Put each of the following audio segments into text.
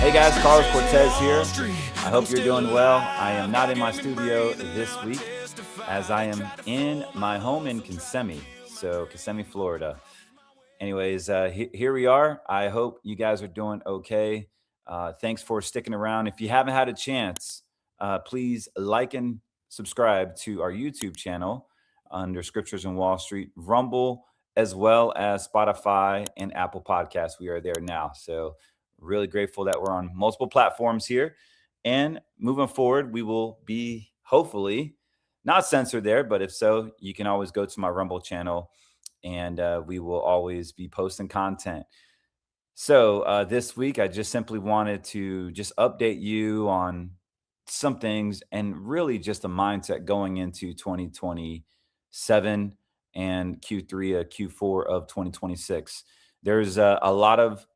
Hey guys, Carlos Cortez here. I hope you're doing well. I am not in my studio this week as I am in my home in Kissimmee, Florida. Anyways, here we are. I hope you guys are doing okay. Thanks for sticking around. If you haven't had a chance, please like and subscribe to our YouTube channel under Scriptures in Wall Street, Rumble, as well as Spotify and Apple Podcasts. We are there now. So, really grateful that we're on multiple platforms here. And moving forward, we will be hopefully not censored there, but if so, you can always go to my Rumble channel and we will always be posting content. So this week, I just simply wanted to just update you on some things and really just a mindset going into 2027 and Q3, Q4 of 2026. There's a lot of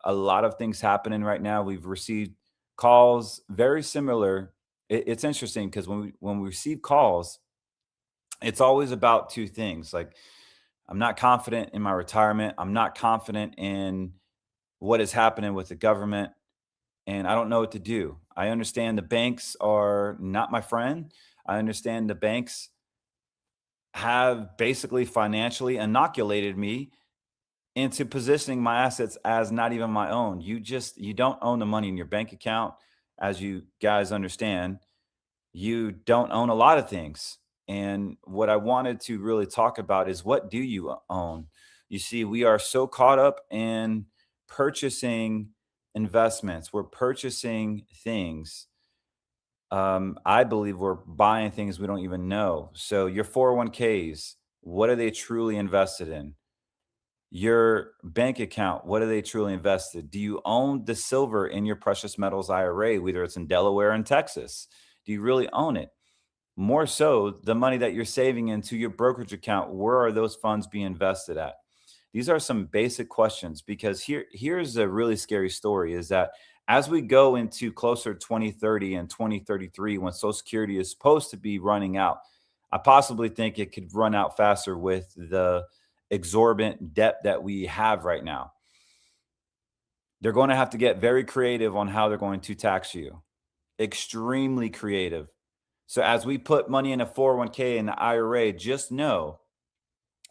things happening right now. We've received calls very similar. It's interesting because when we receive calls, it's always about two things. Like, I'm not confident in my retirement. I'm not confident in what is happening with the government, and I don't know what to do. I understand the banks are not my friend. I understand the banks have basically financially inoculated me into positioning my assets as not even my own. You don't own the money in your bank account, as you guys understand. You don't own a lot of things. And what I wanted to really talk about is, what do you own? You see, we are so caught up in purchasing investments, we're purchasing things. I believe we're buying things we don't even know. So, your 401ks, what are they truly invested in? Your bank account, what are they truly invested? Do you own the silver in your precious metals IRA, whether it's in Delaware and Texas? Do you really own it? More so, the money that you're saving into your brokerage account, where are those funds being invested at? These are some basic questions, because here's a really scary story, is that as we go into closer to 2030 and 2033, when Social Security is supposed to be running out, I possibly think it could run out faster with the exorbitant debt that we have right now. They're going to have to get very creative on how they're going to tax you, extremely creative. So as we put money in a 401k and the IRA, just know,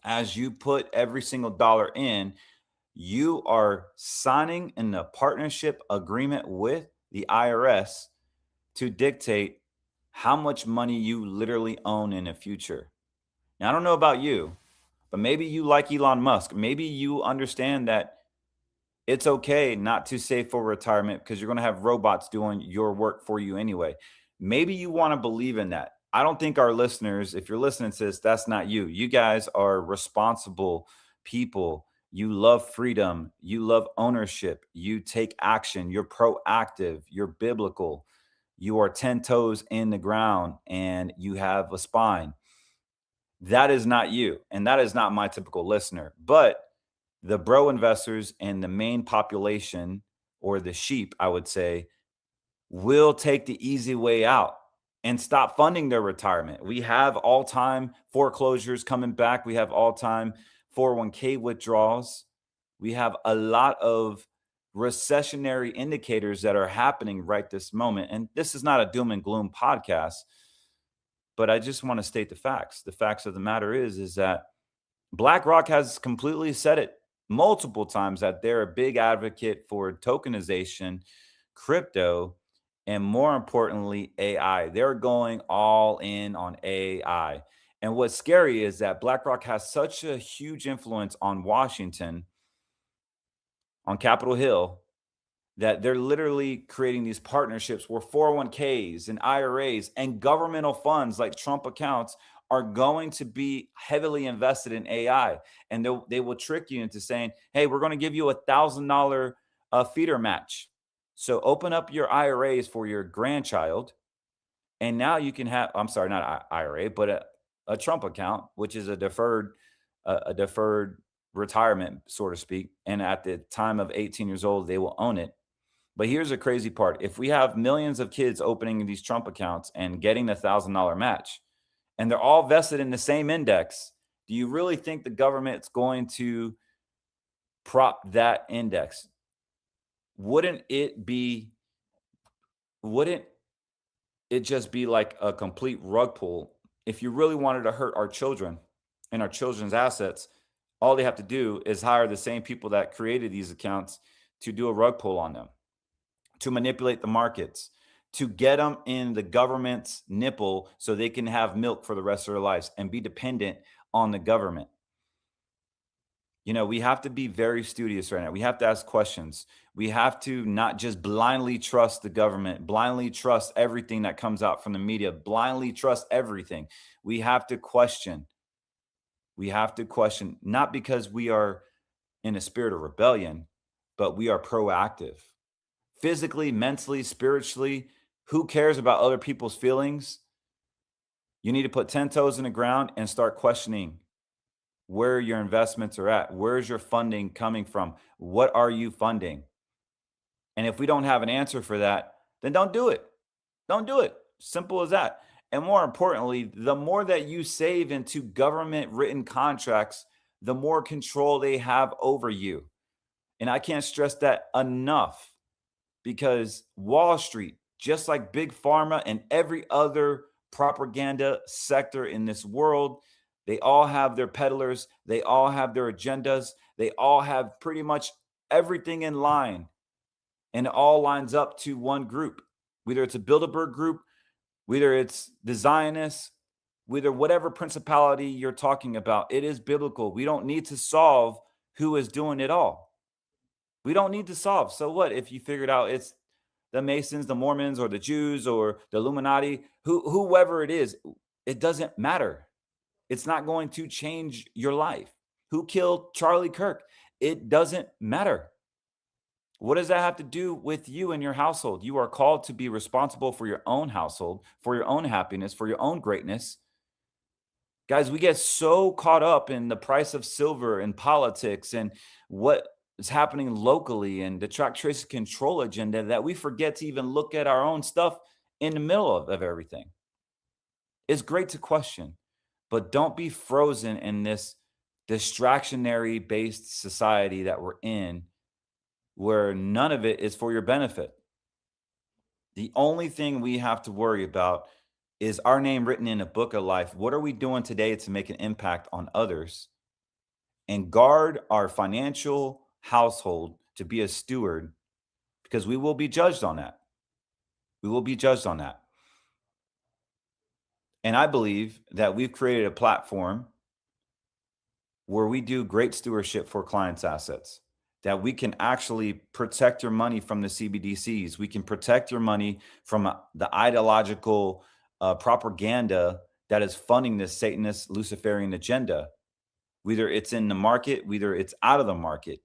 as you put every single dollar in, you are signing in a partnership agreement with the IRS to dictate how much money you literally own in the future. Now, I don't know about you, but maybe you like Elon Musk. Maybe you understand that it's okay not to save for retirement because you're going to have robots doing your work for you anyway. Maybe you want to believe in that. I don't think our listeners, if you're listening to this, that's not you. You guys are responsible people. You love freedom. You love ownership. You take action. You're proactive. You're biblical. You are 10 toes in the ground and you have a spine. That is not you. And that is not my typical listener. But the bro investors and the main population, or the sheep, I would say, will take the easy way out and stop funding their retirement. We have all time foreclosures coming back. We have all time 401k withdrawals. We have a lot of recessionary indicators that are happening right this moment. And this is not a doom and gloom podcast, but I just want to state the facts. The facts of the matter is that BlackRock has completely said it multiple times that they're a big advocate for tokenization, crypto, and more importantly, AI. They're going all in on AI. And what's scary is that BlackRock has such a huge influence on Washington, on Capitol Hill, that they're literally creating these partnerships where 401ks and IRAs and governmental funds like Trump accounts are going to be heavily invested in AI. And they will trick you into saying, hey, we're going to give you $1,000 feeder match. So open up your IRAs for your grandchild. And now you can have, I'm sorry, not IRA, but a Trump account, which is a deferred retirement, so to speak. And at the time of 18 years old, they will own it. But here's the crazy part. If we have millions of kids opening these Trump accounts and getting the $1,000 match, and they're all vested in the same index, do you really think the government's going to prop that index? Wouldn't it be wouldn't it just be like a complete rug pull? If you really wanted to hurt our children and our children's assets, all they have to do is hire the same people that created these accounts to do a rug pull on them, to manipulate the markets, to get them in the government's nipple so they can have milk for the rest of their lives and be dependent on the government. We have to be very studious right now. We have to ask questions. We have to not just blindly trust the government, blindly trust everything that comes out from the media, blindly trust everything. We have to question. We have to question, not because we are in a spirit of rebellion, but we are proactive. Physically, mentally, spiritually, who cares about other people's feelings? You need to put 10 toes in the ground and start questioning where your investments are at. Where's your funding coming from? What are you funding? And if we don't have an answer for that, then don't do it. Don't do it. Simple as that. And more importantly, the more that you save into government written contracts, the more control they have over you. And I can't stress that enough, because Wall Street, just like Big Pharma and every other propaganda sector in this world, they all have their peddlers, they all have their agendas, they all have pretty much everything in line, and it all lines up to one group. Whether it's a Bilderberg group, whether it's the Zionists, whether whatever principality you're talking about, it is biblical. We don't need to solve who is doing it all. We don't need to solve. So what if you figured out it's the Masons, the Mormons, or the Jews, or the Illuminati, whoever it is, it doesn't matter. It's not going to change your life. Who killed Charlie Kirk? It doesn't matter. What does that have to do with you and your household? You are called to be responsible for your own household, for your own happiness, for your own greatness. Guys, we get so caught up in the price of silver and politics and what is happening locally and the track, trace, and control agenda that we forget to even look at our own stuff in the middle of everything. It's great to question, but don't be frozen in this distractionary based society that we're in, where none of it is for your benefit. The only thing we have to worry about is our name written in a book of life. What are we doing today to make an impact on others, and guard our financial household to be a steward, because we will be judged on that. We will be judged on that. And I believe that we've created a platform where we do great stewardship for clients' assets, that we can actually protect your money from the CBDCs. We can protect your money from the ideological propaganda that is funding this Satanist Luciferian agenda, whether it's in the market, whether it's out of the market.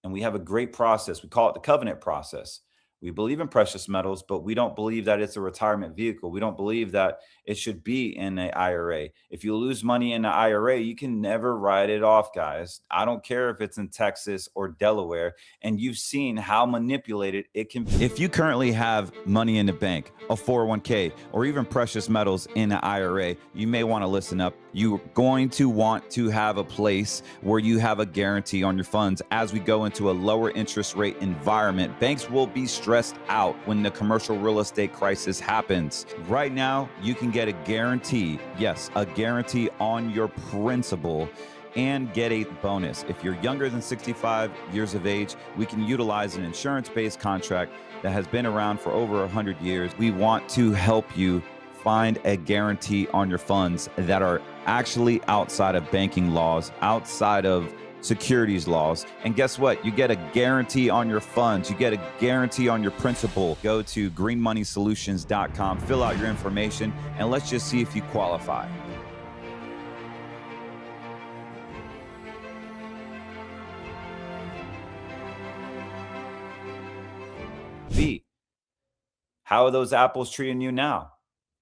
And we have a great process. We call it the covenant process. We believe in precious metals, but we don't believe that it's a retirement vehicle. We don't believe that it should be in an IRA. If you lose money in an IRA, you can never write it off, guys. I don't care if it's in Texas or Delaware, and you've seen how manipulated it can be. If you currently have money in the bank, a 401k, or even precious metals in an IRA, you may want to listen up. You're going to want to have a place where you have a guarantee on your funds. As we go into a lower interest rate environment, banks will be stressed out when the commercial real estate crisis happens. Right now, you can get a guarantee, yes, a guarantee on your principal, and get a bonus. If you're younger than 65 years of age, we can utilize an insurance-based contract that has been around for over 100 years. We want to help you find a guarantee on your funds that are actually outside of banking laws, outside of securities laws. And guess what? You get a guarantee on your funds. You get a guarantee on your principal. Go to greenmoneysolutions.com, fill out your information, and let's just see if you qualify. B, how are those apples treating you now?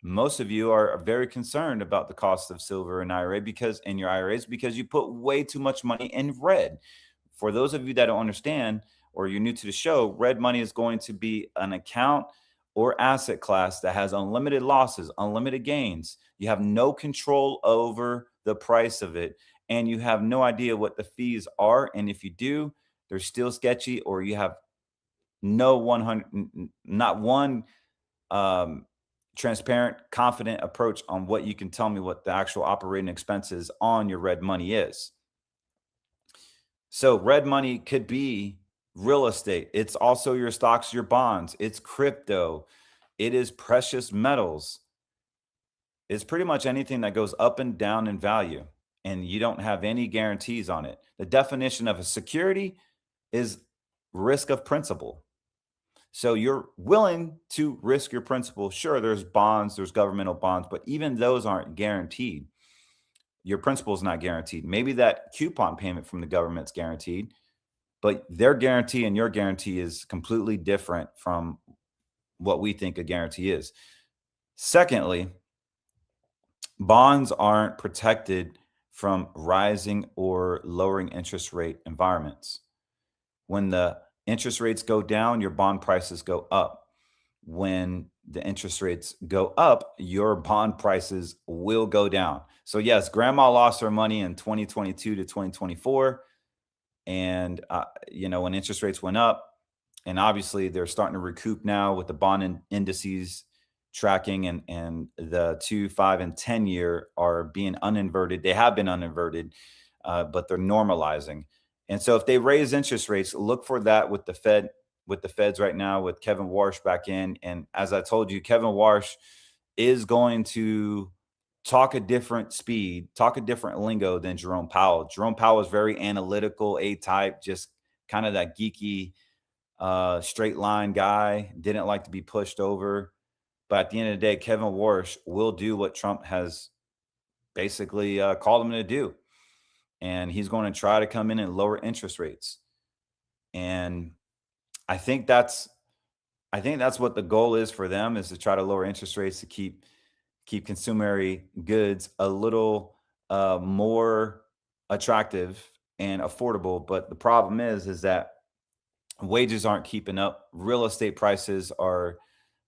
Most of you are very concerned about the cost of silver and IRA because in your IRAs, because you put way too much money in red. For those of you that don't understand, or you're new to the show, red money is going to be an account or asset class that has unlimited losses, unlimited gains. You have no control over the price of it, and you have no idea what the fees are. And if you do, they're still sketchy, or you have no 100, not one um, transparent, confident approach on what you can tell me what the actual operating expenses on your red money is. So red money could be real estate. It's also your stocks, your bonds, it's crypto, it is precious metals. It's pretty much anything that goes up and down in value and you don't have any guarantees on it. The definition of a security is risk of principal. So you're willing to risk your principal. Sure, there's bonds, there's governmental bonds, but even those aren't guaranteed. Your principal is not guaranteed. Maybe that coupon payment from the government's guaranteed, but their guarantee and your guarantee is completely different from what we think a guarantee is. Secondly, bonds aren't protected from rising or lowering interest rate environments. When the interest rates go down, your bond prices go up. When the interest rates go up, your bond prices will go down. So, yes, grandma lost her money in 2022 to 2024. And, when interest rates went up, and obviously they're starting to recoup now with the indices tracking, and the 2, 5, and 10 year are being uninverted. They have been uninverted, but they're normalizing. And so if they raise interest rates, look for that with the Feds right now, with Kevin Warsh back in. And as I told you, Kevin Warsh is going to talk a different speed, talk a different lingo than Jerome Powell. Jerome Powell is very analytical, A type, just kind of that geeky, straight line guy, didn't like to be pushed over. But at the end of the day, Kevin Warsh will do what Trump has basically called him to do. And he's going to try to come in and lower interest rates. And I think that's what the goal is for them, is to try to lower interest rates to keep consumer goods a little more attractive and affordable. But the problem is that wages aren't keeping up. Real estate prices are,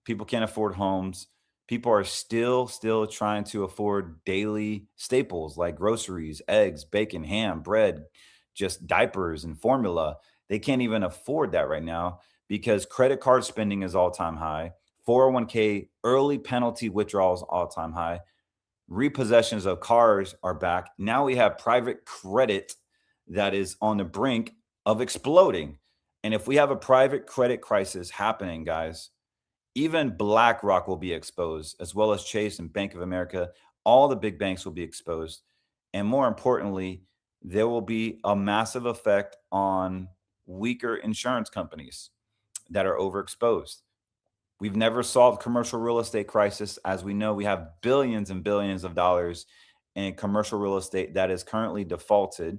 people can't afford homes. People are still trying to afford daily staples like groceries, eggs, bacon, ham, bread, just diapers and formula. They can't even afford that right now because credit card spending is all time high. 401k early penalty withdrawals all time high. Repossessions of cars are back. Now we have private credit that is on the brink of exploding. And if we have a private credit crisis happening, guys, even BlackRock will be exposed, as well as Chase and Bank of America. All the big banks will be exposed. And more importantly, there will be a massive effect on weaker insurance companies that are overexposed. We've never solved commercial real estate crisis. As we know, we have billions and billions of dollars in commercial real estate that is currently defaulted.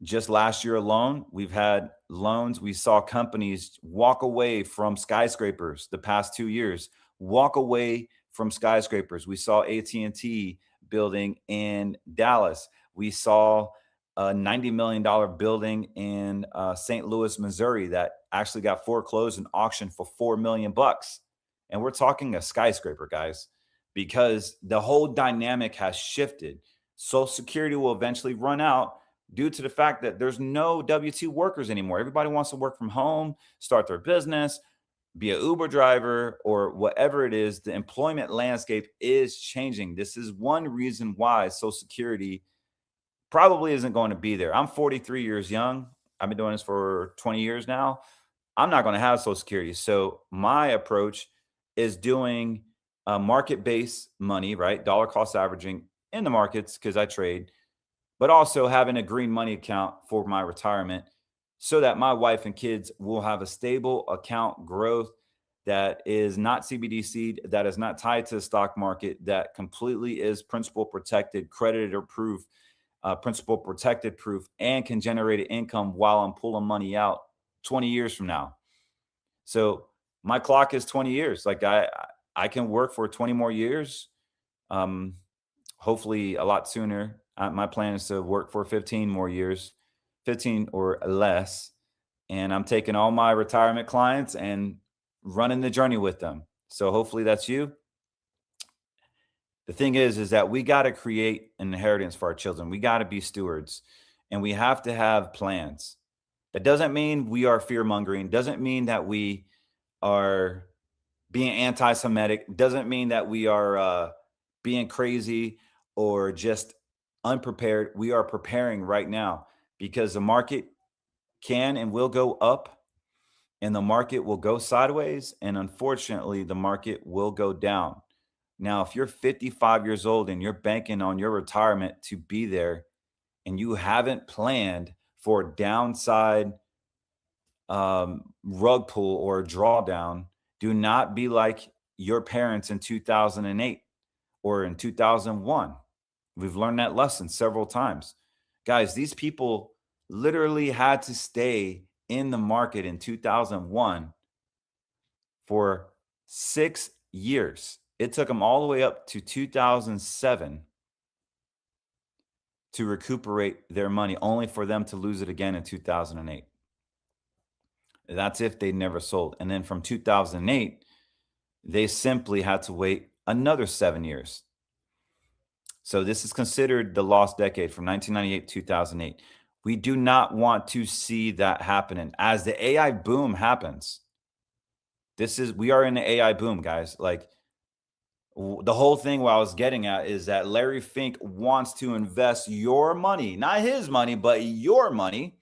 Just last year alone, we've had loans. We saw companies walk away from skyscrapers the past 2 years, walk away from skyscrapers. We saw AT&T building in Dallas. We saw a $90 million building in St. Louis, Missouri that actually got foreclosed and auctioned for $4 million. And we're talking a skyscraper, guys, because the whole dynamic has shifted. Social Security will eventually run out due to the fact that there's no W-2 workers anymore. Everybody wants to work from home, start their business, be an Uber driver, or whatever it is. The employment landscape is changing. This is one reason why Social Security probably isn't going to be there. I'm 43 years young. I've been doing this for 20 years now. I'm not going to have Social Security. So my approach is doing market-based money, right? Dollar cost averaging in the markets because I trade, but also having a green money account for my retirement so that my wife and kids will have a stable account growth that is not CBDC, that is not tied to the stock market, that completely is principal protected, creditor proof, principal protected proof, and can generate income while I'm pulling money out 20 years from now. So my clock is 20 years. Like I can work for 20 more years. Hopefully a lot sooner. My plan is to work for 15 more years, 15 or less. And I'm taking all my retirement clients and running the journey with them. So hopefully that's you. The thing is that we got to create an inheritance for our children. We got to be stewards and we have to have plans. That doesn't mean we are fear mongering. Doesn't mean that we are being anti-Semitic doesn't mean that we are being crazy or just unprepared. We are preparing right now because the market can and will go up, and the market will go sideways, and unfortunately, the market will go down. Now, if you're 55 years old and you're banking on your retirement to be there, and you haven't planned for a downside rug pull or a drawdown, do not be like your parents in 2008 or in 2001. We've learned that lesson several times. Guys, these people literally had to stay in the market in 2001 for 6 years. It took them all the way up to 2007 to recuperate their money, only for them to lose it again in 2008. That's if they never sold. And then from 2008, they simply had to wait another 7 years. So this is considered the lost decade from 1998 to 2008. We do not want to see that happening as the AI boom happens. We are in the AI boom, guys. Like the whole thing what I was getting at is that Larry Fink wants to invest your money, not his money, but your money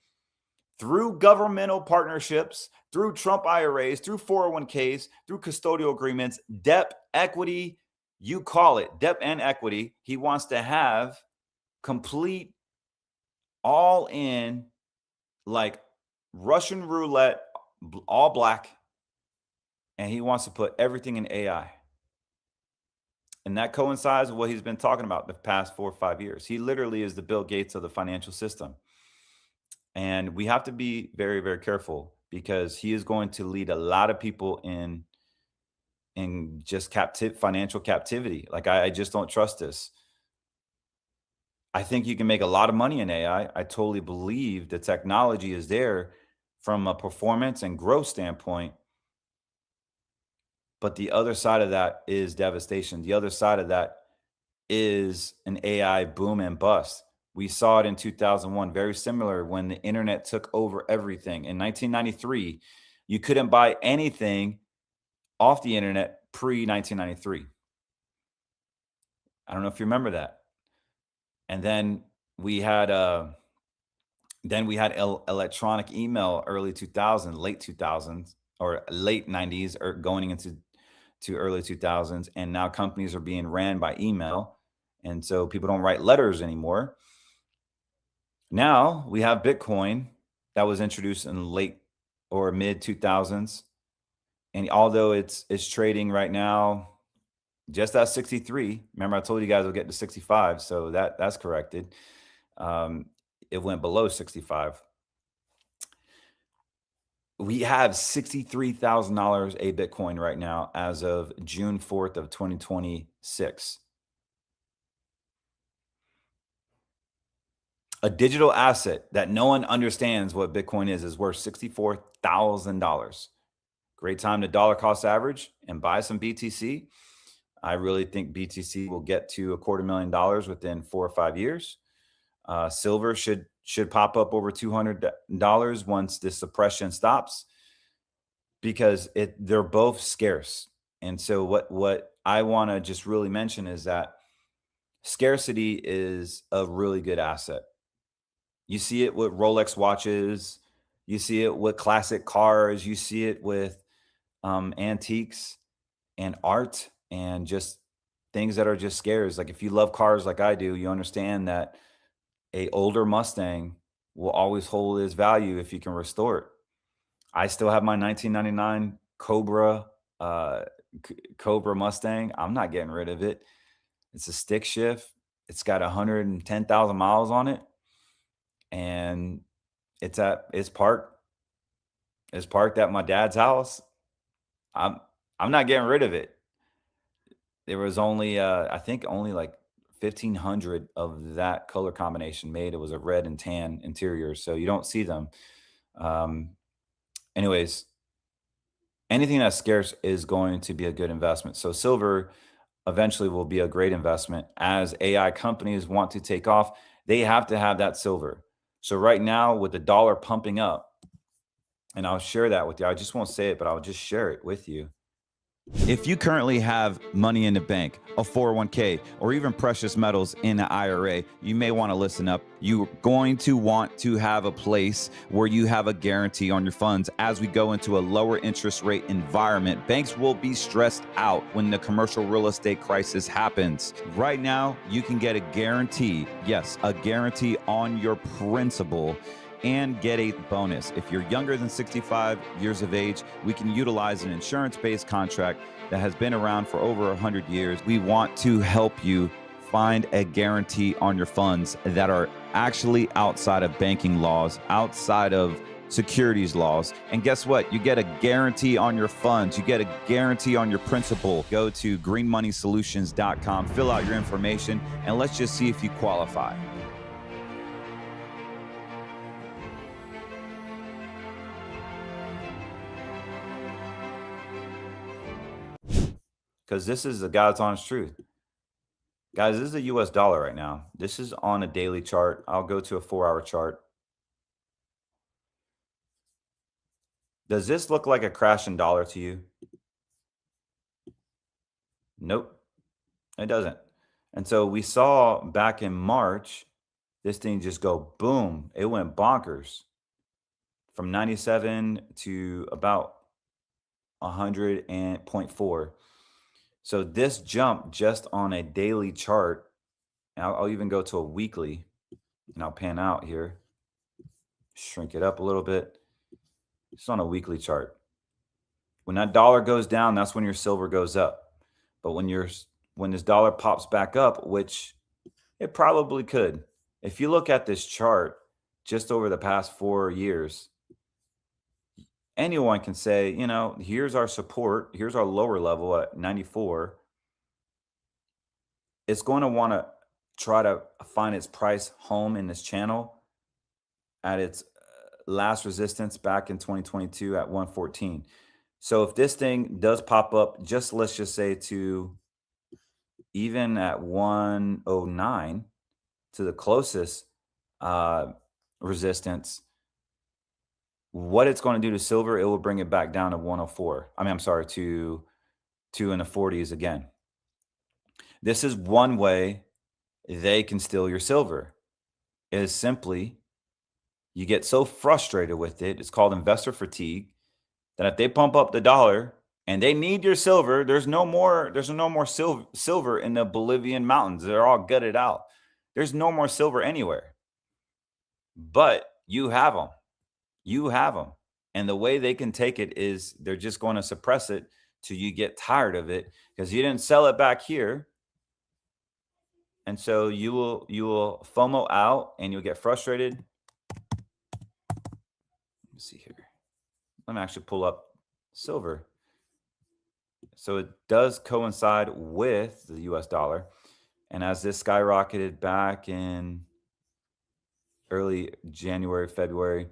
through governmental partnerships, through Trump IRAs, through 401ks, through custodial agreements, debt, equity, you call it debt and equity. He wants to have complete all in, like Russian roulette, all black. And he wants to put everything in AI. And that coincides with what he's been talking about the past 4 or 5 years. He literally is the Bill Gates of the financial system. And we have to be very, very careful because he is going to lead a lot of people in just financial captivity. Like I just don't trust this. I think you can make a lot of money in AI. I totally believe the technology is there from a performance and growth standpoint. But the other side of that is devastation. The other side of that is an AI boom and bust. We saw it in 2001, very similar when the internet took over everything. In 1993, you couldn't buy anything off the internet pre 1993. I don't know if you remember that. And then we had electronic email early 2000s, late 2000s, or late 90s, or going into early 2000s, and now companies are being ran by email, and so people don't write letters anymore. Now we have Bitcoin that was introduced in late or mid 2000s, and although it's trading right now just at 63, remember I told you guys it'll get to 65, so that's corrected. It went below 65. We have $63,000 a Bitcoin right now as of June 4th of 2026. A digital asset that no one understands what Bitcoin is worth $64,000. Great time to dollar cost average and buy some BTC. I really think BTC will get to $250,000 within 4 or 5 years. Silver should pop up over $200 once this suppression stops, because they're both scarce. And so what I want to just really mention is that scarcity is a really good asset. You see it with Rolex watches, you see it with classic cars, you see it with antiques and art and just things that are just scarce. Like if you love cars like I do, you understand that a older Mustang will always hold its value if you can restore it. I still have my 1999 Cobra Mustang. I'm not getting rid of it. It's a stick shift. It's got 110,000 miles on it, and it's parked at my dad's house. I'm not getting rid of it. There was only I think only like 1,500 of that color combination made. It was a red and tan interior, so you don't see them. Anyways, anything that's scarce is going to be a good investment. So silver eventually will be a great investment as AI companies want to take off. They have to have that silver. So right now with the dollar pumping up, and I'll share that with you. I just won't say it, but I'll just share it with you. If you currently have money in the bank, a 401k, or even precious metals in an IRA, you may want to listen up. You're going to want to have a place where you have a guarantee on your funds. As we go into a lower interest rate environment, banks will be stressed out when the commercial real estate crisis happens. Right now, you can get a guarantee, yes, a guarantee on your principal, and get a bonus. If you're younger than 65 years of age, we can utilize an insurance-based contract that has been around for over 100 years. We want to help you find a guarantee on your funds that are actually outside of banking laws, outside of securities laws. And guess what? You get a guarantee on your funds. You get a guarantee on your principal. Go to greenmoneysolutions.com, fill out your information, and let's just see if you qualify. Because this is the God's honest truth. Guys, this is a US dollar right now. This is on a daily chart. I'll go to a 4-hour chart. Does this look like a crashing dollar to you? Nope, it doesn't. And so we saw back in March, this thing just go boom. It went bonkers from 97 to about 100.4. So this jump just on a daily chart, and I'll even go to a weekly, and I'll pan out here, shrink it up a little bit. It's on a weekly chart. When that dollar goes down, that's when your silver goes up. But when this dollar pops back up, which it probably could, if you look at this chart just over the past 4 years, anyone can say, here's our support, here's our lower level at 94. It's going to want to try to find its price home in this channel at its last resistance back in 2022 at 114. So if this thing does pop up, let's just say to even at 109 to the closest resistance, what it's going to do to silver, it will bring it back down to 104. I'm sorry, to 2 in the 40s again. This is one way they can steal your silver, is simply you get so frustrated with it. It's called investor fatigue, that if they pump up the dollar and they need your silver, there's no more silver in the Bolivian mountains. They're all gutted out. There's no more silver anywhere. But you have them. You have them. And the way they can take it is they're just going to suppress it till you get tired of it, because you didn't sell it back here. And so you will FOMO out and you'll get frustrated. Let me see here. Let me actually pull up silver. So it does coincide with the US dollar. And as this skyrocketed back in early January, February,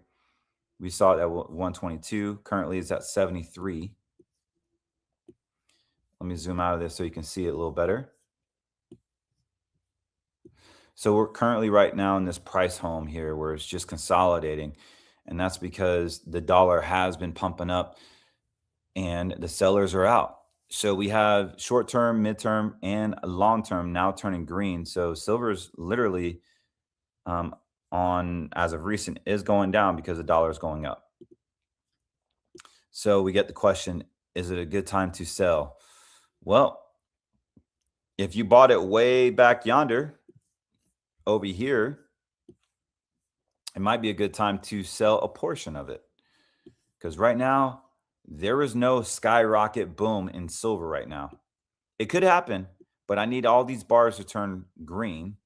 we saw it at 122. Currently it's at 73. Let me zoom out of this so you can see it a little better. So we're currently right now in this price home here where it's just consolidating. And that's because the dollar has been pumping up and the sellers are out. So we have short term, midterm, and long term now turning green. So silver is literally on, as of recent, is going down because the dollar is going up. So we get the question, is it a good time to sell? Well, if you bought it way back yonder over here, it might be a good time to sell a portion of it, because right now there is no skyrocket boom in silver right now. It could happen, but I need all these bars to turn green.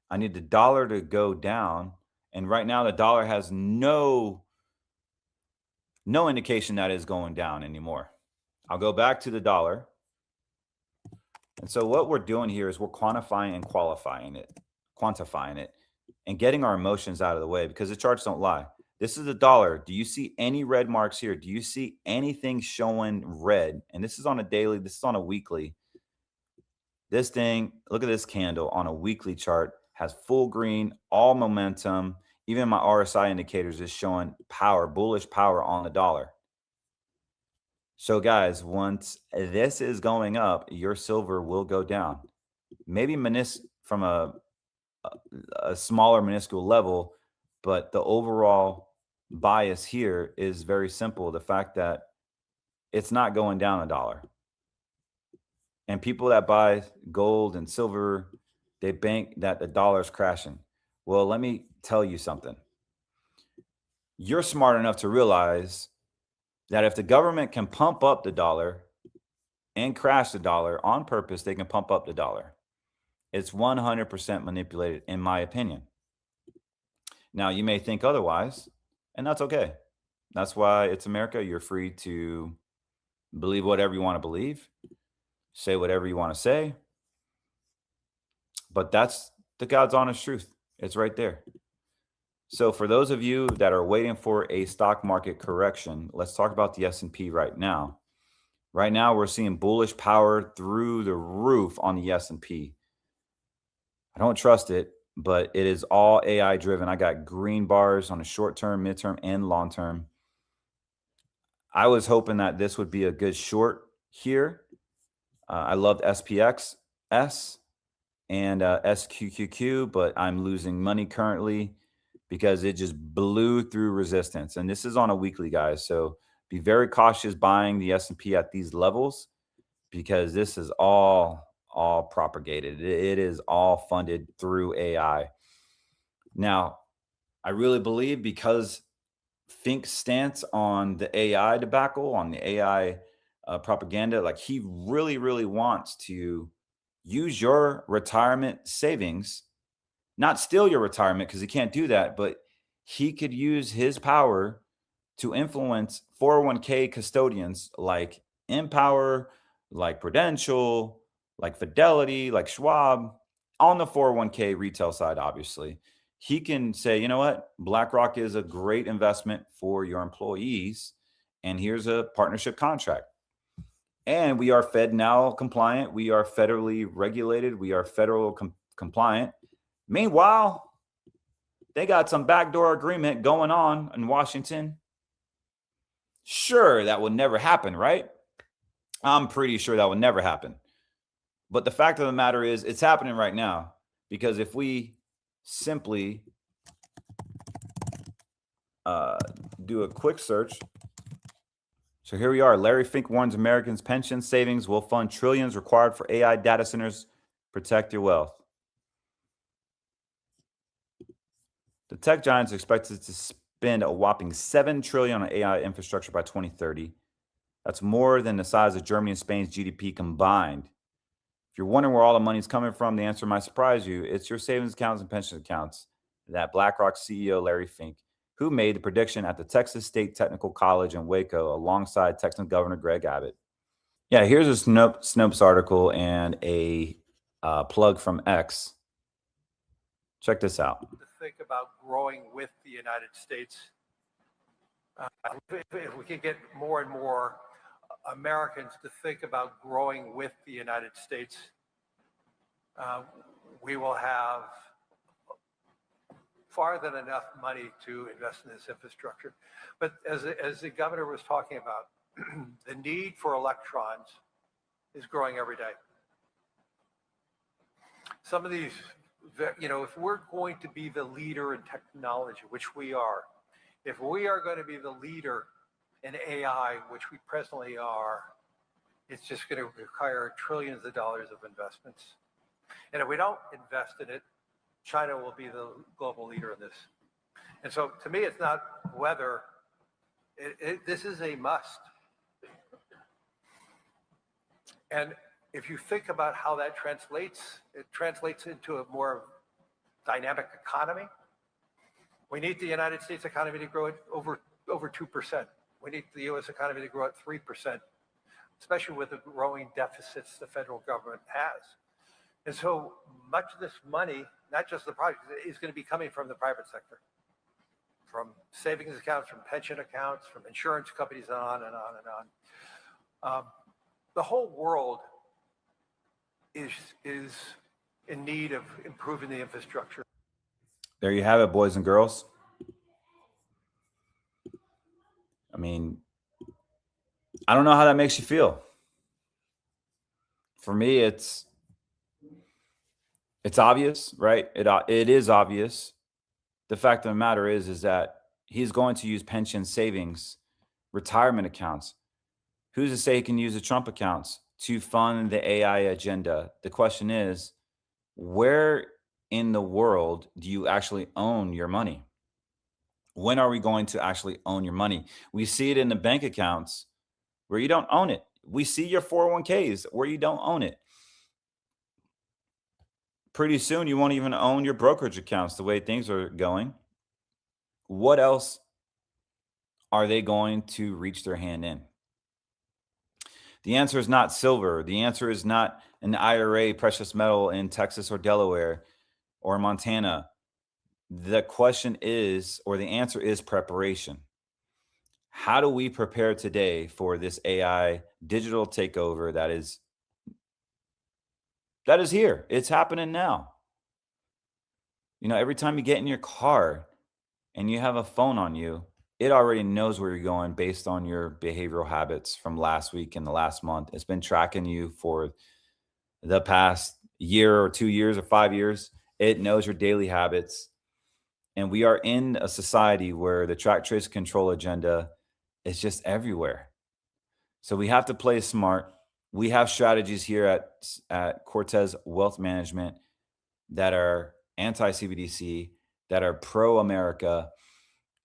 I need the dollar to go down. And right now the dollar has no indication that it's going down anymore. I'll go back to the dollar. And so what we're doing here is we're quantifying and quantifying it, and getting our emotions out of the way, because the charts don't lie. This is the dollar. Do you see any red marks here? Do you see anything showing red? And this is on a daily, this is on a weekly. This thing, look at this candle on a weekly chart, has full green, all momentum. Even my RSI indicators is showing power, bullish power on the dollar. So, guys, once this is going up, your silver will go down. Maybe from a smaller minuscule level, but the overall bias here is very simple. The fact that it's not going down a dollar. And people that buy gold and silver, they bank that the dollar's crashing. Well, let me tell you something. You're smart enough to realize that if the government can pump up the dollar and crash the dollar on purpose, they can pump up the dollar. It's 100% manipulated, in my opinion. Now, you may think otherwise, and that's okay. That's why it's America. You're free to believe whatever you want to believe, say whatever you want to say, but that's the God's honest truth. It's right there. So for those of you that are waiting for a stock market correction, let's talk about the S&P right now. Right now we're seeing bullish power through the roof on the S&P. I don't trust it, but it is all AI driven. I got green bars on the short term, midterm, and long term. I was hoping that this would be a good short here. I loved SPX, S, and SQQQ, but I'm losing money currently because it just blew through resistance. And this is on a weekly, guys. So be very cautious buying the S&P at these levels because this is all propagated. It is all funded through AI. Now, I really believe because Fink's stance on the AI debacle, on the AI propaganda, like he really, really wants to use your retirement savings, not steal your retirement because he can't do that, but he could use his power to influence 401k custodians like Empower, like Prudential, like Fidelity, like Schwab on the 401k retail side, obviously. He can say, you know what, BlackRock is a great investment for your employees. And here's a partnership contract. And we are Fed now compliant. We are federally regulated. We are federal compliant. Meanwhile, they got some backdoor agreement going on in Washington. Sure, that would never happen, right? I'm pretty sure that would never happen. But the fact of the matter is, it's happening right now. Because if we simply do a quick search. So here we are. Larry Fink warns Americans' pension savings will fund trillions required for AI data centers. Protect your wealth. The tech giants are expected to spend a whopping $7 trillion on AI infrastructure by 2030. That's more than the size of Germany and Spain's GDP combined. If you're wondering where all the money's coming from, the answer might surprise you. It's your savings accounts and pension accounts. That BlackRock CEO, Larry Fink, who made the prediction at the Texas State Technical College in Waco alongside Texas Governor Greg Abbott. Yeah, here's a Snopes article and a plug from X. Check this out. To think about growing with the United States. If we can get more and more Americans to think about growing with the United States, we will have far than enough money to invest in this infrastructure. But as the governor was talking about, the need for electrons is growing every day. Some of these, if we're going to be the leader in technology, which we are, if we are going to be the leader in AI, which we presently are, it's just going to require trillions of dollars of investments. And if we don't invest in it, China will be the global leader in this. And so to me, it's not whether, this is a must. And if you think about how that translates, it translates into a more dynamic economy. We need the United States economy to grow at over 2%. We need the US economy to grow at 3%, especially with the growing deficits the federal government has. And so much of this money, not just the project, is going to be coming from the private sector, from savings accounts, from pension accounts, from insurance companies, and on and on and on. The whole world is in need of improving the infrastructure. There you have it, boys and girls. I mean, I don't know how that makes you feel. For me, it's obvious, right? It is obvious. The fact of the matter is that he's going to use pension savings, retirement accounts. Who's to say he can use the Trump accounts to fund the AI agenda? The question is, where in the world do you actually own your money? When are we going to actually own your money? We see it in the bank accounts where you don't own it. We see your 401ks where you don't own it. Pretty soon, you won't even own your brokerage accounts the way things are going. What else are they going to reach their hand in? The answer is not silver. The answer is not an IRA precious metal in Texas or Delaware or Montana. The question is, or the answer is preparation. How do we prepare today for this AI digital takeover that is here? It's happening now. Every time you get in your car and you have a phone on you, it already knows where you're going based on your behavioral habits from last week and the last month. It's been tracking you for the past year or 2 years or 5 years. It knows your daily habits. And we are in a society where the track, trace, control agenda is just everywhere. So we have to play smart. We have strategies here at Cortez Wealth Management that are anti-CBDC, that are pro-America,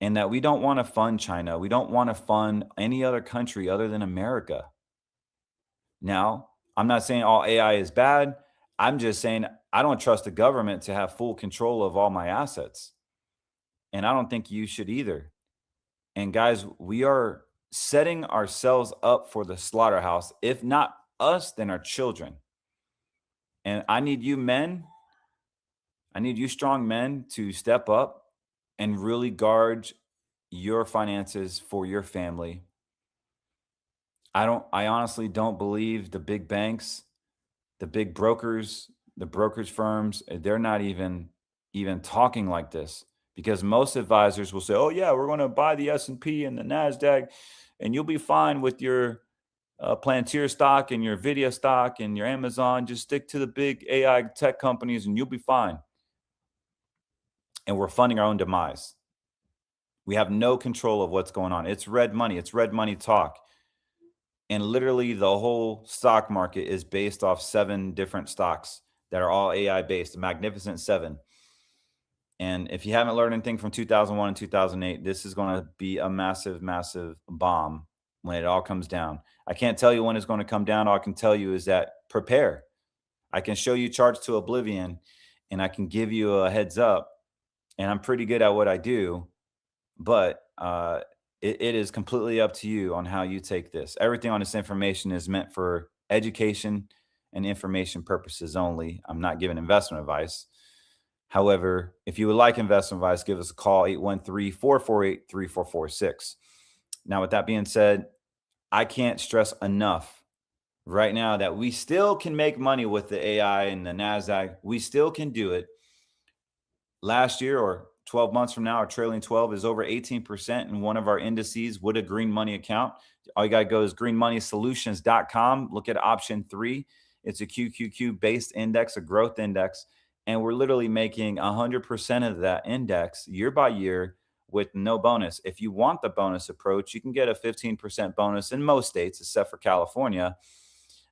and that we don't want to fund China. We don't want to fund any other country other than America. Now, I'm not saying all AI is bad. I'm just saying I don't trust the government to have full control of all my assets. And I don't think you should either. And guys, we are setting ourselves up for the slaughterhouse. If not us, then our children. And I need you men, I need you strong men to step up and really guard your finances for your family. I honestly don't believe the big banks, the big brokers, the brokerage firms, they're not even talking like this, because most advisors will say, "Oh yeah, we're going to buy the S&P and the Nasdaq and you'll be fine with your Plantier stock and your Nvidia stock and your Amazon. Just stick to the big AI tech companies and you'll be fine." And we're funding our own demise. We have no control of what's going on. It's red money. It's red money talk. And literally the whole stock market is based off 7 different stocks that are all AI based, the Magnificent Seven. And if you haven't learned anything from 2001 and 2008, this is going to be a massive, massive bomb when it all comes down. I can't tell you when it's going to come down. All I can tell you is that prepare. I can show you charts to oblivion and I can give you a heads up. And I'm pretty good at what I do, but it is completely up to you on how you take this. Everything on this information is meant for education and information purposes only. I'm not giving investment advice. However, if you would like investment advice, give us a call, 813-448-3446. Now, with that being said, I can't stress enough right now that we still can make money with the AI and the NASDAQ. We still can do it. Last year, or 12 months from now, our trailing 12 is over 18% in one of our indices with a green money account. All you got to go is greenmoneysolutions.com. Look at option 3. It's a QQQ based index, a growth index. And we're literally making 100% of that index year by year with no bonus. If you want the bonus approach, you can get a 15% bonus in most states, except for California,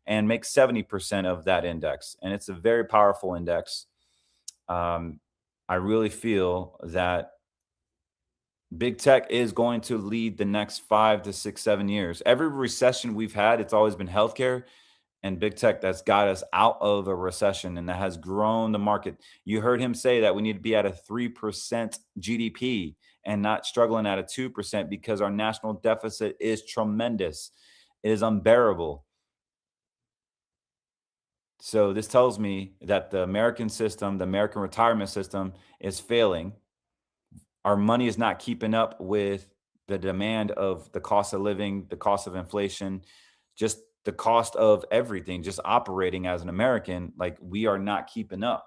and make 70% of that index. And it's a very powerful index. I really feel that big tech is going to lead the next 5 to 6, 7 years. Every recession we've had, it's always been healthcare and big tech that's got us out of a recession and that has grown the market. You heard him say that we need to be at a 3% GDP and not struggling at a 2% because our national deficit is tremendous. It is unbearable. So this tells me that the American system, the American retirement system, is failing. Our money is not keeping up with the demand of the cost of living, the cost of inflation, just the cost of everything, just operating as an American. Like, we are not keeping up.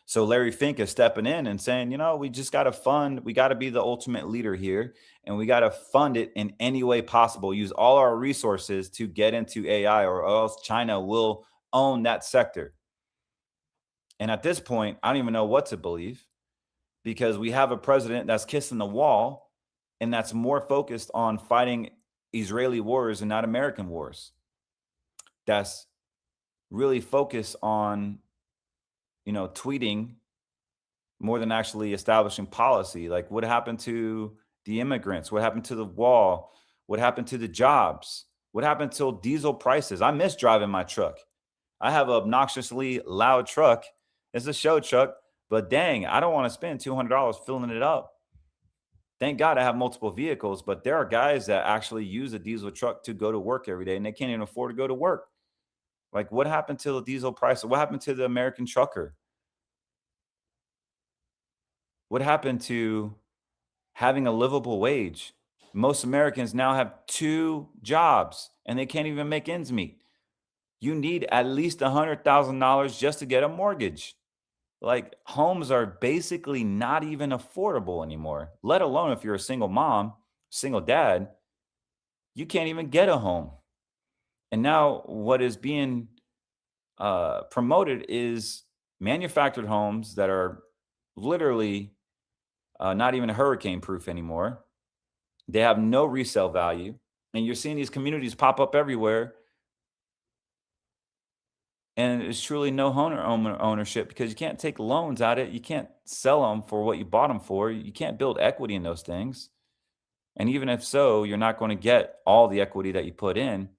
So Larry Fink is stepping in and saying, we just got to fund, we got to be the ultimate leader here, and we got to fund it in any way possible. Use all our resources to get into AI, or else China will own that sector. And at this point, I don't even know what to believe, because we have a president that's kissing the wall and that's more focused on fighting Israeli wars and not American wars. That's really focused on, tweeting more than actually establishing policy. Like, what happened to the immigrants? What happened to the wall? What happened to the jobs? What happened to diesel prices? I miss driving my truck. I have an obnoxiously loud truck. It's a show truck, but dang, I don't want to spend $200 filling it up. Thank God I have multiple vehicles, but there are guys that actually use a diesel truck to go to work every day, and they can't even afford to go to work. Like, what happened to the diesel price? What happened to the American trucker? What happened to having a livable wage? Most Americans now have 2 jobs and they can't even make ends meet. You need at least $100,000 just to get a mortgage. Like, homes are basically not even affordable anymore, let alone if you're a single mom, single dad, you can't even get a home. And now what is being promoted is manufactured homes that are literally not even hurricane proof anymore. They have no resale value. And you're seeing these communities pop up everywhere. And it's truly no ownership, because you can't take loans at it. You can't sell them for what you bought them for. You can't build equity in those things. And even if so, you're not going to get all the equity that you put in.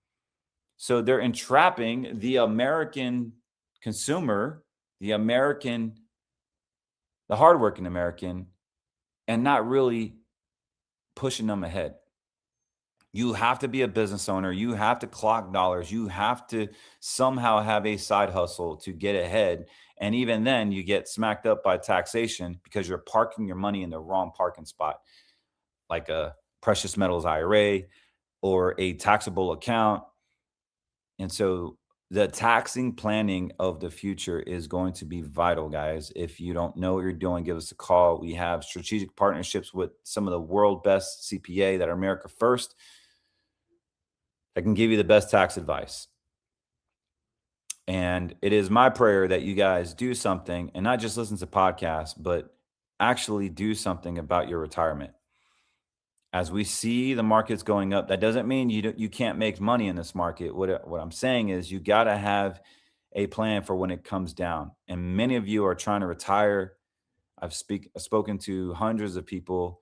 So they're entrapping the American consumer, the hardworking American, and not really pushing them ahead. You have to be a business owner. You have to clock dollars. You have to somehow have a side hustle to get ahead. And even then, you get smacked up by taxation because you're parking your money in the wrong parking spot, like a precious metals IRA or a taxable account. And so the taxing planning of the future is going to be vital, guys. If you don't know what you're doing, give us a call. We have strategic partnerships with some of the world best CPA that are America First, that can give you the best tax advice. And it is my prayer that you guys do something and not just listen to podcasts, but actually do something about your retirement. As we see the markets going up, that doesn't mean you can't make money in this market. What I'm saying is you got to have a plan for when it comes down. And many of you are trying to retire. I've spoken to hundreds of people.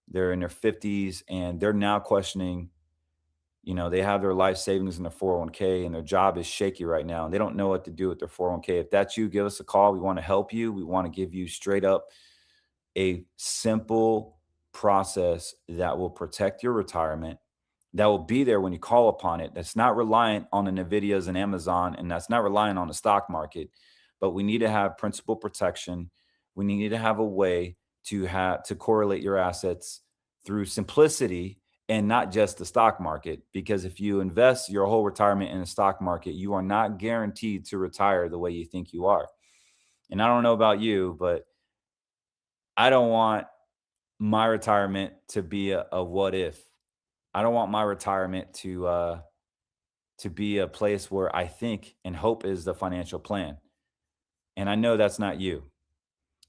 They're in their 50s and they're now questioning, they have their life savings in their 401k and their job is shaky right now and they don't know what to do with their 401k. If that's you, give us a call. We want to help you. We want to give you straight up a simple process that will protect your retirement, that will be there when you call upon it. That's not reliant on the Nvidias and Amazon, and that's not reliant on the stock market. But we need to have principal protection. We need to have a way to correlate your assets through simplicity and not just the stock market. Because if you invest your whole retirement in the stock market, you are not guaranteed to retire the way you think you are. And I don't know about you, but I don't want my retirement to be a what if. I don't want my retirement to be a place where I think and hope is the financial plan. And I know that's not you.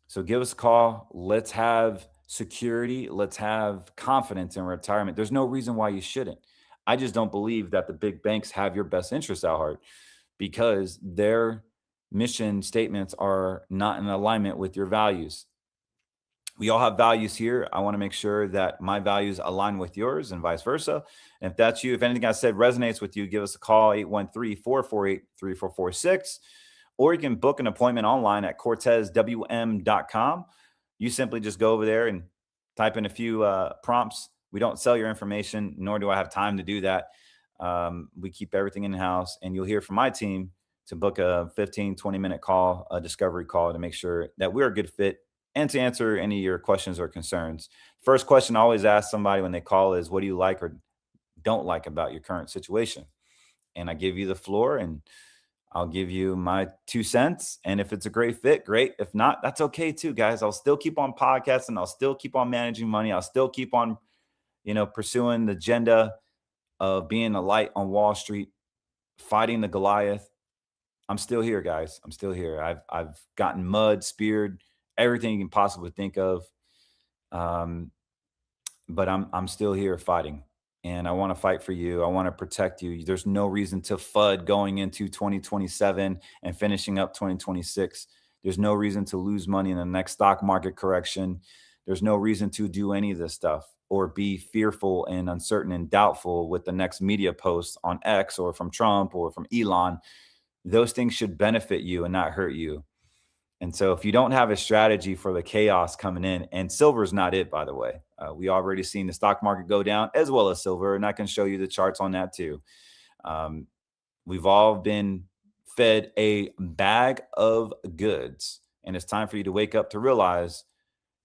So give us a call. Let's have security. Let's have confidence in retirement. There's no reason why you shouldn't. I just don't believe that the big banks have your best interests at heart, because their mission statements are not in alignment with your values. We all have values here. I want to make sure that my values align with yours and vice versa. And if that's you, if anything I said resonates with you, give us a call, 813-448-3446. Or you can book an appointment online at cortezwm.com. You simply just go over there and type in a few prompts. We don't sell your information, nor do I have time to do that. We keep everything in-house, and you'll hear from my team to book a 15, 20-minute call, a discovery call, to make sure that we're a good fit and to answer any of your questions or concerns. First question I always ask somebody when they call is, what do you like or don't like about your current situation? And I give you the floor, and I'll give you my 2 cents. And if it's a great fit, great. If not, that's okay too, guys. I'll still keep on podcasting. I'll still keep on managing money. I'll still keep on, pursuing the agenda of being a light on Wall Street, fighting the Goliath. I'm still here, guys. I'm still here. I've gotten mud, speared, everything you can possibly think of. But I'm still here fighting, and I want to fight for you. I want to protect you. There's no reason to FUD going into 2027 and finishing up 2026. There's no reason to lose money in the next stock market correction. There's no reason to do any of this stuff or be fearful and uncertain and doubtful with the next media post on X or from Trump or from Elon. Those things should benefit you and not hurt you. And so if you don't have a strategy for the chaos coming in, and silver is not it, by the way, we already seen the stock market go down as well as silver, and I can show you the charts on that too. We've all been fed a bag of goods, and it's time for you to wake up to realize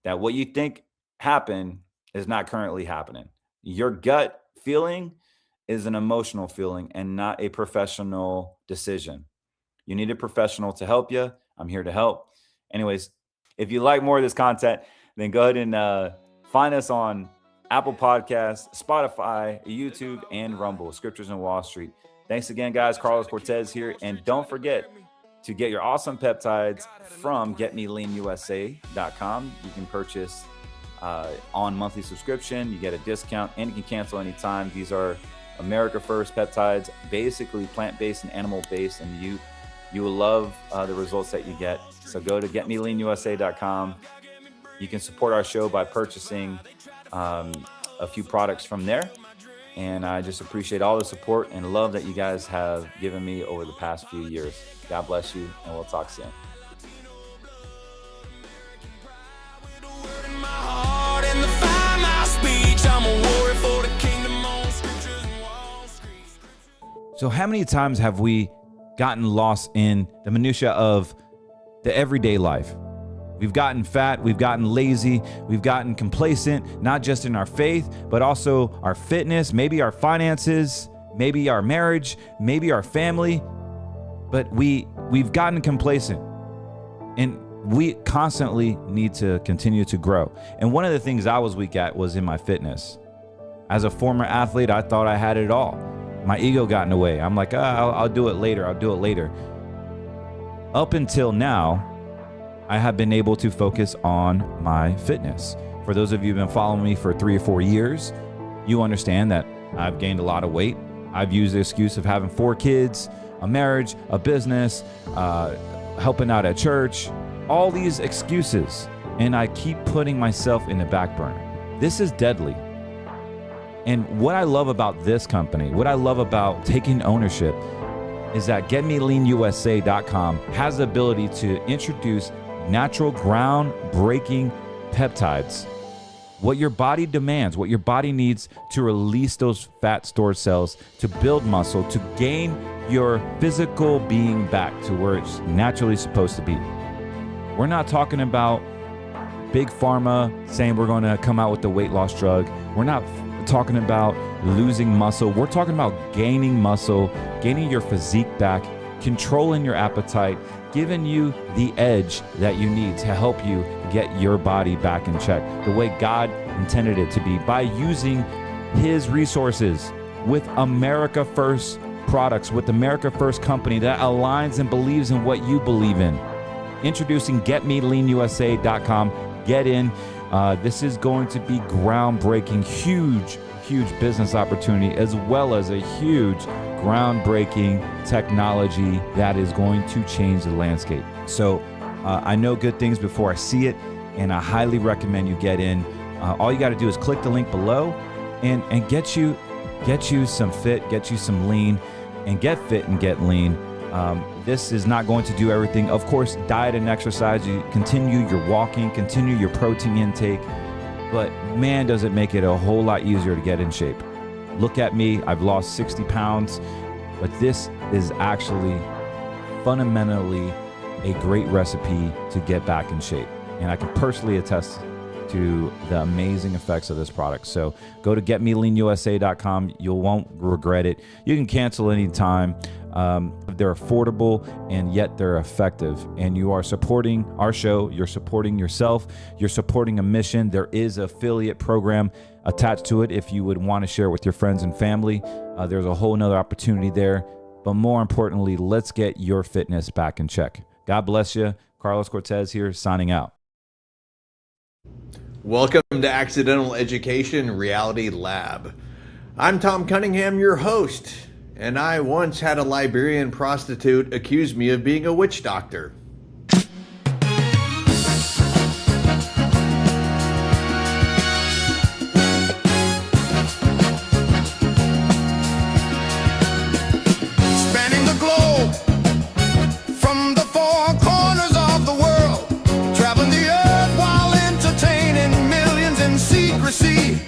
that what you think happened is not currently happening. Your gut feeling is an emotional feeling and not a professional decision. You need a professional to help you. I'm here to help. Anyways, if you like more of this content, then go ahead and find us on Apple Podcasts, Spotify, YouTube, and Rumble, Scriptures in Wall Street. Thanks again, guys. Carlos Cortez here. And don't forget to get your awesome peptides from GetMeLeanUSA.com. You can purchase on monthly subscription. You get a discount, and you can cancel anytime. These are America First peptides, basically plant-based and animal-based, and you will love the results that you get. So go to GetMeLeanUSA.com. You can support our show by purchasing a few products from there. And I just appreciate all the support and love that you guys have given me over the past few years. God bless you, and we'll talk soon. So how many times have we gotten lost in the minutia of the everyday life? We've gotten fat, we've gotten lazy, we've gotten complacent, not just in our faith, but also our fitness, maybe our finances, maybe our marriage, maybe our family. But we've gotten complacent, and we constantly need to continue to grow. And one of the things I was weak at was in my fitness. As a former athlete, I thought I had it all. My ego got in the way. I'm like, I'll do it later. I'll do it later. Up until now, I have been able to focus on my fitness. For those of you who've been following me for 3 or 4 years, you understand that I've gained a lot of weight. I've used the excuse of having 4 kids, a marriage, a business, helping out at church, all these excuses. And I keep putting myself in the back burner. This is deadly. And what I love about this company, what I love about taking ownership, is that GetMeLeanUSA.com has the ability to introduce natural, groundbreaking peptides. What your body demands, what your body needs to release those fat stored cells, to build muscle, to gain your physical being back to where it's naturally supposed to be. We're not talking about big pharma saying we're going to come out with the weight loss drug. We're not talking about losing muscle. We're talking about gaining muscle, gaining your physique back, controlling your appetite, giving you the edge that you need to help you get your body back in check the way God intended it to be, by using his resources with America First products, with America First company that aligns and believes in what you believe in. Introducing GetMeLeanUSA.com. Get in. This is going to be groundbreaking, huge business opportunity, as well as a huge groundbreaking technology that is going to change the landscape. So I know good things before I see it, and I highly recommend you get in. All you got to do is click the link below and get you some fit, get you some lean, and get fit and get lean. This is not going to do everything. Of course, diet and exercise, you continue your walking, continue your protein intake, but man, does it make it a whole lot easier to get in shape. Look at me, I've lost 60 pounds, but this is actually fundamentally a great recipe to get back in shape. And I can personally attest to the amazing effects of this product. So go to getmeleanusa.com. You won't regret it. You can cancel anytime. They're affordable and yet they're effective. And you are supporting our show. You're supporting yourself. You're supporting a mission. There is an affiliate program attached to it if you would want to share it with your friends and family. There's a whole nother opportunity there. But more importantly, let's get your fitness back in check. God bless you. Carlos Cortez here, signing out. Welcome to Accidental Education Reality Lab. I'm Tom Cunningham, your host, and I once had a Liberian prostitute accuse me of being a witch doctor. Spanning the globe from the four corners of the world, traveling the earth while entertaining millions in secrecy.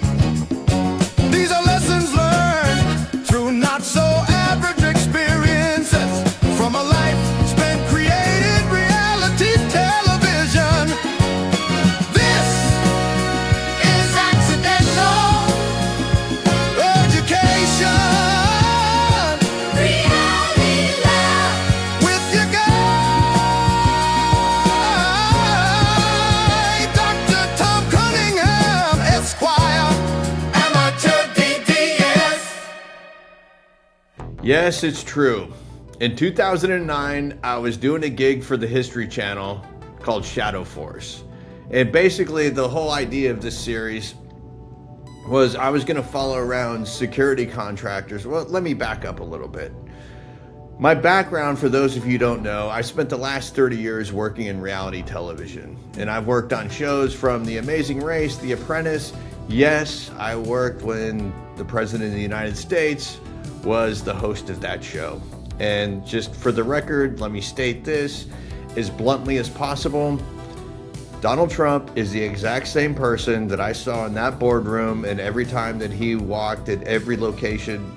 These are lessons learned through not so average experiences from a life spent creating reality television. This is accidental education. Reality Lab with your guy, Dr. Tom Cunningham, Esquire, amateur DDS. Yes, it's true. In 2009, I was doing a gig for the History Channel called Shadow Force. And basically, the whole idea of this series was I was going to follow around security contractors. Well, let me back up a little bit. My background, for those of you who don't know, I spent the last 30 years working in reality television. And I've worked on shows from The Amazing Race, The Apprentice. Yes, I worked when the President of the United States was the host of that show. And just for the record, let me state this as bluntly as possible. Donald Trump is the exact same person that I saw in that boardroom, and every time that he walked into every location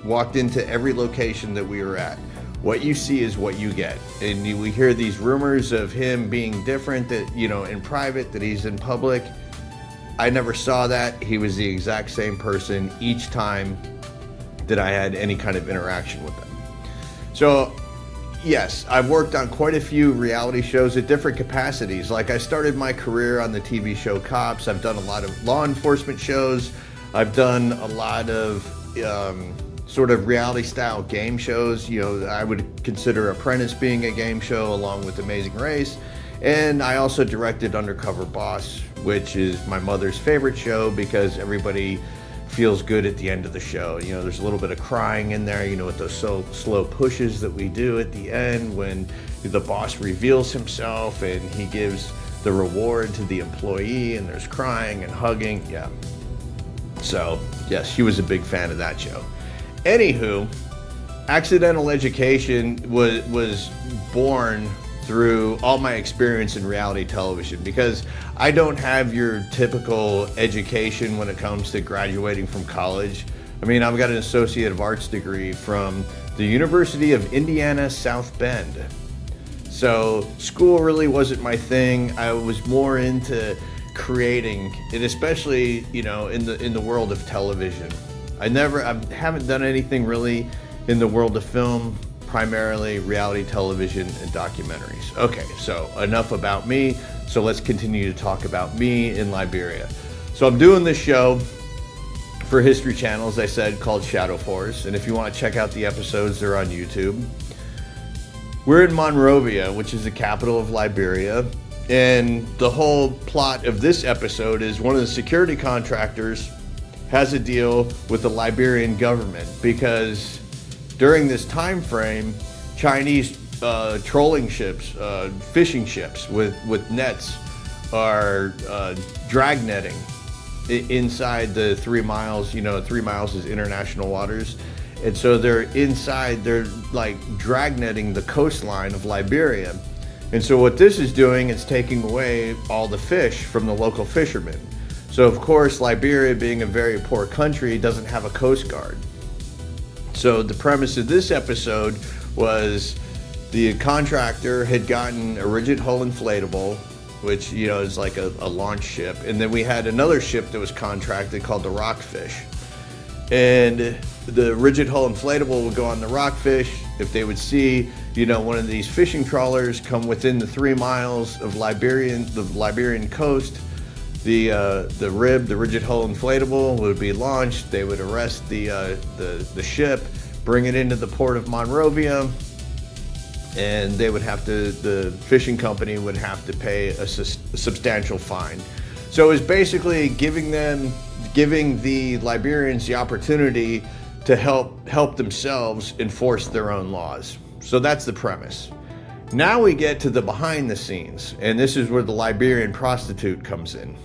that we were at. What you see is what you get. And we hear these rumors of him being different, that, you know, in private, that he's in public. I never saw that. He was the exact same person each time that I had any kind of interaction with him. So yes, I've worked on quite a few reality shows at different capacities. Like, I started my career on the TV show Cops. I've done a lot of law enforcement shows. I've done a lot of sort of reality style game shows. You know, I would consider Apprentice being a game show along with Amazing Race. And I also directed Undercover Boss, which is my mother's favorite show because everybody feels good at the end of the show. You know, there's a little bit of crying in there, you know, with those slow pushes that we do at the end when the boss reveals himself and he gives the reward to the employee, and there's crying and hugging. Yeah. So yes, she was a big fan of that show. Anywho, Accidental Education was born through all my experience in reality television, because I don't have your typical education when it comes to graduating from college. I mean, I've got an Associate of Arts degree from the University of Indiana, South Bend. So school really wasn't my thing. I was more into creating, and especially, you know, in the world of television. I haven't done anything really in the world of film, primarily reality television and documentaries. Okay, so enough about me. So let's continue to talk about me in Liberia. So I'm doing this show for History Channel, as I said, called Shadow Force. And if you want to check out the episodes, they're on YouTube. We're in Monrovia, which is the capital of Liberia. And the whole plot of this episode is one of the security contractors has a deal with the Liberian government, because during this time frame, Chinese trolling ships, fishing ships with nets are drag netting inside the 3 miles. You know, 3 miles is international waters. And so they're inside, they're like drag netting the coastline of Liberia. And so what this is doing is taking away all the fish from the local fishermen. So of course, Liberia, being a very poor country, doesn't have a coast guard. So the premise of this episode was the contractor had gotten a rigid hull inflatable which, you know, is like a launch ship. And then we had another ship that was contracted called the Rockfish. And the rigid hull inflatable would go on the Rockfish. If they would see, you know, one of these fishing trawlers come within the 3 miles of the Liberian coast, the rigid hull inflatable would be launched. They would arrest the ship, bring it into the port of Monrovia, and they would have to, the fishing company would have to pay a substantial fine. So it was basically giving the Liberians the opportunity to help themselves enforce their own laws. So that's the premise. Now we get to the behind the scenes, and this is where the Liberian prostitute comes in.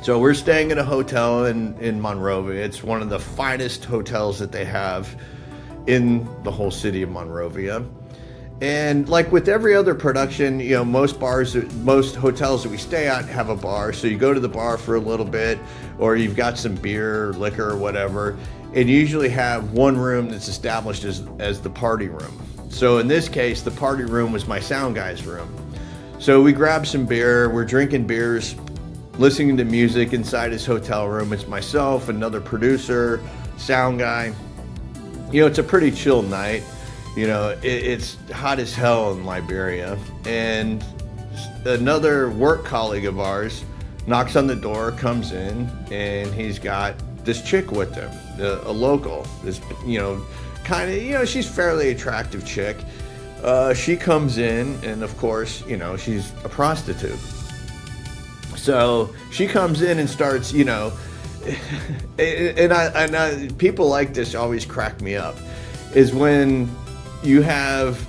So we're staying at a hotel in Monrovia. It's one of the finest hotels that they have in the whole city of Monrovia. And like with every other production, you know, most hotels that we stay at have a bar. So you go to the bar for a little bit, or you've got some beer, liquor, or whatever, and you usually have one room that's established as the party room. So in this case, the party room was my sound guy's room. So we grabbed some beer, we're drinking beers, listening to music inside his hotel room. It's myself, another producer, sound guy. You know, it's a pretty chill night. You know, it's hot as hell in Liberia. And another work colleague of ours knocks on the door, comes in, and he's got this chick with him, a local. This, you know, kind of, you know, she's fairly attractive chick. She comes in, and of course, you know, she's a prostitute. So she comes in and starts, you know, and people like this always crack me up, is when you have,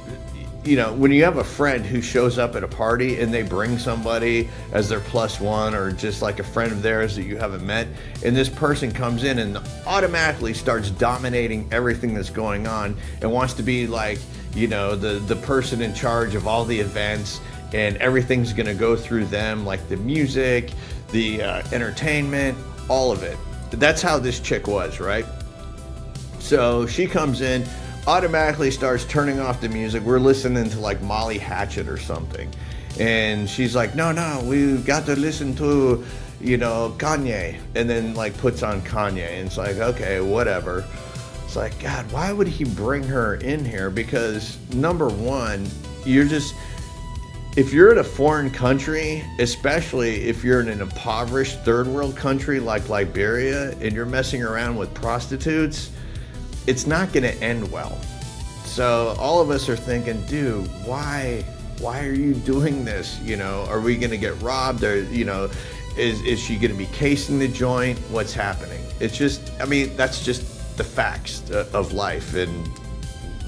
you know, when you have a friend who shows up at a party and they bring somebody as their plus one, or just like a friend of theirs that you haven't met, and this person comes in and automatically starts dominating everything that's going on and wants to be like, you know, the person in charge of all the events, and everything's going to go through them, like the music, the entertainment, all of it. That's how this chick was, right? So she comes in, automatically starts turning off the music. We're listening to like Molly Hatchet or something, and she's like, no, we've got to listen to, you know, Kanye, and then like puts on Kanye, and it's like, okay, whatever. It's like, God, why would he bring her in here? Because number one, if you're in a foreign country, especially if you're in an impoverished third world country like Liberia, and you're messing around with prostitutes, it's not going to end well. So all of us are thinking, dude, why are you doing this? You know, are we going to get robbed? Or, you know, is she going to be casing the joint? What's happening? It's just, I mean, that's just the facts of life. And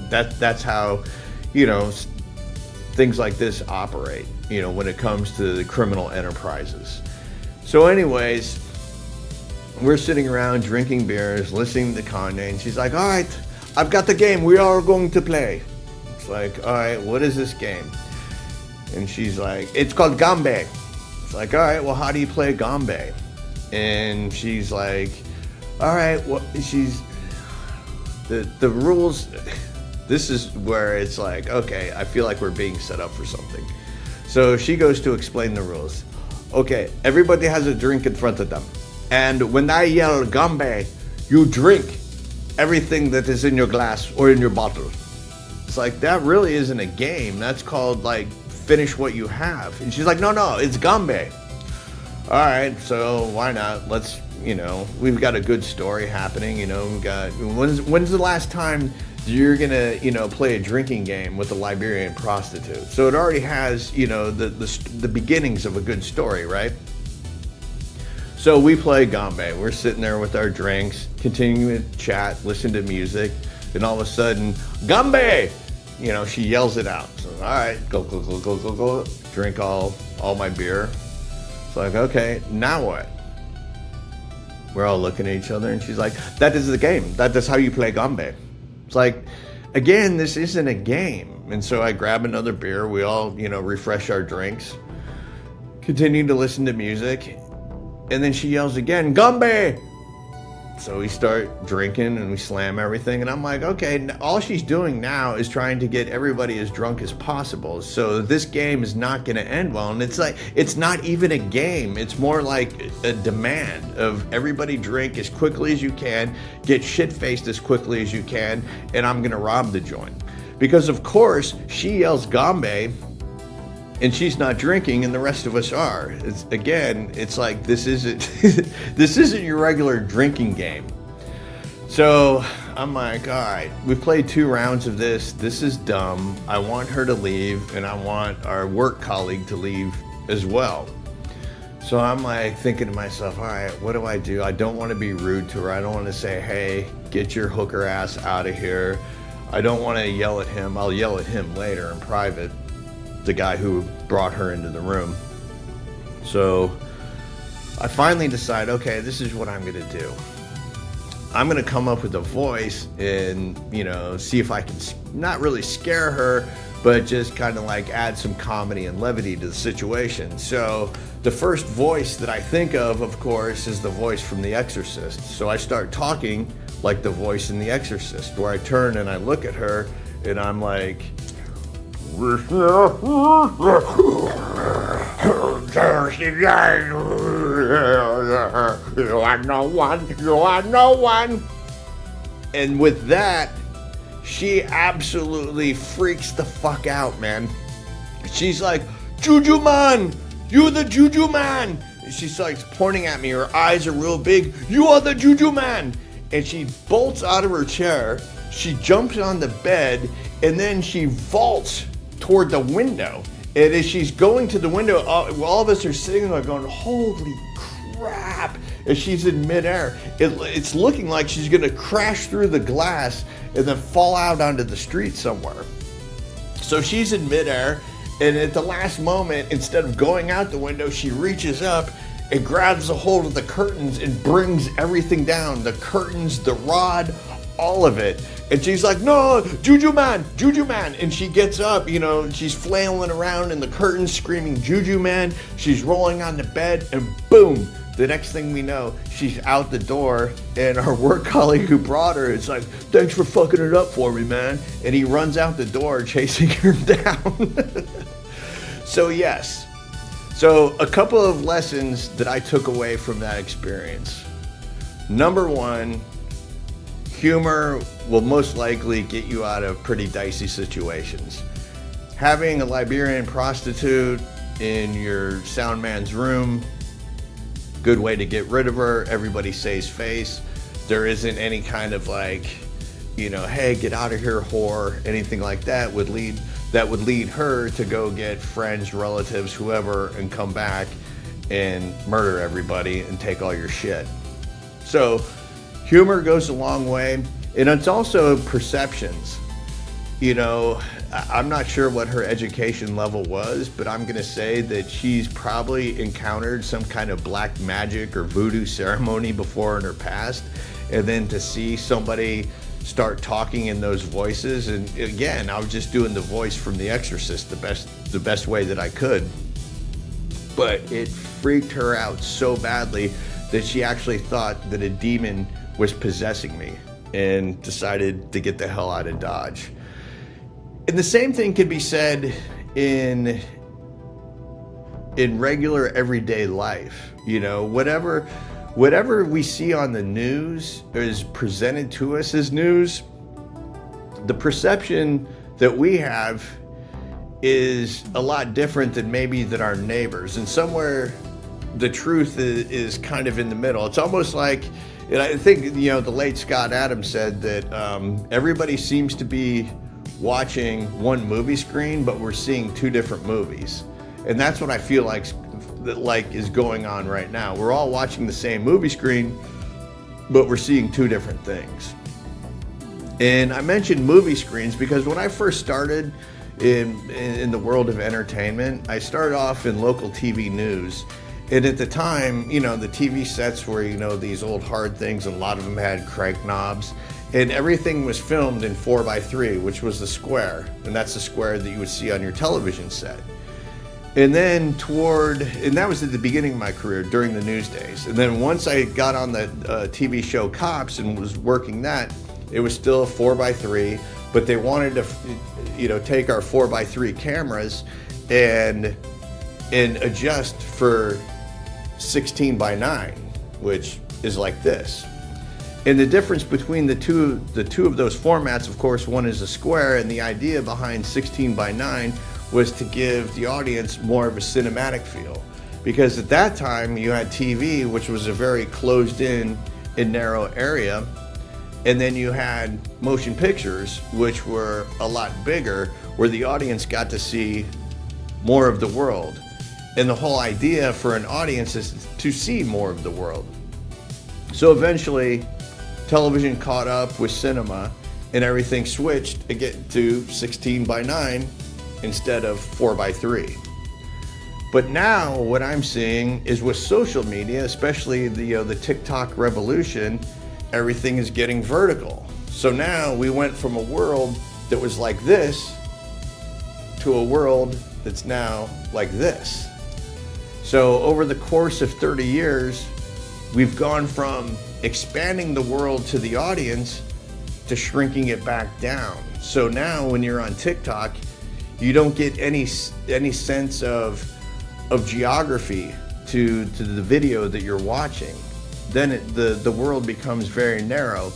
that's how, you know, things like this operate, you know, when it comes to the criminal enterprises. So anyways, we're sitting around drinking beers, listening to Kanye, and she's like, all right, I've got the game we are going to play. It's like, all right, what is this game? And she's like, it's called Gambe. It's like, all right, well, how do you play Gambe? And she's like, all right, well, the rules, this is where it's like, okay, I feel like we're being set up for something. So she goes to explain the rules. Okay, everybody has a drink in front of them. And when I yell Gambe, you drink everything that is in your glass or in your bottle. It's like, that really isn't a game. That's called like finish what you have. And she's like, no, it's Gambe. All right, so why not? Let's, you know, we've got a good story happening. You know, we've got, when's the last time you're gonna, you know, play a drinking game with a Liberian prostitute? So it already has, you know, the beginnings of a good story, right? So we play Gambe. We're sitting there with our drinks, continuing to chat, listen to music, and all of a sudden, Gambe! You know, she yells it out. So, all right, go. Drink all my beer. It's like, okay, now what? We're all looking at each other, and she's like, that is the game. That is how you play Gambe. It's like, again, this isn't a game. And so I grab another beer. We all, you know, refresh our drinks, continue to listen to music. And then she yells again, Gambe! So we start drinking and we slam everything. And I'm like, okay, all she's doing now is trying to get everybody as drunk as possible. So this game is not going to end well. And it's like, it's not even a game. It's more like a demand of everybody drink as quickly as you can, get shit-faced as quickly as you can, and I'm going to rob the joint. Because of course, she yells Gombe, and she's not drinking, and the rest of us are. It's like, this isn't this isn't your regular drinking game. So I'm like, all right, we've played 2 rounds of this. This is dumb. I want her to leave, and I want our work colleague to leave as well. So I'm like thinking to myself, all right, what do? I don't want to be rude to her. I don't want to say, hey, get your hooker ass out of here. I don't want to yell at him. I'll yell at him later in private, the guy who brought her into the room. So I finally decide, okay, this is what I'm gonna do. I'm gonna come up with a voice and, see if I can not really scare her, but just kind of like add some comedy and levity to the situation. So the first voice that I think of course, is the voice from The Exorcist. So I start talking like the voice in The Exorcist, where I turn and I look at her and I'm like, you are no one, you are no one. And with that, she absolutely freaks the fuck out, man. She's like, Juju man, you the Juju man. And she's like pointing at me, her eyes are real big, you are the Juju man. And she bolts out of her chair, she jumps on the bed, and then she vaults toward the window. And as she's going to the window, all of us are sitting there going, holy crap, as she's in midair. It's looking like she's gonna crash through the glass and then fall out onto the street somewhere. So she's in midair, and at the last moment, instead of going out the window, she reaches up and grabs a hold of the curtains and brings everything down. The curtains, the rod, all of it. And she's like, no, Juju man. And she gets up, she's flailing around in the curtains, screaming, Juju man. She's rolling on the bed, and boom, the next thing we know, she's out the door, and our work colleague who brought her is like, thanks for fucking it up for me, man. And he runs out the door chasing her down. So yes. So a couple of lessons that I took away from that experience. Number 1, humor will most likely get you out of pretty dicey situations. Having a Liberian prostitute in your sound man's room, good way to get rid of her. Everybody saves face. There isn't any kind of like, hey, get out of here, whore, anything like that would lead her to go get friends, relatives, whoever, and come back and murder everybody and take all your shit. So humor goes a long way, and it's also perceptions. I'm not sure what her education level was, but I'm gonna say that she's probably encountered some kind of black magic or voodoo ceremony before in her past, and then to see somebody start talking in those voices, and again, I was just doing the voice from The Exorcist the best way that I could, but it freaked her out so badly that she actually thought that a demon was possessing me and decided to get the hell out of Dodge. And the same thing can be said in regular everyday life. Whatever we see on the news is presented to us as news. The perception that we have is a lot different than maybe that our neighbors. And somewhere the truth is kind of in the middle. It's almost like, and I think, the late Scott Adams said that everybody seems to be watching one movie screen, but we're seeing 2 different movies. And that's what I feel like is going on right now. We're all watching the same movie screen, but we're seeing 2 different things. And I mentioned movie screens because when I first started in the world of entertainment, I started off in local TV news. And at the time, the TV sets were, these old hard things, and a lot of them had crank knobs. And everything was filmed in 4x3, which was the square. And that's the square that you would see on your television set. And then and that was at the beginning of my career during the news days. And then once I got on the TV show Cops and was working that, it was still a 4x3, but they wanted to, take our 4x3 cameras and adjust for 16:9, which is like this. And the difference between the two of those formats, of course, one is a square, and the idea behind 16:9 was to give the audience more of a cinematic feel. Because at that time you had TV, which was a very closed in and narrow area, and then you had motion pictures, which were a lot bigger, where the audience got to see more of the world. And the whole idea for an audience is to see more of the world. So eventually, television caught up with cinema, and everything switched again to 16:9 instead of 4x3. But now what I'm seeing is with social media, especially the TikTok revolution, everything is getting vertical. So now we went from a world that was like this to a world that's now like this. So over the course of 30 years, we've gone from expanding the world to the audience to shrinking it back down. So now when you're on TikTok, you don't get any sense of geography to the video that you're watching. Then the world becomes very narrow.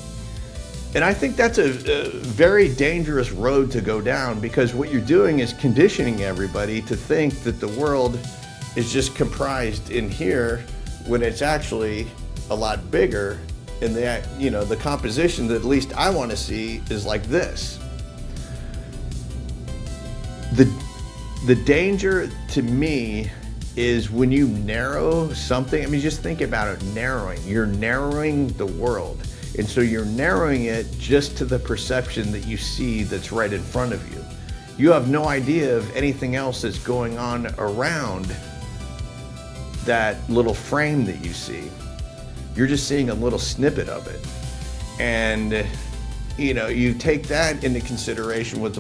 And I think that's a very dangerous road to go down, because what you're doing is conditioning everybody to think that the world is just comprised in here, when it's actually a lot bigger, and the composition that at least I want to see is like this. The danger to me is when you narrow something. I mean, just think about it, narrowing. You're narrowing the world. And so you're narrowing it just to the perception that you see that's right in front of you. You have no idea of anything else that's going on around that little frame that you see. You're just seeing a little snippet of it. And, you take that into consideration with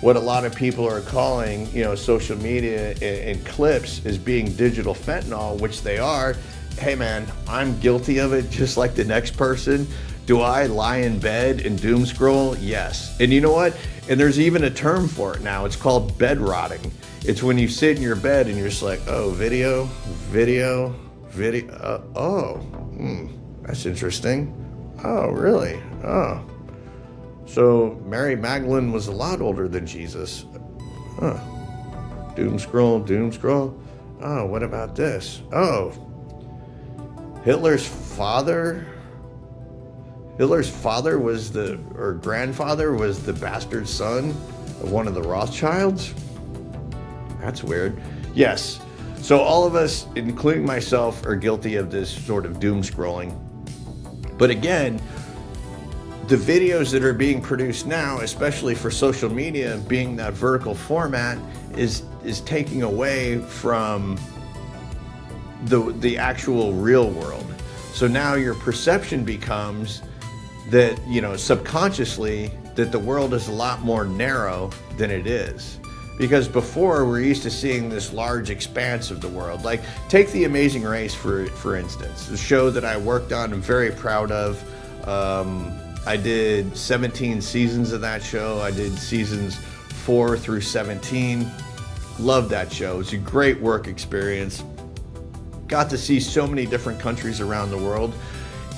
what a lot of people are calling, social media and clips as being digital fentanyl, which they are. Hey man, I'm guilty of it just like the next person. Do I lie in bed and doom scroll? Yes. And you know what? And there's even a term for it now. It's called bed rotting. It's when you sit in your bed and you're just like, oh, video. That's interesting. Oh, really? Oh. So Mary Magdalene was a lot older than Jesus. Huh. Doom scroll. Oh, what about this? Oh, Hitler's father grandfather was the bastard son of one of the Rothschilds? That's weird. Yes. So all of us, including myself, are guilty of this sort of doom scrolling. But again, the videos that are being produced now, especially for social media, being that vertical format, is taking away from the actual real world. So now your perception becomes that, subconsciously, that the world is a lot more narrow than it is. Because before, we're used to seeing this large expanse of the world. Like, take The Amazing Race, for instance, the show that I worked on, I'm very proud of. I did 17 seasons of that show. I did seasons 4 through 17. Loved that show. It's a great work experience. Got to see so many different countries around the world.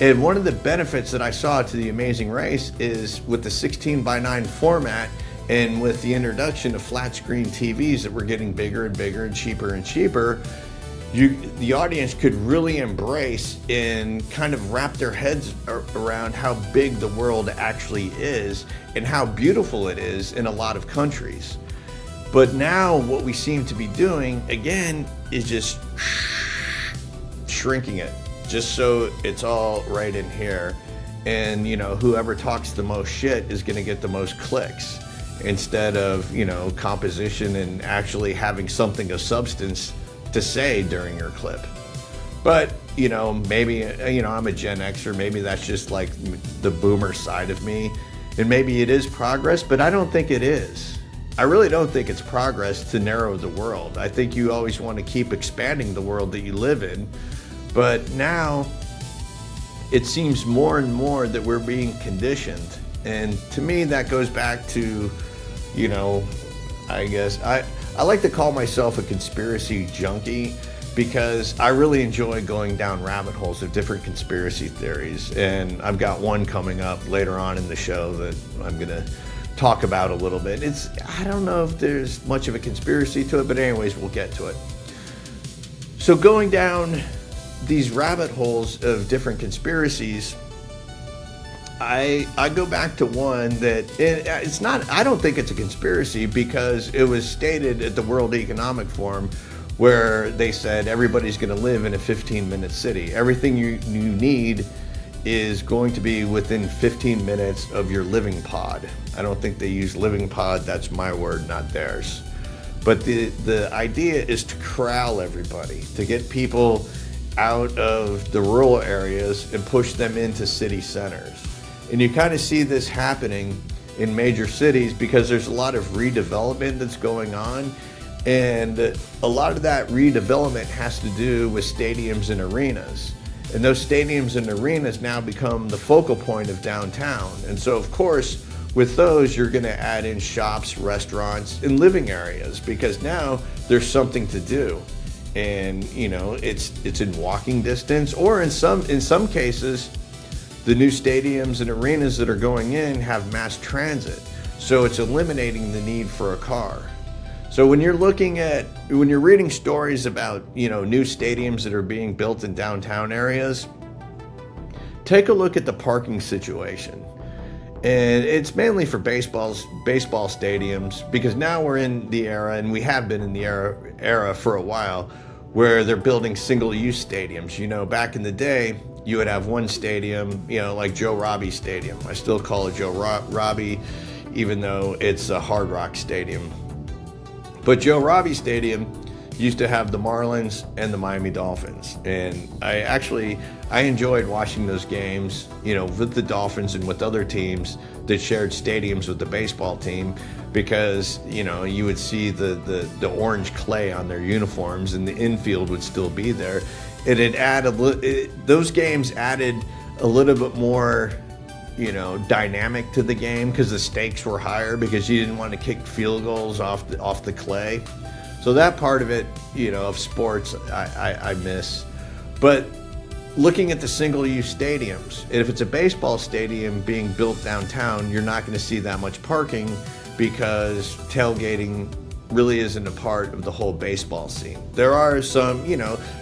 And one of the benefits that I saw to The Amazing Race is with the 16:9 format, and with the introduction of flat screen TVs that were getting bigger and bigger and cheaper, the audience could really embrace and kind of wrap their heads around how big the world actually is and how beautiful it is in a lot of countries. But now what we seem to be doing, again, is just shrinking it, just so it's all right in here. And, whoever talks the most shit is going to get the most clicks, instead of, composition and actually having something of substance to say during your clip. But, maybe, I'm a Gen Xer, maybe that's just like the boomer side of me, and maybe it is progress, but I don't think it is. I really don't think it's progress to narrow the world. I think you always want to keep expanding the world that you live in. But now it seems more and more that we're being conditioned. And to me, that goes back to, I guess I like to call myself a conspiracy junkie, because I really enjoy going down rabbit holes of different conspiracy theories. And I've got one coming up later on in the show that I'm going to talk about a little bit. I don't know if there's much of a conspiracy to it, but anyways, we'll get to it. So going down these rabbit holes of different conspiracies, I go back to one that it's not, I don't think it's a conspiracy, because it was stated at the World Economic Forum, where they said everybody's going to live in a 15-minute city. Everything you need is going to be within 15 minutes of your living pod. I don't think they use living pod, that's my word, not theirs. But the idea is to corral everybody, to get people out of the rural areas and push them into city centers. And you kind of see this happening in major cities because there's a lot of redevelopment that's going on. And a lot of that redevelopment has to do with stadiums and arenas. And those stadiums and arenas now become the focal point of downtown. And so, of course, with those, you're going to add in shops, restaurants, and living areas, because now there's something to do. And, it's in walking distance, or in some cases, the new stadiums and arenas that are going in have mass transit. So it's eliminating the need for a car. So when you're reading stories about, new stadiums that are being built in downtown areas, take a look at the parking situation. And it's mainly for baseball stadiums, because now we're in the era, and we have been in the era for a while, where they're building single-use stadiums. Back in the day, you would have one stadium, like Joe Robbie Stadium. I still call it Joe Robbie, even though it's a Hard Rock Stadium. But Joe Robbie Stadium used to have the Marlins and the Miami Dolphins. And I enjoyed watching those games, with the Dolphins and with other teams that shared stadiums with the baseball team, because, you would see the orange clay on their uniforms, and the infield would still be there. Those games added a little bit more, dynamic to the game, because the stakes were higher, because you didn't want to kick field goals off the clay. So that part of it, of sports, I miss. But looking at the single-use stadiums, if it's a baseball stadium being built downtown, you're not going to see that much parking, because tailgating really isn't a part of the whole baseball scene. There are some,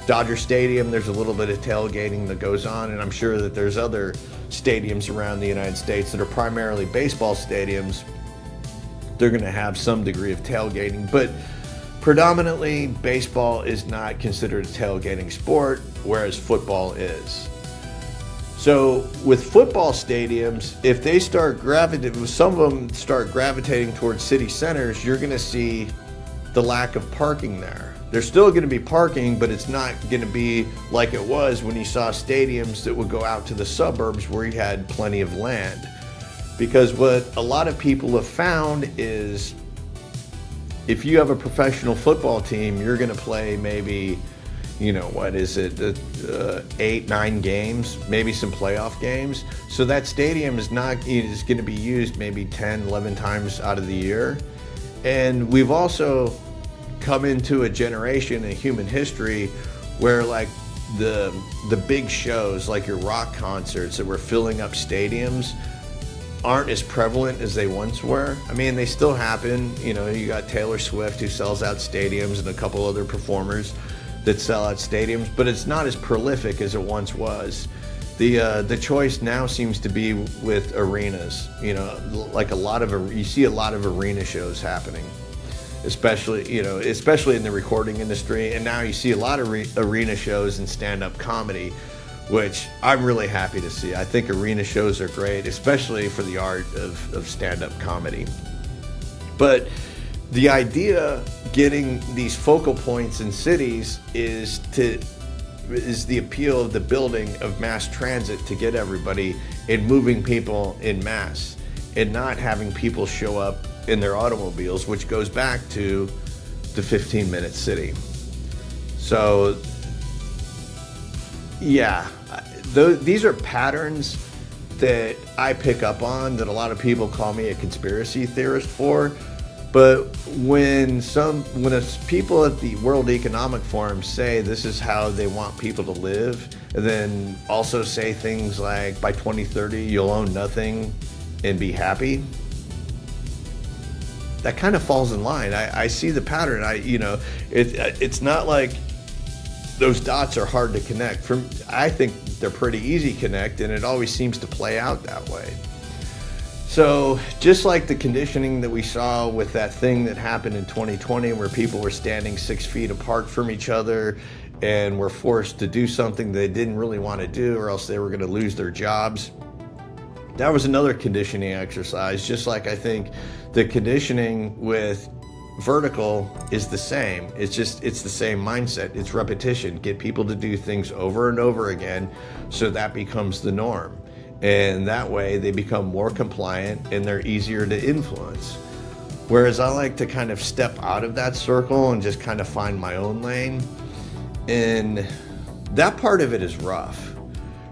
Dodger Stadium, there's a little bit of tailgating that goes on, and I'm sure that there's other stadiums around the United States that are primarily baseball stadiums. They're going to have some degree of tailgating, but predominantly baseball is not considered a tailgating sport, whereas football is. So with football stadiums, if some of them start gravitating towards city centers, you're going to see the lack of parking there. There's still going to be parking, but it's not going to be like it was when you saw stadiums that would go out to the suburbs where you had plenty of land. Because what a lot of people have found is, if you have a professional football team, you're going to play maybe, 8, 9 games, maybe some playoff games. So that stadium is going to be used maybe 10, 11 times out of the year. And we've also come into a generation in human history where, like, the big shows, like your rock concerts that were filling up stadiums, aren't as prevalent as they once were. I mean, they still happen. You got Taylor Swift, who sells out stadiums, and a couple other performers that sell out stadiums, but it's not as prolific as it once was. The choice now seems to be with arenas. Like you see a lot of arena shows happening, especially in the recording industry. And now you see a lot of arena shows and stand-up comedy, which I'm really happy to see. I think arena shows are great, especially for the art of stand-up comedy. But the idea, getting these focal points in cities, is the appeal of the building of mass transit to get everybody and moving people in mass, and not having people show up in their automobiles, which goes back to the 15-minute city. So, yeah, these are patterns that I pick up on that a lot of people call me a conspiracy theorist for. But when people at the World Economic Forum say this is how they want people to live, and then also say things like by 2030 you'll own nothing and be happy, that kind of falls in line. I see the pattern. It's not like those dots are hard to connect. I think they're pretty easy to connect, and it always seems to play out that way. So just like the conditioning that we saw with that thing that happened in 2020 where people were standing 6 feet apart from each other and were forced to do something they didn't really want to do or else they were going to lose their jobs, that was another conditioning exercise. Just like I think the conditioning with vertical is the same. It's the same mindset. It's repetition. Get people to do things over and over again so that becomes the norm. And that way they become more compliant and they're easier to influence. Whereas I like to kind of step out of that circle and just kind of find my own lane. And that part of it is rough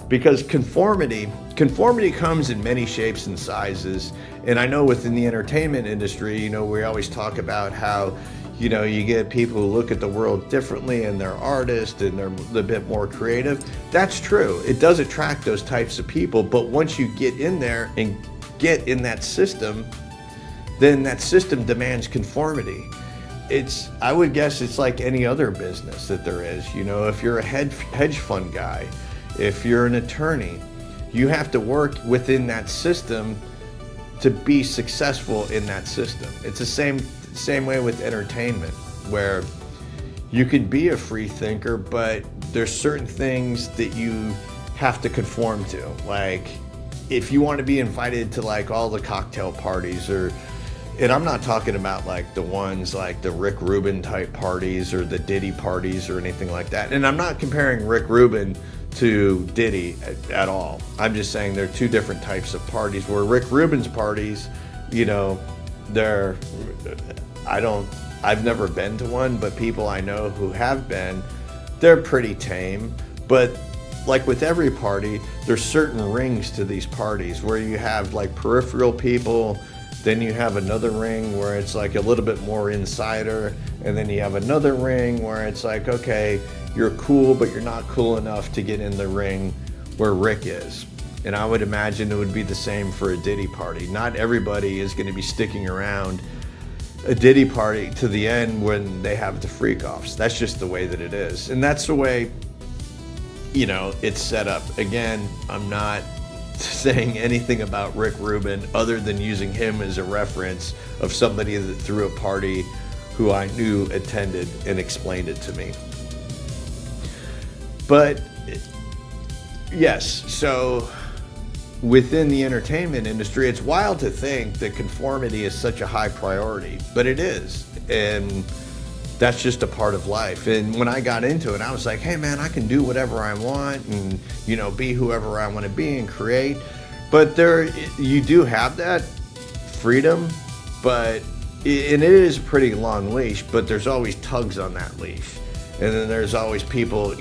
because conformity comes in many shapes and sizes. And I know within the entertainment industry, we always talk about how, you get people who look at the world differently and they're artists and they're a bit more creative. That's true. It does attract those types of people. But once you get in there and get in that system, then that system demands conformity. I would guess it's like any other business that there is. If you're a hedge fund guy, if you're an attorney, you have to work within that system to be successful in that system. It's the same way with entertainment, where you can be a free thinker, but there's certain things that you have to conform to. Like if you want to be invited to like all the cocktail parties and I'm not talking about like the ones like the Rick Rubin type parties or the Diddy parties or anything like that. And I'm not comparing Rick Rubin to Diddy at all. I'm just saying they're two different types of parties. Where Rick Rubin's parties, I've never been to one, but people I know who have been, they're pretty tame. But like with every party, there's certain rings to these parties where you have like peripheral people, then you have another ring where it's like a little bit more insider, and then you have another ring where it's like, okay, you're cool, but you're not cool enough to get in the ring where Rick is. And I would imagine it would be the same for a Diddy party. Not everybody is going to be sticking around a Diddy party to the end when they have the freak-offs. That's just the way that it is. And that's the way, it's set up. Again, I'm not saying anything about Rick Rubin other than using him as a reference of somebody that threw a party who I knew attended and explained it to me. But yes, so within the entertainment industry, it's wild to think that conformity is such a high priority, but it is. And that's just a part of life. And when I got into it, I was like, hey man, I can do whatever I want and, be whoever I want to be and create. But you do have that freedom, and it is a pretty long leash, but there's always tugs on that leash. And then there's always people,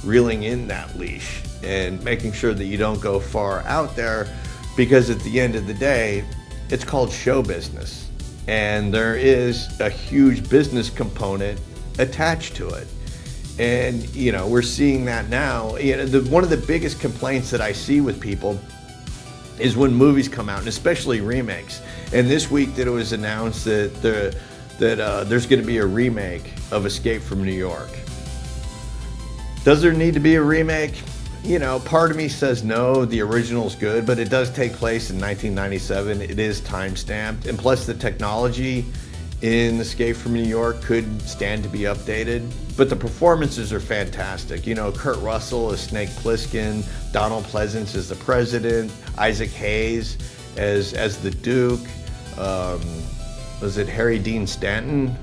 reeling in that leash and making sure that you don't go far out there, because at the end of the day, it's called show business. And there is a huge business component attached to it. And, we're seeing that now. One of the biggest complaints that I see with people is when movies come out, and especially remakes. And this week that it was announced that there's going to be a remake of Escape from New York. Does there need to be a remake? Part of me says no, the original's good, but it does take place in 1997. It is time-stamped. And plus the technology in Escape from New York could stand to be updated. But the performances are fantastic. Kurt Russell as Snake Plissken, Donald Pleasance as the president, Isaac Hayes as the Duke. Was it Harry Dean Stanton?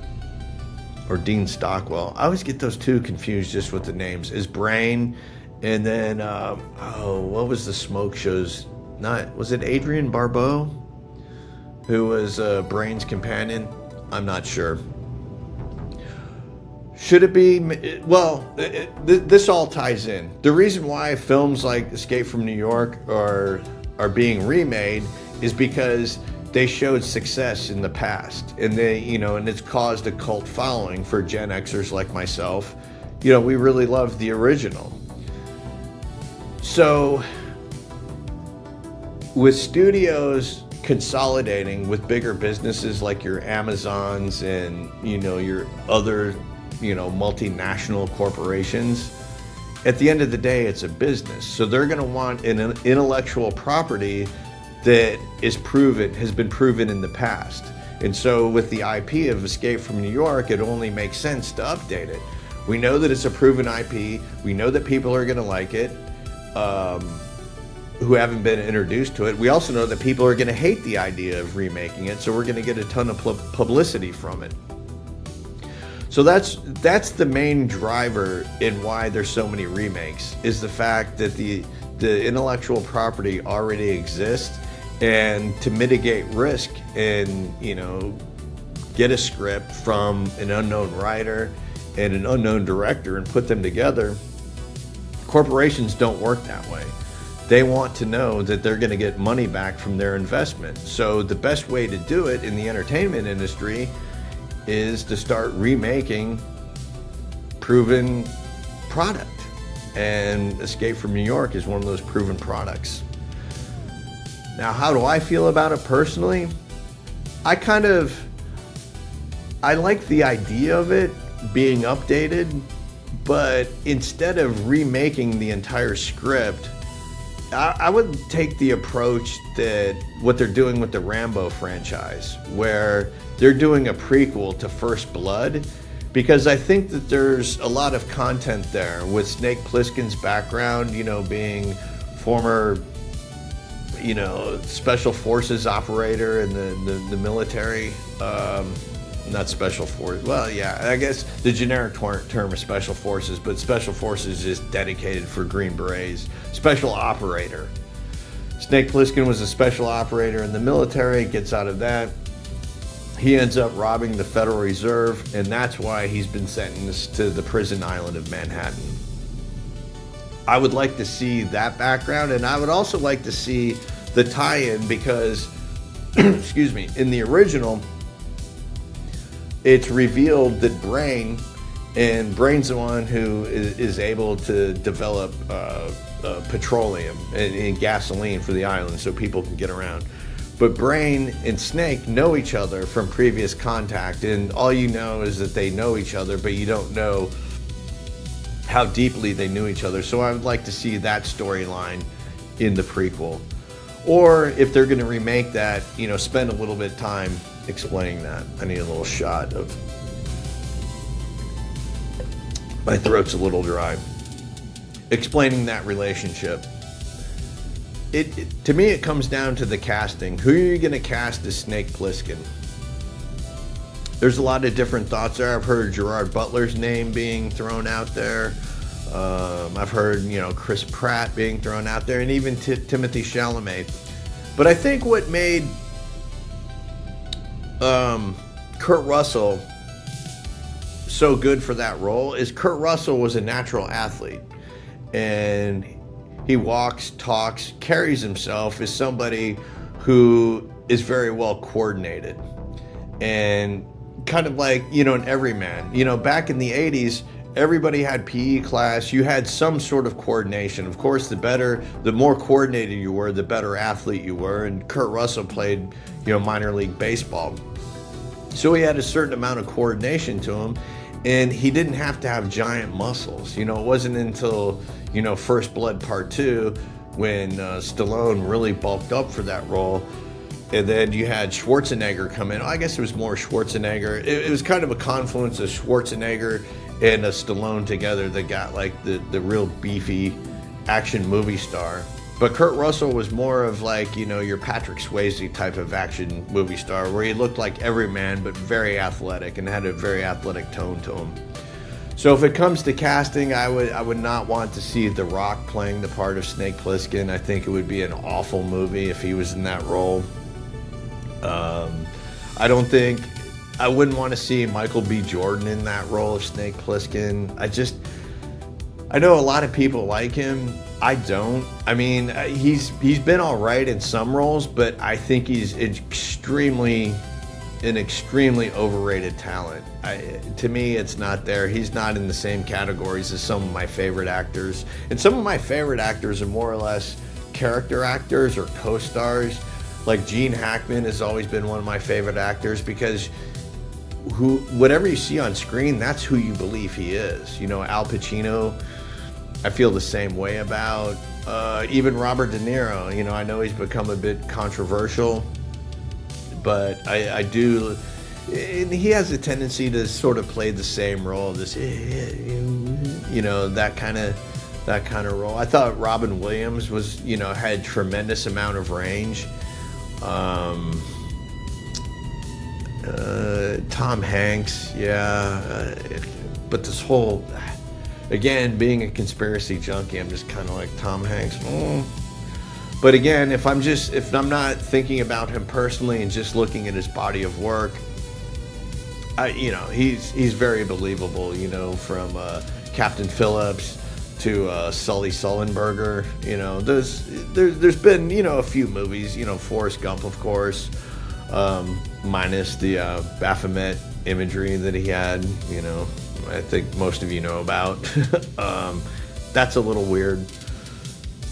Or Dean Stockwell? I always get those two confused just with the names. Is Brain, and then what was the smoke shows? Was it Adrian Barbeau? who was Brain's companion? I'm not sure. Should it be? Well, this all ties in. The reason why films like Escape from New York are being remade is because they showed success in the past, and and it's caused a cult following for Gen Xers like myself. We really love the original. So, with studios consolidating with bigger businesses like your Amazons and your other multinational corporations, at the end of the day, it's a business. So they're going to want an intellectual property that has been proven in the past. And so with the IP of Escape from New York, it only makes sense to update it. We know that it's a proven IP. We know that people are going to like it, who haven't been introduced to it. We also know that people are going to hate the idea of remaking it. So we're going to get a ton of publicity from it. So that's the main driver in why there's so many remakes, is the fact that the intellectual property already exists, and to mitigate risk and get a script from an unknown writer and an unknown director and put them together. Corporations don't work that way. They want to know that they're going to get money back from their investment. So the best way to do it in the entertainment industry is to start remaking proven product. And Escape from New York is one of those proven products. Now, how do I feel about it personally? I like the idea of it being updated, but instead of remaking the entire script, I would take the approach that what they're doing with the Rambo franchise, where they're doing a prequel to First Blood, because I think that there's a lot of content there with Snake Plissken's background, being former, special forces operator in the military. Not special force. Well, yeah, I guess the generic term is special forces, but special forces is dedicated for Green Berets. Special operator. Snake Plissken was a special operator in the military, gets out of that. He ends up robbing the Federal Reserve, and that's why he's been sentenced to the prison island of Manhattan. I would like to see that background, and I would also like to see the tie-in because, excuse me, in the original, it's revealed that Brain's the one who is able to develop petroleum and gasoline for the island so people can get around. But Brain and Snake know each other from previous contact, and all you know is that they know each other, but you don't know how deeply they knew each other. So I would like to see that storyline in the prequel. Or if they're going to remake that, spend a little bit of time explaining that. I need a little shot of... My throat's a little dry. Explaining that relationship. To me, it comes down to the casting. Who are you going to cast as Snake Plissken? There's a lot of different thoughts there. I've heard Gerard Butler's name being thrown out there. I've heard, Chris Pratt being thrown out there, and even Timothée Chalamet. But I think what made Kurt Russell so good for that role is Kurt Russell was a natural athlete, and he walks, talks, carries himself as somebody who is very well coordinated and kind of like, an everyman. Back in the 80s, everybody had PE class. You had some sort of coordination. Of course, the more coordinated you were, the better athlete you were. And Kurt Russell played, minor league baseball. So he had a certain amount of coordination to him, and he didn't have to have giant muscles. It wasn't until, First Blood Part 2 when Stallone really bulked up for that role. And then you had Schwarzenegger come in. I guess it was more Schwarzenegger. It was kind of a confluence of Schwarzenegger and a Stallone together that got like the real beefy action movie star. But Kurt Russell was more of like, your Patrick Swayze type of action movie star, where he looked like every man but very athletic and had a very athletic tone to him. So if it comes to casting, I would not want to see The Rock playing the part of Snake Plissken. I think it would be an awful movie if he was in that role. I wouldn't want to see Michael B. Jordan in that role of Snake Plissken. I know a lot of people like him. I don't. I mean, he's been all right in some roles, but I think he's an extremely overrated talent. To me, it's not there. He's not in the same categories as some of my favorite actors. And some of my favorite actors are more or less character actors or co-stars. Like Gene Hackman has always been one of my favorite actors because whatever you see on screen, that's who you believe he is. You know, Al Pacino, I feel the same way about. Even Robert De Niro, you know, I know he's become a bit controversial, but I do, and he has a tendency to sort of play the same role, this, you know, that kind of role. I thought Robin Williams was, you know, had tremendous amount of range. Tom Hanks, yeah, but this whole, again, being a conspiracy junkie, I'm just kind of like Tom Hanks. But again, if I'm not thinking about him personally and just looking at his body of work, you know, he's very believable. You know, from Captain Phillips to Sully Sullenberger. You know, there's been, you know, a few movies. You know, Forrest Gump, of course, minus the Baphomet imagery that he had. You know, I think most of you know about. That's a little weird,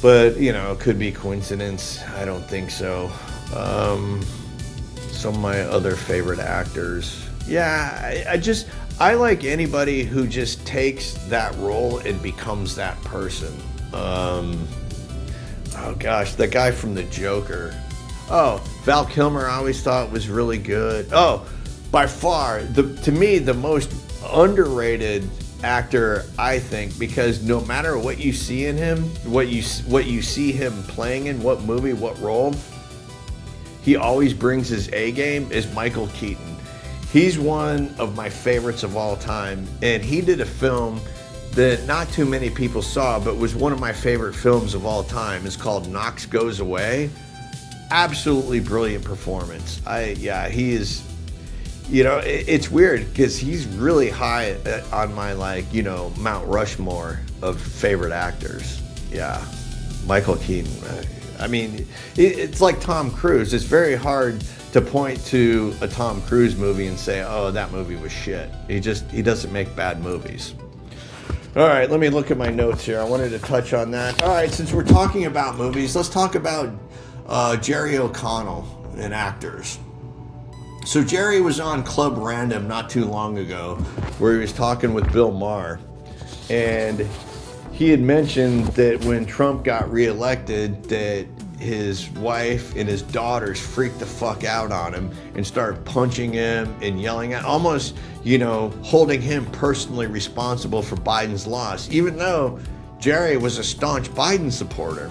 but you know, it could be coincidence. I don't think so. Some of my other favorite actors, yeah, I like anybody who just takes that role and becomes that person. Oh gosh, the guy from The Joker. Oh, Val Kilmer, I always thought was really good. Oh, by far, to me, the most underrated actor, I think, because no matter what you see in him, what you see him playing in, what movie, what role, he always brings his A game, is Michael Keaton. He's one of my favorites of all time, and he did a film that not too many people saw, but was one of my favorite films of all time. It's called Knox Goes Away. Absolutely brilliant performance. He is, you know, it's weird because he's really high on my, like, you know, Mount Rushmore of favorite actors. Yeah, Michael Keaton. I mean, it's like Tom Cruise. It's very hard to point to a Tom Cruise movie and say, oh, that movie was shit. He doesn't make bad movies. All right, let me look at my notes here. I wanted to touch on that. All right, since we're talking about movies, let's talk about Jerry O'Connell and actors. So Jerry was on Club Random not too long ago where he was talking with Bill Maher, and he had mentioned that when Trump got reelected that his wife and his daughters freaked the fuck out on him and started punching him and yelling at, almost, you know, holding him personally responsible for Biden's loss, even though Jerry was a staunch Biden supporter.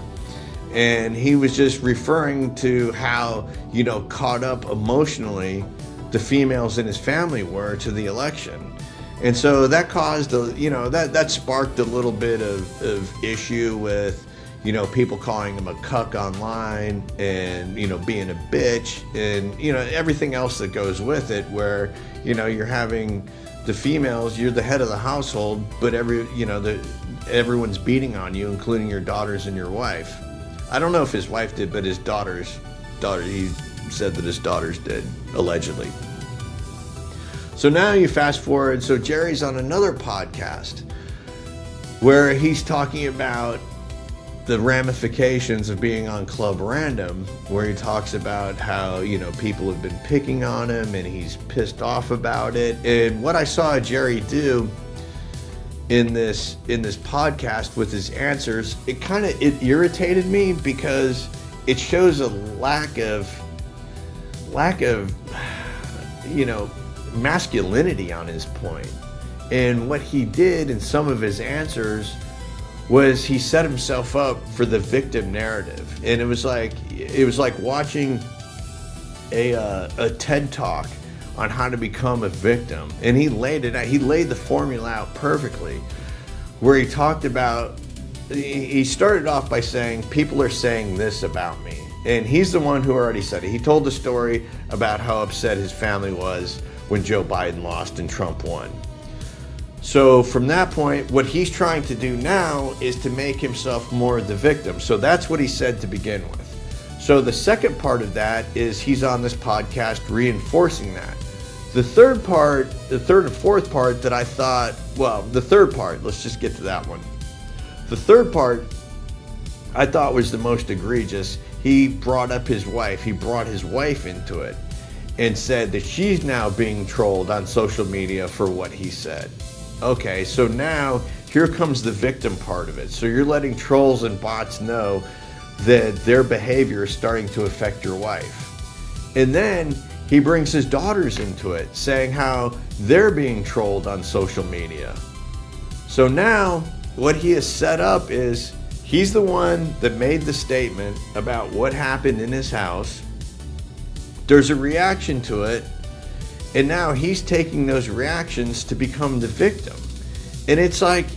And he was just referring to how, you know, caught up emotionally the females in his family were to the election. And so that caused, that sparked a little bit of issue with, you know, people calling him a cuck online and, you know, being a bitch and, you know, everything else that goes with it, where, you know, you're having the females, you're the head of the household, but everyone's beating on you, including your daughters and your wife. I don't know if his wife did, but his daughter, he said that his daughters did, allegedly. So now you fast forward, so Jerry's on another podcast where he's talking about the ramifications of being on Club Random, where he talks about how, you know, people have been picking on him and he's pissed off about it. And what I saw Jerry do in this podcast with his answers, it irritated me because it shows a lack of you know, masculinity on his point. And what he did in some of his answers was he set himself up for the victim narrative. And it was like watching a TED talk on how to become a victim. And he laid it out. He laid the formula out perfectly, where he talked about, he started off by saying, people are saying this about me. And he's the one who already said it. He told the story about how upset his family was when Joe Biden lost and Trump won. So from that point, what he's trying to do now is to make himself more the victim. So that's what he said to begin with. So the second part of that is he's on this podcast reinforcing that. The third and fourth part that I thought, well, the third part, let's just get to that one. The third part I thought was the most egregious. He brought up his wife. He brought his wife into it and said that she's now being trolled on social media for what he said. Okay, so now here comes the victim part of it. So you're letting trolls and bots know that their behavior is starting to affect your wife. And then he brings his daughters into it, saying how they're being trolled on social media. So now what he has set up is he's the one that made the statement about what happened in his house. There's a reaction to it, and now he's taking those reactions to become the victim. And it's like,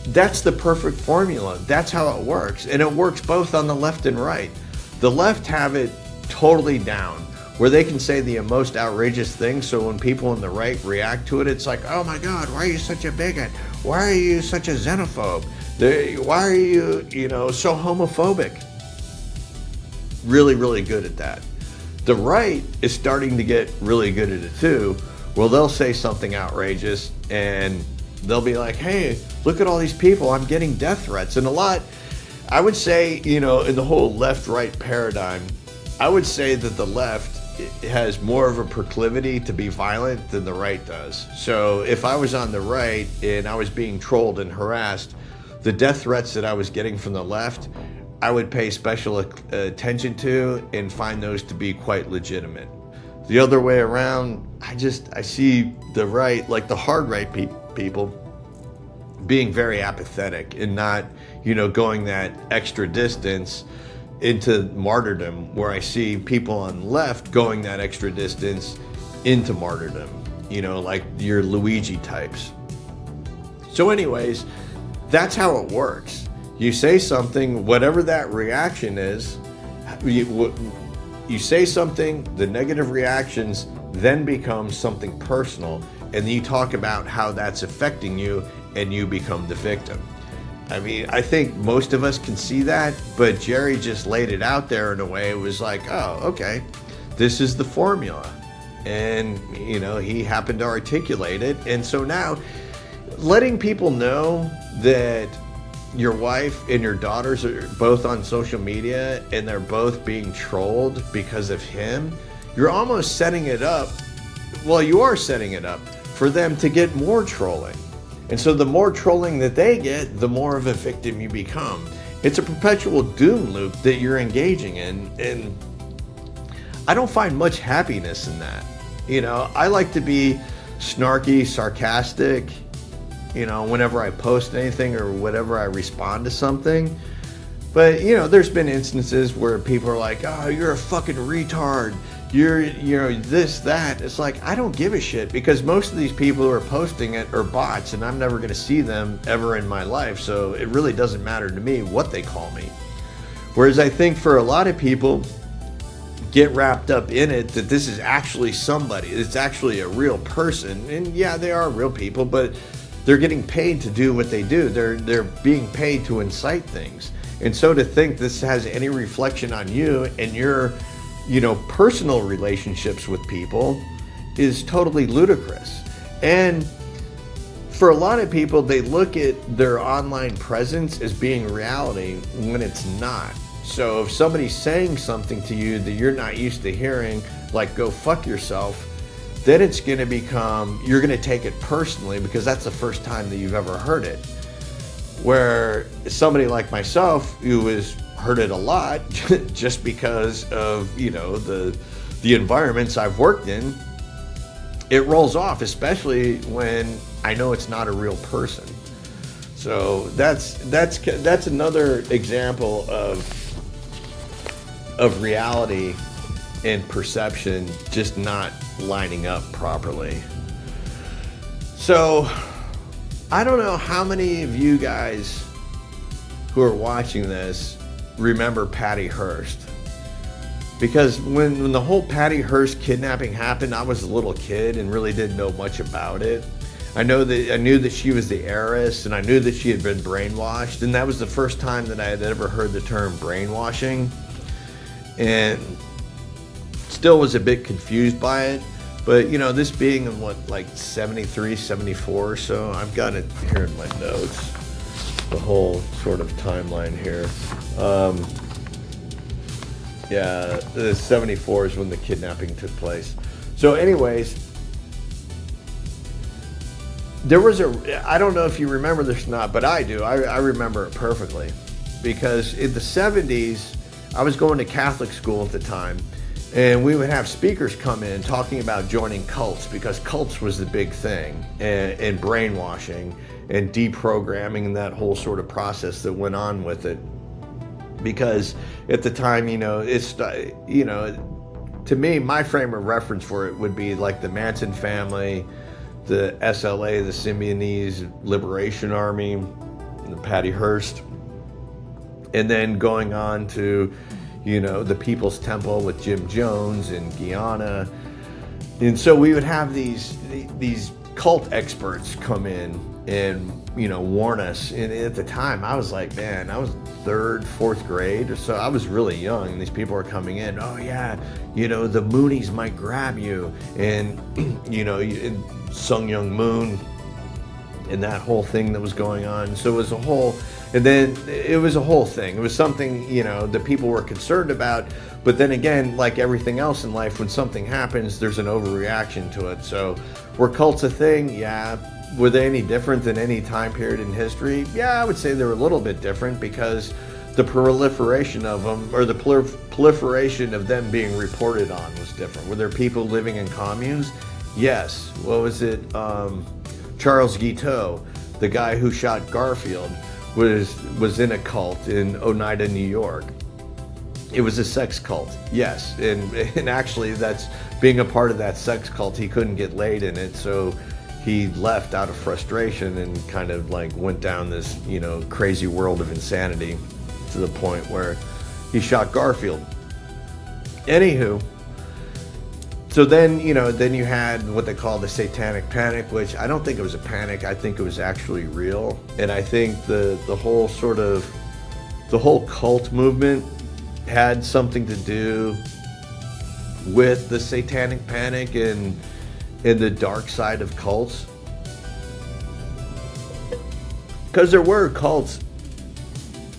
that's the perfect formula. That's how it works. And it works both on the left and right. The left have it totally down, where they can say the most outrageous things. So when people on the right react to it, it's like, oh my God, why are you such a bigot? Why are you such a xenophobe? Why are you, so homophobic? Really, really good at that. The right is starting to get really good at it too. Well, they'll say something outrageous and they'll be like, hey, look at all these people. I'm getting death threats. And a lot, I would say, in the whole left-right paradigm, I would say that the left has more of a proclivity to be violent than the right does. So if I was on the right and I was being trolled and harassed, the death threats that I was getting from the left, I would pay special attention to and find those to be quite legitimate. The other way around, I see the right, like the hard right people, being very apathetic and not, going that extra distance into martyrdom, where I see people on the left going that extra distance into martyrdom, like your Luigi types. So anyways, that's how it works. You say something, whatever that reaction is, you say something, the negative reactions then become something personal, and then you talk about how that's affecting you, and you become the victim. I mean, I think most of us can see that, but Jerry just laid it out there in a way. It was like, oh, okay, this is the formula. And, he happened to articulate it. And so now, letting people know that your wife and your daughters are both on social media and they're both being trolled because of him, you're almost setting it up. Well, you are setting it up for them to get more trolling. And so the more trolling that they get, the more of a victim you become. It's a perpetual doom loop that you're engaging in. And I don't find much happiness in that. I like to be snarky, sarcastic, whenever I post anything or whenever I respond to something. But, there's been instances where people are like, oh, you're a fucking retard. You're this, that. It's like, I don't give a shit, because most of these people who are posting it are bots, and I'm never going to see them ever in my life. So it really doesn't matter to me what they call me. Whereas I think for a lot of people, get wrapped up in it that this is actually somebody. It's actually a real person. And yeah, they are real people, but they're getting paid to do what they do. They're being paid to incite things. And so to think this has any reflection on you and your, personal relationships with people is totally ludicrous. And for a lot of people, they look at their online presence as being reality when it's not. So if somebody's saying something to you that you're not used to hearing, like go fuck yourself, then it's going to become, you're going to take it personally because that's the first time that you've ever heard it. Where somebody like myself, who has heard it a lot just because of, the environments I've worked in, it rolls off, especially when I know it's not a real person. So that's another example of reality and perception just not lining up properly. So I don't know how many of you guys who are watching this remember Patty Hearst. because when the whole Patty Hearst kidnapping happened, I was a little kid and really didn't know much about it. I knew that she was the heiress, and I knew that she had been brainwashed, and that was the first time that I had ever heard the term brainwashing, and still was a bit confused by it. But you know, this being in what, like 73, 74 or so, I've got it here in my notes, the whole sort of timeline here. Yeah, the 74 is when the kidnapping took place. So anyways, there was I don't know if you remember this or not, but I do. I remember it perfectly, because in the 70s, I was going to Catholic school at the time, and we would have speakers come in talking about joining cults, because cults was the big thing, and brainwashing and deprogramming and that whole sort of process that went on with it. Because at the time, you know, to me, my frame of reference for it would be like the Manson family, the SLA, the Symbionese Liberation Army, the Patty Hearst, and then going on to, you know, the People's Temple with Jim Jones in Guyana. And so we would have these cult experts come in and, you know, warn us. And at the time, I was like, man, I was 3rd, 4th grade, or so. I was really young, and these people are coming in. Oh yeah, you know, the Moonies might grab you, and you know, Sung Young Moon, and that whole thing that was going on. So it was a whole, and then it was a whole thing. It was something, you know, that people were concerned about. But then again, like everything else in life, when something happens, there's an overreaction to it. So were cults a thing? Yeah. Were they any different than any time period in history? Yeah, I would say they were a little bit different, because the proliferation of them, or the proliferation of them being reported on, was different. Were there people living in communes? Yes. What was it? Charles Guiteau, the guy who shot Garfield, was in a cult in Oneida, New York. It was a sex cult, yes. And actually, that's being a part of that sex cult, he couldn't get laid in it, so he left out of frustration and kind of like went down this, you know, crazy world of insanity, to the point where he shot Garfield. Anywho, so then, you know, then you had what they call the Satanic Panic, which I don't think it was a panic. I think it was actually real. And I think the whole cult movement had something to do with the Satanic Panic and the dark side of cults. Because there were cults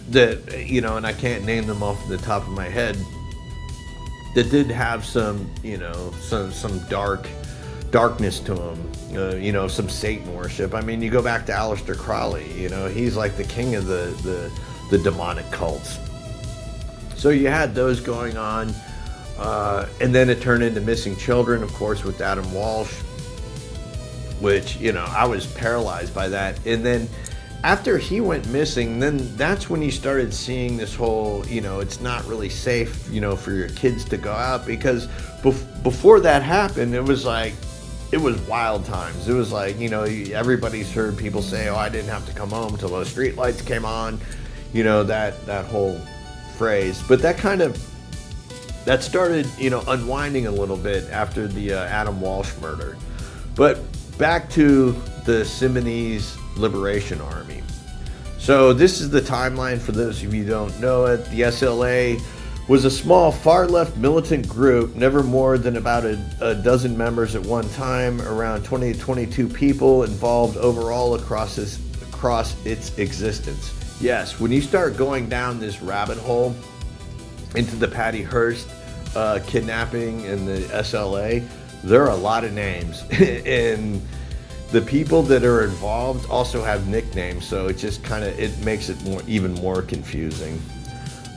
that, you know, and I can't name them off the top of my head, that did have some, you know, some darkness to them, you know, some Satan worship. I mean, you go back to Aleister Crowley, you know, he's like the king of the demonic cults. So you had those going on, and then it turned into missing children, of course, with Adam Walsh, which, you know, I was paralyzed by that. And then after he went missing, then that's when you started seeing this whole, you know, it's not really safe, you know, for your kids to go out, because before that happened, it was like, it was wild times. It was like, you know, everybody's heard people say, oh, I didn't have to come home till those street lights came on, you know, that whole phrase. But that started, you know, unwinding a little bit after the Adam Walsh murder. But back to the Symbionese Liberation Army. So this is the timeline for those of you who don't know it. The SLA was a small far-left militant group, never more than about a dozen members at one time, around 20 to 22 people involved overall across its existence. Yes, when you start going down this rabbit hole into the Patty Hearst kidnapping and the SLA, there are a lot of names. And the people that are involved also have nicknames, so it just it makes it even more confusing.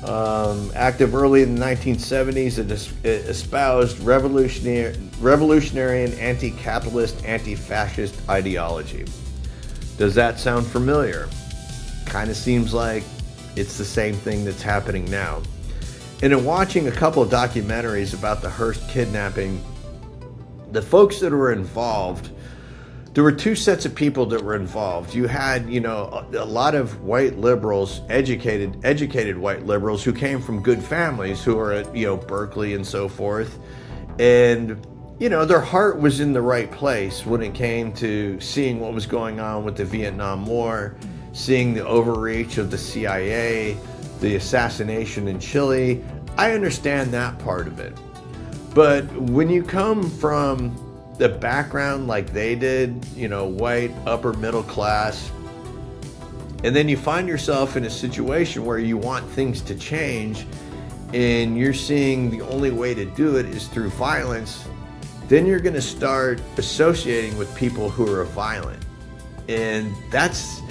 Active early in the 1970s, it espoused revolutionary and anti-capitalist, anti-fascist ideology. Does that sound familiar? Kind of seems like it's the same thing that's happening now. And in watching a couple of documentaries about the Hearst kidnapping, the folks that were involved there were two sets of people that were involved. You had, you know, a lot of white liberals, educated white liberals who came from good families, who are at, you know, Berkeley and so forth. And, you know, their heart was in the right place when it came to seeing what was going on with the Vietnam War, seeing the overreach of the CIA, the assassination in Chile. I understand that part of it. But when you come from the background like they did, you know, white, upper middle class, and then you find yourself in a situation where you want things to change and you're seeing the only way to do it is through violence, then you're going to start associating with people who are violent. And that's,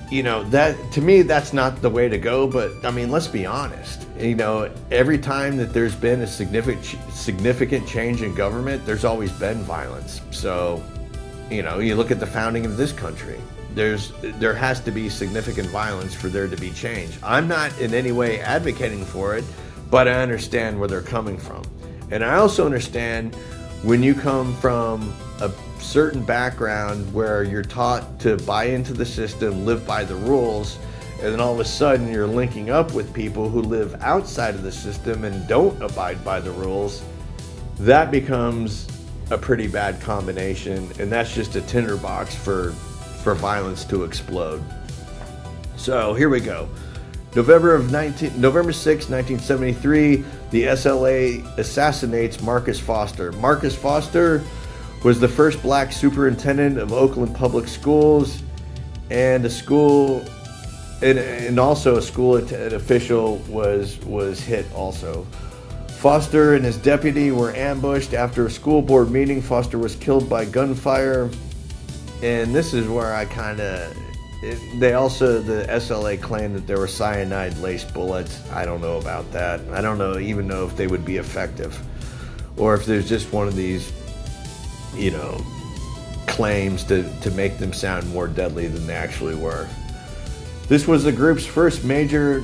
you know, that to me, that's not the way to go. But I mean, let's be honest. You know, every time that there's been a significant change in government, there's always been violence. So, you know, you look at the founding of this country. There has to be significant violence for there to be change. I'm not in any way advocating for it, but I understand where they're coming from. And I also understand when you come from a certain background where you're taught to buy into the system, live by the rules, and then all of a sudden you're linking up with people who live outside of the system and don't abide by the rules, that becomes a pretty bad combination, and that's just a tinderbox for violence to explode. So here we go. November 6, 1973, the SLA assassinates Marcus Foster. Marcus Foster was the first black superintendent of Oakland Public Schools, and also a school official was hit also. Foster and his deputy were ambushed after a school board meeting. Foster was killed by gunfire. And this is where I the SLA claimed that there were cyanide laced bullets. I don't know about that. I don't even know if they would be effective, or if there's just one of these, you know, claims to make them sound more deadly than they actually were. This was the group's first major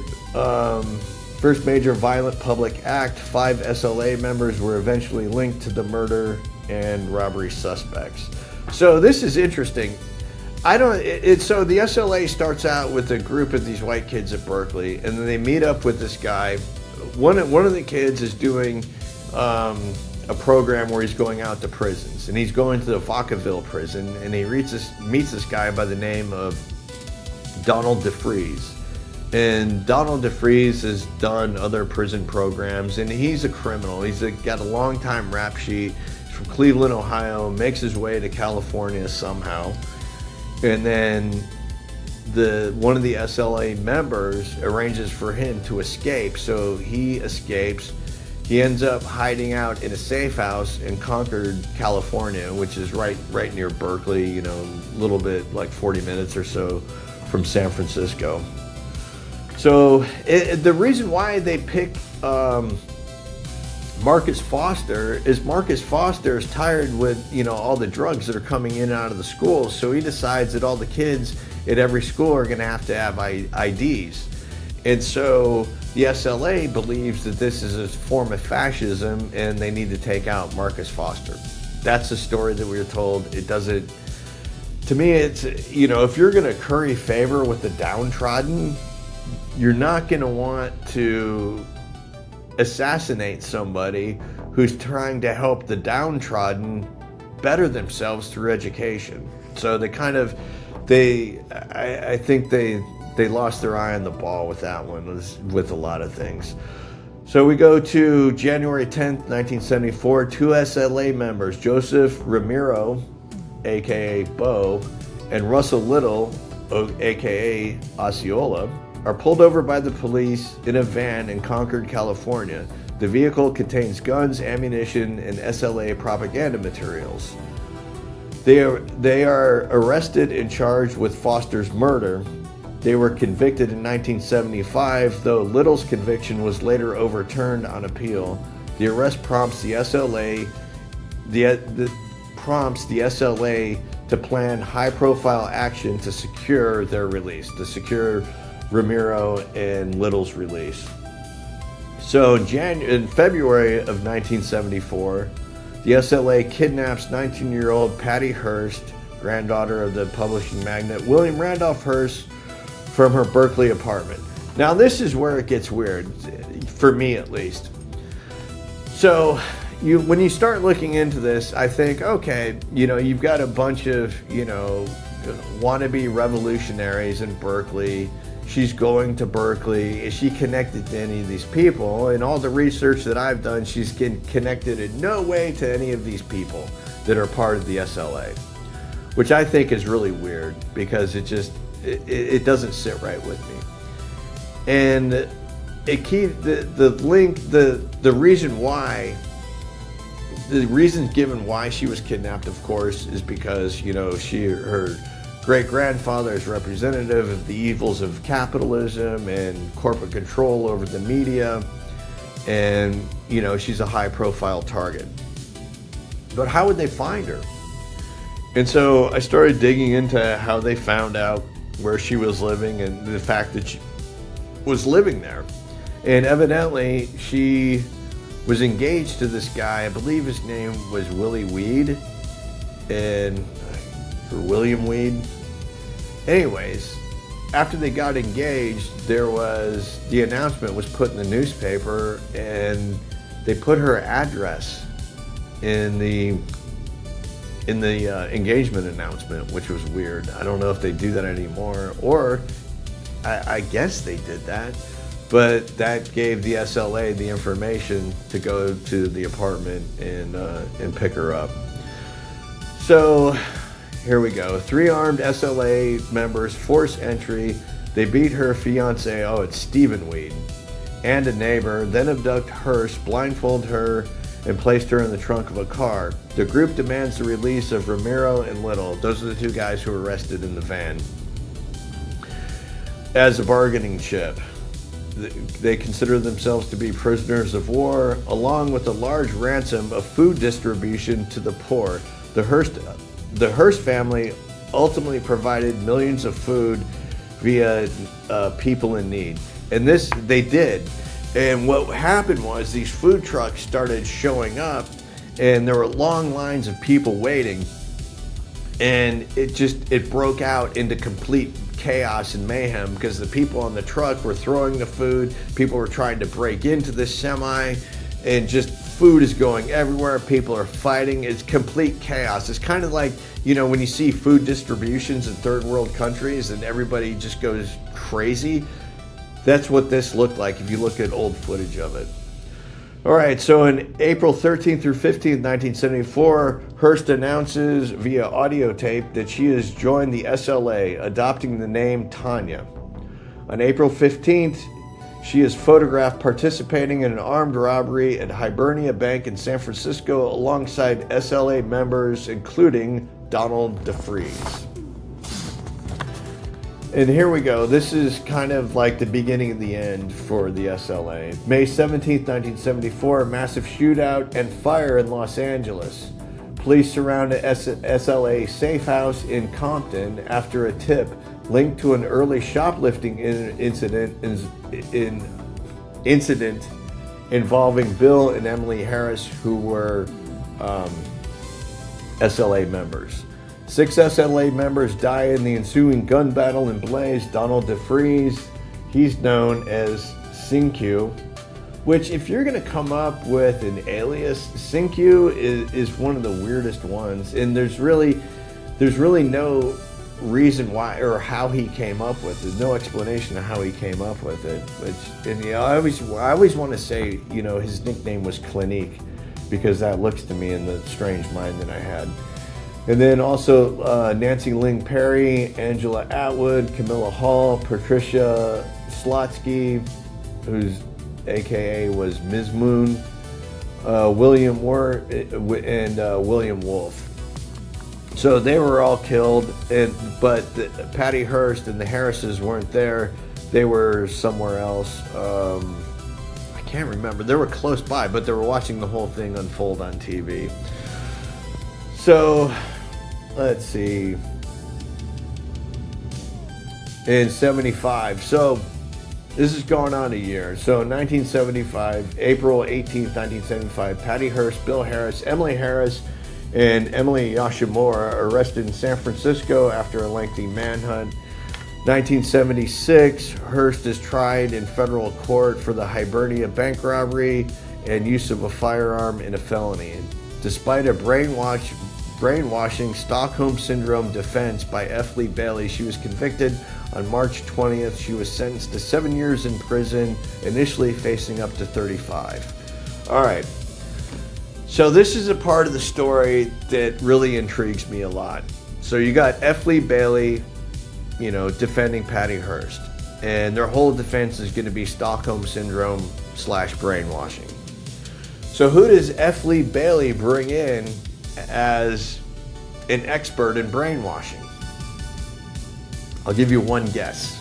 violent public act. 5 SLA members were eventually linked to the murder and robbery suspects. So this is interesting. So the SLA starts out with a group of these white kids at Berkeley, and then they meet up with this guy. One of the kids is doing a program where he's going out to prisons, and he's going to the Vacaville prison, and he meets this guy by the name of Donald DeFries. And Donald DeFries has done other prison programs, and he's a criminal. He's got a long time rap sheet. He's from Cleveland, Ohio, makes his way to California somehow. And then one of the SLA members arranges for him to escape. So he escapes. He ends up hiding out in a safe house in Concord, California, which is right near Berkeley, you know, a little bit like 40 minutes or so from San Francisco. So the reason why they pick Marcus Foster is tired with, you know, all the drugs that are coming in and out of the schools. So he decides that all the kids at every school are going to have IDs. And so the SLA believes that this is a form of fascism and they need to take out Marcus Foster. That's the story that we were told. It doesn't, to me, it's, you know, if you're going to curry favor with the downtrodden, you're not going to want to assassinate somebody who's trying to help the downtrodden better themselves through education. So I think they lost their eye on the ball with that one, with a lot of things. So we go to January 10th, 1974. 2 SLA members, Joseph Ramiro, aka Bo, and Russell Little, aka Osceola, are pulled over by the police in a van in Concord, California. The vehicle contains guns, ammunition, and SLA propaganda materials. They are arrested and charged with Foster's murder. They were convicted in 1975, though Little's conviction was later overturned on appeal. The arrest prompts the SLA to plan high-profile action to secure their release, to secure Ramiro and Little's release. So in February of 1974, The SLA kidnaps 19-year-old Patty Hearst, granddaughter of the publishing magnate William Randolph Hearst, from her Berkeley apartment. Now this is where it gets weird, for me at least. So when you start looking into this, I think, okay, you've got a bunch of, wannabe revolutionaries in Berkeley. She's going to Berkeley. Is she connected to any of these people? And all the research that I've done, she's connected in no way to any of these people that are part of the SLA, which I think is really weird because it doesn't sit right with me. And the reasons given why she was kidnapped, of course, is because her great-grandfather is representative of the evils of capitalism and corporate control over the media, and she's a high-profile target. But how would they find her? And so I started digging into how they found out where she was living and the fact that she was living there. And evidently she was engaged to this guy. I believe his name was Willie Weed or William Weed. Anyways, after they got engaged, the announcement was put in the newspaper, and they put her address in the engagement announcement, which was weird. I don't know if they do that anymore, or I guess they did that, but that gave the SLA the information to go to the apartment and pick her up. So here we go. 3 armed SLA members force entry. They beat her fiance, it's Stephen Weed, and a neighbor, then abduct Hearst, blindfold her, and placed her in the trunk of a car. The group demands the release of Ramiro and Little. Those are the 2 guys who were arrested in the van, as a bargaining chip. They consider themselves to be prisoners of war, along with a large ransom of food distribution to the poor. The Hearst family ultimately provided millions of food via people in need. And this they did. And what happened was these food trucks started showing up, and there were long lines of people waiting, and it broke out into complete chaos and mayhem because the people on the truck were throwing the food, people were trying to break into the semi, and just food is going everywhere, people are fighting. It's complete chaos. It's kind of like, when you see food distributions in third world countries and everybody just goes crazy. That's what this looked like if you look at old footage of it. All right, so in April 13th through 15th, 1974, Hearst announces via audio tape that she has joined the SLA, adopting the name Tanya. On April 15th, she is photographed participating in an armed robbery at Hibernia Bank in San Francisco alongside SLA members, including Donald DeFreeze. And here we go. This is kind of like the beginning of the end for the SLA. May 17th, 1974, a massive shootout and fire in Los Angeles. Police surround a SLA safe house in Compton after a tip linked to an early shoplifting incident involving Bill and Emily Harris, who were SLA members. 6 SLA members die in the ensuing gun battle and blaze. Donald DeFreeze, he's known as Sinku, which if you're going to come up with an alias, Sinku is one of the weirdest ones, and there's really no reason why or how he came up with it. No explanation of how he came up with it. I always want to say, his nickname was Clinique, because that looks to me in the strange mind that I had. And then also Nancy Ling Perry, Angela Atwood, Camilla Hall, Patricia Slotsky, whose AKA was Ms. Moon, William Ward, and William Wolfe. So they were all killed, but Patty Hearst and the Harrises weren't there. They were somewhere else. I can't remember. They were close by, but they were watching the whole thing unfold on TV. So, let's see. In 75. So, This is going on a year. So in 1975, April 18th, 1975, Patty Hearst, Bill Harris, Emily Harris, and Emily Yoshimura are arrested in San Francisco after a lengthy manhunt. 1976, Hearst is tried in federal court for the Hibernia bank robbery and use of a firearm in a felony. Despite a brainwashing Stockholm Syndrome defense by F. Lee Bailey, she was convicted on March 20th. She was sentenced to 7 years in prison, initially facing up to 35. All right. So this is a part of the story that really intrigues me a lot. So you got F. Lee Bailey, defending Patty Hearst, and their whole defense is going to be Stockholm Syndrome / brainwashing. So who does F. Lee Bailey bring in as an expert in brainwashing? I'll give you one guess.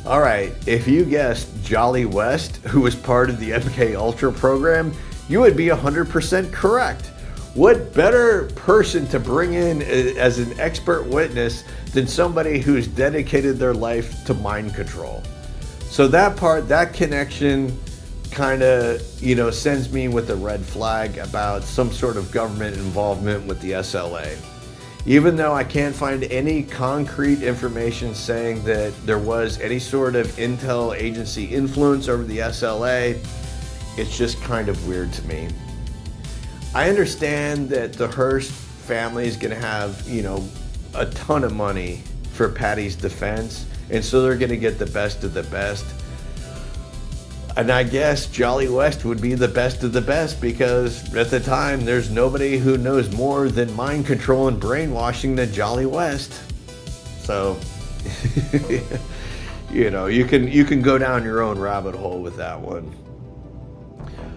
All right, if you guessed Jolly West, who was part of the MK Ultra program, you would be 100% correct. What better person to bring in as an expert witness than somebody who's dedicated their life to mind control? So that connection kind of, sends me with a red flag about some sort of government involvement with the SLA. Even though I can't find any concrete information saying that there was any sort of intel agency influence over the SLA, it's just kind of weird to me. I understand that the Hearst family is going to have, a ton of money for Patty's defense, and so they're going to get the best of the best. And I guess Jolly West would be the best of the best because at the time there's nobody who knows more than mind control and brainwashing than Jolly West. So, you can go down your own rabbit hole with that one.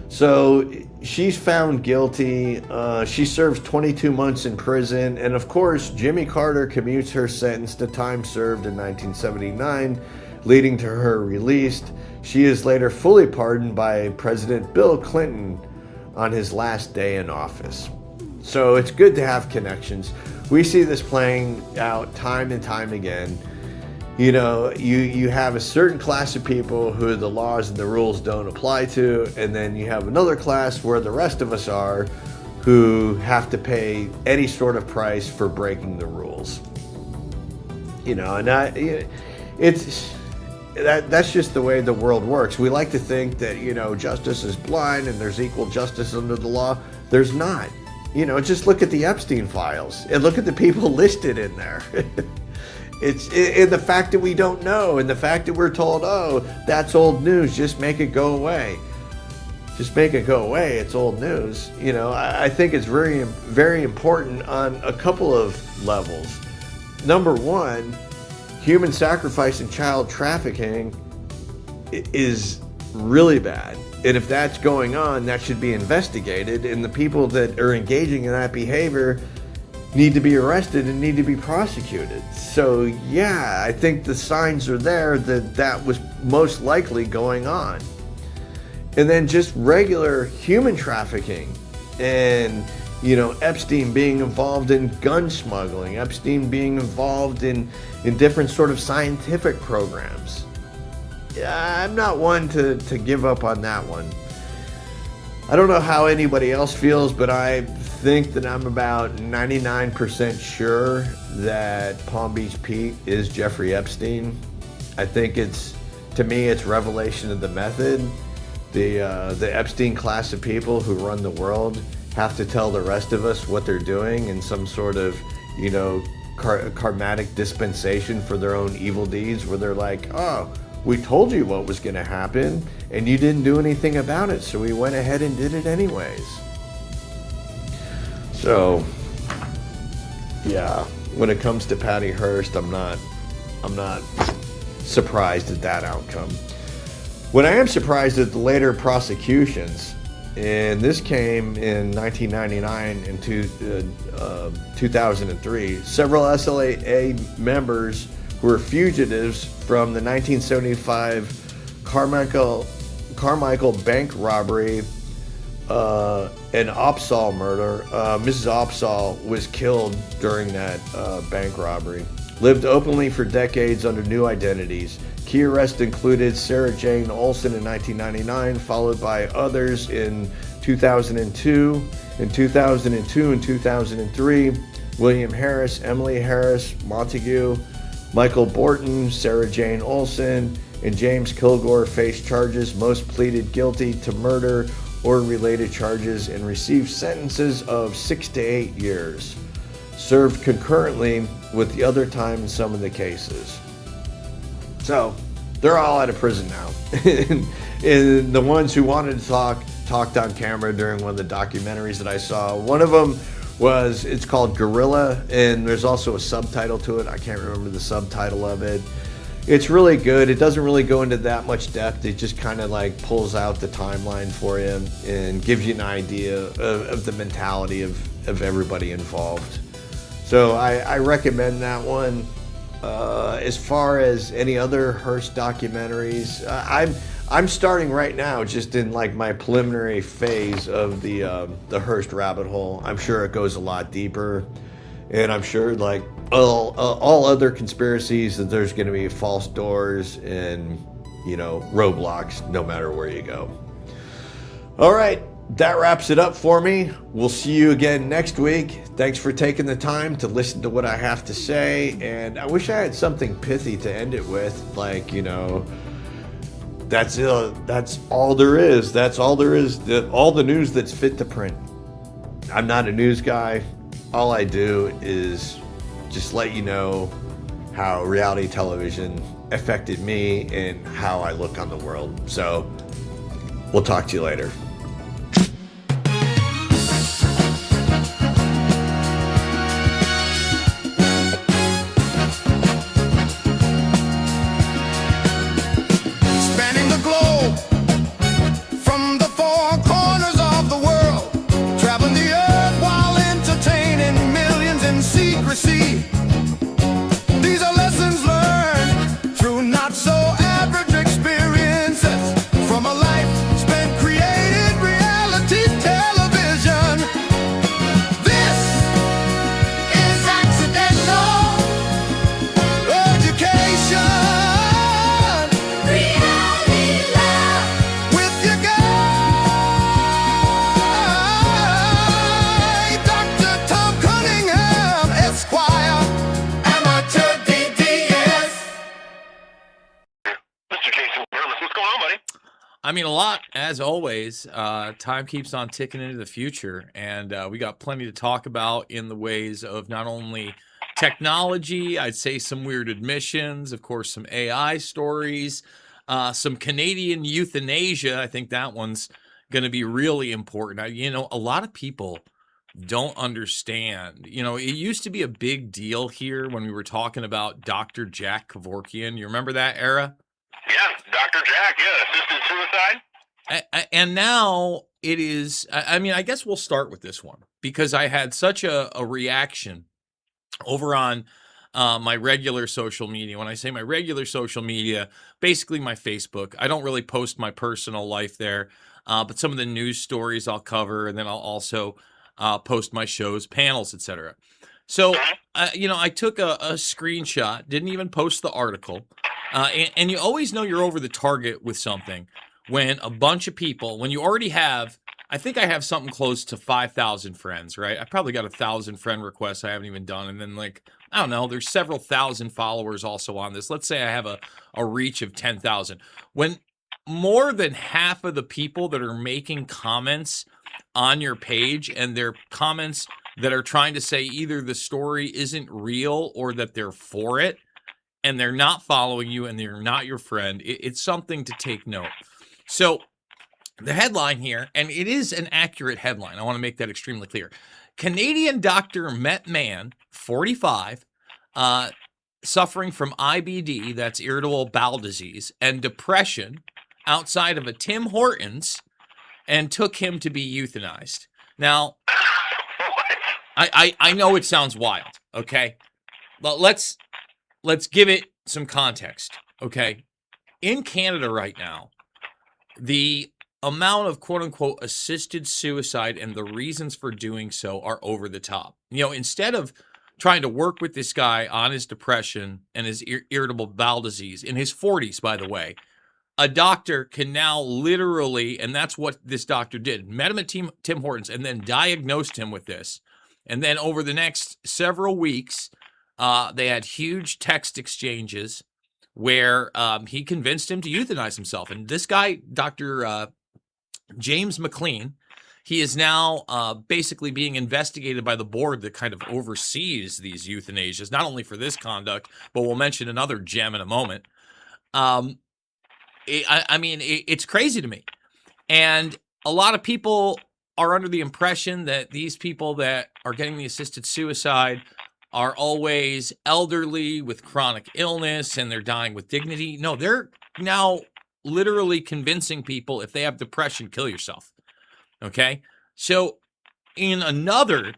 So she's found guilty. She serves 22 months in prison. And of course, Jimmy Carter commutes her sentence to time served in 1979, leading to her release. She is later fully pardoned by President Bill Clinton on his last day in office. So it's good to have connections. We see this playing out time and time again. You have a certain class of people who the laws and the rules don't apply to, and then you have another class where the rest of us are who have to pay any sort of price for breaking the rules. That's just the way the world works. We like to think that, justice is blind and there's equal justice under the law. There's not. Just look at the Epstein files and look at the people listed in there. It's in the fact that we don't know, and the fact that we're told, oh, that's old news, just make it go away. Just make it go away, it's old news. I think it's very, very important on a couple of levels. Number one, human sacrifice and child trafficking is really bad. And if that's going on, that should be investigated. And the people that are engaging in that behavior need to be arrested and need to be prosecuted. So yeah, I think the signs are there that was most likely going on. And then just regular human trafficking and Epstein being involved in gun smuggling, Epstein being involved in different sort of scientific programs. Yeah, I'm not one to give up on that one. I don't know how anybody else feels, but I think that I'm about 99% sure that Palm Beach Pete is Jeffrey Epstein. I think it's revelation of the method. The Epstein class of people who run the world have to tell the rest of us what they're doing in some sort of, karmatic dispensation for their own evil deeds, where they're like, oh, we told you what was going to happen and you didn't do anything about it, so we went ahead and did it anyways. So, yeah, when it comes to Patty Hearst, I'm not surprised at that outcome. What I am surprised at the later prosecutions, and this came in 1999 and 2003, several SLA members who were fugitives from the 1975 Carmichael bank robbery and Opsahl murder. Mrs. Opsahl was killed during that bank robbery. lived openly for decades under new identities. Key arrests included Sarah Jane Olsen in 1999, followed by others in 2002. In 2002 and 2003, William Harris, Emily Harris, Montague, Michael Borton, Sarah Jane Olsen, and James Kilgore faced charges. Most pleaded guilty to murder or related charges and received sentences of 6 to 8 years, served concurrently with the other time in some of the cases. So they're all out of prison now. And the ones who wanted to talked on camera during one of the documentaries that I saw. One of them it's called Gorilla, and there's also a subtitle to it. I can't remember the subtitle of it. It's really good. It doesn't really go into that much depth. It just kind of like pulls out the timeline for you and gives you an idea of the mentality of everybody involved. So I recommend that one. As far as any other Hearst documentaries, I'm starting right now, just in like my preliminary phase of the Hearst rabbit hole. I'm sure it goes a lot deeper, and I'm sure like all other conspiracies that there's going to be false doors and roadblocks no matter where you go. All right, that wraps it up for me. We'll see you again next week. Thanks for taking the time to listen to what I have to say, and I wish I had something pithy to end it with, like that's all there is. That's all there is. All the news that's fit to print. I'm not a news guy. All I do is just let you know how reality television affected me and how I look on the world. So we'll talk to you later. I mean, a lot, as always. Time keeps on ticking into the future, and we got plenty to talk about in the ways of not only technology, I'd say some weird admissions, of course, some AI stories, some Canadian euthanasia. I think that one's going to be really important. A lot of people don't understand. It used to be a big deal here when we were talking about Dr. Jack Kevorkian. You remember that era? Yeah, Dr. Jack, assisted suicide. And now it is, I guess we'll start with this one because I had such a reaction over on my regular social media. When I say my regular social media, basically my Facebook. I don't really post my personal life there, but some of the news stories I'll cover, and then I'll also post my shows, panels, etc. So, I took a screenshot, didn't even post the article. And you always know you're over the target with something when a bunch of people, when you already have, I think I have something close to 5,000 friends, right? I probably got 1,000 friend requests I haven't even done. And then I don't know, there's several thousand followers also on this. Let's say I have a reach of 10,000. When more than half of the people that are making comments on your page, and they're comments that are trying to say either the story isn't real or that they're for it, and they're not following you and they're not your friend, it's something to take note. So the headline here, and it is an accurate headline, I want to make that extremely clear. Canadian doctor met man, 45, suffering from IBD, that's irritable bowel disease, and depression outside of a Tim Hortons, and took him to be euthanized. Now, I know it sounds wild, okay? But let's give it some context, okay? In Canada right now, the amount of quote-unquote assisted suicide and the reasons for doing so are over the top. Instead of trying to work with this guy on his depression and his irritable bowel disease in his 40s, by the way. A doctor can now literally, and that's what this doctor did, met him at Tim Hortons and then diagnosed him with this. And then over the next several weeks, they had huge text exchanges where he convinced him to euthanize himself. And this guy, Dr. James McLean, he is now basically being investigated by the board that kind of oversees these euthanasias, not only for this conduct, but we'll mention another gem in a moment. It's crazy to me. And a lot of people are under the impression that these people that are getting the assisted suicide are always elderly with chronic illness and they're dying with dignity. No, they're now literally convincing people if they have depression, kill yourself. Okay? So in another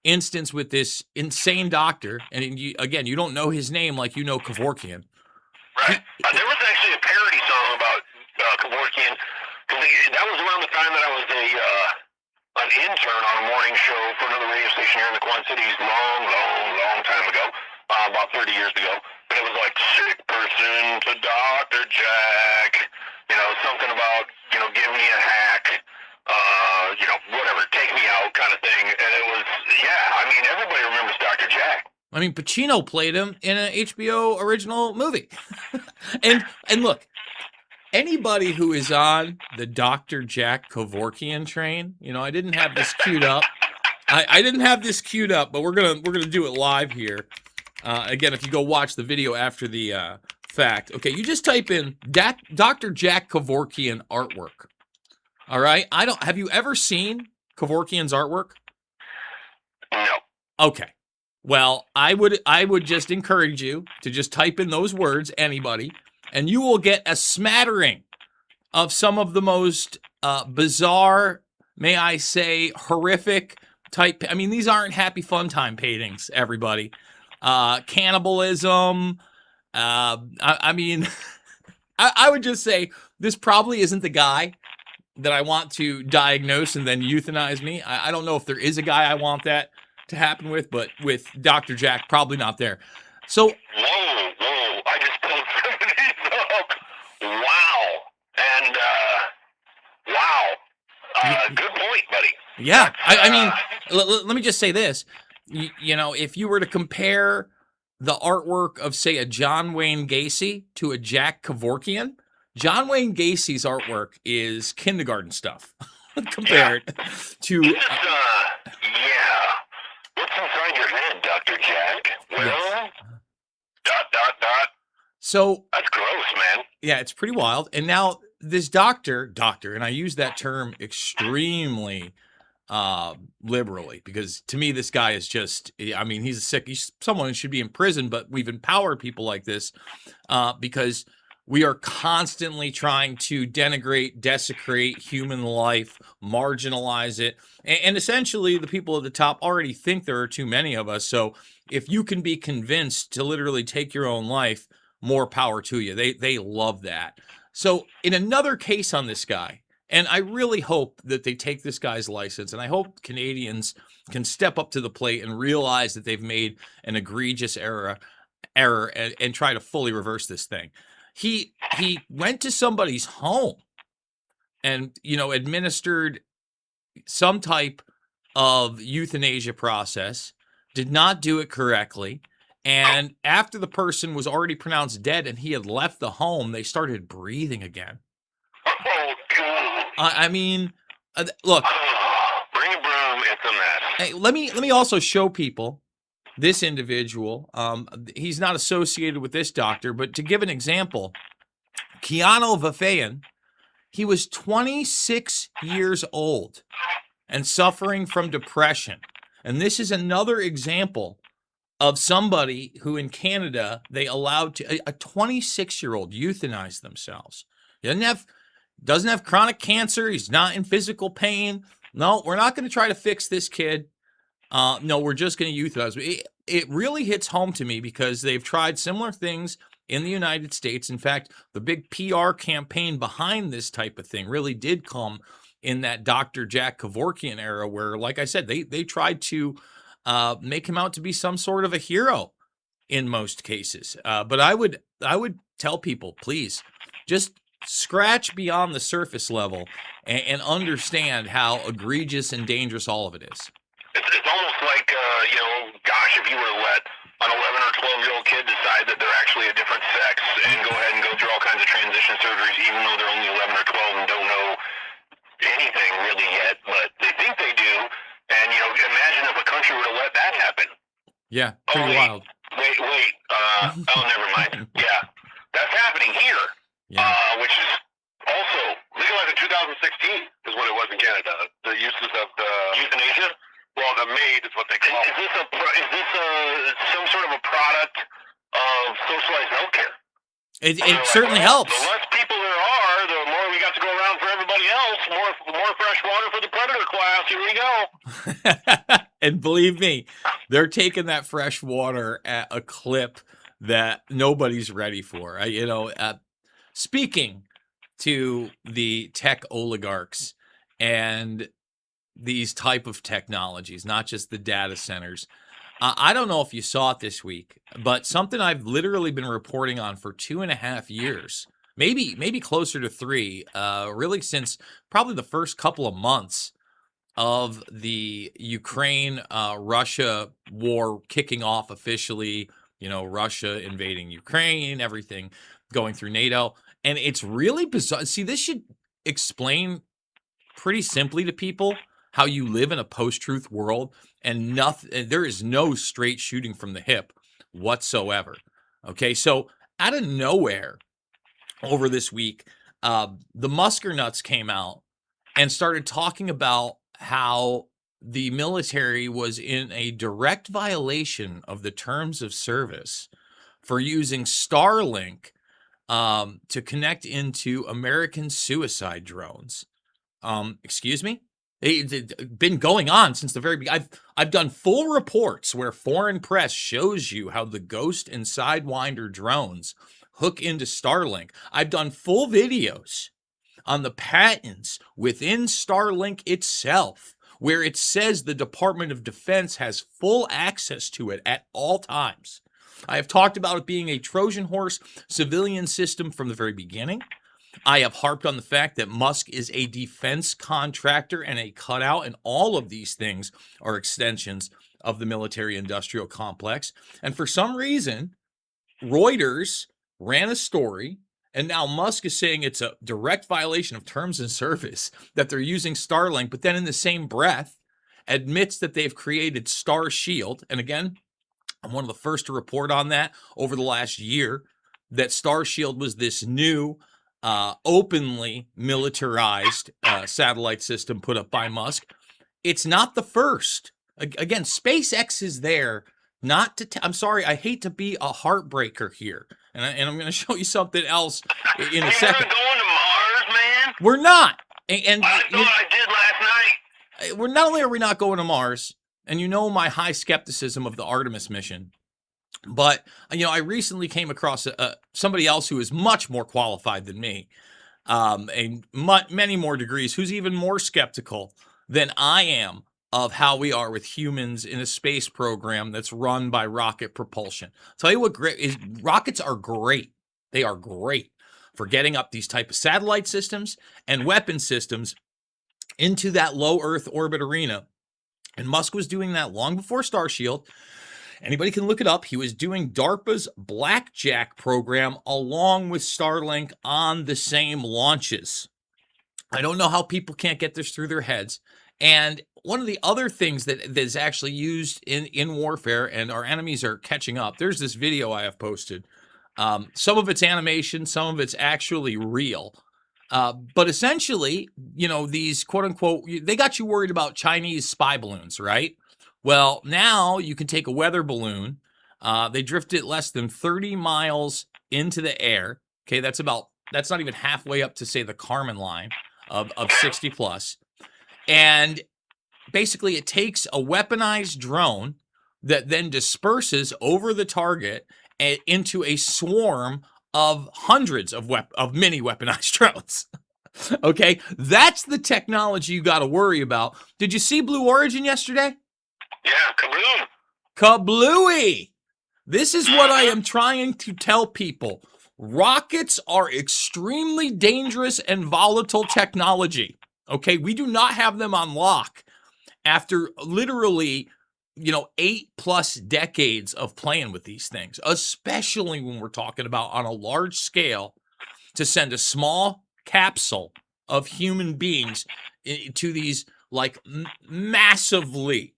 instance with this insane doctor, and you don't know his name like you know Kevorkian. Right. There was actually a parody song about Kevorkian. That was around the time that I was an intern on a morning show for another radio station here in the Quad Cities long time ago, about 30 years ago. And it was like, sick person to Dr. Jack, something about, give me a hack, whatever, take me out kind of thing. And it was, everybody remembers Dr. Jack. I mean, Pacino played him in an HBO original movie. and look, anybody who is on the Dr. Jack Kevorkian train, I didn't have this queued up. I didn't have this queued up, but we're gonna do it live here. Again, if you go watch the video after the fact, okay, you just type in Dr. Jack Kevorkian artwork. All right, have you ever seen Kevorkian's artwork? No. Okay. Well, I would just encourage you to just type in those words, anybody, and you will get a smattering of some of the most bizarre, may I say, horrific type. I mean, these aren't happy fun time paintings, everybody. Cannibalism. I would just say this probably isn't the guy that I want to diagnose and then euthanize me. I don't know if there is a guy I want that to happen with, but with Dr. Jack, probably not there. So, whoa, I just pulled some of these up. Wow. And, good point, buddy. Yeah. Let me just say this. If you were to compare the artwork of, say, a John Wayne Gacy to a Jack Kevorkian, John Wayne Gacy's artwork is kindergarten stuff compared to... What's inside your head, Dr. Jack? Well, yes. ... So... That's gross, man. Yeah, it's pretty wild. And now this doctor, and I use that term extremely liberally, because to me, this guy is just, he's someone who should be in prison, but we've empowered people like this because we are constantly trying to denigrate, desecrate human life, marginalize it. And essentially, the people at the top already think there are too many of us. So if you can be convinced to literally take your own life, more power to you. They love that. So in another case on this guy, and I really hope that they take this guy's license, and I hope Canadians can step up to the plate and realize that they've made an egregious error and try to fully reverse this thing. He went to somebody's home and, administered some type of euthanasia process, did not do it correctly. And after the person was already pronounced dead and he had left the home, they started breathing again. Oh, God. Look. Bring a broom, it's a mess. Hey, let me also show people this individual. He's not associated with this doctor, but to give an example, Keanu Vafayan, he was 26 years old and suffering from depression. And this is another example of somebody who in Canada, they allowed a 26-year-old euthanize themselves. He doesn't have chronic cancer. He's not in physical pain. No, we're not going to try to fix this kid. No, we're just going to euthanize. It really hits home to me because they've tried similar things in the United States. In fact, the big PR campaign behind this type of thing really did come in that Dr. Jack Kevorkian era where, like I said, they tried to make him out to be some sort of a hero in most cases. But I would tell people, please, just scratch beyond the surface level and understand how egregious and dangerous all of it is. It's almost like, gosh, if you were to let an 11 or 12-year-old kid decide that they're actually a different sex and go ahead and go through all kinds of transition surgeries, even though they're only 11 or 12 and don't know anything really yet, but they think they do. And, imagine if a country were to let that happen. Yeah, pretty wild. Wait. Never mind. Yeah, that's happening here. Yeah. Which is also legalized in 2016 is what it was in Canada. The uses of the euthanasia. Well, the MAID is what they call it. Is this some sort of a product of socialized healthcare? It certainly helps. The less people there are, the more we got to go around for everybody else. More fresh water for the predator class. Here we go. And believe me, they're taking that fresh water at a clip that nobody's ready for. Speaking to the tech oligarchs and these type of technologies, not just the data centers. I don't know if you saw it this week, but something I've literally been reporting on for 2.5 years, maybe closer to 3, really since probably the first couple of months of the Ukraine-Russia war kicking off officially, Russia invading Ukraine, everything going through NATO. And it's really bizarre. See, this should explain pretty simply to people how you live in a post-truth world, and there is no straight shooting from the hip whatsoever. Okay, so out of nowhere over this week, the Musker nuts came out and started talking about how the military was in a direct violation of the terms of service for using Starlink to connect into American suicide drones. Excuse me? It's been going on since the very beginning. I've done full reports where foreign press shows you how the Ghost and Sidewinder drones hook into Starlink. I've done full videos on the patents within Starlink itself, where it says the Department of Defense has full access to it at all times. I have talked about it being a Trojan horse civilian system from the very beginning. I have harped on the fact that Musk is a defense contractor and a cutout, and all of these things are extensions of the military-industrial complex. And for some reason, Reuters ran a story, and now Musk is saying it's a direct violation of terms of service that they're using Starlink, but then in the same breath admits that they've created Star Shield. And again, I'm one of the first to report on that over the last year, that Star Shield was this new openly militarized satellite system put up by Musk. It's not the first. Again, SpaceX is there not to. I'm sorry, I hate to be a heartbreaker here, and I'm going to show you something else in a second. We're going to Mars, man. We're not. And I thought I did last night. We're not only are we not going to Mars, and my high skepticism of the Artemis mission. But, I recently came across somebody else who is much more qualified than me, and many more degrees, who's even more skeptical than I am of how we are with humans in a space program that's run by rocket propulsion. I'll tell you what, rockets are great. They are great for getting up these type of satellite systems and weapon systems into that low Earth orbit arena. And Musk was doing that long before Starshield. Anybody can look it up. He was doing DARPA's Blackjack program along with Starlink on the same launches. I don't know how people can't get this through their heads. And one of the other things that is actually used in warfare, and our enemies are catching up, there's this video I have posted. Some of it's animation, some of it's actually real. But essentially, these quote unquote, they got you worried about Chinese spy balloons, right? Well, now you can take a weather balloon. They drift it less than 30 miles into the air. Okay, that's not even halfway up to, say, the Kármán line of 60 plus. And basically it takes a weaponized drone that then disperses over the target into a swarm of hundreds of mini weaponized drones. Okay, that's the technology you got to worry about. Did you see Blue Origin yesterday? Yeah, kaboom. Kablooey! This is what I am trying to tell people. Rockets are extremely dangerous and volatile technology. Okay, we do not have them on lock after literally, 8+ decades of playing with these things, especially when we're talking about on a large scale to send a small capsule of human beings to these like massively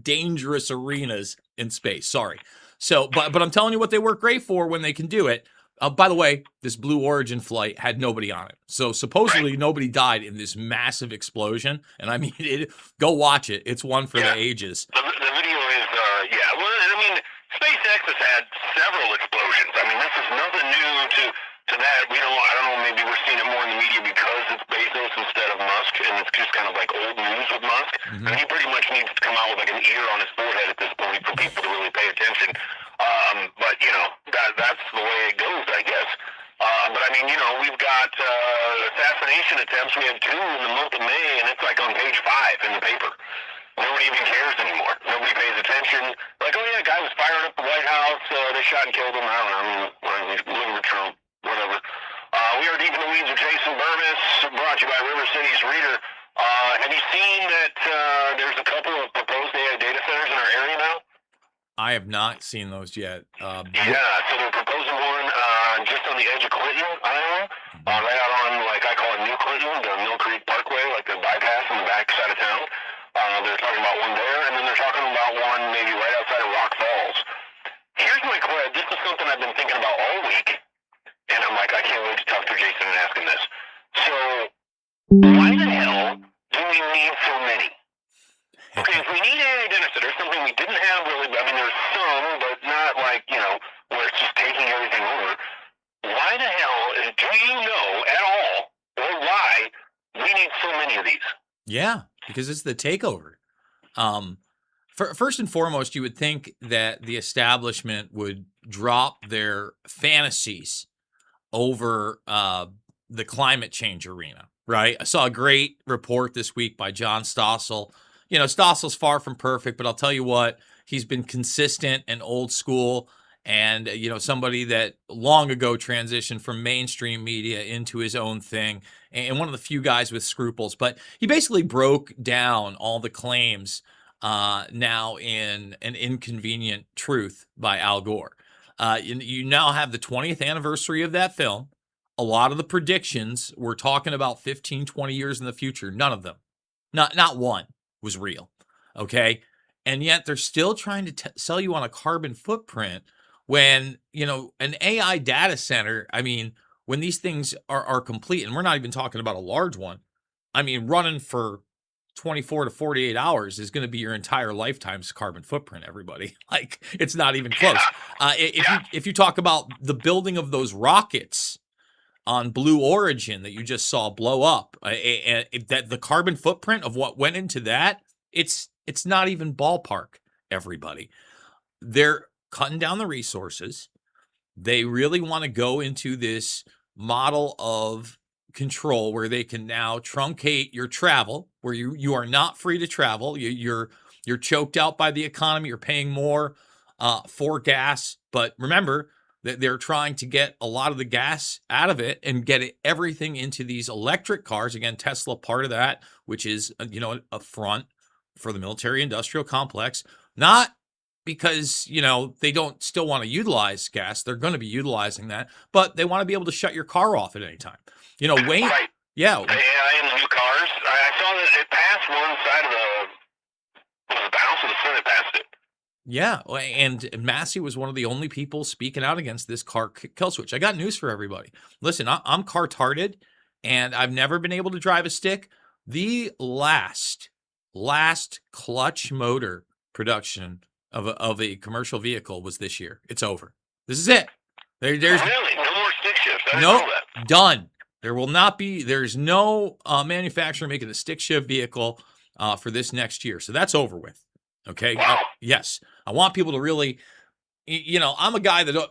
dangerous arenas in space. Sorry. So, but I'm telling you what they work great for when they can do it. By the way, this Blue Origin flight had nobody on it. So supposedly nobody died in this massive explosion. And I mean, go watch it. It's one for the ages. The video is, yeah. Well, I mean, SpaceX has had several explosions. I mean, this is nothing new to that. I don't know, maybe we're seeing it more in the media because it's Bezos instead of Musk, and it's just kind of like old news with Musk. Mm-hmm. I mean, he pretty much needs to come out with like an ear on his forehead at this point for people to really pay attention. But, that's the way it goes, I guess. But I mean, we've got assassination attempts. We had 2 in the month of May, and it's like on page 5 in the paper. Nobody even cares anymore. Nobody pays attention. Like, oh yeah, a guy was firing up the White House. They shot and killed him. I don't know. Living with Trump. Whatever. We are deep in the weeds with Jason Burmis, brought to you by River City's Reader. Have you seen that there's a couple of proposed AI data centers in our area now? I have not seen those yet. Yeah, so they're proposing one just on the edge of Clinton, Iowa, right out on, like I call it New Clinton, the Mill Creek Parkway, like the bypass on the back side of town. They're talking about one there, and then they're talking about one maybe right outside of Rock Falls. Here's my question. This is something I've been thinking about all week, and I'm like, I can't wait to talk to Jason and ask him this. So, why the hell do we need so many? Okay, if we need AI data centers, something we didn't have really, I mean, there's some, but not like, where it's just taking everything over. Why the hell, do you know at all, or why we need so many of these? Yeah, because it's the takeover. First and foremost, you would think that the establishment would drop their fantasies over the climate change arena, right? I saw a great report this week by John Stossel. Stossel's far from perfect, but I'll tell you what, he's been consistent and old school, and somebody that long ago transitioned from mainstream media into his own thing, and one of the few guys with scruples. But he basically broke down all the claims now in An Inconvenient Truth by Al Gore. You now have the 20th anniversary of that film. A lot of the predictions were talking about 15, 20 years in the future. None of them, not one, was real. Okay. And yet they're still trying to sell you on a carbon footprint when, an AI data center, I mean, when these things are complete, and we're not even talking about a large one, I mean, running for 24 to 48 hours is going to be your entire lifetime's carbon footprint, everybody. Like, it's not even close. If you talk about the building of those rockets on Blue Origin that you just saw blow up, that the carbon footprint of what went into that, it's not even ballpark, everybody. They're cutting down the resources. They really want to go into this model of control where they can now truncate your travel, where you are not free to travel. You're choked out by the economy. You're paying more for gas. But remember that they're trying to get a lot of the gas out of it and get everything into these electric cars. Again, Tesla part of that, which is a front for the military industrial complex. Not because, they don't still want to utilize gas. They're going to be utilizing that, but they want to be able to shut your car off at any time. Wayne, right. Yeah. The AI in the new cars. I saw that it passed one side of the House of the Senate passed it. Yeah, and Massey was one of the only people speaking out against this car kill switch. I got news for everybody. Listen, I'm car-tarded, and I've never been able to drive a stick. The last clutch motor production of a commercial vehicle was this year. It's over. This is it. There's really no more stick shifts. I didn't no know that. done. There will not be. There's no manufacturer making a stick shift vehicle for this next year. So that's over with. Okay. Wow. Yes. I want people to really, I'm a guy that,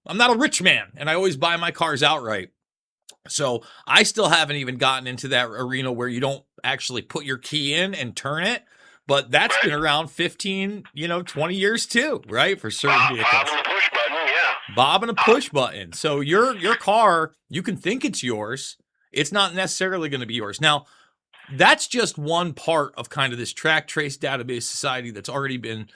I'm not a rich man and I always buy my cars outright. So I still haven't even gotten into that arena where you don't actually put your key in and turn it. but that's been around 15, 20 years too, right? For certain vehicles. Bob and the push button, yeah. Bob and a push button. So your car, you can think it's yours. It's not necessarily going to be yours. Now, that's just one part of kind of this track trace database society that's already been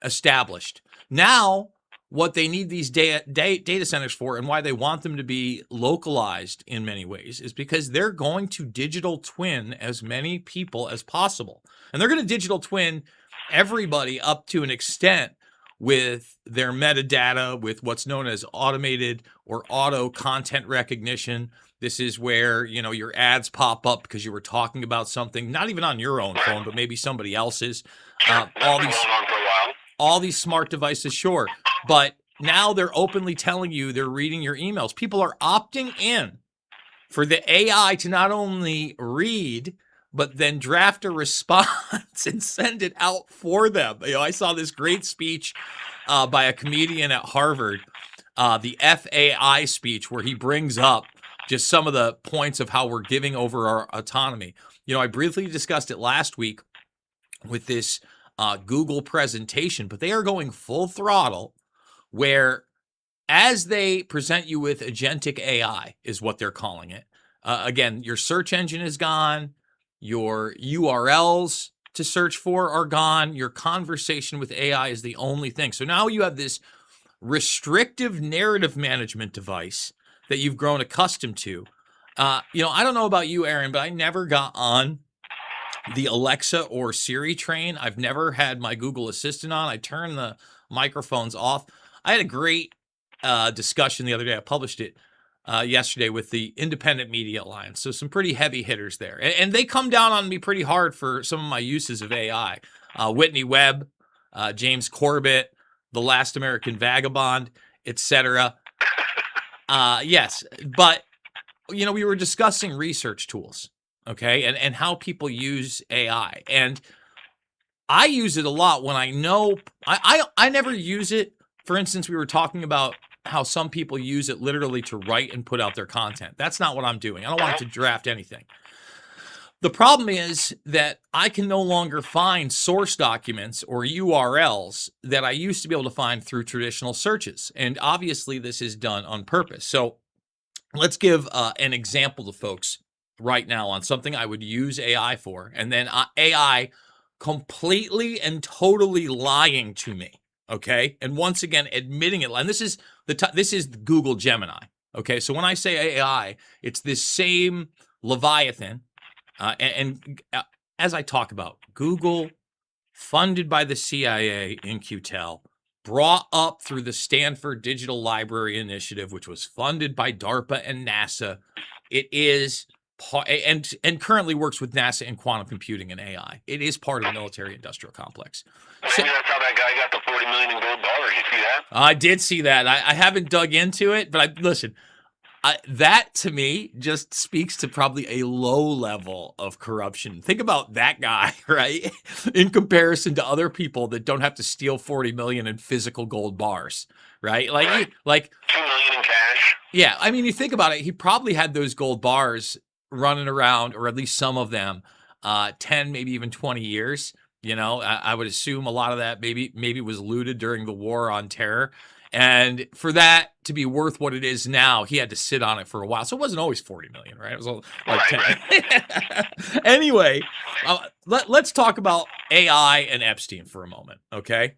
established. Now, what they need these data centers for and why they want them to be localized in many ways is because they're going to digital twin as many people as possible. And they're going to digital twin everybody up to an extent with their metadata, with what's known as automated or auto content recognition. This is where, your ads pop up because you were talking about something, not even on your own phone, but maybe somebody else's. That's been going on for a while. All these smart devices, sure. But now they're openly telling you they're reading your emails. People are opting in for the AI to not only read, but then draft a response and send it out for them. I saw this great speech by a comedian at Harvard, the FAI speech, where he brings up just some of the points of how we're giving over our autonomy. I briefly discussed it last week with this Google presentation, but they are going full throttle where as they present you with agentic AI is what they're calling it. Again, your search engine is gone. Your URLs to search for are gone. Your conversation with AI is the only thing. So now you have this restrictive narrative management device that you've grown accustomed to. I don't know about you, Aaron, but I never got on the Alexa or Siri train. I've never had my Google Assistant on. I turned the microphones off. I had a great discussion the other day. I published it yesterday with the Independent Media Alliance. So some pretty heavy hitters there. And they come down on me pretty hard for some of my uses of AI. Whitney Webb, James Corbett, The Last American Vagabond, etc. Yes, but, we were discussing research tools, okay, and how people use AI. And I use it a lot when I know, I never use it. For instance, we were talking about how some people use it literally to write and put out their content. That's not what I'm doing. I don't want it to draft anything. The problem is that I can no longer find source documents or URLs that I used to be able to find through traditional searches. And obviously this is done on purpose. So let's give an example to folks right now on something I would use AI for, and then AI completely and totally lying to me. Okay. And once again, admitting it. And this is this is Google Gemini. Okay. So when I say AI, it's this same Leviathan. And as I talk about, Google, funded by the CIA in QTEL, brought up through the Stanford Digital Library Initiative, which was funded by DARPA and NASA. It is and currently works with NASA in quantum computing and AI. It is part of the military-industrial complex. Maybe that's how that guy got the $40 million in gold bars. You see that? I did see that. I haven't dug into it, but listen. That to me just speaks to probably a low level of corruption. Think about that guy, right? In comparison to other people that don't have to steal 40 million in physical gold bars, right? Like 2 million in cash. Yeah, I mean, you think about it, he probably had those gold bars running around, or at least some of them, 10, maybe even 20 years. I would assume a lot of that maybe was looted during the war on terror. And for that to be worth what it is now, he had to sit on it for a while. So it wasn't always 40 million, right? It was like 10. Right. Anyway, let's talk about AI and Epstein for a moment, okay?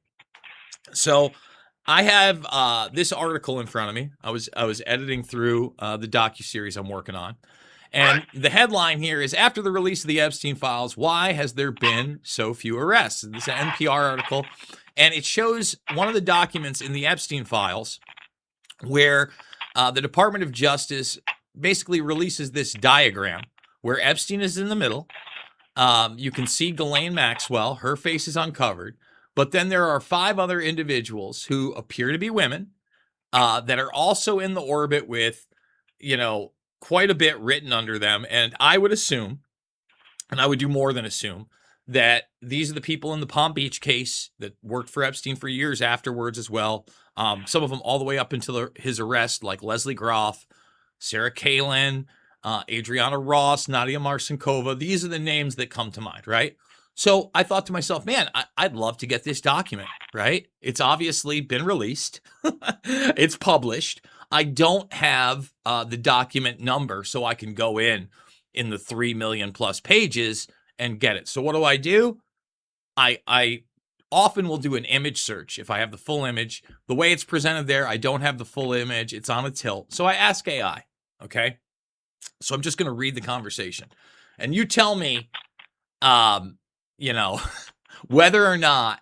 So I have this article in front of me. I was editing through the docuseries I'm working on. And the headline here is, after the release of the Epstein files, why has there been so few arrests? This is an NPR article. And it shows one of the documents in the Epstein files where the Department of Justice basically releases this diagram where Epstein is in the middle. You can see Ghislaine Maxwell. Her face is uncovered. But then there are 5 other individuals who appear to be women that are also in the orbit with, quite a bit written under them. And I would assume, and I would do more than assume, that these are the people in the Palm Beach case that worked for Epstein for years afterwards as well. Some of them all the way up until his arrest, like Leslie Groff, Sarah Palin, Adriana Ross, Nadia Marcinkova. These are the names that come to mind, right? So I thought to myself, man, I'd love to get this document, right? It's obviously been released. It's published. I don't have the document number, so I can go in the 3 million plus pages and get it. So what do? I often will do an image search if I have the full image. The way it's presented there, I don't have the full image. It's on a tilt. So I ask AI, okay? So I'm just going to read the conversation. And you tell me, you know, whether or not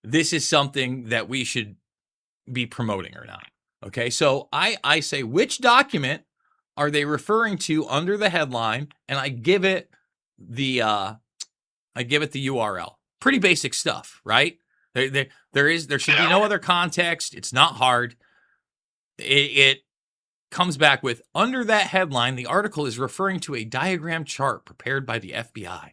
this is something that we should be promoting or not. Okay, so I say, which document are they referring to under the headline? And I give it the URL. Pretty basic stuff, right? There should be no other context. It's not hard. It comes back with, under that headline, the article is referring to a diagram chart prepared by the FBI.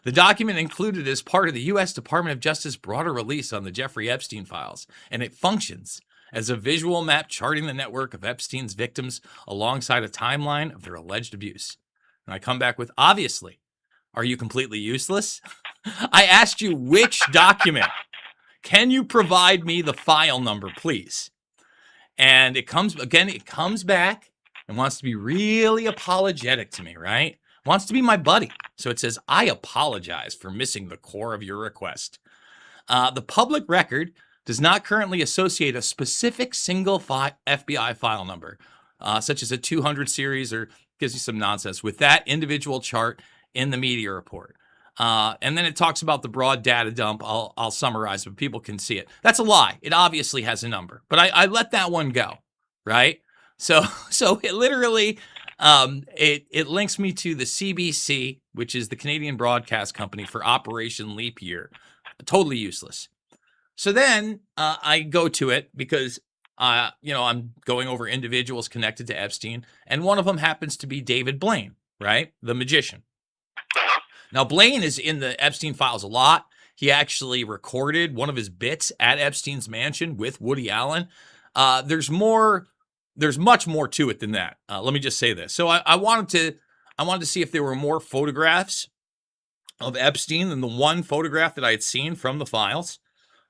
The document included as part of the U.S. Department of Justice broader release on the Jeffrey Epstein files, and it functions as a visual map charting the network of Epstein's victims alongside a timeline of their alleged abuse. And I come back with, obviously, are you completely useless? I asked you which document. Can you provide me the file number, please? And it comes back and wants to be really apologetic to me, right? Wants to be my buddy. So it says, I apologize for missing the core of your request. The public record does not currently associate a specific single FBI file number, such as a 200 series, or gives you some nonsense, with that individual chart in the media report. And then it talks about the broad data dump. I'll summarize, but people can see it. That's a lie. It obviously has a number, but I let that one go, right? So it literally, it links me to the CBC, which is the Canadian Broadcast Company, for Operation Leap Year. Totally useless. So then I go to it because, I'm going over individuals connected to Epstein, and one of them happens to be David Blaine, right? The magician. Now, Blaine is in the Epstein files a lot. He actually recorded one of his bits at Epstein's mansion with Woody Allen. There's much more to it than that. Let me just say this. So I wanted to see if there were more photographs of Epstein than the one photograph that I had seen from the files.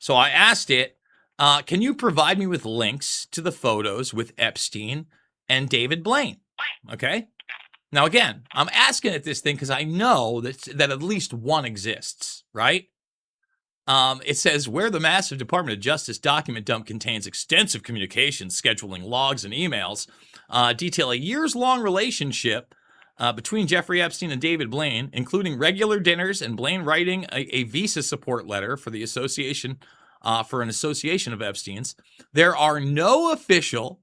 So I asked it, can you provide me with links to the photos with Epstein and David Blaine? Okay. Now, again, I'm asking it this thing because I know that at least one exists, right? It says, where the massive Department of Justice document dump contains extensive communications, scheduling logs, and emails, detail a years-long relationship between Jeffrey Epstein and David Blaine, including regular dinners and Blaine writing a visa support letter for the association, for an association of Epstein's. There are no official,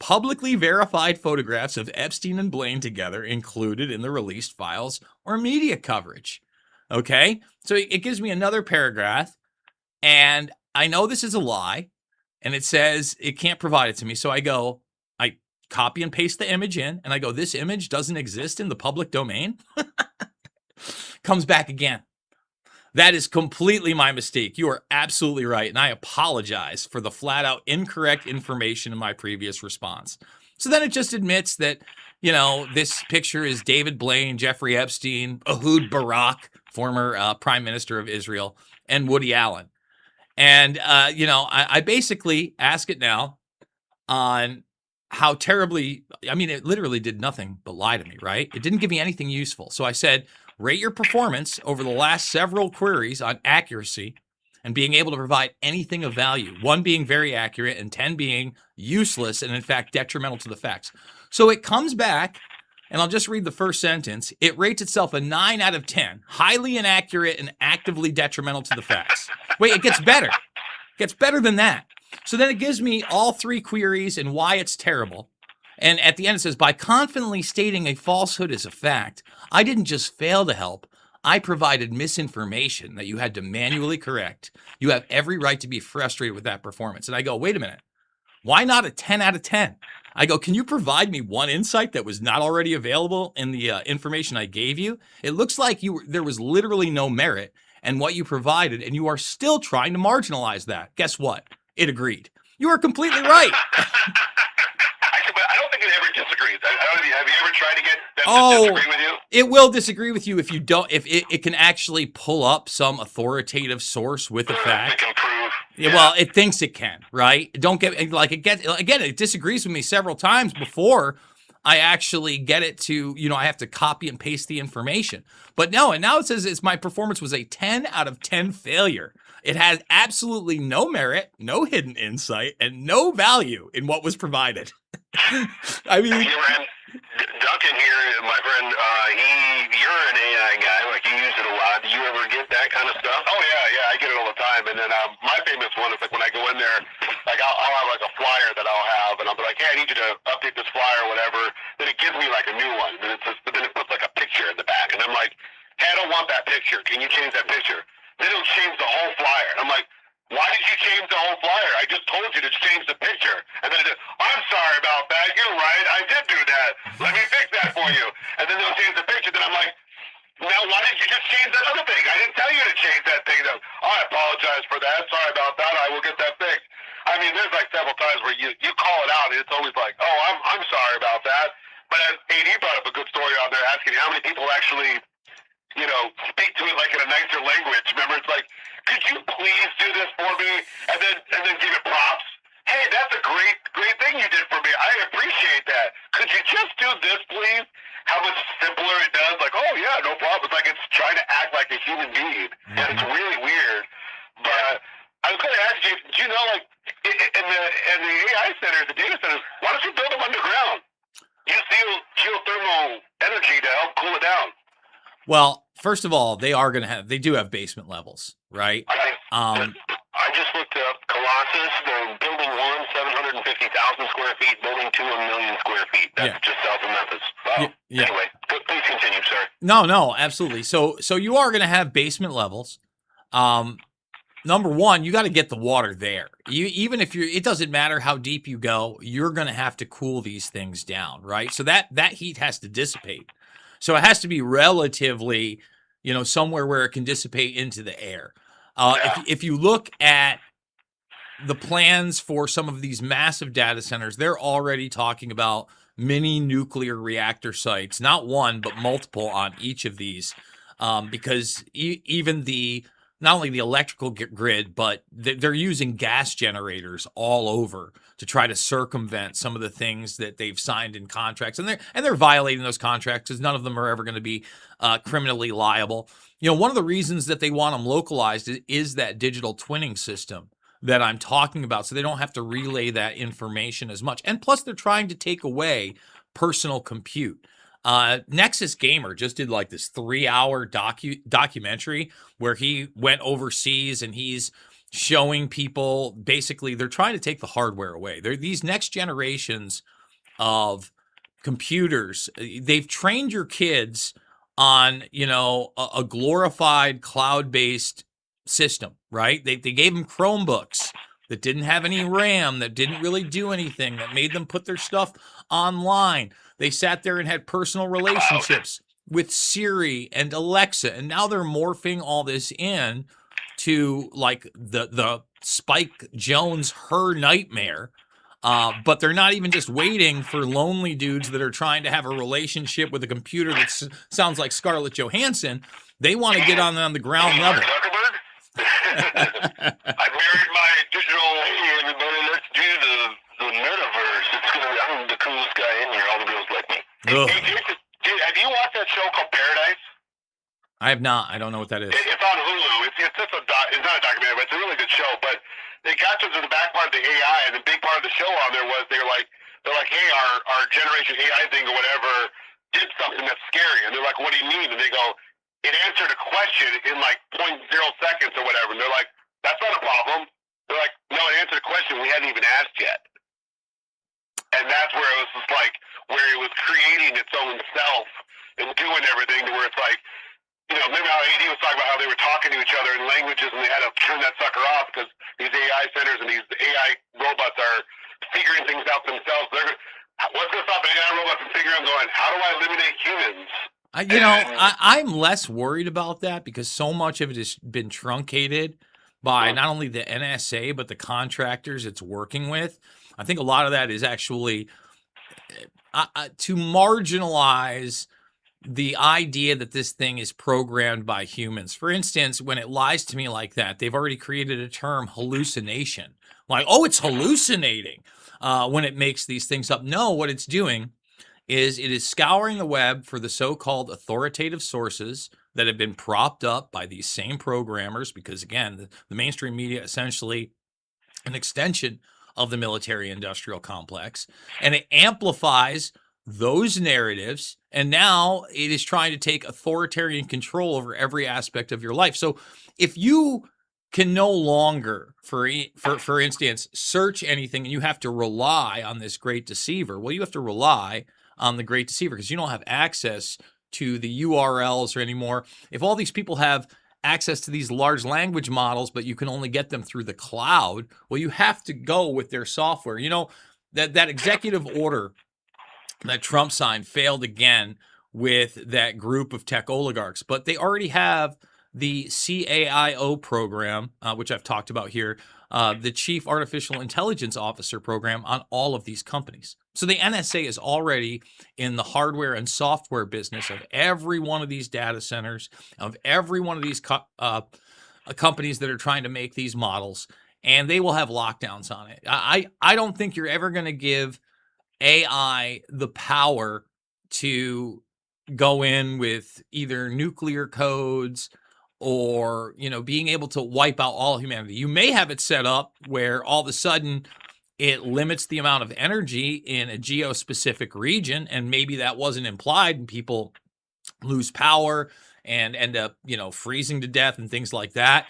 publicly verified photographs of Epstein and Blaine together included in the released files or media coverage. Okay, so it gives me another paragraph, and I know this is a lie, and it says it can't provide it to me. So I copy and paste the image in, and I go, this image doesn't exist in the public domain? Comes back again. That is completely my mistake. You are absolutely right, and I apologize for the flat-out incorrect information in my previous response. So then it just admits that, this picture is David Blaine, Jeffrey Epstein, Ehud Barak, former Prime Minister of Israel, and Woody Allen. And, I basically ask it now on how terribly, it literally did nothing but lie to me, right? It didn't give me anything useful. So I said, rate your performance over the last several queries on accuracy and being able to provide anything of value, 1 being very accurate and 10 being useless and, in fact, detrimental to the facts. So it comes back, and I'll just read the first sentence. It rates itself a 9 out of 10, highly inaccurate and actively detrimental to the facts. Wait, it gets better. It gets better than that. So then it gives me all 3 queries and why it's terrible. And at the end, it says, by confidently stating a falsehood as a fact, I didn't just fail to help. I provided misinformation that you had to manually correct. You have every right to be frustrated with that performance. And I go, wait a minute. Why not a 10 out of 10? I go, can you provide me one insight that was not already available in the information I gave you? It looks like there was literally no merit in what you provided, and you are still trying to marginalize that. Guess what? It agreed. You are completely right. I don't think it ever disagrees. Have you ever tried to get them just disagree with you? It will disagree with you if you don't, if it can actually pull up some authoritative source with a It fact. can prove. Yeah, well, it thinks it can, right? Don't get like it gets again. It disagrees with me several times before I actually get it to, I have to copy and paste the information. But no, and now it says my performance was a 10 out of 10 failure. It has absolutely no merit, no hidden insight, and no value in what was provided. I mean, Duncan here, my friend, you're an AI guy, like you use it a lot. Do you ever get that kind of stuff? Oh yeah, I get it all the time. And then my famous one is like when I go in there, like I'll have like a flyer that I'll have, and I'll be like, hey, I need you to update this flyer or whatever. Then it gives me like a new one. Then it puts like a picture in the back, and I'm like, hey, I don't want that picture. Can you change that picture? Then it'll change the whole flyer. I'm like, why did you change the whole flyer? I just told you to change the picture. And then I'm sorry about that. You're right. I did do that. Let me fix that for you. And then they'll change the picture. Then I'm like, now why did you just change that other thing? I didn't tell you to change that thing. I apologize for that. Sorry about that. I will get that fixed. I mean, there's like several times where you call it out, and it's always like, oh, I'm sorry about that. But AD brought up a good story out there asking how many people actually speak to it like in a nicer language. Remember, it's like, could you please do this for me? And then give it props. Hey, that's a great thing you did for me. I appreciate that. Could you just do this, please? How much simpler it does. Like, oh yeah, no problem. It's like it's trying to act like a human being. And it's really weird. But I was going to ask you, do you know, like, in the AI centers, the data centers, why don't you build them underground? Use geothermal energy to help cool it down. well, first of all, they do have basement levels, right? I just looked up Colossus. They're building 750,000 square feet, building 2 1 million square feet. That's just south of Memphis. Wow. Yeah. Anyway, please continue, sir. No, absolutely. So you are going to have basement levels. Number one, you got to get the water there. Even if it doesn't matter how deep you go, you're going to have to cool these things down, right? So that heat has to dissipate. So it has to be relatively, somewhere where it can dissipate into the air. If you look at the plans for some of these massive data centers, they're already talking about mini nuclear reactor sites, not one, but multiple on each of these, because even not only the electrical grid, but they're using gas generators all over to try to circumvent some of the things that they've signed in contracts, and they're violating those contracts because none of them are ever going to be criminally liable. One of the reasons that they want them localized is that digital twinning system that I'm talking about, so they don't have to relay that information as much. And plus, they're trying to take away personal compute. Nexus Gamer just did like this 3-hour documentary where he went overseas and he's showing people, basically they're trying to take the hardware away. They're these next generations of computers. They've trained your kids on, a glorified cloud-based system, right? They gave them Chromebooks that didn't have any RAM, that didn't really do anything, that made them put their stuff online. They sat there and had personal relationships with Siri and Alexa, and now they're morphing all this in to like the Spike Jones Her Nightmare. But they're not even just waiting for lonely dudes that are trying to have a relationship with a computer that sounds like Scarlett Johansson. They want to get on the ground level. I married my digital. Hey, everybody, let's do the metaverse. I'm the coolest guy in here. All the girls like me. Hey, Jason, have you watched that show called Paradise? I have not. I don't know what that is. It's on Hulu. It's just it's not a documentary, but it's a really good show. But they got to the back part of the AI, and the big part of the show on there was they're like, hey, our generation AI thing or whatever did something that's scary, and they're like, what do you mean? And they go, it answered a question in like 0.0 seconds or whatever, and they're like, that's not a problem. They're like, no, it answered a question we hadn't even asked yet. And that's where it was just like, where it was creating its own self and doing everything to where it's like, remember how AD was talking about how they were talking to each other in languages and they had to turn that sucker off because these AI centers and these AI robots are figuring things out themselves. What's going to stop AI robots from figuring out going, how do I eliminate humans? I'm less worried about that because so much of it has been truncated by not only the NSA, but the contractors it's working with. I think a lot of that is actually to marginalize the idea that this thing is programmed by humans. For instance, when it lies to me like that, they've already created a term, hallucination. Like, oh, it's hallucinating when it makes these things up. No, what it's doing is it is scouring the web for the so-called authoritative sources that have been propped up by these same programmers, because again, the mainstream media essentially an extension of the military industrial complex, and it amplifies those narratives, and now it is trying to take authoritarian control over every aspect of your life. So if you can no longer, for instance, search anything and you have to rely on this great deceiver, well, you have to rely on the great deceiver because you don't have access to the URLs or anymore. If all these people have access to these large language models, but you can only get them through the cloud, well, you have to go with their software. You know, that executive order that Trump signed failed again with that group of tech oligarchs, but they already have the CAIO program, which I've talked about here, the Chief Artificial Intelligence Officer program on all of these companies. So the NSA is already in the hardware and software business of every one of these data centers, of every one of these companies that are trying to make these models, and they will have lockdowns on it. I don't think you're ever going to give AI the power to go in with either nuclear codes or, you know, being able to wipe out all humanity. You may have it set up where all of a sudden it limits the amount of energy in a geospecific region, and maybe that wasn't implied, and people lose power and end up, you know, freezing to death and things like that.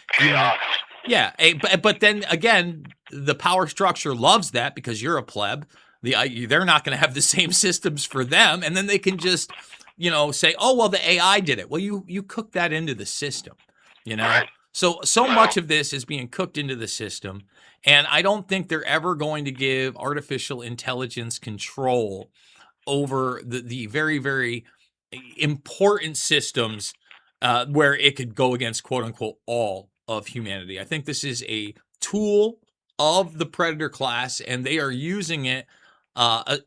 Yeah, but then again, the power structure loves that because you're a pleb. They're not going to have the same systems for them, and then they can just, you know, say, "Oh, well, the AI did it." Well, you cook that into the system, you know. Right. So much of this is being cooked into the system, and I don't think they're ever going to give artificial intelligence control over the very, very important systems where it could go against quote unquote all of humanity. I think this is a tool of the predator class, and they are using it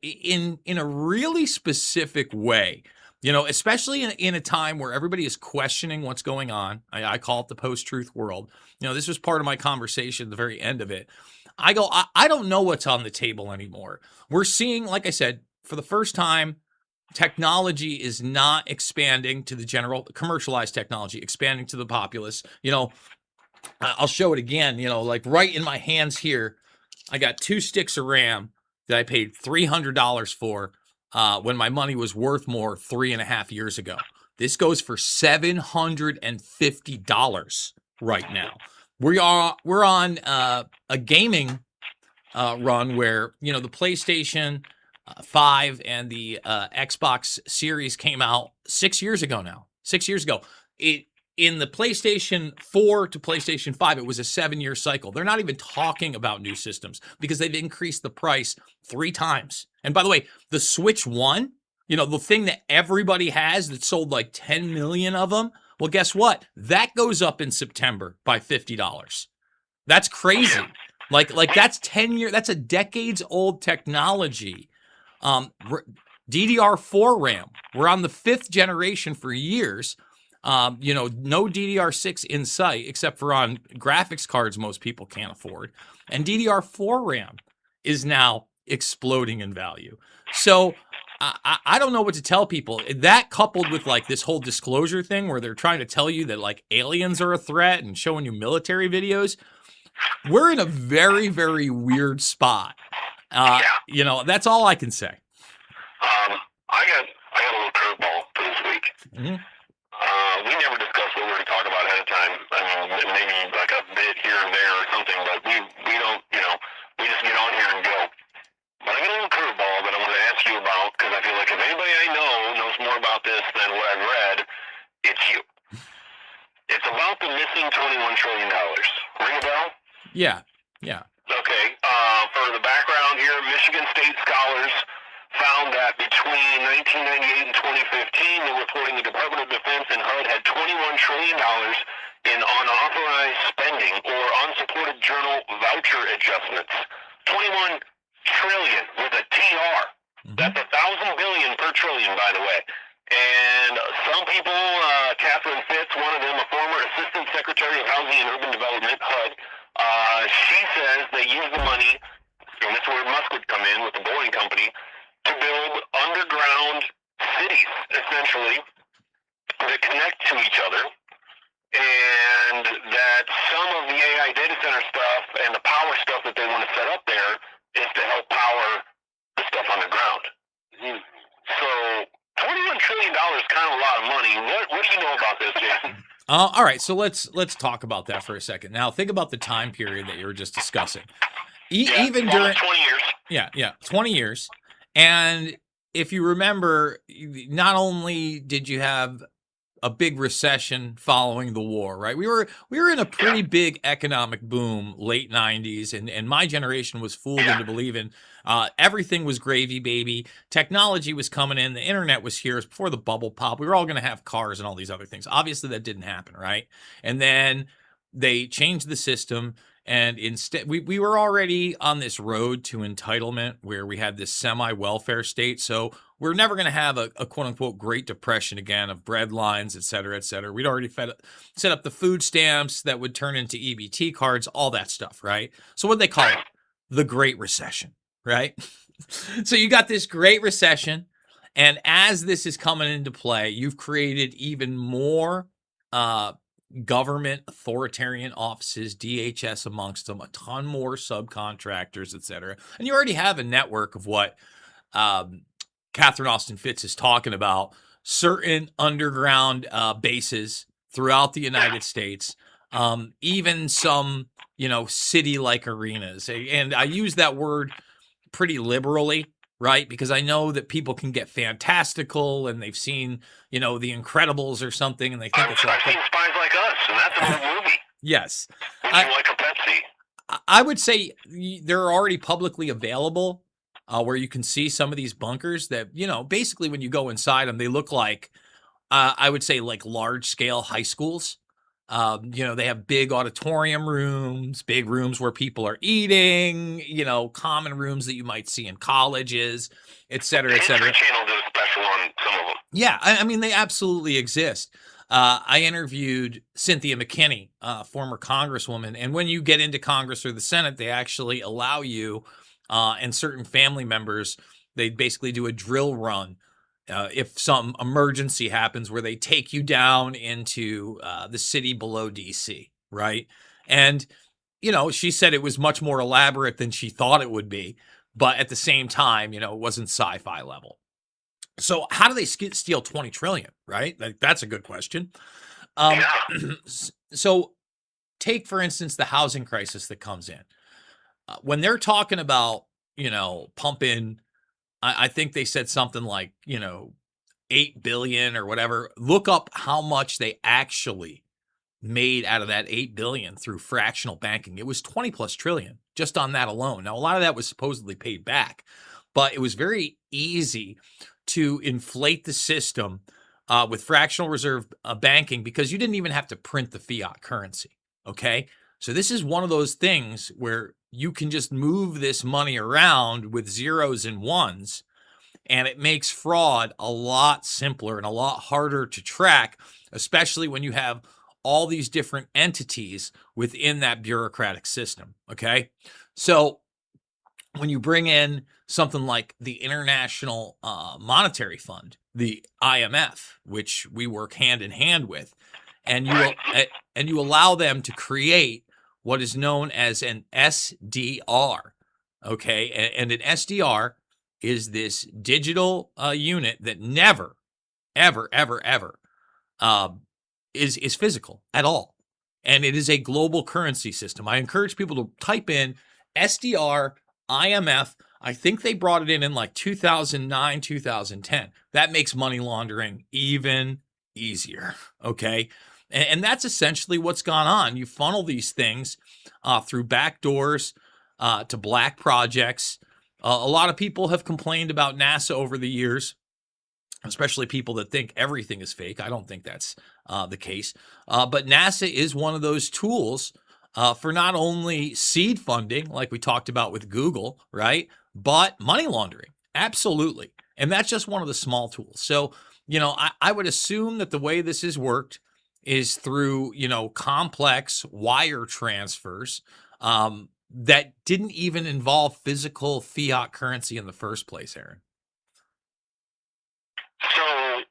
in a really specific way. You know, especially in a time where everybody is questioning what's going on. I call it the post-truth world. You know, this was part of my conversation at the very end of it. I don't know what's on the table anymore. We're seeing, like I said, for the first time, technology is not expanding to the general commercialized technology, expanding to the populace. You know, I'll show it again, you know, like right in my hands here, I got 2 sticks of RAM that I paid $300 for when my money was worth more 3.5 years ago. This goes for $750 right now. We're on a gaming run where, you know, the PlayStation 5 and the Xbox Series came out 6 years ago now. 6 years ago. In the PlayStation 4 to PlayStation 5, it was a 7-year cycle. They're not even talking about new systems because they've increased the price 3 times. And by the way, the Switch 1, you know, the thing that everybody has that sold like 10 million of them, well, guess what? That goes up in September by $50. That's crazy. Like that's 10 years, that's a decades old technology. DDR4 RAM, we're on the 5th generation for years. You know, no DDR6 in sight, except for on graphics cards most people can't afford. And DDR4 RAM is now exploding in value. So I don't know what to tell people. That coupled with like this whole disclosure thing where they're trying to tell you that like aliens are a threat and showing you military videos, we're in a very, very weird spot. You know, that's all I can say. I got a little curveball for this week. Mm-hmm. We never discussed what we were going to talk about ahead of time. I mean, maybe like a bit here and there or something, but we don't, you know, we just get on here and go. But I got a little curveball that I want to ask you about because I feel like if anybody I know knows more about this than what I've read, it's you. It's about the missing $21 trillion. Ring a bell? Yeah. Okay. For the background here, Michigan State scholars found that between 1998 and 2015, they're reporting the Department of Defense and HUD had $21 trillion in unauthorized spending or unsupported journal voucher adjustments. 21 trillion with a TR. That's 1,000 billion per trillion, by the way. And some people, Catherine Fitz, one of them, a former Assistant Secretary of Housing and Urban Development, HUD, she says they use the money, and this is where Musk would come in with the Boeing Company, to build underground cities, essentially, that connect to each other, and that some of the AI data center stuff and the power stuff that they want to set up there is to help power the stuff underground. So $21 trillion is kind of a lot of money. What do you know about this, Jason? All right, so let's talk about that for a second. Now, think about the time period that you were just discussing. Even during 20 years. Yeah, 20 years. And if you remember, not only did you have a big recession following the war, right? We were in a pretty big economic boom late 90s, and my generation was fooled into believing everything was gravy, baby. Technology was coming in, the internet was here. It was before the bubble pop. We were all going to have cars and all these other things. Obviously, that didn't happen, right? And then they changed the system. And instead, we were already on this road to entitlement where we had this semi-welfare state. So we're never going to have a quote-unquote Great Depression again of bread lines, et cetera, et cetera. We'd already set up the food stamps that would turn into EBT cards, all that stuff, right? So what do they call it? The Great Recession, right? So you got this Great Recession. And as this is coming into play, you've created even more government authoritarian offices, DHS amongst them, a ton more subcontractors, et cetera. And you already have a network of what Catherine Austin Fitz is talking about, certain underground bases throughout the United States, even some, city-like arenas. And I use that word pretty liberally, right? Because I know that people can get fantastical and they've seen, The Incredibles or something, and they think it's like... I've seen Spies Like Us, and that's a good movie. Yes. Would you like a Pepsi? I would say they're already publicly available where you can see some of these bunkers that, basically when you go inside them, they look like, I would say like large-scale high schools. They have big auditorium rooms, big rooms where people are eating, common rooms that you might see in colleges, et cetera, et cetera. History Channel did a special on some of them. Yeah, I mean, they absolutely exist. I interviewed Cynthia McKinney, former congresswoman, and when you get into Congress or the Senate, they actually allow you and certain family members, they basically do a drill run if some emergency happens where they take you down into the city below DC, right? And, she said it was much more elaborate than she thought it would be, but at the same time, it wasn't sci-fi level. So how do they steal 20 trillion, right? That's a good question. So take, for instance, the housing crisis that comes in. When they're talking about, pumping, I think they said something like, 8 billion or whatever. Look up how much they actually made out of that 8 billion through fractional banking. It was 20 plus trillion just on that alone. Now, a lot of that was supposedly paid back, but it was very easy to inflate the system with fractional reserve banking because you didn't even have to print the fiat currency. Okay. So this is one of those things where you can just move this money around with zeros and ones, and it makes fraud a lot simpler and a lot harder to track, especially when you have all these different entities within that bureaucratic system. Okay. So when you bring in something like the International Monetary Fund, the IMF, which we work hand in hand with, and you allow them to create what is known as an SDR, okay? And an SDR is this digital unit that never, ever, ever, ever is physical at all. And it is a global currency system. I encourage people to type in SDR IMF. I think they brought it in like 2009, 2010. That makes money laundering even easier, okay? And that's essentially what's gone on. You funnel these things through back doors to black projects. A lot of people have complained about NASA over the years, especially people that think everything is fake. I don't think that's the case. But NASA is one of those tools for not only seed funding, like we talked about with Google, right? But money laundering, absolutely. And that's just one of the small tools. So, I would assume that the way this has worked is through, complex wire transfers that didn't even involve physical fiat currency in the first place, Aaron. So,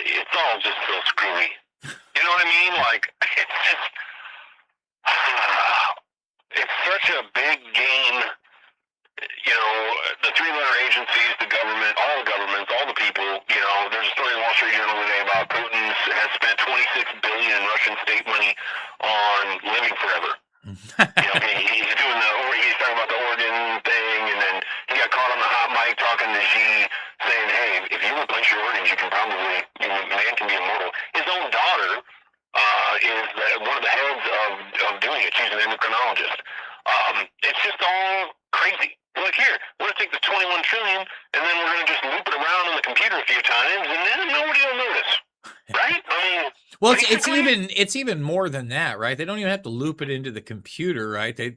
it's all just so screwy. You know what I mean? Like, it's just, it's such a big game. The three-letter agencies, the government, all the governments, all the people, there's a story in the Wall Street Journal today about Putin has spent $26 billion in Russian state money on living forever. He's doing he's talking about the organ thing, and then he got caught on the hot mic talking to Xi, saying, hey, if you replace your organs, you can probably, man can be immortal. His own daughter is one of the heads of doing it. She's an endocrinologist. It's just all crazy. Look here, we're going to take the 21 trillion, and then we're going to just loop it around on the computer a few times, and then nobody will notice. Right? I mean, well, it's even more than that, right? They don't even have to loop it into the computer, right?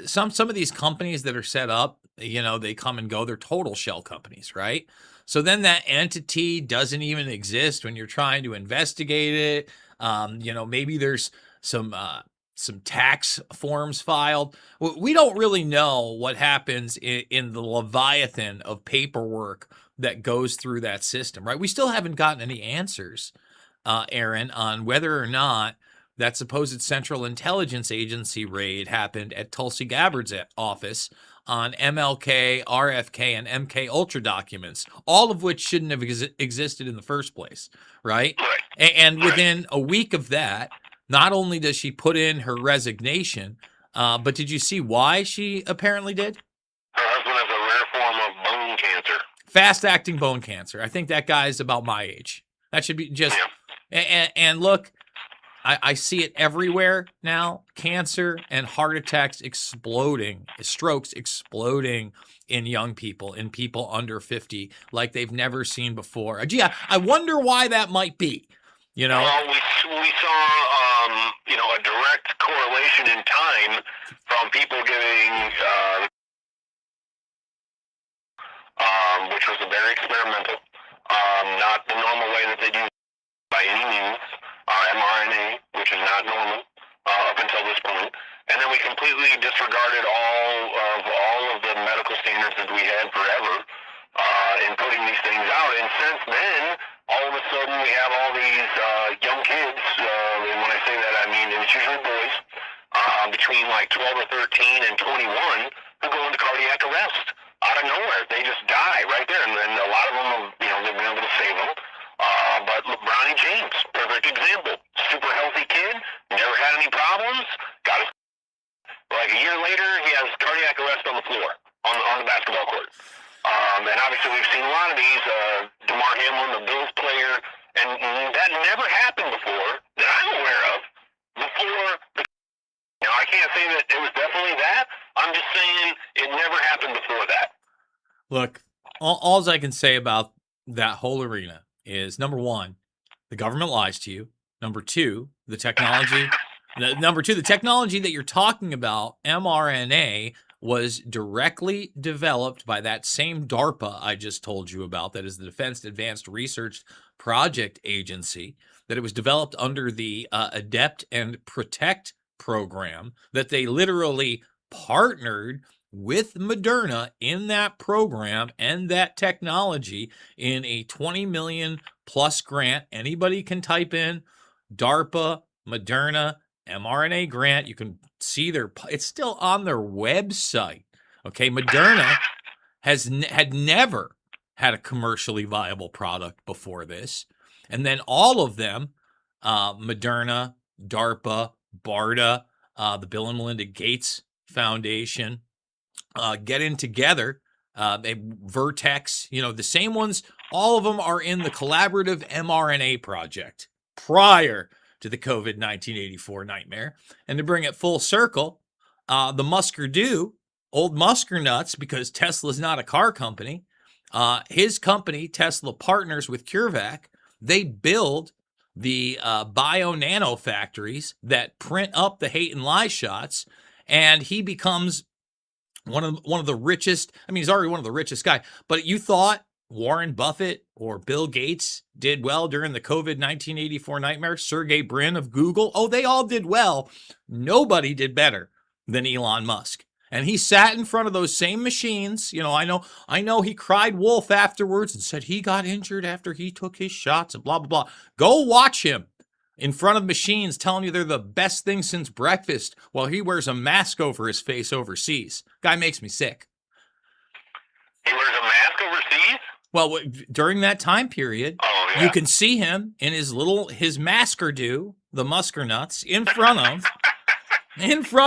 Some of these companies that are set up, they come and go. They're total shell companies, right? So then that entity doesn't even exist when you're trying to investigate it. Maybe there's some tax forms filed. We don't really know what happens in the leviathan of paperwork that goes through that system, right? We still haven't gotten any answers, Aaron, on whether or not that supposed Central Intelligence Agency raid happened at Tulsi Gabbard's office on MLK, RFK, and MK Ultra documents, all of which shouldn't have existed in the first place, right? And within a week of that, not only does she put in her resignation, but did you see why she apparently did? Her husband has a rare form of bone cancer. Fast-acting bone cancer. I think that guy's about my age. That should be just... And look, I see it everywhere now. Cancer and heart attacks exploding, strokes exploding in young people, in people under 50, like they've never seen before. Gee, I wonder why that might be. Well, we saw, a direct correlation in time from people giving, which was very experimental, not the normal way that they do by any means, mRNA, which is not normal up until this point. And then we completely disregarded all of the medical standards that we had forever in putting these things out. And since then, all of a sudden we have all these young kids, and when I say that I mean it's usually boys, between like 12 or 13 and 21 who go into cardiac arrest out of nowhere. They just die right there, and then a lot of them, they've been able to save them. But look, Bronny James, perfect example. Super healthy kid, never had any problems, got his... Like a year later, he has cardiac arrest on the floor, on the basketball court. And obviously we've seen a lot of these, DeMar Hamlin, the Bills player, and that never happened before, that I'm aware of, before the... Now, I can't say that it was definitely that. I'm just saying it never happened before that. Look, all I can say about that whole arena is, number one, the government lies to you. Number two, the technology that you're talking about, mRNA, was directly developed by that same DARPA I just told you about, that is the Defense Advanced Research Project Agency, that it was developed under the Adept and Protect program, that they literally partnered with Moderna in that program and that technology in a 20 million plus grant. Anybody can type in DARPA, Moderna, mRNA grant. You can see it's still on their website. Okay. Moderna had never had a commercially viable product before this. And then all of them, Moderna, DARPA, BARDA, the Bill and Melinda Gates Foundation, getting together, Vertex, the same ones, all of them are in the collaborative mRNA project prior to the COVID 1984 nightmare. And to bring it full circle, the Musker old Musker nuts, because Tesla's not a car company, his company, Tesla, partners with CureVac. They build the bio-nano factories that print up the hate and lie shots, and he becomes one of the richest. I mean, he's already one of the richest guys, but you thought Warren Buffett or Bill Gates did well during the COVID 1984 nightmare. Sergey Brin of Google. Oh, they all did well. Nobody did better than Elon Musk. And he sat in front of those same machines. You know, I know he cried wolf afterwards and said he got injured after he took his shots and blah, blah, blah. Go watch him in front of machines telling you they're the best thing since breakfast while he wears a mask over his face overseas. Guy makes me sick. He wears a mask overseas? Well, during that time period, Oh, yeah. you can see him in his masker do, the Musker nuts, in front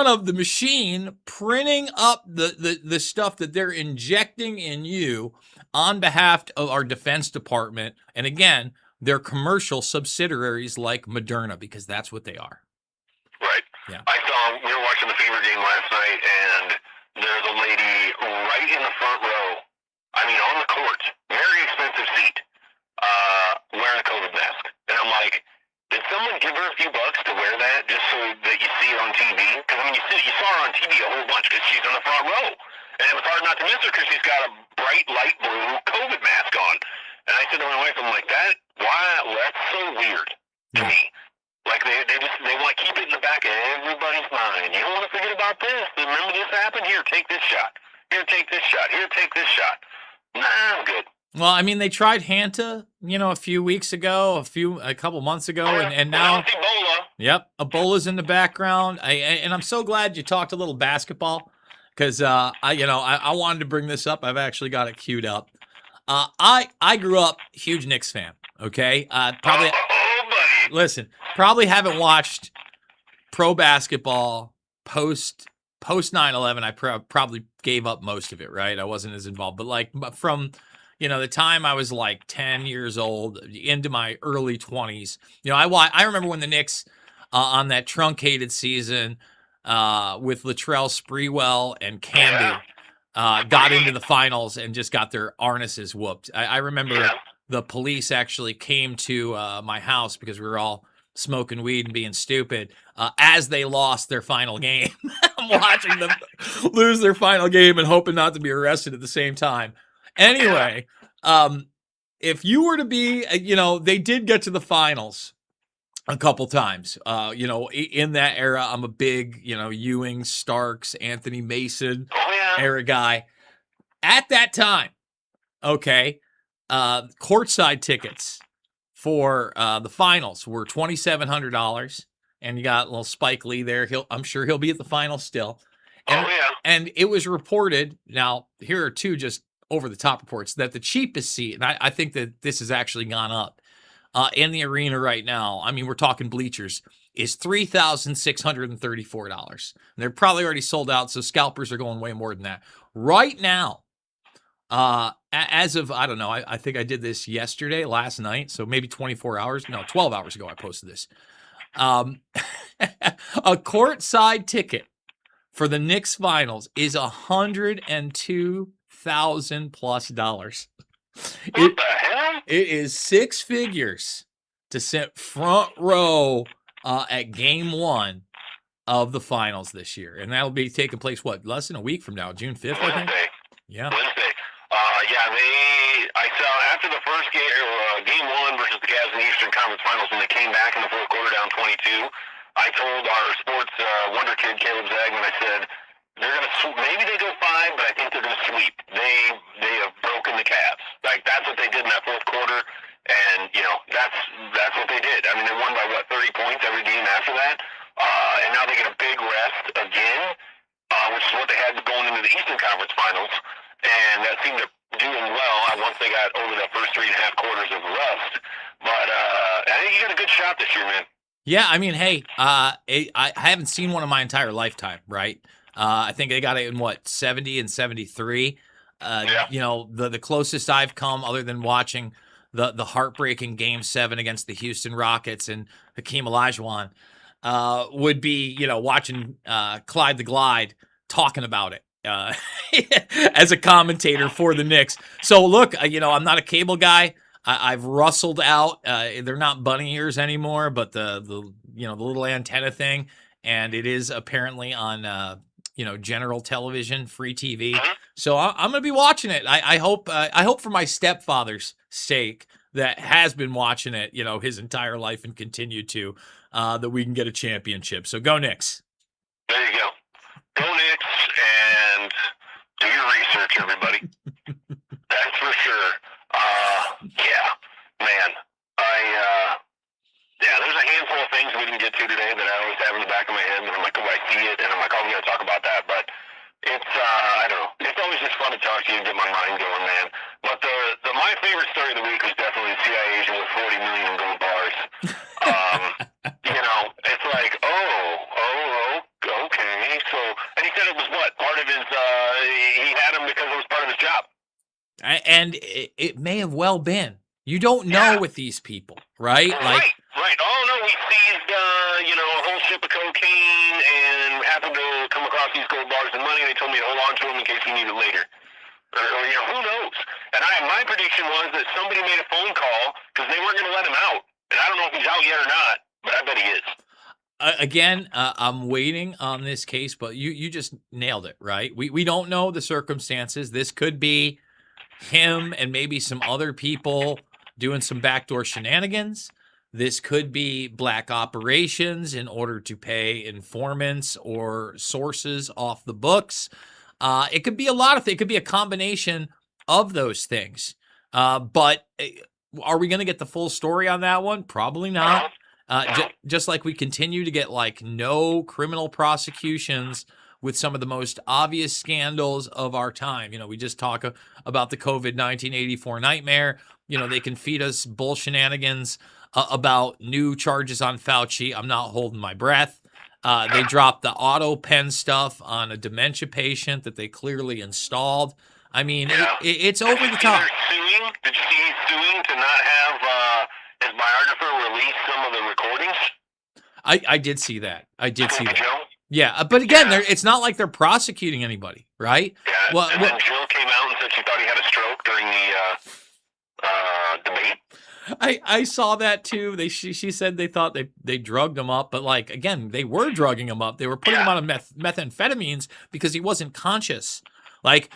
of the machine, printing up the stuff that they're injecting in you on behalf of our Defense Department. And again, they're commercial subsidiaries like Moderna, because that's what they are. Right. Yeah. We were watching the Fever game last night, and there's a lady right in the front row. I mean, on the court, very expensive seat, wearing a COVID mask. And I'm like, did someone give her a few bucks to wear that just so that you see it on TV? Because, I mean, you saw her on TV a whole bunch because she's in the front row. And it was hard not to miss her because she's got a bright light blue COVID mask on. And I said to my wife, I'm like, that's so weird to me. Like, they want to keep it in the back of everybody's mind. You don't want to forget about this. Remember this happened? Here, take this shot. Here, take this shot. Here, take this shot. Nah, I'm good. Well, I mean, they tried Hanta, a few weeks ago, a couple months ago, and now, Ebola. Yep, Ebola's in the background. And I'm so glad you talked a little basketball, because I wanted to bring this up. I've actually got it queued up. I grew up huge Knicks fan. Okay, probably. Listen, probably haven't watched pro basketball post 9/11. I probably gave up most of it, right? I wasn't as involved, but like from, the time I was like 10 years old into my early 20s, I remember when the Knicks on that truncated season with Latrell Sprewell and Camby got into the finals and just got their arnuses whooped. I remember the police actually came to my house because we were all smoking weed and being stupid as they lost their final game. I'm watching them lose their final game and hoping not to be arrested at the same time. Anyway, if you were to be, they did get to the finals a couple times. In that era, I'm a big, Ewing, Starks, Anthony Mason era guy. At that time, okay, courtside tickets for the finals were $2,700, and you got a little Spike Lee there. I'm sure he'll be at the finals still. And it was reported. Now, here are two just over-the-top reports that the cheapest seat, and I think that this has actually gone up in the arena right now. I mean, we're talking bleachers, is $3,634. And they're probably already sold out, so scalpers are going way more than that. Right now, as of, I don't know, I think I did this last night, so maybe 12 hours ago I posted this. A courtside ticket for the Knicks finals is $102,000+. What the hell? It is six figures to sit front row at game one of the finals this year. And that'll be taking place, less than a week from now, June 5th, I think? Wednesday. Yeah. Wednesday. I saw after the first game one versus the Cavs in the Eastern Conference Finals, when they came back in the fourth quarter down 22, I told our sports wonder kid, Caleb Zagman, I said, they're going to maybe they go 5, but I think they're going to sweep. They have broken the Cavs. Like, that's what they did in that fourth quarter, and, that's what they did. I mean, they won by, 30 points every game after that, and now they get a big rest again, which is what they had going into the Eastern Conference Finals, and that seemed to doing well once they got over the first 3.5 quarters of rust. But I think you got a good shot this year, man. Yeah, I mean, hey, I haven't seen one in my entire lifetime, right? I think they got it in 70 and 73. The closest I've come, other than watching the heartbreaking Game 7 against the Houston Rockets and Hakeem Olajuwon, would be watching Clyde the Glide talking about it as a commentator for the Knicks. So look, I'm not a cable guy. I've rustled out. They're not bunny ears anymore, but the little antenna thing, and it is apparently on general television, free TV. So I'm going to be watching it. I hope for my stepfather's sake that has been watching it, his entire life and continue to, that we can get a championship. So go Knicks. There you go. Go Knicks and do your research, everybody. That's for sure. Yeah, man. There's a handful of things we didn't get to today that I always have in the back of my head, and I'm like, oh, I see it, and I'm like, oh, we got to talk about that. But it's, I don't know. It's always just fun to talk to you and get my mind going, man. But my favorite story of the week was definitely the CIA agent with 40 million in gold bars. It's like, okay. So, and he said it was what? Part of his, he had him because it was part of his job. And it may have well been. You don't know with these people, right? Right. Oh, no, we seized, a whole ship of cocaine and happened to come across these gold bars and money. They told me to hold on to them in case we need it later. Or who knows? And my prediction was that somebody made a phone call because they weren't going to let him out. And I don't know if he's out yet or not, but I bet he is. Again, I'm waiting on this case, but you just nailed it, right? We don't know the circumstances. This could be him and maybe some other people doing some backdoor shenanigans. This could be black operations in order to pay informants or sources off the books. It could be a lot of things. It could be a combination of those things. But are we going to get the full story on that one? Probably not. Just like we continue to get no criminal prosecutions with some of the most obvious scandals of our time. We just talk about the COVID 1984 nightmare. They can feed us bull shenanigans about new charges on Fauci. I'm not holding my breath. They dropped the auto pen stuff on a dementia patient that they clearly installed. I mean, it's over the top. Did you see he's suing to not have his biographer release some of the recordings? I did see that. Joe? Yeah, but again, it's not like they're prosecuting anybody, right? Yeah, and then Jill came out and said she thought he had a stroke during the debate. I saw that too. She said they thought they drugged him up, but again, they were drugging him up. They were putting him on methamphetamines because he wasn't conscious. I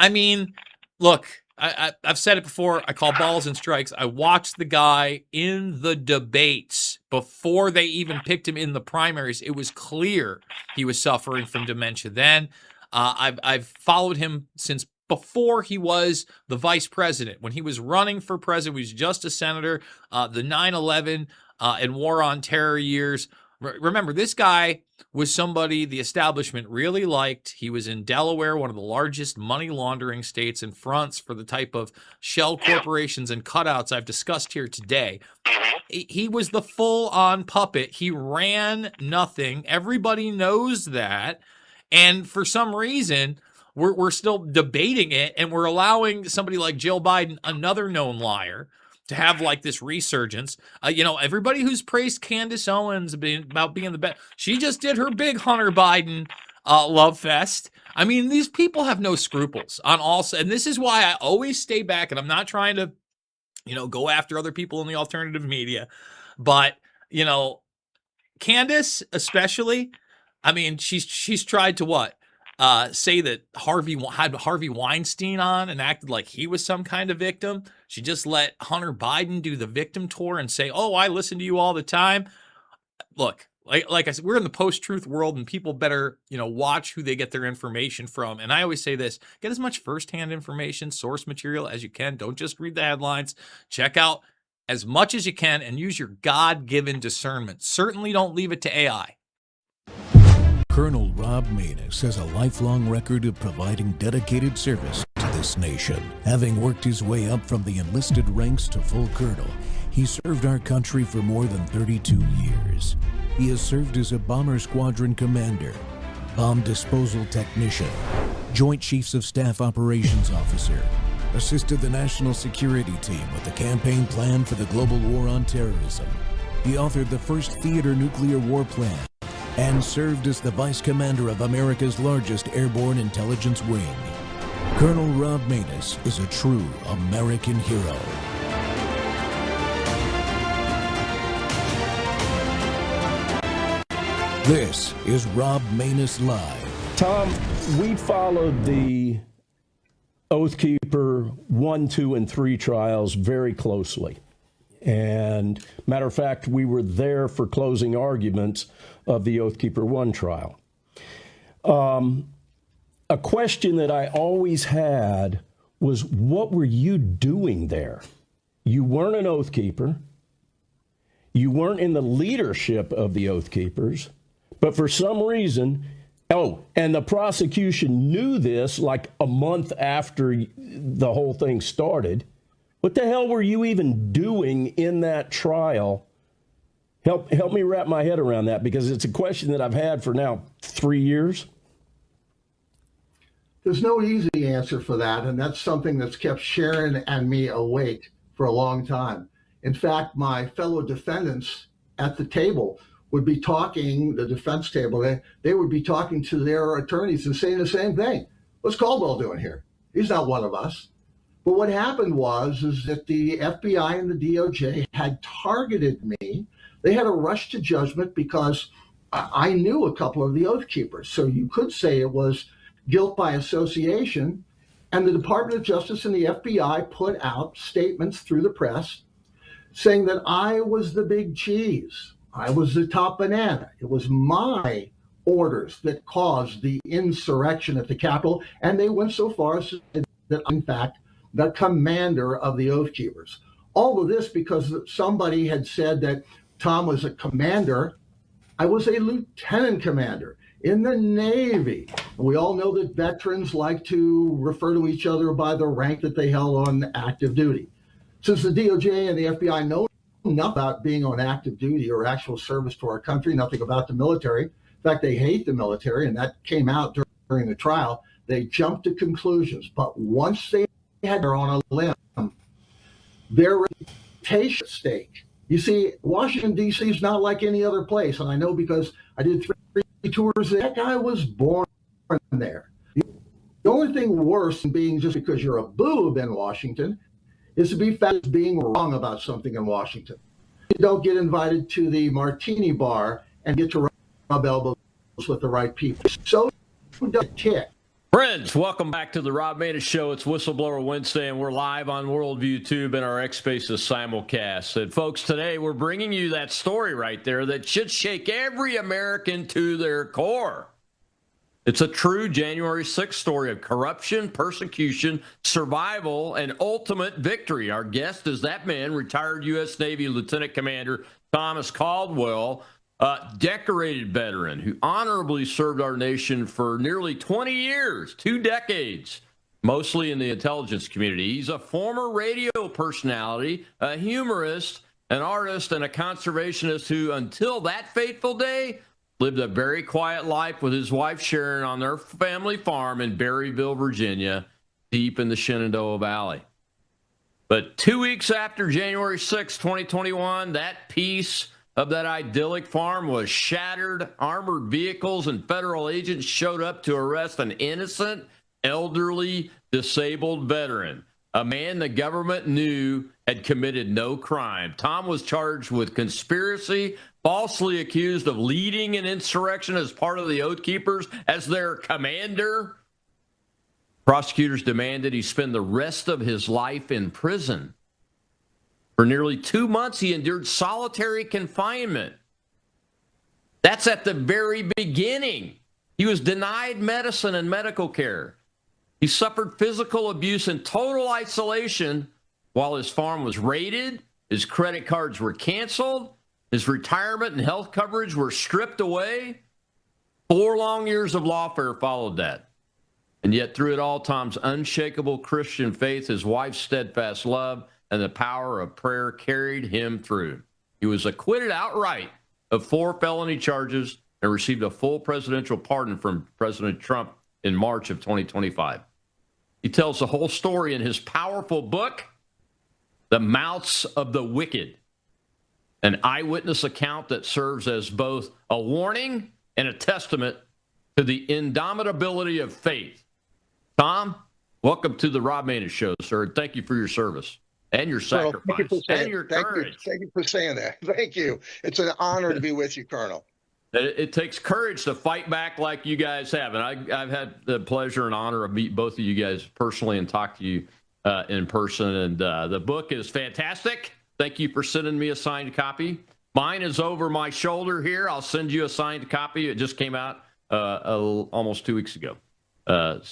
mean, look, I've said it before. I call balls and strikes. I watched the guy in the debates before they even picked him in the primaries. It was clear he was suffering from dementia then. I've followed him since before he was the vice president. When he was running for president, he was just a senator. The 9/11 and war on terror years. Remember, this guy was somebody the establishment really liked. He was in Delaware, one of the largest money laundering states, and fronts for the type of shell corporations and cutouts I've discussed here today. He was the full-on puppet. He ran nothing. Everybody knows that. And for some reason, we're still debating it, and we're allowing somebody like Jill Biden, another known liar, to have this resurgence. Everybody who's praised Candace Owens about being the best, she just did her big Hunter Biden love fest. I mean, these people have no scruples on all, and this is why I always stay back, and I'm not trying to, go after other people in the alternative media, but, Candace especially, I mean, she's tried to what? Say that had Harvey Weinstein on and acted like he was some kind of victim. She just let Hunter Biden do the victim tour and say, oh, I listen to you all the time. Look, like I said, we're in the post-truth world, and people better, watch who they get their information from. And I always say this, get as much firsthand information, source material as you can. Don't just read the headlines. Check out as much as you can and use your God-given discernment. Certainly don't leave it to AI. Colonel Rob Manus has a lifelong record of providing dedicated service to this nation. Having worked his way up from the enlisted ranks to full colonel, he served our country for more than 32 years. He has served as a bomber squadron commander, bomb disposal technician, Joint Chiefs of Staff operations officer, assisted the national security team with the campaign plan for the global war on terrorism. He authored the first theater nuclear war plan, and served as the Vice Commander of America's largest airborne intelligence wing. Colonel Rob Manus is a true American hero. This is Rob Manus Live. Tom, we followed the Oathkeeper 1, 2, and 3 trials very closely. And matter of fact, we were there for closing arguments of the Oathkeeper 1 trial. A question that I always had was, what were you doing there? You weren't an Oathkeeper. You weren't in the leadership of the Oathkeepers. But for some reason, and the prosecution knew this like a month after the whole thing started. What the hell were you even doing in that trial? Help me wrap my head around that, because it's a question that I've had for now 3 years. There's no easy answer for that, and that's something that's kept Sharon and me awake for a long time. In fact, my fellow defendants at the table would be talking, the defense table, they would be talking to their attorneys and saying the same thing. What's Caldwell doing here? He's not one of us. But what happened is that the FBI and the DOJ had targeted me. They had a rush to judgment because I knew a couple of the Oath Keepers. So you could say it was guilt by association. And the Department of Justice and the FBI put out statements through the press saying that I was the big cheese. I was the top banana. It was my orders that caused the insurrection at the Capitol. And they went so far as to say that, in fact, the commander of the Oath Keepers. All of this because somebody had said that Tom was a commander. I was a lieutenant commander in the Navy. We all know that veterans like to refer to each other by the rank that they held on active duty. Since the DOJ and the FBI know nothing about being on active duty or actual service to our country, nothing about the military. In fact, they hate the military, and that came out during the trial. They jumped to conclusions. But once they had her on a limb, their reputation at stake. You see, Washington, D.C. is not like any other place. And I know because I did 3 tours. That guy was born there. The only thing worse than being just because you're a boob in Washington is to be found as being wrong about something in Washington. You don't get invited to the martini bar and get to rub elbows with the right people. So does it tick. Friends, welcome back to the Rob Maness Show. It's Whistleblower Wednesday, and we're live on Worldview Tube and our X Spaces simulcast. And folks, today we're bringing you that story right there that should shake every American to their core. It's a true January 6th story of corruption, persecution, survival, and ultimate victory. Our guest is that man, retired U.S. Navy Lieutenant Commander Thomas Caldwell, decorated veteran who honorably served our nation for nearly 20 years, 2 decades, mostly in the intelligence community. He's a former radio personality, a humorist, an artist, and a conservationist who, until that fateful day, lived a very quiet life with his wife Sharon on their family farm in Berryville, Virginia, deep in the Shenandoah Valley. But 2 weeks after January 6, 2021, that piece of that idyllic farm was shattered. Armored vehicles and federal agents showed up to arrest an innocent, elderly, disabled veteran, a man the government knew had committed no crime. Tom was charged with conspiracy, falsely accused of leading an insurrection as part of the Oath Keepers as their commander. Prosecutors demanded he spend the rest of his life in prison. For nearly 2 months, he endured solitary confinement. That's at the very beginning. He was denied medicine and medical care. He suffered physical abuse and total isolation while his farm was raided, his credit cards were canceled, his retirement and health coverage were stripped away. 4 long years of lawfare followed that. And yet through it all, Tom's unshakable Christian faith, his wife's steadfast love, and the power of prayer carried him through. He was acquitted outright of 4 felony charges and received a full presidential pardon from President Trump in March of 2025. He tells the whole story in his powerful book, The Mouths of the Wicked, an eyewitness account that serves as both a warning and a testament to the indomitability of faith. Tom, welcome to the Rob Maness Show, sir. Thank you for your service and your sacrifice and your courage. Thank you for saying that. Thank you. It's an honor to be with you, Colonel. It takes courage to fight back like you guys have. And I've had the pleasure and honor of meeting both of you guys personally and talk to you in person. And the book is fantastic. Thank you for sending me a signed copy. Mine is over my shoulder here. I'll send you a signed copy. It just came out almost 2 weeks ago. I've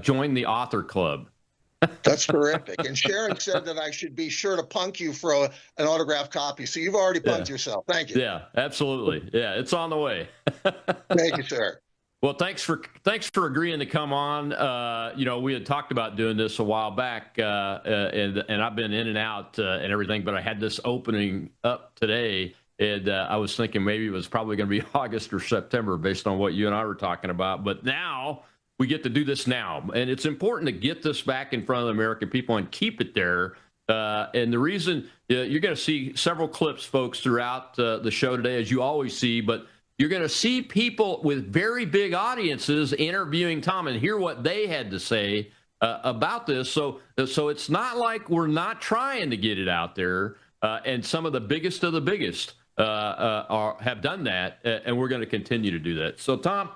joined the author club. That's terrific. And Sharon said that I should be sure to punk you for an autographed copy. So you've already punked yourself. Thank you. Yeah, absolutely. Yeah, it's on the way. Thank you, sir. Well, thanks for agreeing to come on. We had talked about doing this a while back, and I've been in and out and everything, but I had this opening up today, and I was thinking maybe it was probably going to be August or September based on what you and I were talking about. But now we get to do this now, and it's important to get this back in front of the American people and keep it there. And the reason you're going to see several clips, folks, throughout the show today, as you always see, but you're going to see people with very big audiences interviewing Tom and hear what they had to say about this. So it's not like we're not trying to get it out there. And some of the biggest of the biggest have done that, and we're going to continue to do that. So, Tom,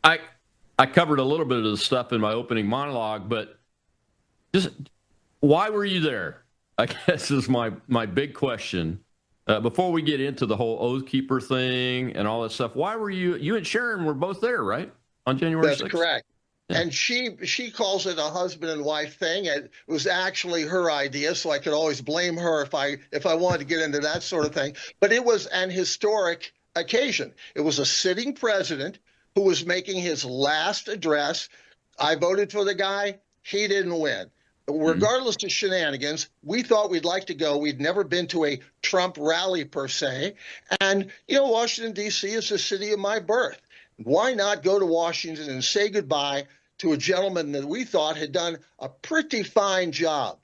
I covered a little bit of the stuff in my opening monologue, but just why were you there? I guess is my big question. Before we get into the whole Oath Keeper thing and all that stuff, why were you and Sharon were both there, right? On January 6th? That's correct. Yeah. And she calls it a husband and wife thing. It was actually her idea, so I could always blame her if I wanted to get into that sort of thing. But it was an historic occasion. It was a sitting president who was making his last address. I voted for the guy. He didn't win. Regardless of shenanigans, we thought we'd like to go. We'd never been to a Trump rally per se. And, Washington, D.C. is the city of my birth. Why not go to Washington and say goodbye to a gentleman that we thought had done a pretty fine job?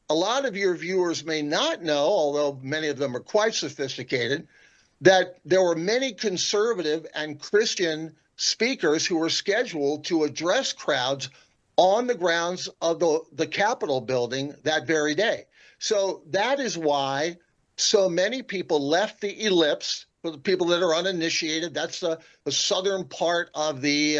A lot of your viewers may not know, although many of them are quite sophisticated, that there were many conservative and Christian speakers who were scheduled to address crowds on the grounds of the Capitol building that very day. So that is why so many people left the ellipse. For the people that are uninitiated, that's the southern part of the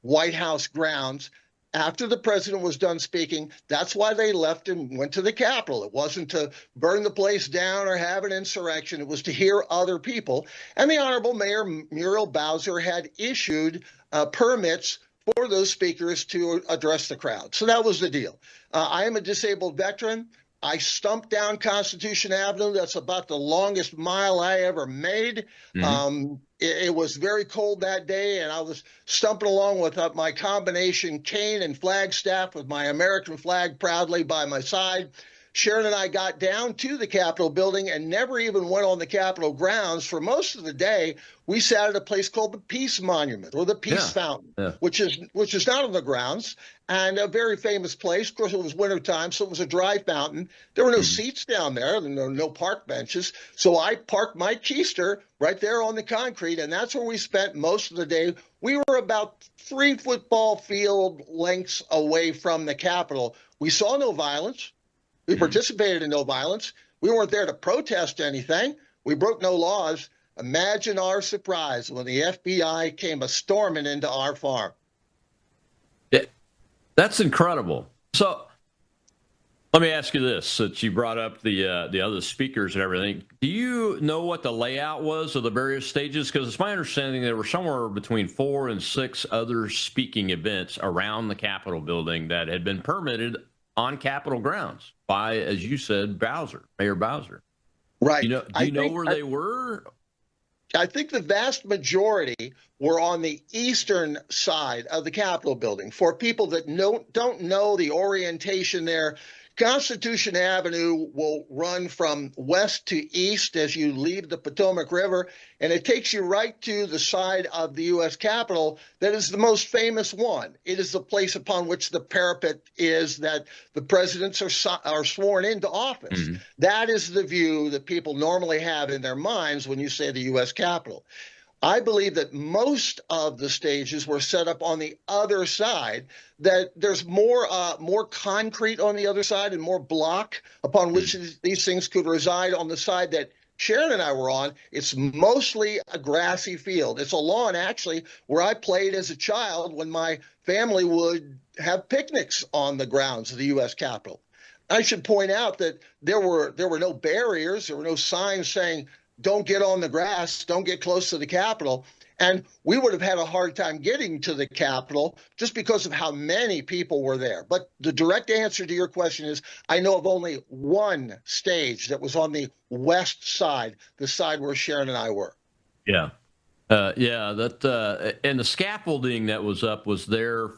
White House grounds. After the president was done speaking, that's why they left and went to the Capitol. It wasn't to burn the place down or have an insurrection. It was to hear other people. And the Honorable Mayor Muriel Bowser had issued permits for those speakers to address the crowd. So that was the deal. I am a disabled veteran. I stumped down Constitution Avenue. That's about the longest mile I ever made. It was very cold that day, and I was stumping along with my combination cane and flagstaff with my American flag proudly by my side. Sharon and I got down to the Capitol building and never even went on the Capitol grounds. For most of the day, we sat at a place called the Peace Monument or the Peace Fountain, which is not on the grounds, and a very famous place. Of course, it was wintertime, so it was a dry fountain. There were no seats down there, no park benches. So I parked my keister right there on the concrete, and that's where we spent most of the day. We were about 3 football field lengths away from the Capitol. We saw no violence. We participated in no violence. We weren't there to protest anything. We broke no laws. Imagine our surprise when the FBI came a-storming into our farm. That's incredible. So let me ask you this, since you brought up the other speakers and everything. Do you know what the layout was of the various stages? Because it's my understanding there were somewhere between 4 and 6 other speaking events around the Capitol building that had been permitted on Capitol grounds by, as you said, Mayor Bowser. Right. Do you know where they were? I think the vast majority were on the eastern side of the Capitol building. For people that don't know the orientation there, Constitution Avenue will run from west to east as you leave the Potomac River, and it takes you right to the side of the U.S. Capitol that is the most famous one. It is the place upon which the parapet is that the presidents are sworn into office. That is the view that people normally have in their minds when you say the U.S. Capitol. I believe that most of the stages were set up on the other side, that there's more concrete on the other side and more block upon which these things could reside. On the side that Sharon and I were on, it's mostly a grassy field. It's a lawn, actually, where I played as a child when my family would have picnics on the grounds of the U.S. Capitol. I should point out that there were no barriers, there were no signs saying, don't get on the grass, don't get close to the Capitol. And we would have had a hard time getting to the Capitol just because of how many people were there. But the direct answer to your question is, I know of only one stage that was on the west side, the side where Sharon and I were. Yeah. And the scaffolding that was up was there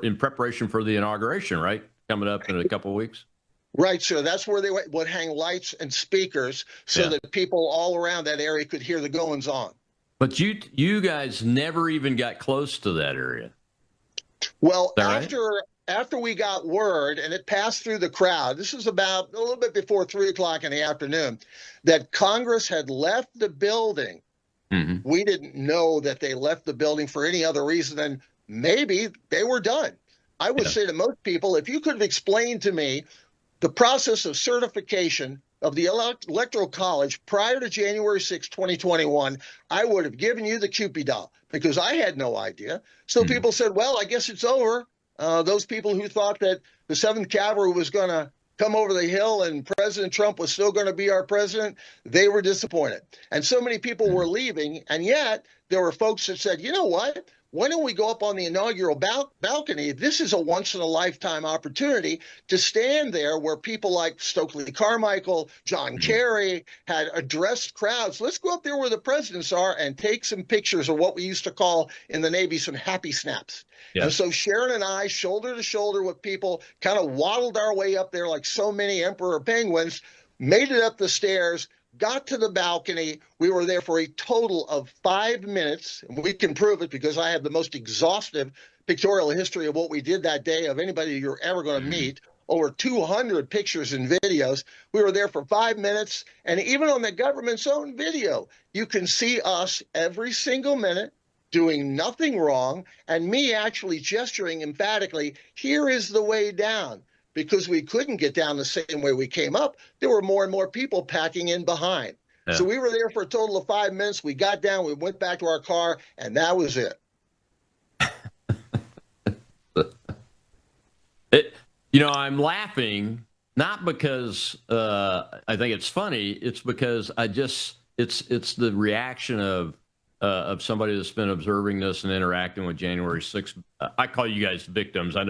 in preparation for the inauguration, right? Coming up in a couple of weeks. Right, sir. That's where they would hang lights and speakers so that people all around that area could hear the goings on. But you guys never even got close to that area. Well, right? after we got word, and it passed through the crowd, this was about a little bit before 3 o'clock in the afternoon, that Congress had left the building. Mm-hmm. We didn't know that they left the building for any other reason than maybe they were done. I would say to most people, if you could have explained to me the process of certification of the Electoral College prior to January 6, 2021, I would have given you the Cupid doll because I had no idea. So people said, well, I guess it's over. Those people who thought that the 7th Cavalry was going to come over the hill and President Trump was still going to be our president, they were disappointed. And so many people were leaving. And yet there were folks that said, you know what? Why don't we go up on the inaugural balcony? This is a once-in-a-lifetime opportunity to stand there where people like Stokely Carmichael, John Kerry had addressed crowds. Let's go up there where the presidents are and take some pictures of what we used to call in the Navy some happy snaps. Yeah. And so Sharon and I, shoulder to shoulder with people, kind of waddled our way up there like so many emperor penguins, made it up the stairs, got to the balcony. We were there for a total of 5 minutes. And we can prove it because I have the most exhaustive pictorial history of what we did that day of anybody you're ever going to meet. Over 200 pictures and videos. We were there for 5 minutes. And even on the government's own video, you can see us every single minute doing nothing wrong, and me actually gesturing emphatically, here is the way down. Because we couldn't get down the same way we came up, there were more and more people packing in behind. Yeah. So we were there for a total of 5 minutes. We got down, we went back to our car, and that was it. I'm laughing, not because I think it's funny. It's because it's the reaction of somebody that's been observing this and interacting with January 6th. I call you guys victims. I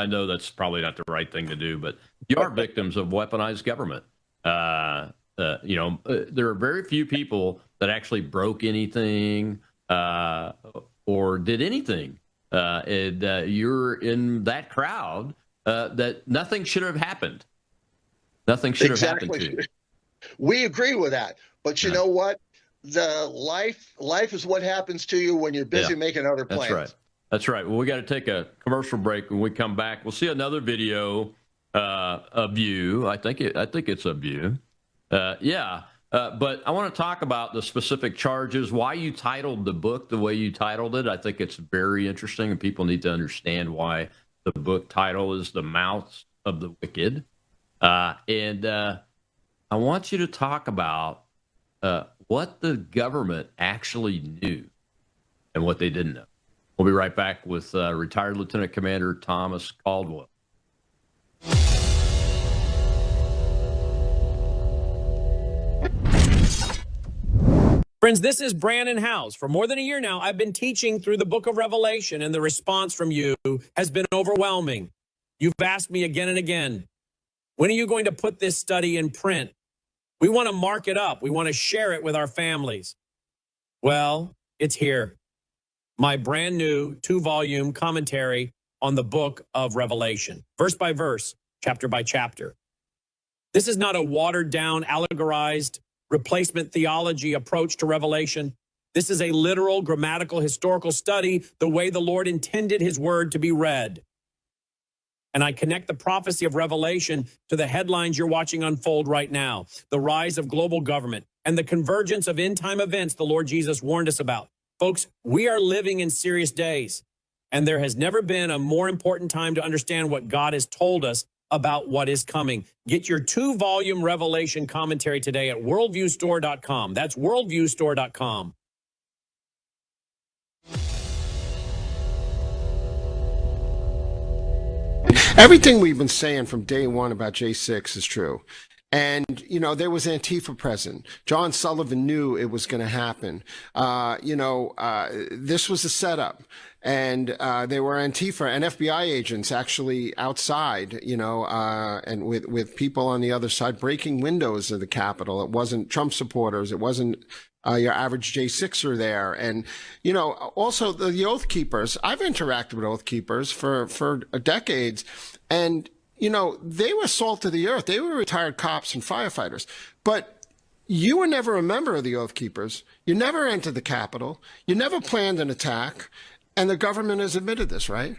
know that's probably not the right thing to do, but you are victims of weaponized government. There are very few people that actually broke anything or did anything. And you're in that crowd that nothing should have happened. Nothing should have happened to you. We agree with that. But you know what? The life is what happens to you when you're busy making other plans. That's right. Well, we got to take a commercial break. When we come back, we'll see another video of you. I think it's of you. But I want to talk about the specific charges, why you titled the book the way you titled it. I think it's very interesting, and people need to understand why the book title is The Mouths of the Wicked. And I want you to talk about what the government actually knew and what they didn't know. We'll be right back with retired Lieutenant Commander Thomas Caldwell. Friends, this is Brandon Howes. For more than a year now, I've been teaching through the book of Revelation, and the response from you has been overwhelming. You've asked me again and again, when are you going to put this study in print? We want to mark it up. We want to share it with our families. Well, it's here. My brand new 2-volume commentary on the book of Revelation, verse by verse, chapter by chapter. This is not a watered down, allegorized replacement theology approach to Revelation. This is a literal, grammatical, historical study, the way the Lord intended his word to be read. And I connect the prophecy of Revelation to the headlines you're watching unfold right now, the rise of global government and the convergence of end-time events the Lord Jesus warned us about. Folks, we are living in serious days, and there has never been a more important time to understand what God has told us about what is coming. Get your 2-volume Revelation commentary today at worldviewstore.com. That's worldviewstore.com. Everything we've been saying from day one about J6 is true. And, you know, there was Antifa present. John Sullivan knew it was going to happen. This was a setup. And there were Antifa and FBI agents actually outside, and with people on the other side breaking windows of the Capitol. It wasn't Trump supporters. It wasn't your average J6er there. And, also the Oath Keepers. I've interacted with Oath Keepers for decades. And, they were salt of the earth. They were retired cops and firefighters. But you were never a member of the Oath Keepers. You never entered the Capitol. You never planned an attack. And the government has admitted this, right?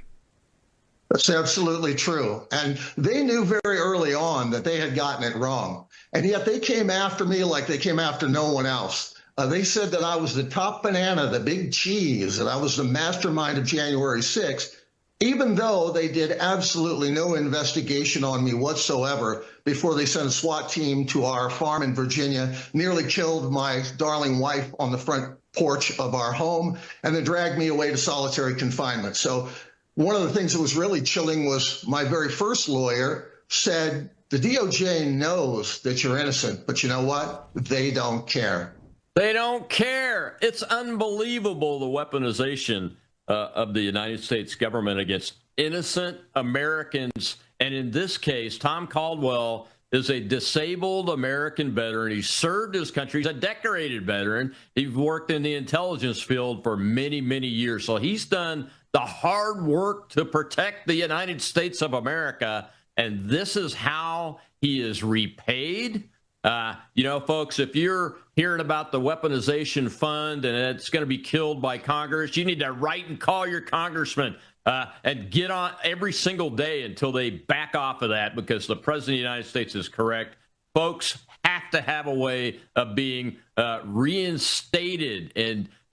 That's absolutely true. And they knew very early on that they had gotten it wrong. And yet they came after me like they came after no one else. They said that I was the top banana, the big cheese, that I was the mastermind of January 6th, even though they did absolutely no investigation on me whatsoever before they sent a SWAT team to our farm in Virginia, nearly killed my darling wife on the front porch of our home, and then dragged me away to solitary confinement. So one of the things that was really chilling was my very first lawyer said, the DOJ knows that you're innocent, but you know what? They don't care. They don't care. It's unbelievable, the weaponization of the United States government against innocent Americans. And in this case, Tom Caldwell is a disabled American veteran. He served his country. He's a decorated veteran. He's worked in the intelligence field for many, many years. So he's done the hard work to protect the United States of America. And this is how he is repaid. Folks, if you're hearing about the weaponization fund and it's going to be killed by Congress, you need to write and call your congressman and get on every single day until they back off of that, because the president of the United States is correct. Folks have to have a way of being reinstated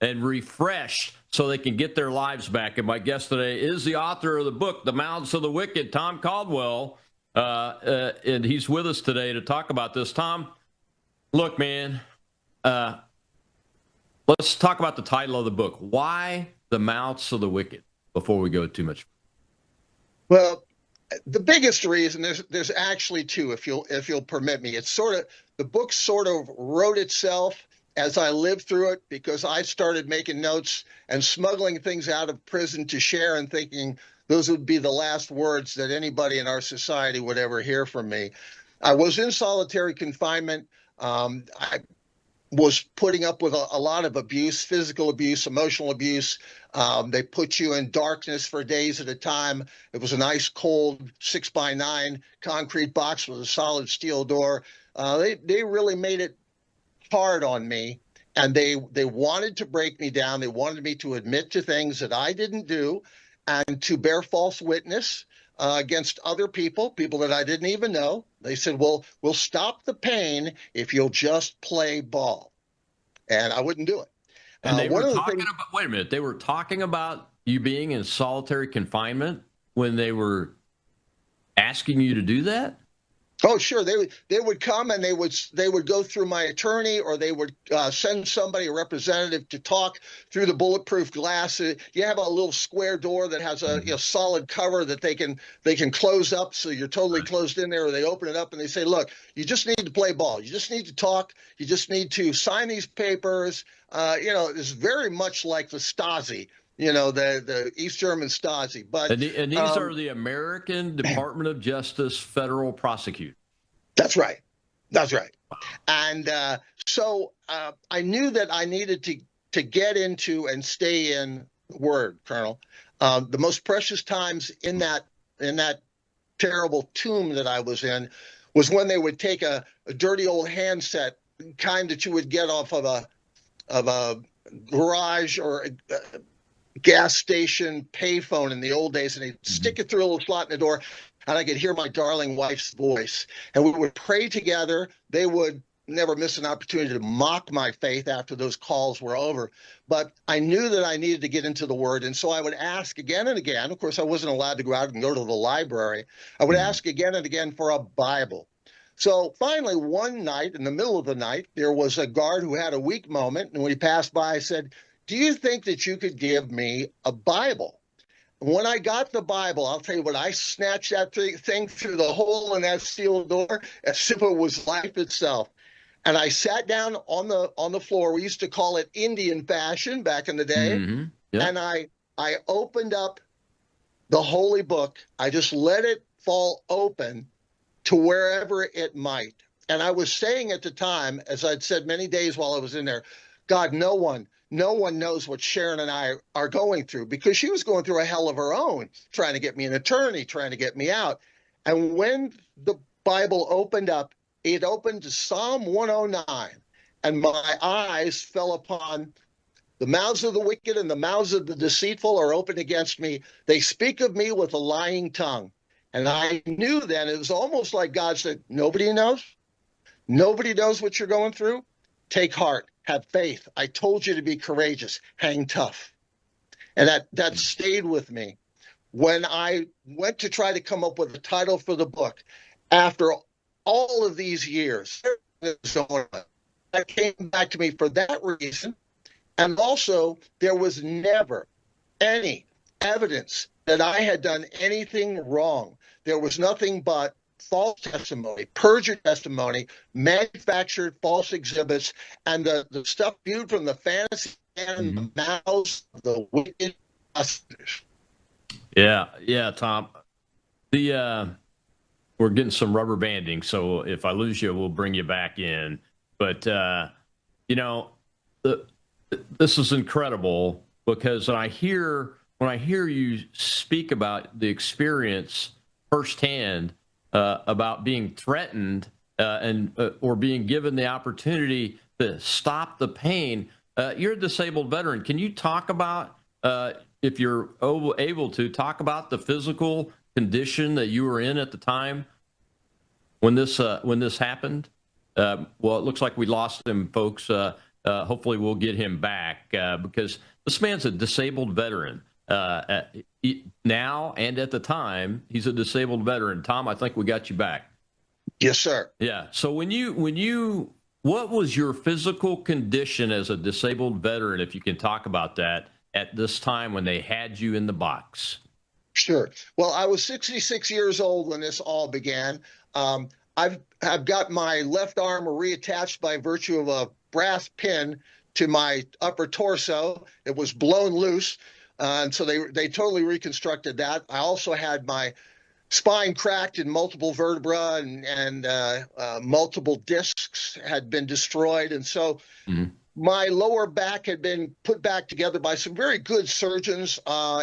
and refreshed so they can get their lives back. And my guest today is the author of the book, The Mouths of the Wicked, Tom Caldwell. And he's with us today to talk about this. Tom, look, man, let's talk about the title of the book. Why The Mouths of the Wicked, before we go too much. Well, the biggest reason, there's actually two, if you'll permit me. It's the book sort of wrote itself as I lived through it, because I started making notes and smuggling things out of prison to share and thinking those would be the last words that anybody in our society would ever hear from me. I was in solitary confinement. I was putting up with a lot of abuse, physical abuse, emotional abuse. They put you in darkness for days at a time. It was a nice, cold 6x9 concrete box with a solid steel door. They really made it hard on me, and they wanted to break me down. They wanted me to admit to things that I didn't do, and to bear false witness against other people that I didn't even know. They said, well, we'll stop the pain if you'll just play ball. And I wouldn't do it. And they were talking about, wait a minute, they were talking about you being in solitary confinement when they were asking you to do that? Oh, sure. They would come and they would go through my attorney, or they would send somebody, a representative, to talk through the bulletproof glass. You have a little square door that has a solid cover that they can close up, so you're totally closed in there. Or they open it up and they say, "Look, you just need to play ball. You just need to talk. You just need to sign these papers." It's very much like the Stasi. The East German Stasi. But and these are the American Department of Justice federal prosecutors. That's right. That's right. And so I knew that I needed to get into and stay in Word, Colonel. The most precious times in that terrible tomb that I was in was when they would take a dirty old handset, kind that you would get off of a garage or a gas station payphone in the old days, and they'd stick it through a little slot in the door, and I could hear my darling wife's voice. And we would pray together. They would never miss an opportunity to mock my faith after those calls were over. But I knew that I needed to get into the Word. And so I would ask again and again. Of course, I wasn't allowed to go out and go to the library. I would ask again and again for a Bible. So finally, one night, in the middle of the night, there was a guard who had a weak moment. And when he passed by, I said, "Do you think that you could give me a Bible?" When I got the Bible, I'll tell you what, I snatched that thing through the hole in that steel door as if it was life itself. And I sat down on the floor. We used to call it Indian fashion back in the day. Mm-hmm. Yep. And I opened up the holy book. I just let it fall open to wherever it might. And I was saying at the time, as I'd said many days while I was in there, God, no one knows what Sharon and I are going through, because she was going through a hell of her own, trying to get me an attorney, trying to get me out. And when the Bible opened up, it opened to Psalm 109, and my eyes fell upon the mouths of the wicked and the mouths of the deceitful are open against me. They speak of me with a lying tongue. And I knew then, it was almost like God said, nobody knows. Nobody knows what you're going through. Take heart. Have faith. I told you to be courageous. Hang tough. And that stayed with me. When I went to try to come up with a title for the book, after all of these years, that came back to me for that reason. And also, there was never any evidence that I had done anything wrong. There was nothing but false testimony, perjured testimony, manufactured false exhibits, and the stuff viewed from the fantasy and the mouths of the wicked prosecutors. Yeah, Tom. We're getting some rubber banding, so if I lose you, we'll bring you back in. But this is incredible, because when I hear you speak about the experience firsthand about being threatened or being given the opportunity to stop the pain. You're a disabled veteran. Can you talk about, if you're able to, talk about the physical condition that you were in at the time when this happened? Well, it looks like we lost him, folks. Hopefully we'll get him back, because this man's a disabled veteran. Now and at the time, he's a disabled veteran. Tom, I think we got you back. Yes, sir. Yeah. So what was your physical condition as a disabled veteran, if you can talk about that, at this time when they had you in the box? Sure. Well, I was 66 years old when this all began. I've got my left arm reattached by virtue of a brass pin to my upper torso. It was blown loose. And so they totally reconstructed that. I also had my spine cracked in multiple vertebrae, and multiple discs had been destroyed. And so my lower back had been put back together by some very good surgeons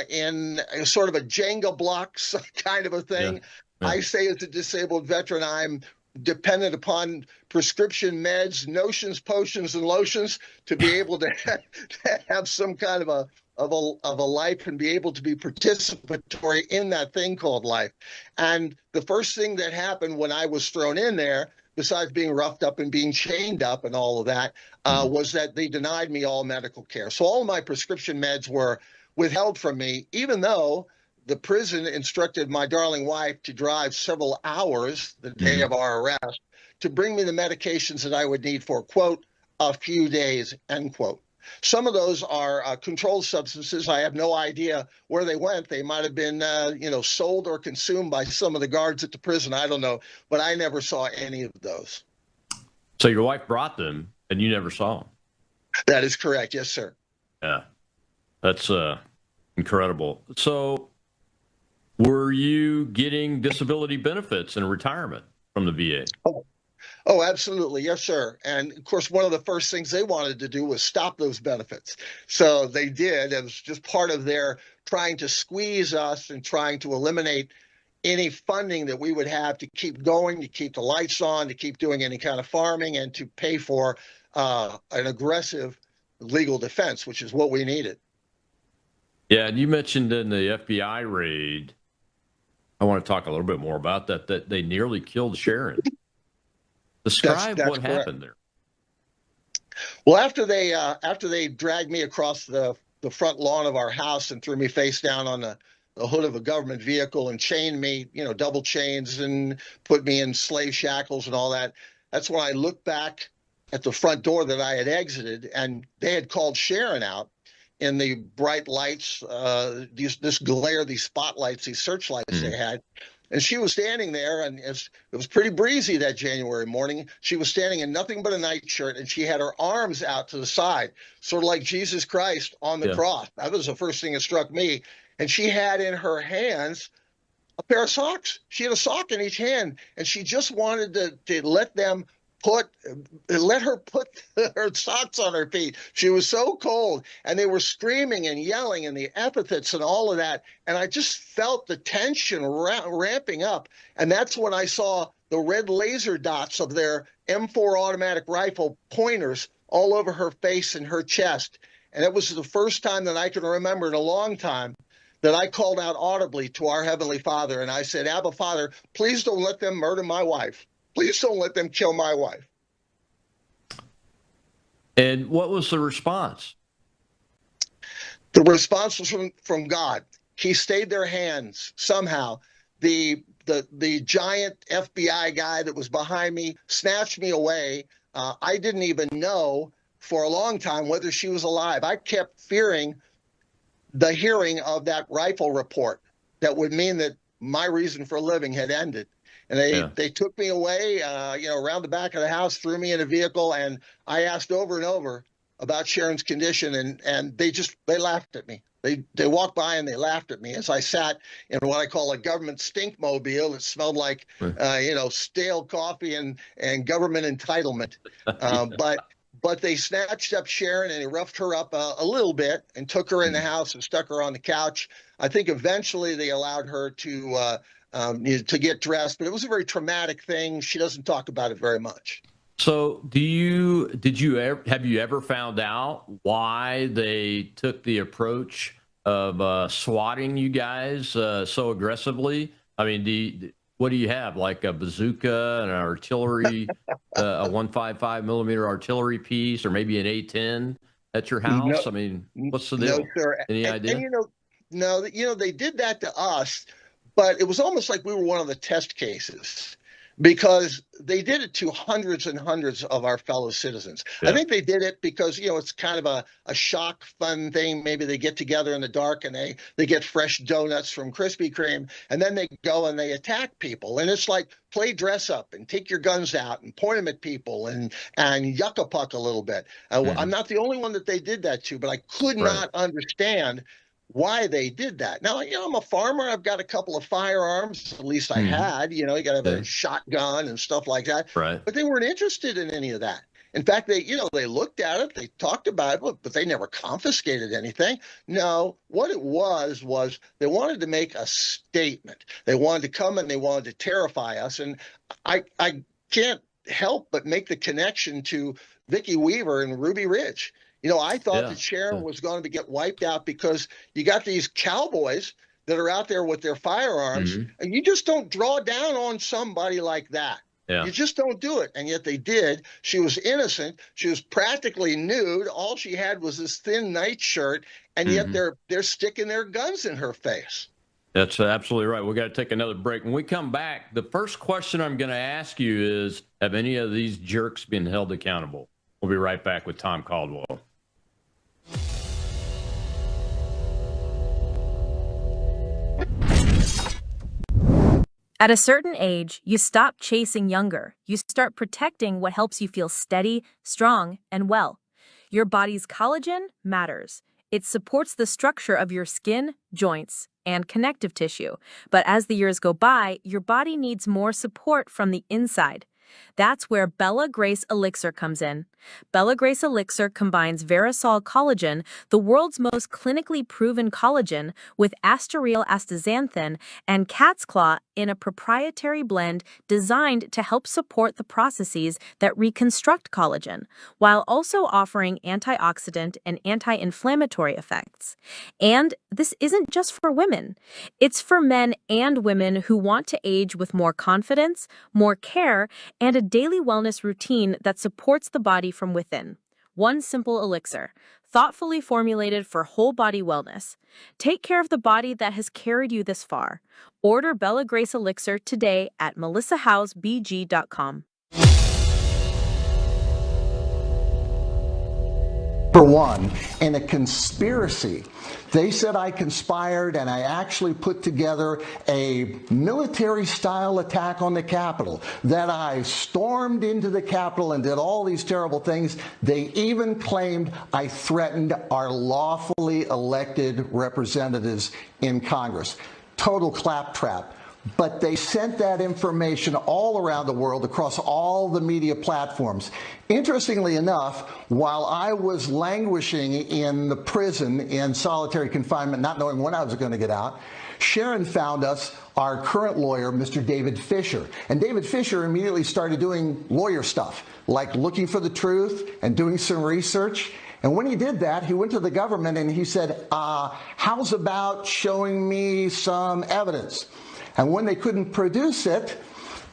in sort of a Jenga blocks kind of a thing. Yeah. I say, as a disabled veteran, I'm dependent upon prescription meds, notions, potions, and lotions to be able to have some kind of a life and be able to be participatory in that thing called life. And the first thing that happened when I was thrown in there, besides being roughed up and being chained up and all of that, was that they denied me all medical care. So all of my prescription meds were withheld from me, even though the prison instructed my darling wife to drive several hours the day of our arrest to bring me the medications that I would need for, quote, a few days, end quote. Some of those are controlled substances. I have no idea where they went. They might have been, sold or consumed by some of the guards at the prison. I don't know, but I never saw any of those. So your wife brought them, and you never saw them? That is correct. Yes, sir. Yeah, that's incredible. So were you getting disability benefits in retirement from the VA? Oh, absolutely. Yes, sir. And of course, one of the first things they wanted to do was stop those benefits. So they did. It was just part of their trying to squeeze us and trying to eliminate any funding that we would have to keep going, to keep the lights on, to keep doing any kind of farming, and to pay for an aggressive legal defense, which is what we needed. Yeah, and you mentioned in the FBI raid, I want to talk a little bit more about that they nearly killed Sharon. Describe That's what correct. happened there. Well, after they dragged me across the front lawn of our house and threw me face down on the hood of a government vehicle and chained me, double chains, and put me in slave shackles and all that, that's when I looked back at the front door that I had exited, and they had called Sharon out in the bright lights, this glare, these spotlights, these searchlights they had. And she was standing there, and it was pretty breezy that January morning. She was standing in nothing but a nightshirt, and she had her arms out to the side, sort of like Jesus Christ on the cross. That was the first thing that struck me. And she had in her hands a pair of socks. She had a sock in each hand, and she just wanted to let her put her socks on her feet. She was so cold, and they were screaming and yelling and the epithets and all of that. And I just felt the tension ramping up. And that's when I saw the red laser dots of their M4 automatic rifle pointers all over her face and her chest. And it was the first time that I can remember in a long time that I called out audibly to our Heavenly Father. And I said, Abba, Father, please don't let them murder my wife. Please don't let them kill my wife. And what was the response? The response was from God. He stayed their hands somehow. The giant FBI guy that was behind me snatched me away. I didn't even know for a long time whether she was alive. I kept fearing the hearing of that rifle report that would mean that my reason for living had ended. And they took me away, around the back of the house, threw me in a vehicle, and I asked over and over about Sharon's condition, and they laughed at me. They walked by and they laughed at me as I sat in what I call a government stink mobile. It smelled like, stale coffee and government entitlement. But they snatched up Sharon and they roughed her up a little bit and took her in the house and stuck her on the couch. I think eventually they allowed her to get dressed, but it was a very traumatic thing. She doesn't talk about it very much. So have you ever found out why they took the approach of swatting you guys so aggressively? I mean, what do you have, like a bazooka, an artillery, a 155 millimeter artillery piece, or maybe an A10 at your house? No, I mean, what's the deal? No, sir. Any idea? And they did that to us, but it was almost like we were one of the test cases, because they did it to hundreds and hundreds of our fellow citizens. I think they did it because, it's kind of a shock, fun thing. Maybe they get together in the dark and they get fresh donuts from Krispy Kreme, and then they go and they attack people. And it's like, play dress up and take your guns out and point them at people and yuck a puck a little bit. I'm not the only one that they did that to, but I could not understand why they did that. Now, I'm a farmer. I've got a couple of firearms. At least I had. You got to have a shotgun and stuff like that. Right. But they weren't interested in any of that. In fact, they looked at it. They talked about it, but they never confiscated anything. No, what it was they wanted to make a statement. They wanted to come and they wanted to terrify us. And I can't help but make the connection to Vicki Weaver and Ruby Ridge. I thought that Sharon was going to get wiped out because you got these cowboys that are out there with their firearms, and you just don't draw down on somebody like that. You just don't do it. And yet they did. She was innocent. She was practically nude. All she had was this thin nightshirt, and yet they're sticking their guns in her face. That's absolutely right. We got to take another break. When we come back, the first question I'm going to ask you is, have any of these jerks been held accountable? We'll be right back with Tom Caldwell. At a certain age, you stop chasing younger. You start protecting what helps you feel steady, strong, and well. Your body's collagen matters. It supports the structure of your skin, joints, and connective tissue. But as the years go by, your body needs more support from the inside. That's where Bella Grace Elixir comes in. Bella Grace Elixir combines Verisol collagen, the world's most clinically proven collagen, with asteryl astaxanthin and cat's claw in a proprietary blend designed to help support the processes that reconstruct collagen, while also offering antioxidant and anti-inflammatory effects. And this isn't just for women. It's for men and women who want to age with more confidence, more care, and a daily wellness routine that supports the body from within. One simple elixir, thoughtfully formulated for whole body wellness. Take care of the body that has carried you this far. Order Bella Grace Elixir today at melissahousebg.com. For one, in a conspiracy. They said I conspired and I actually put together a military-style attack on the Capitol, that I stormed into the Capitol and did all these terrible things. They even claimed I threatened our lawfully elected representatives in Congress. Total claptrap. But they sent that information all around the world across all the media platforms. Interestingly enough, while I was languishing in the prison in solitary confinement, not knowing when I was going to get out, Sharon found us our current lawyer, Mr. David Fisher. And David Fisher immediately started doing lawyer stuff, like looking for the truth and doing some research. And when he did that, he went to the government and he said, how's about showing me some evidence? And when they couldn't produce it,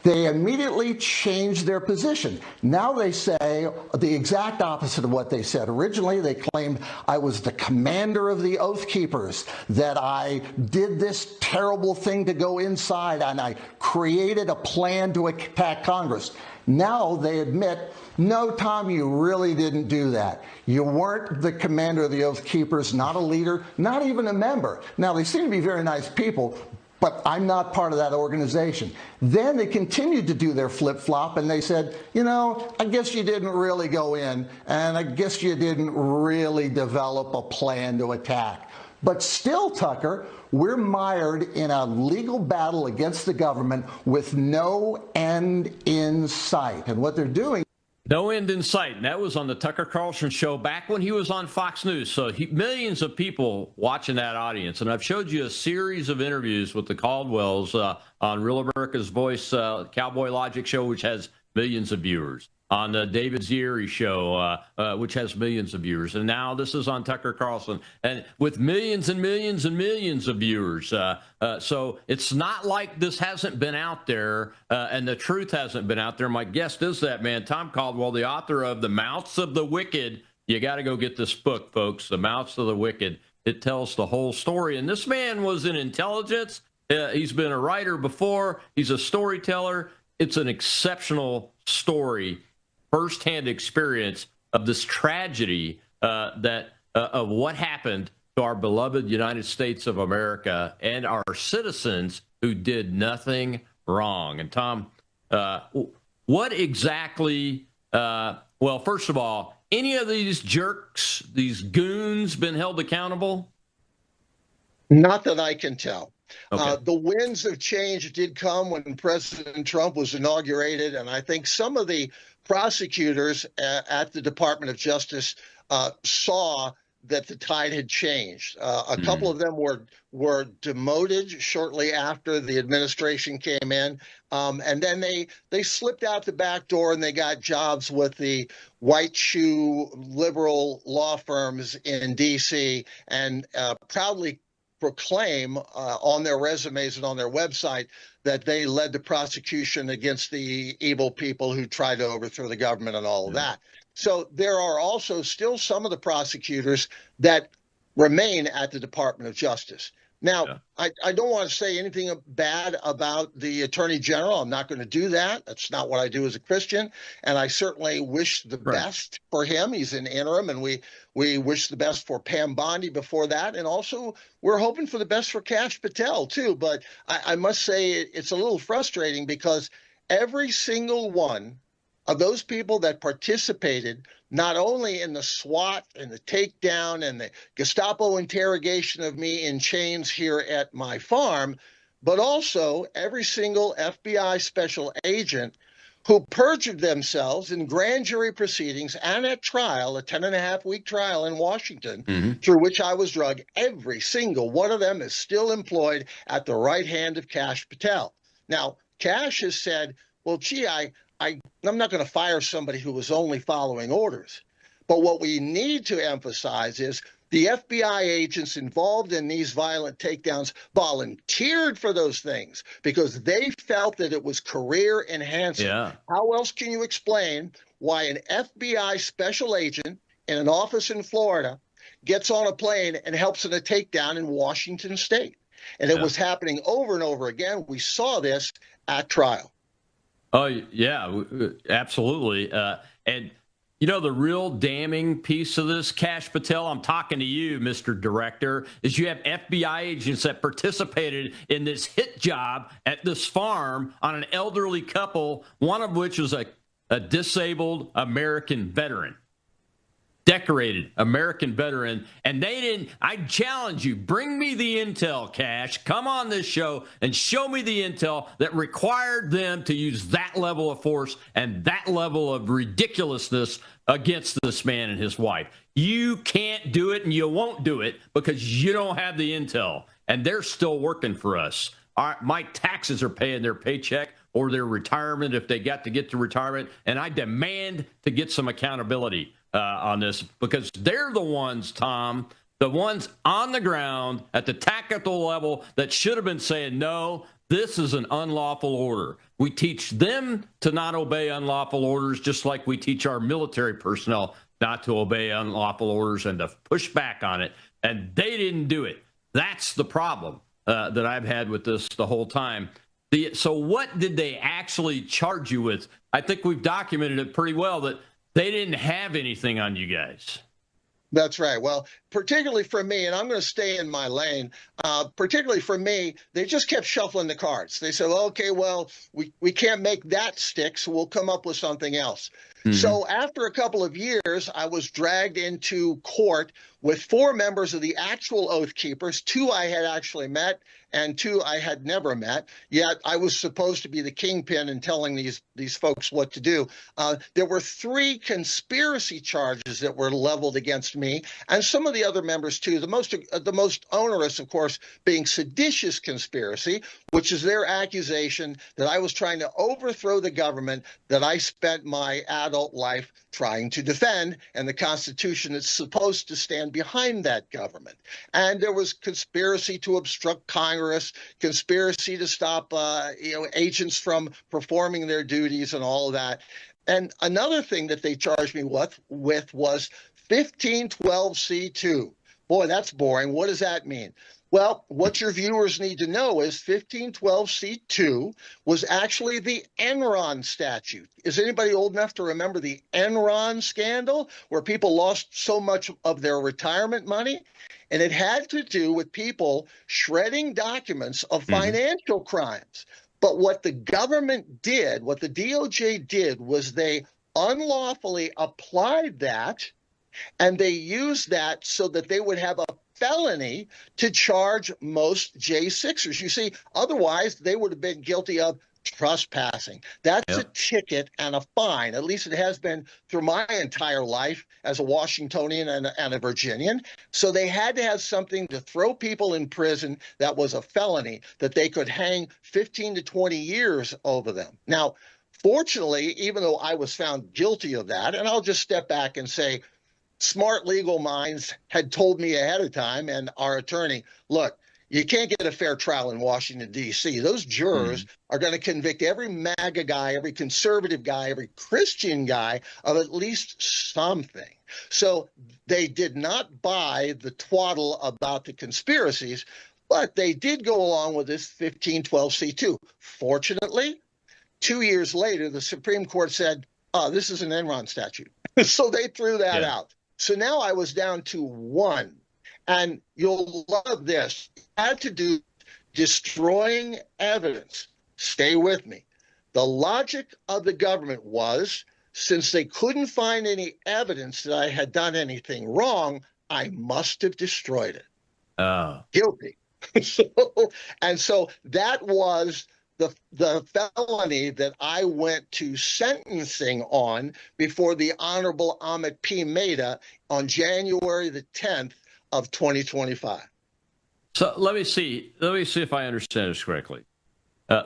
they immediately changed their position. Now they say the exact opposite of what they said. Originally, they claimed I was the commander of the Oath Keepers, that I did this terrible thing to go inside, and I created a plan to attack Congress. Now they admit, no, Tom, you really didn't do that. You weren't the commander of the Oath Keepers, not a leader, not even a member. Now, they seem to be very nice people, but I'm not part of that organization. Then they continued to do their flip-flop, and they said, you know, I guess you didn't really go in, and I guess you didn't really develop a plan to attack. But still, Tucker, we're mired in a legal battle against the government with no end in sight. And what they're doing... No end in sight. And that was on the Tucker Carlson show back when he was on Fox News. So millions of people watching that audience. And I've showed you a series of interviews with the Caldwells on Real America's Voice Cowboy Logic show, which has millions of viewers. On the David Zieri show, which has millions of viewers. And now this is on Tucker Carlson, and with millions and millions and millions of viewers. So it's not like this hasn't been out there and the truth hasn't been out there. My guest is that man, Tom Caldwell, the author of The Mouths of the Wicked. You got to go get this book, folks, The Mouths of the Wicked. It tells the whole story. And this man was in intelligence. He's been a writer before. He's a storyteller. It's an exceptional story. Firsthand experience of this tragedy of what happened to our beloved United States of America and our citizens who did nothing wrong. And Tom, what exactly? Well, first of all, any of these jerks, these goons, been held accountable? Not that I can tell. Okay. The winds of change did come when President Trump was inaugurated, and I think some of the prosecutors at the Department of Justice saw that the tide had changed. A couple of them were demoted shortly after the administration came in, and then they slipped out the back door and they got jobs with the white shoe liberal law firms in D.C. and proudly proclaim on their resumes and on their website that they led the prosecution against the evil people who tried to overthrow the government and all of that. So there are also still some of the prosecutors that remain at the Department of Justice. Now, I don't want to say anything bad about the Attorney General. I'm not going to do that. That's not what I do as a Christian. And I certainly wish the best for him. He's in interim, and we wish the best for Pam Bondi before that. And also, we're hoping for the best for Kash Patel, too. But I must say it's a little frustrating because every single one of those people that participated not only in the SWAT and the takedown and the Gestapo interrogation of me in chains here at my farm, but also every single FBI special agent who perjured themselves in grand jury proceedings and at trial, a 10.5-week trial in Washington, through which I was drugged. Every single one of them is still employed at the right hand of Kash Patel. Now, Cash has said, well, gee, I'm not going to fire somebody who was only following orders. But what we need to emphasize is the FBI agents involved in these violent takedowns volunteered for those things because they felt that it was career enhancing. Yeah. How else can you explain why an FBI special agent in an office in Florida gets on a plane and helps in a takedown in Washington State? And it was happening over and over again. We saw this at trial. Oh, yeah, absolutely. And, you know, the real damning piece of this, Cash Patel, I'm talking to you, Mr. Director, is you have FBI agents that participated in this hit job at this farm on an elderly couple, one of which was a disabled American veteran. Decorated American veteran, and they didn't. I challenge you, bring me the intel, Cash. Come on this show and show me the intel that required them to use that level of force and that level of ridiculousness against this man and his wife. You can't do it, and you won't do it because you don't have the intel, and they're still working for us. My taxes are paying their paycheck or their retirement if they got to get to retirement, and I demand to get some accountability on this, because they're the ones, Tom, the ones on the ground at the tactical level that should have been saying, no, this is an unlawful order. We teach them to not obey unlawful orders, just like we teach our military personnel not to obey unlawful orders and to push back on it. And they didn't do it. That's the problem that I've had with this the whole time. So what did they actually charge you with? I think we've documented it pretty well that they didn't have anything on you guys. That's right. Well, particularly for me, and I'm going to stay in my lane, particularly for me, they just kept shuffling the cards. They said, okay, well, we can't make that stick, so we'll come up with something else. Mm-hmm. So after a couple of years, I was dragged into court with 4 members of the actual Oath Keepers. 2 I had actually met and 2 I had never met, yet I was supposed to be the kingpin in telling these folks what to do. There were 3 conspiracy charges that were leveled against me and some of the other members too. The most onerous, of course, being seditious conspiracy, which is their accusation that I was trying to overthrow the government that I spent my adult life trying to defend, and the Constitution is supposed to stand behind that government. And there was conspiracy to obstruct Congress, conspiracy to stop agents from performing their duties and all of that. And another thing that they charged me with was 1512C2. Boy, that's boring. What does that mean? Well, what your viewers need to know is 1512C2 was actually the Enron statute. Is anybody old enough to remember the Enron scandal, where people lost so much of their retirement money? And it had to do with people shredding documents of financial crimes. But what the government did, what the DOJ did, was they unlawfully applied that, and they used that so that they would have a felony to charge most J6ers. You see, otherwise they would have been guilty of trespassing. That's a ticket and a fine. At least it has been through my entire life as a Washingtonian and a Virginian. So they had to have something to throw people in prison that was a felony, that they could hang 15 to 20 years over them. Now, fortunately, even though I was found guilty of that, and I'll just step back and say, smart legal minds had told me ahead of time, and our attorney, look, you can't get a fair trial in Washington, D.C. Those jurors are going to convict every MAGA guy, every conservative guy, every Christian guy of at least something. So they did not buy the twaddle about the conspiracies, but they did go along with this 1512C2. Fortunately, 2 years later, the Supreme Court said, oh, this is an Enron statute. So they threw that out. So now I was down to 1. And you'll love this. It had to do destroying evidence. Stay with me. The logic of the government was, since they couldn't find any evidence that I had done anything wrong, I must have destroyed it. Guilty. So that was the felony that I went to sentencing on before the Honorable Amit P. Mehta on January the 10th of 2025. So let me see if I understand this correctly.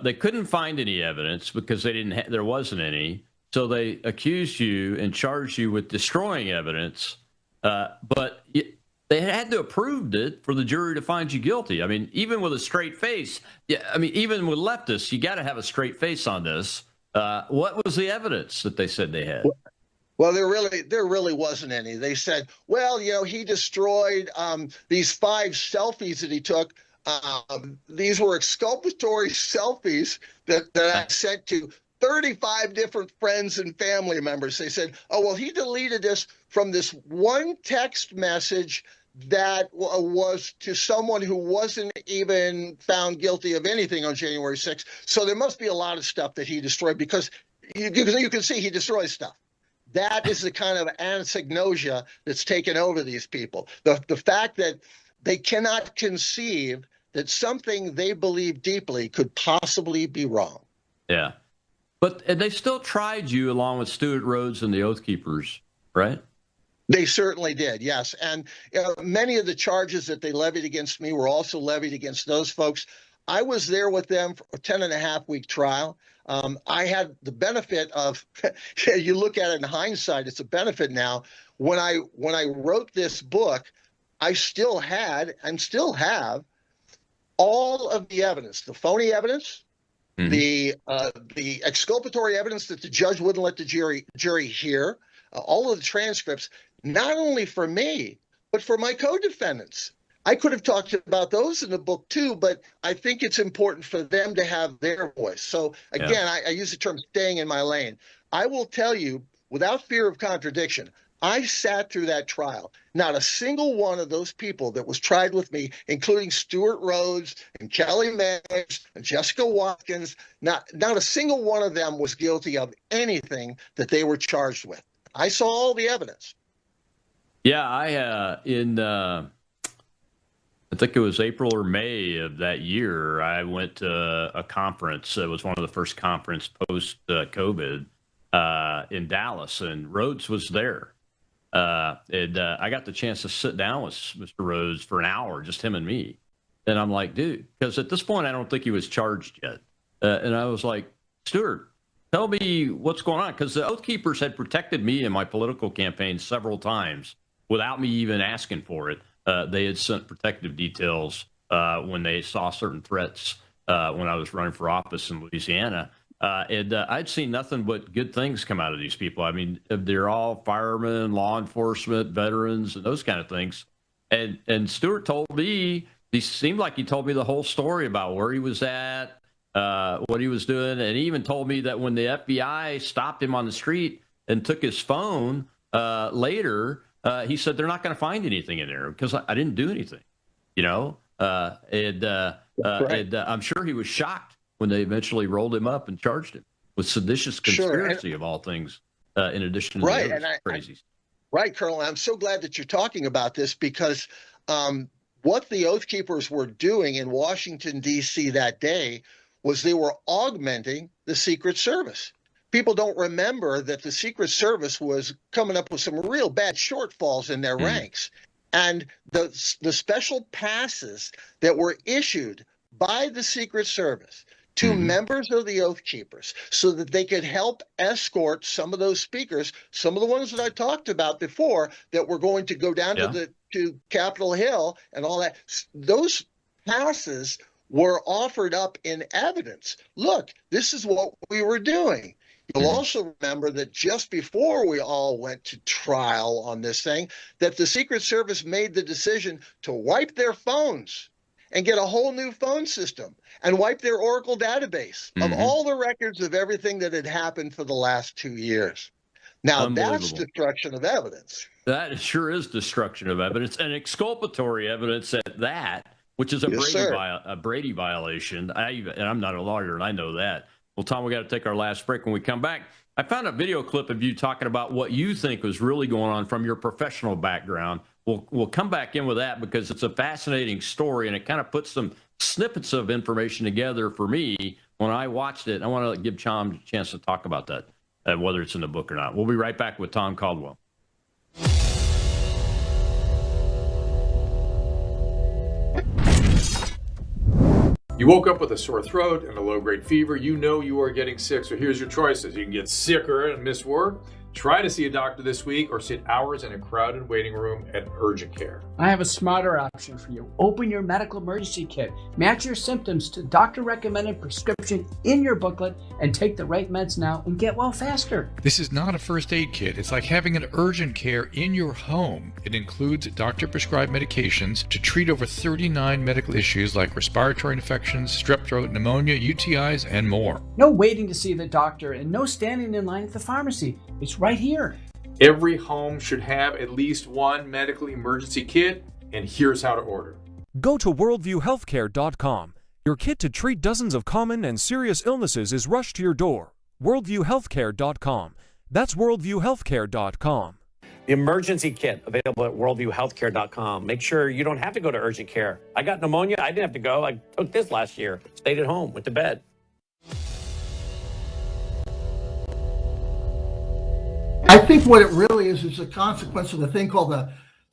They couldn't find any evidence because there wasn't any. So they accused you and charged you with destroying evidence. But they had to have proved it for the jury to find you guilty. I mean, even with a straight face, even with leftists, you got to have a straight face on this. What was the evidence that they said they had? Well, there really wasn't any. They said, well, he destroyed these 5 selfies that he took. These were exculpatory selfies that I sent to 35 different friends and family members. They said, oh, well, he deleted this from this one text message that was to someone who wasn't even found guilty of anything on January 6th. So there must be a lot of stuff that he destroyed because you can see he destroys stuff. That is the kind of anosognosia that's taken over these people. The fact that they cannot conceive that something they believe deeply could possibly be wrong. Yeah. But they still tried you along with Stuart Rhodes and the Oath Keepers, right? They certainly did, yes. And many of the charges that they levied against me were also levied against those folks. I was there with them for a 10.5-week trial. I had the benefit of, you look at it in hindsight, it's a benefit now. When I wrote this book, I still had and still have all of the evidence, the phony evidence, the exculpatory evidence that the judge wouldn't let the jury hear, all of the transcripts, not only for me, but for my co-defendants. I could have talked about those in the book too, but I think it's important for them to have their voice. So again, I use the term staying in my lane. I will tell you, without fear of contradiction, I sat through that trial. Not a single one of those people that was tried with me, including Stuart Rhodes and Kelly Mays and Jessica Watkins, not a single one of them was guilty of anything that they were charged with. I saw all the evidence. Yeah, I think it was April or May of that year, I went to a conference. It was one of the first conference post-COVID in Dallas, and Rhodes was there. I got the chance to sit down with Mr. Rhodes for an hour, just him and me. And I'm like, dude, because at this point, I don't think he was charged yet. And I was like, Stuart, tell me what's going on. Because the Oath Keepers had protected me in my political campaign several times without me even asking for it. They had sent protective details when they saw certain threats when I was running for office in Louisiana. And I'd seen nothing but good things come out of these people. I mean, they're all firemen, law enforcement, veterans, and those kind of things. And Stuart told me, he seemed like he told me the whole story about where he was at, what he was doing. And he even told me that when the FBI stopped him on the street and took his phone later, he said, they're not going to find anything in there because I didn't do anything, and I'm sure he was shocked when they eventually rolled him up and charged him with seditious conspiracy of all things, in addition to the other crazies. Right, Colonel. I'm so glad that you're talking about this because what the Oath Keepers were doing in Washington, D.C. that day was they were augmenting the Secret Service. People don't remember that the Secret Service was coming up with some real bad shortfalls in their ranks. And the special passes that were issued by the Secret Service to members of the Oath Keepers so that they could help escort some of those speakers, some of the ones that I talked about before that were going to go down to Capitol Hill and all that. Those passes were offered up in evidence. Look, this is what we were doing. You'll also remember that just before we all went to trial on this thing, that the Secret Service made the decision to wipe their phones and get a whole new phone system and wipe their Oracle database of all the records of everything that had happened for the last 2 years. Now, that's destruction of evidence. That sure is destruction of evidence and exculpatory evidence at that, which is a Brady violation. And I'm not a lawyer, and I know that. Well, Tom, we got to take our last break. When we come back, I found a video clip of you talking about what you think was really going on from your professional background. We'll come back in with that because it's a fascinating story, and it kind of puts some snippets of information together for me when I watched it. I want to give Tom a chance to talk about that, whether it's in the book or not. We'll be right back with Tom Caldwell. You woke up with a sore throat and a low-grade fever. You know you are getting sick, so here's your choices. You can get sicker and miss work. Try to see a doctor this week or sit hours in a crowded waiting room at urgent care. I have a smarter option for you. Open your medical emergency kit. Match your symptoms to doctor-recommended prescription in your booklet and take the right meds now and get well faster. This is not a first aid kit. It's like having an urgent care in your home. It includes doctor-prescribed medications to treat over 39 medical issues like respiratory infections, strep throat, pneumonia, UTIs, and more. No waiting to see the doctor and no standing in line at the pharmacy. It's right here. Every home should have at least one medical emergency kit, and here's how to order. Go to worldviewhealthcare.com. Your kit to treat dozens of common and serious illnesses is rushed to your door. worldviewhealthcare.com. That's worldviewhealthcare.com. The emergency kit available at worldviewhealthcare.com. Make sure you don't have to go to urgent care. I got pneumonia. I didn't have to go. I took this last year. Stayed at home, went to bed. I think what it really is a consequence of the thing called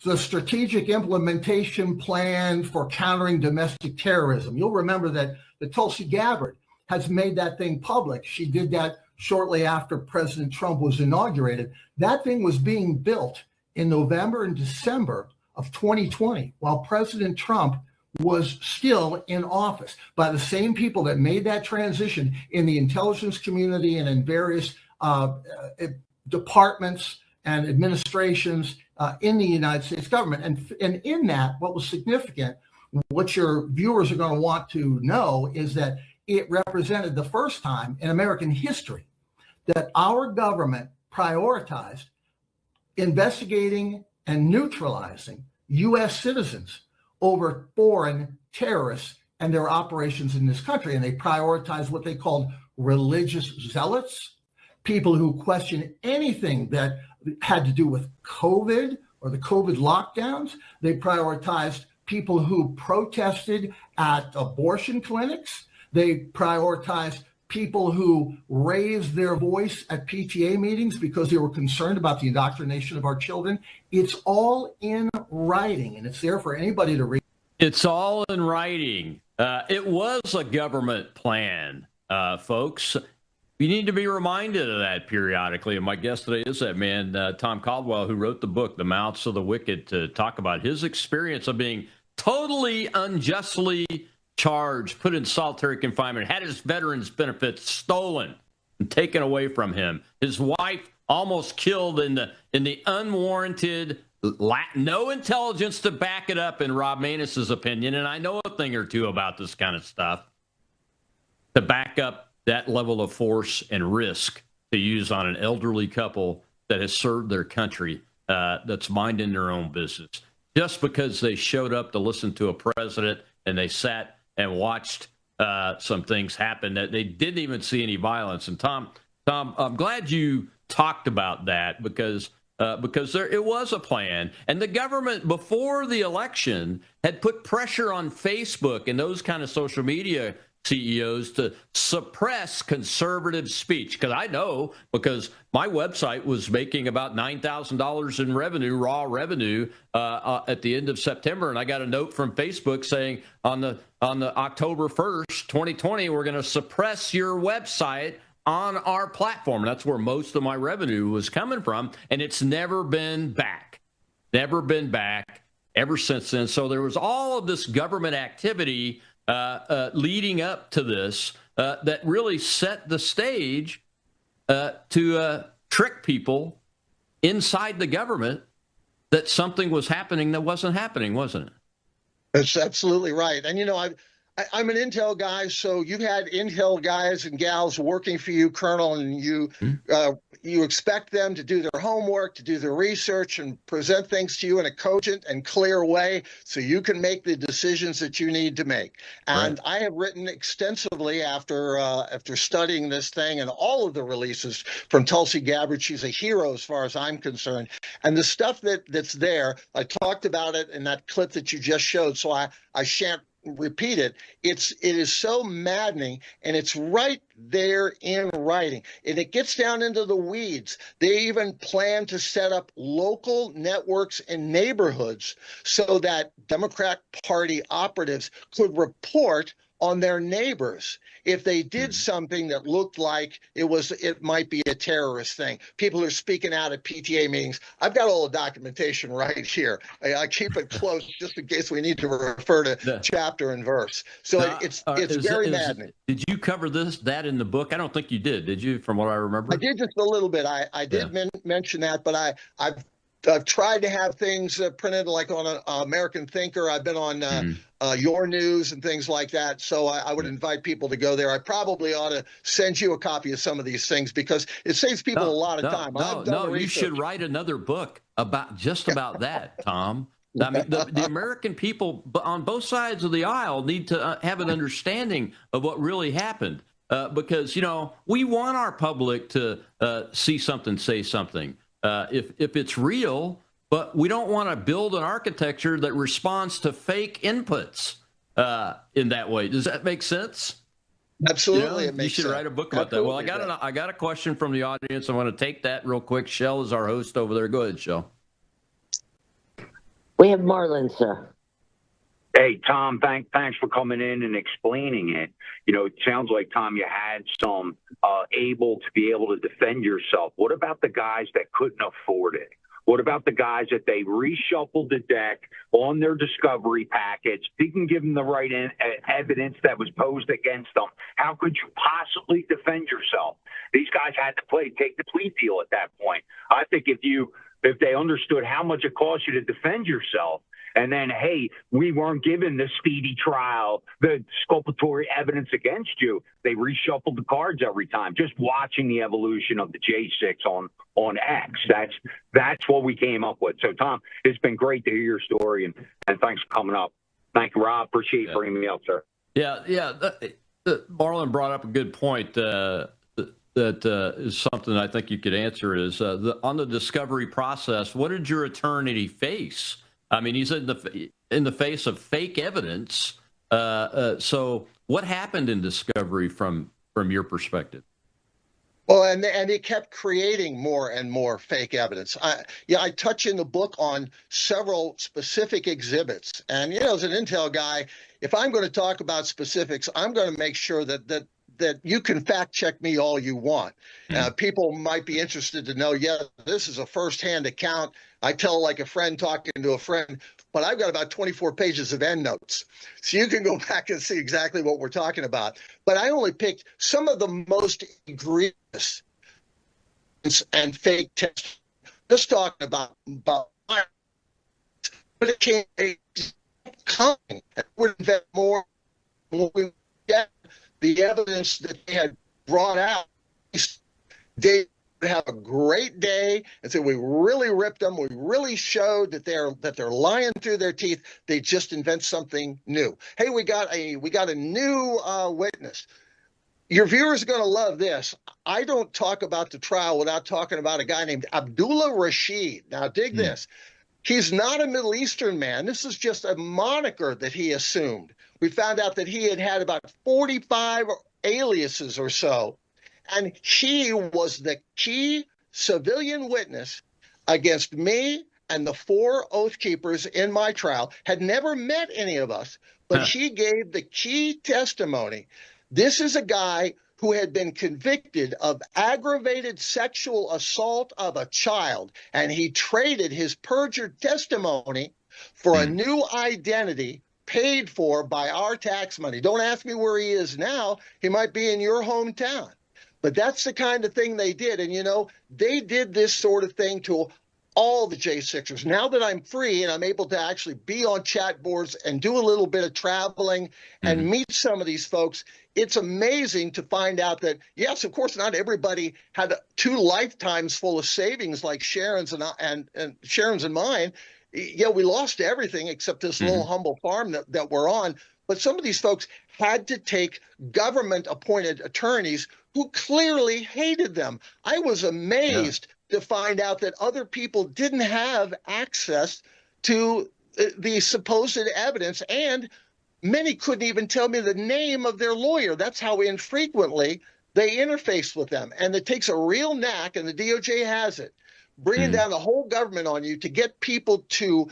the Strategic Implementation Plan for Countering Domestic Terrorism. You'll remember that Tulsi Gabbard has made that thing public. She did that shortly after President Trump was inaugurated. That thing was being built in November and December of 2020 while President Trump was still in office, by the same people that made that transition in the intelligence community and in various departments and administrations in the United States government. And in that, what was significant, what your viewers are going to want to know, is that it represented the first time in American history that our government prioritized investigating and neutralizing U.S. citizens over foreign terrorists and their operations in this country. And they prioritized what they called religious zealots, people who question anything that had to do with COVID or the COVID lockdowns. They prioritized people who protested at abortion clinics. They prioritized people who raised their voice at PTA meetings because they were concerned about the indoctrination of our children. It's all in writing, and it's there for anybody to read. It's all in writing. It was a government plan, folks. You need to be reminded of that periodically. And my guest today is that man, Tom Caldwell, who wrote the book, The Mouths of the Wicked, to talk about his experience of being totally unjustly charged, put in solitary confinement, had his veterans benefits stolen and taken away from him. His wife almost killed in the unwarranted, no intelligence to back it up, in Rob Maness's opinion. And I know a thing or two about this kind of stuff, to back up that level of force and risk to use on an elderly couple that has served their country, that's minding their own business, just because they showed up to listen to a president and they sat and watched some things happen that they didn't even see any violence. And Tom, I'm glad you talked about that because it was a plan, and the government before the election had put pressure on Facebook and those kind of social media CEOs to suppress conservative speech. Because I know, because my website was making about $9,000 in revenue, raw revenue, at the end of September, and I got a note from Facebook saying on the October 1st, 2020, we're going to suppress your website on our platform. And that's where most of my revenue was coming from, and it's never been back ever since then. So there was all of this government activity leading up to this that really set the stage to trick people inside the government that something was happening that wasn't happening, wasn't it? That's absolutely right. And, you know, I'm an Intel guy, so you've had Intel guys and gals working for you, Colonel, and you expect them to do their homework, to do their research, and present things to you in a cogent and clear way so you can make the decisions that you need to make. And right. I have written extensively after studying this thing and all of the releases from Tulsi Gabbard. She's a hero as far as I'm concerned. And the stuff that's there, I talked about it in that clip that you just showed, so I shan't repeat it. It is so maddening, and it's right there in writing, and it gets down into the weeds. They even plan to set up local networks in neighborhoods so that Democrat Party operatives could report on their neighbors if they did something that looked like it might be a terrorist thing. People are speaking out at PTA meetings. I've got all the documentation right here. I keep it close just in case we need to refer to chapter and verse. So it's very maddening. Did you cover that in the book? I don't think you did you, from what I remember? I did just a little bit. I did mention that, but I've tried to have things printed like on an American Thinker. I've been on Your News and things like that. So I would invite people to go there. I probably ought to send you a copy of some of these things because it saves people a lot of time. You should write another book about that, Tom. I mean, the American people on both sides of the aisle need to have an understanding of what really happened. Because, we want our public to see something, say something. If it's real, but we don't want to build an architecture that responds to fake inputs in that way. Does that make sense? Absolutely, you should write a book about that. Well, I got a question from the audience. I want to take that real quick. Shell is our host over there. Go ahead, Shell. We have Marlon, sir. Hey, Tom, thanks for coming in and explaining it. It sounds like, Tom, you had some able to be able to defend yourself. What about the guys that couldn't afford it? What about the guys that they reshuffled the deck on their discovery package, didn't give them the right evidence that was posed against them? How could you possibly defend yourself? These guys had to take the plea deal at that point. I think if they understood how much it cost you to defend yourself, and then, hey, we weren't given the speedy trial, the exculpatory evidence against you, they reshuffled the cards every time. Just watching the evolution of the J6 on X, that's what we came up with. So, Tom, it's been great to hear your story, and thanks for coming up. Thank you, Rob. Appreciate you bringing me up, sir. Yeah. Marlon brought up a good point. That is something I think you could answer is on the discovery process, what did your attorney face? I mean, he's in the face of fake evidence. So what happened in discovery from your perspective? Well, and he kept creating more and more fake evidence. I touch in the book on several specific exhibits. And, as an intel guy, if I'm going to talk about specifics, I'm going to make sure that you can fact check me all you want. People might be interested to know, this is a firsthand account. I tell like a friend talking to a friend, but I've got about 24 pages of endnotes. So you can go back and see exactly what we're talking about. But I only picked some of the most egregious and fake tests. Just talking about but it came coming. It would invent more when we get the evidence that they had brought out. They would have a great day and say, we really ripped them. We really showed that they're lying through their teeth. They just invent something new. Hey, we got a new witness. Your viewers are going to love this. I don't talk about the trial without talking about a guy named Abdullah Rashid. Now, dig this. He's not a Middle Eastern man. This is just a moniker that he assumed. We found out that he had about 45 aliases or so, and he was the key civilian witness against me and the 4 oath keepers in my trial. Had never met any of us, but he gave the key testimony. This is a guy who had been convicted of aggravated sexual assault of a child, and he traded his perjured testimony for a new identity paid for by our tax money. Don't ask me where he is now. He might be in your hometown. But that's the kind of thing they did. And, they did this sort of thing to all the J6ers. Now that I'm free and I'm able to actually be on chat boards and do a little bit of traveling and meet some of these folks, it's amazing to find out that, yes, of course, not everybody had 2 lifetimes full of savings like Sharon's and Sharon's and mine. Yeah, we lost everything except this little humble farm that we're on. But some of these folks had to take government-appointed attorneys who clearly hated them. I was amazed to find out that other people didn't have access to the supposed evidence, and many couldn't even tell me the name of their lawyer. That's how infrequently they interface with them. And it takes a real knack, and the DOJ has it, bringing down the whole government on you to get people to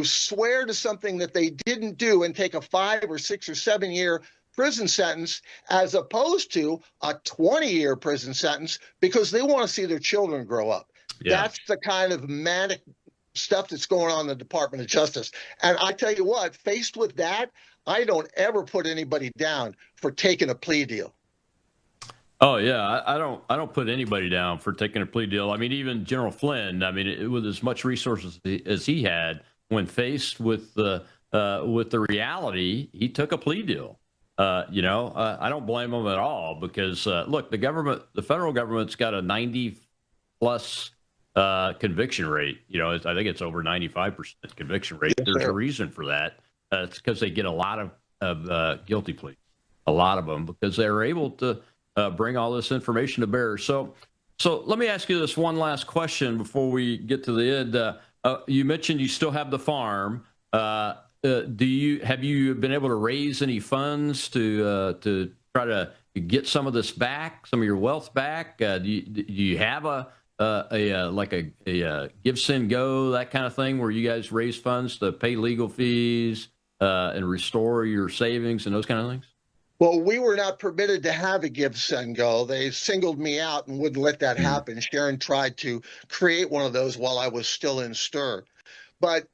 swear to something that they didn't do and take a 5 or 6 or 7 year prison sentence as opposed to a 20-year prison sentence because they want to see their children grow up. Yeah. That's the kind of manic stuff that's going on in the Department of Justice. And I tell you what, faced with that, I don't ever put anybody down for taking a plea deal. Oh yeah, I don't put anybody down for taking a plea deal. I mean, even General Flynn. I mean, with as much resources as he had, when faced with the reality, he took a plea deal. You know, I don't blame him at all because look, the federal government's got a 90+ conviction rate. You know, I think it's over 95% conviction rate. Yes, There's sir. a reason for that. It's because they get a lot of guilty pleas, a lot of them, because they're able to bring all this information to bear. So let me ask you this one last question before we get to the end. You mentioned you still have the farm. Have you been able to raise any funds to try to get some of this back, some of your wealth back? Do you have a give, send, go, that kind of thing, where you guys raise funds to pay legal fees and restore your savings and those kind of things? Well, we were not permitted to have a give, send, go. They singled me out and wouldn't let that happen. Sharon tried to create one of those while I was still in stir. But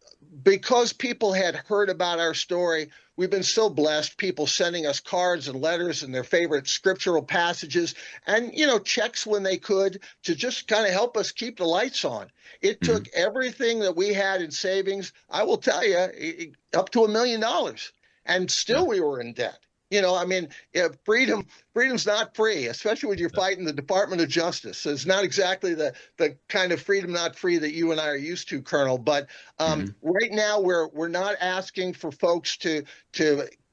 because people had heard about our story, we've been so blessed, people sending us cards and letters and their favorite scriptural passages and, you know, checks when they could to just kind of help us keep the lights on. It took everything that we had in savings, I will tell you, up to $1 million. And still we were in debt. You know, I mean, freedom's not free, especially when you're fighting the Department of Justice. It's not exactly the kind of freedom not free that you and I are used to, Colonel. But right now, we're not asking for folks to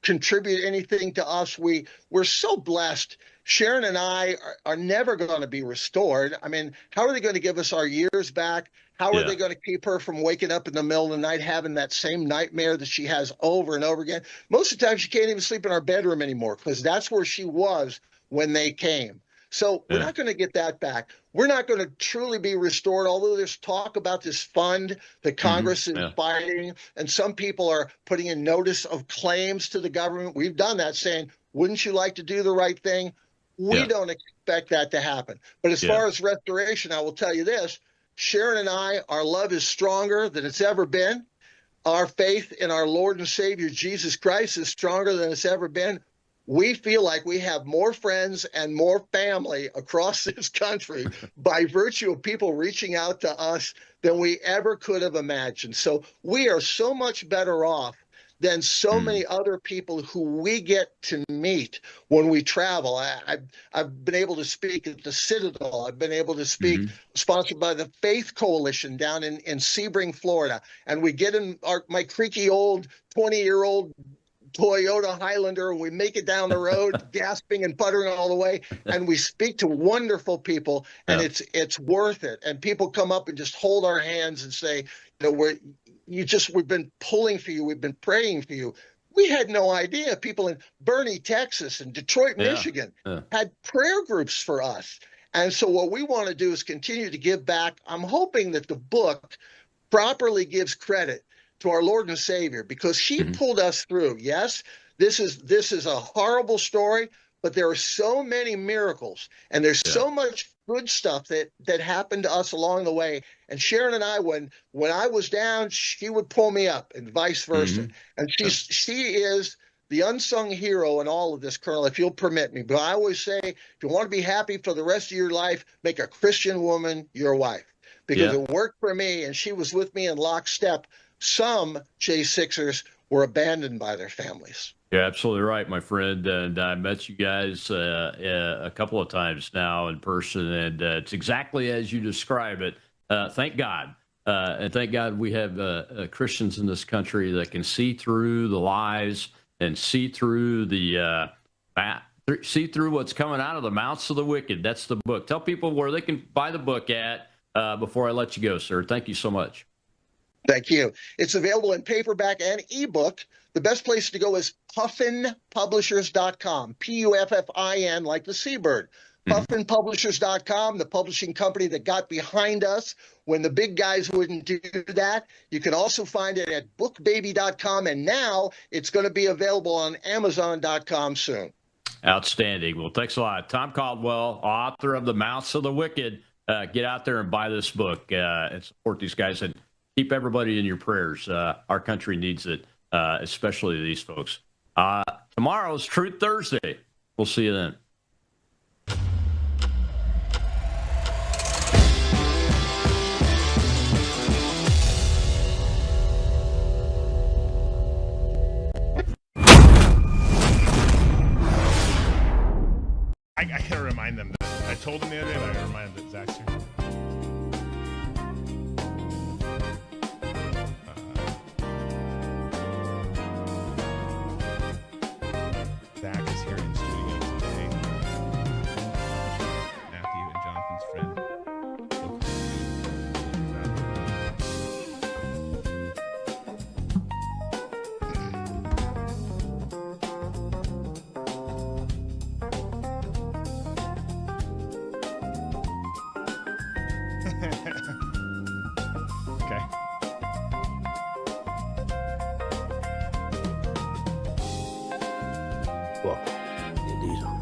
contribute anything to us. We're so blessed. Sharon and I are never going to be restored. I mean, how are they going to give us our years back? How are they going to keep her from waking up in the middle of the night having that same nightmare that she has over and over again? Most of the time, she can't even sleep in our bedroom anymore because that's where she was when they came. So we're not going to get that back. We're not going to truly be restored, although there's talk about this fund that Congress is fighting, and some people are putting in notice of claims to the government. We've done that, saying, wouldn't you like to do the right thing? We don't expect that to happen. But as far as restoration, I will tell you this. Sharon and I, our love is stronger than it's ever been. Our faith in our Lord and Savior, Jesus Christ, is stronger than it's ever been. We feel like we have more friends and more family across this country by virtue of people reaching out to us than we ever could have imagined. So we are so much better off than so many other people who we get to meet when we travel. I've been able to speak at the Citadel. I've been able to speak sponsored by the Faith Coalition down in Sebring, Florida. And we get in my creaky old 20-year-old Toyota Highlander, and we make it down the road, gasping and puttering all the way, and we speak to wonderful people, and it's worth it. And people come up and just hold our hands and say, you know, we've been pulling for you, we've been praying for you. We had no idea. People in Boerne, Texas, and Detroit, Michigan had prayer groups for us. And so what we want to do is continue to give back. I'm hoping that the book properly gives credit to our Lord and Savior, because he pulled us through. Yes, this is a horrible story, but there are so many miracles, and there's so much good stuff that happened to us along the way. And Sharon and I, when I was down, she would pull me up, and vice versa. And she is the unsung hero in all of this, Colonel, if you'll permit me. But I always say, if you want to be happy for the rest of your life, make a Christian woman your wife, because it worked for me, and she was with me in lockstep. Some J6ers were abandoned by their families. You're absolutely right, my friend. And I met you guys a couple of times now in person, and it's exactly as you describe it. Thank God. And thank God we have Christians in this country that can see through the lies and see through see through what's coming out of the mouths of the wicked. That's the book. Tell people where they can buy the book at before I let you go, sir. Thank you so much. Thank you. It's available in paperback and ebook. The best place to go is puffinpublishers.com, Puffin, like the seabird, puffinpublishers.com, the publishing company that got behind us when the big guys wouldn't do that. You can also find it at bookbaby.com, and now it's going to be available on amazon.com soon. Outstanding. Well, thanks a lot. Tom Caldwell, author of The Mouths of the Wicked. Get out there and buy this book and support these guys, and keep everybody in your prayers. Our country needs it, especially these folks. Tomorrow's Truth Thursday. We'll see you then. I gotta remind them that I told them the other day, but I gotta remind them that Zach's here. Zach is here in studio today. Matthew and Jonathan's friend. Okay. Well, get these on.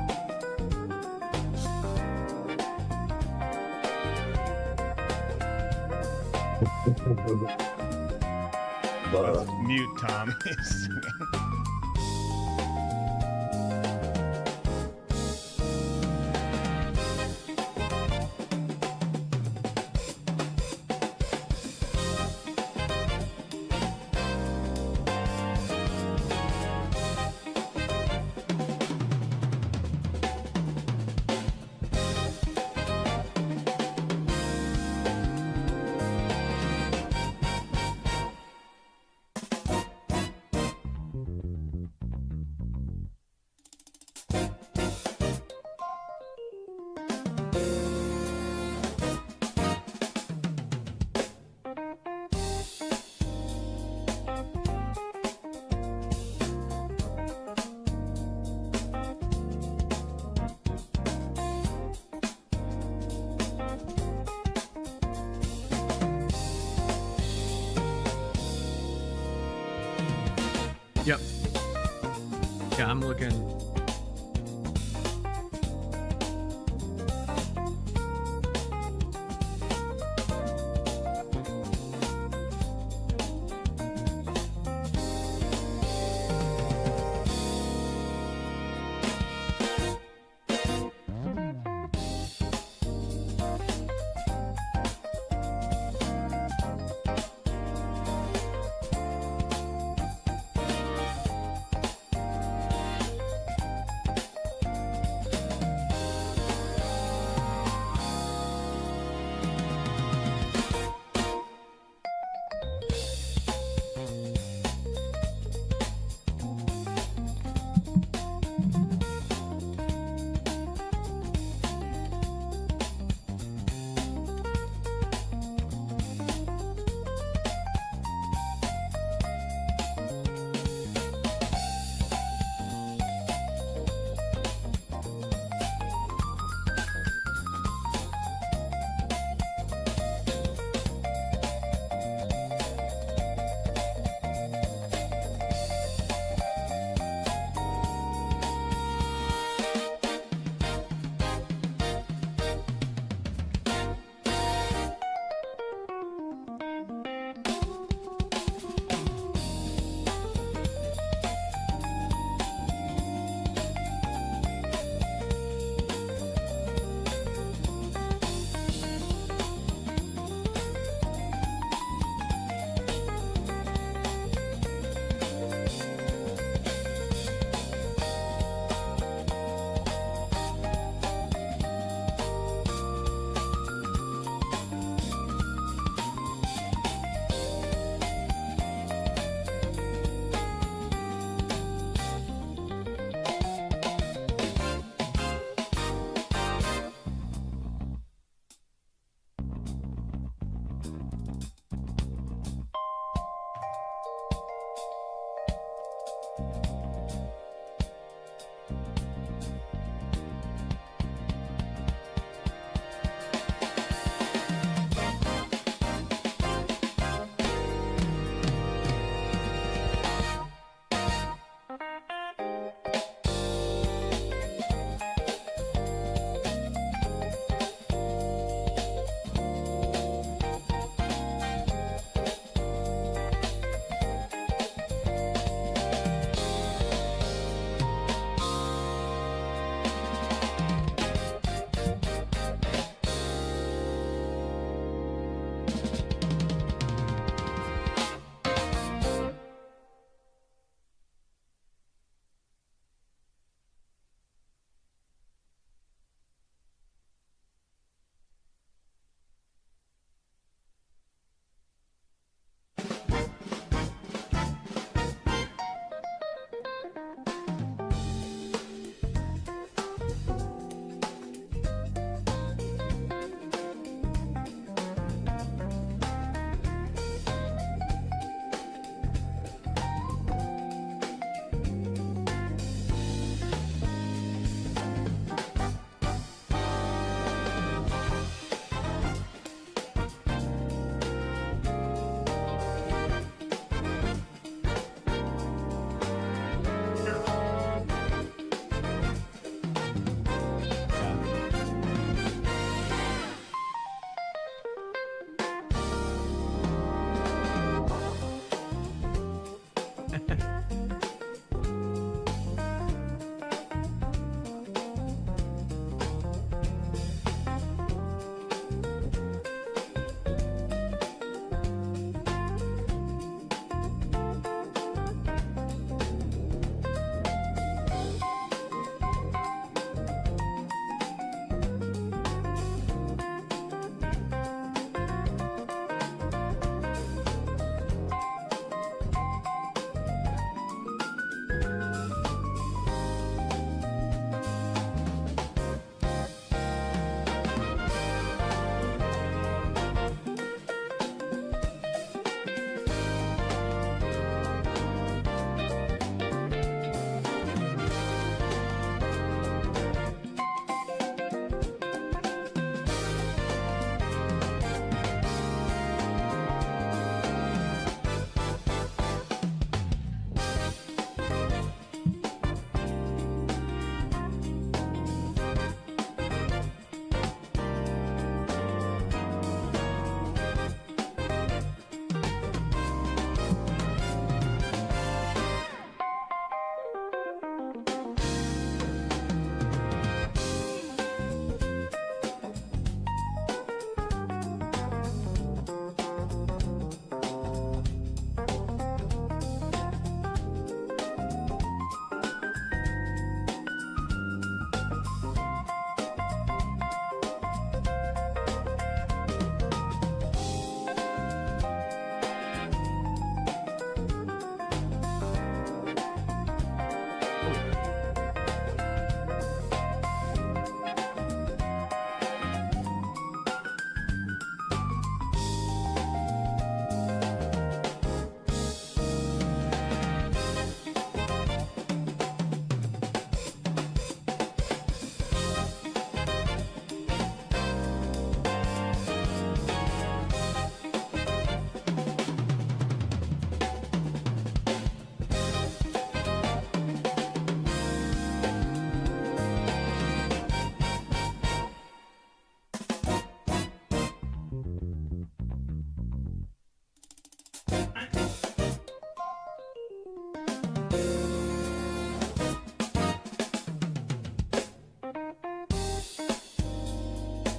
Mute Tom. Yep. Yeah, I'm looking.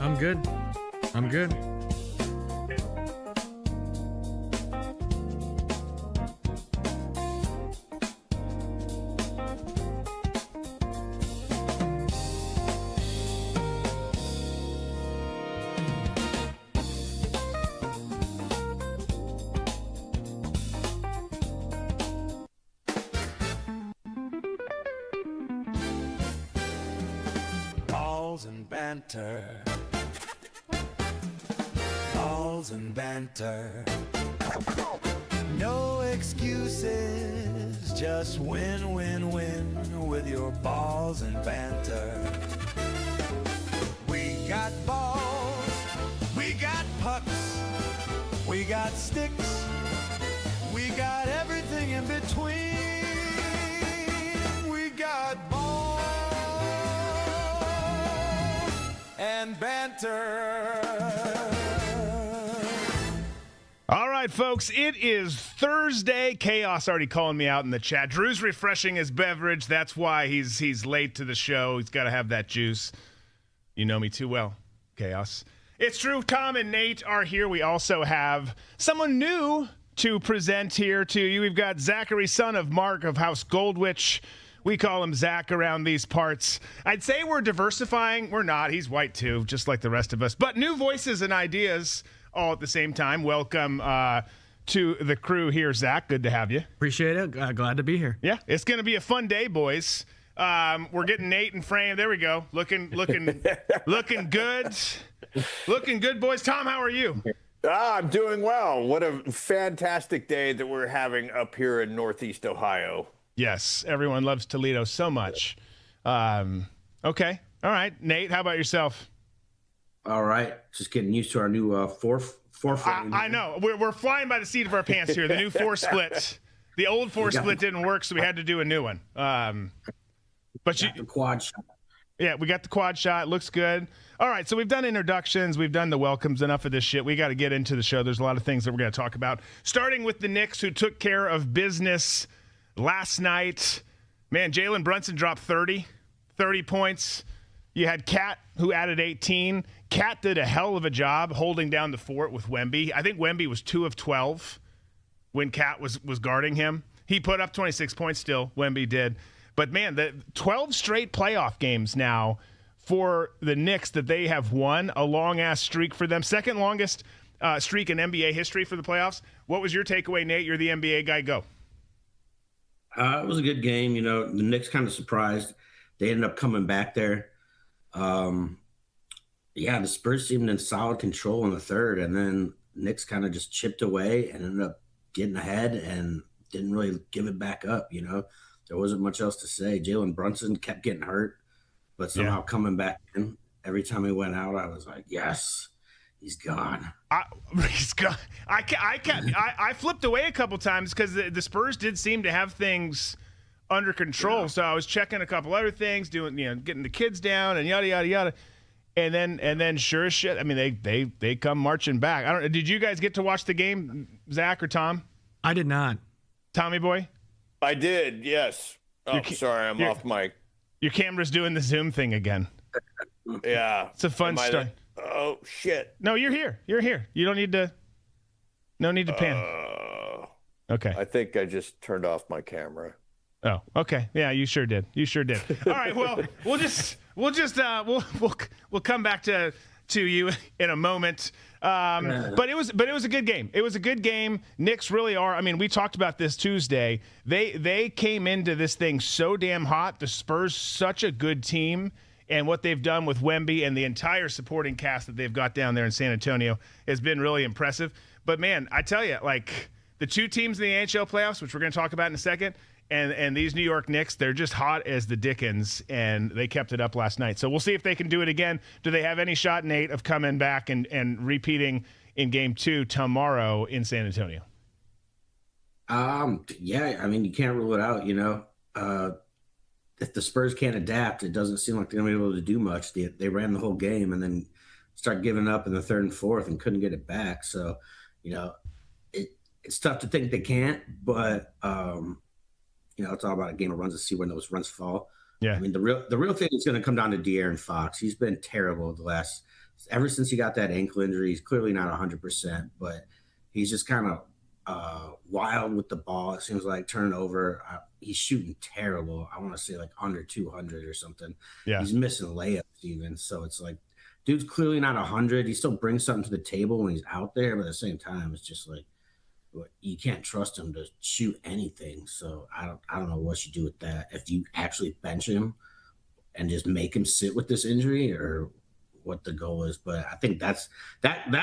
I'm good. I'm good. Balls and banter. Balls and banter. No excuses, just win, win, win with your balls and banter. We got balls, we got pucks, we got sticks, we got everything in between. We got balls and banter. All right, folks, it is Thursday. Chaos already calling me out in the chat. Drew's refreshing his beverage. That's why he's late to the show. He's got to have that juice. You know me too well, Chaos. It's true. Tom and Nate are here. We also have someone new to present here to you. We've got Zachary, son of Mark of House Goldwich. We call him Zach around these parts. I'd say we're diversifying. We're not. He's white too, just like the rest of us. But new voices and ideas all at the same time. Welcome to the crew here, Zach. Good to have you. Appreciate it. Glad to be here. Yeah, it's going to be a fun day, boys. We're getting Nate in frame. There we go. Looking good. Looking good, boys. Tom, how are you? I'm doing well. What a fantastic day that we're having up here in Northeast Ohio. Yes, everyone loves Toledo so much. Okay. All right. Nate, how about yourself? All right. Just getting used to our new four frame. I know. We're flying by the seat of our pants here. The new four split. The old four split didn't work, so we had to do a new one. But the quad shot. Yeah, we got the quad shot. Looks good. All right, so we've done introductions. We've done the welcomes. Enough of this shit. We got to get into the show. There's a lot of things that we're going to talk about. Starting with the Knicks, who took care of business last night. Man, Jalen Brunson dropped 30 points. You had Cat, who added 18. Cat did a hell of a job holding down the fort with Wemby. I think Wemby was 2 of 12 when Cat was guarding him. He put up 26 points still. Wemby did. But, man, the 12 straight playoff games now for the Knicks that they have won, a long-ass streak for them. Second longest streak in NBA history for the playoffs. What was your takeaway, Nate? You're the NBA guy. Go. It was a good game. You know, the Knicks kind of surprised. They ended up coming back there. The Spurs seemed in solid control in the third, and then Knicks kind of just chipped away and ended up getting ahead and didn't really give it back up. You know, there wasn't much else to say. Jalen Brunson kept getting hurt, but somehow coming back in. Every time he went out, I was like, yes, he's gone. He's gone. I flipped away a couple times because the Spurs did seem to have things under control. Yeah. So I was checking a couple other things, getting the kids down and yada yada yada, and then sure as shit, I mean they come marching back. I don't. Did you guys get to watch the game, Zach or Tom? I did not. Tommy boy, I did. Yes. Oh, sorry, I'm off mic. Your camera's doing the Zoom thing again. Yeah, it's a fun start. Oh shit! No, you're here. You're here. You don't need to. No need to pan. Okay. I think I just turned off my camera. Oh, okay. Yeah, you sure did. All right. Well, we'll come back to you in a moment. But it was a good game. It was a good game. Knicks really are. I mean, we talked about this Tuesday. They came into this thing so damn hot. The Spurs, such a good team, and what they've done with Wemby and the entire supporting cast that they've got down there in San Antonio has been really impressive. But man, I tell you, like the two teams in the NHL playoffs, which we're going to talk about in a second. And these New York Knicks, they're just hot as the dickens, and they kept it up last night. So we'll see if they can do it again. Do they have any shot, Nate, of coming back and repeating in Game 2 tomorrow in San Antonio? Yeah, I mean, you can't rule it out, you know. If the Spurs can't adapt, it doesn't seem like they're going to be able to do much. They ran the whole game and then started giving up in the third and fourth and couldn't get it back. So, you know, it's tough to think they can't, but you know, it's all about a game of runs to see when those runs fall. Yeah. I mean, the real thing is going to come down to De'Aaron Fox. He's been terrible the last ever since he got that ankle injury, he's clearly not 100%, but he's just kind of wild with the ball. It seems like turning over. He's shooting terrible. I want to say like under 200 or something. Yeah. He's missing layups even. So it's like, dude's clearly not 100. He still brings something to the table when he's out there, but at the same time, it's just like, you can't trust him to shoot anything. So I don't know what you do with that. If you actually bench him and just make him sit with this injury, or what the goal is. But I think that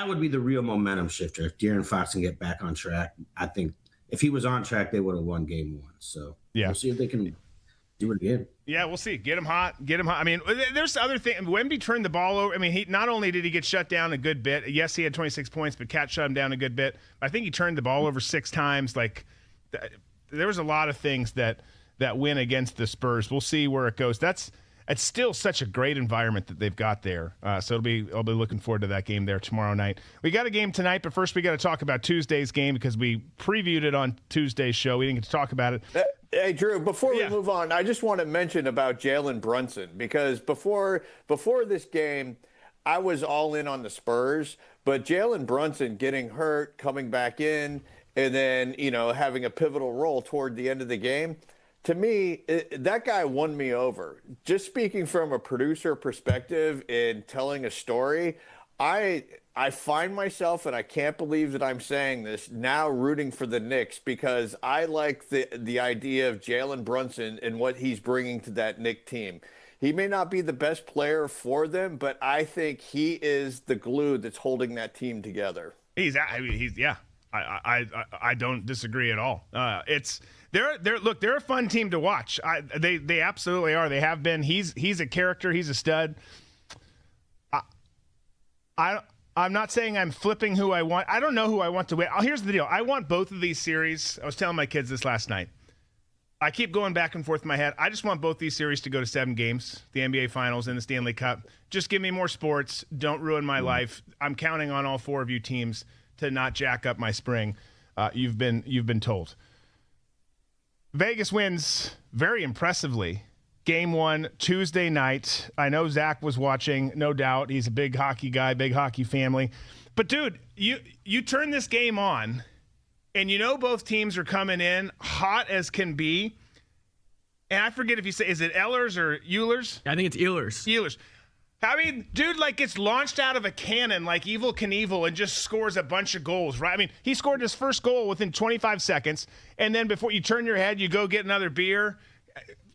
would be the real momentum shifter. If De'Aaron Fox can get back on track, I think if he was on track, they would have won game 1. So yeah, we'll see if they can do it again. Yeah, we'll see. Get him hot. I mean, there's other things. Wemby turned the ball over. I mean, he not only did he get shut down a good bit. Yes, he had 26 points, but Cat shut him down a good bit. I think he turned the ball over 6 times. Like, there was a lot of things that win against the Spurs. We'll see where it goes. It's still such a great environment that they've got there. So I'll be looking forward to that game there tomorrow night. We got a game tonight, but first we got to talk about Tuesday's game because we previewed it on Tuesday's show. We didn't get to talk about it. Hey, Drew, before we move on, I just want to mention about Jalen Brunson, because before this game, I was all in on the Spurs, but Jalen Brunson getting hurt, coming back in, and then, having a pivotal role toward the end of the game, to me, that guy won me over. Just speaking from a producer perspective and telling a story, I find myself, and I can't believe that I'm saying this, now rooting for the Knicks, because I like the idea of Jalen Brunson and what he's bringing to that Knicks team. He may not be the best player for them, but I think he is the glue that's holding that team together. I don't disagree at all. They're a fun team to watch. They absolutely are. They have been. He's a character. He's a stud. I'm not saying I'm flipping who I want. I don't know who I want to win. Here's the deal. I want both of these series. I was telling my kids this last night. I keep going back and forth in my head. I just want both these series to go to 7 games, the NBA Finals and the Stanley Cup. Just give me more sports. Don't ruin my life. I'm counting on all 4 of you teams to not jack up my spring. You've been told. Vegas wins very impressively. Game 1, Tuesday night. I know Zach was watching, no doubt. He's a big hockey guy, big hockey family. But, dude, you turn this game on, and both teams are coming in hot as can be. And I forget if you say, is it Ehlers or Eulers? I think it's Ehlers. I mean, dude, gets launched out of a cannon like Evel Knievel and just scores a bunch of goals, right? I mean, he scored his first goal within 25 seconds, and then before you turn your head, you go get another beer,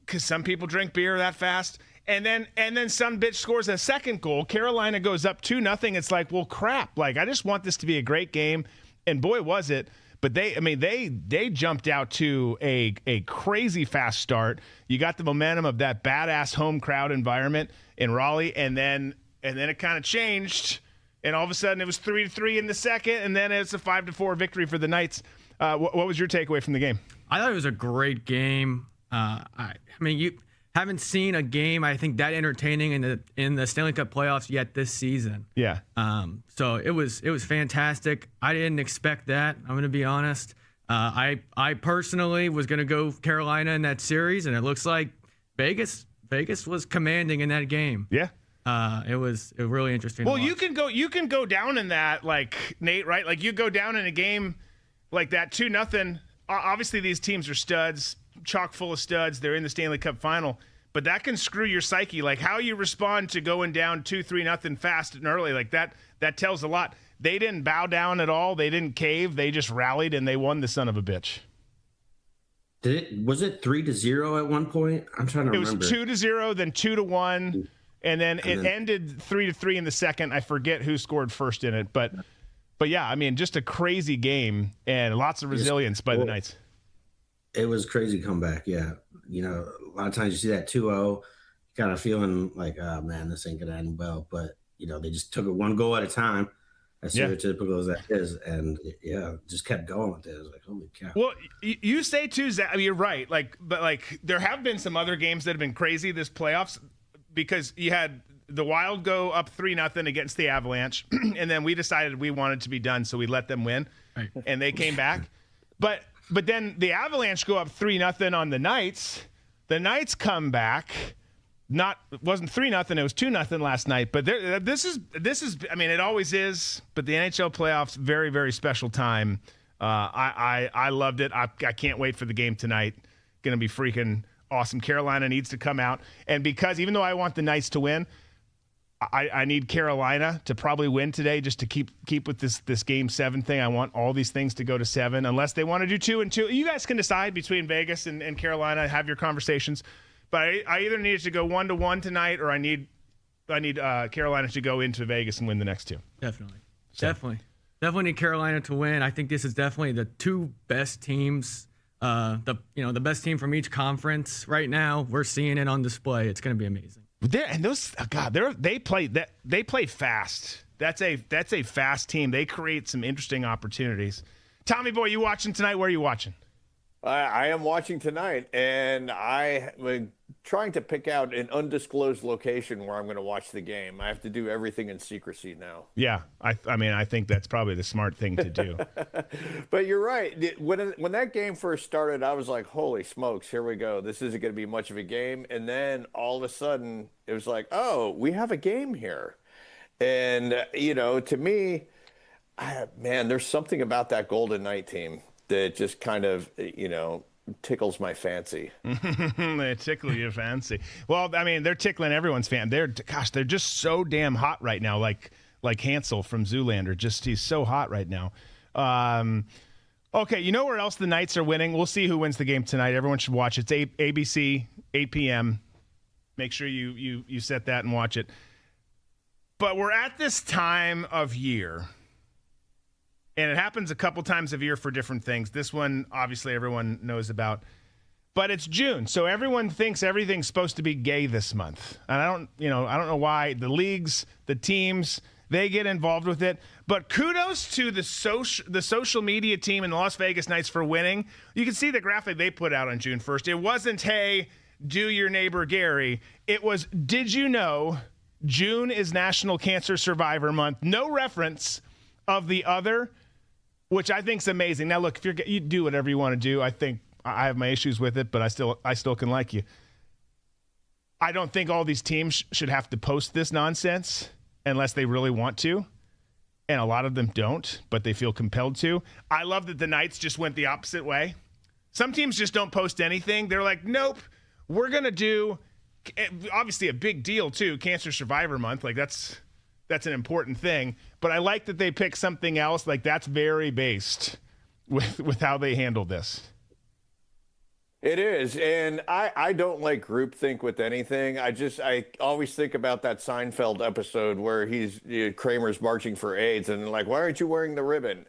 because some people drink beer that fast, and then some bitch scores a second goal. Carolina goes up 2-0. It's like, well, crap. I just want this to be a great game, and boy, was it. But they jumped out to a crazy fast start. You got the momentum of that badass home crowd environment in Raleigh, and then it kind of changed, and all of a sudden it was 3-3 in the second, and then it's a 5-4 victory for the Knights. What was your takeaway from the game? I thought it was a great game. I mean, you haven't seen a game, I think, that entertaining in the Stanley Cup playoffs yet this season. Yeah. So it was fantastic. I didn't expect that. I'm going to be honest. I personally was going to go Carolina in that series, and it looks like Vegas was commanding in that game. Yeah. It was really interesting. Well, you can go down in that, Nate, right? You go down in a game like that 2-0. Obviously, these teams are studs, chock full of studs. They're in the Stanley Cup final, but that can screw your psyche. How you respond to going down 2-3-0 fast and early, that tells a lot. They didn't bow down at all. They didn't cave. They just rallied, and they won the son of a bitch. Was it 3-0 at one point? I'm trying to remember. It was 2-0, then 2-1, and then it ended 3-3 in the second. I forget who scored first in it, but yeah, I mean, just a crazy game and lots of resilience by the Knights. It was a crazy comeback, yeah. A lot of times you see that 2-0, kind of feeling like, oh, man, this ain't going to end well. But, they just took it one goal at a time, as stereotypical as that is, and, just kept going with it. I was like, holy cow. Well, you say, too, Zach, I mean, you're right. But there have been some other games that have been crazy this playoffs, because you had the Wild go up 3-0 against the Avalanche, and then we decided we wanted to be done, so we let them win, and they came back. But then the Avalanche go up 3-0 on the Knights. The Knights come back. it wasn't 3-0, it was 2-0 last night. But this is. I mean, it always is. But the NHL playoffs, very, very special time. I loved it. I can't wait for the game tonight. Going to be freaking awesome. Carolina needs to come out, and because even though I want the Knights to win, I need Carolina to probably win today just to keep with this Game 7 thing. I want all these things to go to 7, unless they want to do 2-2. You guys can decide between Vegas and Carolina. Have your conversations. But I either need it to go 1-1 tonight, or I need Carolina to go into Vegas and win the next two. Definitely. So. Definitely need Carolina to win. I think this is definitely the two best teams. The best team from each conference right now. We're seeing it on display. It's going to be amazing. They play fast. That's a fast team. They create some interesting opportunities. Tommy boy, you watching tonight? Where are you watching? I am watching tonight, and I'm trying to pick out an undisclosed location where I'm going to watch the game. I have to do everything in secrecy now. Yeah, I mean, I think that's probably the smart thing to do. But you're right. When that game first started, I was like, holy smokes, here we go. This isn't going to be much of a game. And then all of a sudden, it was like, oh, we have a game here. And, to me, man, there's something about that Golden Knight team that just kind of, tickles my fancy. They tickle your fancy. Well, I mean, they're tickling everyone's fan. They're just so damn hot right now. Like Hansel from Zoolander. He's so hot right now. Okay, you know where else the Knights are winning? We'll see who wins the game tonight. Everyone should watch it. It's ABC, 8 p.m. Make sure you set that and watch it. But we're at this time of year. And it happens a couple times a year for different things. This one, obviously, everyone knows about. But it's June, so everyone thinks everything's supposed to be gay this month. And I don't know why. The leagues, the teams, they get involved with it. But kudos to the social media team and the Las Vegas Knights for winning. You can see the graphic they put out on June 1st. It wasn't, hey, do your neighbor Gary. It was, did you know June is National Cancer Survivor Month? No reference of the other, which I think is amazing. Now, look, if you do whatever you want to do. I think I have my issues with it, but I still can like you. I don't think all these teams should have to post this nonsense unless they really want to, and a lot of them don't, but they feel compelled to. I love that the Knights just went the opposite way. Some teams just don't post anything. They're like, nope, we're going to do, obviously a big deal too, Cancer Survivor Month. Like that's an important thing. But I like that they pick something else. Like that's very based with how they handle this. It is, and I don't like groupthink with anything. I always think about that Seinfeld episode where Kramer's marching for AIDS, and like, why aren't you wearing the ribbon?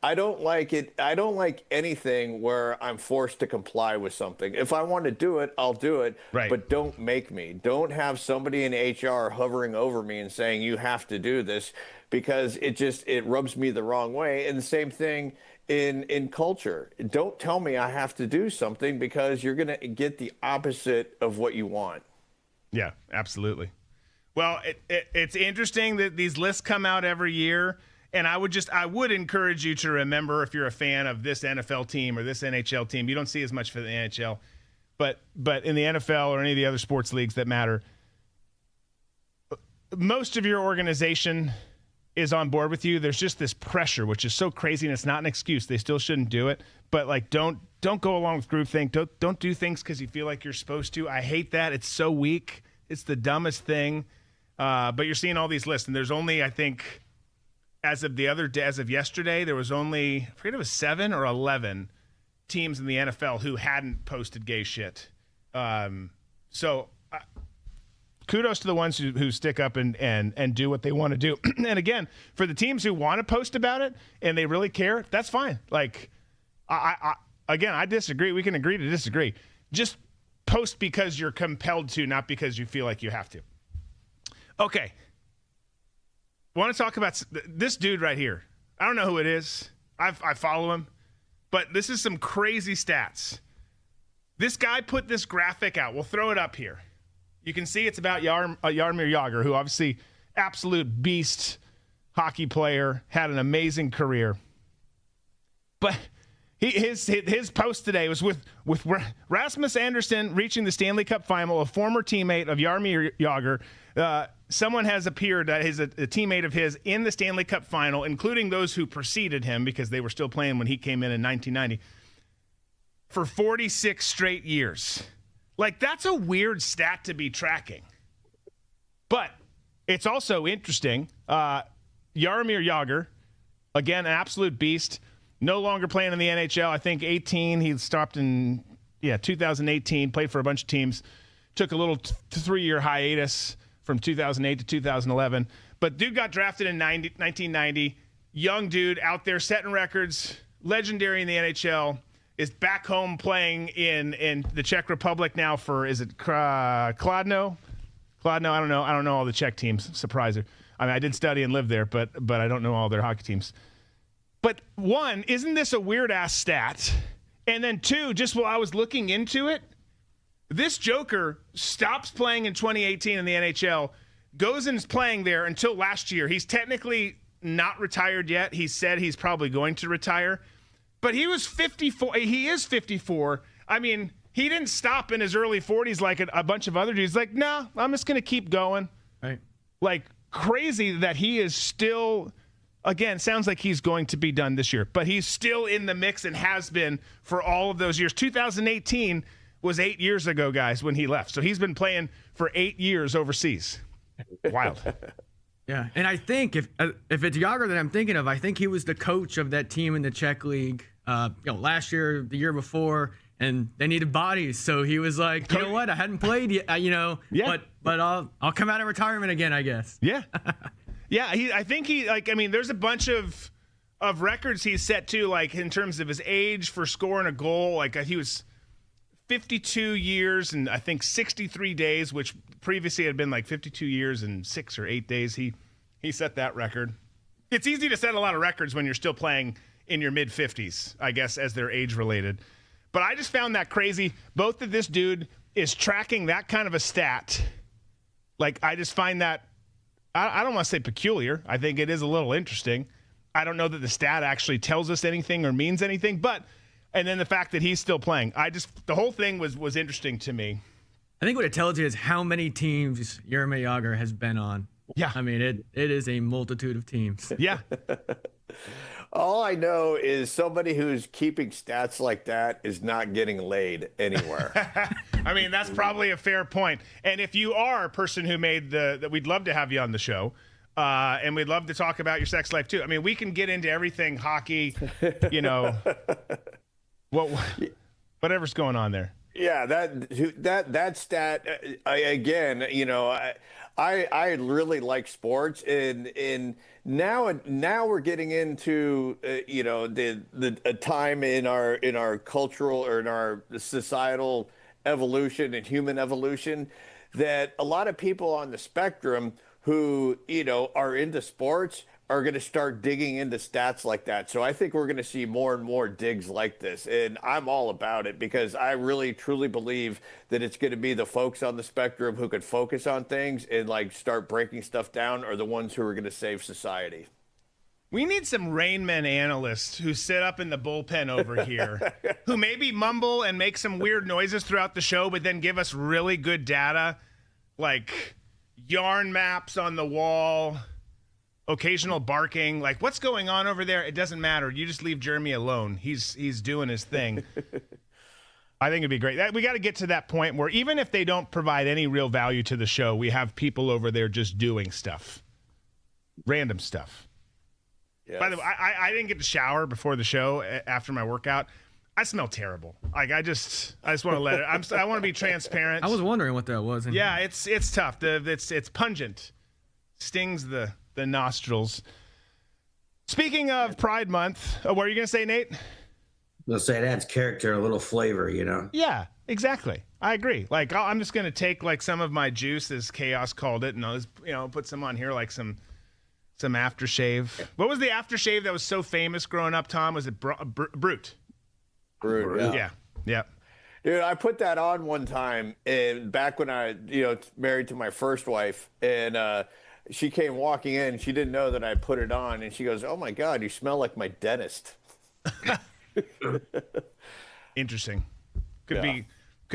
I don't like it. I don't like anything where I'm forced to comply with something. If I want to do it, I'll do it. Right. But don't make me. Don't have somebody in HR hovering over me and saying you have to do this, because it rubs me the wrong way. And the same thing in culture. Don't tell me I have to do something, because you're going to get the opposite of what you want. Yeah, absolutely. Well, it's interesting that these lists come out every year, and I would encourage you to remember, if you're a fan of this NFL team or this NHL team, you don't see as much for the NHL, but in the NFL or any of the other sports leagues that matter, most of your organization is on board with you. There's just this pressure, which is so crazy, and it's not an excuse. They still shouldn't do it. But like, don't go along with groupthink. Don't do things because you feel like you're supposed to. I hate that. It's so weak. It's the dumbest thing. But you're seeing all these lists, and there's only, I think, as of yesterday, there was only, I forget if it was 7 or 11 teams in the NFL who hadn't posted gay shit. Kudos to the ones who stick up and do what they want to do. And again, for the teams who want to post about it and they really care, that's fine. Like, I disagree. We can agree to disagree. Just post because you're compelled to, not because you feel like you have to. Okay. I want to talk about this dude right here. I don't know who it is. I follow him. But this is some crazy stats. This guy put this graphic out. We'll throw it up here. You can see it's about Jaromir Jagr, who obviously absolute beast hockey player, had an amazing career. But His post today was with Rasmus Andersson reaching the Stanley Cup final, a former teammate of Jaromir Jagr. Someone has appeared that is a teammate of his in the Stanley Cup final, including those who preceded him because they were still playing when he came in 1990, for 46 straight years. Like, that's a weird stat to be tracking. But it's also interesting. Jaromir Jagr, again, an absolute beast. No longer playing in the NHL. I think 18. He stopped in 2018. Played for a bunch of teams. Took a little 3-year hiatus from 2008 to 2011. But dude got drafted in 1990. Young dude out there setting records. Legendary in the NHL. Is back home playing in the Czech Republic now for, is it Kladno? Kladno, I don't know. I don't know all the Czech teams. Surpriser. I mean, I did study and live there, but I don't know all their hockey teams. But one, isn't this a weird-ass stat? And then two, just while I was looking into it, this Joker stops playing in 2018 in the NHL, goes and is playing there until last year. He's technically not retired yet. He said he's probably going to retire. But he was 54. He is 54. I mean, he didn't stop in his early 40s like a bunch of other dudes. Like, no, I'm just going to keep going. Right. Like, crazy that he is still... Again, sounds like he's going to be done this year, but he's still in the mix and has been for all of those years. 2018 was 8 years ago, guys, when he left. So he's been playing for 8 years overseas. Wild. Yeah, and I think if it's Jagr that I'm thinking of, I think he was the coach of that team in the Czech League, last year, the year before, and they needed bodies. So he was like, you know what, I hadn't played yet, but I'll come out of retirement again, I guess. Yeah. Yeah, I think there's a bunch of records he's set to, like, in terms of his age for scoring a goal. Like, he was 52 years and I think 63 days, which previously had been like 52 years and 6 or 8 days. He set that record. It's easy to set a lot of records when you're still playing in your mid-50s, I guess, as they're age-related. But I just found that crazy. Both that this dude is tracking that kind of a stat. Like, I just find that, I don't want to say peculiar. I think it is a little interesting. I don't know that the stat actually tells us anything or means anything, and then the fact that he's still playing. The whole thing was interesting to me. I think what it tells you is how many teams Jaromir Jagr has been on. Yeah. I mean, it is a multitude of teams. Yeah. All I know is somebody who's keeping stats like that is not getting laid anywhere. I mean, that's probably a fair point. And if you are a person who made that, we'd love to have you on the show. And we'd love to talk about your sex life too. I mean, we can get into everything, hockey, whatever's going on there. Yeah, that stat, I really like sports, and now we're getting into a time in our cultural or in our societal evolution and human evolution that a lot of people on the spectrum who are into sports are going to start digging into stats like that. So I think we're going to see more and more digs like this. And I'm all about it because I really, truly believe that it's going to be the folks on the spectrum who could focus on things and like start breaking stuff down are the ones who are going to save society. We need some Rain Man analysts who sit up in the bullpen over here, who maybe mumble and make some weird noises throughout the show, but then give us really good data, like yarn maps on the wall, occasional barking, like what's going on over there? It doesn't matter. You just leave Jeremy alone. He's doing his thing. I think it'd be great. We got to get to that point where even if they don't provide any real value to the show, we have people over there just doing stuff, random stuff. Yes. By the way, I didn't get to shower before the show after my workout. I smell terrible. Like I just want to let it. I want to be transparent. I was wondering what that was. Yeah, it's tough. It's pungent, stings the nostrils. Speaking of Pride Month, what are you gonna say, Nate? Let's say it adds character, a little flavor, Yeah, exactly. I agree. Like I'm just gonna take like some of my juice, as Chaos called it, and I'll just, put some on here, like some aftershave. What was the aftershave that was so famous growing up, Tom? Was it Brute? Brute. Yeah. Dude, I put that on one time, and back when I, married to my first wife, and she came walking in. She didn't know that I put it on, and she goes, "Oh my God, you smell like my dentist." Interesting. Could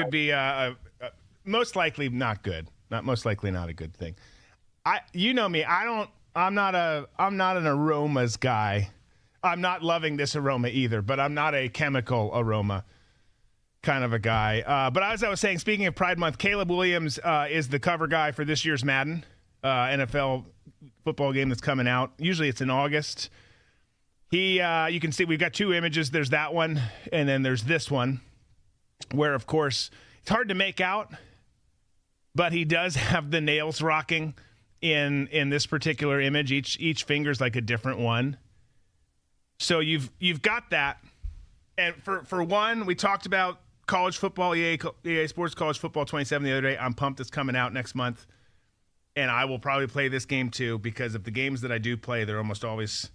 Yeah. be most likely not good. Not most likely not a good thing. You know me. I'm not an aromas guy. I'm not loving this aroma either, but I'm not a chemical aroma kind of a guy. But as I was saying, speaking of Pride Month, Caleb Williams is the cover guy for this year's Madden NFL football game that's coming out. Usually it's in August. You can see we've got two images. There's that one, and then there's this one, where, of course, it's hard to make out, but he does have the nails rocking in this particular image. Each finger's like a different one. So you've got that. And for one, we talked about college football, EA Sports College Football 27 the other day. I'm pumped it's coming out next month. And I will probably play this game too, because of the games that I do play, they're almost always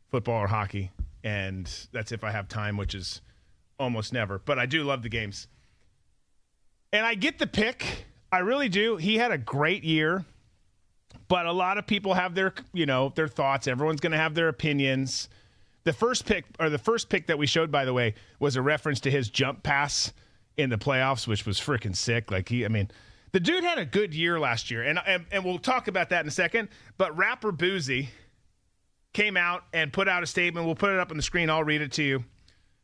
football or hockey. And that's if I have time, which is almost never. But I do love the games. And I get the pick. I really do. He had a great year. But a lot of people have their thoughts. Everyone's going to have their opinions. The first pick that we showed, by the way, was a reference to his jump pass in the playoffs, which was freaking sick. The dude had a good year last year, and we'll talk about that in a second. But rapper Boozy came out and put out a statement. We'll put it up on the screen. I'll read it to you. It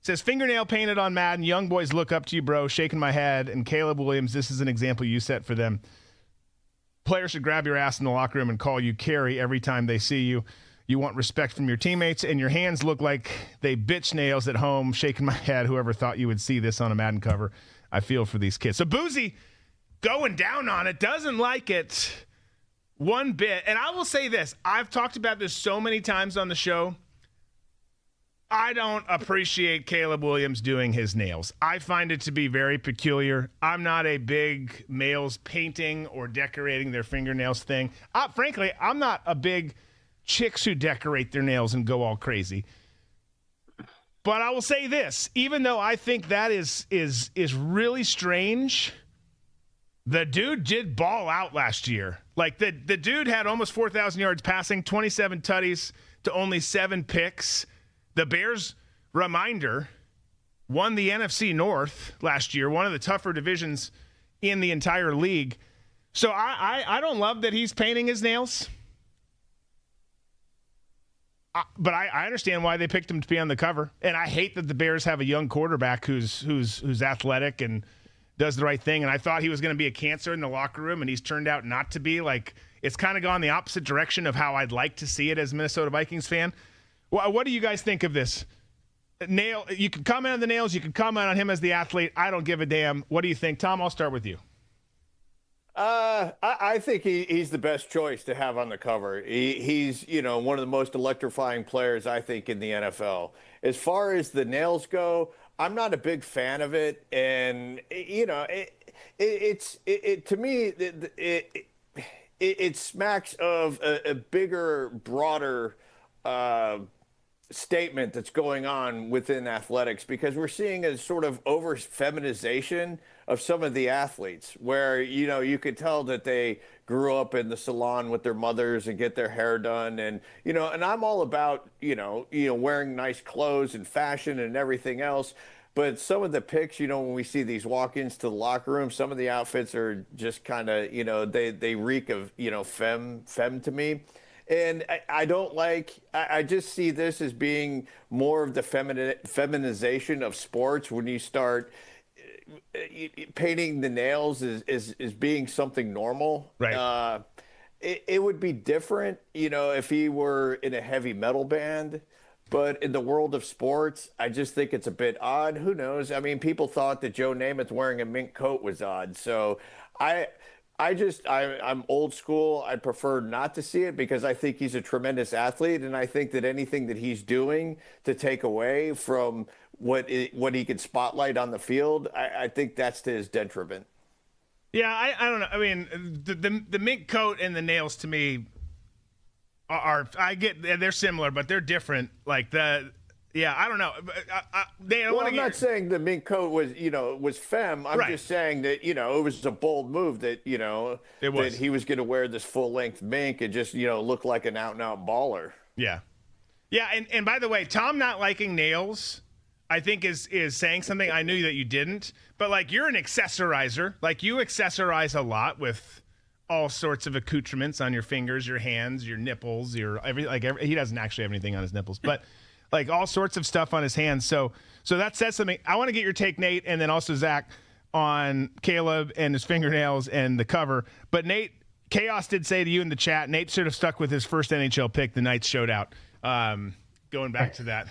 says, "Fingernail painted on Madden. Young boys look up to you, bro. Shaking my head. And Caleb Williams, this is an example you set for them. Players should grab your ass in the locker room and call you Carrie every time they see you. You want respect from your teammates, and your hands look like they bitch nails at home. Shaking my head. Whoever thought you would see this on a Madden cover. I feel for these kids." So Boozy going down on it, doesn't like it one bit. And I will say this. I've talked about this so many times on the show. I don't appreciate Caleb Williams doing his nails. I find it to be very peculiar. I'm not a big males painting or decorating their fingernails thing. Frankly, I'm not a big chicks who decorate their nails and go all crazy. But I will say this, even though I think that is really strange, the dude did ball out last year. Like the dude had almost 4,000 yards passing, 27 tutties to only 7 picks. The Bears, reminder, won the NFC North last year, one of the tougher divisions in the entire league. So I don't love that he's painting his nails. But I understand why they picked him to be on the cover. And I hate that the Bears have a young quarterback who's athletic and does the right thing. And I thought he was going to be a cancer in the locker room, and he's turned out not to be. It's kind of gone the opposite direction of how I'd like to see it as a Minnesota Vikings fan. What do you guys think of this? You can comment on the nails. You can comment on him as the athlete. I don't give a damn. What do you think? Tom, I'll start with you. I think he's the best choice to have on the cover. He's one of the most electrifying players, I think, in the NFL. As far as the nails go, I'm not a big fan of it, and to me it smacks of a bigger, broader statement that's going on within athletics, because we're seeing a sort of over feminization of some of the athletes, where you could tell that they grew up in the salon with their mothers and get their hair done, and I'm all about wearing nice clothes and fashion and everything else. But some of the pics, when we see these walk-ins to the locker room, some of the outfits are just kind of, they reek of, femme to me. And I don't I just see this as being more of the feminization of sports, when you start painting the nails as being something normal. Right. It would be different, if he were in a heavy metal band. But in the world of sports, I just think it's a bit odd. Who knows? I mean, people thought that Joe Namath wearing a mink coat was odd. So I'm old school. I prefer not to see it, because I think he's a tremendous athlete, and I think that anything that he's doing to take away from what he can spotlight on the field, I think that's to his detriment. Yeah, I don't know. I mean, the mink coat and the nails to me they're similar, but they're different. I don't know. I'm not saying the mink coat was femme. I'm just saying that, it was a bold move that, that he was going to wear this full length mink and just, look like an out and out baller. Yeah. Yeah. And by the way, Tom not liking nails, I think is saying something. I knew that you didn't, but like you're an accessorizer. Like you accessorize a lot with all sorts of accoutrements on your fingers, your hands, your nipples, he doesn't actually have anything on his nipples, but like all sorts of stuff on his hands. So that says something. I want to get your take, Nate, and then also Zach, on Caleb and his fingernails and the cover. But Nate, Chaos did say to you in the chat, Nate should have stuck with his first NHL pick, the Knights showed out. Going back to that.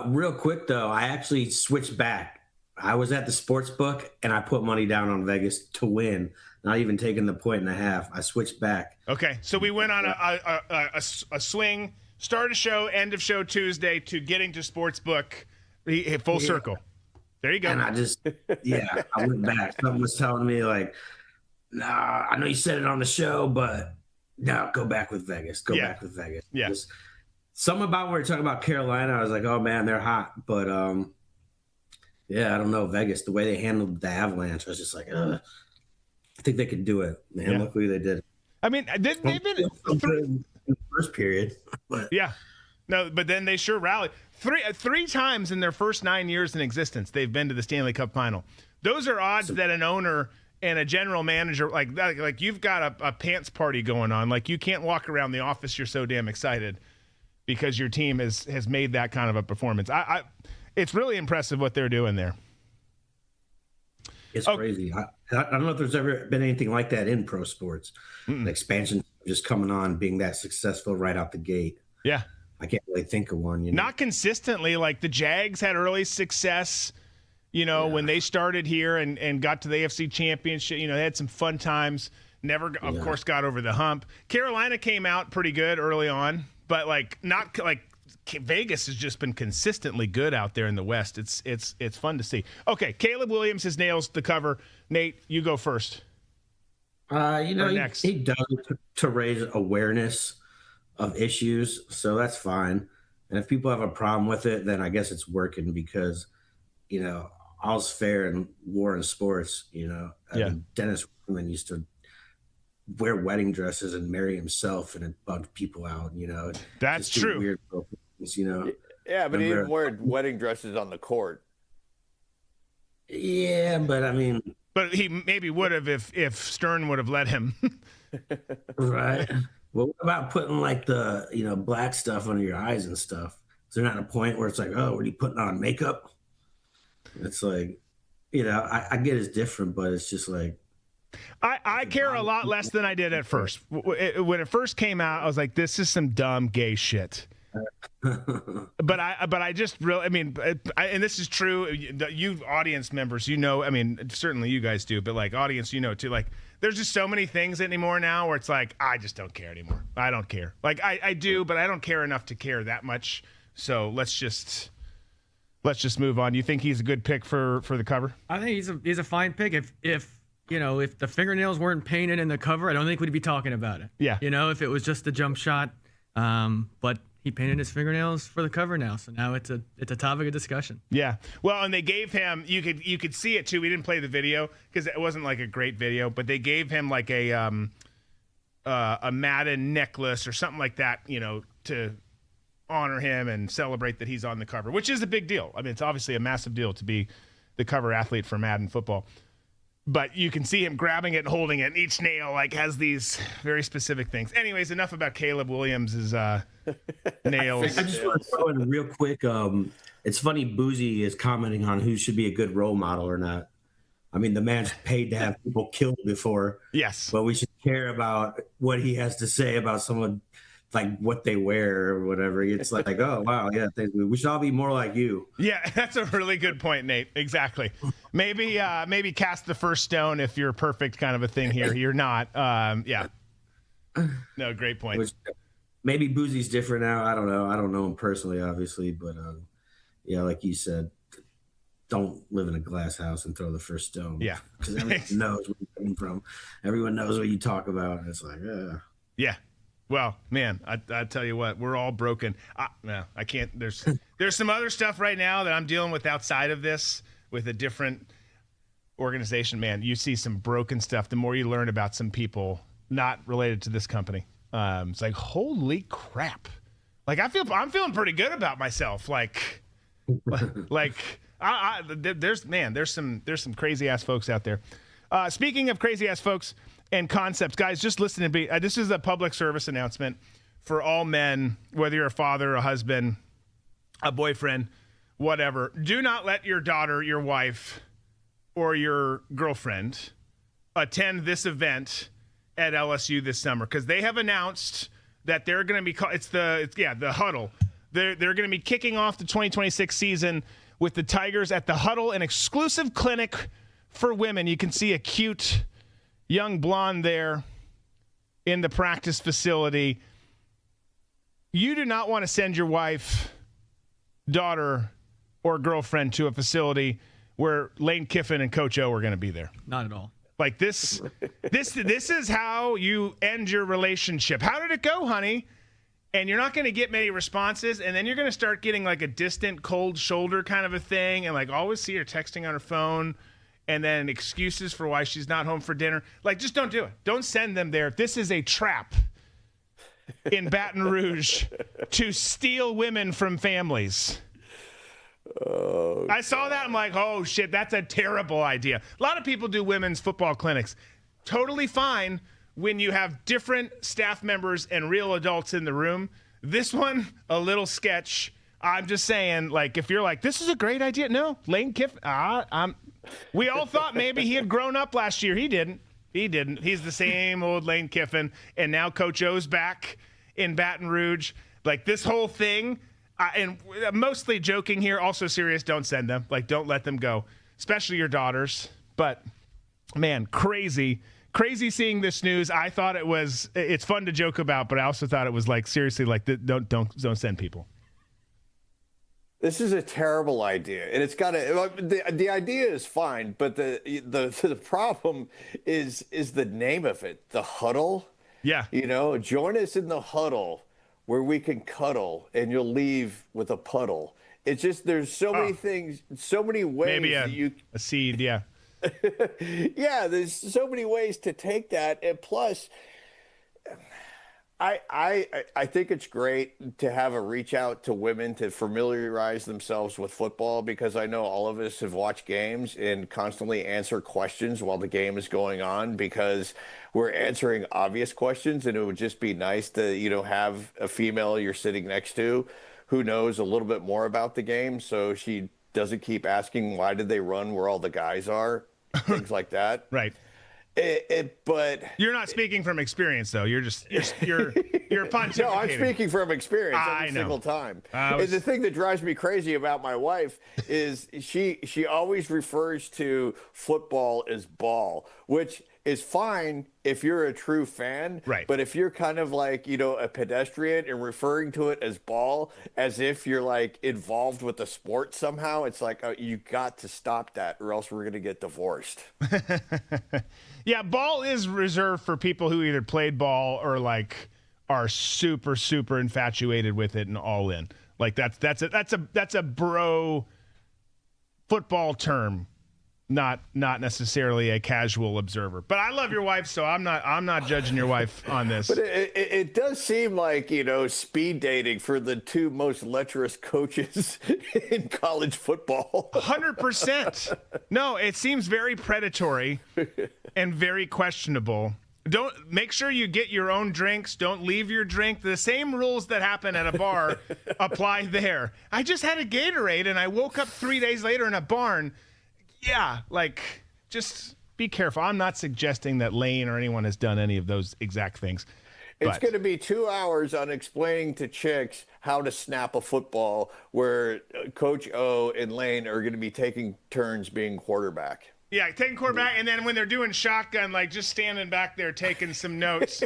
Real quick, though, I actually switched back. I was at the sports book, and I put money down on Vegas to win, not even taking the 1.5. I switched back. Okay, so we went on a swing, start of show, end of show Tuesday to getting to sports book, full circle. There you go. And I went back. Someone was telling me, like, nah, I know you said it on the show, but no, go back with Vegas. Go back with Vegas. Yeah. Just, something about when we were talking about Carolina, I was like, oh, man, they're hot. But, I don't know. Vegas, the way they handled the Avalanche, I was just like, I think they could do it. Man, luckily they did. I mean, they've been in the first period. But. Yeah. No, but then they sure rallied. Three times in their first 9 years in existence, they've been to the Stanley Cup final. Those are odds that an owner and a general manager, like you've got a pants party going on. Like you can't walk around the office. You're so damn excited because your team has made that kind of a performance. It's really impressive what they're doing there. It's crazy. I don't know if there's ever been anything like that in pro sports. An expansion just coming on, being that successful right out the gate. Yeah. I can't really think of one. Not consistently. Like the Jags had early success, when they started here and got to the AFC Championship. They had some fun times. Never, of course, got over the hump. Carolina came out pretty good early on, but not Vegas has just been consistently good out there in the West. It's fun to see. Okay, Caleb Williams, his nails the cover. Nate, you go first. He does it to raise awareness of issues, so that's fine. And if people have a problem with it, then I guess it's working because, all's fair in war and sports. I mean, Dennis Rodman used to wear wedding dresses and marry himself, and it bugged people out. That's true. Weird things, Yeah, but he didn't wear wedding dresses on the court. Yeah, but I mean, but he maybe would have if Stern would have let him. Right. Well, what about putting the black stuff under your eyes and stuff? Is there not a point where it's like, oh, are you putting on makeup? It's like, I get it's different, but it's just like. I care a lot less than I did at first. When it first came out, I was like, this is some dumb gay shit. But I just really, and this is true. You audience members, certainly you guys do, but audience, too. There's just so many things anymore now where it's like, I just don't care anymore. I don't care. I do, but I don't care enough to care that much. So let's just move on. You think he's a good pick for the cover? I think he's a fine pick. If the fingernails weren't painted in the cover, I don't think we'd be talking about it. Yeah. If it was just a jump shot, but he painted his fingernails for the cover now, so now it's a topic of discussion. Yeah. Well, and they gave him you could see it too. We didn't play the video because it wasn't a great video, but they gave him a Madden necklace or something like that, to honor him and celebrate that he's on the cover, which is a big deal. It's obviously a massive deal to be the cover athlete for Madden football. But you can see him grabbing it and holding it, and each nail has these very specific things. Anyways, enough about Caleb Williams' nails. I just want to throw in real quick. It's funny, Boozy is commenting on who should be a good role model or not. The man's paid to have people killed before. Yes. But we should care about what he has to say about someone, what they wear or whatever. It's like, oh, wow, yeah, we should all be more like you. Yeah, that's a really good point, Nate. Exactly. Maybe cast the first stone if you're perfect kind of a thing here. You're not. Yeah. No, great point. Maybe Boozy's different now. I don't know. I don't know him personally, obviously. But, like you said, don't live in a glass house and throw the first stone. Yeah. Because everyone knows where you came from. Everyone knows what you talk about. And it's like, yeah. Well, man, I tell you what, we're all broken. I can't. There's some other stuff right now that I'm dealing with outside of this with a different organization. Man, you see some broken stuff. The more you learn about some people not related to this company, it's like, holy crap! I'm feeling pretty good about myself. Like, there's some crazy ass folks out there. Speaking of crazy ass folks and concepts, guys, just listen to me. This is a public service announcement for all men, whether you're a father, a husband, a boyfriend, whatever. Do not let your daughter, your wife, or your girlfriend attend this event at LSU this summer, because they have announced that they're going to be the Huddle. They're going to be kicking off the 2026 season with the Tigers at the Huddle, an exclusive clinic for women. You can see a cute young blonde there in the practice facility. You do not want to send your wife, daughter, or girlfriend to a facility where Lane Kiffin and Coach O are going to be there. Not at all. Like this is how you end your relationship. How did it go, honey? And you're not going to get many responses, and then you're going to start getting like a distant, cold shoulder kind of a thing, and like always see her texting on her phone, and then excuses for why she's not home for dinner. Like, just don't do it. Don't send them there. This is a trap in Baton Rouge to steal women from families. Oh, I saw that. I'm like, oh, shit, that's a terrible idea. A lot of people do women's football clinics. Totally fine when you have different staff members and real adults in the room. This one, a little sketch. I'm just saying, like, if you're like, this is a great idea. No, Lane Kiffin. We all thought maybe he had grown up last year. He didn't. He's the same old Lane Kiffin. And now Coach O's back in Baton Rouge. Like, this whole thing, and mostly joking here, also serious, don't send them. Like, don't let them go, especially your daughters. But, man, crazy seeing this news. I thought it's fun to joke about, but I also thought it was like, seriously, like, don't send people. This is a terrible idea, and it's got to. The idea is fine, but the problem is the name of it, the Huddle. Yeah, join us in the Huddle where we can cuddle, and you'll leave with a puddle. It's just there's so many things, so many ways. Maybe a seed, yeah. Yeah, there's so many ways to take that, and plus. I think it's great to have a reach out to women to familiarize themselves with football, because I know all of us have watched games and constantly answer questions while the game is going on because we're answering obvious questions, and it would just be nice to, have a female you're sitting next to who knows a little bit more about the game, so she doesn't keep asking why did they run where all the guys are, things like that. Right. But you're not speaking from experience, though. You're pontificating. No, I'm speaking from experience I every know. single time. And the thing that drives me crazy about my wife is she always refers to football as ball, which is fine if you're a true fan. Right. But if you're kind of like, a pedestrian and referring to it as ball as if you're like involved with the sport somehow, it's like, oh, you got to stop that or else we're going to get divorced. Yeah, ball is reserved for people who either played ball or like are super, super infatuated with it and all in. Like that's a bro football term. Not necessarily a casual observer, but I love your wife, so I'm not judging your wife on this. But it does seem like speed dating for the two most lecherous coaches in college football. 100%. No, it seems very predatory and very questionable. Don't make sure you get your own drinks. Don't leave your drink. The same rules that happen at a bar apply there. I just had a Gatorade and I woke up 3 days later in a barn. Yeah, like, just be careful. I'm not suggesting that Lane or anyone has done any of those exact things. It's going to be 2 hours on explaining to chicks how to snap a football where Coach O and Lane are going to be taking turns being quarterback. Yeah, taking quarterback, and then when they're doing shotgun, like just standing back there taking some notes.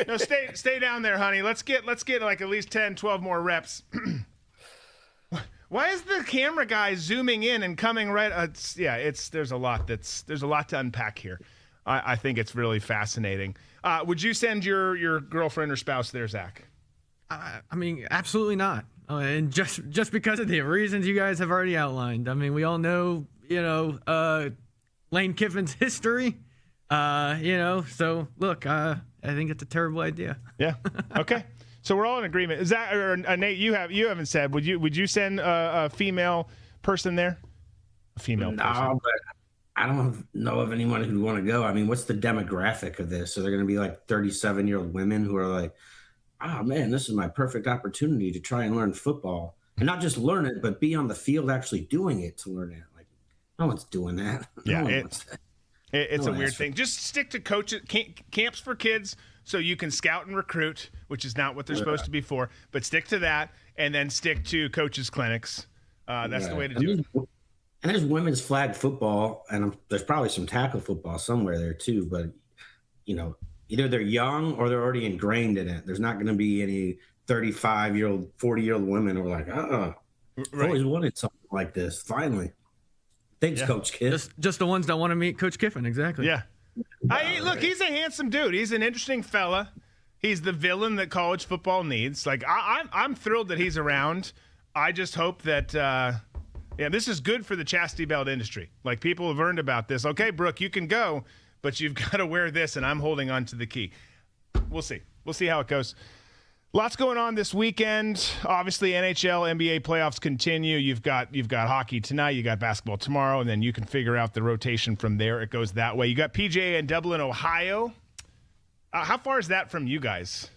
No, stay down there, honey. Let's get like at least 10, 12 more reps. Why is the camera guy zooming in and coming right? There's a lot to unpack here. I think it's really fascinating. Would you send your girlfriend or spouse there, Zach? I mean, absolutely not. And just because of the reasons you guys have already outlined. I mean, we all know, Lane Kiffin's history. So look, I think it's a terrible idea. Yeah. Okay. So we're all in agreement. Is that, or Nate? You haven't said. Would you send a female person there? A female person. No, but I don't know of anyone who'd want to go. I mean, what's the demographic of this? So they're going to be like 37-year-old women who are like, oh man, this is my perfect opportunity to try and learn football, and not just learn it, but be on the field actually doing it to learn it. Like, no one's doing that. Yeah, It's a weird thing. Just stick to camps for kids, so you can scout and recruit, which is not what they're supposed to be for. But stick to that, and then stick to coaches' clinics. That's the way to do it. And there's women's flag football, and there's probably some tackle football somewhere there too. But either they're young or they're already ingrained in it. There's not going to be any 35-year-old, 40-year-old women who are like, I've always wanted something like this. Finally. Thanks, Coach Kiff. Just the ones that want to meet Coach Kiffin, exactly. Yeah. Look, he's a handsome dude. He's an interesting fella. He's the villain that college football needs. Like, I'm thrilled that he's around. I just hope that, this is good for the chastity belt industry. Like, people have learned about this. Okay, Brooke, you can go, but you've got to wear this, and I'm holding on to the key. We'll see. We'll see how it goes. Lots going on this weekend. Obviously, NHL, NBA playoffs continue. You've got hockey tonight. You got basketball tomorrow, and then you can figure out the rotation from there. It goes that way. You got PGA in Dublin, Ohio. How far is that from you guys?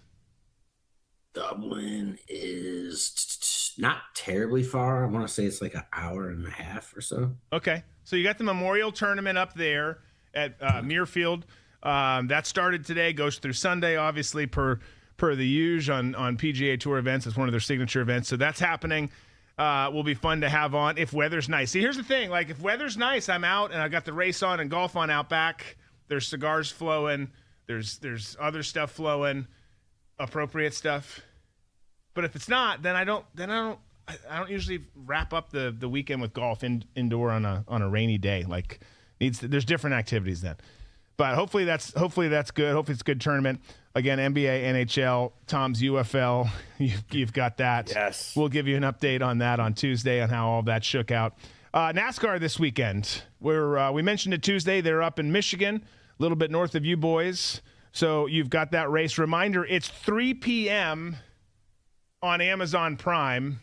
Dublin is not terribly far. I want to say it's like an hour and a half or so. Okay. So you got the Memorial Tournament up there at Muirfield. That started today, goes through Sunday, obviously, per the usual on PGA Tour events. It's one of their signature events. So that's happening. Will be fun to have on if weather's nice. See, here's the thing. Like, if weather's nice, I'm out, and I got the race on and golf on out back. There's cigars flowing. There's other stuff flowing, appropriate stuff. But if it's not, then I don't usually wrap up the weekend with golf indoor on a rainy day. Like, there's different activities then. But hopefully that's good. Hopefully it's a good tournament. Again, NBA, NHL, Tom's UFL. You've got that. Yes. We'll give you an update on that on Tuesday on how all that shook out. NASCAR this weekend. We mentioned it Tuesday. They're up in Michigan, a little bit north of you boys. So you've got that race. Reminder, it's 3 p.m. on Amazon Prime,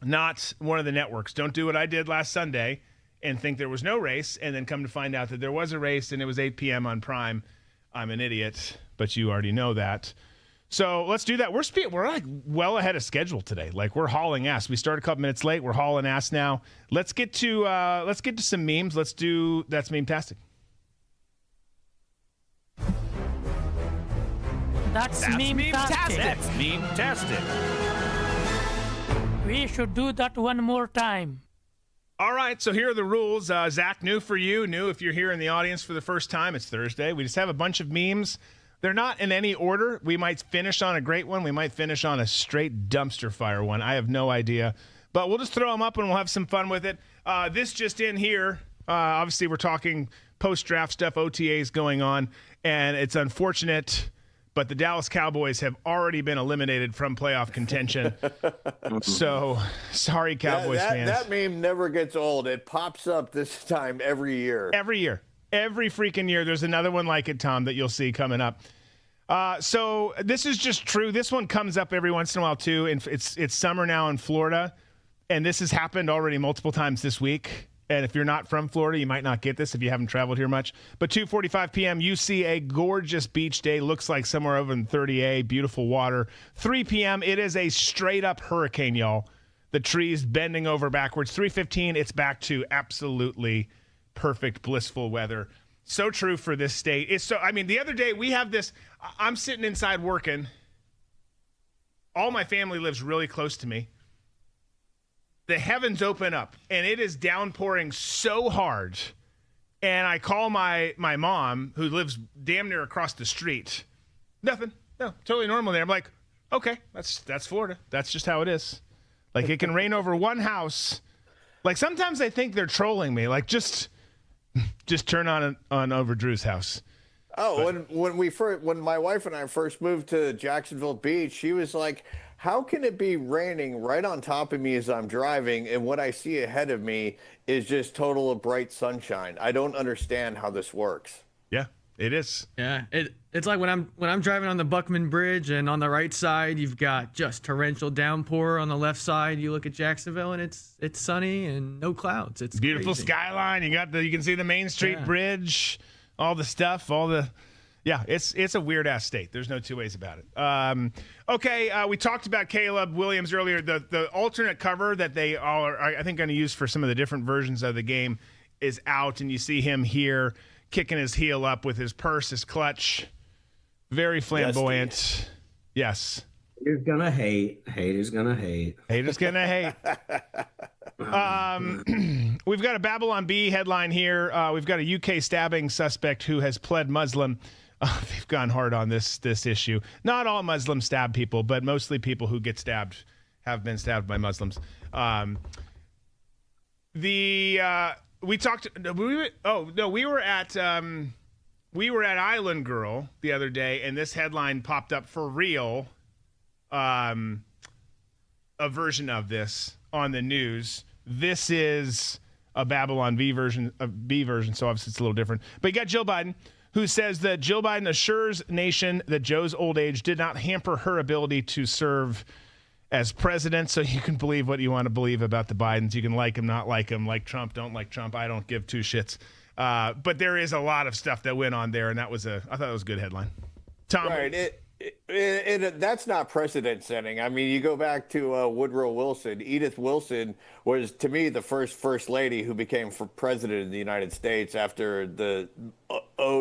not one of the networks. Don't do what I did last Sunday and think there was no race, and then come to find out that there was a race and it was 8 p.m. on Prime. I'm an idiot, but you already know that. So let's do that. We're like well ahead of schedule today. Like, we're hauling ass. We started a couple minutes late. We're hauling ass now. Let's get to some memes. Let's do That's Meme-tastic. That's meme-tastic. That's meme-tastic. We should do that one more time. All right, so here are the rules. Zach, new for you. New if you're here in the audience for the first time. It's Thursday. We just have a bunch of memes. They're not in any order. We might finish on a great one. We might finish on a straight dumpster fire one. I have no idea. But we'll just throw them up and we'll have some fun with it. This just in here, obviously we're talking post-draft stuff, OTAs going on, and it's unfortunate, but the Dallas Cowboys have already been eliminated from playoff contention. So, sorry, Cowboys fans. That meme never gets old. It pops up this time every year. Every year. Every freaking year. There's another one like it, Tom, that you'll see coming up. So this is just true. This one comes up every once in a while, too. And it's summer now in Florida, and this has happened already multiple times this week. And if you're not from Florida, you might not get this if you haven't traveled here much. But 2:45 p.m., you see a gorgeous beach day. Looks like somewhere over in 30A, beautiful water. 3 p.m., it is a straight-up hurricane, y'all. The trees bending over backwards. 3:15, it's back to absolutely perfect, blissful weather. So true for this state. The other day, we have this. I'm sitting inside working. All my family lives really close to me. The heavens open up, and it is downpouring so hard. And I call my mom, who lives damn near across the street. Nothing. No, totally normal there. I'm like, okay, that's Florida. That's just how it is. Like, it can rain over one house. Like, sometimes I think they're trolling me. Like, just turn on over Drew's house. Oh, when my wife and I first moved to Jacksonville Beach, she was like, how can it be raining right on top of me as I'm driving, and what I see ahead of me is just total of bright sunshine? I don't understand how this works. Yeah. It is. Yeah, it's like when I'm driving on the Buckman Bridge, and on the right side you've got just torrential downpour. On the left side, you look at Jacksonville, and it's sunny and no clouds. It's beautiful crazy. skyline. You can see the Main Street Bridge, all the stuff, Yeah, it's a weird ass state. There's no two ways about it. Okay, we talked about Caleb Williams earlier. The alternate cover that they all are, I think, going to use for some of the different versions of the game is out, and you see him here kicking his heel up with his purse, his clutch. Very flamboyant. Yes. You're gonna hate. Haters gonna hate. Haters gonna hate. We've got a Babylon Bee headline here. We've got a UK stabbing suspect who has pled Muslim. They've gone hard on this issue. Not all Muslims stab people, but mostly people who get stabbed have been stabbed by Muslims. We were at Island Girl the other day, and this headline popped up for real. A version of this on the news. This is a Babylon B version, so obviously it's a little different. But you got Jill Biden, who says that Jill Biden assures nation that Joe's old age did not hamper her ability to serve as president. So you can believe what you want to believe about the Bidens. You can like them, not like them, like Trump, don't like Trump. I don't give two shits. But there is a lot of stuff that went on there, and I thought it was a good headline. Tom, right? That's not precedent setting. I mean, you go back to Woodrow Wilson. Edith Wilson was, to me, the first lady who became president of the United States after the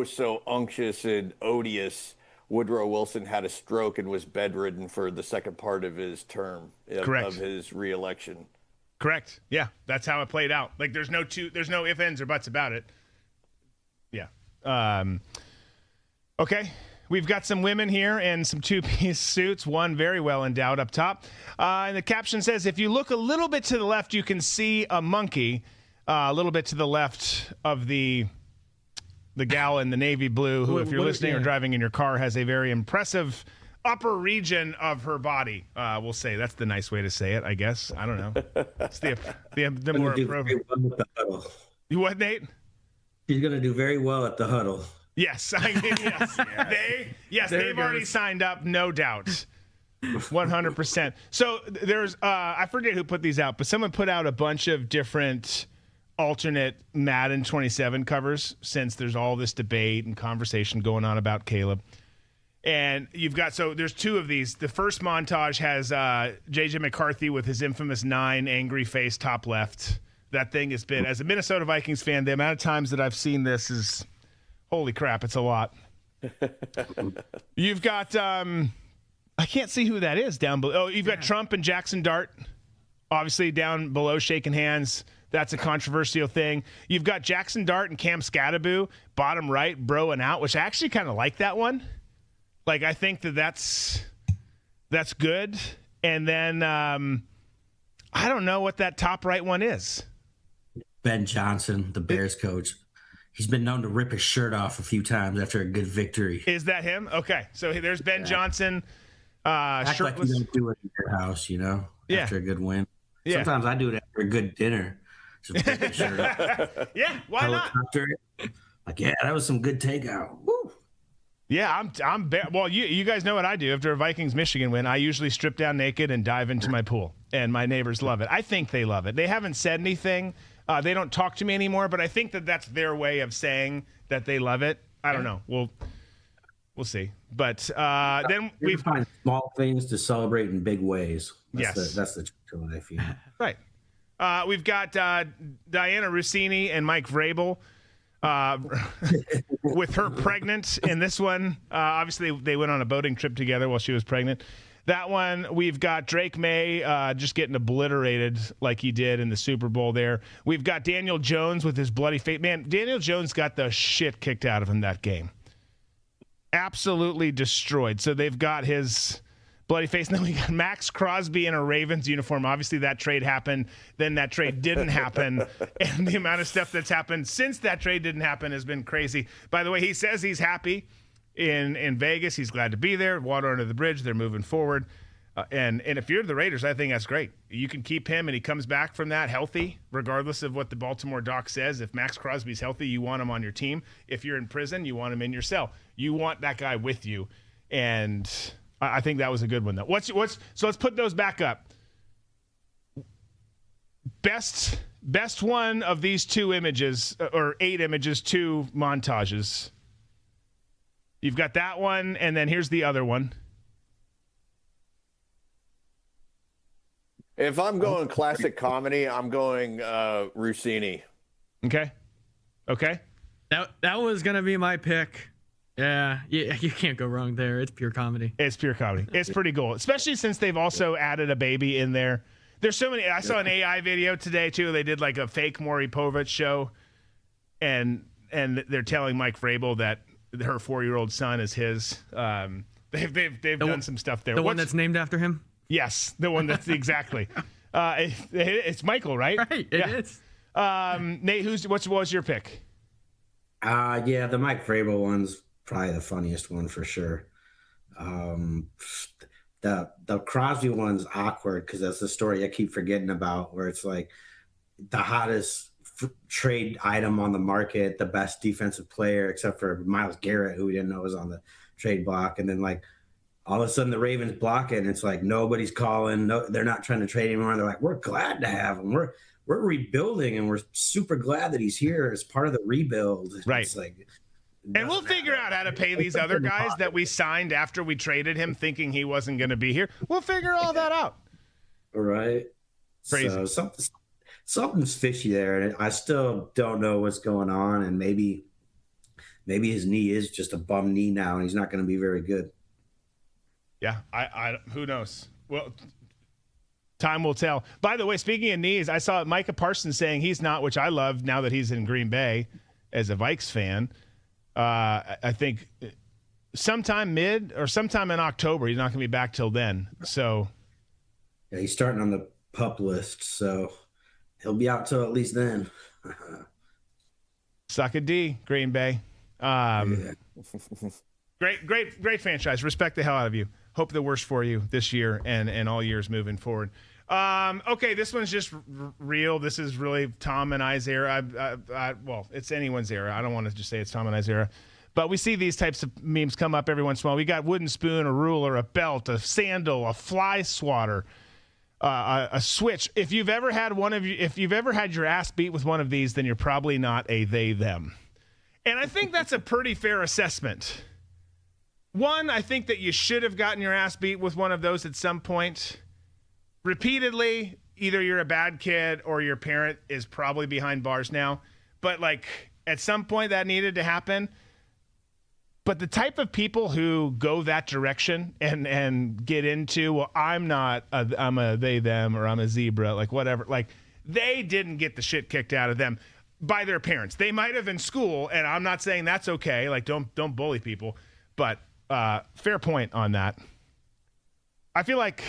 so unctuous and odious Woodrow Wilson had a stroke and was bedridden for the second part of his term of his reelection. Correct. Yeah, that's how it played out. Like, there's no ifs, ands, or buts about it. Yeah. Okay. We've got some women here in some two-piece suits, one very well endowed up top. And the caption says, if you look a little bit to the left, you can see a monkey. A little bit to the left of the gal in the navy blue, who, if you're listening or driving in your car, has a very impressive upper region of her body. We'll say that's the nice way to say it, I guess. I don't know. It's the more appropriate. What, Nate? She's going to do very well at the huddle. Yes, yes. They've already signed up, no doubt. 100%. So there's, I forget who put these out, but someone put out a bunch of different alternate Madden 27 covers, since there's all this debate and conversation going on about Caleb. And there's two of these. The first montage has J.J. McCarthy with his infamous 9 angry face top left. That thing has been, as a Minnesota Vikings fan, the amount of times that I've seen this is, holy crap, it's a lot. You've got, I can't see who that is down below. Oh, you've got Trump and Jackson Dart, obviously down below shaking hands. That's a controversial thing. You've got Jackson Dart and Cam Scatteraboo, bottom right, broing out, which I actually kind of like that one. Like, I think that's good. And then I don't know what that top right one is. Ben Johnson, the Bears coach. He's been known to rip his shirt off a few times after a good victory. Is that him? Okay. So there's Ben Johnson. Act shirtless. like you don't do it in your house, after a good win. Yeah. Sometimes I do it after a good dinner. Just rip his shirt off. Yeah, why not? Like, yeah, that was some good takeout. Woo. Yeah, well, you guys know what I do after a Vikings-Michigan win. I usually strip down naked and dive into my pool, and my neighbors love it. I think they love it. They haven't said anything. They don't talk to me anymore, but I think that's their way of saying that they love it. I don't know. We'll see. But then we find small things to celebrate in big ways. That's the truth, I feel. Right. We've got Diana Rossini and Mike Vrabel. With her pregnant in this one. Obviously, they went on a boating trip together while she was pregnant. That one, we've got Drake May just getting obliterated like he did in the Super Bowl there. We've got Daniel Jones with his bloody face. Man, Daniel Jones got the shit kicked out of him that game. Absolutely destroyed. So they've got his bloody face. And then we got Max Crosby in a Ravens uniform. Obviously, that trade happened. Then that trade didn't happen. And the amount of stuff that's happened since that trade didn't happen has been crazy. By the way, he says he's happy in Vegas. He's glad to be there. Water under the bridge. They're moving forward. And if you're the Raiders, I think that's great. You can keep him, and he comes back from that healthy, regardless of what the Baltimore doc says. If Max Crosby's healthy, you want him on your team. If you're in prison, you want him in your cell. You want that guy with you. And I think that was a good one, though. So let's put those back up. Best one of these 2 images, or 8 images, 2 montages. You've got that one, and then here's the other one. If I'm going classic comedy, I'm going Rossini. Okay. That was gonna be my pick. Yeah, you can't go wrong there. It's pure comedy. It's pure comedy. It's pretty cool, especially since they've also added a baby in there. There's so many. I saw an AI video today too. They did like a fake Maury Povich show, and they're telling Mike Vrabel that her 4-year-old son is his. They've done some stuff there. The one that's named after him. Yes, the one that's exactly. It's Michael, right? Right, it is. Nate, what was your pick? Yeah, the Mike Vrabel one's probably the funniest one for sure. The Crosby one's awkward because that's the story I keep forgetting about, where it's like the hottest trade item on the market, the best defensive player, except for Myles Garrett, who we didn't know was on the trade block, and then like all of a sudden the Ravens block it, and it's like nobody's calling. No, they're not trying to trade anymore. They're like, we're glad to have him. We're rebuilding, and we're super glad that he's here as part of the rebuild. Right. It's like, and we'll figure out how to pay these other guys that we signed after we traded him, thinking he wasn't going to be here. We'll figure all that out. Right. Crazy. So something's fishy there, and I still don't know what's going on. And maybe his knee is just a bum knee now, and he's not going to be very good. Yeah, I who knows? Well, time will tell. By the way, speaking of knees, I saw Micah Parsons saying he's not, which I love now that he's in Green Bay as a Vikes fan. I think sometime mid or sometime in October, he's not going to be back till then. So, yeah, he's starting on the PUP list, so he'll be out till at least then. Suck a D, Green Bay. Great franchise. Respect the hell out of you. Hope the worst for you this year and all years moving forward. Okay, this one's just real. This is really Tom and I's era. Well, it's anyone's era. I don't want to just say it's Tom and I's era. But we see these types of memes come up every once in a while. We got wooden spoon, a ruler, a belt, a sandal, a fly swatter, a switch. If you've ever had your ass beat with one of these, then you're probably not a they, them. And I think that's a pretty fair assessment. One, I think that you should have gotten your ass beat with one of those at some point. Repeatedly, either you're a bad kid or your parent is probably behind bars now. But like at some point that needed to happen. But the type of people who go that direction and get into, well, I'm a they, them, or I'm a zebra, like whatever. Like they didn't get the shit kicked out of them by their parents. They might have in school, and I'm not saying that's okay. Like don't bully people. But fair point on that. I feel like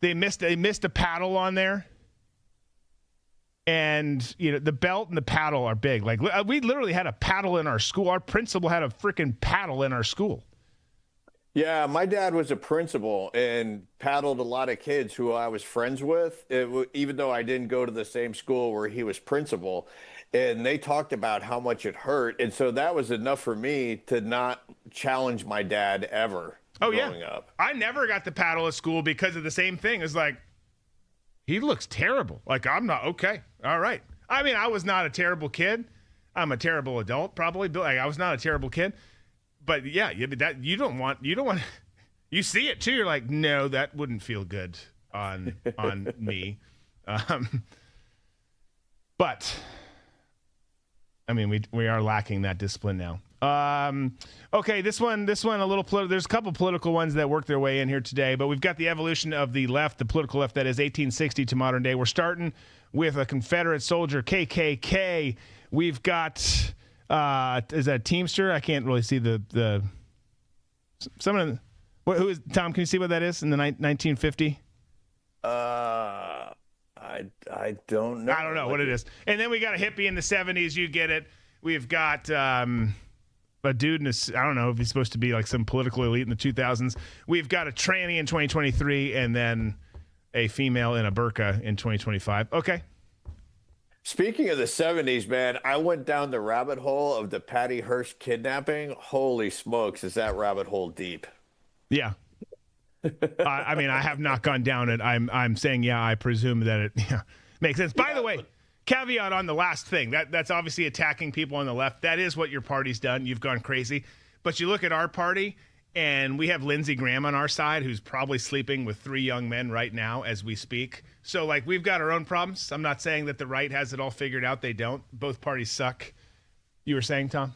they missed a paddle on there. And, you know, the belt and the paddle are big. Like, we literally had a paddle in our school. Our principal had a freaking paddle in our school. Yeah, my dad was a principal and paddled a lot of kids who I was friends with, even though I didn't go to the same school where he was principal. And they talked about how much it hurt. And so that was enough for me to not challenge my dad ever growing up. I never got the paddle at school because of the same thing. It's like, he looks terrible. Like, I'm not okay. All right. I mean, I was not a terrible kid. I'm a terrible adult, probably. But like, I was not a terrible kid. But yeah, that you don't want. You see it too. You're like, no, that wouldn't feel good on me. But I mean, we are lacking that discipline now. Okay, this one a little there's a couple political ones that work their way in here today, but we've got the evolution of the left, the political left, that is 1860 to modern day. We're starting with a Confederate soldier, KKK. We've got is that Teamster? I can't really see the someone. Who is Tom? Can you see what that is in the 1950? I don't know. I don't know what it is. And then we got a hippie in the 70s. You get it. We've got a dude in this, I don't know if he's supposed to be like some political elite in the 2000s. We've got a tranny in 2023 and then a female in a burqa in 2025. Okay. Speaking of the 70s, man, I went down the rabbit hole of the Patty Hearst kidnapping. Holy smokes, is that rabbit hole deep? Yeah. I mean, I have not gone down it. I'm saying, yeah, I presume that it makes sense. By the way, caveat on the last thing. That's obviously attacking people on the left. That is what your party's done. You've gone crazy. But you look at our party, and we have Lindsey Graham on our side, who's probably sleeping with 3 young men right now as we speak. So, like, we've got our own problems. I'm not saying that the right has it all figured out. They don't. Both parties suck. You were saying, Tom?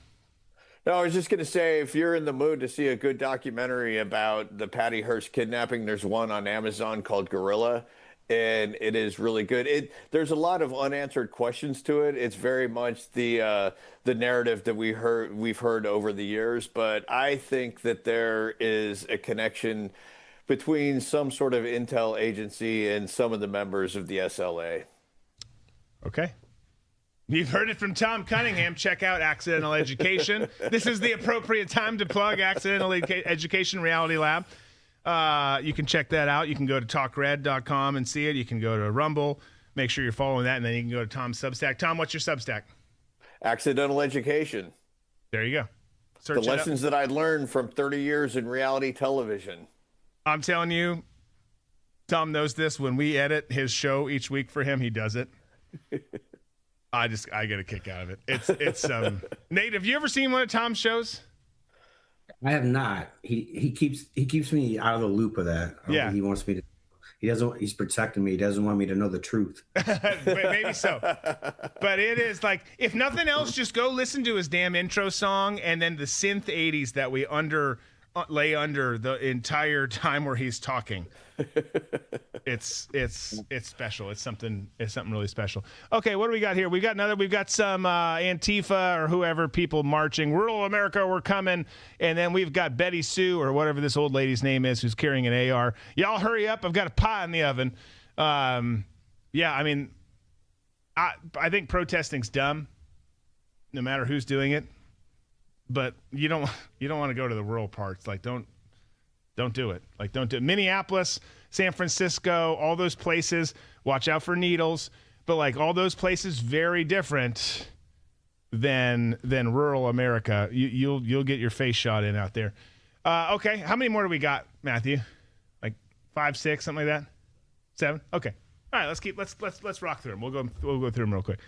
No, I was just going to say, if you're in the mood to see a good documentary about the Patty Hearst kidnapping, there's one on Amazon called Gorilla, and it is really good. There's a lot of unanswered questions to it. It's very much the narrative that we've heard over the years, but I think that there is a connection between some sort of intel agency and some of the members of the SLA. Okay. You've heard it from Tom Cunningham. Check out Accidental Education. This is the appropriate time to plug Accidental Education Reality Lab. You can check that out. You can go to TalkRed.com and see it. You can go to Rumble. Make sure you're following that, and then you can go to Tom's Substack. Tom, what's your Substack? Accidental Education. There you go. Search the lessons that I learned from 30 years in reality television. I'm telling you, Tom knows this. When we edit his show each week for him, he does it. I get a kick out of it. It's Nate, have you ever seen one of Tom's shows? I have not. He keeps me out of the loop of that. Yeah. He wants me to. He's protecting me. He doesn't want me to know the truth. Maybe so. But it is like, if nothing else, just go listen to his damn intro song and then the synth 80s that we lay under the entire time where he's talking. It's special. It's something really special. Okay, what do we got here? We've got some Antifa or whoever people marching. Rural America, we're coming. And then we've got Betty Sue or whatever this old lady's name is who's carrying an AR. Y'all hurry up. I've got a pie in the oven. Yeah, I mean, I think protesting's dumb no matter who's doing it. But you don't want to go to the rural parts. Like, don't do it. Like, don't do it. Minneapolis, San Francisco, all those places, watch out for needles. But like all those places, very different than rural America. You'll get your face shot in out there. Okay, how many more do we got, Matthew? Like 5, 6, something like that? 7? Okay. All right, let's rock through them. We'll go through them real quick.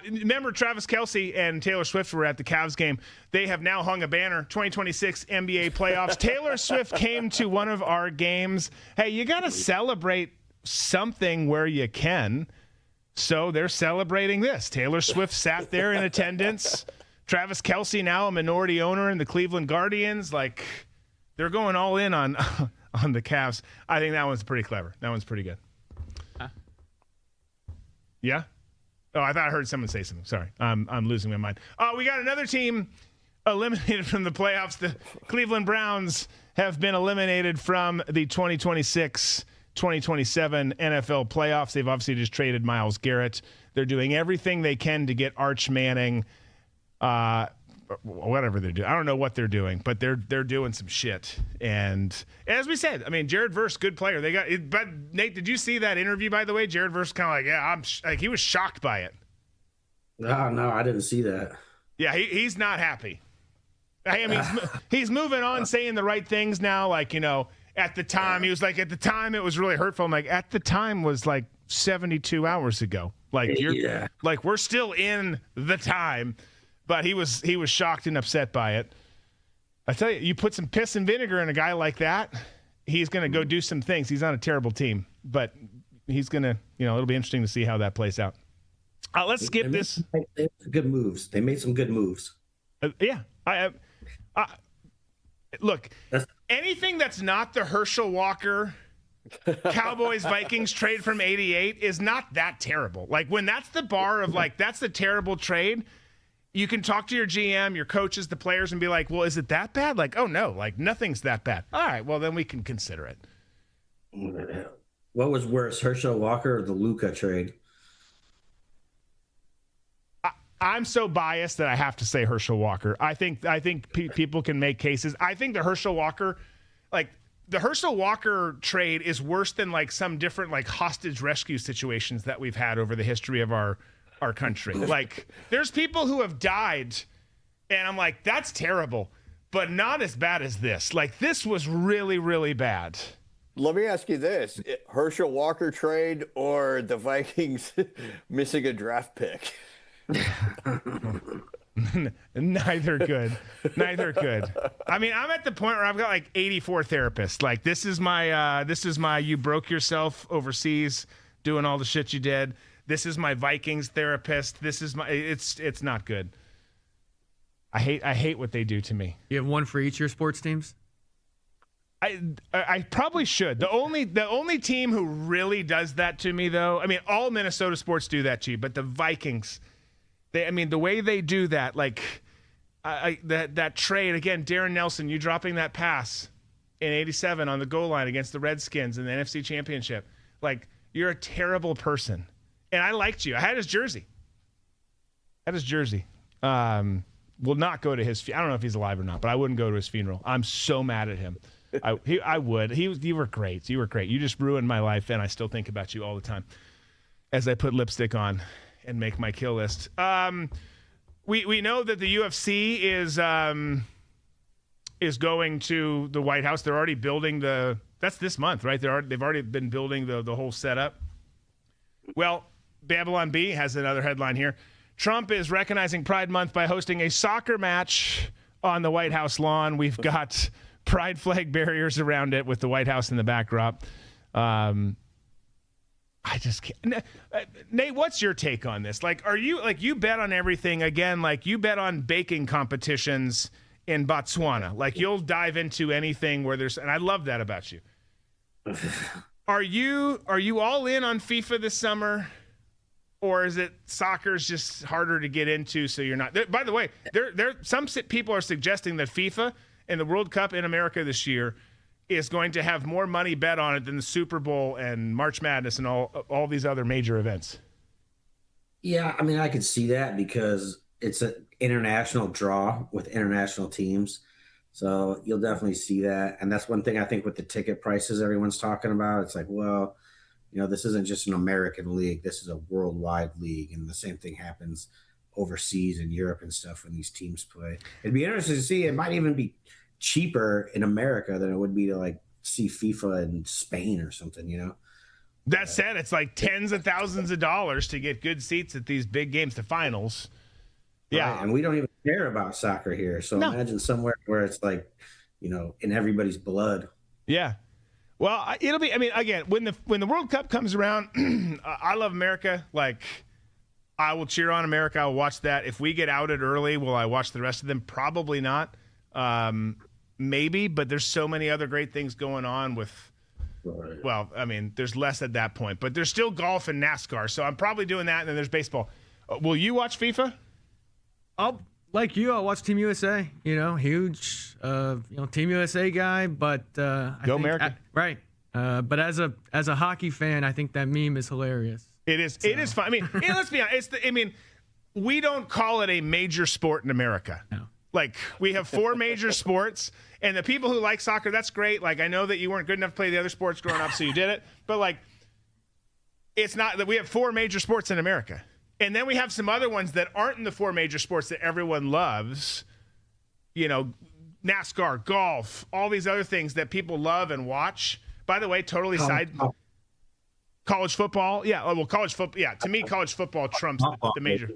Remember, Travis Kelce and Taylor Swift were at the Cavs game. They have now hung a banner, 2026 NBA playoffs. Taylor Swift came to one of our games. Hey, you got to celebrate something where you can. So they're celebrating this. Taylor Swift sat there in attendance. Travis Kelce, now a minority owner in the Cleveland Guardians. Like, they're going all in on the Cavs. I think that one's pretty clever. That one's pretty good. Huh? Yeah? Oh, I thought I heard someone say something. Sorry. I'm losing my mind. We got another team eliminated from the playoffs. The Cleveland Browns have been eliminated from the 2026-2027 NFL playoffs. They've obviously just traded Myles Garrett. They're doing everything they can to get Arch Manning, whatever they're doing. I don't know what they're doing, but they're doing some shit. And as we said, I mean, Jared Verse, good player. They got it, but Nate, did you see that interview? By the way, Jared Verse kind of like, yeah, he was shocked by it. No, I didn't see that. Yeah, he's not happy. I mean, he's moving on, saying the right things now. Like, at the time, he was like, at the time it was really hurtful. I'm like, at the time was like 72 hours ago. Like like we're still in the time. But he was shocked and upset by it. I tell you, you put some piss and vinegar in a guy like that, he's going to go do some things. He's on a terrible team, but he's going to, it'll be interesting to see how that plays out. Let's skip this. They made good moves. They made some good moves. Yeah. Look, anything that's not the Herschel Walker Cowboys Vikings trade from '88 is not that terrible. Like, when that's the bar of like, that's the terrible trade, you can talk to your GM, your coaches, the players, and be like, well, is it that bad? Like, oh, no, like nothing's that bad. All right, well, then we can consider it. What was worse, Herschel Walker or the Luka trade? I'm so biased that I have to say Herschel Walker. I think people can make cases. I think the Herschel Walker trade is worse than like some different like hostage rescue situations that we've had over the history of our country. Like there's people who have died, and I'm like, that's terrible, but not as bad as this. Like this was really, really bad. Let me ask you this: Herschel Walker trade or the Vikings missing a draft pick? Neither good. I mean, I'm at the point where I've got like 84 therapists. Like this is my you broke yourself overseas doing all the shit you did. This is my Vikings therapist. This is my it's not good. I hate what they do to me. You have one for each of your sports teams? I probably should. The only team who really does that to me though, I mean all Minnesota sports do that to you, but the Vikings, the way they do that, like that trade again, Darren Nelson, you dropping that pass in '87 on the goal line against the Redskins in the NFC Championship, like you're a terrible person. And I liked you. I had his jersey. Will not go to his. I don't know if he's alive or not, but I wouldn't go to his funeral. I'm so mad at him. I would. You were great. You just ruined my life, and I still think about you all the time as I put lipstick on and make my kill list. We know that the UFC is going to the White House. They're already building that's this month, right? They've already been building the whole setup. Well, Babylon Bee has another headline here. Trump is recognizing Pride Month by hosting a soccer match on the White House lawn. We've got pride flag barriers around it with the White House in the backdrop. I just can't. Nate, what's your take on this? Like, are you like you bet on everything again? Like you bet on baking competitions in Botswana. Like you'll dive into anything where there's, and I love that about you. Are you all in on FIFA this summer, or is it soccer's just harder to get into? So you're not. By the way, some people are suggesting that FIFA and the World Cup in America this year is going to have more money bet on it than the Super Bowl and March Madness and all these other major events. Yeah, I mean, I could see that because it's an international draw with international teams. So you'll definitely see that. And that's one thing I think with the ticket prices everyone's talking about. It's like, well, this isn't just an American league. This is a worldwide league. And the same thing happens overseas in Europe and stuff when these teams play. It'd be interesting to see. It might even be cheaper in America than it would be to like see FIFA in Spain or something, That said, it's like tens of thousands of dollars to get good seats at these big games, the finals. Yeah. Right. And we don't even care about soccer here. So imagine somewhere where it's like, in everybody's blood. Yeah. Well, it'll be, again, when the World Cup comes around, I love America. Like, I will cheer on America. I will watch that. If we get outed early, will I watch the rest of them? Probably not. Maybe, but there's so many other great things going on with, well, there's less at that point, but there's still golf and NASCAR. So I'm probably doing that. And then there's baseball. Will you watch FIFA? Like you, I'll watch Team USA. Huge, Team USA guy. But Go America, right? But as a hockey fan, I think that meme is hilarious. It is. So. It is fun. Let's be honest. We don't call it a major sport in America. No. Like we have 4 major sports, and the people who like soccer, that's great. Like I know that you weren't good enough to play the other sports growing up, so you did it. But like, it's not that we have 4 major sports in America. And then we have some other ones that aren't in the 4 major sports that everyone loves, NASCAR, golf, all these other things that people love and watch. By the way, totally college football. Yeah. Well, college football. Yeah. To me, college football trumps the major.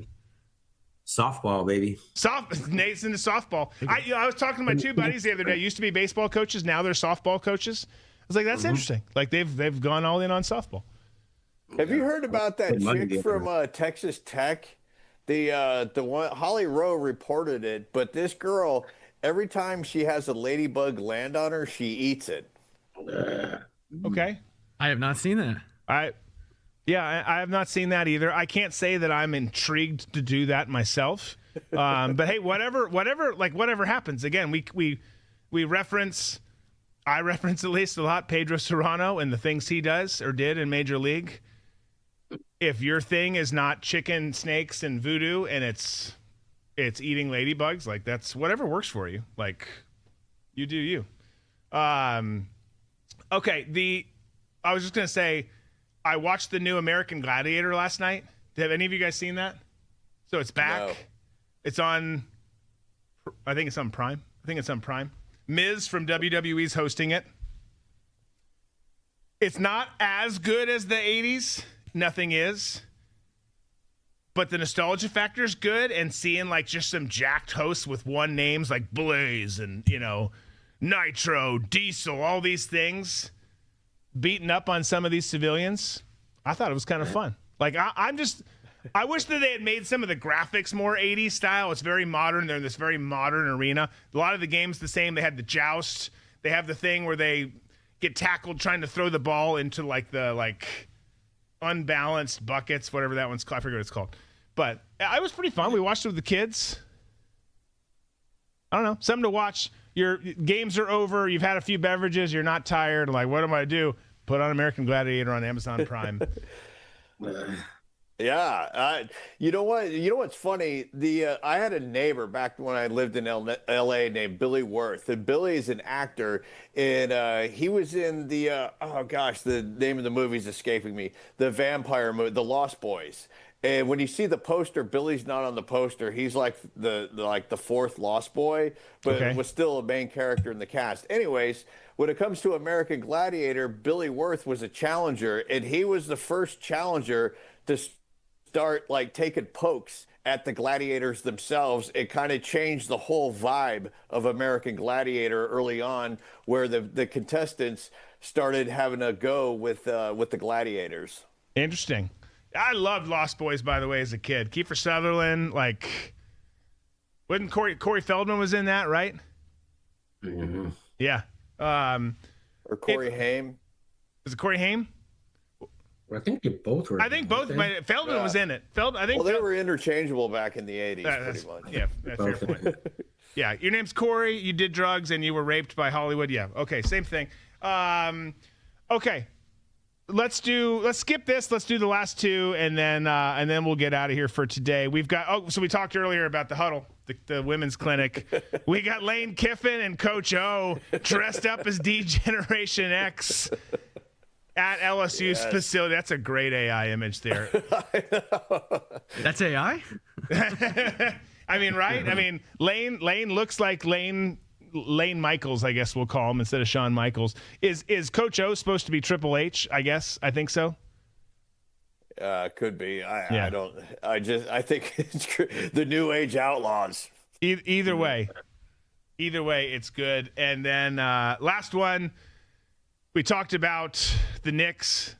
Softball, baby. Nate's into softball. I was talking to my 2 buddies the other day. Used to be baseball coaches. Now they're softball coaches. I was like, that's interesting. Like they've gone all in on softball. Have you heard about that chick from Texas Tech? The one Holly Rowe reported it, but this girl, every time she has a ladybug land on her, she eats it. Okay, I have not seen that. I have not seen that either. I can't say that I'm intrigued to do that myself. But hey, whatever happens. Again, we reference. I reference at least a lot Pedro Serrano and the things he does or did in Major League. if your thing is not chicken, snakes, and voodoo, and it's eating ladybugs, like that's whatever works for you. Like, you do you. Okay, I was just gonna say, I watched the new American Gladiator last night. Have any of you guys seen that? So it's back. No. It's on. I think it's on Prime. Miz from WWE's hosting it. It's not as good as the 80s. Nothing is. But the nostalgia factor is good, and seeing like just some jacked hosts with one names like Blaze and, Nitro, Diesel, all these things, beating up on some of these civilians. I thought it was kind of fun. Like, I wish that they had made some of the graphics more 80s style. It's very modern. They're in this very modern arena. A lot of the games the same. They had the joust. They have the thing where they get tackled trying to throw the ball into the unbalanced buckets, whatever that one's called. I forget what it's called. But it was pretty fun. We watched it with the kids. I don't know. Something to watch. Your games are over. You've had a few beverages. You're not tired. Like, what am I to do? Put on American Gladiator on Amazon Prime. Yeah, you know what? You know what's funny? I had a neighbor back when I lived in L.A. named Billy Worth, and Billy is an actor, and he was in the the name of the movie's escaping me, the vampire movie, The Lost Boys. And when you see the poster, Billy's not on the poster. He's like the fourth Lost Boy, but was still a main character in the cast. Anyways, when it comes to American Gladiator, Billy Worth was a challenger, and he was the first challenger to start taking pokes at the gladiators themselves. It kind of changed the whole vibe of American Gladiator early on, where the contestants started having a go with the gladiators. Interesting. I loved Lost Boys, by the way, as a kid. Kiefer Sutherland, wasn't Corey Feldman was in that, right? Mm-hmm. Yeah. Or Corey Haim. Was it Corey Haim? I think they both were. I think both. But Feldman was in it. They were interchangeable back in the 80s, pretty much. Yeah, fair point. Yeah, your name's Corey. You did drugs and you were raped by Hollywood. Yeah. Okay, same thing. Okay. Let's skip this. Let's do the last two, and then we'll get out of here for today. We've got. So we talked earlier about the huddle, the women's clinic. We got Lane Kiffin and Coach O dressed up as D-Generation X at LSU's facility. That's a great AI image there. That's AI? I mean, right? I mean, Lane looks like Lane Michaels, I guess we'll call him instead of Shawn Michaels. Is Coach O supposed to be Triple H? I guess. I think so. Could be. I think it's the New Age Outlaws. Either way, it's good. And then last one, we talked about the Knicks.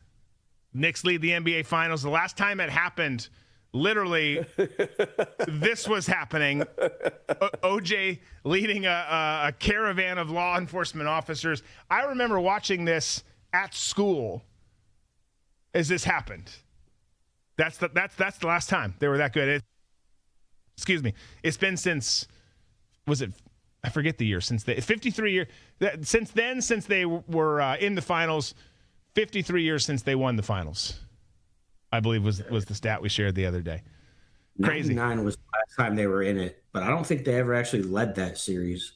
Knicks lead the NBA Finals. The last time it happened, literally, this was happening. OJ leading a caravan of law enforcement officers. I remember watching this at school as this happened. That's the last time they were that good. Excuse me. It's been since, was it? I forget the year. Since 53 years. Since then, since they were in the finals, 53 years since they won the finals, I believe was the stat we shared the other day. Crazy. 99 was the last time they were in it, but I don't think they ever actually led that series.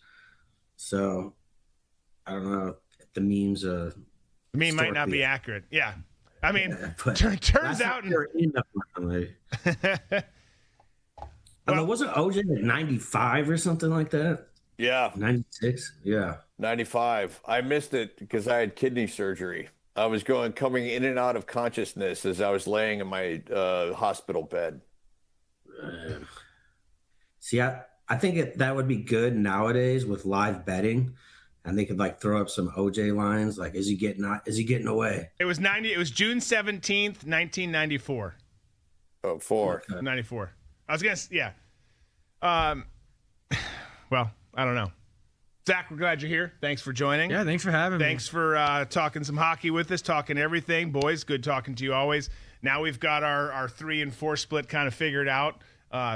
So I don't know if the memes. The meme might not be accurate. Yeah, I mean, turns out they're in the well, wasn't OJ at 95 or something like that? Yeah, 96. Yeah, 95. I missed it because I had kidney surgery. I was coming in and out of consciousness as I was laying in my hospital bed. See, I think that would be good nowadays with live betting, and they could throw up some OJ lines like, "Is he getting away?" It was June 17th, 1994. Oh, 4. 94. I was gonna, yeah. Well, I don't know. Zach, we're glad you're here. Thanks for joining. Yeah, thanks for having me. Thanks for talking some hockey with us, talking everything. Boys, good talking to you always. Now we've got our 3 and 4 split kind of figured out.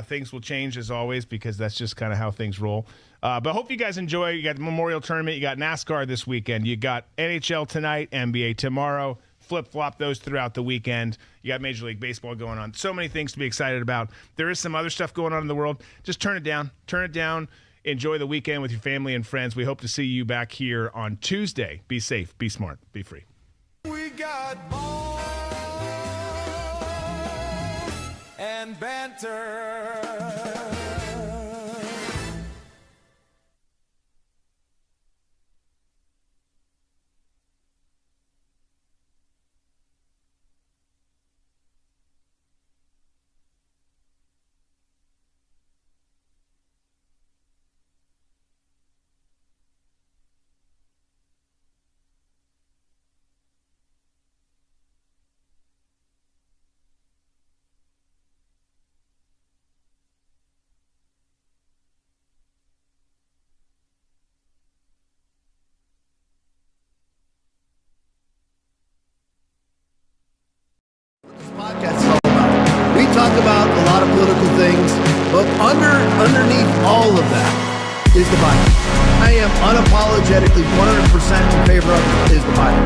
Things will change as always because that's just kind of how things roll. But hope you guys enjoy. You got the Memorial Tournament. You got NASCAR this weekend. You got NHL tonight, NBA tomorrow, flip-flop those throughout the weekend. You got Major League Baseball going on. So many things to be excited about. There is some other stuff going on in the world. Just turn it down. Turn it down. Enjoy the weekend with your family and friends. We hope to see you back here on Tuesday. Be safe, be smart, be free. We got ball and banter. Podcast is all about. We talk about a lot of political things, but underneath all of that is the Bible. I am unapologetically 100% in favor of is the Bible.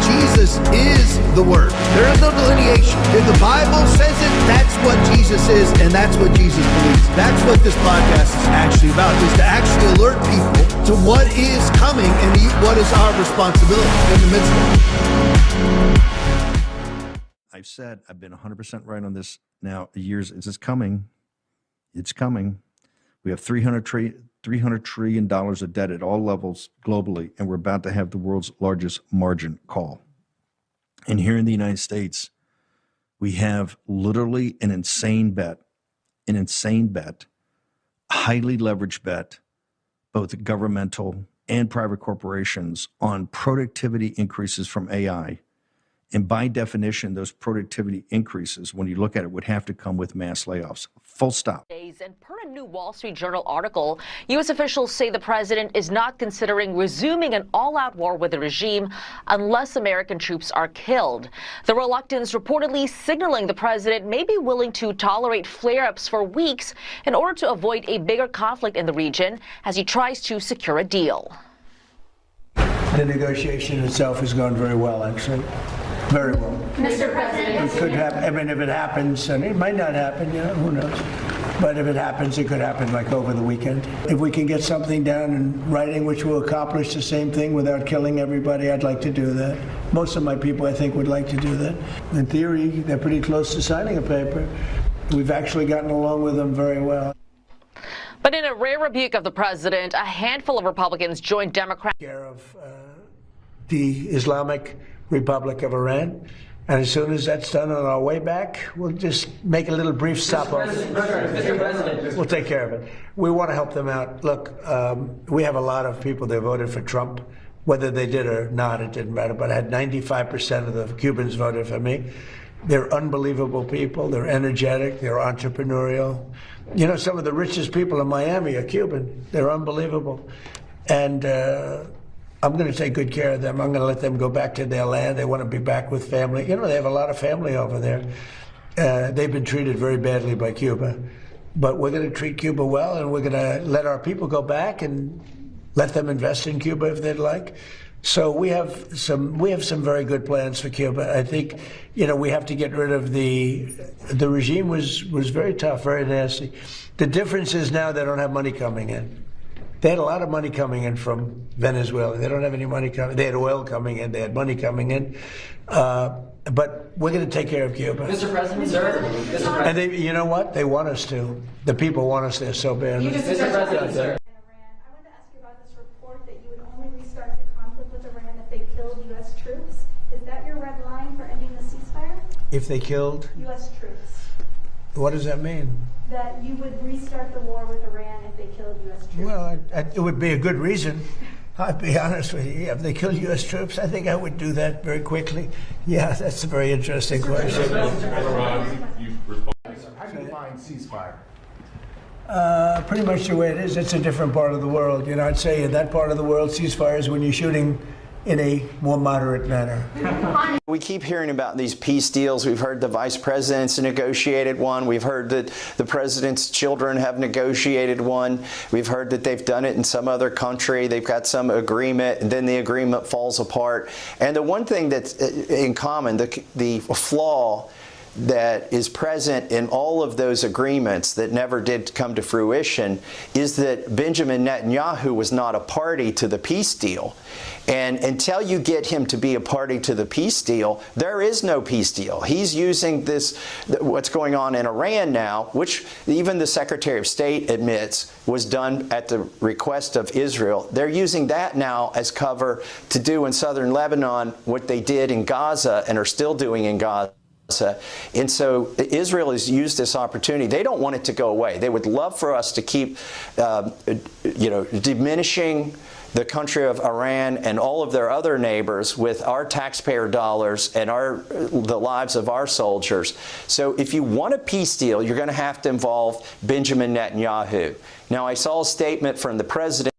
Jesus is the Word. There is no delineation. If the Bible says it, that's what Jesus is, and that's what Jesus believes. That's what this podcast is actually about, is to actually alert people to what is coming and what is our responsibility in the midst of it. I've said I've been 100% right on this now. It's coming. It's coming. We have $300 trillion of debt at all levels globally, and we're about to have the world's largest margin call. And here in the United States, we have literally an insane bet, highly leveraged bet, both governmental and private corporations, on productivity increases from AI. And by definition, those productivity increases, when you look at it, would have to come with mass layoffs. Full stop. And per a new Wall Street Journal article, U.S. officials say the president is not considering resuming an all-out war with the regime unless American troops are killed. The reluctance reportedly signaling the president may be willing to tolerate flare-ups for weeks in order to avoid a bigger conflict in the region as he tries to secure a deal. The negotiation itself has gone very well, actually. Very well. Mr. President. It could happen. I mean, if it happens, and it might not happen, who knows? But if it happens, it could happen like over the weekend. If we can get something down in writing which will accomplish the same thing without killing everybody, I'd like to do that. Most of my people, I think, would like to do that. In theory, they're pretty close to signing a paper. We've actually gotten along with them very well. But in a rare rebuke of the president, a handful of Republicans joined Democrats. The Islamic Republic of Iran. And as soon as that's done on our way back, we'll just make a little brief stop off. Mr. President. We'll take care of it. We want to help them out. Look, we have a lot of people that voted for Trump. Whether they did or not, it didn't matter. But I had 95% of the Cubans voted for me. They're unbelievable people. They're energetic. They're entrepreneurial. You know, some of the richest people in Miami are Cuban. They're unbelievable. And I'm going to take good care of them. I'm going to let them go back to their land. They want to be back with family. You know, they have a lot of family over there. They've been treated very badly by Cuba. But we're going to treat Cuba well, and we're going to let our people go back and let them invest in Cuba if they'd like. So we have some very good plans for Cuba. I think, you know, we have to get rid of the regime was very tough, very nasty. The difference is now they don't have money coming in. They had a lot of money coming in from Venezuela. They don't have any money coming. They had oil coming in. They had money coming in. But we're going to take care of Cuba. Mr. President, sir. Mr. President. And they, you know what? They want us to. The people want us there so badly. Mr. President, sir. If they killed U.S. troops. What does that mean? That you would restart the war with Iran if they killed U.S. troops. Well, it would be a good reason. I'll be honest with you. If they killed U.S. troops, I think I would do that very quickly. Yeah, that's a very interesting question. How do you define ceasefire? Pretty much the way it is. It's a different part of the world. You know, I'd say in that part of the world, ceasefire is when you're shooting in a more moderate manner. We keep hearing about these peace deals. We've heard the vice president's negotiated one. We've heard that the president's children have negotiated one. We've heard that they've done it in some other country. They've got some agreement, and then the agreement falls apart. And the one thing that's in common, the flaw that is present in all of those agreements that never did come to fruition is that Benjamin Netanyahu was not a party to the peace deal. And until you get him to be a party to the peace deal, there is no peace deal. He's using this, what's going on in Iran now, which even the Secretary of State admits was done at the request of Israel. They're using that now as cover to do in southern Lebanon what they did in Gaza and are still doing in Gaza. And so Israel has used this opportunity. They don't want it to go away. They would love for us to keep, diminishing the country of Iran and all of their other neighbors with our taxpayer dollars and the lives of our soldiers. So if you want a peace deal, you're going to have to involve Benjamin Netanyahu. Now, I saw a statement from the president.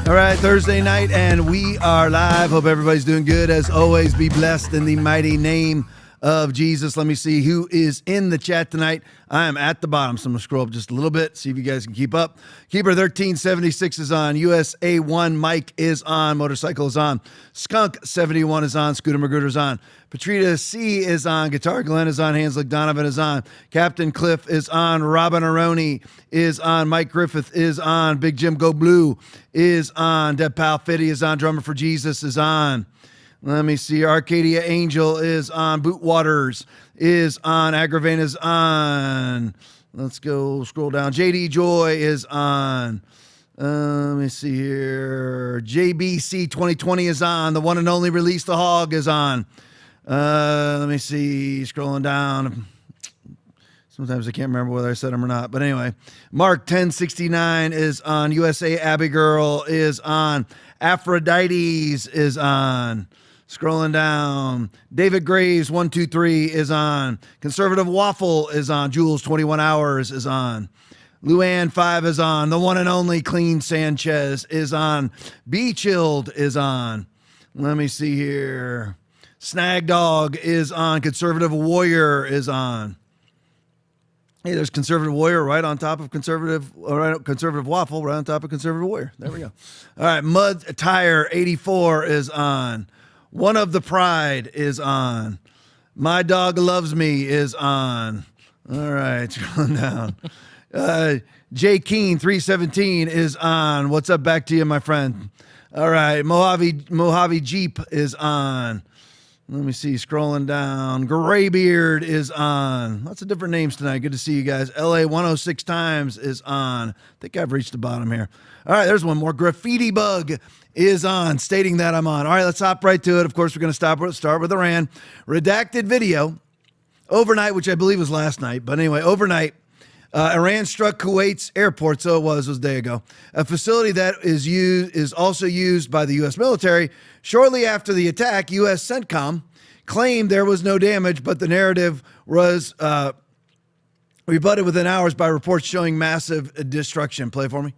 All right, Thursday night, and we are live. Hope everybody's doing good. As always, be blessed in the mighty name of Jesus. Let me see who is in the chat tonight. I am at the bottom, so I'm going to scroll up just a little bit, see if you guys can keep up. Keeper 1376 is on. USA 1 Mike is on. Motorcycle is on. Skunk 71 is on. Scooter Magruder is on. Patrita C is on. Guitar Glenn is on. Hanslick Donovan is on. Captain Cliff is on. Robin Aroni is on. Mike Griffith is on. Big Jim Go Blue is on. Deb Pal Fitty is on. Drummer for Jesus is on. Let me see. Arcadia Angel is on. Boot Waters is on. Aggravain is on. Let's go scroll down. JD Joy is on. Let me see here. JBC 2020 is on. The one and only Release the Hog is on. Let me see. Scrolling down. Sometimes I can't remember whether I said them or not. But anyway, Mark 1069 is on. USA Abbey Girl is on. Aphrodites is on. Scrolling down. David Graves 123 is on. Conservative Waffle is on. Jules 21 Hours is on. Luann 5 is on. The one and only Clean Sanchez is on. Be Chilled is on. Let me see here. Snag Dog is on. Conservative Warrior is on. Hey, there's Conservative Warrior right on top of Conservative Waffle, right on top of Conservative Warrior. There we go. All right, Mud Tire 84 is on. One of the Pride is on. My Dog Loves Me is on. All right, scrolling down. J Keen 317 is on. What's up? Back to you, my friend. All right, Mojave Jeep is on. Let me see, scrolling down. Graybeard is on. Lots of different names tonight. Good to see you guys. LA 106 Times is on. I think I've reached the bottom here. All right, there's one more. Graffiti Bug is on, stating that I'm on. All right, let's hop right to it. Of course, we're going to start with Iran. Redacted video overnight, which I believe was last night. But anyway, overnight, Iran struck Kuwait's airport, so it was a day ago, a facility that is also used by the U.S. military. Shortly after the attack, U.S. CENTCOM claimed there was no damage, but the narrative was rebutted within hours by reports showing massive destruction. Play for me.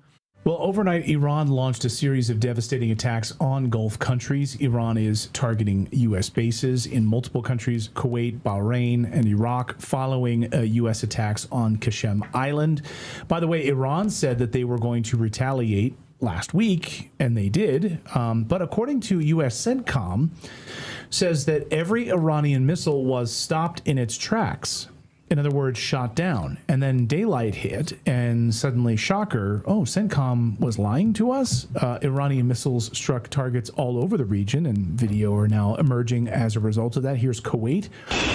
Well, overnight, Iran launched a series of devastating attacks on Gulf countries. Iran is targeting U.S. bases in multiple countries, Kuwait, Bahrain, and Iraq, following U.S. attacks on Qasem Island. By the way, Iran said that they were going to retaliate last week, and they did. But according to U.S. CENTCOM, says that every Iranian missile was stopped in its tracks. In other words, shot down. And then daylight hit, and suddenly, shocker, CENTCOM was lying to us? Iranian missiles struck targets all over the region, and video are now emerging as a result of that. Here's Kuwait. That's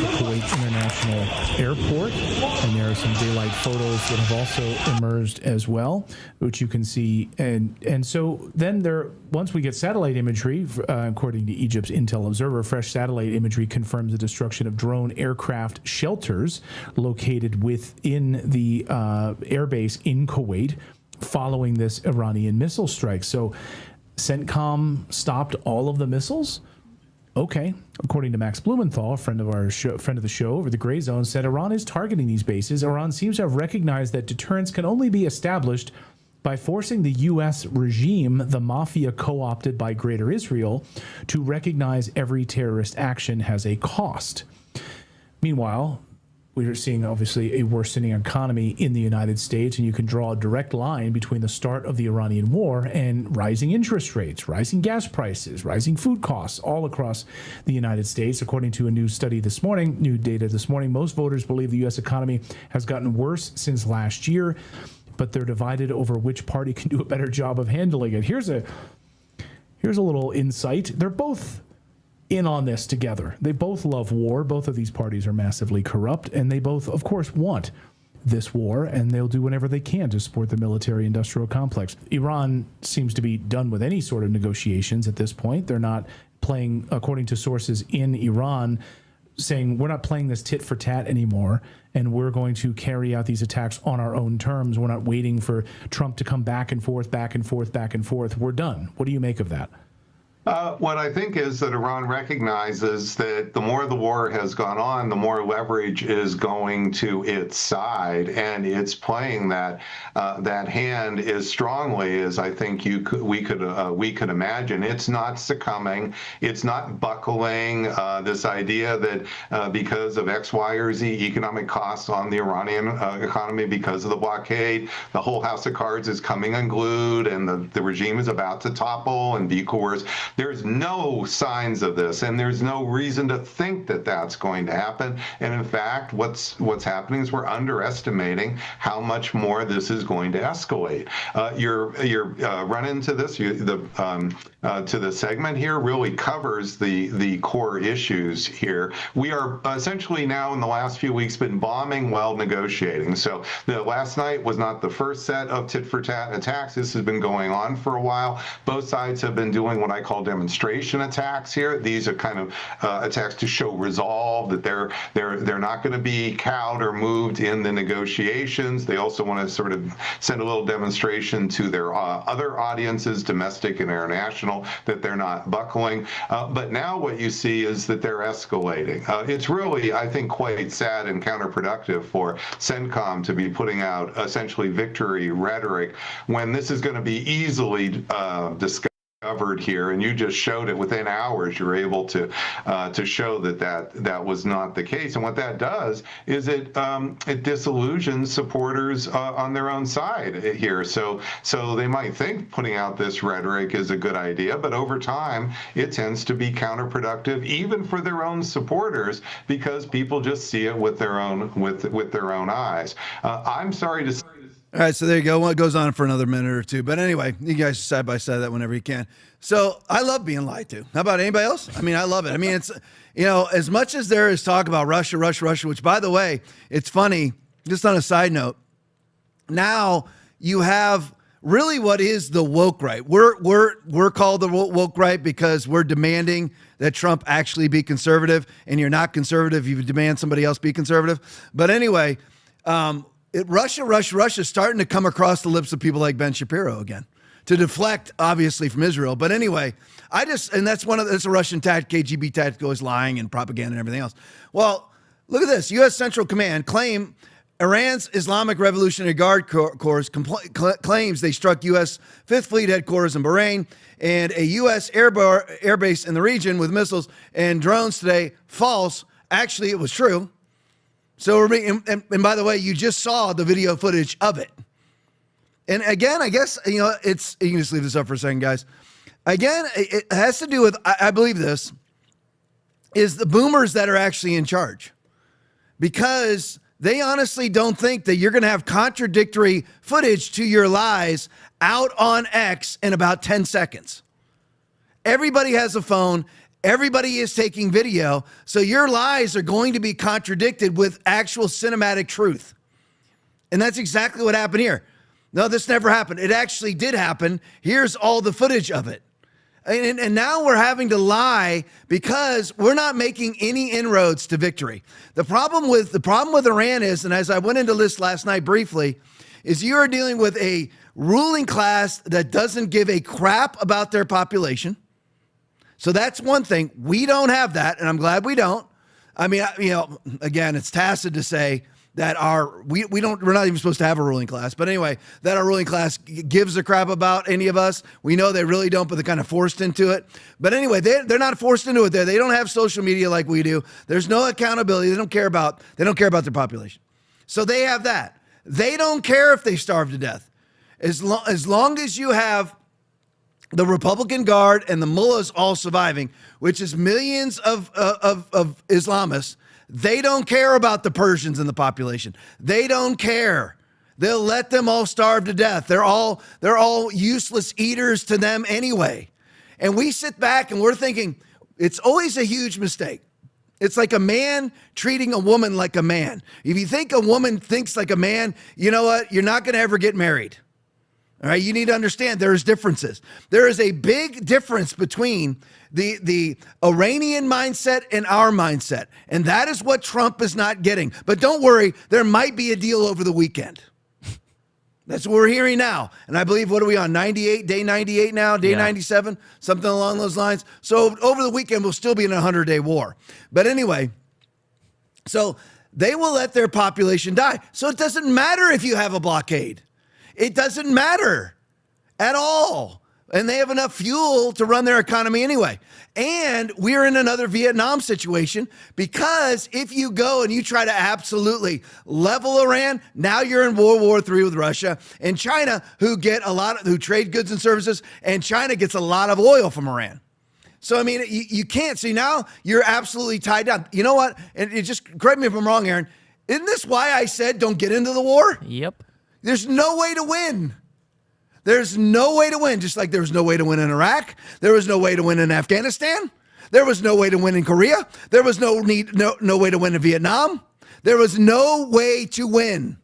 the Kuwait International International Airport. And there are some daylight photos that have also emerged as well, which you can see. And so then once we get satellite imagery, according to Egypt's Intel Observer, fresh satellite imagery confirms the destruction of drone aircraft shelters located within the airbase in Kuwait following this Iranian missile strike. So CENTCOM stopped all of the missiles? Okay. According to Max Blumenthal, a friend of the show over the Gray Zone, said Iran is targeting these bases. Iran seems to have recognized that deterrence can only be established by forcing the U.S. regime, the mafia co-opted by Greater Israel, to recognize every terrorist action has a cost. Meanwhile, we are seeing, obviously, a worsening economy in the United States, and you can draw a direct line between the start of the Iranian war and rising interest rates, rising gas prices, rising food costs all across the United States. According to a new study this morning, new data this morning, most voters believe the U.S. economy has gotten worse since last year, but they're divided over which party can do a better job of handling it. Here's a little insight. They're both in on this together. They both love war. Both of these parties are massively corrupt, and they both, of course, want this war, and they'll do whatever they can to support the military-industrial complex. Iran seems to be done with any sort of negotiations at this point. They're not playing, according to sources in Iran, saying we're not playing this tit for tat anymore, and we're going to carry out these attacks on our own terms. We're not waiting for Trump to come back and forth, back and forth, back and forth. We're done. What do you make of that? What I think is that Iran recognizes that the more the war has gone on, the more leverage is going to its side, and it's playing that hand as strongly as I think we could imagine. It's not succumbing. It's not buckling. This idea that because of X, Y, or Z economic costs on the Iranian economy because of the blockade, the whole house of cards is coming unglued, and the regime is about to topple and be coerced. There's no signs of this, and there's no reason to think that that's going to happen. And in fact, what's happening is we're underestimating how much more this is going to escalate. You're run into this. To the segment here really covers the core issues here. We are essentially now in the last few weeks been bombing while negotiating. So the last night was not the first set of tit for tat attacks. This has been going on for a while. Both sides have been doing what I call demonstration attacks here. These are kind of attacks to show resolve, that they're not going to be cowed or moved in the negotiations. They also want to sort of send a little demonstration to their other audiences, domestic and international, that they're not buckling. But now what you see is that they're escalating. It's really, I think, quite sad and counterproductive for CENTCOM to be putting out essentially victory rhetoric when this is going to be easily discussed here, and you just showed it within hours. You're able to show that was not the case, and what that does is it disillusions supporters on their own side here. So they might think putting out this rhetoric is a good idea, but over time it tends to be counterproductive, even for their own supporters, because people just see it with their own eyes. I'm sorry to say. All right, so there you go. Well, it goes on for another minute or two. But anyway, you guys side by side that whenever you can. So I love being lied to. How about anybody else? I mean, I love it. I mean, it's, as much as there is talk about Russia, which, by the way, it's funny, just on a side note, now you have really what is the woke right. We're called the woke right because we're demanding that Trump actually be conservative, and you're not conservative. You demand somebody else be conservative. But anyway, Russia's starting to come across the lips of people like Ben Shapiro again to deflect, obviously, from Israel. But anyway, that's a Russian tactic, KGB tactic, always lying and propaganda and everything else. Well, look at this. U.S. Central Command claim Iran's Islamic Revolutionary Guard Corps claims they struck U.S. Fifth Fleet headquarters in Bahrain and a U.S. air base in the region with missiles and drones today. False. Actually, it was true. So, and by the way, you just saw the video footage of it. And again, I guess, you can just leave this up for a second, guys. Again, it has to do with, I believe this, is the boomers that are actually in charge. Because they honestly don't think that you're going to have contradictory footage to your lies out on X in about 10 seconds. Everybody has a phone. Everybody is taking video, so your lies are going to be contradicted with actual cinematic truth. And that's exactly what happened here. No, this never happened. It actually did happen. Here's all the footage of it. And now we're having to lie because we're not making any inroads to victory. The problem with Iran is, and as I went into this last night briefly, is you are dealing with a ruling class that doesn't give a crap about their population. So that's one thing. We don't have that, and I'm glad we don't. I mean, again, it's tacit to say that we're not even supposed to have a ruling class. But anyway, that our ruling class gives a crap about any of us. We know they really don't, but they're kind of forced into it. But anyway, they're not forced into it there. They don't have social media like we do. There's no accountability. They don't care about their population. So they have that. They don't care if they starve to death. As long as you have the Republican Guard and the mullahs all surviving, which is millions of Islamists, they don't care about the Persians in the population. They don't care. They'll let them all starve to death. They're all useless eaters to them anyway. And we sit back and we're thinking, it's always a huge mistake. It's like a man treating a woman like a man. If you think a woman thinks like a man, you know what? You're not going to ever get married. All right, you need to understand there's differences. There is a big difference between the Iranian mindset and our mindset. And that is what Trump is not getting. But don't worry, there might be a deal over the weekend. That's what we're hearing now. And I believe, what are we on, 98, day 98 now, day 97, something along those lines. So over the weekend, we'll still be in a 100-day war. But anyway, so they will let their population die. So it doesn't matter if you have a blockade. It doesn't matter at all. And they have enough fuel to run their economy anyway. And we're in another Vietnam situation, because if you go and you try to absolutely level Iran, now you're in World War III with Russia and China, who trade goods and services, and China gets a lot of oil from Iran. So, I mean, you can't see, now you're absolutely tied down. You know what? And just correct me if I'm wrong, Aaron. Isn't this why I said don't get into the war? Yep. There's no way to win. There's no way to win, just like there was no way to win in Iraq. There was no way to win in Afghanistan. There was no way to win in Korea. There was no way to win in Vietnam. There was no way to win.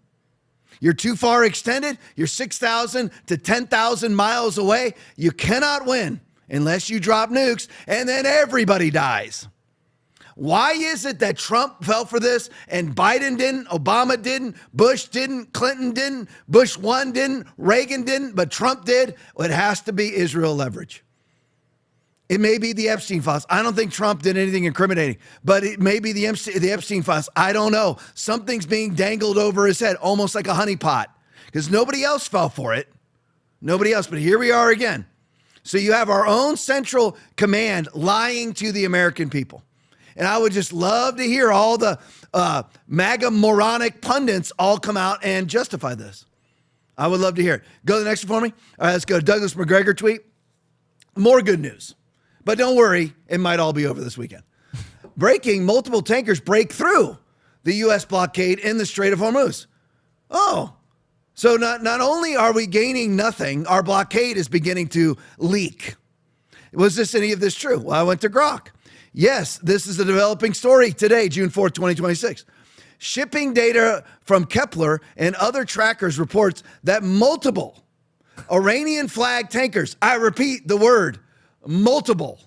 You're too far extended. You're 6,000 to 10,000 miles away. You cannot win unless you drop nukes, and then everybody dies. Why is it that Trump fell for this and Biden didn't, Obama didn't, Bush didn't, Clinton didn't, Bush 1 didn't, Reagan didn't, but Trump did? Well, it has to be Israel leverage. It may be the Epstein files. I don't think Trump did anything incriminating, but it may be the Epstein files. I don't know. Something's being dangled over his head, almost like a honeypot, because nobody else fell for it. Nobody else, but here we are again. So you have our own central command lying to the American people. And I would just love to hear all the MAGA moronic pundits all come out and justify this. I would love to hear it. Go to the next one for me. All right, let's go. Douglas McGregor tweet. More good news. But don't worry, it might all be over this weekend. Breaking, multiple tankers break through the U.S. blockade in the Strait of Hormuz. Oh, so not only are we gaining nothing, our blockade is beginning to leak. Was any of this true? Well, I went to Grok. Yes, this is a developing story today, June 4th, 2026. Shipping data from Kepler and other trackers reports that multiple Iranian flag tankers, I repeat the word, multiple,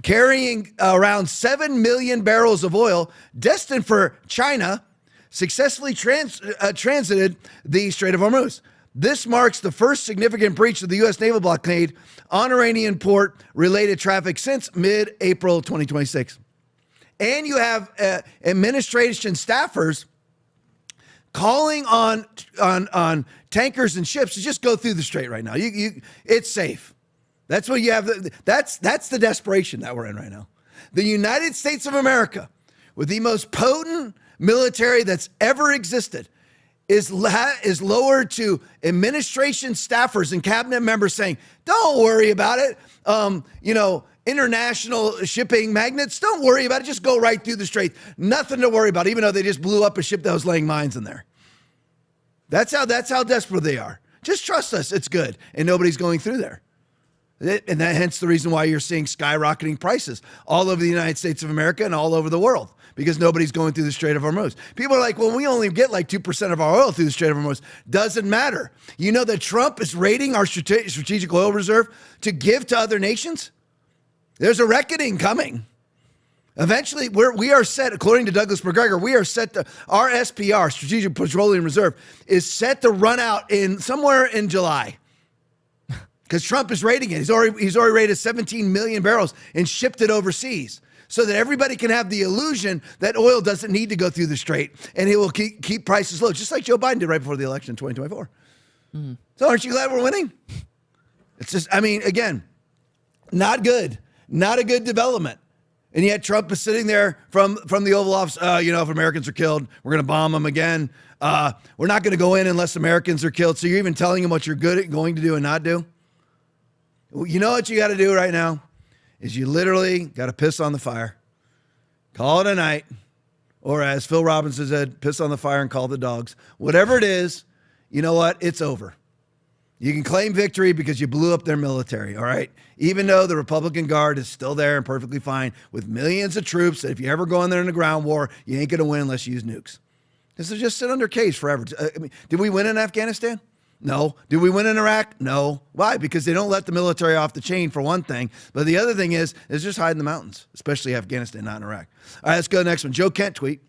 carrying around 7 million barrels of oil destined for China, successfully transited the Strait of Hormuz. This marks the first significant breach of the U.S. naval blockade on Iranian port-related traffic since mid-April 2026. And you have administration staffers calling on tankers and ships to just go through the strait right now. It's safe. That's what you have. That's the desperation that we're in right now. The United States of America, with the most potent military that's ever existed, is lowered to administration staffers and cabinet members saying, don't worry about it. International shipping magnates, don't worry about it. Just go right through the strait. Nothing to worry about, even though they just blew up a ship that was laying mines in there. That's how desperate they are. Just trust us. It's good. And nobody's going through there. And that hence the reason why you're seeing skyrocketing prices all over the United States of America and all over the world, because nobody's going through the Strait of Hormuz. People are like, well, we only get like 2% of our oil through the Strait of Hormuz. Doesn't matter. You know that Trump is raiding our strategic oil reserve to give to other nations? There's a reckoning coming. Eventually, we are set, according to Douglas McGregor, we are set to, our SPR, Strategic Petroleum Reserve, is set to run out somewhere in July. Because Trump is raiding it. He's already raided 17 million barrels and shipped it overseas so that everybody can have the illusion that oil doesn't need to go through the strait and it will keep prices low, just like Joe Biden did right before the election in 2024. So aren't you glad we're winning? It's just, I mean, again, not good. Not a good development. And yet Trump is sitting there from the Oval Office, if Americans are killed, we're going to bomb them again. We're not going to go in unless Americans are killed. So you're even telling him what you're going to do and not do? You know what you got to do right now is you literally got to piss on the fire, call it a night, or as Phil Robinson said, piss on the fire and call the dogs. Whatever it is, you know what? It's over. You can claim victory because you blew up their military, all right? Even though the Republican Guard is still there and perfectly fine with millions of troops that if you ever go in there in a ground war, you ain't going to win unless you use nukes. This is just sit under cage forever. I mean, did we win in Afghanistan? No. Did we win in Iraq? No. Why? Because they don't let the military off the chain, for one thing. But the other thing is just hide in the mountains, especially Afghanistan, not in Iraq. All right, let's go to the next one. Joe Kent tweet.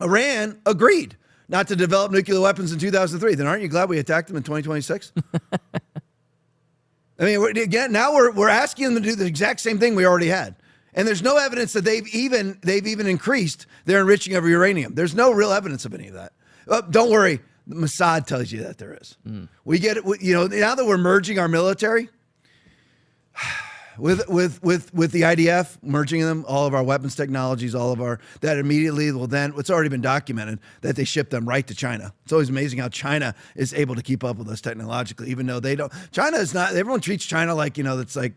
Iran agreed not to develop nuclear weapons in 2003. Then aren't you glad we attacked them in 2026? I mean, again, now we're asking them to do the exact same thing we already had. And there's no evidence that they've even increased their enriching of uranium. There's no real evidence of any of that. Don't worry. The Mossad tells you that there is. We get it. Now that we're merging our military with the IDF, merging them, all of our weapons technologies, all of our, that immediately will then, it's already been documented that they ship them right to China. It's always amazing how China is able to keep up with us technologically, even though they don't. China is not, everyone treats China like, that's like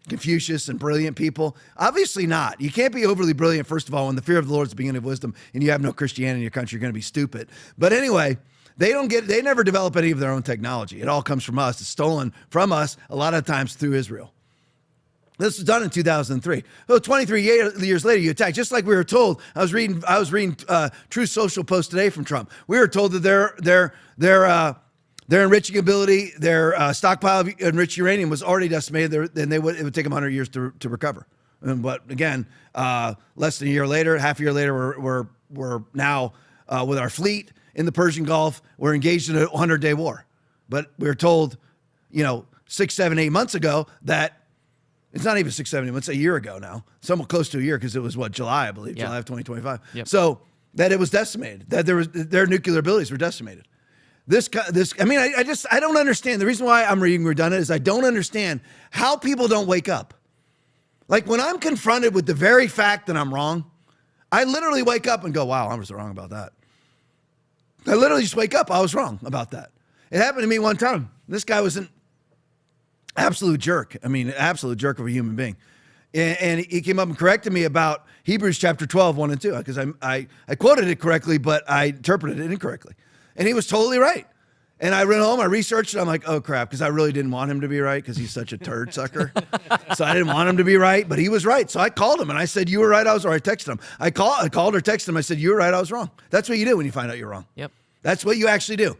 Confucius and brilliant people. Obviously not. You can't be overly brilliant, first of all, when the fear of the Lord is the beginning of wisdom and you have no Christianity in your country, you're going to be stupid. But anyway, they never develop any of their own technology. It all comes from us. It's stolen from us a lot of times through Israel. This was done in 2003. So 23 years later, you attack. Just like we were told. I was reading True Social post today from Trump. We were told that their enriching ability, their stockpile of enriched uranium was already decimated, and it would take them 100 years to recover. But again, less than a year later, half a year later, we're now with our fleet in the Persian Gulf. We're engaged in a 100-day war. But we were told, 6, 7, 8 months ago that it's not even 6, 7 months, a year ago now, somewhat close to a year, because it was July, I believe, July of 2025. Yep. So that it was decimated, that their nuclear abilities were decimated. I don't understand. The reason why I'm reading redundant is I don't understand how people don't wake up. Like when I'm confronted with the very fact that I'm wrong, I literally wake up and go, wow, I was wrong about that. I literally just wake up. I was wrong about that. It happened to me one time. This guy was an absolute jerk. Absolute jerk of a human being. And he came up and corrected me about Hebrews chapter 12, 1 and 2, because I quoted it correctly, but I interpreted it incorrectly. And he was totally right. And I went home, I researched it. I'm like, oh, crap, because I really didn't want him to be right because he's such a turd sucker. So I didn't want him to be right, but he was right. So I called him and I said, you were right, I was wrong. I texted him. I called or texted him. I said, you were right, I was wrong. That's what you do when you find out you're wrong. Yep. That's what you actually do.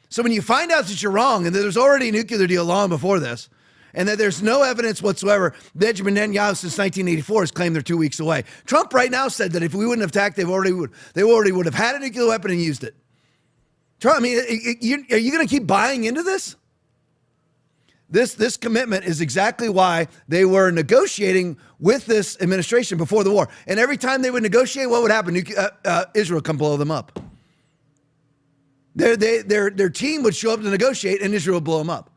So when you find out that you're wrong and that there's already a nuclear deal long before this, and that there's no evidence whatsoever, Benjamin Netanyahu since 1984 has claimed they're 2 weeks away. Trump right now said that if we wouldn't have attacked, they already would have had a nuclear weapon and used it. Trump, are you going to keep buying into this? This commitment is exactly why they were negotiating with this administration before the war. And every time they would negotiate, what would happen? Israel would come blow them up. Their team would show up to negotiate and Israel would blow them up.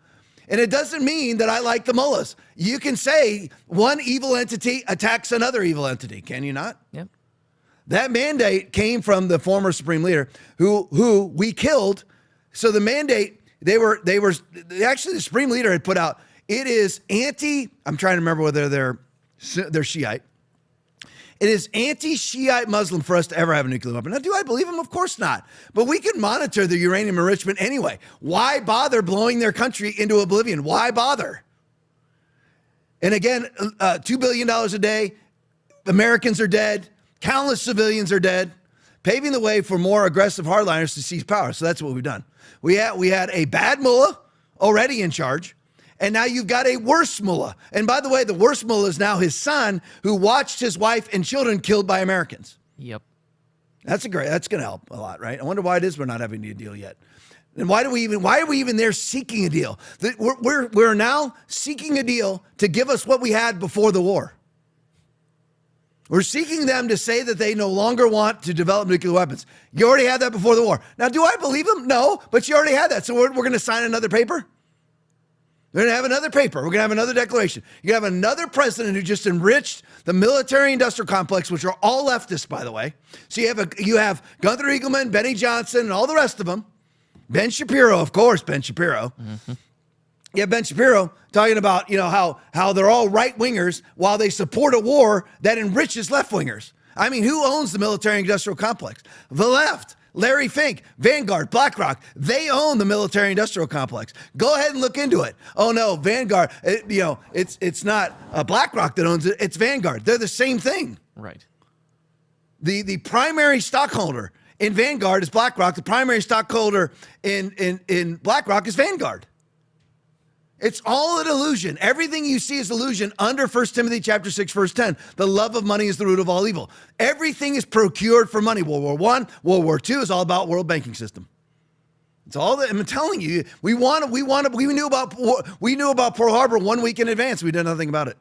And it doesn't mean that I like the mullahs. You can say one evil entity attacks another evil entity, can you not? Yep. That mandate came from the former supreme leader who we killed. So the mandate, actually the supreme leader had put out, it is I'm trying to remember whether they're Shiite. It is anti-Shiite Muslim for us to ever have a nuclear weapon. Now, do I believe him? Of course not. But we can monitor the uranium enrichment anyway. Why bother blowing their country into oblivion? Why bother? And again, $2 billion a day. Americans are dead. Countless civilians are dead, paving the way for more aggressive hardliners to seize power. So that's what we've done. We had a bad mullah already in charge, and now you've got a worse mullah. And by the way, the worst mullah is now his son, who watched his wife and children killed by Americans. Yep. That's going to help a lot, right? I wonder why it is we're not having a deal yet. And why are we even there seeking a deal? We're now seeking a deal to give us what we had before the war. We're seeking them to say that they no longer want to develop nuclear weapons. You already had that before the war. Now, do I believe them? No, but you already had that. So we're going to sign another paper? We're going to have another paper. We're going to have another declaration. You're going to have another president who just enriched the military-industrial complex, which are all leftists, by the way. So you have Gunther Eagleman, Benny Johnson, and all the rest of them. Ben Shapiro, of course, Ben Shapiro. Mm-hmm. Yeah, Ben Shapiro talking about, how they're all right-wingers while they support a war that enriches left-wingers. I mean, who owns the military-industrial complex? The left. Larry Fink, Vanguard, BlackRock, they own the military-industrial complex. Go ahead and look into it. Oh no, Vanguard, it's not BlackRock that owns it, it's Vanguard. They're the same thing. Right. The primary stockholder in Vanguard is BlackRock. The primary stockholder in BlackRock is Vanguard. It's all an illusion. Everything you see is illusion under 1 Timothy chapter 6, verse 10. The love of money is the root of all evil. Everything is procured for money. World War I, World War II is all about world banking system. It's all that I'm telling you. We knew about Pearl Harbor 1 week in advance. We did nothing about it.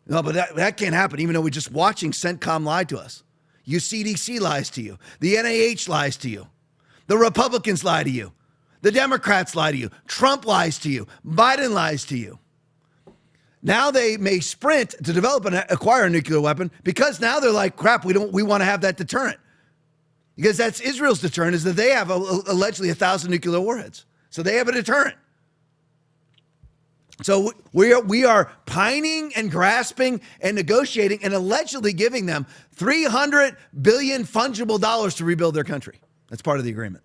No, but that can't happen. Even though we're just watching CENTCOM lie to us. CDC lies to you. The NIH lies to you. The Republicans lie to you. The Democrats lie to you. Trump lies to you. Biden lies to you. Now they may sprint to develop and acquire a nuclear weapon because now they're like, crap, we want to have that deterrent. Because that's Israel's deterrent, is that they have allegedly 1,000 nuclear warheads. So they have a deterrent. So we are pining and grasping and negotiating and allegedly giving them $300 billion fungible dollars to rebuild their country. That's part of the agreement.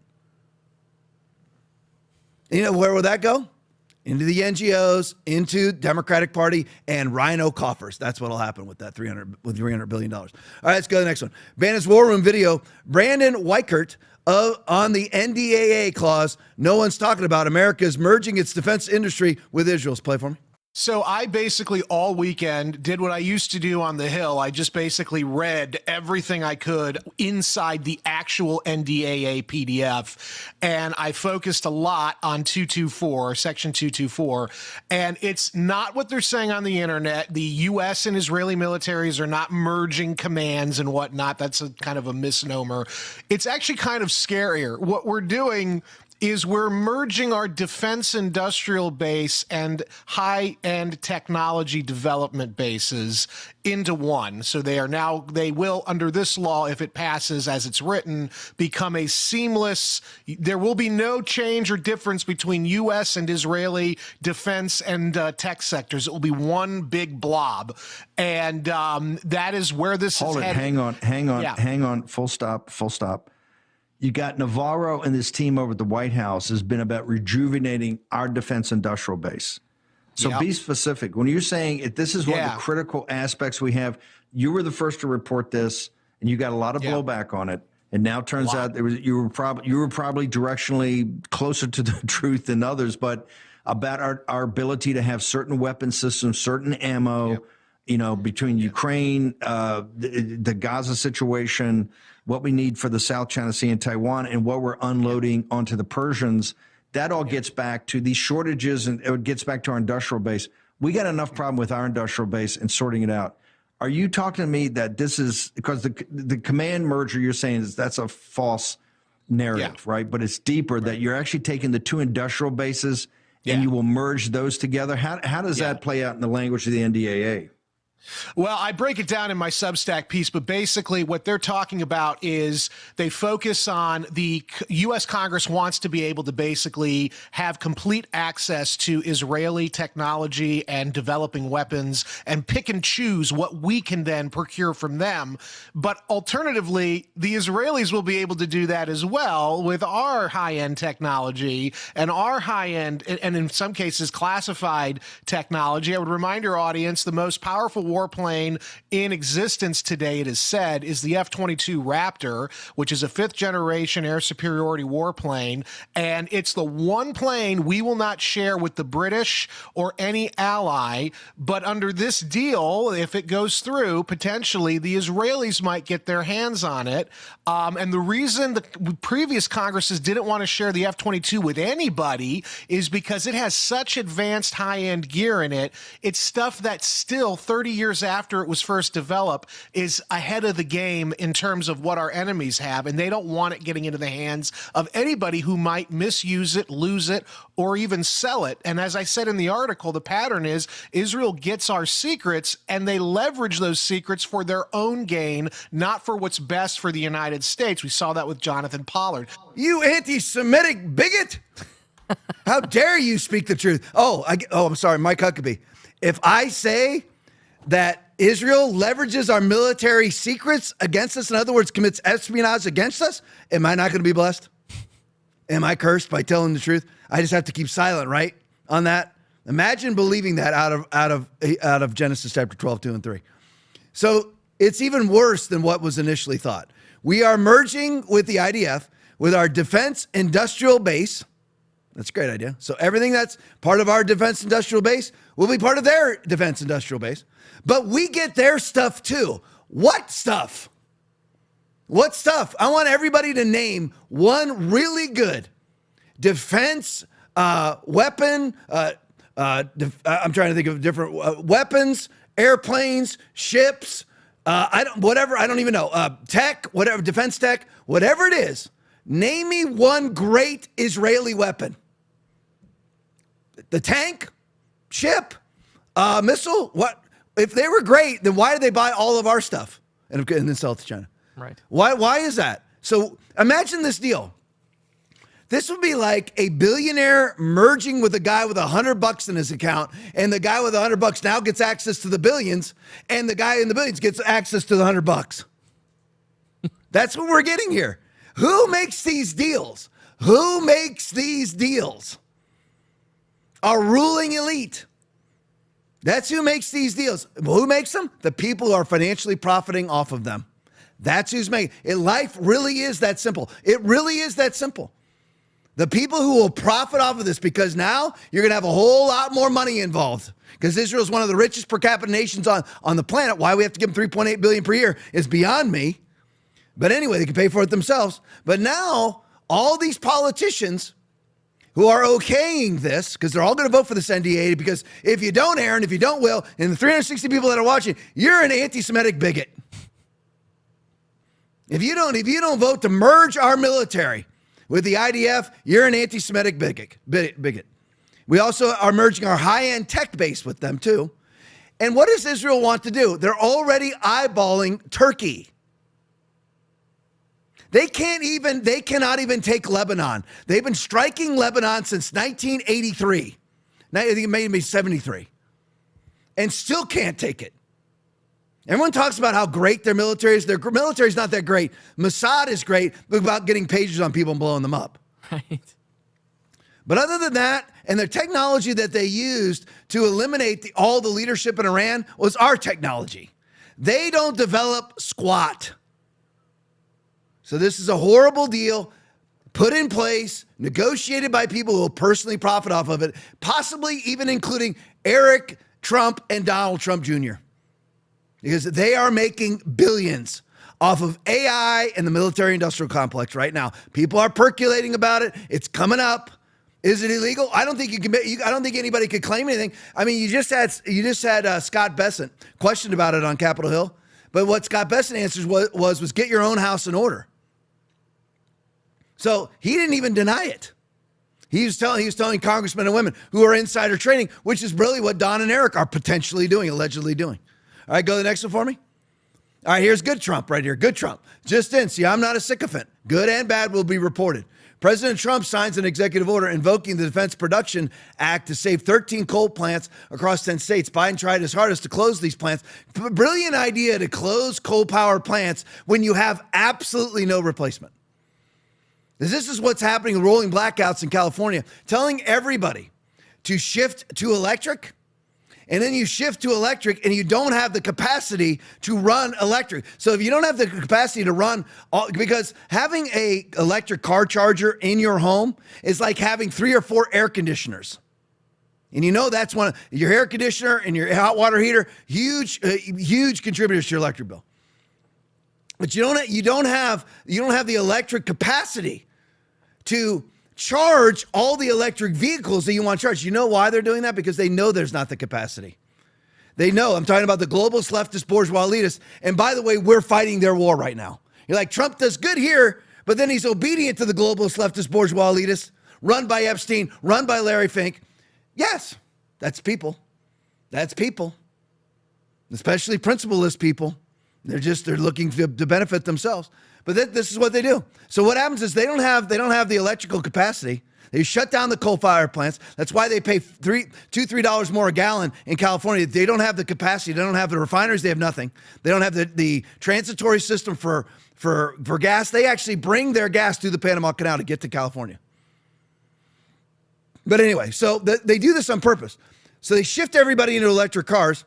Where will that go? Into the NGOs, into Democratic Party, and rhino coffers. That's what will happen with that $300 billion. All right, let's go to the next one. Bannon's War Room video. Brandon Weichert on the NDAA clause. No one's talking about. America is merging its defense industry with Israel's. Play for me. So I basically all weekend did what I used to do on the Hill. I just basically read everything I could inside the actual NDAA PDF. And I focused a lot on 224, Section 224. And it's not what they're saying on the internet. The U.S. and Israeli militaries are not merging commands and whatnot. That's a kind of a misnomer. It's actually kind of scarier. What we're doing is we're merging our defense industrial base and high-end technology development bases into one. So they will, under this law, if it passes as it's written, become a seamless, there will be no change or difference between U.S. and Israeli defense and tech sectors. It will be one big blob. And that is where this is headed. Hang on, full stop. You got Navarro and this team over at the White House has been about rejuvenating our defense industrial base. So be specific. When you're saying this is one of the critical aspects we have, you were the first to report this, and you got a lot of blowback on it. And now it turns out you were probably directionally closer to the truth than others, but about our ability to have certain weapon systems, certain ammo, between Ukraine, the Gaza situation, what we need for the South China Sea and Taiwan, and what we're unloading onto the Persians. That all gets back to these shortages, and it gets back to our industrial base. We got enough problem with our industrial base and sorting it out. Are you talking to me that this is because the command merger you're saying that's a false narrative, right? But it's deeper that you're actually taking the two industrial bases and you will merge those together. How does that play out in the language of the NDAA? Well, I break it down in my Substack piece, but basically what they're talking about is they focus on the U.S. Congress wants to be able to basically have complete access to Israeli technology and developing weapons and pick and choose what we can then procure from them. But alternatively, the Israelis will be able to do that as well with our high-end technology and our high-end, and in some cases classified technology. I would remind your audience the most powerful warplane in existence today, it is said, is the F-22 Raptor, which is a fifth-generation air superiority warplane, and it's the one plane we will not share with the British or any ally. But under this deal, if it goes through, potentially the Israelis might get their hands on it. And the reason the previous Congresses didn't want to share the F-22 with anybody is because it has such advanced high-end gear in it. It's stuff that still 30 years after it was first developed is ahead of the game in terms of what our enemies have, and they don't want it getting into the hands of anybody who might misuse it, lose it, or even sell it. And as I said in the article, the pattern is Israel gets our secrets and they leverage those secrets for their own gain, not for what's best for the United States. We saw that with Jonathan Pollard. You anti-Semitic bigot! How dare you speak the truth? I'm sorry, Mike Huckabee. If I say that Israel leverages our military secrets against us, in other words, commits espionage against us, am I not going to be blessed? Am I cursed by telling the truth? I just have to keep silent, right, on that? Imagine believing that out of Genesis chapter 12, 2 and 3. So it's even worse than what was initially thought. We are merging with the IDF with our defense industrial base. That's a great idea. So everything that's part of our defense industrial base will be part of their defense industrial base. But we get their stuff too. What stuff? What stuff? I want everybody to name one really good defense weapon. I'm trying to think of different weapons, airplanes, ships, I don't even know. Tech, whatever, defense tech, whatever it is. Name me one great Israeli weapon. The tank, ship, missile. What if they were great? Then why did they buy all of our stuff and then sell it to China? Right. Why is that? So imagine this deal. This would be like a billionaire merging with a guy with $100 in his account, and the guy with $100 now gets access to the billions, and the guy in the billions gets access to the $100. That's what we're getting here. Who makes these deals? Who makes these deals? Our ruling elite. That's who makes these deals. Who makes them? The people who are financially profiting off of them. That's who's making it. Life really is that simple. It really is that simple. The people who will profit off of this, because now you're going to have a whole lot more money involved, because Israel is one of the richest per capita nations on the planet. Why we have to give them $3.8 billion per year is beyond me. But anyway, they can pay for it themselves. But now all these politicians who are okaying this, because they're all going to vote for this NDA, because if you don't, Aaron, if you don't, Will, and the 360 people that are watching, you're an anti-Semitic bigot. If you don't vote to merge our military with the IDF, you're an anti-Semitic bigot. We also are merging our high-end tech base with them too. And what does Israel want to do? They're already eyeballing Turkey. They cannot even take Lebanon. They've been striking Lebanon since 1983. I think it may be 73. And still can't take it. Everyone talks about how great their military is. Their military is not that great. Mossad is great about getting pages on people and blowing them up. Right. But other than that, and the technology that they used to eliminate all the leadership in Iran was our technology. They don't develop squat. So this is a horrible deal put in place, negotiated by people who will personally profit off of it, possibly even including Eric Trump and Donald Trump Jr., because they are making billions off of AI and the military-industrial complex right now. People are percolating about it. It's coming up. Is it illegal? I don't think you can. I don't think anybody could claim anything. I mean, you just had Scott Bessent questioned about it on Capitol Hill, but what Scott Bessent answers was get your own house in order. So he didn't even deny it. He was telling congressmen and women who are insider trading, which is really what Don and Eric are potentially doing, allegedly doing. All right, go to the next one for me. All right, here's good Trump right here. Good Trump. Just in. See, I'm not a sycophant. Good and bad will be reported. President Trump signs an executive order invoking the Defense Production Act to save 13 coal plants across 10 states. Biden tried his hardest to close these plants. Brilliant idea to close coal power plants when you have absolutely no replacement. This is what's happening with rolling blackouts in California, telling everybody to shift to electric. And then you shift to electric and you don't have the capacity to run electric. So if you don't have the capacity to run, because having a electric car charger in your home is like having 3 or 4 air conditioners. And you know that's one, your air conditioner and your hot water heater, huge contributors to your electric bill. But you don't have the electric capacity to charge all the electric vehicles that you want charged. You know why they're doing that? Because they know there's not the capacity. They know. I'm talking about the globalist, leftist, bourgeois elitists. And by the way, we're fighting their war right now. You're like, Trump does good here, but then he's obedient to the globalist, leftist, bourgeois elitists, run by Epstein, run by Larry Fink. Yes, that's people. That's people. Especially principleless people. They're looking to benefit themselves. But this is what they do. So what happens is they don't have the electrical capacity. They shut down the coal-fired plants. That's why they pay $2-3 more a gallon in California. They don't have the capacity. They don't have the refineries. They have nothing. They don't have the transitory system for gas. They actually bring their gas through the Panama Canal to get to California. But anyway, so they do this on purpose. So they shift everybody into electric cars.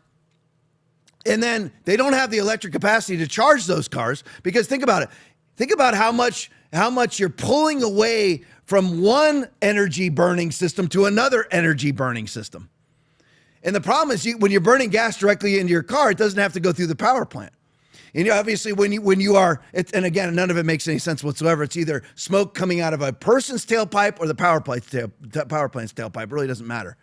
And then they don't have the electric capacity to charge those cars because think about it. Think about how much you're pulling away from one energy burning system to another energy burning system. And the problem is when you're burning gas directly into your car, it doesn't have to go through the power plant. And obviously when you are, and again, none of it makes any sense whatsoever. It's either smoke coming out of a person's tailpipe or the power plant's tailpipe. It really doesn't matter.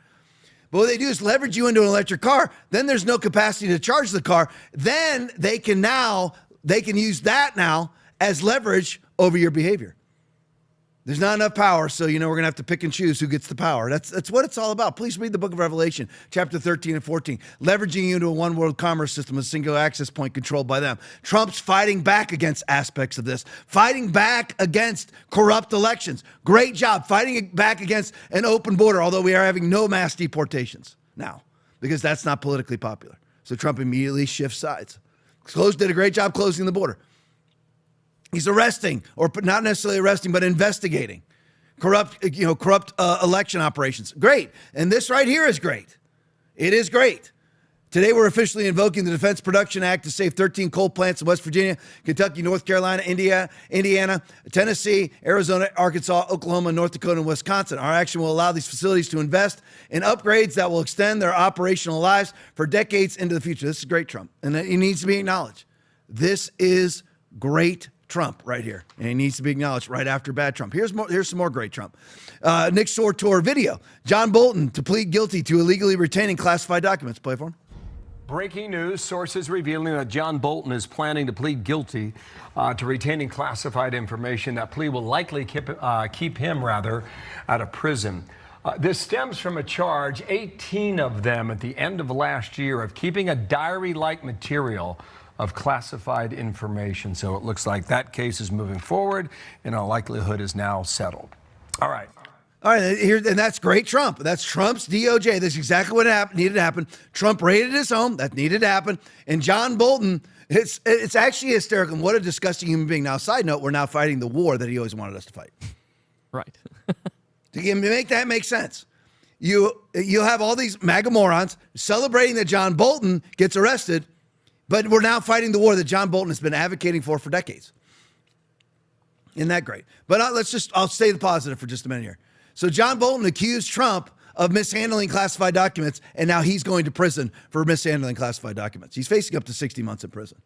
But what they do is leverage you into an electric car. Then there's no capacity to charge the car. Then they can use that now as leverage over your behavior. There's not enough power, so we're going to have to pick and choose who gets the power. That's what it's all about. Please read the book of Revelation, chapter 13 and 14. Leveraging you into a one world commerce system, a single access point controlled by them. Trump's fighting back against aspects of this, fighting back against corrupt elections. Great job fighting back against an open border, although we are having no mass deportations now because that's not politically popular. So Trump immediately shifts sides. Did a great job closing the border. He's arresting, or not necessarily arresting, but investigating corrupt election operations. Great. And this right here is great. It is great. Today, we're officially invoking the Defense Production Act to save 13 coal plants in West Virginia, Kentucky, North Carolina, Indiana, Tennessee, Arizona, Arkansas, Oklahoma, North Dakota, and Wisconsin. Our action will allow these facilities to invest in upgrades that will extend their operational lives for decades into the future. This is great, Trump. And it needs to be acknowledged. This is great Trump right here. And he needs to be acknowledged right after bad Trump. Here's some more great Trump. Nick Sortor video. John Bolton to plead guilty to illegally retaining classified documents. Play for him. Breaking news, sources revealing that John Bolton is planning to plead guilty to retaining classified information. That plea will likely keep him out of prison. This stems from a charge, 18 of them at the end of last year, of keeping a diary-like material of classified information. So it looks like that case is moving forward and all likelihood is now settled. All right. All right, here, and that's great Trump. That's Trump's DOJ. That's exactly what needed to happen. Trump raided his home. That needed to happen. And John Bolton, it's actually hysterical. And what a disgusting human being. Now, side note, we're now fighting the war that he always wanted us to fight. Right. To make that make sense. You have all these MAGA morons celebrating that John Bolton gets arrested, but we're now fighting the war that John Bolton has been advocating for decades. Isn't that great? But I'll stay the positive for just a minute here. So John Bolton accused Trump of mishandling classified documents, and now he's going to prison for mishandling classified documents. He's facing up to 60 months in prison.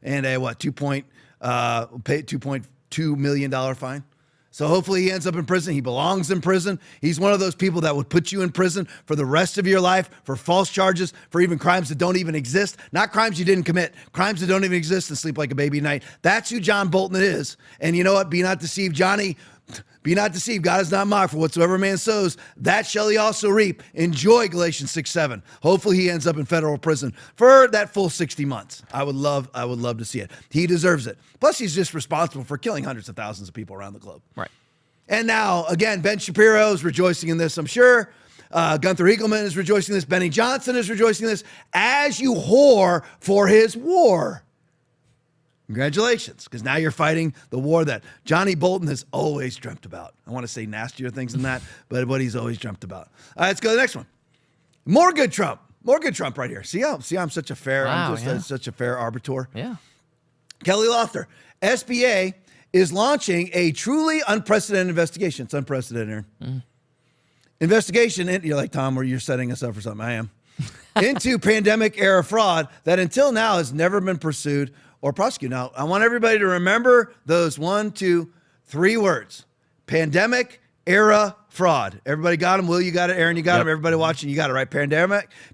And a $2.2 million fine. So hopefully he ends up in prison. He belongs in prison. He's one of those people that would put you in prison for the rest of your life for false charges, for even crimes that don't even exist. Not crimes you didn't commit, crimes that don't even exist, and sleep like a baby at night. That's who John Bolton is. And you know what? Be not deceived. Johnny Be not deceived. God is not mocked. For whatsoever man sows, that shall he also reap. Enjoy Galatians 6:7. Hopefully he ends up in federal prison for that full 60 months. I would love to see it. He deserves it. Plus, he's just responsible for killing hundreds of thousands of people around the globe. Right. And now, again, Ben Shapiro is rejoicing in this, I'm sure. Gunther Eagleman is rejoicing in this. Benny Johnson is rejoicing in this. As you whore for his war. Congratulations, because now you're fighting the war that Johnny Bolton has always dreamt about. I want to say nastier things than that, but what he's always dreamt about. All right, let's go to the next one. More good Trump right here. See how I'm such a fair, such a fair arbiter. Yeah. Kelly Loeffler, SBA is launching a truly unprecedented investigation. It's unprecedented. Investigation. You're like, Tom, you're setting us up for something. I am. Into pandemic era fraud that until now has never been pursued or prosecuted. Now, I want everybody to remember those 1, 2, 3 words. Pandemic era fraud. Everybody got them? Will, you got it? Aaron, you got them? Everybody watching, you got it, right?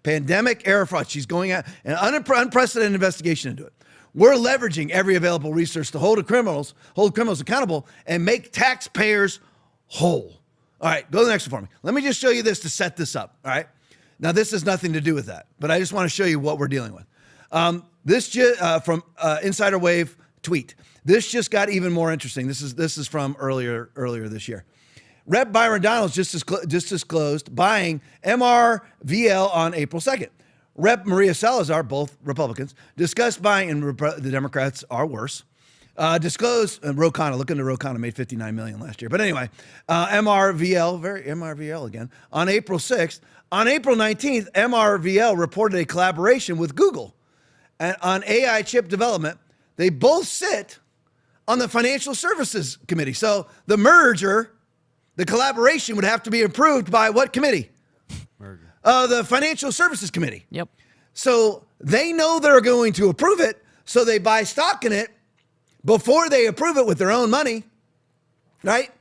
Pandemic era fraud. She's going at an unprecedented investigation into it. We're leveraging every available resource to hold criminals accountable and make taxpayers whole. All right, go to the next one for me. Let me just show you this to set this up, all right? Now, this has nothing to do with that, but I just want to show you what we're dealing with. This from Insider Wave tweet. This just got even more interesting. This is from earlier this year. Rep. Byron Donalds just disclosed buying MRVL on April 2nd. Rep. Maria Salazar, both Republicans, discussed buying, and the Democrats are worse. Disclosed, Ro Khanna, look into Ro Khanna, made $59 million last year. But anyway, MRVL again, on April 6th. On April 19th, MRVL reported a collaboration with Google and on AI chip development. They both sit on the Financial Services Committee. So the merger, the collaboration would have to be approved by what committee? The Financial Services Committee. Yep. So they know they're going to approve it, so they buy stock in it before they approve it with their own money, right?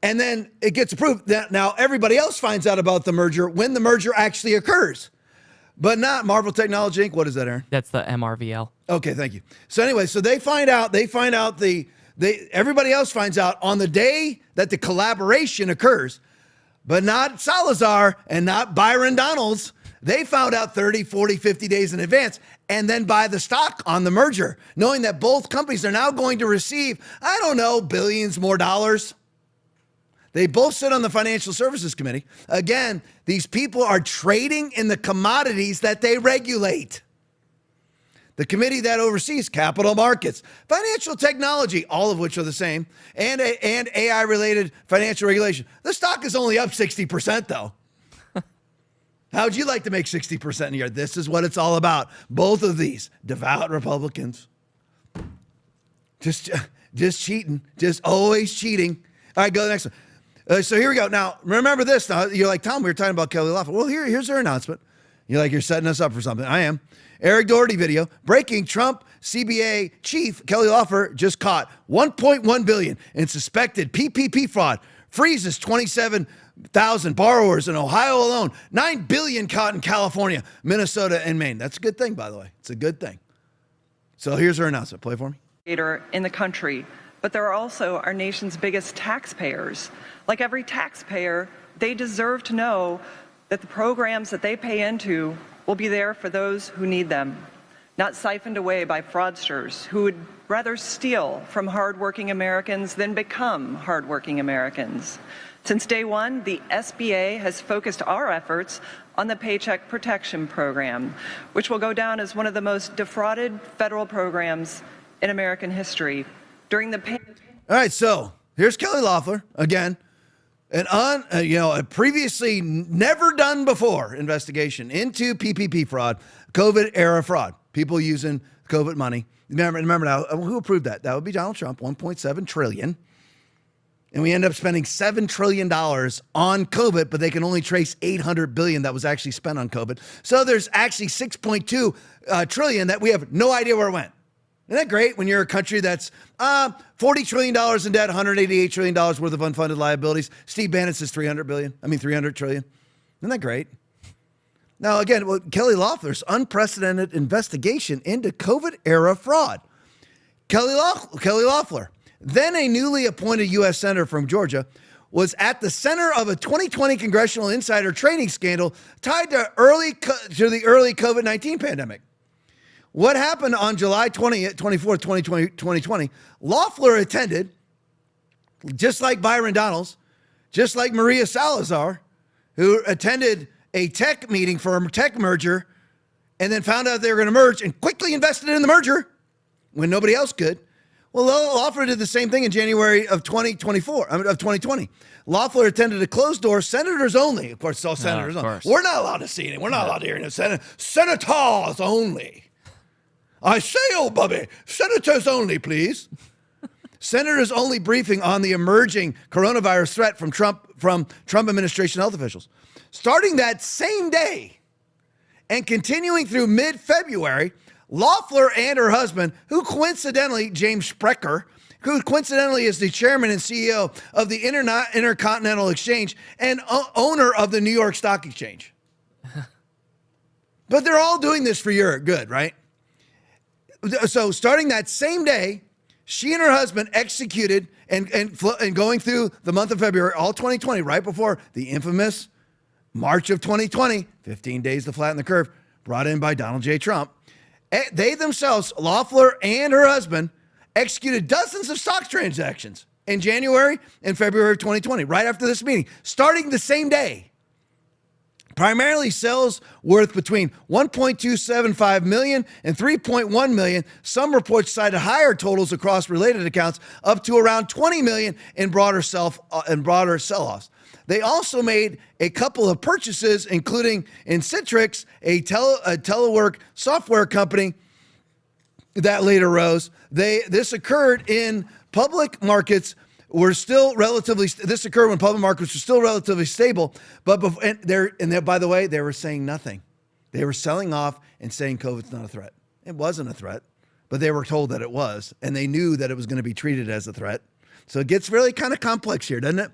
And then it gets approved. Now everybody else finds out about the merger when the merger actually occurs, but not Marvel Technology Inc. What is that, Aaron? That's the MRVL. Okay, thank you. So anyway, so they find out everybody else finds out on the day that the collaboration occurs, but not Salazar and not Byron Donalds. They found out 30, 40, 50 days in advance and then buy the stock on the merger, knowing that both companies are now going to receive, I don't know, billions more dollars. They both sit on the Financial Services Committee. Again, these people are trading in the commodities that they regulate. The committee that oversees capital markets, financial technology, all of which are the same, and AI-related financial regulation. The stock is only up 60%, though. How would you like to make 60% in a year? This is what it's all about. Both of these devout Republicans. Just cheating. Just always cheating. All right, go to the next one. So here we go. Now, remember this. Now, you're like, Tom, we were talking about Kelly Loeffler. Well, here's her announcement. You're like, you're setting us up for something. I am. Eric Doherty video. Breaking: Trump CBA chief Kelly Loeffler just caught $1.1 billion in suspected PPP fraud. Freezes 27,000 borrowers in Ohio alone. $9 billion caught in California, Minnesota, and Maine. That's a good thing, by the way. It's a good thing. So here's her announcement. Play for me. In the country, but they're also our nation's biggest taxpayers. Like every taxpayer, they deserve to know that the programs that they pay into will be there for those who need them, not siphoned away by fraudsters who would rather steal from hardworking Americans than become hardworking Americans. Since day one, the SBA has focused our efforts on the Paycheck Protection Program, which will go down as one of the most defrauded federal programs in American history. During the All right, so here's Kelly Loeffler again, a previously never done before investigation into PPP fraud, COVID era fraud, people using COVID money. Remember now, who approved that? That would be Donald Trump, $1.7 trillion. And we end up spending $7 trillion on COVID, but they can only trace $800 billion that was actually spent on COVID. So there's actually $6.2 trillion that we have no idea where it went. Isn't that great when you're a country that's $40 trillion in debt, $188 trillion worth of unfunded liabilities? Steve Bannon says $300 trillion. Isn't that great? Now, again, Kelly Loeffler's unprecedented investigation into COVID-era fraud. Kelly Loeffler, then a newly appointed U.S. Senator from Georgia, was at the center of a 2020 congressional insider trading scandal tied to the early COVID-19 pandemic. What happened on July 24th, 2020, Loeffler attended, just like Byron Donalds, just like Maria Salazar, who attended a tech meeting for a tech merger and then found out they were going to merge and quickly invested in the merger when nobody else could. Well, Loeffler did the same thing in January of 2020. Loeffler attended a closed-door senators only. Of course, it's all senators only. We're not allowed to see it. We're not allowed to hear it. Senators only. I say, oh, Bubby, senators only, please. Senators only briefing on the emerging coronavirus threat from Trump administration health officials. Starting that same day and continuing through mid-February, Loeffler and her husband, who coincidentally, James Sprecher, who coincidentally is the chairman and CEO of the Intercontinental Exchange and owner of the New York Stock Exchange. But they're all doing this for your good, right? So starting that same day, she and her husband executed and going through the month of February, all 2020, right before the infamous March of 2020, 15 days to flatten the curve, brought in by Donald J. Trump. They themselves, Loeffler and her husband, executed dozens of stock transactions in January and February of 2020, right after this meeting, starting the same day. Primarily sales worth between $1.275 million and $3.1 million. Some reports cited higher totals across related accounts, up to around $20 million in broader sell-offs. They also made a couple of purchases, including in Citrix, a telework software company that later rose. This occurred in public markets were still relatively. This occurred when public markets were still relatively stable. But by the way, they were saying nothing. They were selling off and saying COVID's not a threat. It wasn't a threat, but they were told that it was, and they knew that it was going to be treated as a threat. So it gets really kind of complex here, doesn't it?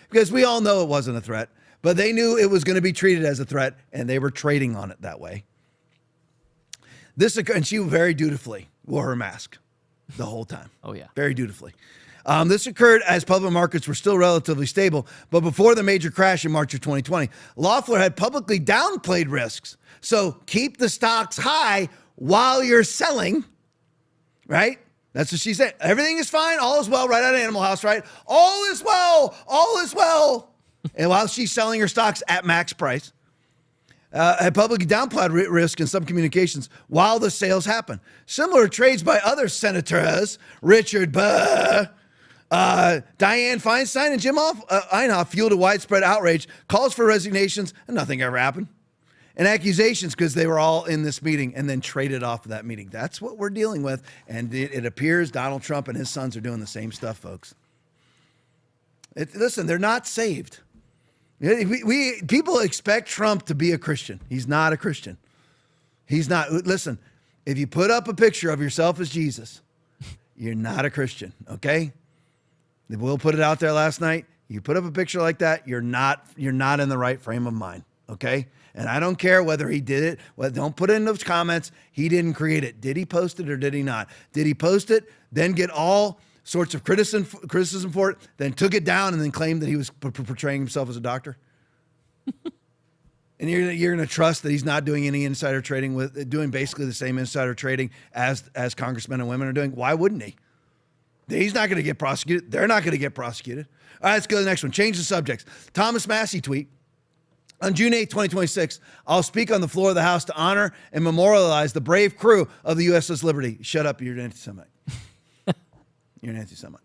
Because we all know it wasn't a threat, but they knew it was going to be treated as a threat, and they were trading on it that way. And she very dutifully wore her mask the whole time. Oh, yeah. Very dutifully. This occurred as public markets were still relatively stable, but before the major crash in March of 2020, Loeffler had publicly downplayed risks. So keep the stocks high while you're selling, right? That's what she said. Everything is fine. All is well, right out of Animal House, right? All is well. All is well. And while she's selling her stocks at max price, had publicly downplayed risk in some communications while the sales happen. Similar trades by other senators, Richard Burr, Dianne Feinstein, and Jim Inhofe fueled a widespread outrage, calls for resignations, and nothing ever happened. And accusations because they were all in this meeting and then traded off of that meeting. That's what we're dealing with. And it appears Donald Trump and his sons are doing the same stuff, folks. Listen, they're not saved. People expect Trump to be a Christian. He's not a Christian. He's not. Listen, if you put up a picture of yourself as Jesus, you're not a Christian, okay? We'll put it out there last night. You put up a picture like that, you're not in the right frame of mind, okay? And I don't care whether he did it. Well, don't put it in those comments. He didn't create it. Did he post it or did he not? Did he post it, then get all sorts of criticism for it, then took it down and then claimed that he was portraying himself as a doctor? And you're going to trust that he's not doing any insider trading doing basically the same insider trading as congressmen and women are doing? Why wouldn't he? He's not going to get prosecuted. They're not going to get prosecuted. All right, let's go to the next one. Change the subjects. Thomas Massey tweet. On June 8, 2026, I'll speak on the floor of the House to honor and memorialize the brave crew of the USS Liberty. Shut up, you're an anti-Semite. You're an anti-Semite.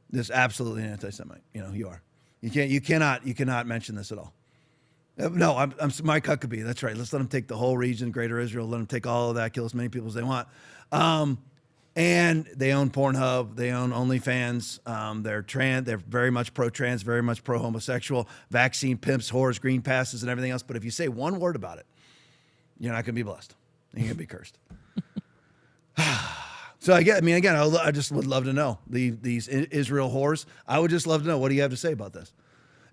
This is absolutely an anti-Semite. You are. You cannot mention this at all. No, I'm Mike Huckabee. That's right. Let's let them take the whole region, Greater Israel. Let them take all of that, kill as many people as they want. And they own Pornhub. They own OnlyFans. They're very much pro-trans, very much pro-homosexual, vaccine pimps, whores, green passes, and everything else. But if you say one word about it, you're not going to be blessed. You're going to be cursed. So I just would love to know these Israel whores. I would just love to know, what do you have to say about this?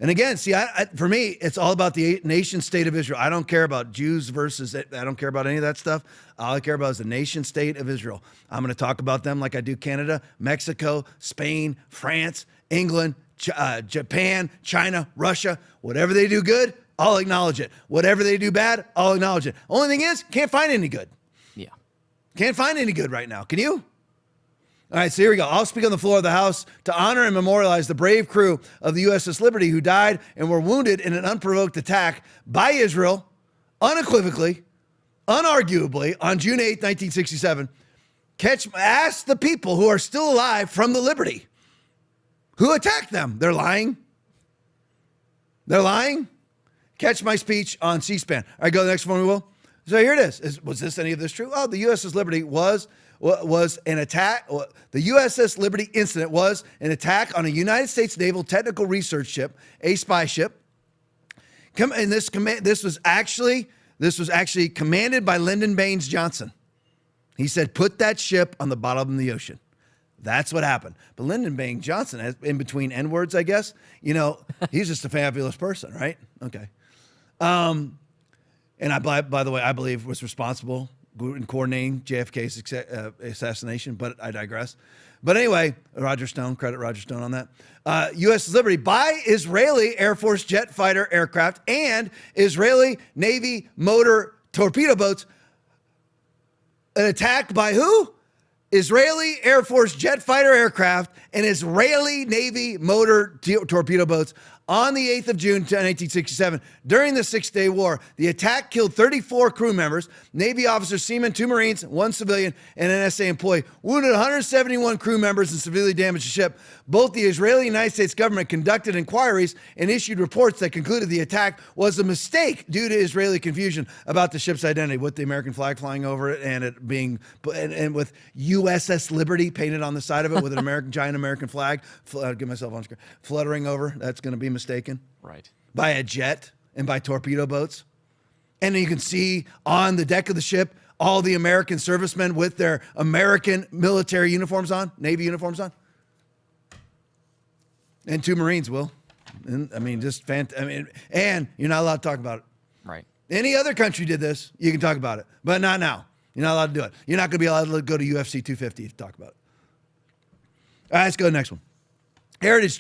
And again, see, for me, it's all about the nation state of Israel. I don't care about Jews versus, I don't care about any of that stuff. All I care about is the nation state of Israel. I'm going to talk about them like I do Canada, Mexico, Spain, France, England, Japan, China, Russia. Whatever they do good, I'll acknowledge it. Whatever they do bad, I'll acknowledge it. Only thing is, can't find any good. Yeah. Can't find any good right now. Can you? All right, so here we go. I'll speak on the floor of the House to honor and memorialize the brave crew of the USS Liberty who died and were wounded in an unprovoked attack by Israel, unequivocally, unarguably, on June 8, 1967. Ask the people who are still alive from the Liberty who attacked them. They're lying. They're lying. Catch my speech on C-SPAN. All right, go to the next one, we will. So here it is. Was this any of this true? Oh, the USS Liberty was an attack. The USS Liberty incident was an attack on a United States Naval Technical Research ship, a spy ship. And this was actually commanded by Lyndon Baines Johnson. He said, put that ship on the bottom of the ocean. That's what happened. But Lyndon Baines Johnson, in between N-words, I guess, he's just a fabulous person, right? Okay. And by the way, I believe was responsible in coordinating JFK's assassination, but I digress. But anyway, credit Roger Stone on that. USS Liberty by Israeli Air Force jet fighter aircraft and Israeli Navy motor torpedo boats. An attack by who? Israeli Air Force jet fighter aircraft and Israeli Navy motor torpedo boats on the 8th of June, 1967, during the Six-Day War. The attack killed 34 crew members, Navy officers, seamen, 2 Marines, 1 civilian, and an NSA employee. Wounded 171 crew members and severely damaged the ship. Both the Israeli and United States government conducted inquiries and issued reports that concluded the attack was a mistake due to Israeli confusion about the ship's identity, with the American flag flying over it and it being, and with USS Liberty painted on the side of it with an giant American flag. I'll get myself on screen. Fluttering over. That's going to be mistaken. Right. By a jet and by torpedo boats. And you can see on the deck of the ship all the American servicemen with their American military uniforms on, Navy uniforms on. And 2 Marines, Will. And, and you're not allowed to talk about it. Right. Any other country did this, you can talk about it. But not now. You're not allowed to do it. You're not going to be allowed to go to UFC 250 to talk about it. All right, let's go to the next one. Heritage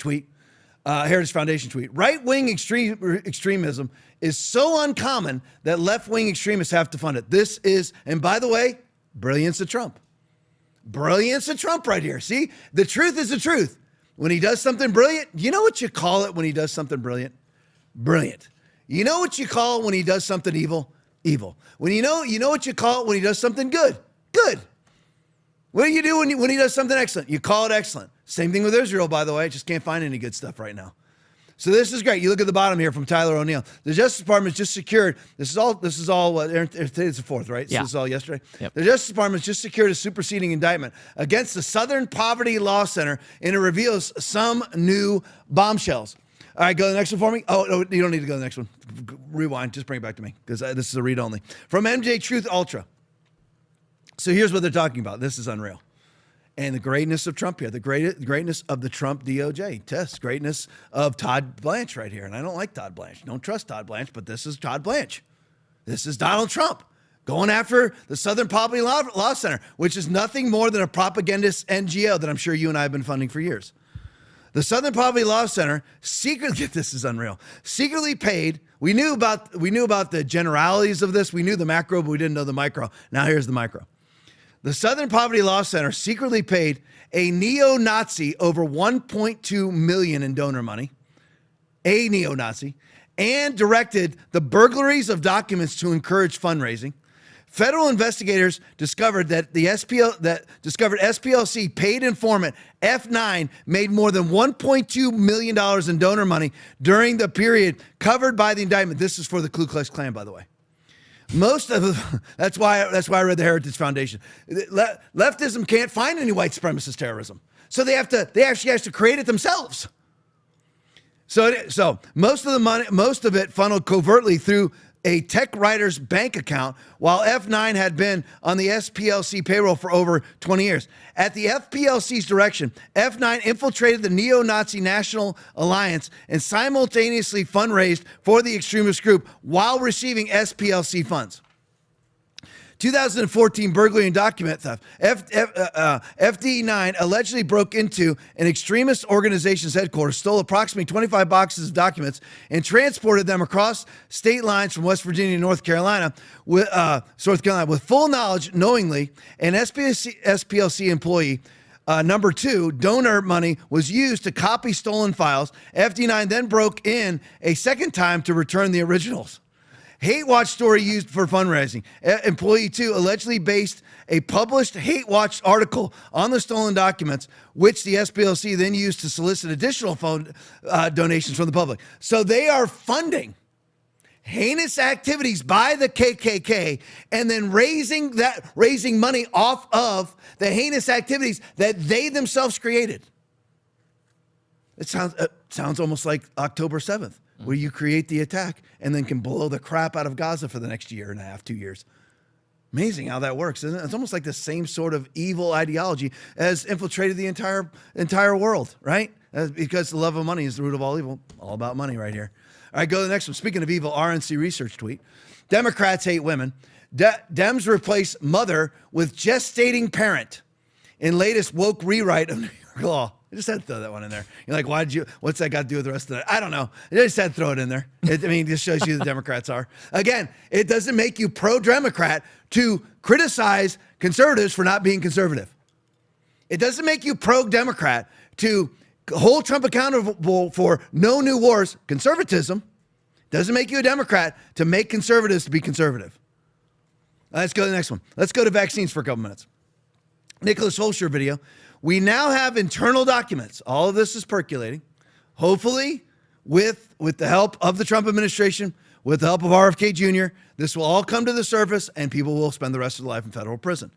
Foundation tweet. Right-wing extremism is so uncommon that left-wing extremists have to fund it. This is, and by the way, brilliance of Trump. Brilliance of Trump right here. See, the truth is the truth. When he does something brilliant, you know what you call it when he does something brilliant? Brilliant. You know what you call it when he does something evil? Evil. When you know what you call it when he does something good? Good. What do you do when he does something excellent? You call it excellent. Same thing with Israel, by the way. Just can't find any good stuff right now. So this is great. You look at the bottom here from Tyler O'Neill. The Justice Department just secured, this is all today's the 4th, right? So yeah. this is all yesterday? Yep. The Justice Department just secured a superseding indictment against the Southern Poverty Law Center, and it reveals some new bombshells. All right, go to the next one for me. Oh, no, you don't need to go to the next one. Rewind, just bring it back to me, because this is a read only. From MJ Truth Ultra. So here's what they're talking about. This is unreal. And the greatness of Trump here, the greatness of the Trump DOJ test, greatness of Todd Blanche right here. And I don't like Todd Blanche. Don't trust Todd Blanche, but this is Todd Blanche. This is Donald Trump going after the Southern Poverty Law Center, which is nothing more than a propagandist NGO that I'm sure you and I have been funding for years. The Southern Poverty Law Center secretly, this is unreal, secretly paid. We knew about the generalities of this. We knew the macro, but we didn't know the micro. Now here's the micro. The Southern Poverty Law Center secretly paid a neo-Nazi over $1.2 million in donor money, a neo-Nazi, and directed the burglaries of documents to encourage fundraising. Federal investigators discovered that SPLC paid informant F9 made more than $1.2 million in donor money during the period covered by the indictment. This is for the Ku Klux Klan, by the way. That's why I read the Heritage Foundation. Leftism can't find any white supremacist terrorism, so they actually have to create it themselves. So most of the money, most of it funneled covertly through a tech writer's bank account while F9 had been on the SPLC payroll for over 20 years. At the FPLC's direction, F9 infiltrated the neo-Nazi National Alliance and simultaneously fundraised for the extremist group while receiving SPLC funds. 2014 burglary and document theft. FD9 allegedly broke into an extremist organization's headquarters, stole approximately 25 boxes of documents, and transported them across state lines from West Virginia to North Carolina with full knowledge, knowingly, an SPLC employee. Number 2, donor money was used to copy stolen files. FD9 then broke in a second time to return the originals. Hate Watch story used for fundraising. Employee 2 allegedly based a published Hate Watch article on the stolen documents, which the SPLC then used to solicit additional donations from the public. So they are funding heinous activities by the KKK and then raising money off of the heinous activities that they themselves created. It sounds almost like October 7th. Where you create the attack and then can blow the crap out of Gaza for the next year and a half, 2 years. Amazing how that works, isn't it? It's almost like the same sort of evil ideology as infiltrated the entire world, right? Because the love of money is the root of all evil. All about money right here. All right, go to the next one. Speaking of evil, RNC research tweet. Democrats hate women. Dems replace mother with gestating parent in latest woke rewrite of New York law. I just had to throw that one in there. You're like, what's that got to do with the rest of it? I don't know. I just had to throw it in there. It just shows you the Democrats are. Again, it doesn't make you pro-Democrat to criticize conservatives for not being conservative. It doesn't make you pro-Democrat to hold Trump accountable for no new wars, conservatism. Doesn't make you a Democrat to make conservatives to be conservative. Let's go to the next one. Let's go to vaccines for a couple minutes. Nicholas Holscher video. We now have internal documents. All of this is percolating. Hopefully, with the help of the Trump administration, with the help of RFK Jr., this will all come to the surface and people will spend the rest of their life in federal prison.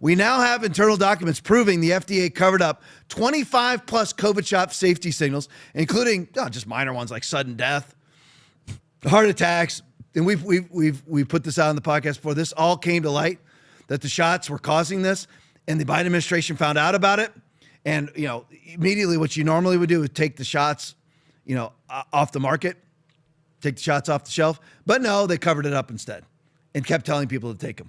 We now have internal documents proving the FDA covered up 25 plus COVID shot safety signals, including just minor ones like sudden death, heart attacks. And we've put this out on the podcast before. This all came to light that the shots were causing this. And the Biden administration found out about it. And, immediately what you normally would do is take the shots, off the market, take the shots off the shelf. But no, they covered it up instead and kept telling people to take them,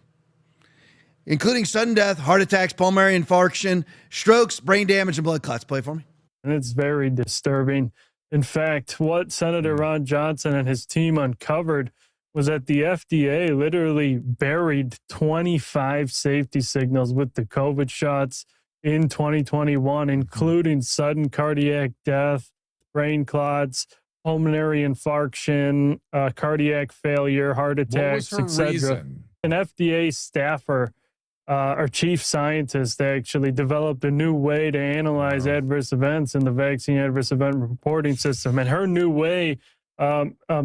including sudden death, heart attacks, pulmonary infarction, strokes, brain damage, and blood clots. Play for me. And it's very disturbing. In fact, what Senator Ron Johnson and his team uncovered was that the FDA literally buried 25 safety signals with the COVID shots in 2021, including sudden cardiac death, brain clots, pulmonary infarction, cardiac failure, heart attacks, etc. An FDA staffer, our chief scientist, actually developed a new way to analyze adverse events in the vaccine adverse event reporting system. And her new way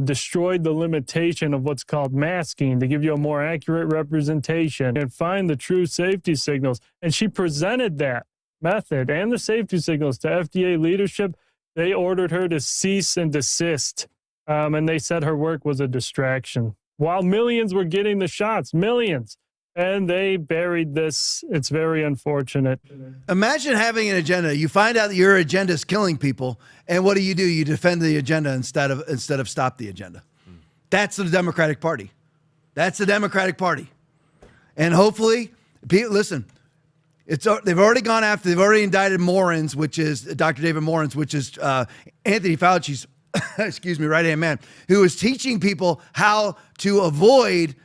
destroyed the limitation of what's called masking to give you a more accurate representation and find the true safety signals. And she presented that method and the safety signals to FDA leadership. They ordered her to cease and desist. And they said her work was a distraction while millions were getting the shots, millions. And they buried this. It's very unfortunate. Imagine having an agenda. You find out that your agenda is killing people, and what do? You defend the agenda instead of stop the agenda. That's the Democratic Party. That's the Democratic Party. And hopefully, listen, they've already gone after. They've already indicted Morans, which is Dr. David Morans, which is Anthony Fauci's right-hand man, who is teaching people how to avoid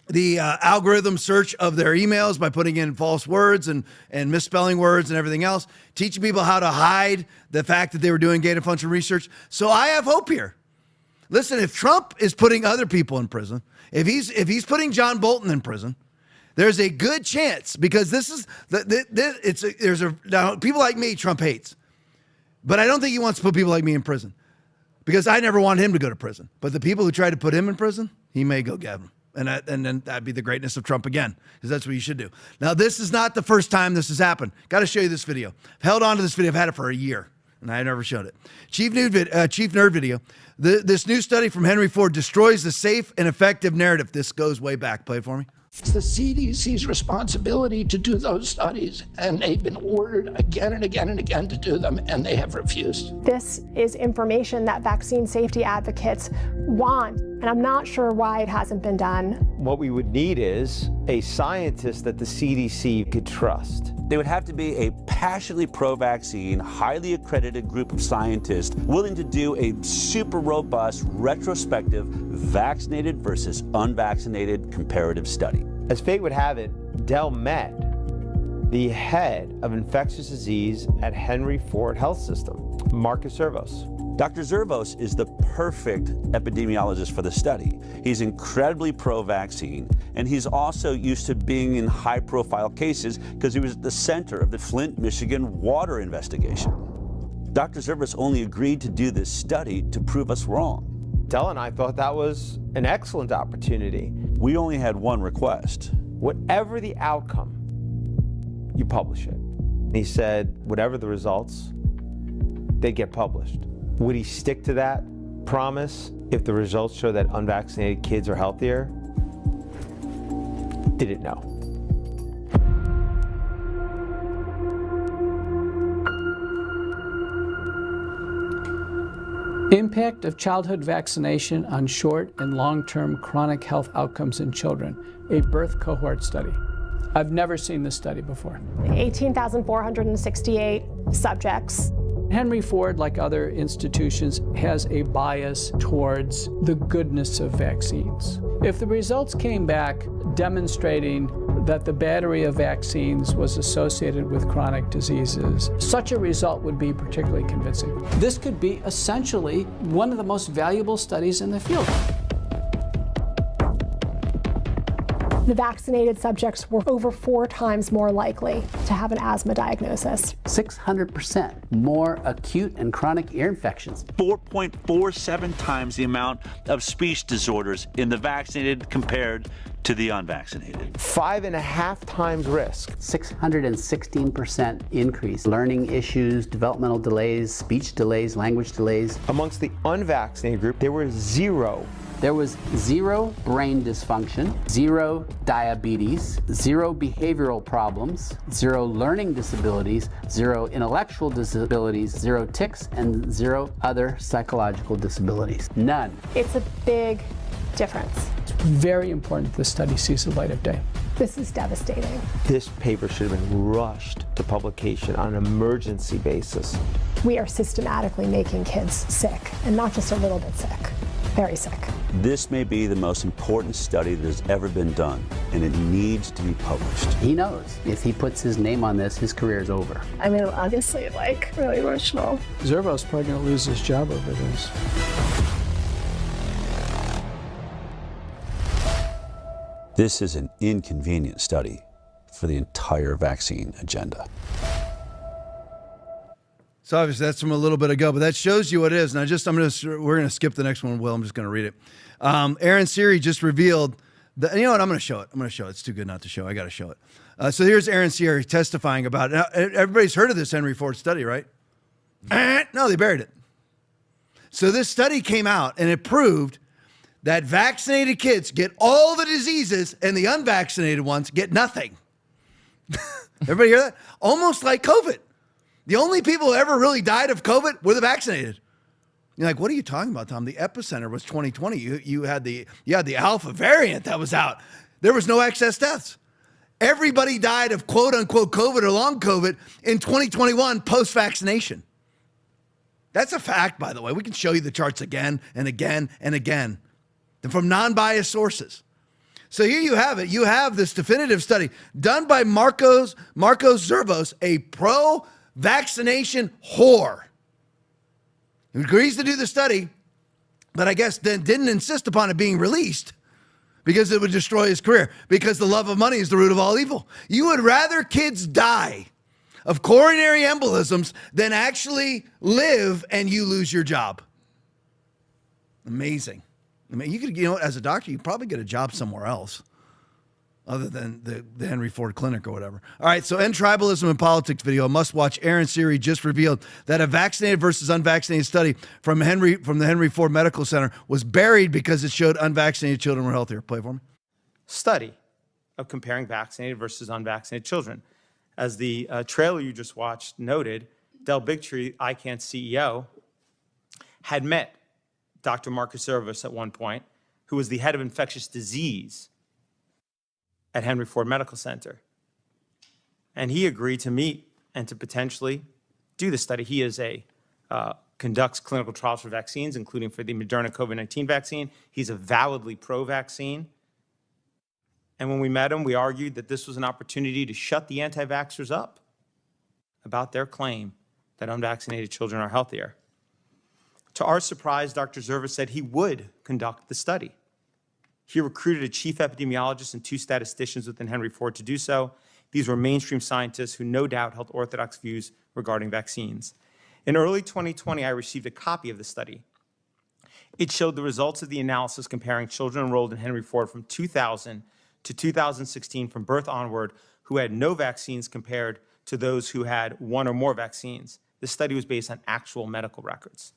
the algorithm search of their emails by putting in false words and misspelling words and everything else, teaching people how to hide the fact that they were doing gain-of-function research. So I have hope here. Listen, if Trump is putting other people in prison, if he's putting John Bolton in prison, there's a good chance, because now people like me Trump hates, but I don't think he wants to put people like me in prison, because I never want him to go to prison. But the people who try to put him in prison, he may go get them. And then that'd be the greatness of Trump again, because that's what you should do. Now, this is not the first time this has happened. Got to show you this video. I've held on to this video. I've had it for a year. And I never showed it. Chief Nerd Video. This new study from Henry Ford destroys the safe and effective narrative. This goes way back. Play it for me. It's the CDC's responsibility to do those studies, and they've been ordered again and again and again to do them, and they have refused. This is information that vaccine safety advocates want, and I'm not sure why it hasn't been done. What we would need is a scientist that the CDC could trust. They would have to be a passionately pro-vaccine, highly accredited group of scientists willing to do a super robust, retrospective, vaccinated versus unvaccinated comparative study. As fate would have it, Dell met the head of infectious disease at Henry Ford Health System, Marcus Zervos. Dr. Zervos is the perfect epidemiologist for the study. He's incredibly pro-vaccine, and he's also used to being in high-profile cases because he was at the center of the Flint, Michigan water investigation. Dr. Zervos only agreed to do this study to prove us wrong. Dell and I thought that was an excellent opportunity. We only had one request. Whatever the outcome, you publish it. And he said, whatever the results, they get published. Would he stick to that promise if the results show that unvaccinated kids are healthier? Didn't know. Impact of childhood vaccination on short and long-term chronic health outcomes in children, a birth cohort study. I've never seen this study before. 18,468 subjects. Henry Ford, like other institutions, has a bias towards the goodness of vaccines. If the results came back demonstrating that the battery of vaccines was associated with chronic diseases, such a result would be particularly convincing. This could be essentially one of the most valuable studies in the field. The vaccinated subjects were over 4 times more likely to have an asthma diagnosis. 600% more acute and chronic ear infections. 4.47 times the amount of speech disorders in the vaccinated compared to the unvaccinated. 5.5 times risk. 616% increase. Learning issues, developmental delays, speech delays, language delays. Amongst the unvaccinated group, there were 0. There was 0 brain dysfunction, 0 diabetes, 0 behavioral problems, 0 learning disabilities, 0 intellectual disabilities, 0 tics, and 0 other psychological disabilities. None. It's a big difference. It's very important this study sees the light of day. This is devastating. This paper should have been rushed to publication on an emergency basis. We are systematically making kids sick, and not just a little bit sick, very sick. This may be the most important study that has ever been done, and it needs to be published. He knows if he puts his name on this, his career is over. I mean, obviously, really emotional. Zervo's probably going to lose his job over this. This is an inconvenient study for the entire vaccine agenda. So obviously that's from a little bit ago, but that shows you what it is. And we're going to skip the next one. Will, I'm just going to read it. Aaron Siri just revealed that, you know what? I'm going to show it. It's too good not to show. I got to show it. So here's Aaron Siri testifying about it. Now, everybody's heard of this Henry Ford study, right? No, they buried it. So this study came out and it proved that vaccinated kids get all the diseases and the unvaccinated ones get nothing. Everybody hear that? Almost like COVID. The only people who ever really died of COVID were the vaccinated. You're like, what are you talking about, Tom? The epicenter was 2020. You had the alpha variant that was out. There was no excess deaths. Everybody died of quote unquote COVID or long COVID in 2021 post-vaccination. That's a fact, by the way. We can show you the charts again and again and again. And from non-biased sources. So here you have it. You have this definitive study done by Marcos Zervos, a pro-vaccination whore. He agrees to do the study, but I guess then didn't insist upon it being released because it would destroy his career, because the love of money is the root of all evil. You would rather kids die of coronary embolisms than actually live and you lose your job. Amazing. I mean, you could, as a doctor, you probably get a job somewhere else. other than the Henry Ford Clinic or whatever. All right, so End Tribalism in Politics video, a must-watch. Aaron Siri just revealed that a vaccinated versus unvaccinated study from the Henry Ford Medical Center was buried because it showed unvaccinated children were healthier. Play for me. Study of comparing vaccinated versus unvaccinated children. As the trailer you just watched noted, Del Bigtree, ICANN CEO, had met Dr. Marcus Service at one point, who was the head of infectious disease at Henry Ford Medical Center. And he agreed to meet and to potentially do the study. He is conducts clinical trials for vaccines, including for the Moderna COVID-19 vaccine. He's avowedly pro-vaccine. And when we met him, we argued that this was an opportunity to shut the anti-vaxxers up about their claim that unvaccinated children are healthier. To our surprise, Dr. Zerva said he would conduct the study. He recruited a chief epidemiologist and 2 statisticians within Henry Ford to do so. These were mainstream scientists who no doubt held orthodox views regarding vaccines. In early 2020, I received a copy of the study. It showed the results of the analysis comparing children enrolled in Henry Ford from 2000 to 2016 from birth onward who had no vaccines compared to those who had 1 or more vaccines. This study was based on actual medical records,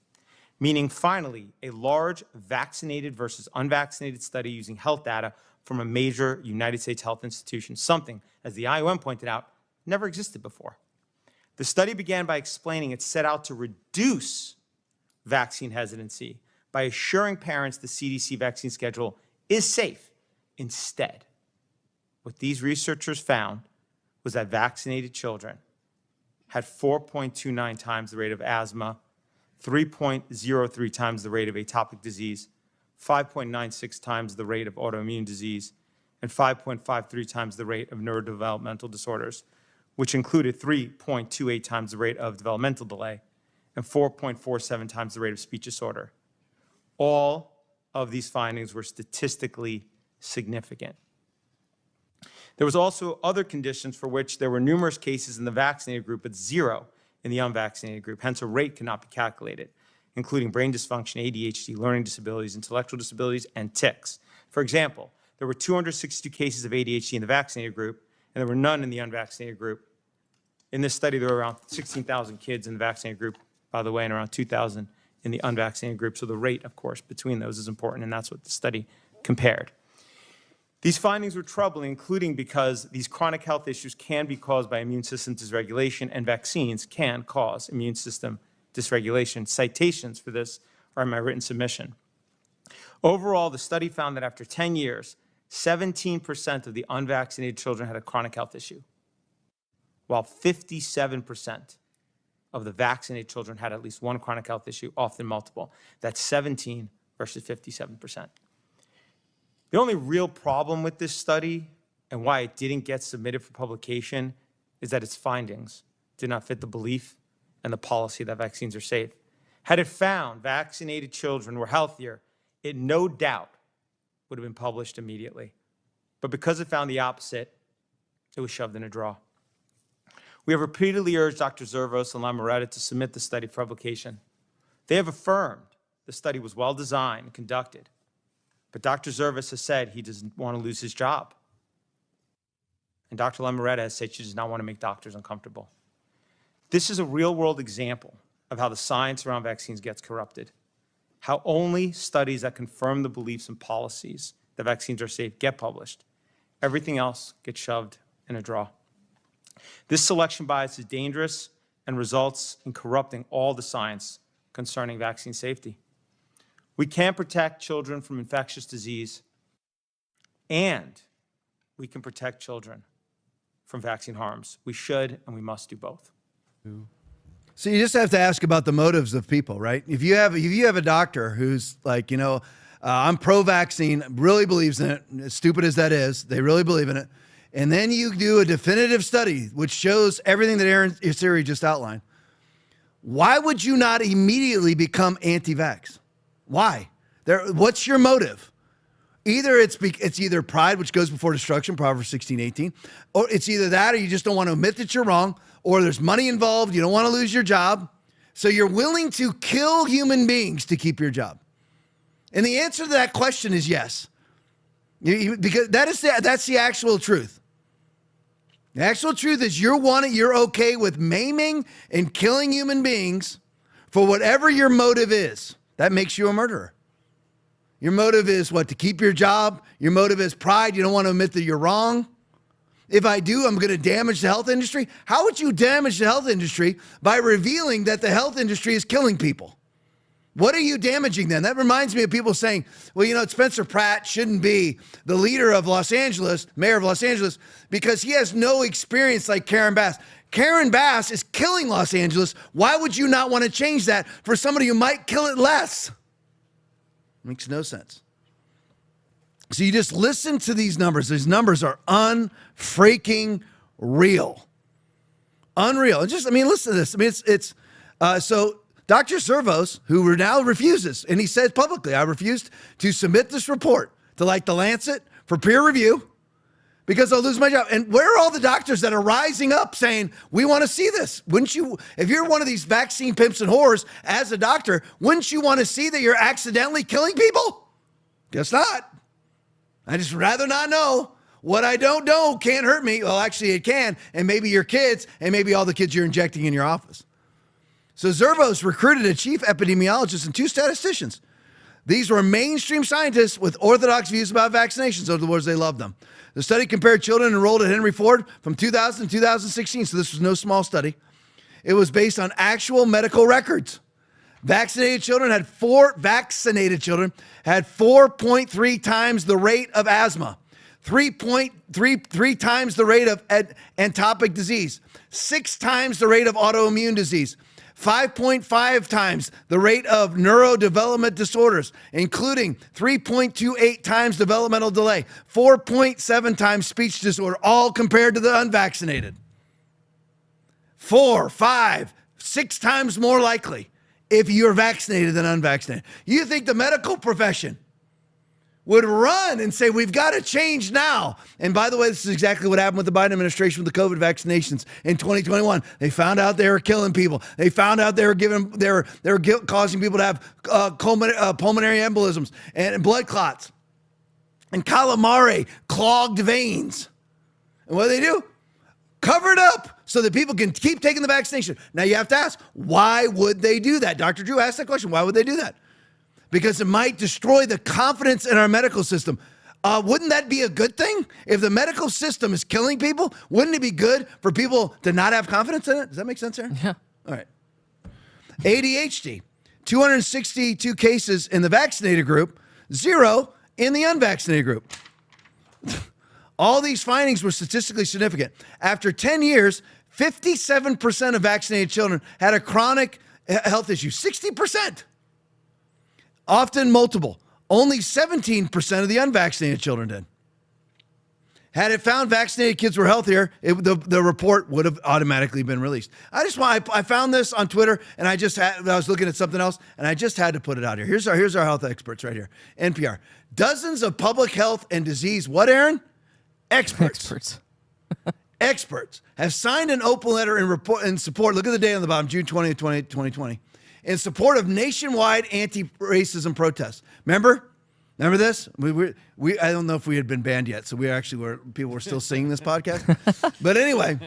meaning finally a large vaccinated versus unvaccinated study using health data from a major United States health institution, something, as the IOM pointed out, never existed before. The study began by explaining it set out to reduce vaccine hesitancy by assuring parents the CDC vaccine schedule is safe. Instead, what these researchers found was that vaccinated children had 4.29 times the rate of asthma, 3.03 times the rate of atopic disease, 5.96 times the rate of autoimmune disease, and 5.53 times the rate of neurodevelopmental disorders, which included 3.28 times the rate of developmental delay and 4.47 times the rate of speech disorder. All of these findings were statistically significant. There was also other conditions for which there were numerous cases in the vaccinated group, but 0 in the unvaccinated group. Hence, a rate cannot be calculated, including brain dysfunction, ADHD, learning disabilities, intellectual disabilities, and tics. For example, there were 262 cases of ADHD in the vaccinated group, and there were none in the unvaccinated group. In this study, there were around 16,000 kids in the vaccinated group, by the way, and around 2,000 in the unvaccinated group. So the rate, of course, between those is important, and that's what the study compared. These findings were troubling, including because these chronic health issues can be caused by immune system dysregulation, and vaccines can cause immune system dysregulation. Citations for this are in my written submission. Overall, the study found that after 10 years, 17% of the unvaccinated children had a chronic health issue, while 57% of the vaccinated children had at least one chronic health issue, often multiple. That's 17 versus 57%. The only real problem with this study and why it didn't get submitted for publication is that its findings did not fit the belief and the policy that vaccines are safe. Had it found vaccinated children were healthier, it no doubt would have been published immediately. But because it found the opposite, it was shoved in a drawer. We have repeatedly urged Dr. Zervos and Lamoretta to submit the study for publication. They have affirmed the study was well designed and conducted. But Dr. Zervos has said he doesn't want to lose his job. And Dr. Lamoretta has said she does not want to make doctors uncomfortable. This is a real-world example of how the science around vaccines gets corrupted, how only studies that confirm the beliefs and policies that vaccines are safe get published. Everything else gets shoved in a drawer. This selection bias is dangerous and results in corrupting all the science concerning vaccine safety. We can protect children from infectious disease, and we can protect children from vaccine harms. We should and we must do both. So you just have to ask about the motives of people, right? If you have a doctor who's like, I'm pro-vaccine, really believes in it, as stupid as that is, they really believe in it, and then you do a definitive study which shows everything that Aaron Siri just outlined, why would you not immediately become anti-vax? Why? What's your motive? Either it's either pride, which goes before destruction, Proverbs 16:18, or it's either that or you just don't want to admit that you're wrong, or there's money involved, you don't want to lose your job, so you're willing to kill human beings to keep your job. And the answer to that question is yes. Because that's the actual truth. The actual truth is you're okay with maiming and killing human beings for whatever your motive is. That makes you a murderer. Your motive is what? To keep your job. Your motive is pride. You don't want to admit that you're wrong. If I do, I'm going to damage the health industry. How would you damage the health industry? By revealing that the health industry is killing people. What are you damaging then? That reminds me of people saying, well, Spencer Pratt shouldn't be the leader of Los Angeles, mayor of Los Angeles, because he has no experience like Karen Bass. Karen Bass is killing Los Angeles. Why would you not want to change that for somebody who might kill it less? Makes no sense. So you just listen to these numbers. These numbers are unfreaking real. Unreal. And listen to this. So Dr. Servos, who now refuses, and he says publicly, I refused to submit this report to the Lancet for peer review because I'll lose my job. And where are all the doctors that are rising up saying, we want to see this? Wouldn't you, if you're one of these vaccine pimps and whores as a doctor, wouldn't you want to see that you're accidentally killing people? Guess not. I just rather not know. What I don't know can't hurt me. Well, actually it can, and maybe your kids, and maybe all the kids you're injecting in your office. So Zervos recruited a chief epidemiologist and 2 statisticians. These were mainstream scientists with orthodox views about vaccinations. In other words, they loved them. The study compared children enrolled at Henry Ford from 2000 to 2016, so this was no small study. It was based on actual medical records. Vaccinated children had 4.3 times the rate of asthma, 3.3 times the rate of atopic disease, 6 times the rate of autoimmune disease, 5.5 times the rate of neurodevelopment disorders, including 3.28 times developmental delay, 4.7 times speech disorder, all compared to the unvaccinated. 4, 5, 6 times more likely if you're vaccinated than unvaccinated. You think the medical profession would run and say, we've got to change now. And by the way, this is exactly what happened with the Biden administration with the COVID vaccinations in 2021. They found out they were killing people. They found out they were causing people to have pulmonary embolisms and blood clots and calamari, clogged veins. And what do? Cover it up so that people can keep taking the vaccination. Now you have to ask, why would they do that? Dr. Drew asked that question. Why would they do that? Because it might destroy the confidence in our medical system. Wouldn't that be a good thing? If the medical system is killing people, wouldn't it be good for people to not have confidence in it? Does that make sense, Aaron? Yeah. All right. ADHD, 262 cases in the vaccinated group, 0 in the unvaccinated group. All these findings were statistically significant. After 10 years, 57% of vaccinated children had a chronic health issue. 60%. Often multiple. Only 17% of the unvaccinated children did. Had it found vaccinated kids were healthier, the report would have automatically been released. I found this on Twitter, and I was looking at something else, and I just had to put it out here. Here's our health experts right here. NPR. Dozens of public health and disease, what, Aaron? Experts. Experts have signed an open letter in support. Look at the date on the bottom, June 20th, 2020. In support of nationwide anti-racism protests. Remember this? I don't know if we had been banned yet, so people were still singing this podcast. But anyway,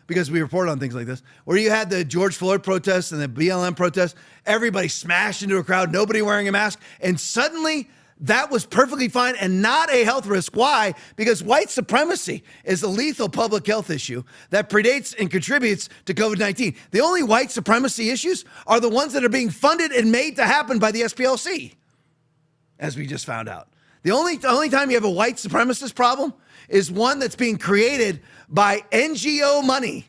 because we report on things like this, where you had the George Floyd protests and the BLM protests, everybody smashed into a crowd, nobody wearing a mask, and suddenly that was perfectly fine and not a health risk. Why? Because white supremacy is a lethal public health issue that predates and contributes to COVID-19. The only white supremacy issues are the ones that are being funded and made to happen by the SPLC, as we just found out. The only time you have a white supremacist problem is one that's being created by NGO money,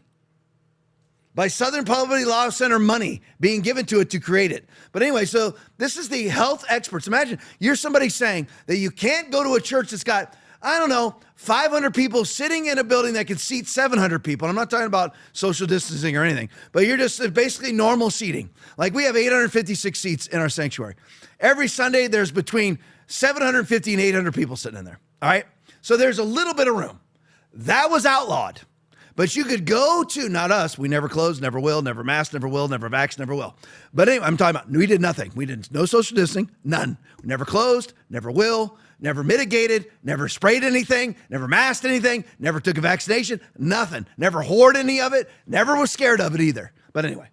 by Southern Poverty Law Center money being given to it to create it. But anyway, so this is the health experts. Imagine you're somebody saying that you can't go to a church that's got, 500 people sitting in a building that can seat 700 people. And I'm not talking about social distancing or anything, but you're just basically normal seating. Like we have 856 seats in our sanctuary. Every Sunday, there's between 750 and 800 people sitting in there. All right. So there's a little bit of room. That was outlawed. But you could go to, not us, we never closed, never will, never masked, never will, never vaxxed, never will. But anyway, I'm talking about, we did nothing. We did no social distancing, none. We never closed, never will, never mitigated, never sprayed anything, never masked anything, never took a vaccination, nothing. Never hoarded any of it, never was scared of it either. But anyway,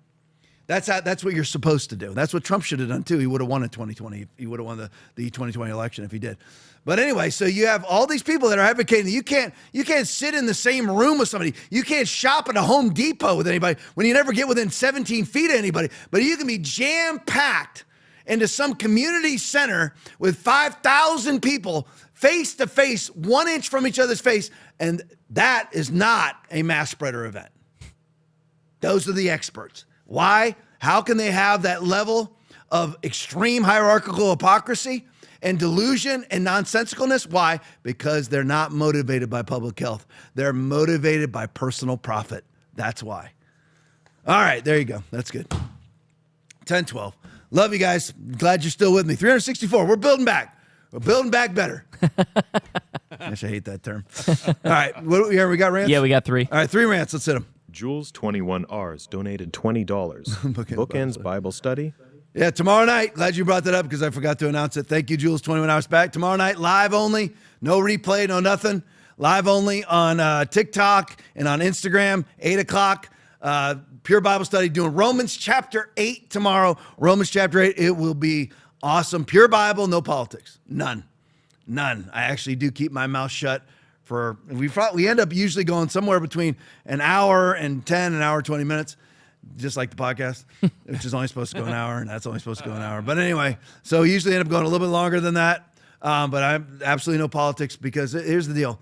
that's what you're supposed to do. That's what Trump should have done too. He would have won in 2020. He would have won the 2020 election if he did. But anyway, so you have all these people that are advocating that you can't sit in the same room with somebody. You can't shop at a Home Depot with anybody when you never get within 17 feet of anybody. But you can be jam-packed into some community center with 5,000 people face to face, 1 inch from each other's face. And that is not a mass spreader event. Those are the experts. Why? How can they have that level of extreme hierarchical hypocrisy and delusion and nonsensicalness? Why? Because they're not motivated by public health. They're motivated by personal profit. That's why. All right, there you go. That's good. 10-12. Love you guys. Glad you're still with me. 364. We're building back. We're building back better. Gosh, I hate that term. All right, we got rants? Yeah, we got 3. All right, 3 rants. Let's hit them. Jules21Rs donated $20. Bookends Bible study. Yeah, tomorrow night. Glad you brought that up because I forgot to announce it. Thank you, Jules. 21 hours back. Tomorrow night, live only. No replay, no nothing. Live only on TikTok and on Instagram, 8 o'clock. Pure Bible study, doing Romans chapter 8 tomorrow. Romans chapter 8. It will be awesome. Pure Bible, no politics. None. I actually do keep my mouth shut. We end up usually going somewhere between an hour and 10, an hour, 20 minutes, just like the podcast, which is only supposed to go an hour, and that's only supposed to go an hour. But anyway, so we usually end up going a little bit longer than that. But I'm absolutely no politics because here's the deal.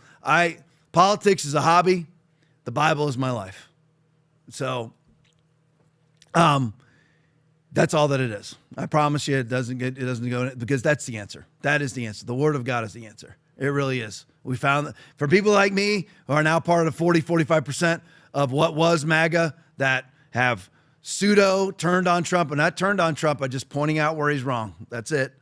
Politics is a hobby. The Bible is my life. So that's all that it is. I promise you it doesn't go because that's the answer. That is the answer. The Word of God is the answer. It really is. We found that for people like me who are now part of 45% of what was MAGA that have pseudo turned on Trump, and not turned on Trump by just pointing out where he's wrong. That's it.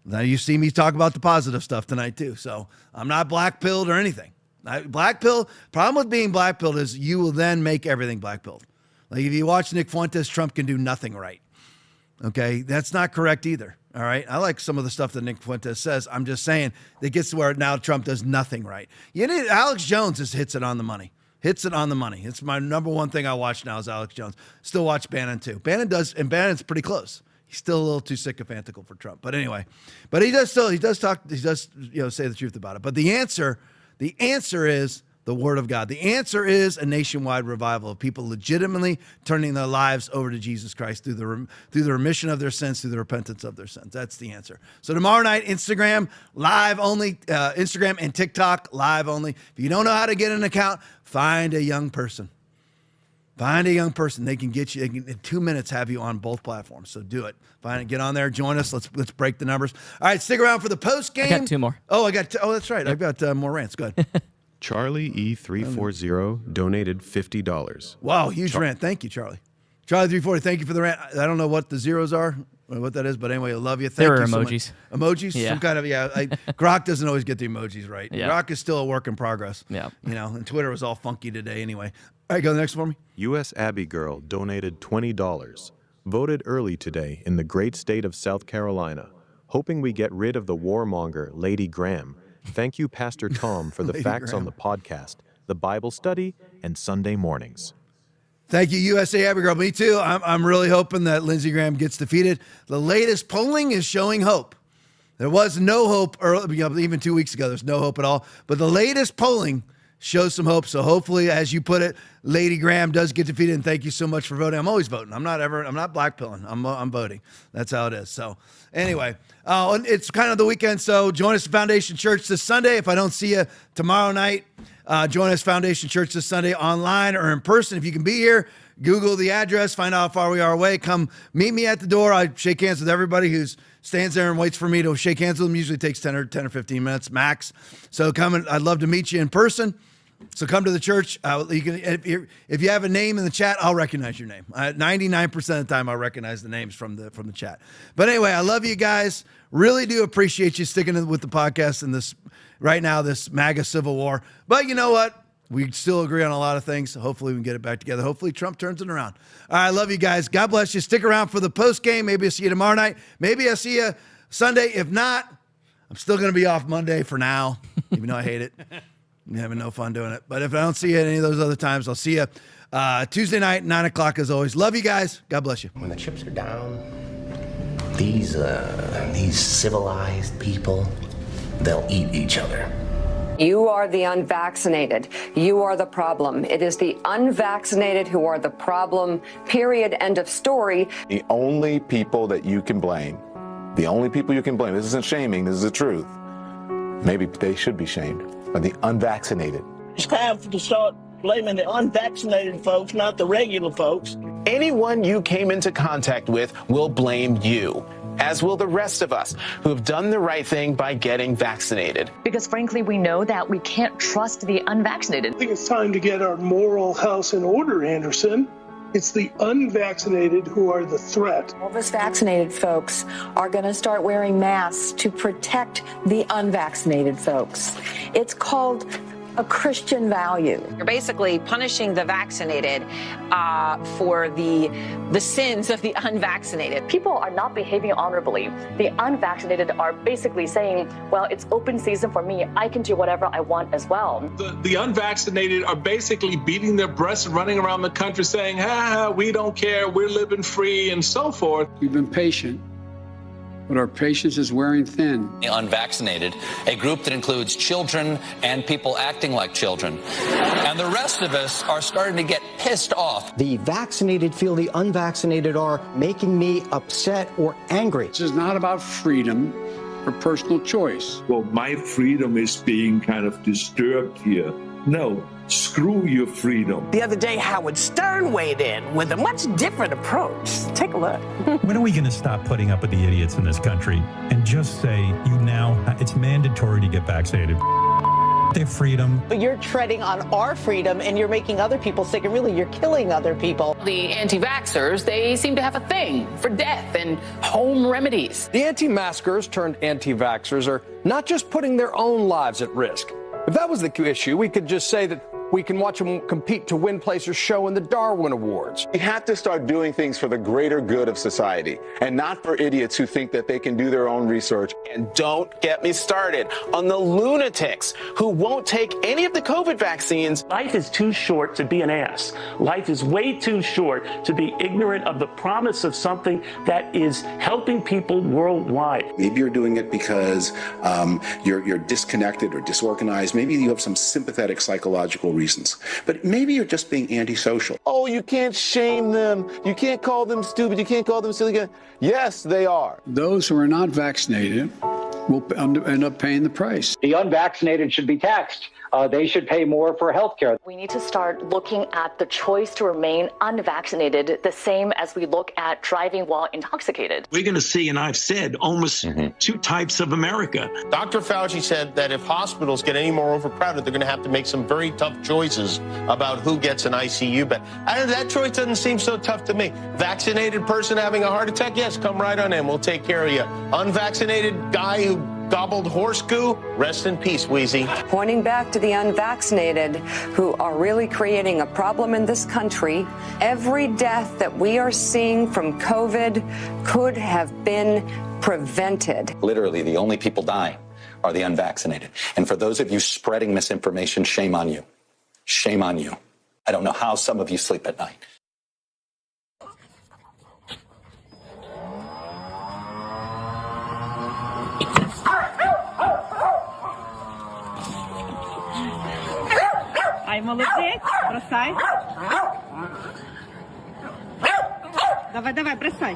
Now you see me talk about the positive stuff tonight too. So I'm not black-pilled or anything. Problem with being black-pilled is you will then make everything black-pilled. Like if you watch Nick Fuentes, Trump can do nothing right. Okay, that's not correct either. All right, I like some of the stuff that Nick Fuentes says. I'm just saying that gets to where now Trump does nothing right. Alex Jones just hits it on the money. It's my number one thing I watch now is Alex Jones. Still watch Bannon too. Bannon's pretty close. He's still a little too sycophantical for Trump. But anyway, he does say the truth about it. But the answer is the Word of God. The answer is a nationwide revival of people legitimately turning their lives over to Jesus Christ through the remission of their sins, through the repentance of their sins. That's the answer. So tomorrow night, Instagram live only, Instagram and TikTok live only. If you don't know how to get an account, find a young person. They can get you. They can in 2 minutes have you on both platforms. So do it. Find it. Get on there. Join us. Let's break the numbers. All right, stick around for the post game. I got 2 more. Oh, that's right. I've got more rants. Go ahead. Charlie E340 donated $50. Wow, huge rant. Thank you, Charlie. Charlie 340, thank you for the rant. I don't know what the zeros are or what that is, but anyway, I love you. Thank there you are emojis. So much. Emojis? Yeah. Some kind of, Grok doesn't always get the emojis right. Yeah. Grok is still a work in progress. Yeah. And Twitter was all funky today anyway. All right, go to the next for me. U.S. Abbey Girl donated $20. Voted early today in the great state of South Carolina. Hoping we get rid of the warmonger, Lady Graham. Thank you, Pastor Tom, for the facts on the podcast, the Bible study, and Sunday mornings. Thank you, USA Abigail. Me too. I'm really hoping that Lindsey Graham gets defeated. The latest polling is showing hope. There was no hope early, even 2 weeks ago. There's no hope at all. But the latest polling shows some hope. So hopefully, as you put it, Lady Graham does get defeated. And thank you so much for voting. I'm always voting. I'm not blackpilling. I'm voting. That's how it is. So anyway, it's kind of the weekend. So join us at Foundation Church this Sunday. If I don't see you tomorrow night, join us Foundation Church this Sunday online or in person. If you can be here, Google the address, find out how far we are away. Come meet me at the door. I shake hands with everybody who stands there and waits for me to shake hands with them. Usually takes 10 or 15 minutes max. So come and I'd love to meet you in person. So come to the church. If you have a name in the chat, I'll recognize your name. 99% of the time, I'll recognize the names from the chat. But anyway, I love you guys. Really do appreciate you sticking with the podcast in this right now, this MAGA civil war. But you know what? We still agree on a lot of things. So hopefully we can get it back together. Hopefully Trump turns it around. All right, I love you guys. God bless you. Stick around for the post game. Maybe I'll see you tomorrow night. Maybe I'll see you Sunday. If not, I'm still going to be off Monday for now, even though I hate it. I'm having no fun doing it. But if I don't see you at any of those other times, I'll see you Tuesday night, 9 o'clock as always. Love you guys. God bless you. When the chips are down, these civilized people, they'll eat each other. You are the unvaccinated. You are the problem. It is the unvaccinated who are the problem, period, end of story. The only people that you can blame, this isn't shaming, this is the truth. Maybe they should be shamed, are the unvaccinated. It's time to start blaming the unvaccinated folks, not the regular folks. Anyone you came into contact with will blame you, as will the rest of us who have done the right thing by getting vaccinated. Because frankly, we know that we can't trust the unvaccinated. I think it's time to get our moral house in order, Anderson. It's the unvaccinated who are the threat. All of us vaccinated folks are going to start wearing masks to protect the unvaccinated folks. It's called a Christian value. You're basically punishing the vaccinated for the sins of the unvaccinated. People are not behaving honorably. The unvaccinated are basically saying, well, it's open season for me. I can do whatever I want as well. The unvaccinated are basically beating their breasts and running around the country saying, we don't care, we're living free and so forth. We've been patient, but our patience is wearing thin. The unvaccinated, a group that includes children and people acting like children. And the rest of us are starting to get pissed off. The vaccinated feel the unvaccinated are making me upset or angry. This is not about freedom or personal choice. Well, my freedom is being kind of disturbed here. No, screw your freedom. The other day, Howard Stern weighed in with a much different approach. Take a look. When are we going to stop putting up with the idiots in this country and just say, it's mandatory to get vaccinated? Their freedom. But you're treading on our freedom and you're making other people sick, and really you're killing other people. The anti-vaxxers, they seem to have a thing for death and home remedies. The anti-maskers turned anti-vaxxers are not just putting their own lives at risk. If that was the issue, we could just say that we can watch them compete to win place or show in the Darwin Awards. We have to start doing things for the greater good of society and not for idiots who think that they can do their own research. And don't get me started on the lunatics who won't take any of the COVID vaccines. Life is too short to be an ass. Life is way too short to be ignorant of the promise of something that is helping people worldwide. Maybe you're doing it because you're disconnected or disorganized. Maybe you have some sympathetic psychological reasons. But maybe you're just being antisocial. Oh, you can't shame them. You can't call them stupid. You can't call them silly. Yes, they are. Those who are not vaccinated will end up paying the price. The unvaccinated should be taxed. They should pay more for health care. We need to start looking at the choice to remain unvaccinated the same as we look at driving while intoxicated. We're going to see, and I've said, almost two types of America. Dr. Fauci said that if hospitals get any more overcrowded, they're going to have to make some very tough choices about who gets an ICU bed. That choice doesn't seem so tough to me. Vaccinated person having a heart attack, yes, come right on in. We'll take care of you. Unvaccinated guy who gobbled horse goo, rest in peace, Wheezy. Pointing back to the unvaccinated who are really creating a problem in this country, every death that we are seeing from COVID could have been prevented. Literally, the only people dying are the unvaccinated. And for those of you spreading misinformation, shame on you. Shame on you. I don't know how some of you sleep at night. Ай, молодец, бросай. Давай, бросай.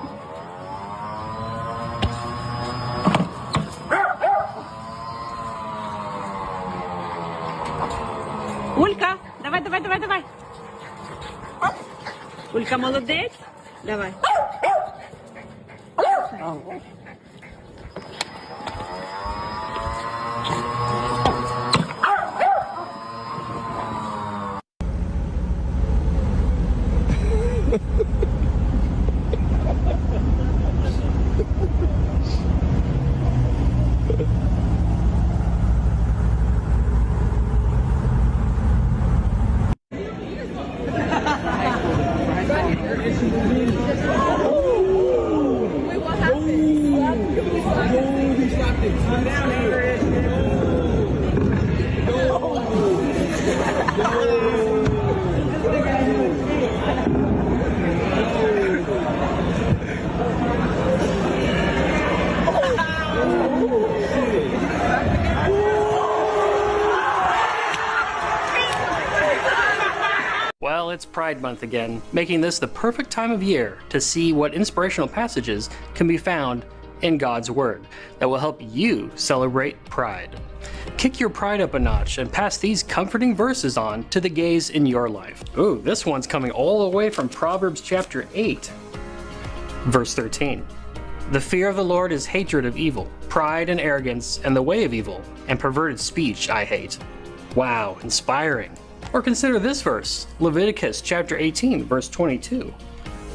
Улька, давай. Улька, молодец. Давай. Well, it's Pride Month again, making this the perfect time of year to see what inspirational passages can be found in God's Word that will help you celebrate Pride. Kick your pride up a notch and pass these comforting verses on to the gays in your life. Ooh, this one's coming all the way from Proverbs chapter 8, verse 13. The fear of the Lord is hatred of evil, pride and arrogance and the way of evil, and perverted speech I hate. Wow, inspiring. Or consider this verse, Leviticus chapter 18, verse 22.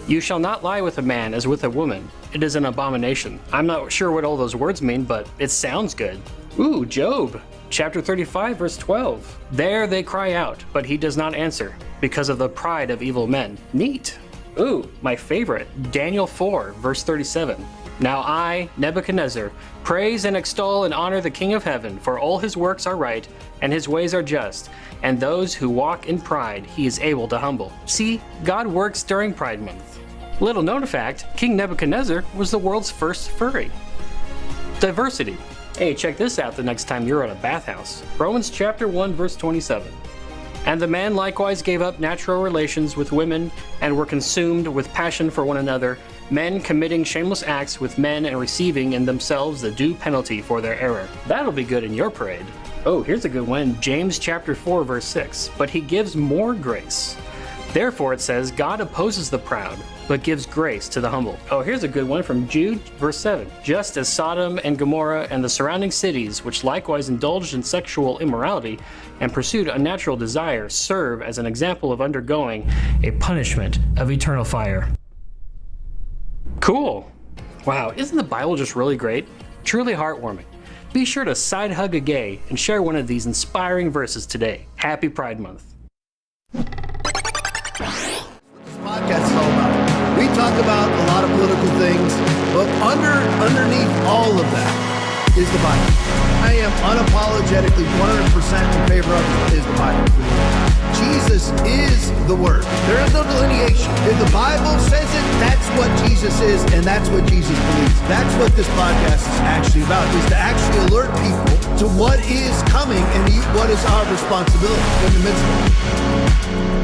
You shall not lie with a man as with a woman. It is an abomination. I'm not sure what all those words mean, but it sounds good. Ooh, Job chapter 35, verse 12. There they cry out, but he does not answer, because of the pride of evil men. Neat. Ooh, my favorite, Daniel 4, verse 37. Now I, Nebuchadnezzar, praise and extol and honor the King of heaven, for all his works are right, and his ways are just, and those who walk in pride he is able to humble. See, God works during Pride Month. Little known fact, King Nebuchadnezzar was the world's first furry. Diversity. Hey, check this out the next time you're at a bathhouse. Romans chapter 1, verse 27. And the man likewise gave up natural relations with women, and were consumed with passion for one another, men committing shameless acts with men and receiving in themselves the due penalty for their error. That'll be good in your parade. Oh, here's a good one, James chapter 4, verse 6. But he gives more grace. Therefore it says, God opposes the proud, but gives grace to the humble. Oh, here's a good one from Jude, verse 7. Just as Sodom and Gomorrah and the surrounding cities, which likewise indulged in sexual immorality and pursued unnatural desire, serve as an example of undergoing a punishment of eternal fire. Cool. Wow, isn't the Bible just really great? Truly heartwarming. Be sure to side hug a gay and share one of these inspiring verses today. Happy Pride Month. Podcast is all about. We talk about a lot of political things, but underneath all of that is the Bible. I am unapologetically 100% in favor of is the Bible. Jesus is the Word. There is no delineation. If the Bible says it, that's what Jesus is, and that's what Jesus believes. That's what this podcast is actually about, is to actually alert people to what is coming and what is our responsibility in the midst of it.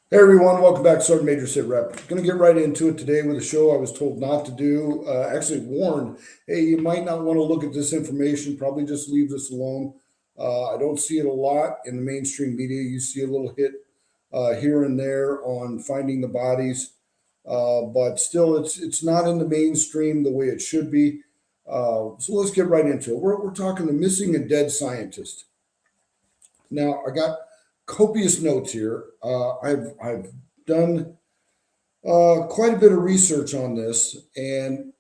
Hey everyone, welcome back to Sergeant Major Sit Rep. Going to get right into it today with a show I was told not to do. Actually warned, hey, you might not want to look at this information, probably just leave this alone. I don't see it a lot in the mainstream media. You see a little hit here and there on finding the bodies, but still it's not in the mainstream the way it should be. So let's get right into it. We're talking the missing and dead scientist. Now, I got copious notes here. I've done quite a bit of research on this, and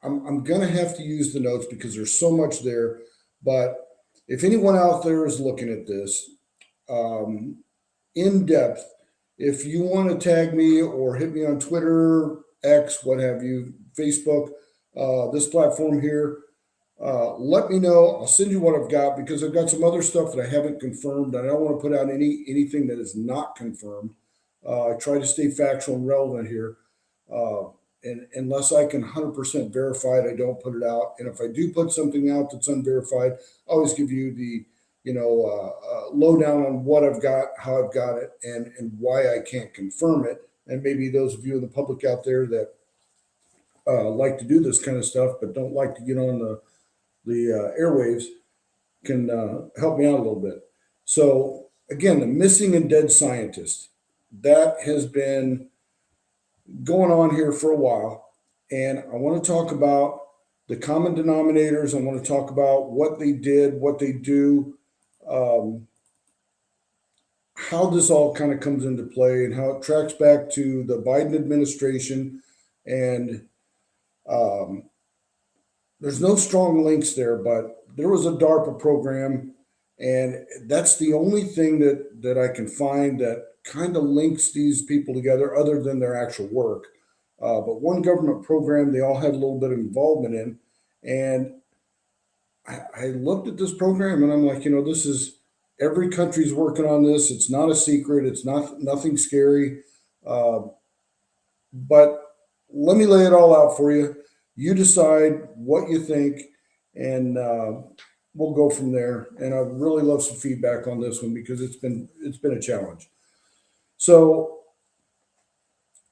I'm going to have to use the notes because there's so much there. But if anyone out there is looking at this in depth, if you want to tag me or hit me on Twitter, X, what have you, Facebook, this platform here, let me know. I'll send you what I've got because I've got some other stuff that I haven't confirmed. I don't want to put out anything that is not confirmed. I try to stay factual and relevant here. and unless I can 100% verify it, I don't put it out. And if I do put something out that's unverified, I always give you the lowdown on what I've got, how I've got it, and why I can't confirm it. And maybe those of you in the public out there that like to do this kind of stuff but don't like to get on the airwaves can help me out a little bit. So again, the missing and dead scientist, that has been going on here for a while. And I want to talk about the common denominators. I want to talk about what they did, what they do, how this all kind of comes into play and how it tracks back to the Biden administration. And there's no strong links there, but there was a DARPA program, and that's the only thing that I can find that kind of links these people together other than their actual work. But one government program they all had a little bit of involvement in. And I looked at this program and I'm like, this is, every country's working on this. It's not a secret. It's nothing scary. But let me lay it all out for you. You decide what you think, and we'll go from there. And I'd really love some feedback on this one because it's been a challenge. So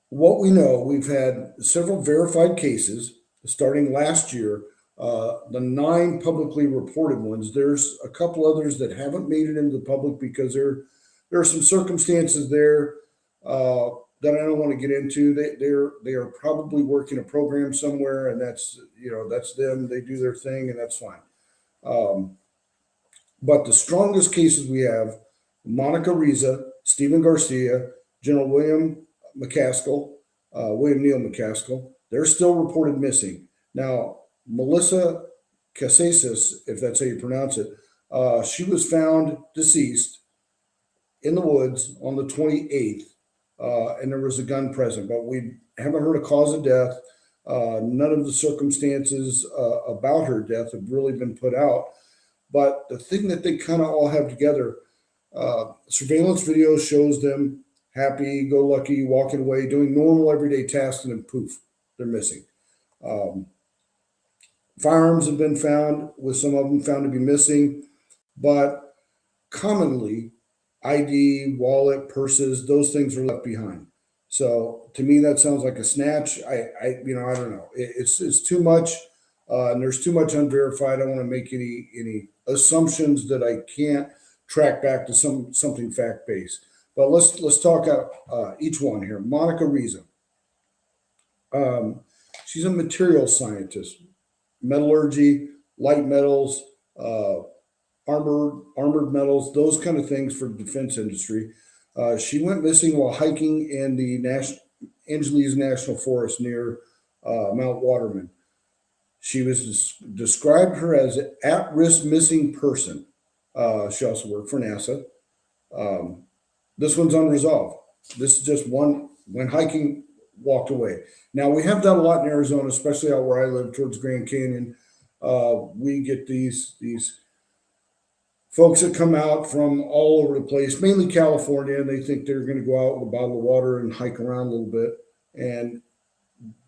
what we know, we've had several verified cases starting last year. The 9 publicly reported ones. There's a couple others that haven't made it into the public because there are some circumstances there that I don't want to get into. They are probably working a program somewhere, and that's them. They do their thing, and that's fine. But the strongest cases we have: Monica Riza, Stephen Garcia, General William Neal McCaskill. They're still reported missing. Now, Melissa Casasis, if that's how you pronounce it, she was found deceased in the woods on the 28th, and there was a gun present, but we haven't heard a cause of death. None of the circumstances about her death have really been put out. But the thing that they kind of all have together, surveillance video shows them happy-go-lucky, walking away, doing normal everyday tasks, and then poof, they're missing. Firearms have been found, with some of them found to be missing, but commonly ID, wallet, purses, those things are left behind. So to me, that sounds like a snatch. I don't know. It's too much, and there's too much unverified. I don't want to make any assumptions that I can't track back to something fact-based. But let's talk out each one here. Monica Riza. She's a material scientist, metallurgy, light metals, armored metals, those kind of things for the defense industry. She went missing while hiking in the Angeles National Forest near Mount Waterman. She was described her as an at-risk missing person. She also worked for NASA. This one's unresolved. This is just one, went hiking, walked away. Now, we have that a lot in Arizona, especially out where I live towards Grand Canyon. We get these folks that come out from all over the place, mainly California, and they think they're going to go out with a bottle of water and hike around a little bit, and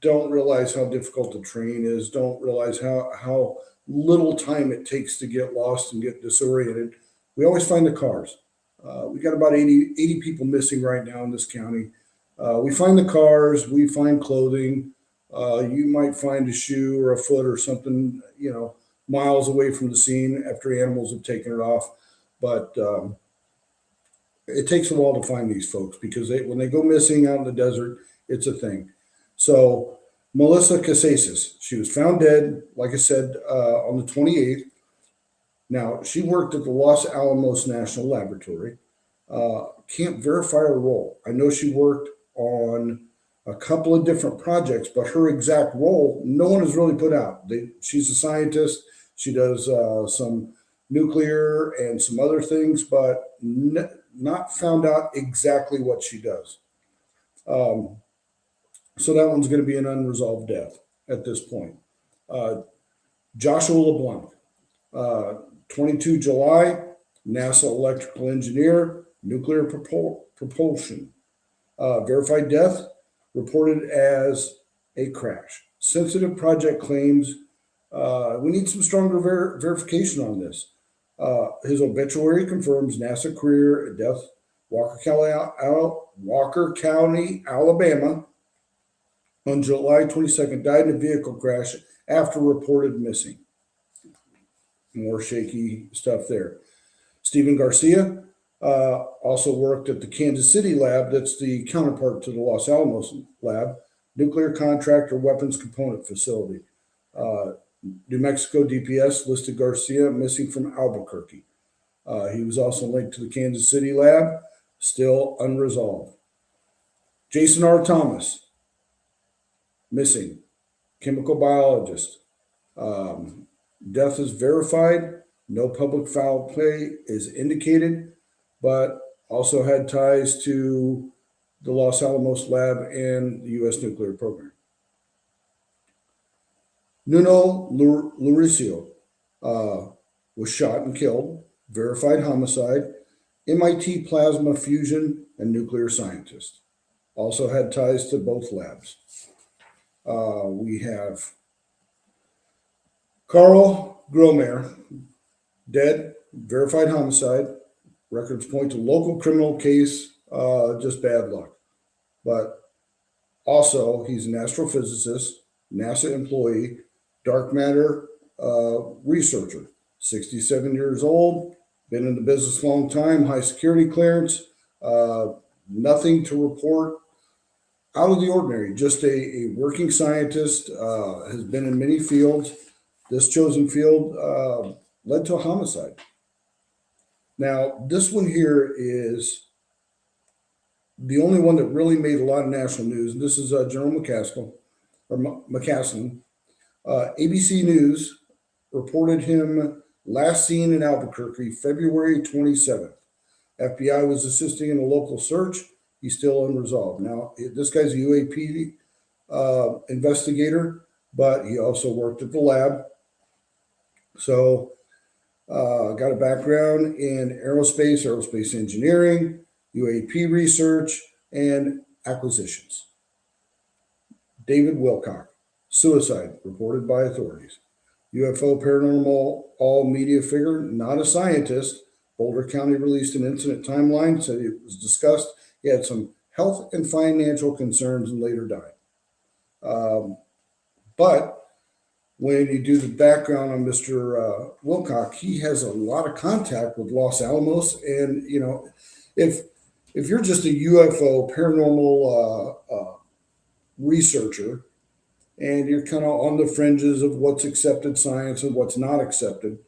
don't realize how difficult the terrain is, don't realize how little time it takes to get lost and get disoriented. We always find the cars. We got about 80 people missing right now in this county. We find the cars, we find clothing. You might find a shoe or a foot or something, miles away from the scene after animals have taken it off. But it takes a while to find these folks because when they go missing out in the desert, it's a thing. So Melissa Casasis, she was found dead, like I said, on the 28th. Now, she worked at the Los Alamos National Laboratory. Can't verify her role. I know she worked on a couple of different projects, but her exact role, no one has really put out. She's a scientist. She does some nuclear and some other things, but not found out exactly what she does. So that one's going to be an unresolved death at this point. Joshua LeBlanc, 22 July, NASA electrical engineer, nuclear propulsion. Verified death reported as a crash. Sensitive project claims. We need some stronger verification on this. His obituary confirms NASA career at death, Walker County, Alabama, on July 22nd, died in a vehicle crash after reported missing. More shaky stuff there. Stephen Garcia also worked at the Kansas City lab, that's the counterpart to the Los Alamos lab, nuclear contractor weapons component facility. New Mexico DPS listed Garcia missing from Albuquerque. He was also linked to the Kansas City lab, still unresolved. Jason R. Thomas, missing, chemical biologist. Death is verified. No public foul play is indicated, but also had ties to the Los Alamos lab and the U.S. nuclear program. Nuno Lauricio was shot and killed, verified homicide, MIT plasma fusion and nuclear scientist. Also had ties to both labs. We have Carl Gromer, dead, verified homicide. Records point to local criminal case, just bad luck. But also, he's an astrophysicist, NASA employee, dark matter researcher, 67 years old, been in the business a long time, high security clearance, nothing to report out of the ordinary, just a working scientist, has been in many fields. This chosen field led to a homicide. Now, this one here is the only one that really made a lot of national news. And this is General McCaslin. ABC News reported him last seen in Albuquerque, February 27th. FBI was assisting in a local search. He's still unresolved. Now, this guy's a UAP investigator, but he also worked at the lab. So, got a background in aerospace engineering, UAP research, and acquisitions. David Wilcock, suicide reported by authorities. UFO paranormal all media figure, not a scientist. Boulder County released an incident timeline, said it was discussed. He had some health and financial concerns and later died. But when you do the background on Mr. Wilcock, he has a lot of contact with Los Alamos. And, you know, if you're just a UFO paranormal researcher and you're kind of on the fringes of what's accepted science and what's not accepted,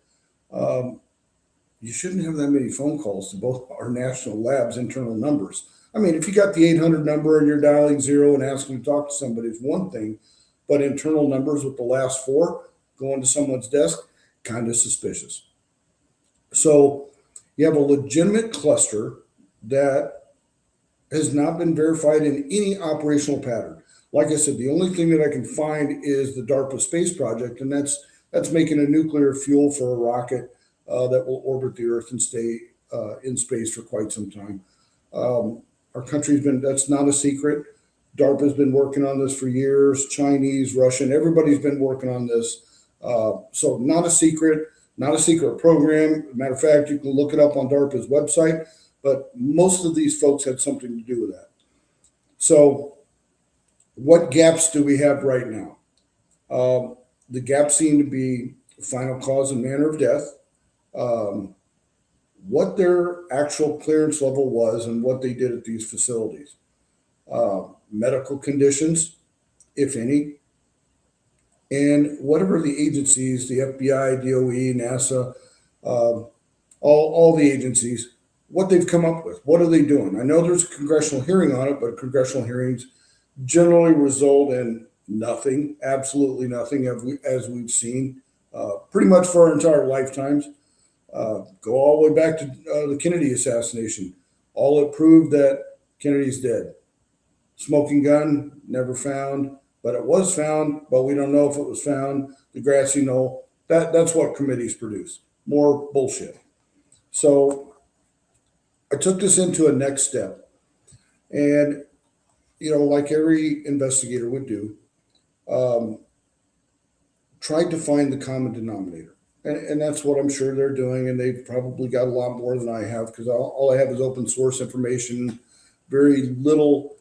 you shouldn't have that many phone calls to both our national labs' internal numbers. I mean, if you got the 800 number and you're dialing 0 and asking to talk to somebody, it's one thing. But internal numbers with the last 4 going to someone's desk, kind of suspicious. So you have a legitimate cluster that has not been verified in any operational pattern. Like I said, the only thing that I can find is the DARPA space project, and that's making a nuclear fuel for a rocket that will orbit the Earth and stay in space for quite some time. Our country's been, that's not a secret. DARPA's been working on this for years, Chinese, Russian, everybody's been working on this. So not a secret program. Matter of fact, you can look it up on DARPA's website, but most of these folks had something to do with that. So what gaps do we have right now? The gaps seem to be final cause and manner of death, what their actual clearance level was and what they did at these facilities. Medical conditions, if any, and whatever the agencies, the FBI, DOE, NASA, all the agencies, what they've come up with. What are they doing? I know there's a congressional hearing on it, but congressional hearings generally result in nothing, absolutely nothing, as we've seen pretty much for our entire lifetimes. Go all the way back to the Kennedy assassination. All it proved that Kennedy's dead. Smoking gun, never found, but it was found, but we don't know if it was found. The grassy knoll, that's what committees produce. More bullshit. So I took this into a next step. And, you know, like every investigator would do, tried to find the common denominator. And that's what I'm sure they're doing. And they've probably got a lot more than I have, because all I have is open source information, very little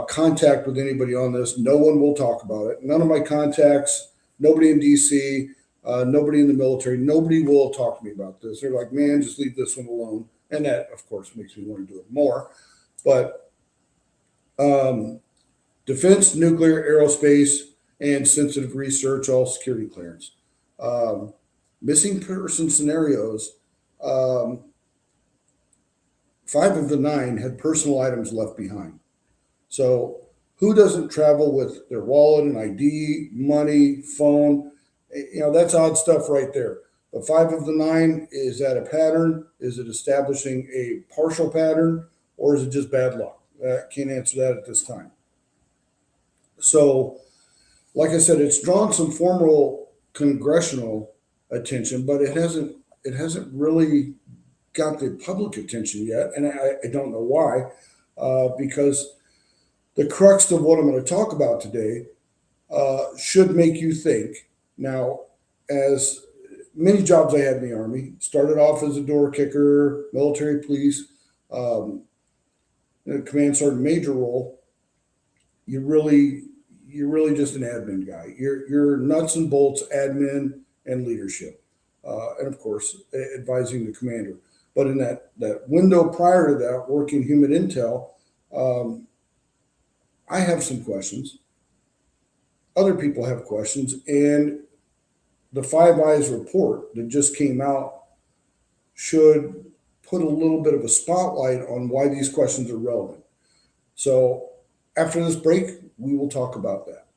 contact with anybody on this. No one will talk about it. None of my contacts, nobody in DC, nobody in the military, nobody will talk to me about this. They're like, man, just leave this one alone. And that, of course, makes me want to do it more. But defense, nuclear, aerospace, and sensitive research, all security clearance. Missing person scenarios, 5 of the 9 had personal items left behind. So who doesn't travel with their wallet and ID, money, phone? That's odd stuff right there. But 5 of the 9, is that a pattern? Is it establishing a partial pattern, or is it just bad luck? I can't answer that at this time. So, like I said, it's drawn some formal congressional attention, but it hasn't really got the public attention yet, and I don't know why, because the crux of what I'm going to talk about today should make you think. Now, as many jobs I had in the Army, started off as a door kicker, military police, in a command sergeant major role. You're really just an admin guy. You're nuts and bolts admin and leadership, and of course advising the commander. But in that window prior to that, working human intel, I have some questions. Other people have questions, and the Five Eyes report that just came out should put a little bit of a spotlight on why these questions are relevant. So after this break, we will talk about that.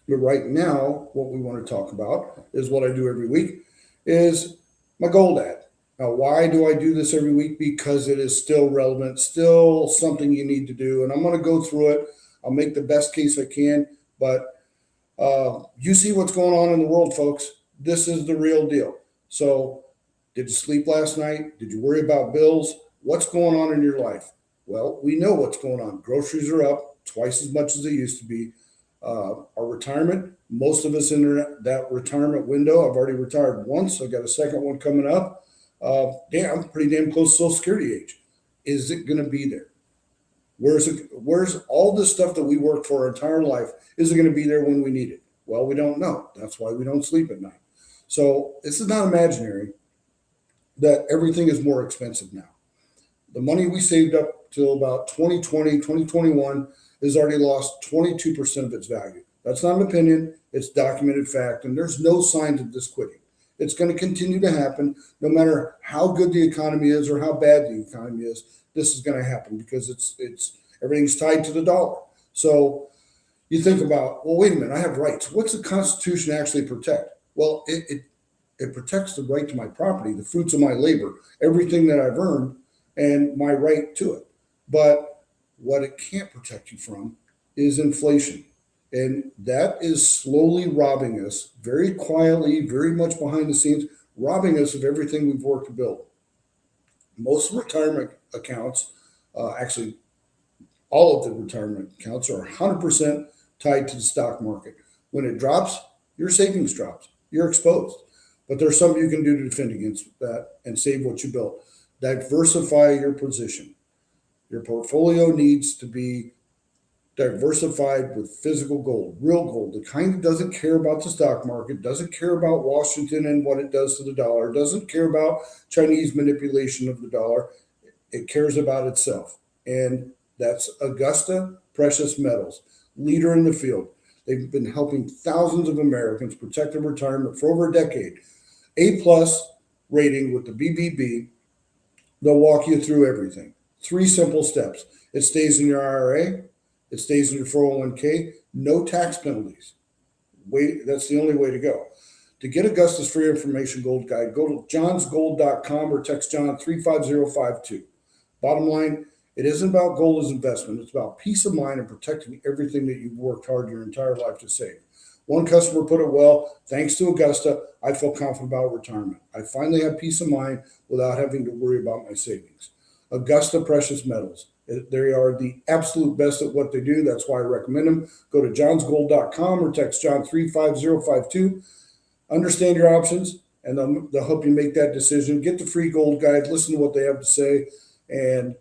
But right now, what we want to talk about is what I do every week, is my gold ad. Now, why do I do this every week? Because it is still relevant, still something you need to do. And I'm going to go through it. I'll make the best case I can. But you see what's going on in the world, folks. This is the real deal. So did you sleep last night? Did you worry about bills? What's going on in your life? Well, we know what's going on. Groceries are up twice as much as they used to be. Our retirement, most of us in that retirement window. I've already retired once. I've got a second one coming up. I'm pretty damn close to Social Security age. Is it going to be there? Where's all this stuff that we worked for our entire life? Is it going to be there when we need it? Well, we don't know. That's why we don't sleep at night. So this is not imaginary that everything is more expensive now. The money we saved up till about 2020, 2021 has already lost 22% of its value. That's not an opinion. It's documented fact, and there's no signs of this quitting. It's going to continue to happen no matter how good the economy is or how bad the economy is. This is going to happen because it's everything's tied to the dollar. So you think about, well, wait a minute, I have rights. What's the Constitution actually protect? Well, it protects the right to my property, the fruits of my labor, everything that I've earned, and my right to it. But what it can't protect you from is inflation. And that is slowly robbing us, very quietly, very much behind the scenes, robbing us of everything we've worked to build. Most retirement accounts, actually all of the retirement accounts, are 100% tied to the stock market. When it drops, your savings drops. You're exposed. But there's something you can do to defend against that and save what you built. Diversify your position. Your portfolio needs to be diversified with physical gold, real gold, the kind that doesn't care about the stock market, doesn't care about Washington and what it does to the dollar, doesn't care about Chinese manipulation of the dollar. It cares about itself. And that's Augusta Precious Metals, leader in the field. They've been helping thousands of Americans protect their retirement for over a decade. A+ rating with the BBB. They'll walk you through everything. 3 simple steps. It stays in your IRA. It stays in your 401k. No tax penalties. That's the only way to go. To get Augusta's free information gold guide, go to johnsgold.com or text John 35052. Bottom line, it isn't about gold as investment. It's about peace of mind and protecting everything that you've worked hard your entire life to save. One customer put it well, thanks to Augusta, I feel confident about retirement. I finally have peace of mind without having to worry about my savings. Augusta Precious Metals, They are the absolute best at what they do. That's why I recommend them. Go to johnsgold.com or text John 35052. Understand your options, and they'll help you make that decision. Get the free gold guide, listen to what they have to say, and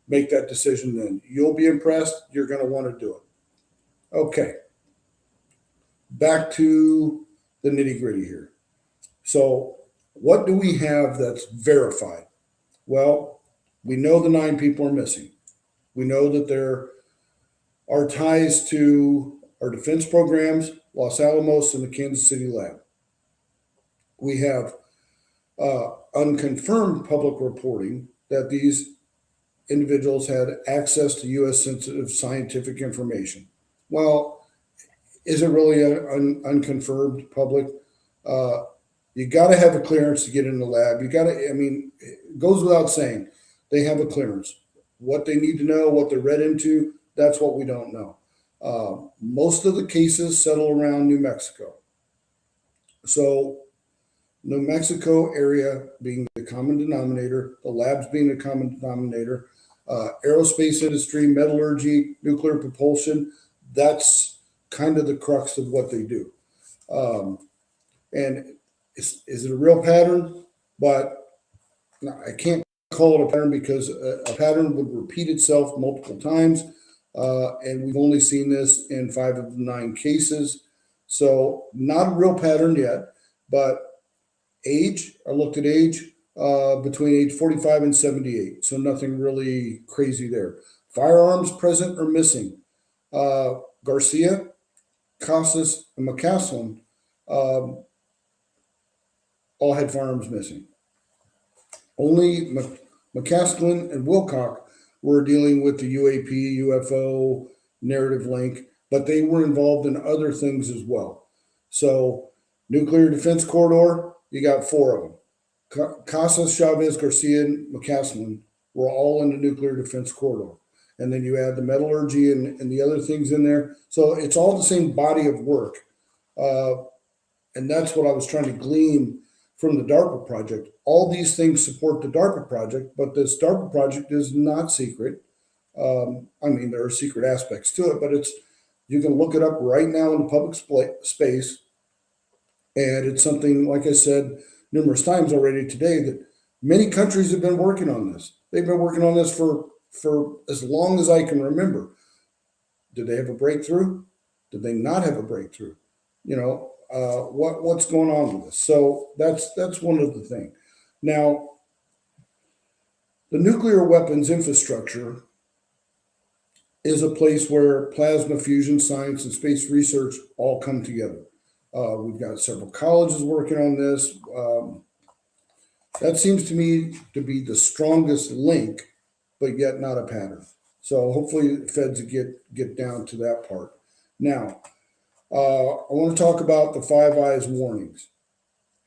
make that decision then. You'll be impressed. You're going to want to do it. Okay. Back to the nitty gritty here. So what do we have that's verified? Well, we know the 9 people are missing. We know that there are ties to our defense programs, Los Alamos, and the Kansas City lab. We have unconfirmed public reporting that these individuals had access to U.S. sensitive scientific information. Well, is it really unconfirmed public? You got to have a clearance to get in the lab. It goes without saying, they have a clearance. What they need to know, what they're read into, that's what we don't know. Most of the cases settle around New Mexico. So New Mexico area being the common denominator, the labs being the common denominator, aerospace industry, metallurgy, nuclear propulsion, that's kind of the crux of what they do. And is it a real pattern? But I can't call it a pattern because a pattern would repeat itself multiple times. And we've only seen this in 5 of the 9 cases. So not a real pattern yet, but age, I looked at age between age 45 and 78. So nothing really crazy there. Firearms present or missing. Garcia, Casas, and McCaslin all had firearms missing. Only McCaslin and Wilcock were dealing with the UAP, UFO narrative link, but they were involved in other things as well. So nuclear defense corridor, you got 4 of them. Casas, Chavez, Garcia, and McCaslin were all in the nuclear defense corridor. And then you add the metallurgy and the other things in there. So it's all the same body of work. And that's what I was trying to glean from the DARPA project. All these things support the DARPA project, but this DARPA project is not secret. There are secret aspects to it, but you can look it up right now in the public space. And it's something, like I said numerous times already today, that many countries have been working on this. They've been working on this for as long as I can remember. Did they have a breakthrough? Did they not have a breakthrough? What's going on with this? So that's one of the things. Now, the nuclear weapons infrastructure is a place where plasma fusion science and space research all come together. We've got several colleges working on this. That seems to me to be the strongest link, but yet not a pattern. So hopefully the feds get down to that part. Now, I want to talk about the Five Eyes warnings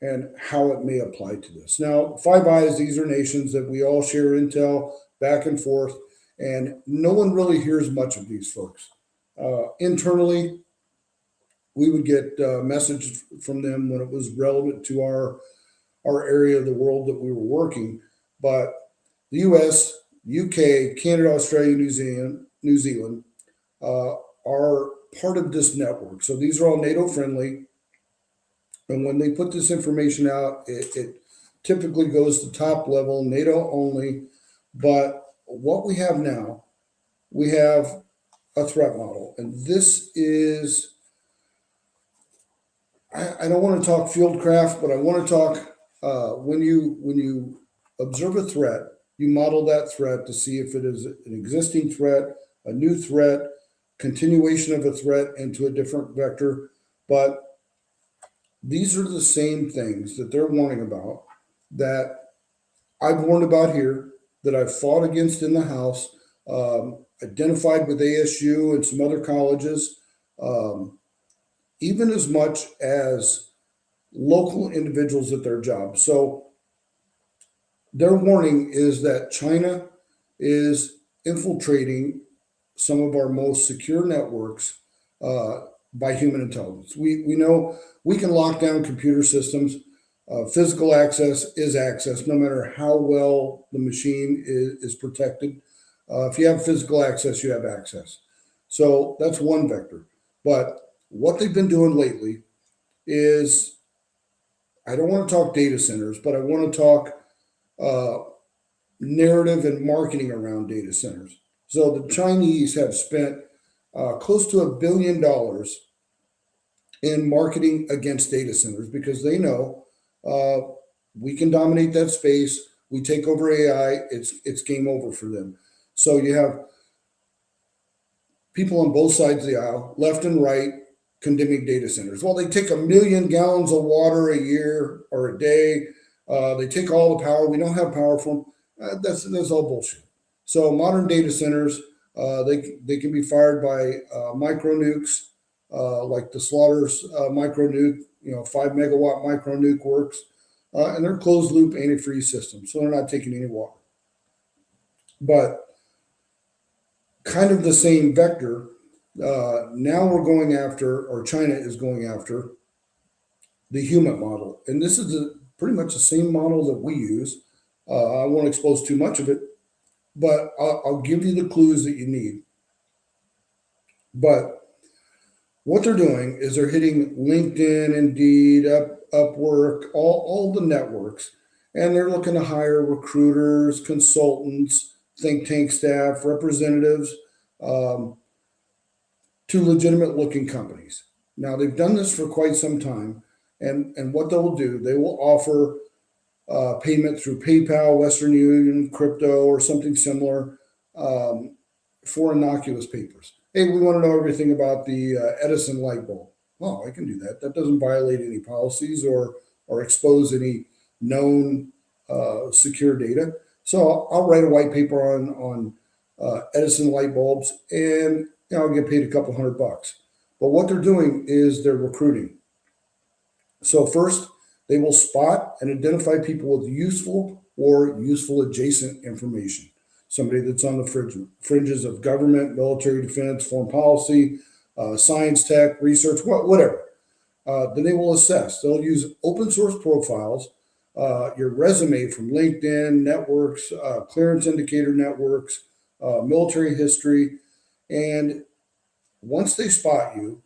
and how it may apply to this. Now, Five Eyes, these are nations that we all share intel back and forth, and no one really hears much of these folks. Internally, we would get messages from them when it was relevant to our area of the world that we were working. But the US, UK, Canada, Australia, New Zealand are part of this network. So these are all NATO friendly. And when they put this information out, it typically goes to top level, NATO only. But what we have now, we have a threat model. And this is, I don't want to talk fieldcraft, but I want to talk when you observe a threat, you model that threat to see if it is an existing threat, a new threat, continuation of a threat into a different vector. But these are the same things that they're warning about, that I've warned about here, that I've fought against in the House, identified with ASU and some other colleges, even as much as local individuals at their job. So their warning is that China is infiltrating some of our most secure networks by human intelligence. We know we can lock down computer systems. Physical access is access, no matter how well the machine is protected. If you have physical access, you have access. So that's one vector. But what they've been doing lately is, I don't want to talk data centers, but I want to talk narrative and marketing around data centers. So the Chinese have spent close to $1 billion in marketing against data centers because they know we can dominate that space. We take over AI, it's game over for them. So you have people on both sides of the aisle, left and right, condemning data centers. Well, they take 1 million gallons of water a year or a day. They take all the power. We don't have power for them. That's all bullshit. So modern data centers, they can be fired by micro nukes, like the Slaughter's micro nuke. 5 megawatt micro nuke works, and they're closed loop antifreeze systems, so they're not taking any water. But kind of the same vector. Now we're going after, or China is going after, the human model, and this is pretty much the same model that we use. I won't expose too much of it, but I'll give you the clues that you need. But what they're doing is they're hitting LinkedIn, Indeed, Upwork, all the networks, and they're looking to hire recruiters, consultants, think tank staff, representatives to legitimate looking companies. Now, they've done this for quite some time, and what they will do, they will offer payment through PayPal, Western Union, crypto, or something similar for innocuous papers. Hey, we want to know everything about the Edison light bulb. Well, I can do that. That doesn't violate any policies or expose any known secure data. So I'll write a white paper on Edison light bulbs, and I'll get paid a couple $100. But what they're doing is they're recruiting. So first, they will spot and identify people with useful or useful adjacent information. Somebody that's on the fringes of government, military, defense, foreign policy, science, tech, research, whatever. Then they will assess. They'll use open source profiles, your resume from LinkedIn, networks, clearance indicator networks, military history. And once they spot you,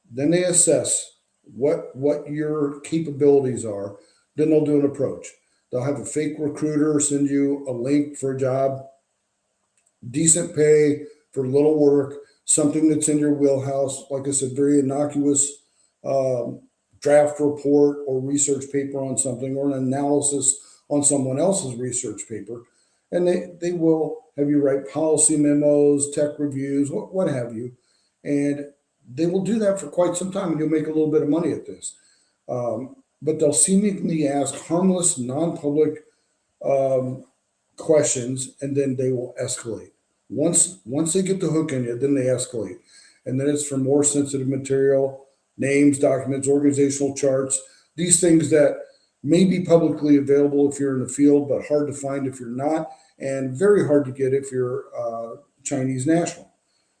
then they assess what your capabilities are. Then they'll do an approach. They'll have a fake recruiter send you a link for a job, decent pay for little work, something that's in your wheelhouse. Like I said, very innocuous draft report or research paper on something, or an analysis on someone else's research paper. And they will have you write policy memos, tech reviews, what have you. And they will do that for quite some time, and you'll make a little bit of money at this. But they'll seemingly ask harmless, non-public questions, and then they will escalate. Once they get the hook in you, then they escalate. And then it's for more sensitive material, names, documents, organizational charts, these things that may be publicly available if you're in the field, but hard to find if you're not, and very hard to get if you're Chinese national.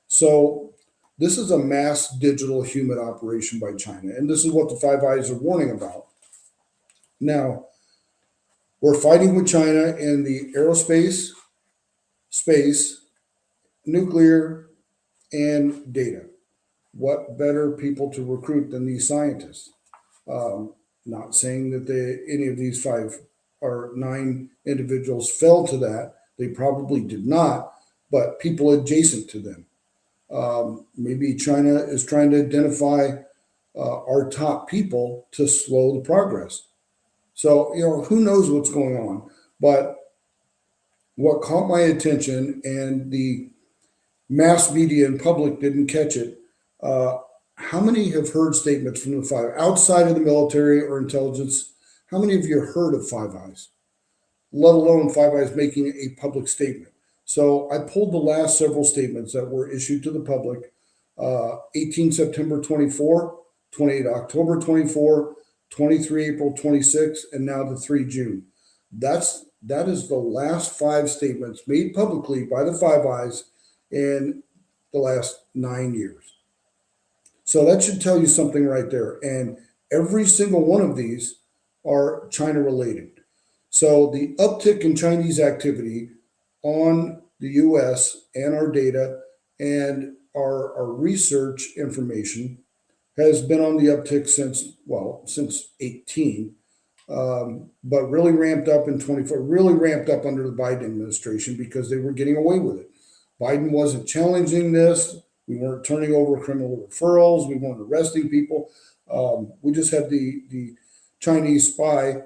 So this is a mass digital human operation by China, and this is what the Five Eyes are warning about. Now, we're fighting with China in the aerospace, space, nuclear, and data. What better people to recruit than these scientists? Not saying that any of these 5 or 9 individuals fell to that. They probably did not, but people adjacent to them. Maybe China is trying to identify our top people to slow the progress. So, who knows what's going on? But what caught my attention, and the mass media and public didn't catch it, how many have heard statements from the Five outside of the military or intelligence? How many of you have heard of Five Eyes, let alone Five Eyes making a public statement? So I pulled the last several statements that were issued to the public, 18 September 24, 28 October 24, 23 April 26, and now the 3 June. That is the last 5 statements made publicly by the Five Eyes in the last 9 years. So that should tell you something right there. And every single one of these are China related. So the uptick in Chinese activity on the U.S. and our data and our research information has been on the uptick since 18, but really ramped up in 24, really ramped up under the Biden administration because they were getting away with it. Biden wasn't challenging this. We weren't turning over criminal referrals. We weren't arresting people. We just had the Chinese spy,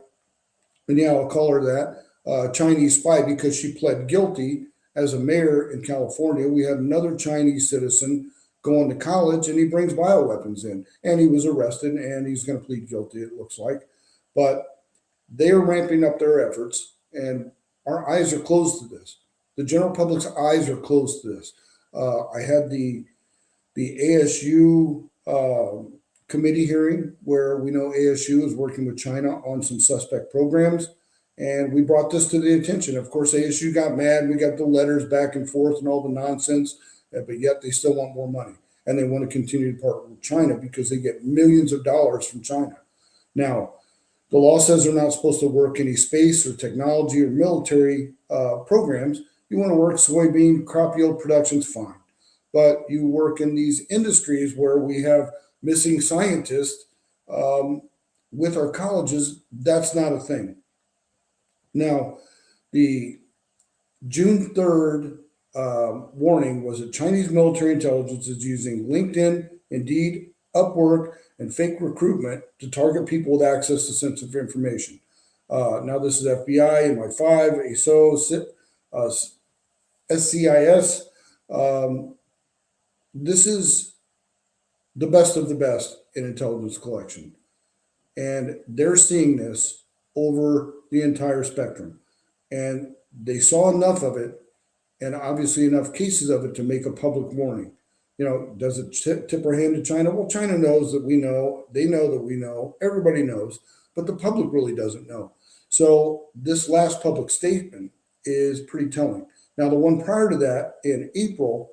and yeah, I'll call her that, Chinese spy, because she pled guilty as a mayor in California. We had another Chinese citizen going to college, and he brings bioweapons in, and he was arrested, and he's going to plead guilty, it looks like. But they are ramping up their efforts, and our eyes are closed to this. The general public's eyes are closed to this. I had the ASU committee hearing where we know ASU is working with China on some suspect programs, and we brought this to the attention. Of course, ASU got mad. We got the letters back and forth and all the nonsense, but yet they still want more money, and they want to continue to partner with China because they get millions of dollars from China. Now, the law says they're not supposed to work any space or technology or military programs. You want to work soybean crop yield production's fine, but you work in these industries where we have missing scientists with our colleges. That's not a thing. Now, the June 3rd warning was that Chinese military intelligence is using LinkedIn, Indeed, Upwork, and fake recruitment to target people with access to sensitive information. Now, this is FBI, MI5, ASO, SCIS. This is the best of the best in intelligence collection. And they're seeing this over the entire spectrum. And they saw enough of it, and obviously enough cases of it, to make a public warning. You know, does it tip our hand to China? Well, China knows that we know. They know that we know. Everybody knows. But the public really doesn't know. So this last public statement is pretty telling. Now, the one prior to that in April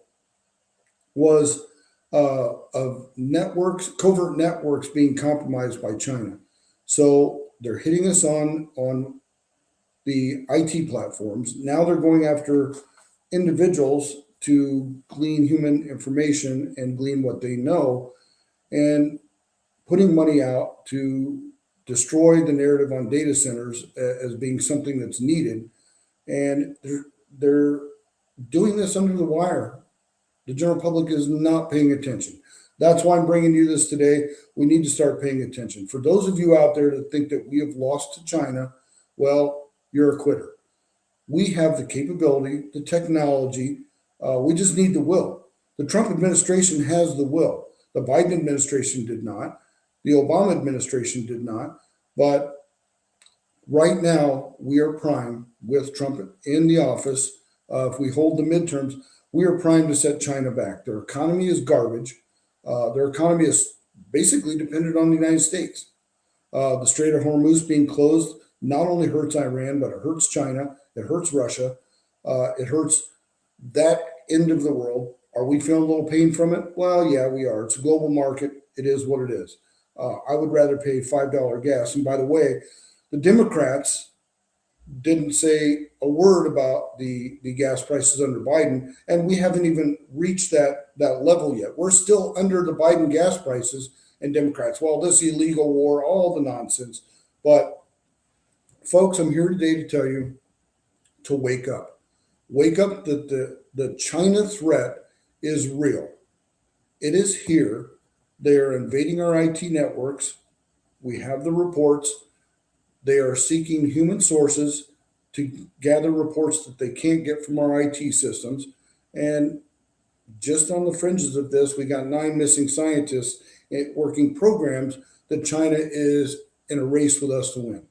was of networks, covert networks being compromised by China. So they're hitting us on the IT platforms. Now they're going after individuals to glean human information and glean what they know, and putting money out to destroy the narrative on data centers as being something that's needed. And they're doing this under the wire. The general public is not paying attention. That's why I'm bringing you this today. We need to start paying attention. For those of you out there that think that we have lost to China, well, you're a quitter. We have the capability, the technology. We just need the will. The Trump administration has the will. The Biden administration did not. The Obama administration did not. But right now, we are primed with Trump in the office. If we hold the midterms, we are primed to set China back. Their economy is garbage. Their economy is basically dependent on the United States. The Strait of Hormuz being closed not only hurts Iran, but it hurts China. It hurts Russia. It hurts that end of the world. Are we feeling a little pain from it? Well, yeah, we are. It's a global market. It is what it is. I would rather pay $5 gas. And by the way, the Democrats didn't say a word about the gas prices under Biden, and we haven't even reached that level yet. We're still under the Biden gas prices, and Democrats, well, this illegal war, all the nonsense. But folks, I'm here today to tell you to wake up. Wake up that the China threat is real. It is here. They are invading our IT networks. We have the reports. They are seeking human sources to gather reports that they can't get from our IT systems. And just on the fringes of this, we got 9 missing scientists working programs that China is in a race with us to win.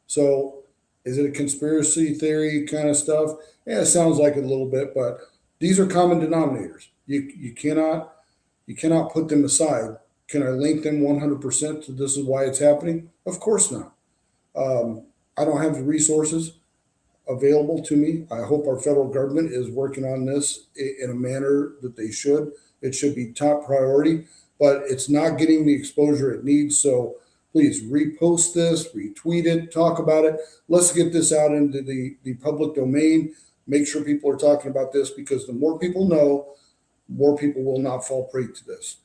So is it a conspiracy theory kind of stuff? Yeah, it sounds like it a little bit, but these are common denominators. You cannot put them aside. Can I link them 100% to this is why it's happening? Of course not. I don't have the resources available to me. I hope our federal government is working on this in a manner that they should. It should be top priority, but it's not getting the exposure it needs. So please repost this, retweet it, talk about it. Let's get this out into the public domain. make sure people are talking about this, because the more people know, more people will not fall prey to this.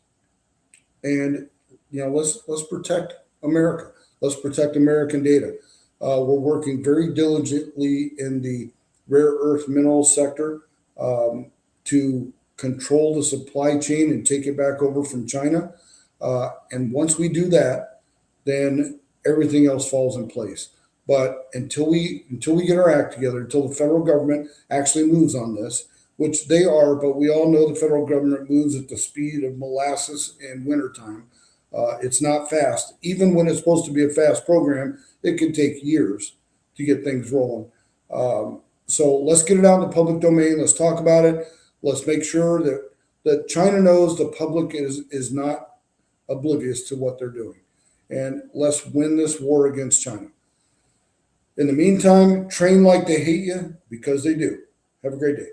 And let's protect America. Let's protect American data. We're working very diligently in the rare earth mineral sector to control the supply chain and take it back over from China. And once we do that, then everything else falls in place. But until we get our act together, until the federal government actually moves on this, which they are, but we all know the federal government moves at the speed of molasses in wintertime. It's not fast. Even when it's supposed to be a fast program, it can take years to get things rolling. So let's get it out in the public domain. Let's talk about it. Let's make sure that China knows the public is not oblivious to what they're doing. And let's win this war against China. In the meantime, train like they hate you, because they do. Have a great day.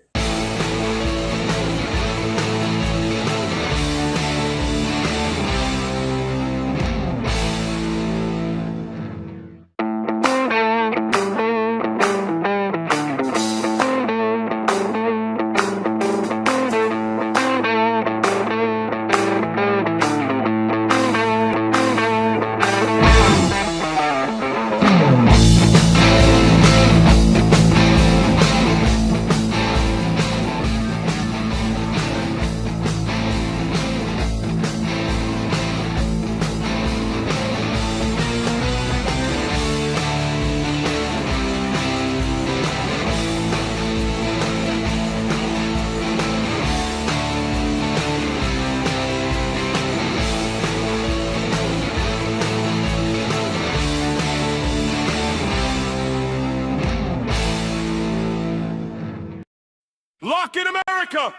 Lock in America!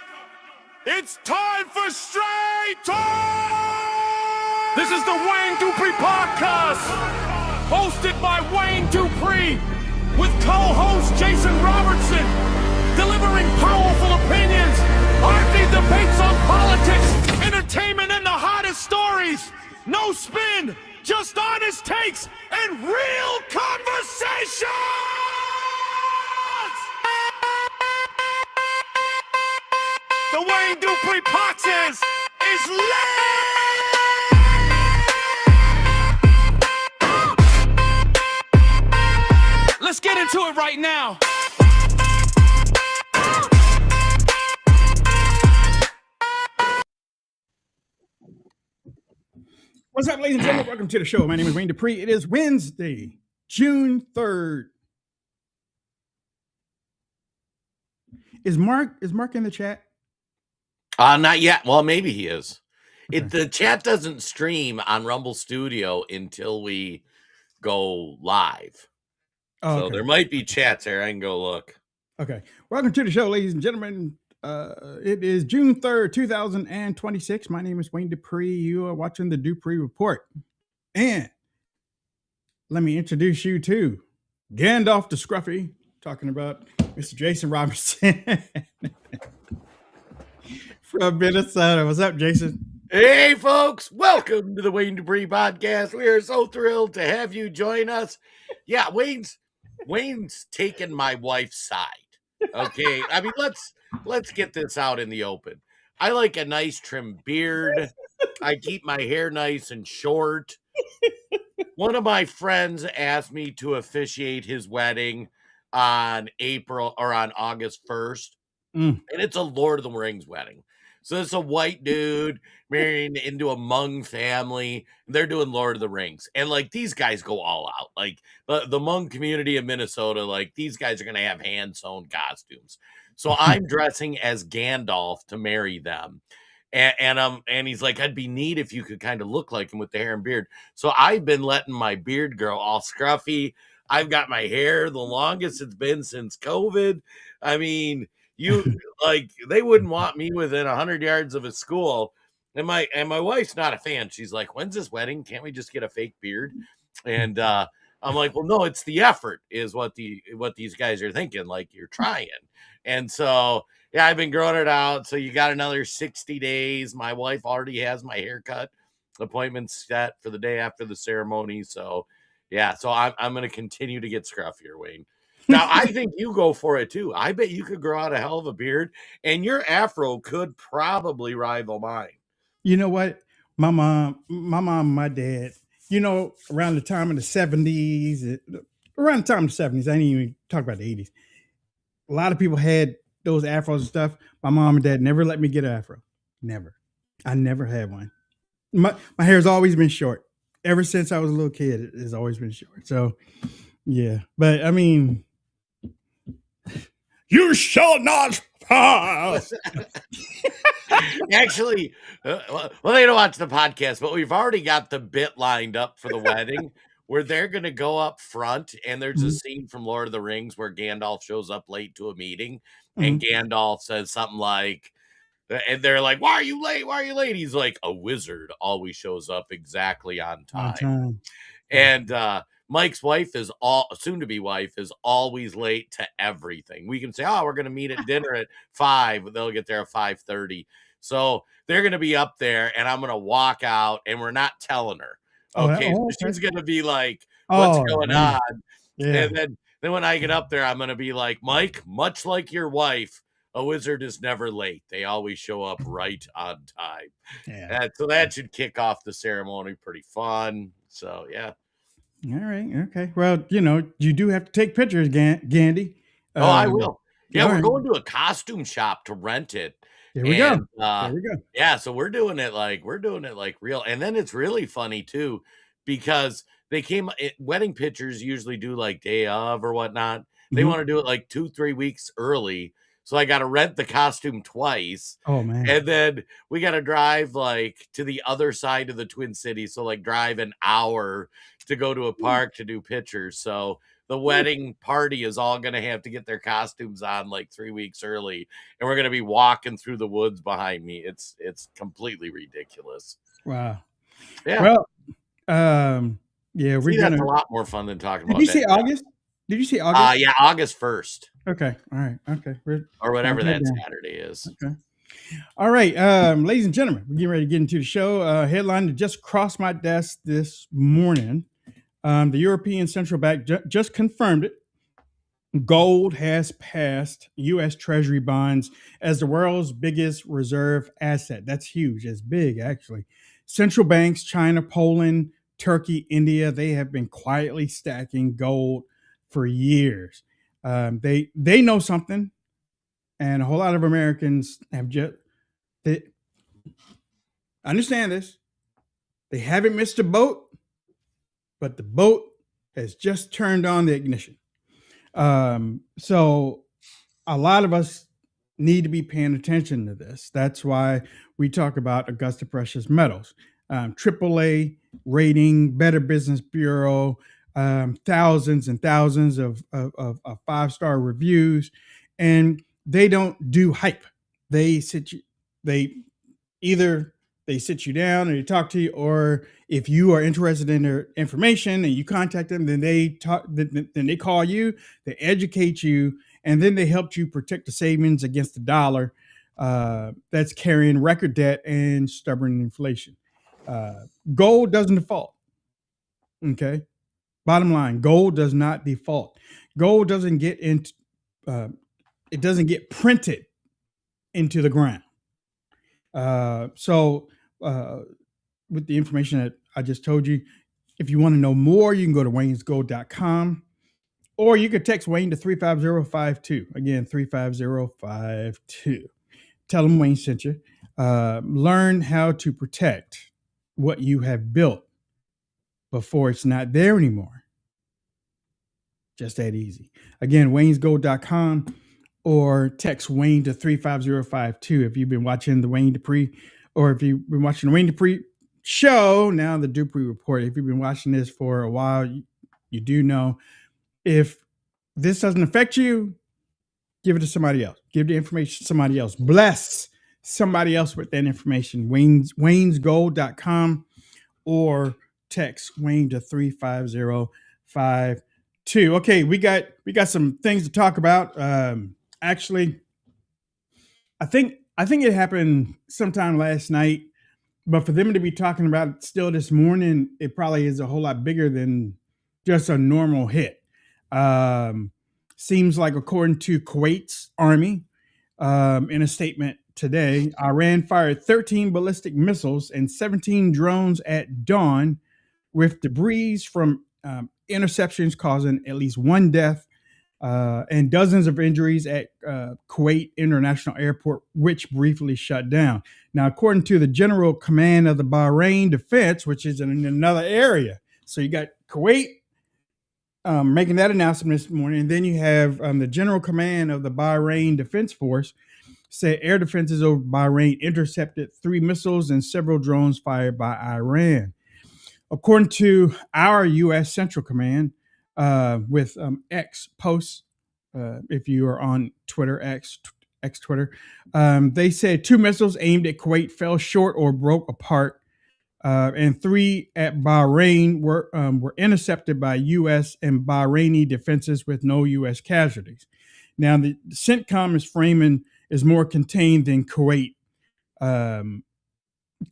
It's time for Straight Talk! This is the Wayne Dupree Podcast, hosted by Wayne Dupree, with co-host Jason Robertson, delivering powerful opinions, arcade debates on politics, entertainment, and the hottest stories. No spin, just honest takes and real conversation! The Wayne Dupree Podcast is lit! Let's get into it right now. What's up, ladies and gentlemen? Welcome to the show. My name is Wayne Dupree. It is Wednesday, June 3rd. Is Mark in the chat? Not yet. Well, maybe he is. Okay. The chat doesn't stream on Rumble Studio until we go live. Oh, so okay. There might be chats there. I can go look. Okay. Welcome to the show, ladies and gentlemen. It is June 3rd, 2026. My name is Wayne Dupree. You are watching the Dupree Report. And let me introduce you to Gandalf the Scruffy, talking about Mr. Jason Robertson. From Minnesota. What's up, Jason? Hey, folks. Welcome to the Wayne Dupree Podcast. We are so thrilled to have you join us. Yeah, Wayne's taken my wife's side. Okay. I mean, let's get this out in the open. I like a nice trim beard. I keep my hair nice and short. One of my friends asked me to officiate his wedding on August 1st. And it's a Lord of the Rings wedding. So it's a white dude marrying into a Hmong family. They're doing Lord of the Rings. And like these guys go all out. Like the Hmong community of Minnesota, like these guys are going to have hand-sewn costumes. So I'm dressing as Gandalf to marry them. And he's like, I'd be neat if you could kind of look like him with the hair and beard. So I've been letting my beard grow all scruffy. I've got my hair the longest it's been since COVID. I mean, they wouldn't want me within 100 yards of a school. And my wife's not a fan. She's like, when's this wedding? Can't we just get a fake beard? And I'm like, well, no, it's the effort is what these guys are thinking. Like, you're trying. And so, yeah, I've been growing it out. So you got another 60 days. My wife already has my haircut appointments set for the day after the ceremony. So, yeah, so I'm going to continue to get scruffier, Wayne. Now, I think you go for it too. I bet you could grow out a hell of a beard, and your afro could probably rival mine. You know what? My mom, my dad, around the time of the 70s, around the time of the 70s, I didn't even talk about the 80s. A lot of people had those afros and stuff. My mom and dad never let me get an afro. Never. I never had one. My hair's always been short. Ever since I was a little kid, it has always been short. So, yeah. But, I mean, you shall not pass. Actually, well, they don't watch the podcast, but we've already got the bit lined up for the wedding where they're going to go up front, and there's a scene from Lord of the Rings where Gandalf shows up late to a meeting, and Gandalf says something like, and they're like, "Why are you late? Why are you late?" He's like, "A wizard always shows up exactly on time." And Mike's wife is soon-to-be wife is always late to everything. We can say, "Oh, we're going to meet at dinner at 5." They'll get there at 5:30. So they're going to be up there, and I'm going to walk out, and we're not telling her. Okay, so she's going to be like, "What's going on?" Yeah. And then when I get up there, I'm going to be like, "Mike, much like your wife, a wizard is never late. They always show up right on time." Yeah. So that should kick off the ceremony. Pretty fun. So, yeah. All right. Okay. Well, you do have to take pictures, Gandy. Oh, I will. Yeah, all we're right. going to a costume shop to rent it. There we go. Yeah, so we're doing it like real. And then it's really funny too, because wedding pictures usually do like day of or whatnot. They want to do it like 2-3 weeks early. So I got to rent the costume twice. Oh man. And then we got to drive like to the other side of the Twin Cities. So like drive an hour to go to a park to do pictures. So the wedding party is all going to have to get their costumes on like 3 weeks early. And we're going to be walking through the woods behind me. It's completely ridiculous. Wow. Yeah. Well, yeah, we're That's a lot more fun than talking about Did you say August? Did you say August? Yeah, August 1st. Okay. All right. Okay. Or whatever that Saturday is. Okay. All right. Ladies and gentlemen, we're getting ready to get into the show. Headline that just crossed my desk this morning. The European Central Bank just confirmed it. Gold has passed U.S. Treasury bonds as the world's biggest reserve asset. That's huge. It's big, actually. Central banks, China, Poland, Turkey, India, they have been quietly stacking gold for years. They know something, and a whole lot of Americans have understand this. They haven't missed a boat, but the boat has just turned on the ignition. So a lot of us need to be paying attention to this. That's why we talk about Augusta Precious Metals, AAA rating, Better Business Bureau, thousands and thousands of 5-star reviews, and they don't do hype. They sit you down and they talk to you, or if you are interested in their information and you contact them, then they call you, they educate you, and then they help you protect the savings against the dollar that's carrying record debt and stubborn inflation. Gold doesn't default. Okay. Bottom line, gold does not default. Gold doesn't get into, it doesn't get printed into the ground. So with the information that I just told you, if you want to know more, you can go to waynesgold.com, or you could text Wayne to 35052. Again, 35052. Tell them Wayne sent you. Learn how to protect what you have built before it's not there anymore. Just that easy. Again, waynesgold.com, or text Wayne to 35052 if you've been watching the Wayne Dupree, or if you've been watching the Wayne Dupree show, now the Dupree Report. If you've been watching this for a while, you do know, if this doesn't affect you, give it to somebody else. Give the information to somebody else. Bless somebody else with that information. waynesgold.com, or text Wayne to 35052. Okay, we got some things to talk about. Actually, I think it happened sometime last night, but for them to be talking about it still this morning, it probably is a whole lot bigger than just a normal hit. seems like, according to Kuwait's army, in a statement today, Iran fired 13 ballistic missiles and 17 drones at dawn, with debris from interceptions causing at least one death and dozens of injuries at Kuwait International Airport, which briefly shut down. Now, according to the General Command of the Bahrain Defense, which is in another area, so you got Kuwait making that announcement this morning, and then you have the General Command of the Bahrain Defense Force said air defenses over Bahrain intercepted 3 missiles and several drones fired by Iran. According to our U.S. Central Command, with X posts, if you are on Twitter, X Twitter, they said 2 missiles aimed at Kuwait fell short or broke apart, and 3 at Bahrain were intercepted by U.S. and Bahraini defenses with no U.S. casualties. Now, the CENTCOM is more contained than Kuwait.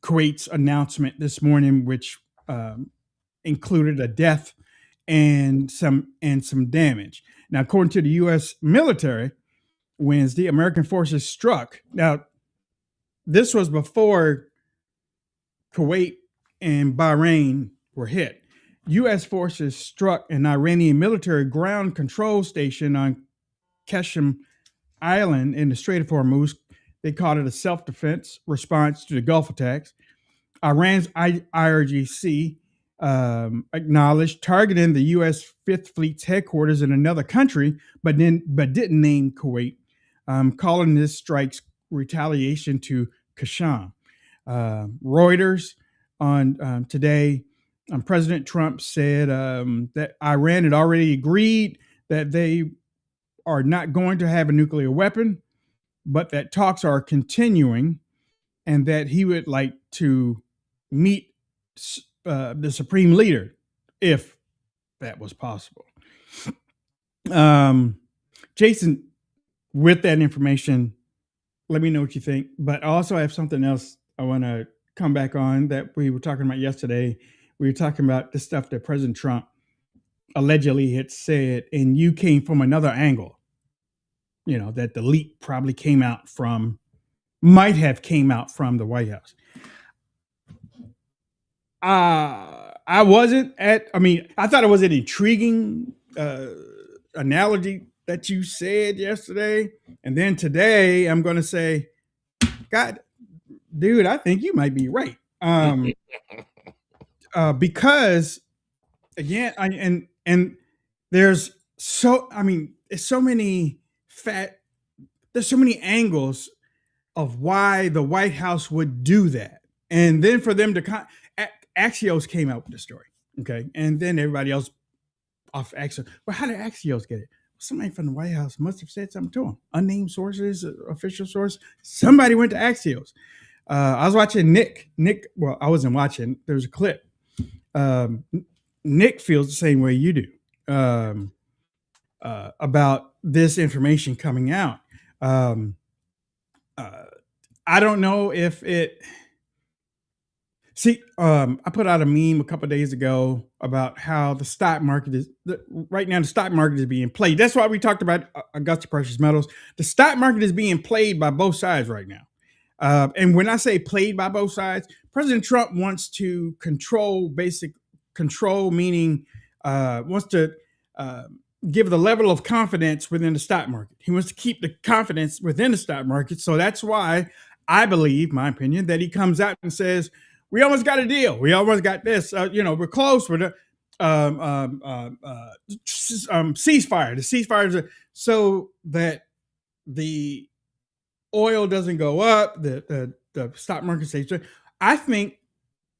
Kuwait's announcement this morning, which included a death and some damage. Now, according to the U.S. military, Wednesday, American forces struck. Now, this was before Kuwait and Bahrain were hit. U.S. forces struck an Iranian military ground control station on Qasem Island in the Strait of Hormuz. They called it a self-defense response to the Gulf attacks. Iran's IRGC acknowledged targeting the U.S. Fifth Fleet's headquarters in another country, but didn't name Kuwait, calling this strike's retaliation to Qasem. Reuters on today, President Trump said that Iran had already agreed that they are not going to have a nuclear weapon, but that talks are continuing, and that he would like to meet the supreme leader if that was possible. Jason, with that information, let me know what you think. But I also have something else I want to come back on that we were talking about yesterday. We were talking about the stuff that President Trump allegedly had said, and you came from another angle, you know, that the leak probably might have came out from the White House. I thought it was an intriguing analogy that you said yesterday. And then today I'm going to say, God, dude, I think you might be right. Because again, and there's so many angles of why the White House would do that. And then for them to Axios came out with the story. Okay. And then everybody else off Axios. Well, how did Axios get it? Somebody from the White House must have said something to them. Unnamed sources, official source. Somebody went to Axios. I was watching Nick. Well, I wasn't watching. There's a clip. Nick feels the same way you do about this information coming out. I don't know if it. I put out a meme a couple of days ago about how the stock market is right now. The stock market is being played. That's why we talked about Augusta Precious Metals. The stock market is being played by both sides right now. And when I say played by both sides, President Trump wants to control, meaning wants to give the level of confidence within the stock market. He wants to keep the confidence within the stock market. So that's why I believe, my opinion, that he comes out and says, we almost got a deal. We almost got this. We're close with the ceasefire. The ceasefire is so that the oil doesn't go up. The stock market stays. I think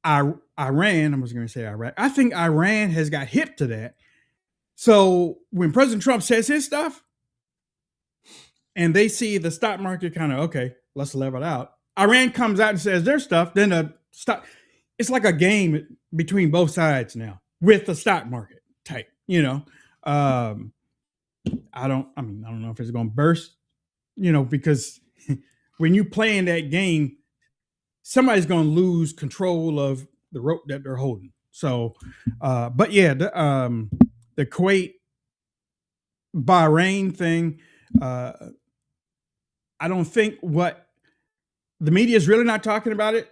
Iran. I was going to say Iraq. I think Iran has got hip to that. So when President Trump says his stuff, and they see the stock market kind of okay, let's level out. Iran comes out and says their stuff. Then the stock. It's like a game between both sides now with the stock market type. I don't know if it's going to burst. Because when you play in that game, somebody's going to lose control of the rope that they're holding. So, but yeah, the Kuwait Bahrain thing, I don't think what the media is really not talking about it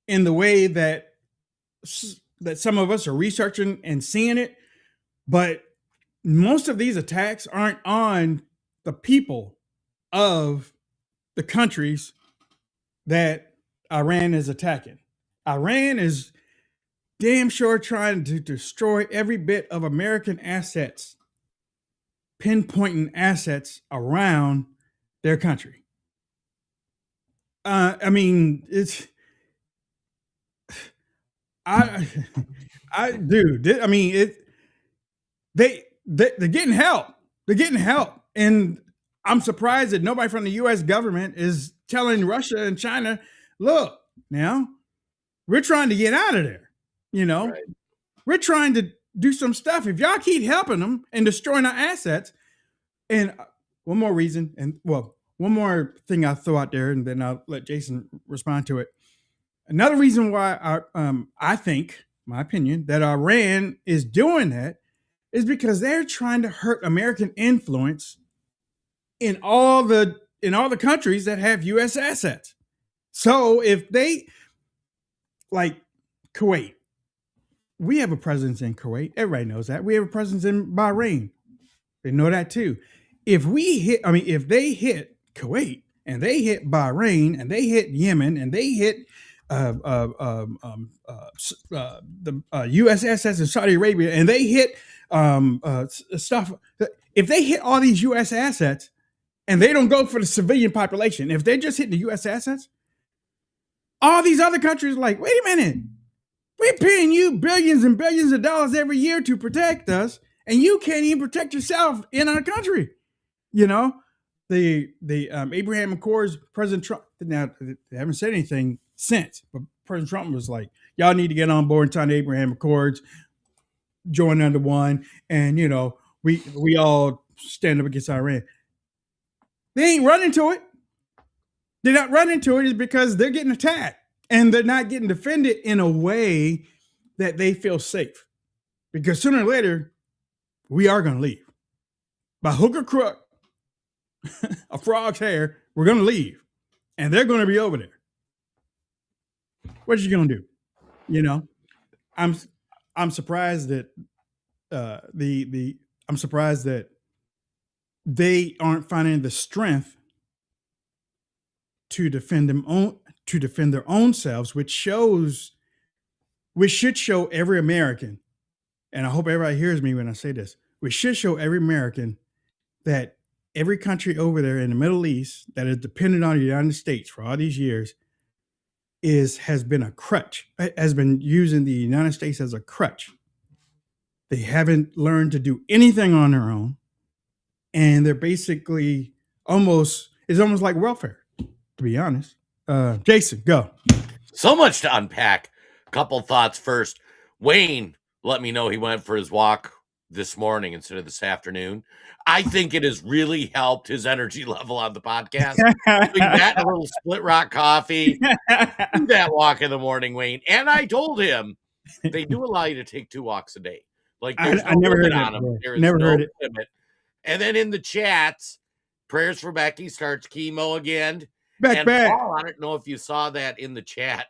in the way that some of us are researching and seeing it, but most of these attacks aren't on the people of the countries that Iran is attacking. Iran is damn sure trying to destroy every bit of American assets, pinpointing assets around their country. I mean, it's dude. I mean, they're getting help. They're getting help, and I'm surprised that nobody from the U.S. government is telling Russia and China, "Look, now we're trying to get out of there. You know, we're trying to do some stuff. If y'all keep helping them and destroying our assets." And one more reason, and well, one more thing I'll throw out there, and then I'll let Jason respond to it. Another reason why I think, my opinion, that Iran is doing that is because they're trying to hurt American influence in all the countries that have U.S. assets. So if they, like Kuwait, we have a presence in Kuwait. Everybody knows that. We have a presence in Bahrain. They know that too. If they hit Kuwait and they hit Bahrain and they hit Yemen and they hit the U.S. assets in Saudi Arabia and they hit stuff, if they hit all these U.S. assets and they don't go for the civilian population, if they just hit the U.S. assets, all these other countries are like, wait a minute, we're paying you billions and billions of dollars every year to protect us, and you can't even protect yourself in our country. You know, the Abraham Accords, President Trump, now they haven't said anything since, but President Trump was like, y'all need to get on board and sign the Abraham Accords, join under one, and, you know, we all stand up against Iran. They ain't running to it. They're not running to it is because they're getting attacked and they're not getting defended in a way that they feel safe. Because sooner or later, we are going to leave. By hook or crook, a frog's hair, we're going to leave. And they're going to be over there. What you going to do? You know, I'm surprised that I'm surprised that they aren't finding the strength to defend their own selves, which should show every American, and I hope everybody hears me when I say this, we should show every American that every country over there in the Middle East that is dependent on the United States for all these years has been a crutch, has been using the United States as a crutch. They haven't learned to do anything on their own, and they're basically it's almost like welfare, to be honest. Jason, go. So much to unpack. Couple thoughts first. Wayne let me know he went for his walk this morning instead of this afternoon. I think it has really helped his energy level on the podcast. Doing that and a little Split Rock coffee. Do that walk in the morning, Wayne. And I told him they do allow you to take 2 walks a day. Like there's I never heard on it. them. There is Never heard it. limit. And then in the chats, prayers for Becky starts chemo again. Back. Paul, I don't know if you saw that in the chat.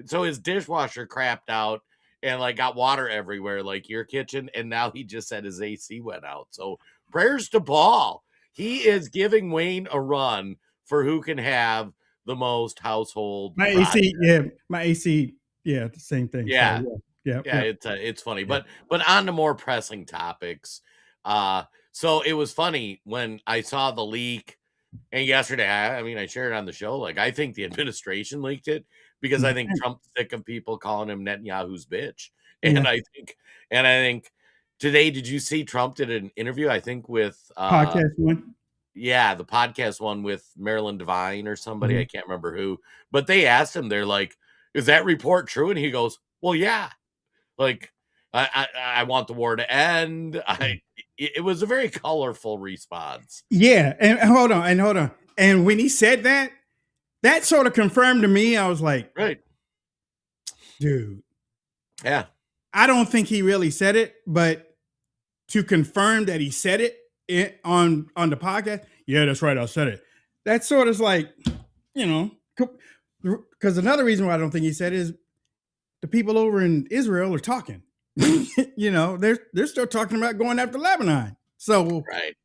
So his dishwasher crapped out and like got water everywhere, like your kitchen. And now he just said his AC went out. So prayers to Paul. He is giving Wayne a run for who can have the most household. My AC, the same thing. Yeah. So, yeah. It's funny, but on to more pressing topics. So it was funny when I saw the leak, and yesterday, I shared it on the show. Like, I think the administration leaked it because I think Trump's sick of people calling him Netanyahu's bitch. And I think today, did you see Trump did an interview? I think with podcast one. Yeah, the podcast one with Marilyn Devine or somebody. I can't remember who, but they asked him. They're like, "Is that report true?" And he goes, "Well, yeah. Like, I want the war to end." It was a very colorful response. Yeah, and hold on. And when he said that, that sort of confirmed to me. I was like, right, dude. Yeah, I don't think he really said it, but to confirm that he said it on the podcast. Yeah, that's right. I said it. That sort of like, because another reason why I don't think he said it is the people over in Israel are talking. They're still talking about going after Lebanon. So right.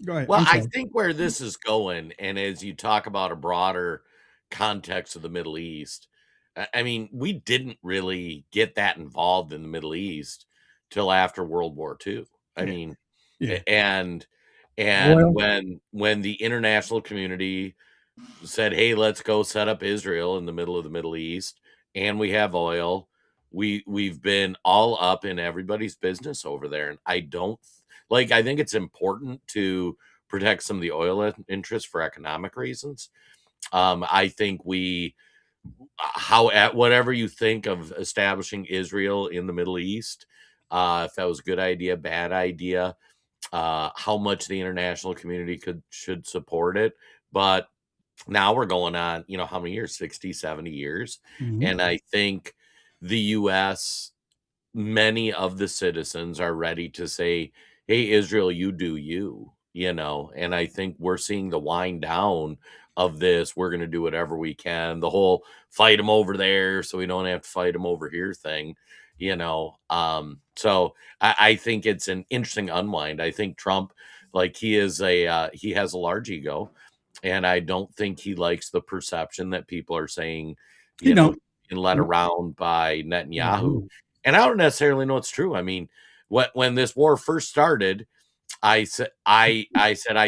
Go ahead. Well, I think where this is going, and as you talk about a broader context of the Middle East, I mean, we didn't really get that involved in the Middle East till after World War II. I mean, and when the international community said, "Hey, let's go set up Israel in the middle of the Middle East, and we have oil," we've been all up in everybody's business over there, and I think it's important to protect some of the oil interests for economic reasons. I think whatever you think of establishing Israel in the Middle East, if that was a good idea, bad idea, how much the international community should support it. But now we're going on, how many years? 60, 70 years. Mhm. And I think the U.S., many of the citizens are ready to say, "Hey, Israel, you do you," and I think we're seeing the wind down of this. We're going to do whatever we can. The whole fight them over there so we don't have to fight them over here thing, so I think it's an interesting unwind. I think Trump, like he has a large ego, and I don't think he likes the perception that people are saying, and led around by Netanyahu. And I don't necessarily know it's true. I mean, when this war first started, I said I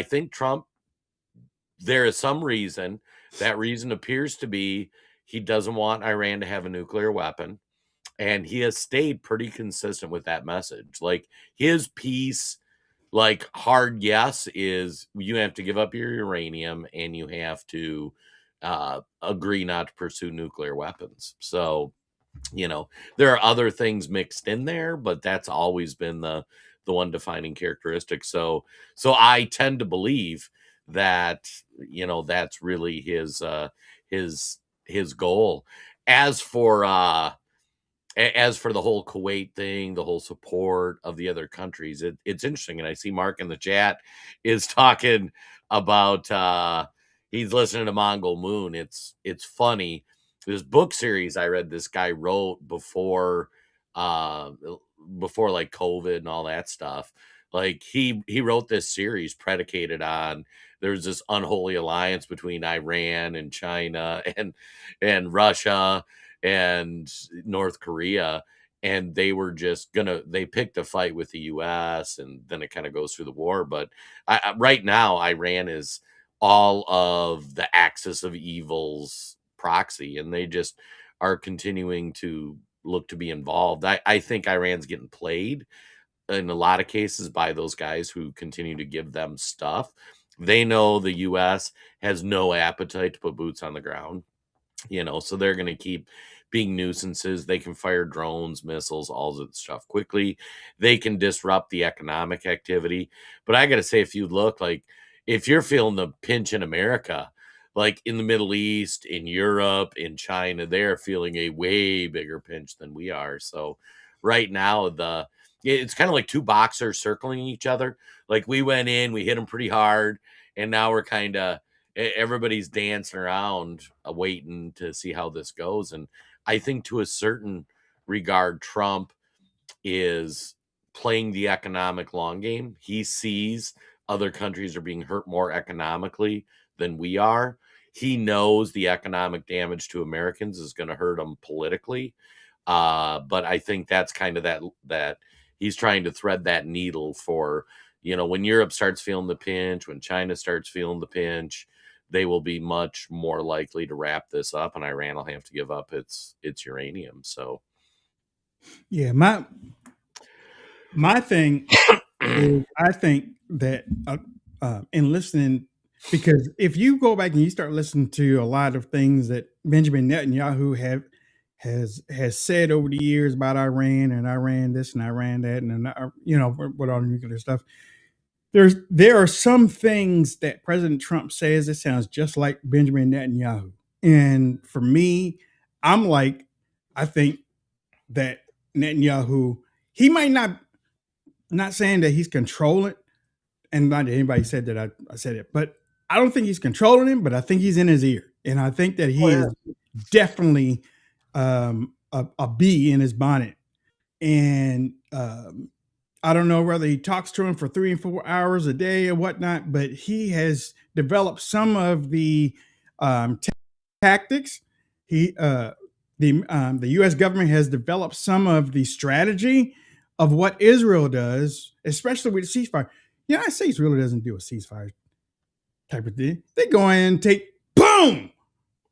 think Trump, there is some reason. That reason appears to be he doesn't want Iran to have a nuclear weapon. And he has stayed pretty consistent with that message. Like his piece, like hard yes, is you have to give up your uranium and you have to agree not to pursue nuclear weapons. So, there are other things mixed in there, but that's always been the one defining characteristic. So I tend to believe that, that's really his goal. As for the whole Kuwait thing, the whole support of the other countries, it's interesting. And I see Mark in the chat is talking about he's listening to Mongol Moon. It's funny. This book series I read this guy wrote before like COVID and all that stuff. Like he wrote this series predicated on there's this unholy alliance between Iran and China and Russia and North Korea, and they were just they picked a fight with the US, and then it kind of goes through the war. But right now Iran is all of the axis of evil's proxy, and they just are continuing to look to be involved. I think Iran's getting played in a lot of cases by those guys who continue to give them stuff. They know the US has no appetite to put boots on the ground, so they're going to keep being nuisances. They can fire drones, missiles, all that stuff quickly. They can disrupt the economic activity. But I got to say, if you look, like, if you're feeling the pinch in America, like in the Middle East, in Europe, in China, they're feeling a way bigger pinch than we are. So right now, it's kind of like two boxers circling each other. Like we went in, we hit them pretty hard, and now we're kind of everybody's dancing around waiting to see how this goes. And I think to a certain regard, Trump is playing the economic long game. He sees other countries are being hurt more economically than we are. He knows the economic damage to Americans is going to hurt them politically. But I think that's kind of that he's trying to thread that needle for, when Europe starts feeling the pinch, when China starts feeling the pinch, they will be much more likely to wrap this up, and Iran will have to give up its uranium. So, yeah, my thing is, I think that in listening, because if you go back and you start listening to a lot of things that Benjamin Netanyahu has said over the years about Iran and Iran this and Iran that, and with all the nuclear stuff. There are some things that President Trump says that sounds just like Benjamin Netanyahu. And for me, I think that Netanyahu, he might not saying that he's controlling and not that anybody said that I said it, but I don't think he's controlling him, but I think he's in his ear. And I think that he is definitely a bee in his bonnet. And I don't know whether he talks to him for 3 and 4 hours a day or whatnot, but he has developed some of the tactics. The U.S. government has developed some of the strategy of what Israel does, especially with the ceasefire. The United States really doesn't do a ceasefire type of thing. They go in and take, boom,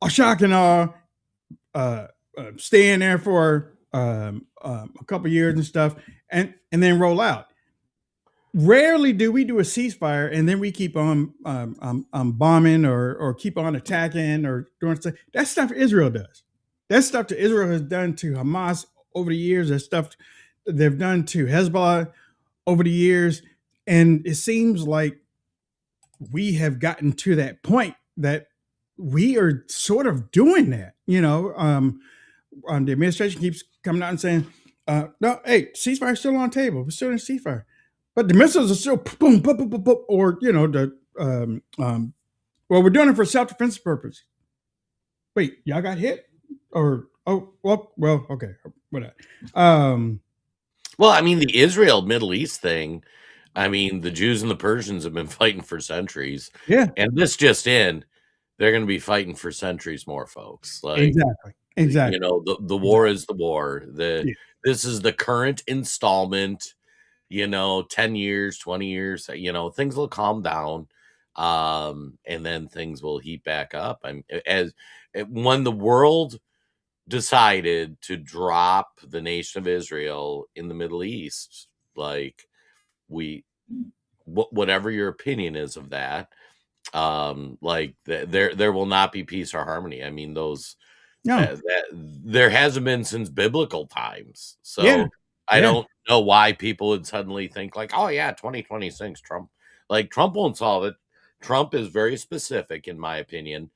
a shock and awe, stay in there for a couple years and stuff, and then roll out. Rarely do we do a ceasefire and then we keep on bombing or keep on attacking or doing stuff. That stuff Israel does. That stuff that Israel has done to Hamas over the years. That stuff they've done to Hezbollah over the years. And it seems like we have gotten to that point that we are sort of doing that. The administration keeps coming out and saying, no, hey, ceasefire is still on the table. We're still in a ceasefire. But the missiles are still boom, boom, boom, boom, boom, or, well, we're doing it for self-defense purpose. Wait, y'all got hit? Or, okay. Whatever. Well, I mean, the Israel Middle East thing, I mean, the Jews and the Persians have been fighting for centuries. Yeah. And this just in, they're going to be fighting for centuries more, folks. Like, Exactly. The war is the war. This is the current installment, 10 years, 20 years, things will calm down. And then things will heat back up. When the world decided to drop the nation of Israel in the Middle East, like whatever your opinion is of that, there will not be peace or harmony. I mean, there hasn't been since biblical times. So I don't know why people would suddenly think like, oh yeah, 2026 Trump won't solve it. Trump is very specific, in my opinion.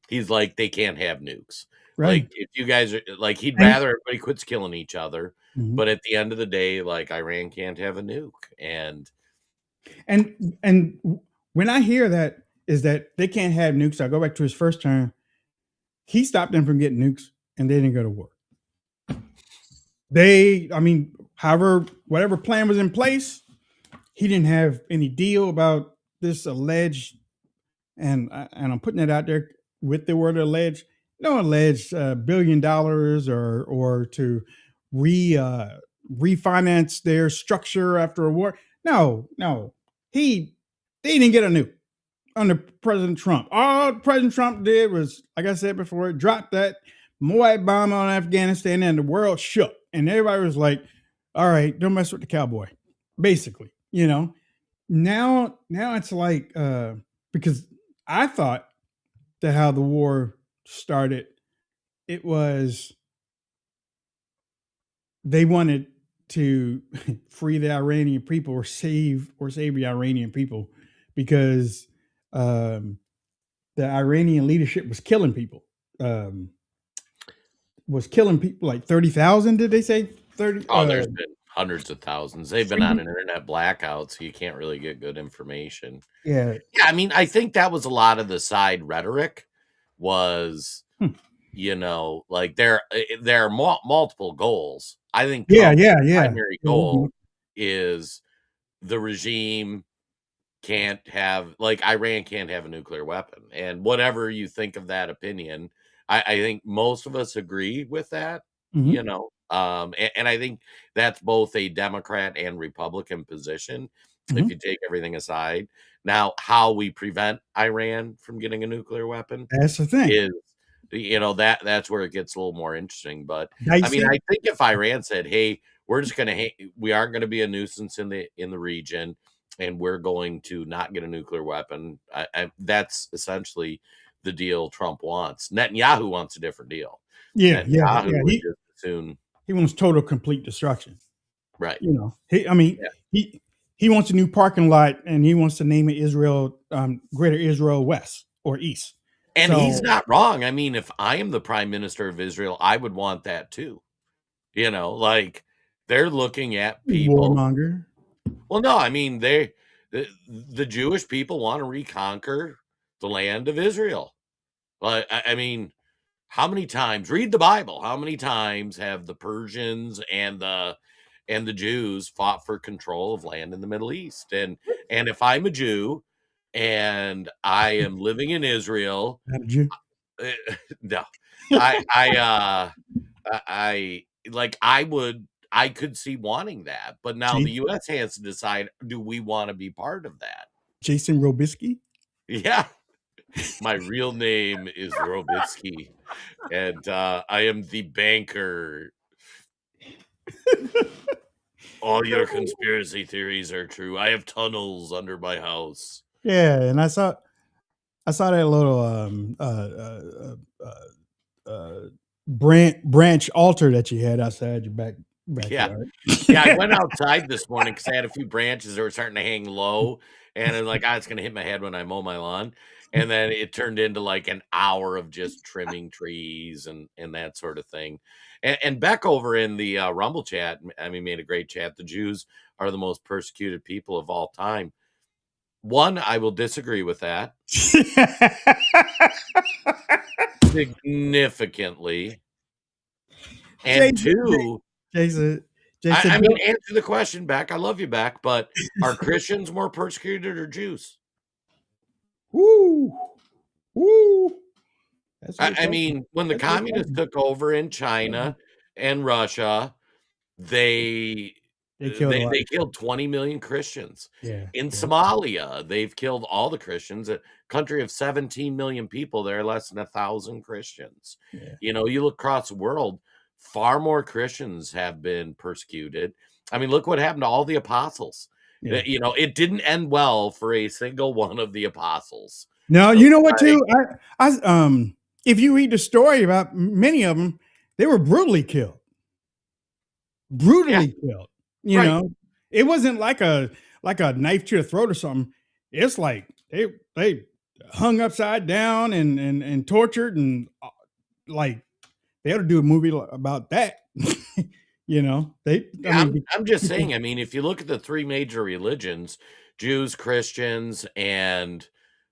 He's like, they can't have nukes. Right. Like, if you guys are like, he'd rather everybody quits killing each other. But at the end of the day, like, Iran can't have a nuke. And when I hear that is that they can't have nukes, I go back to his first term. He stopped them from getting nukes and they didn't go to war. Whatever plan was in place, he didn't have any deal about this alleged, and I'm putting it out there with the word alleged, no alleged $1 billion or to refinance their structure after a war. No, they didn't get a nuke under President Trump. All President Trump did was, like I said before, drop that Moab bomb on Afghanistan and the world shook. And everybody was like, all right, don't mess with the cowboy, basically, Now it's like, because I thought that how the war started, it was they wanted to free the Iranian people or save the Iranian people because the Iranian leadership was killing people. Like 30,000, did they say? 30? Oh, there's been hundreds of thousands. They've been on an internet blackout, so you can't really get good information. Yeah. I mean, I think that was a lot of the side rhetoric was, like there are multiple goals. I think Trump's primary goal is the regime can't have, like, Iran can't have a nuclear weapon. And whatever you think of that opinion, I think most of us agree with that, and I think that's both a Democrat and Republican position, if you take everything aside. Now, how we prevent Iran from getting a nuclear weapon, that's the thing, is that's where it gets a little more interesting. But I mean, I think if Iran said, hey, we aren't going to be a nuisance in the region, and we're going to not get a nuclear weapon, that's essentially the deal Trump wants. Netanyahu wants a different deal. He wants total, complete destruction. Right. He wants a new parking lot, and he wants to name it Israel, Greater Israel West or East. And he's not wrong. I mean, if I am the prime minister of Israel, I would want that too. Like, they're looking at people. Warmonger. Well, no, I mean, the Jewish people want to reconquer the land of Israel. Like, I mean, how many times, read the Bible, how many times have the Persians and the Jews fought for control of land in the Middle East? And if I'm a Jew and I am living in Israel, no, I could see wanting that, but now the U.S. has to decide: do we want to be part of that? Jason Robisky. Yeah, my real name is Robitsky, and I am the banker. All your conspiracy theories are true. I have tunnels under my house. Yeah, and I saw that little branch altar that you had outside your backyard. Yeah, I went outside this morning because I had a few branches that were starting to hang low, and I'm like, it's going to hit my head when I mow my lawn. And then it turned into like an hour of just trimming trees and that sort of thing. And Beck over in the Rumble chat, I mean, made a great chat. The Jews are the most persecuted people of all time. One, I will disagree with that. Significantly. And two, Jason, I mean, answer the question, Beck. I love you, Beck, but are Christians more persecuted or Jews? Woo. I mean, when the communists took over in China and Russia, they killed 20 million Christians. In Somalia, they've killed all the Christians. A country of 17 million people, there are less than 1,000 Christians. You know, you look across the world, far more Christians have been persecuted. I mean, look what happened to all the apostles. You know, it didn't end well for a single one of the apostles. No, you know what, too? If you read the story about many of them, they were brutally killed. Killed. You know, it wasn't like a knife to the throat or something. It's like they hung upside down and tortured, and like they ought to do a movie about that. You know, I'm just saying. I mean, if you look at the three major religions, Jews, Christians, and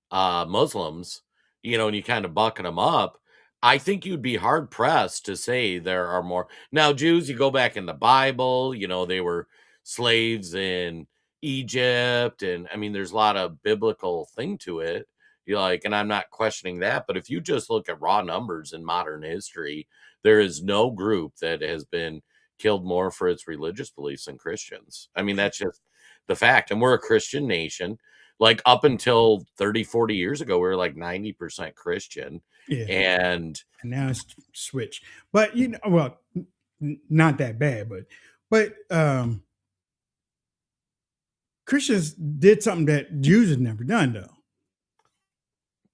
Muslims, you know, and you kind of bucket them up, I think you'd be hard pressed to say there are more. Now, Jews, you go back in the Bible, you know, they were slaves in Egypt, and I mean, there's a lot of biblical thing to it. You're like, and I'm not questioning that, but if you just look at raw numbers in modern history, there is no group that has been killed more for its religious beliefs than Christians. I mean, that's just the fact. And we're a Christian nation. Like up until 30, 40 years ago, we were like 90% Christian. And now it's switched. But, you know, well, not that bad, but Christians did something that Jews had never done, though.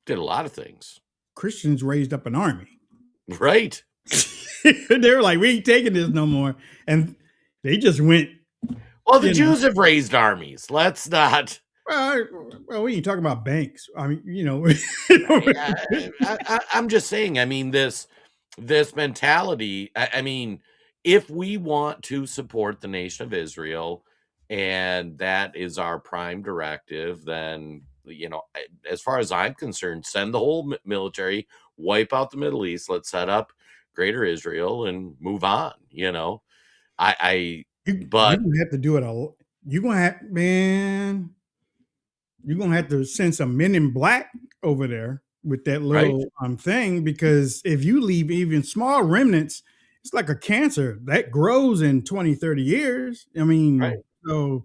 Did a lot of things. Christians raised up an army. Right. They were like, we ain't taking this no more. And they just went. Well, the Jews have raised armies. Let's not. Well, we ain't talking about banks. I mean, you know. I'm just saying, I mean, this mentality, I mean, if we want to support the nation of Israel, and that is our prime directive, then, you know, as far as I'm concerned, send the whole military, wipe out the Middle East, let's set up Greater Israel and move on, you know. But you're gonna have to do it all. You're gonna have to send some men in black over there with that little thing, because if you leave even small remnants, it's like a cancer that grows in 20, 30 years. I mean, so,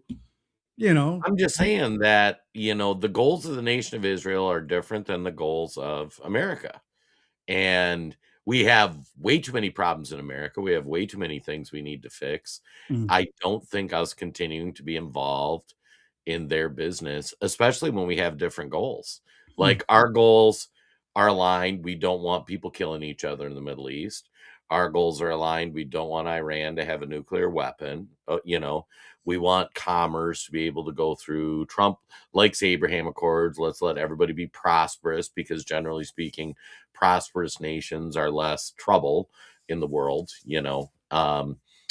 you know. I'm just saying that, you know, the goals of the nation of Israel are different than the goals of America. And we have way too many problems in America. We have way too many things we need to fix. I don't think us continuing to be involved in their business, especially when we have different goals. Like our goals are aligned. We don't want people killing each other in the Middle East. Our goals are aligned. We don't want Iran to have a nuclear weapon. You know, we want commerce to be able to go through. Trump likes Abraham Accords. Let's let everybody be prosperous, because generally speaking, prosperous nations are less trouble in the world, you know.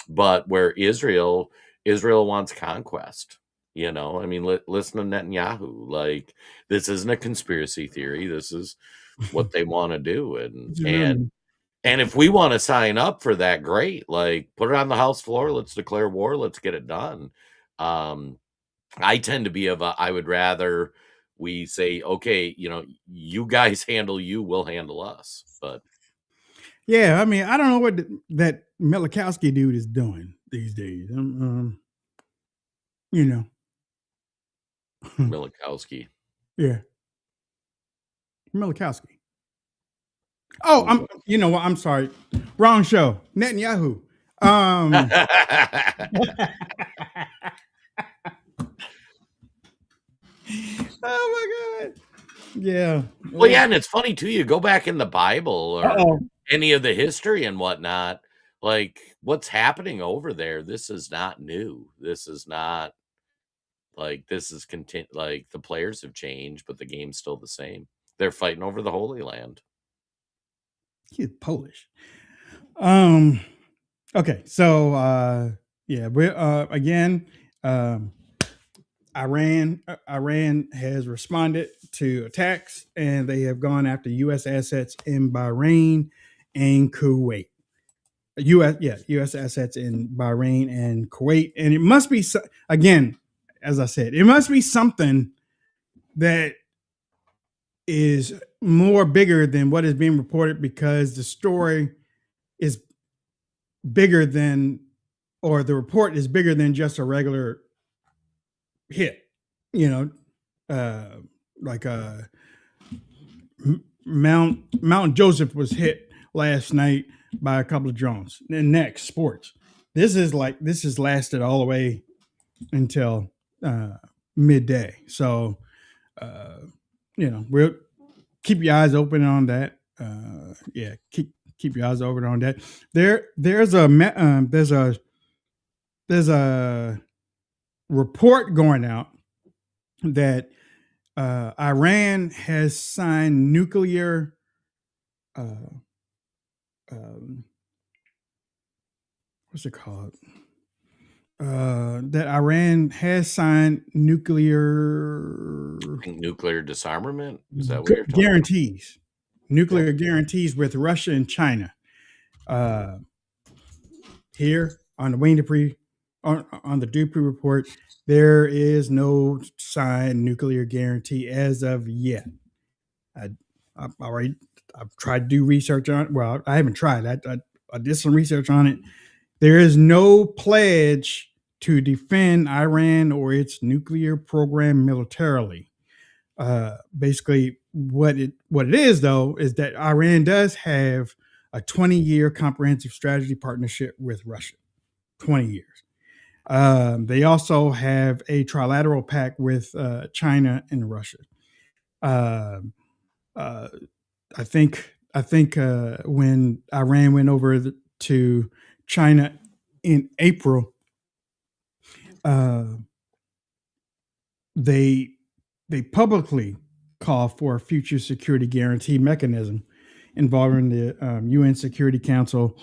But where Israel wants conquest. You know, I mean, listen to Netanyahu. Like, this isn't a conspiracy theory. This is what they want to do. And if we want to sign up for that, great. Like, put it on the House floor. Let's declare war. Let's get it done. I tend to be I would rather we say, okay, you know, you guys handle you, we'll handle us. But yeah, I mean, I don't know what that Milikowski dude is doing these days. You know, Milikowski. Yeah, Milikowski. Oh, you know what? I'm sorry, wrong show. Netanyahu. Oh my God. Yeah. Well, yeah, and it's funny too. You go back in the Bible or any of the history and whatnot, like what's happening over there. This is not new. This is not like this is like the players have changed, but the game's still the same. They're fighting over the Holy Land. He's Polish. Okay, so yeah, we're again. Iran has responded to attacks, and they have gone after U.S. assets in Bahrain and Kuwait. U.S. assets in Bahrain and Kuwait, and it must be again, as I said, it must be something that is more bigger than what is being reported, because the story is bigger than, or the report is bigger than just a regular hit, you know, like Mount Joseph was hit last night by a couple of drones. And next, sports. This has lasted all the way until midday. So, you know, we'll keep your eyes open on that. Yeah, keep your eyes open on that. There's a report going out that Iran has signed nuclear what's it called? That Iran has signed nuclear disarmament. Is that what you're talking guarantees? Nuclear guarantees with Russia and China. Here on the Wayne Dupree on the Dupree report, there is no signed nuclear guarantee as of yet. I've tried to do research on it. Well, I haven't tried. I did some research on it. There is no pledge to defend Iran or its nuclear program militarily. Basically, what it is, though, is that Iran does have a 20-year comprehensive strategy partnership with Russia. 20 years. They also have a trilateral pact with China and Russia. I think when Iran went over to China in April, they publicly called for a future security guarantee mechanism involving the UN Security Council,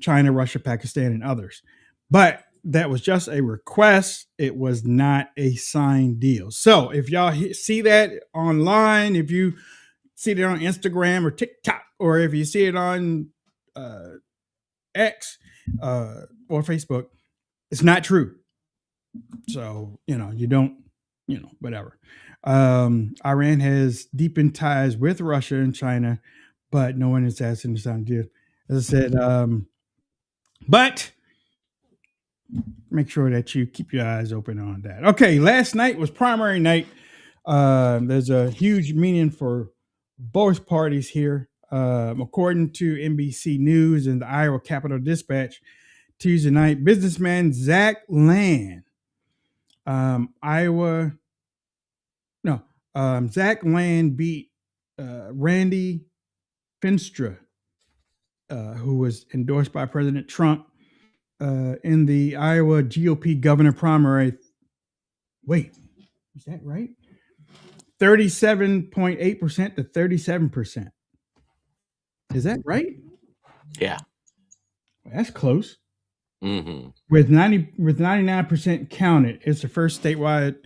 China, Russia, Pakistan, and others. But that was just a request. It was not a signed deal. So if y'all see that online, if you see it on Instagram or TikTok, or if you see it on X or Facebook, it's not true. So, you know, you don't, you know, whatever. Iran has deepened ties with Russia and China, but no one is asking to sign a deal. As I said, but make sure that you keep your eyes open on that. Okay, last night was primary night. There's a huge meeting for both parties here. According to NBC News and the Iowa Capital Dispatch, Tuesday night, businessman Zach Land, Zach Land beat Randy Finstra, who was endorsed by President Trump in the Iowa GOP governor primary. Wait, is that right? 37.8% to 37%. Is that right? Yeah. That's close. Mm-hmm. With 99% counted, it's the first statewide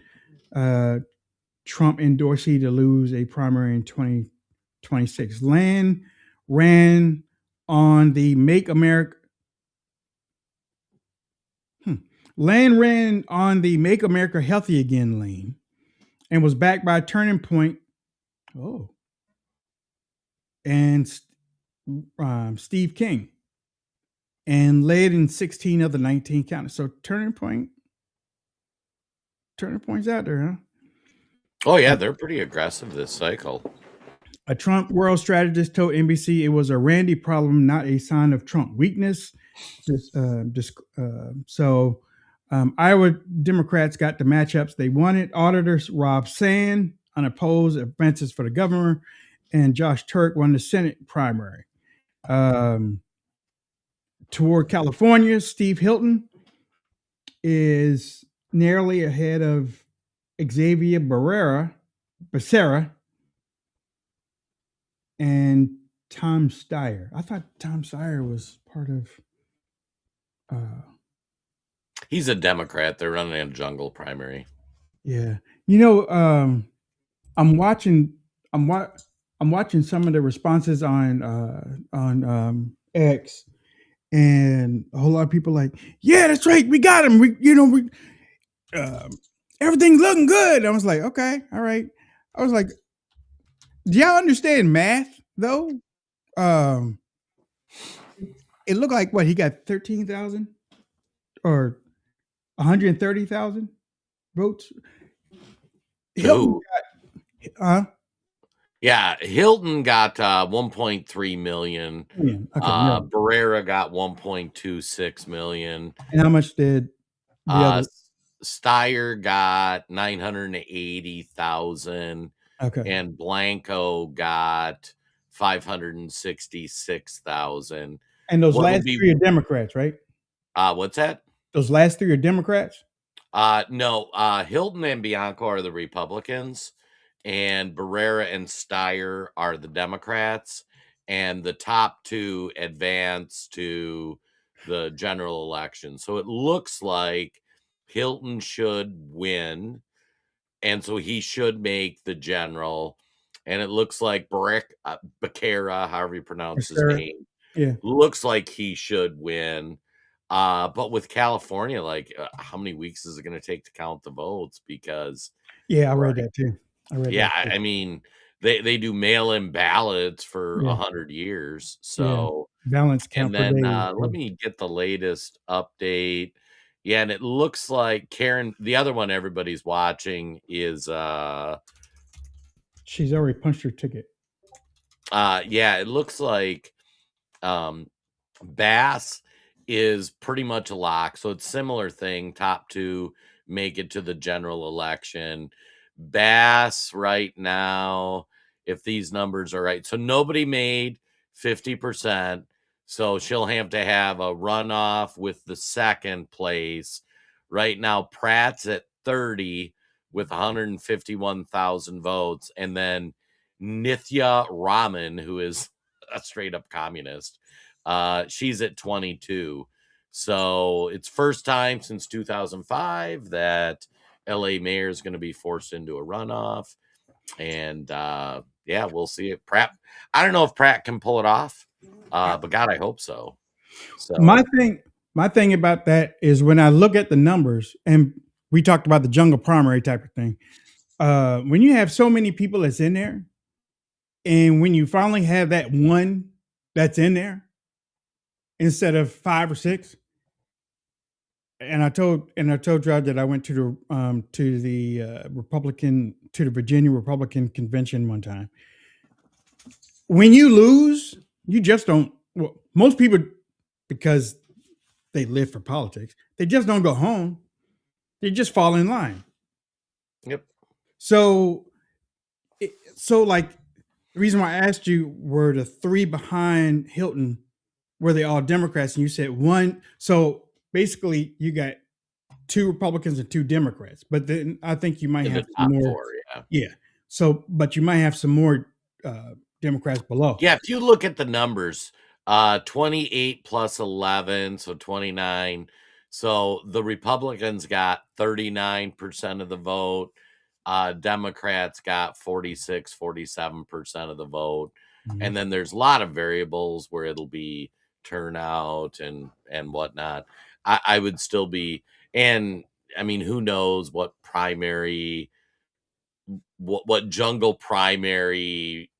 Trump endorsee to lose a primary in 2026. Land ran on the Make America Healthy Again lane and was backed by Turning Point. And Steve King, and led in 16 of the 19 counties. So Turning Point's out there, huh? Oh yeah, they're pretty aggressive this cycle. A Trump world strategist told NBC it was a Randy problem, not a sign of Trump weakness. Iowa Democrats got the matchups they wanted. Auditors Rob Sand, unopposed, advances for the governor, and Josh Turk won the Senate primary. Toward California, Steve Hilton is narrowly ahead of Xavier Becerra and Tom Steyer. I thought Tom Steyer was part of. He's a Democrat. They're running a jungle primary. Yeah, I'm watching some of the responses on X, and a whole lot of people like, yeah, that's right, we got him. Everything's looking good. I was like, okay, all right. I was like, do y'all understand math though? It looked like what he got 13,000 or 130,000 votes. Hilton got, yeah, Hilton got 1.3 million. Yeah, okay, no. Barrera got 1.26 million. And how much did the other? Steyer got 980,000. Okay. And Blanco got 566,000. And those last three are Democrats, right? What's that? Those last three are Democrats? No, Hilton and Bianco are the Republicans, and Barrera and Steyer are the Democrats, and the top two advance to the general election. So it looks like Hilton should win, and so he should make the general. And it looks like Becerra, however you pronounce his name, looks like he should win. But with California, like, how many weeks is it going to take to count the votes? Because I read that too. I mean, they do mail-in ballots for 100 years. So balance count. And then let me get the latest update. Yeah, and it looks like Karen, the other one everybody's watching is she's already punched her ticket. It looks like Bass is pretty much a lock. So it's similar thing. Top two make it to the general election. Bass right now, if these numbers are right, so nobody made 50%. So she'll have to have a runoff with the second place. Right now, Pratt's at 30 with 151,000 votes. And then Nithya Raman, who is a straight up communist, she's at 22. So it's first time since 2005 that LA mayor is going to be forced into a runoff. And we'll see if Pratt, I don't know if Pratt can pull it off. But God, I hope so. So my thing about that is when I look at the numbers, and we talked about the jungle primary type of thing. When you have so many people that's in there, and when you finally have that one that's in there instead of 5 or 6, and I told Rod that I went to the Virginia Republican convention one time. When you lose, you just don't. Well, most people, because they live for politics, they just don't go home. They just fall in line. Yep. So like the reason why I asked you were the three behind Hilton, were they all Democrats? And you said one. So basically, you got 2 Republicans and 2 Democrats. But then I think you might have some more. 4, yeah. So, but you might have some more Democrats below. Yeah, if you look at the numbers, 28 plus 11, so 29. So the Republicans got 39% of the vote. Democrats got 46, 47% of the vote. Mhm. And then there's a lot of variables where it'll be turnout and whatnot. I would still be, and I mean, who knows what primary, what jungle primary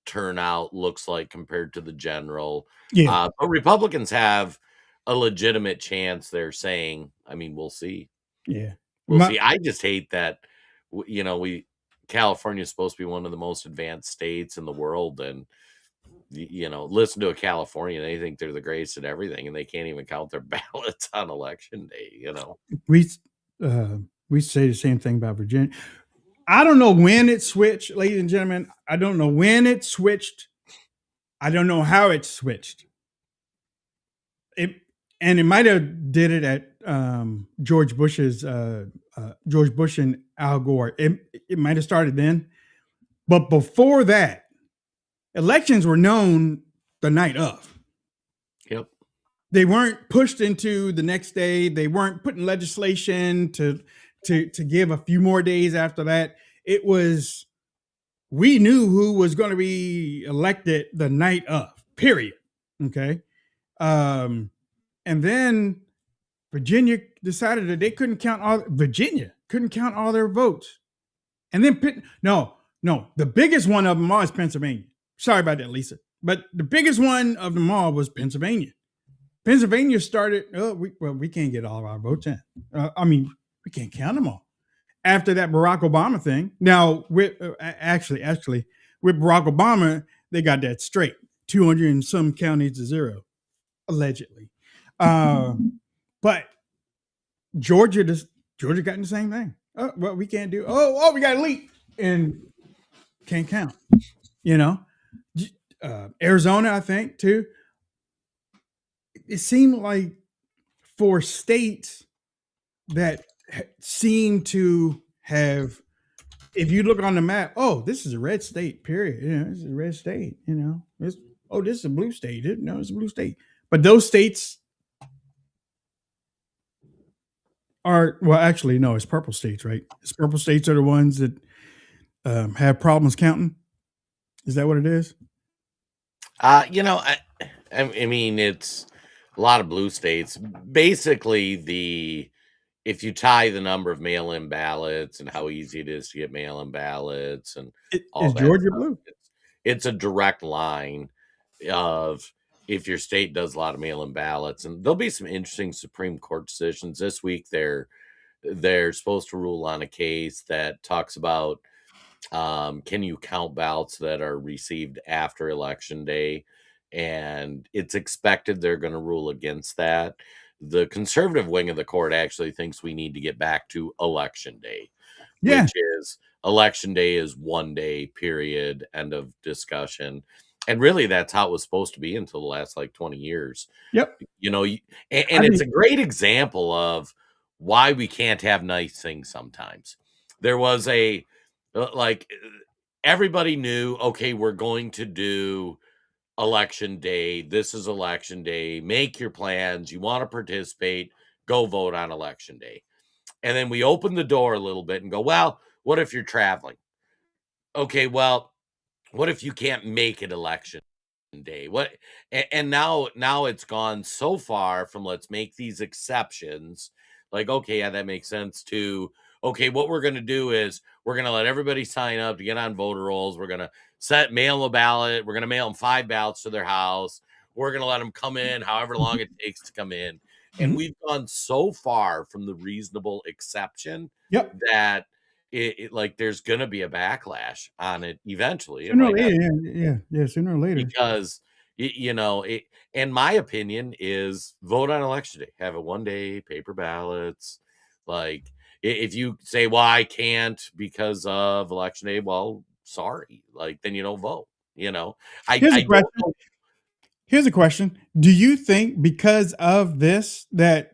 turnout looks like compared to the general. Yeah. But Republicans have a legitimate chance, they're saying. I mean, we'll see. Yeah. We'll see. I just hate that, California is supposed to be one of the most advanced states in the world, and listen to a Californian, they think they're the greatest at everything, and they can't even count their ballots on election day. We say the same thing about Virginia. I don't know when it switched, ladies and gentlemen. I don't know when it switched. I don't know how it switched. It might have did it at George Bush and Al Gore. It might have started then, but before that, elections were known the night of. Yep. They weren't pushed into the next day. They weren't putting legislation to give a few more days after that. It was, we knew who was going to be elected the night of, period. Okay. And then Virginia decided that they couldn't count all their votes. And then, the biggest one of them all is Pennsylvania. Sorry about that, Lisa. But the biggest one of them all was Pennsylvania. Pennsylvania started, we can't get all of our votes in. We can't count them all. After that Barack Obama thing. Now, with actually, with Barack Obama, they got that straight. 200 and some counties to 0, allegedly. But Georgia got the same thing. Oh, well, we can't do. We got a leak and can't count. Arizona, I think too. It seemed like for states that seem to have, if you look on the map, this is a red state, period. This is a red state, this is a blue state. No, it's a blue state. But those states are, actually, no, it's purple states, right? It's purple states are the ones that have problems counting. Is that what it is? I mean, it's a lot of blue states. Basically, if you tie the number of mail-in ballots and how easy it is to get mail-in ballots and all that, Georgia blue? It's a direct line of if your state does a lot of mail-in ballots, and there'll be some interesting Supreme Court decisions this week. They're supposed to rule on a case that talks about can you count ballots that are received after Election Day, and it's expected they're going to rule against that. The conservative wing of the court actually thinks we need to get back to Election Day, which is Election Day is 1 day, period, end of discussion. And really, that's how it was supposed to be until the last 20 years. Yep. And it's a great example of why we can't have nice things sometimes. There was everybody knew, okay, we're going to do Election Day. This is Election Day. Make your plans. You want to participate, go vote on Election Day. And then we open the door a little bit and go, well, what if you're traveling? Okay, well, what if you can't make it Election Day? And now it's gone so far from let's make these exceptions, okay, yeah, that makes sense, to okay, what we're going to do is we're going to let everybody sign up to get on voter rolls. We're going to mail a ballot. We're going to mail them 5 ballots to their house. We're going to let them come in however long it takes to come in. And we've gone so far from the reasonable exception that there's going to be a backlash on it eventually. Sooner or later, sooner or later. Because, and my opinion is vote on Election Day. Have it 1 day, paper ballots. If you say, well, I can't because of Election Day, well, sorry. Then you don't vote. Here's a question. Do you think because of this that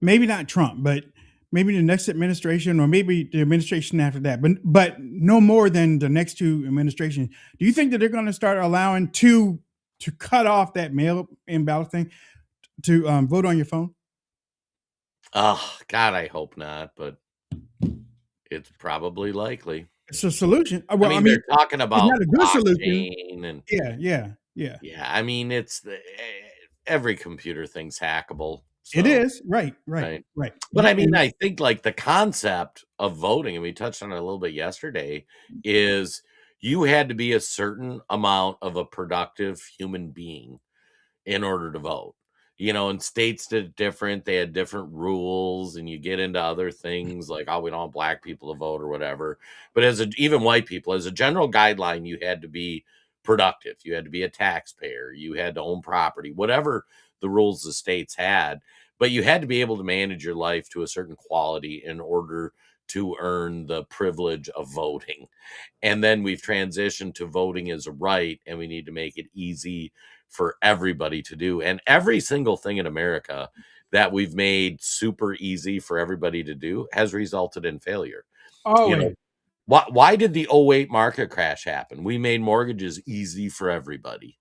maybe not Trump, but maybe the next administration or maybe the administration after that, but no more than the next 2 administrations, do you think that they're going to start allowing 2 to cut off that mail-in ballot thing to vote on your phone? Oh, God, I hope not, but it's probably likely. It's a solution. Well, I mean, they're talking it's about not a good solution. blockchain and Yeah. yeah. I mean, it's every computer thing's hackable. It so, is right. But I mean, I think like the concept of voting, and we touched on it a little bit yesterday, is you had to be a certain amount of a productive human being in order to vote. And states did it different. They had different rules, and you get into other things like, oh, we don't want black people to vote or whatever. But even white people, as a general guideline, you had to be productive. You had to be a taxpayer. You had to own property, whatever the rules the states had. But you had to be able to manage your life to a certain quality in order to earn the privilege of voting. And then we've transitioned to voting as a right, and we need to make it easy for everybody to do. And every single thing in America that we've made super easy for everybody to do has resulted in failure. Always. Why did the 2008 market crash happen? We made mortgages easy for everybody,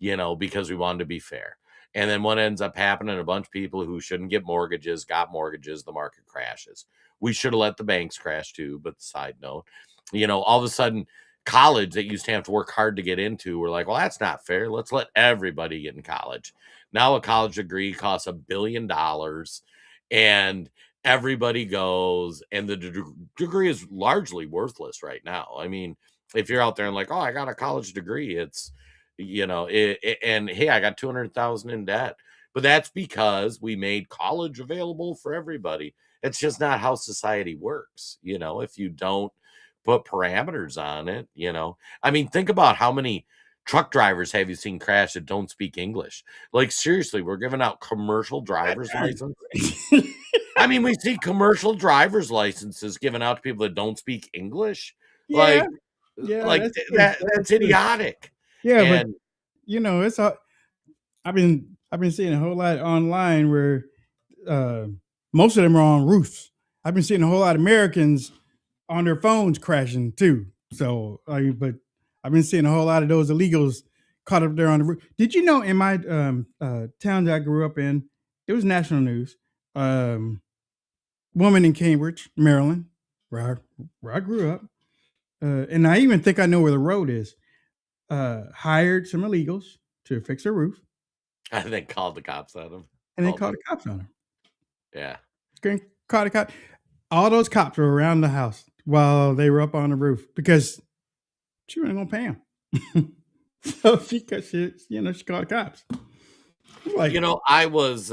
because we wanted to be fair. And then what ends up happening, a bunch of people who shouldn't get mortgages got mortgages, the market crashes. We should have let the banks crash too, but side note, all of a sudden college that used to have to work hard to get into, we're like, well, that's not fair. Let's let everybody get in college. Now a college degree costs $1 billion and everybody goes, and the degree is largely worthless right now. I mean, if you're out there and like, oh, I got a college degree, it's, and hey, I got 200,000 in debt, but that's because we made college available for everybody. It's just not how society works. If you don't put parameters on it, I mean, think about how many truck drivers have you seen crash that don't speak English? Like, seriously, we're giving out commercial driver's license. I mean, we see commercial driver's licenses given out to people that don't speak English. Yeah. That's idiotic. Yeah, and but it's I've been seeing a whole lot online where most of them are on roofs. I've been seeing a whole lot of Americans on their phones crashing too. So but I've been seeing a whole lot of those illegals caught up there on the roof. Did you know in my town that I grew up in, it was national news. Woman in Cambridge, Maryland, where I grew up, and I even think I know where the road is. Hired some illegals to fix their roof, and then called the cops on them. And then called the cops on them. Yeah, called the cop. All those cops were around the house while they were up on the roof because she wasn't gonna pay them. So she called the cops. Like, I was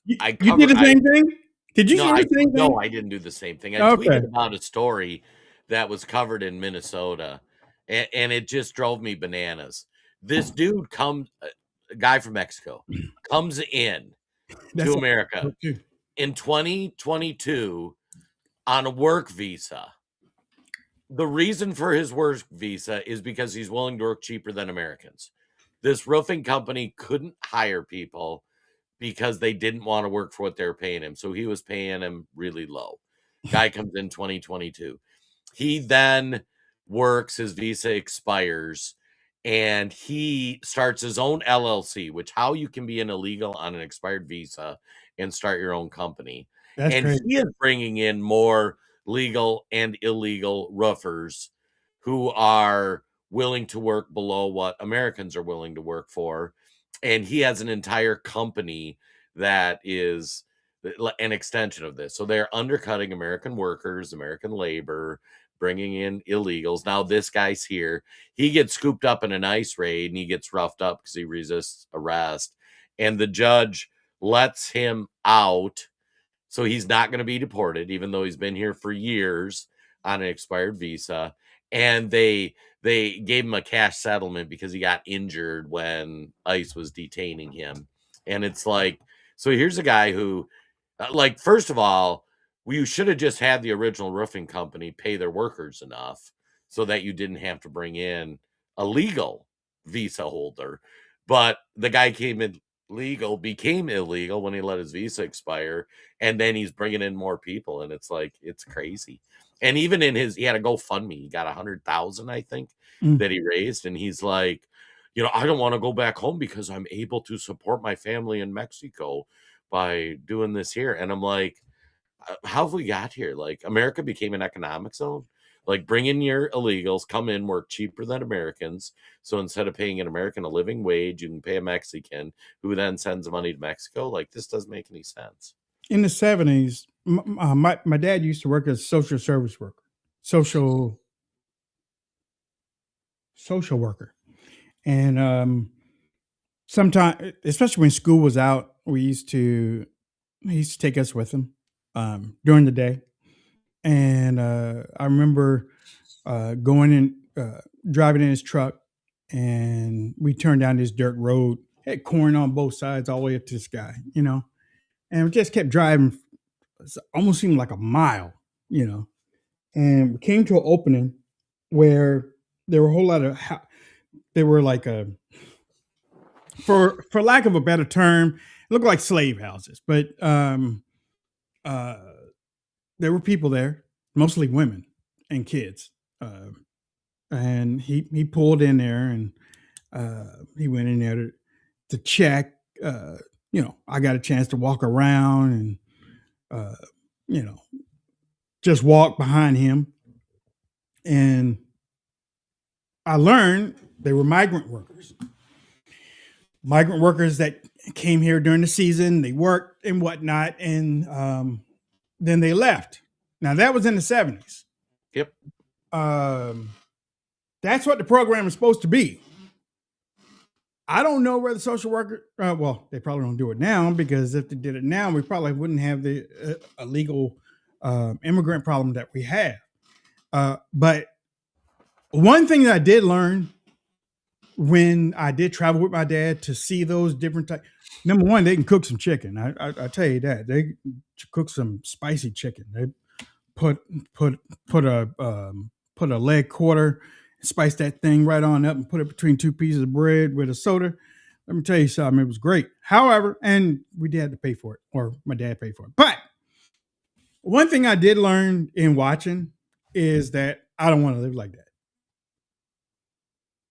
you did the same thing? Did you do the same thing? No, I didn't do the same thing. I tweeted about a story that was covered in Minnesota, and it just drove me bananas. This dude a guy from Mexico, comes in to America in 2022 on a work visa. The reason for his work visa is because he's willing to work cheaper than Americans. This roofing company couldn't hire people because they didn't want to work for what they were paying him. So he was paying him really low. Guy comes in 2022. He then works, his visa expires, and he starts his own LLC, which how you can be an illegal on an expired visa and start your own company. That's crazy. He is bringing in more legal and illegal roofers who are willing to work below what Americans are willing to work for. And he has an entire company that is an extension of this. So they're undercutting American workers, American labor, bringing in illegals. Now this guy's here. He gets scooped up in an ICE raid and he gets roughed up because he resists arrest. And the judge lets him out. So he's not going to be deported, even though he's been here for years on an expired visa. And they gave him a cash settlement because he got injured when ICE was detaining him. And it's like, so here's a guy who, first of all, you should have just had the original roofing company pay their workers enough so that you didn't have to bring in a legal visa holder. But the guy came in legal became illegal when he let his visa expire, and then he's bringing in more people, and it's like it's crazy. And even in he had a GoFundMe, he got 100,000, I think, that he raised, and he's like, I don't want to go back home because I'm able to support my family in Mexico by doing this here. And I'm like, how have we got here? Like, America became an economic zone. Like, bring in your illegals, come in, work cheaper than Americans. So instead of paying an American a living wage, you can pay a Mexican who then sends money to Mexico. Like, this doesn't make any sense. In the 70s, my dad used to work as a social service worker, social worker. And sometimes, especially when school was out, he used to take us with him during the day. And I remember going in, driving in his truck, and we turned down this dirt road, had corn on both sides all the way up to the sky, and we just kept driving. It almost seemed like a mile, and we came to an opening where there were a whole lot of, they were like for lack of a better term, it looked like slave houses, but there were people there, mostly women and kids. And he pulled in there, and he went in there to check. I got a chance to walk around and just walk behind him, and I learned they were migrant workers that came here during the season. They worked and whatnot, and then they left. Now that was in the 70s. Yep. That's what the program is supposed to be. I don't know where the social worker, well, they probably don't do it now, because if they did it now, we probably wouldn't have the illegal immigrant problem that we have. But one thing that I did learn when I did travel with my dad to see those different types, number one, they can cook some chicken. I tell you that. They cook some spicy chicken. They put a leg quarter, spice that thing right on up, and put it between two pieces of bread with a soda. Let me tell you something, it was great. However, and we did have to pay for it, or my dad paid for it. But one thing I did learn in watching is that I don't want to live like that.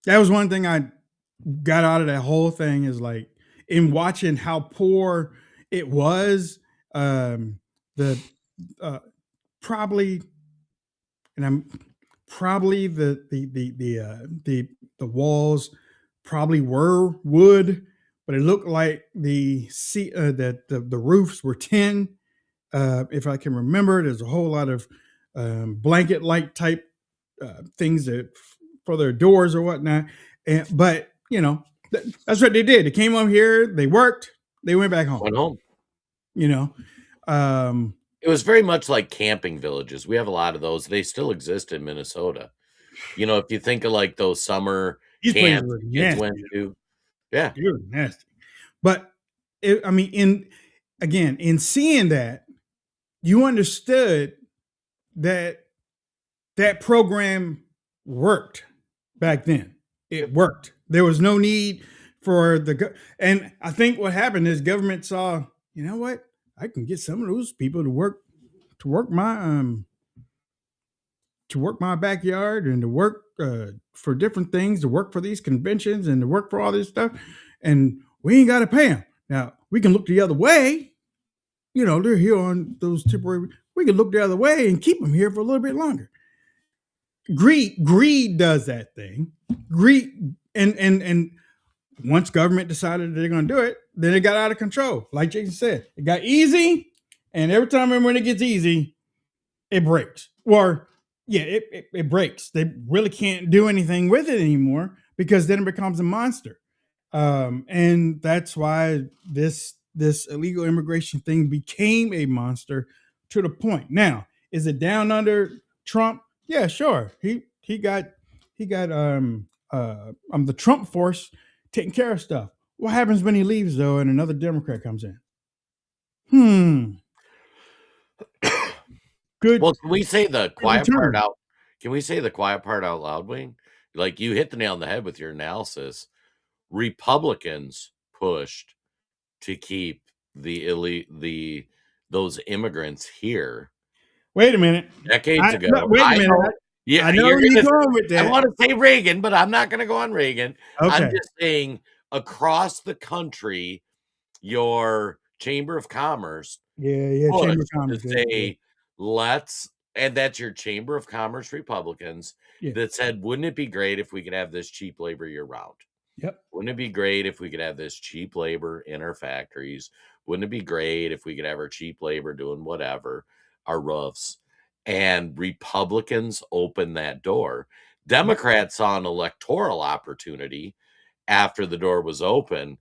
That was one thing I got out of that whole thing, is like, in watching how poor it was, probably the walls probably were wood, but it looked like the roofs were tin. If I can remember, there's a whole lot of blanket-like type things for their doors or whatnot. But that's what they did. They came up here, they worked, they went back home. Went home. It was very much like camping villages. We have a lot of those. They still exist in Minnesota. If you think of like those summer camps kids went to. Yeah. You're nasty. But in seeing that, you understood that program worked back then. It worked. There was no need for and I think what happened is government saw, you know what? I can get some of those people to work my backyard, and to work for different things, to work for these conventions, and to work for all this stuff, and we ain't got to pay them. Now we can look the other way. They're here on those temporary. We can look the other way and keep them here for a little bit longer. Greed does that thing. Greed, and once government decided they're going to do it, then it got out of control. Like Jason said, it got easy, and every time when it gets easy, it breaks. Or it breaks. They really can't do anything with it anymore, because then it becomes a monster. And that's why this illegal immigration thing became a monster to the point. Now, is it down under Trump? Yeah, sure. He got the Trump force taking care of stuff. What happens when he leaves, though, and another Democrat comes in? Good. Well, can we say the quiet part out? Can we say the quiet part out loud, Wayne? Like, you hit the nail on the head with your analysis. Republicans pushed to keep those immigrants here. Wait a minute. Decades ago. Wait a minute. Yeah, I know where you're going with that. I want to say Reagan, but I'm not going to go on Reagan. Okay. I'm just saying across the country, your Chamber of Commerce Yeah, Chamber of Commerce to say, and that's your Chamber of Commerce Republicans that said, wouldn't it be great if we could have this cheap labor year round? Yep. Wouldn't it be great if we could have this cheap labor in our factories? Wouldn't it be great if we could have our cheap labor doing whatever, our roofs? And Republicans opened that door. Democrats saw an electoral opportunity after the door was open.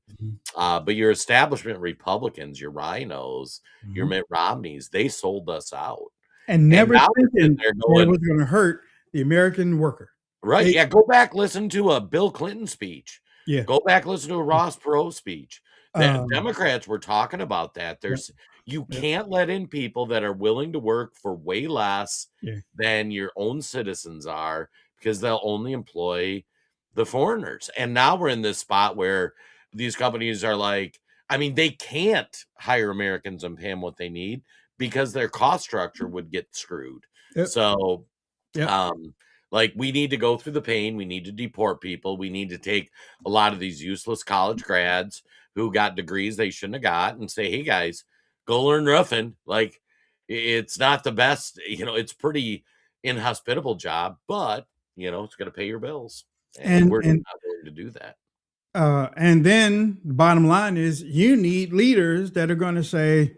But your establishment Republicans, your rhinos, your Mitt Romneys, they sold us out. And never now thinking they're that going, it was going to hurt the American worker. right. Yeah. Go back, listen to a Bill Clinton speech. Yeah. Go back, listen to a Ross Perot speech. Democrats were talking about that. You can't let in people that are willing to work for way less than your own citizens are, because they'll only employ the foreigners. And now we're in this spot where these companies are like, I mean, they can't hire Americans and pay them what they need because their cost structure would get screwed. Yep. So, Yep. like, we need to go through the pain. We need to deport people. We need to take a lot of these useless college grads who got degrees they shouldn't have got and say, hey, guys, go learn roofing. Like, it's not the best, it's pretty inhospitable job, but, it's going to pay your bills. And we're not willing to do that. And then the bottom line is you need leaders that are going to say,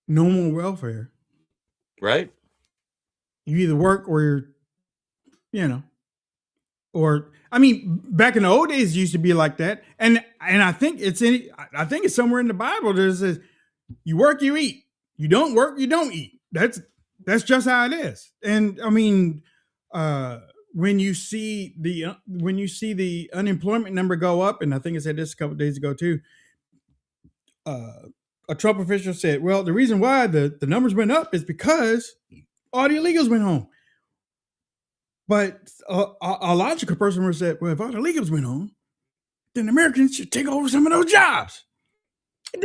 no more welfare. Right. You either work or I mean, back in the old days, it used to be like that. And I think it's somewhere in the Bible that says, you work, you eat. You don't work, you don't eat. That's just how it is. And I mean, when you see the unemployment number go up, and I think I said this a couple of days ago too, a Trump official said, well, the reason why the numbers went up is because all the illegals went home. But a logical person would have said, well, if all the illegals went home, then Americans should take over some of those jobs.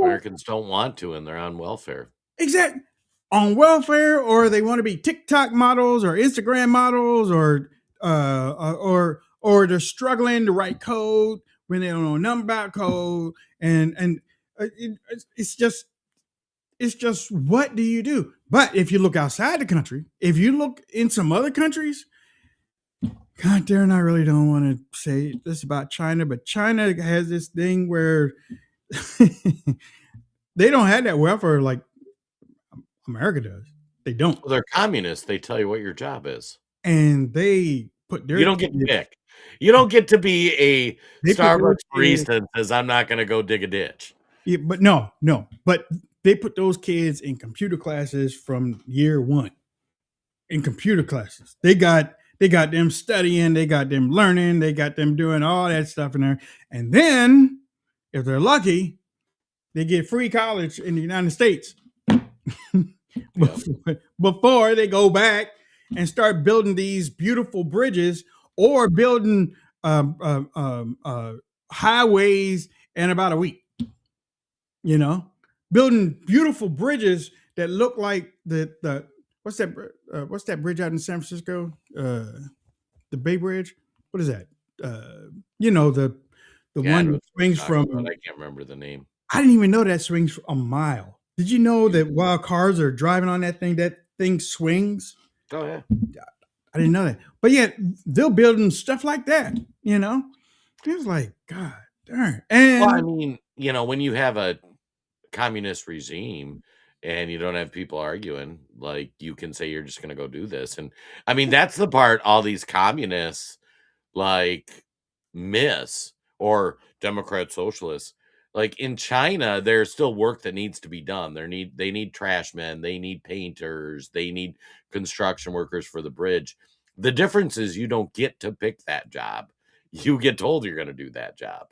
Americans don't want to, and they're on welfare. Exactly. On welfare, or they want to be TikTok models or Instagram models, or they're struggling to write code when they don't know nothing about code. And it's just what do you do? But if you look outside the country, if you look in some other countries, God, Darren, I really don't want to say this about China, but China has this thing where they don't have that welfare like America does. They don't. Well, they're communists. They tell you what your job is. And they put their You don't get to pick. You don't get to be a Starbucks barista and says, I'm not going to go dig a ditch. Yeah, but no. But they put those kids in computer classes from year one. In computer classes. They got them studying, they got them learning, they got them doing all that stuff in there. And then, if they're lucky, they get free college in the United States before they go back and start building these beautiful bridges or building highways in about a week. Building beautiful bridges that look like the what's that bridge out in San Francisco? The Bay Bridge. What is that? The one that swings from. I can't remember the name. I didn't even know that swings a mile. Did you know that while cars are driving on that thing swings? Oh yeah. I didn't know that. But yet they're building stuff like that. It was like, God darn. And well, I mean, when you have a communist regime and you don't have people arguing, like, you can say you're just going to go do this. And I mean, that's the part all these communists like miss, or Democrat socialists. Like in China, there's still work that needs to be done. They need trash men, they need painters, they need construction workers for the bridge. The difference is you don't get to pick that job. You get told you're going to do that job.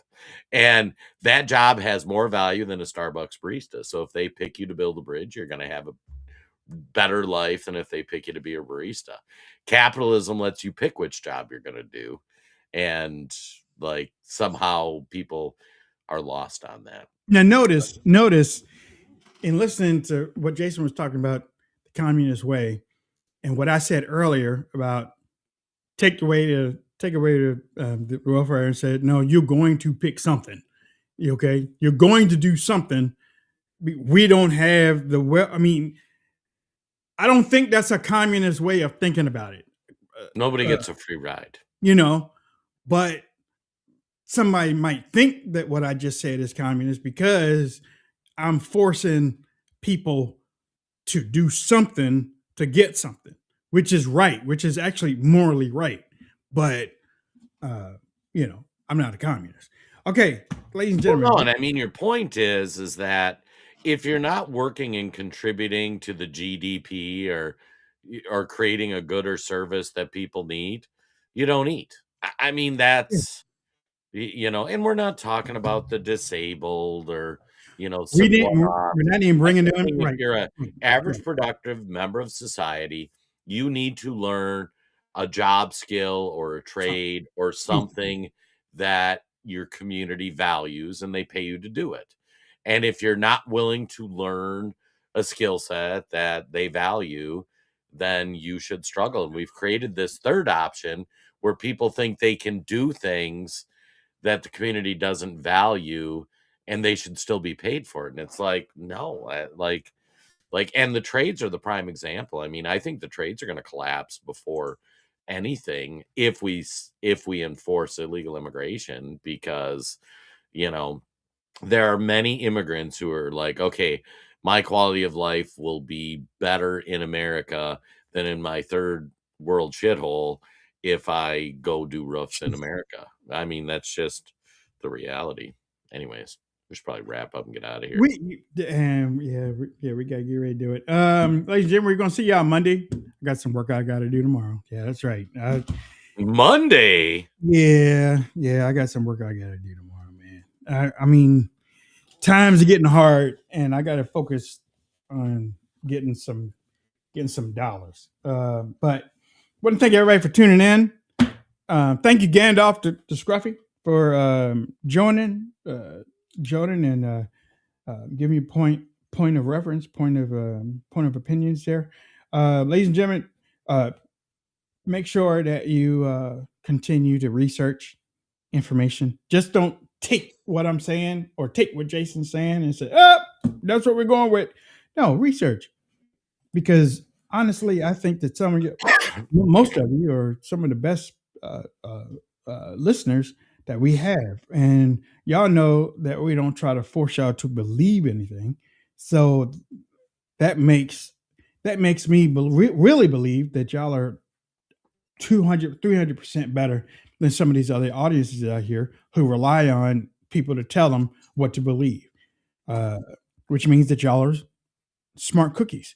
And that job has more value than a Starbucks barista. So if they pick you to build a bridge, you're going to have a better life than if they pick you to be a barista. Capitalism lets you pick which job you're going to do. And like somehow people are lost on that. Now, notice, in listening to what Jason was talking about, the communist way, and what I said earlier about take away the welfare and said, no, you're going to pick something. Okay, you're going to do something. We don't have the well. I mean, I don't think that's a communist way of thinking about it. Nobody gets a free ride. But somebody might think that what I just said is communist because I'm forcing people to do something to get something, which is right, which is actually morally right. But, I'm not a communist. Okay, ladies and gentlemen. Well, no, and I mean, your point is that if you're not working and contributing to the GDP or creating a good or service that people need, you don't eat. I mean, that's, and we're not talking about the disabled or, We're not even bringing them if right. you're an average productive member of society, you need to learn a job skill or a trade or something that your community values and they pay you to do it. And if you're not willing to learn a skill set that they value, then you should struggle. And we've created this third option where people think they can do things that the community doesn't value and they should still be paid for it. And it's like, no, and the trades are the prime example. I mean, I think the trades are going to collapse before anything if we enforce illegal immigration, because there are many immigrants who are like, okay, my quality of life will be better in America than in my third world shithole if I go do roofs in America. I mean, that's just the reality. Anyways, we should probably wrap up and get out of here. We got to get ready to do it. Ladies and gentlemen, we're going to see y'all Monday. I got some work I got to do tomorrow. Yeah, that's right. Monday? Yeah, I got some work I got to do tomorrow, man. I mean, times are getting hard, and I got to focus on getting some dollars. But I want to thank everybody for tuning in. Thank you, Gandalf to Scruffy, for joining and give me a point of reference, point of opinions there. Ladies and gentlemen, make sure that you continue to research information. Just don't take what I'm saying or take what Jason's saying and say, that's what we're going with. No, research. Because honestly, I think that some of you, most of you, are some of the best listeners that we have. And y'all know that we don't try to force y'all to believe anything. So that makes me really believe that y'all are 200, 300% better than some of these other audiences out here who rely on people to tell them what to believe, which means that y'all are smart cookies,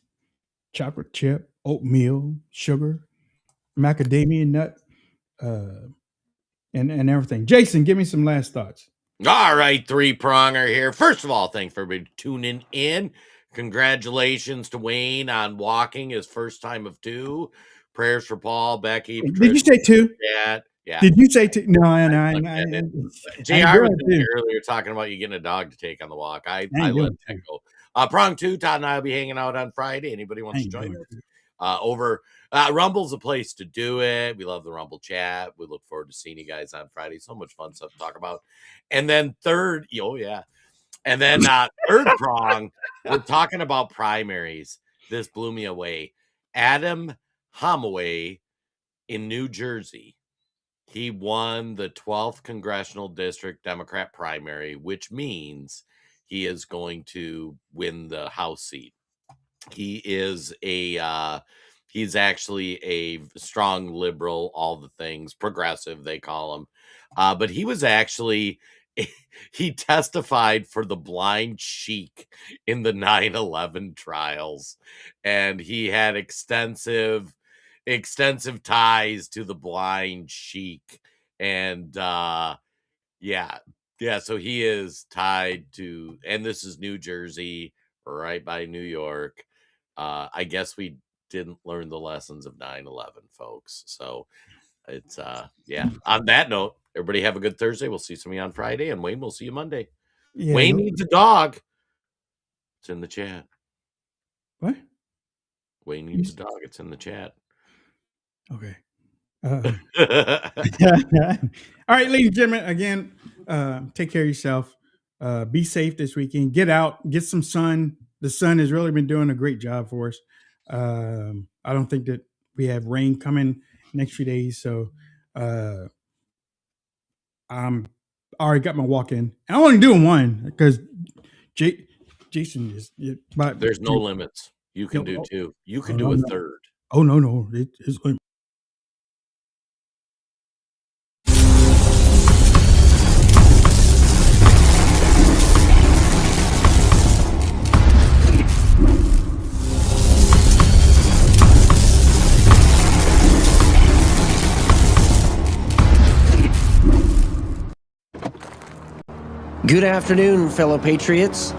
chocolate chip, oatmeal, sugar, macadamia nut, and everything. Jason, give me some last thoughts. All right, three-pronger here. First of all, thanks for everybody tuning in. Congratulations to Wayne on walking his first time of 2. Prayers for Paul, Becky. Did you say 2? Yeah. Did you say 2? No, JR was in here earlier talking about you getting a dog to take on the walk. I let that go. Prong 2, Todd and I will be hanging out on Friday. Anybody wants to join us? Over Rumble's a place to do it. We love the Rumble chat. We look forward to seeing you guys on Friday. So much fun stuff to talk about. And then third prong, we're talking about primaries. This blew me away. Adam Homaway in New Jersey. He won the 12th Congressional District Democrat primary, which means he is going to win the House seat. He is he's actually a strong liberal, all the things, progressive, they call him. But he was actually, he testified for the blind sheik in the 9/11 trials. And he had extensive ties to the blind sheik. And so he is tied to, and this is New Jersey, right by New York. I guess we didn't learn the lessons of 9/11, folks. So it's on that note, everybody have a good Thursday. We'll see some of you on Friday, and Wayne, we'll see you Monday. Yeah, Wayne needs a dog. It's in the chat. What? Wayne needs a dog. It's in the chat. Okay. All right, ladies and gentlemen, again, take care of yourself. Be safe this weekend. Get out, get some sun. The sun has really been doing a great job for us. I don't think that we have rain coming next few days, so I'm already got my walk in. I'm only doing one because Jason is. But There's no limits. You can do two. You can do a third. Oh no, it's. Good afternoon, fellow patriots.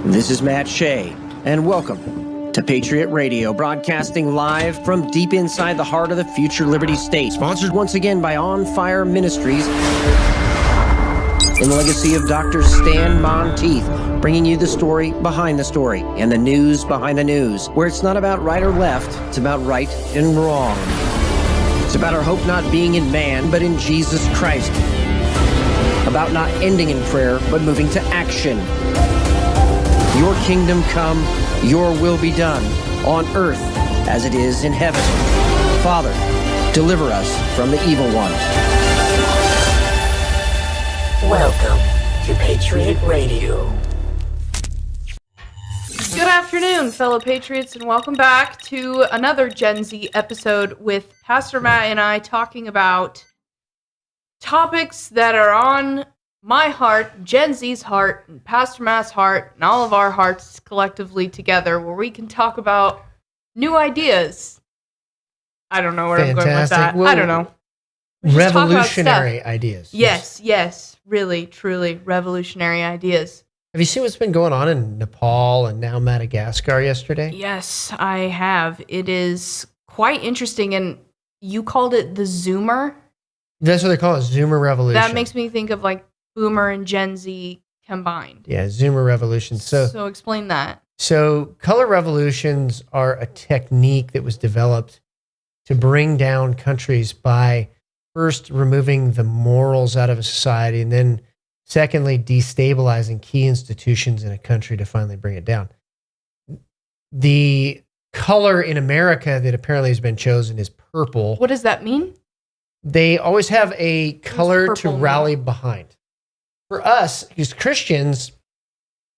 This is Matt Shea, and welcome to Patriot Radio, broadcasting live from deep inside the heart of the future Liberty State. Sponsored once again by On Fire Ministries in the legacy of Dr. Stan Monteith, bringing you the story behind the story and the news behind the news, where it's not about right or left, it's about right and wrong. It's about our hope not being in man, but in Jesus Christ. About not ending in prayer, but moving to action. Your kingdom come, your will be done, on earth as it is in heaven. Father, deliver us from the evil one. Welcome to Patriot Radio. Good afternoon, fellow patriots, and welcome back to another Gen Z episode with Pastor Matt and I talking about topics that are on my heart, Gen Z's heart, and Pastor Matt's heart, and all of our hearts collectively together, where we can talk about new ideas. I don't know where I'm going with that. Well, I don't know. Revolutionary ideas. Yes, really, truly revolutionary ideas. Have you seen what's been going on in Nepal and now Madagascar yesterday? Yes, I have. It is quite interesting, and you called it the Zoomer. That's what they call it, Zoomer Revolution. That makes me think of like Boomer and Gen Z combined. Yeah, Zoomer Revolution. So explain that. So color revolutions are a technique that was developed to bring down countries by first removing the morals out of a society and then secondly destabilizing key institutions in a country to finally bring it down. The color in America that apparently has been chosen is purple. What does that mean? They always have a color to rally behind. For us, as Christians,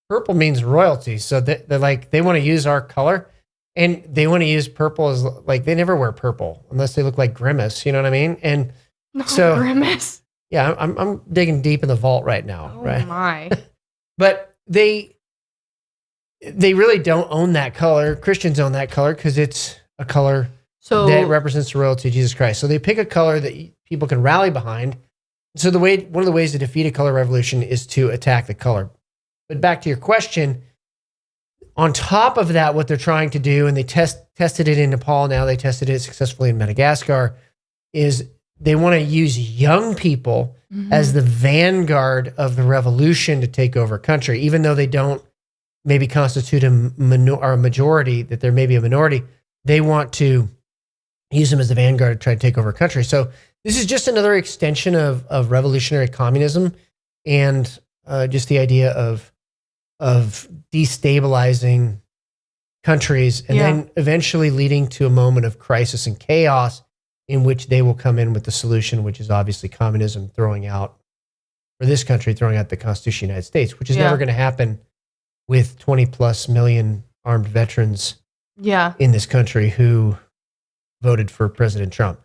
purple means royalty. So they're like, they want to use our color and they want to use purple as like, they never wear purple unless they look like Grimace. You know what I mean? And so Grimace. Yeah, I'm digging deep in the vault right now. Oh right? My. But they really don't own that color. Christians own that color because it's a color that represents the royalty of Jesus Christ. So they pick a color that people can rally behind. So one of the ways to defeat a color revolution is to attack the color. But back to your question, on top of that, what they're trying to do, and they tested it in Nepal, now they tested it successfully in Madagascar, is they want to use young people as the vanguard of the revolution to take over a country, even though they don't maybe constitute a majority, that there may be a minority. They want to use them as the vanguard to try to take over a country. So this is just another extension of revolutionary communism and just the idea of destabilizing countries and then eventually leading to a moment of crisis and chaos in which they will come in with the solution, which is obviously communism throwing out the Constitution of the United States, which is never going to happen with 20 plus million armed veterans in this country who voted for President Trump.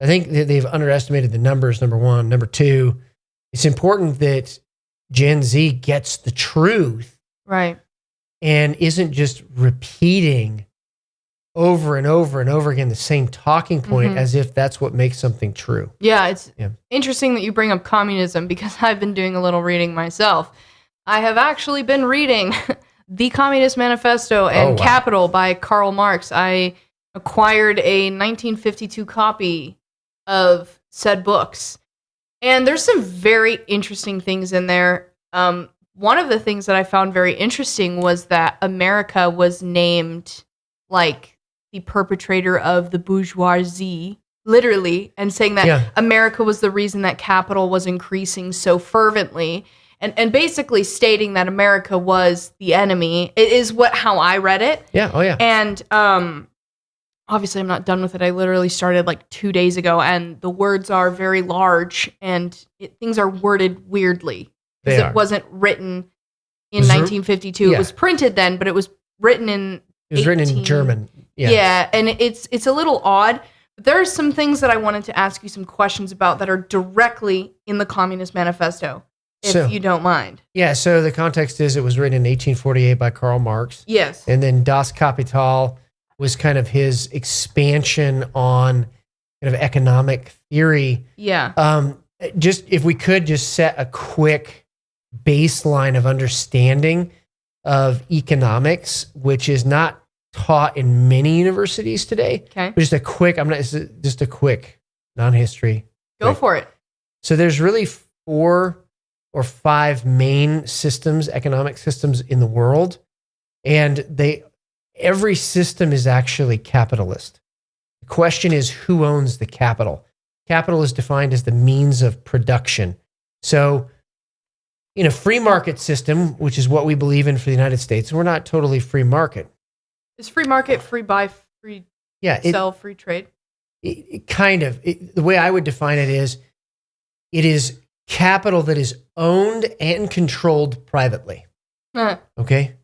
I think that they've underestimated the numbers, number one. Number two, it's important that Gen Z gets the truth. Right. And isn't just repeating over and over and over again the same talking point as if that's what makes something true. Yeah, it's interesting that you bring up communism because I've been doing a little reading myself. I have actually been reading The Communist Manifesto and Capital by Karl Marx. I acquired a 1952 copy of said books. And there's some very interesting things in there. one of the things that I found very interesting was that America was named like the perpetrator of the bourgeoisie, literally, and saying that America was the reason that capital was increasing so fervently, and basically stating that America was the enemy. It is how I read it. Yeah. Oh yeah. And obviously I'm not done with it. I literally started like 2 days ago, and the words are very large, and things are worded weirdly. Because it wasn't written in 1952. Yeah. It was printed then, but it was written in written in German. Yeah. Yeah, and it's a little odd. But there are some things that I wanted to ask you some questions about that are directly in the Communist Manifesto, if you don't mind. Yeah, so the context is it was written in 1848 by Karl Marx. Yes. And then Das Kapital was kind of his expansion on kind of economic theory. Yeah. Just if we could just set a quick baseline of understanding of economics, which is not taught in many universities today. Okay. But just a quick non-history. Go for it. So there's really 4 or 5 main systems, economic systems in the world. And every system is actually capitalist. The question is, who owns the capital? Capital is defined as the means of production. So in a free market system, which is what we believe in for the United States, and we're not totally free market. Is free market free buy, free sell, free trade? The way I would define it is capital that is owned and controlled privately. Okay?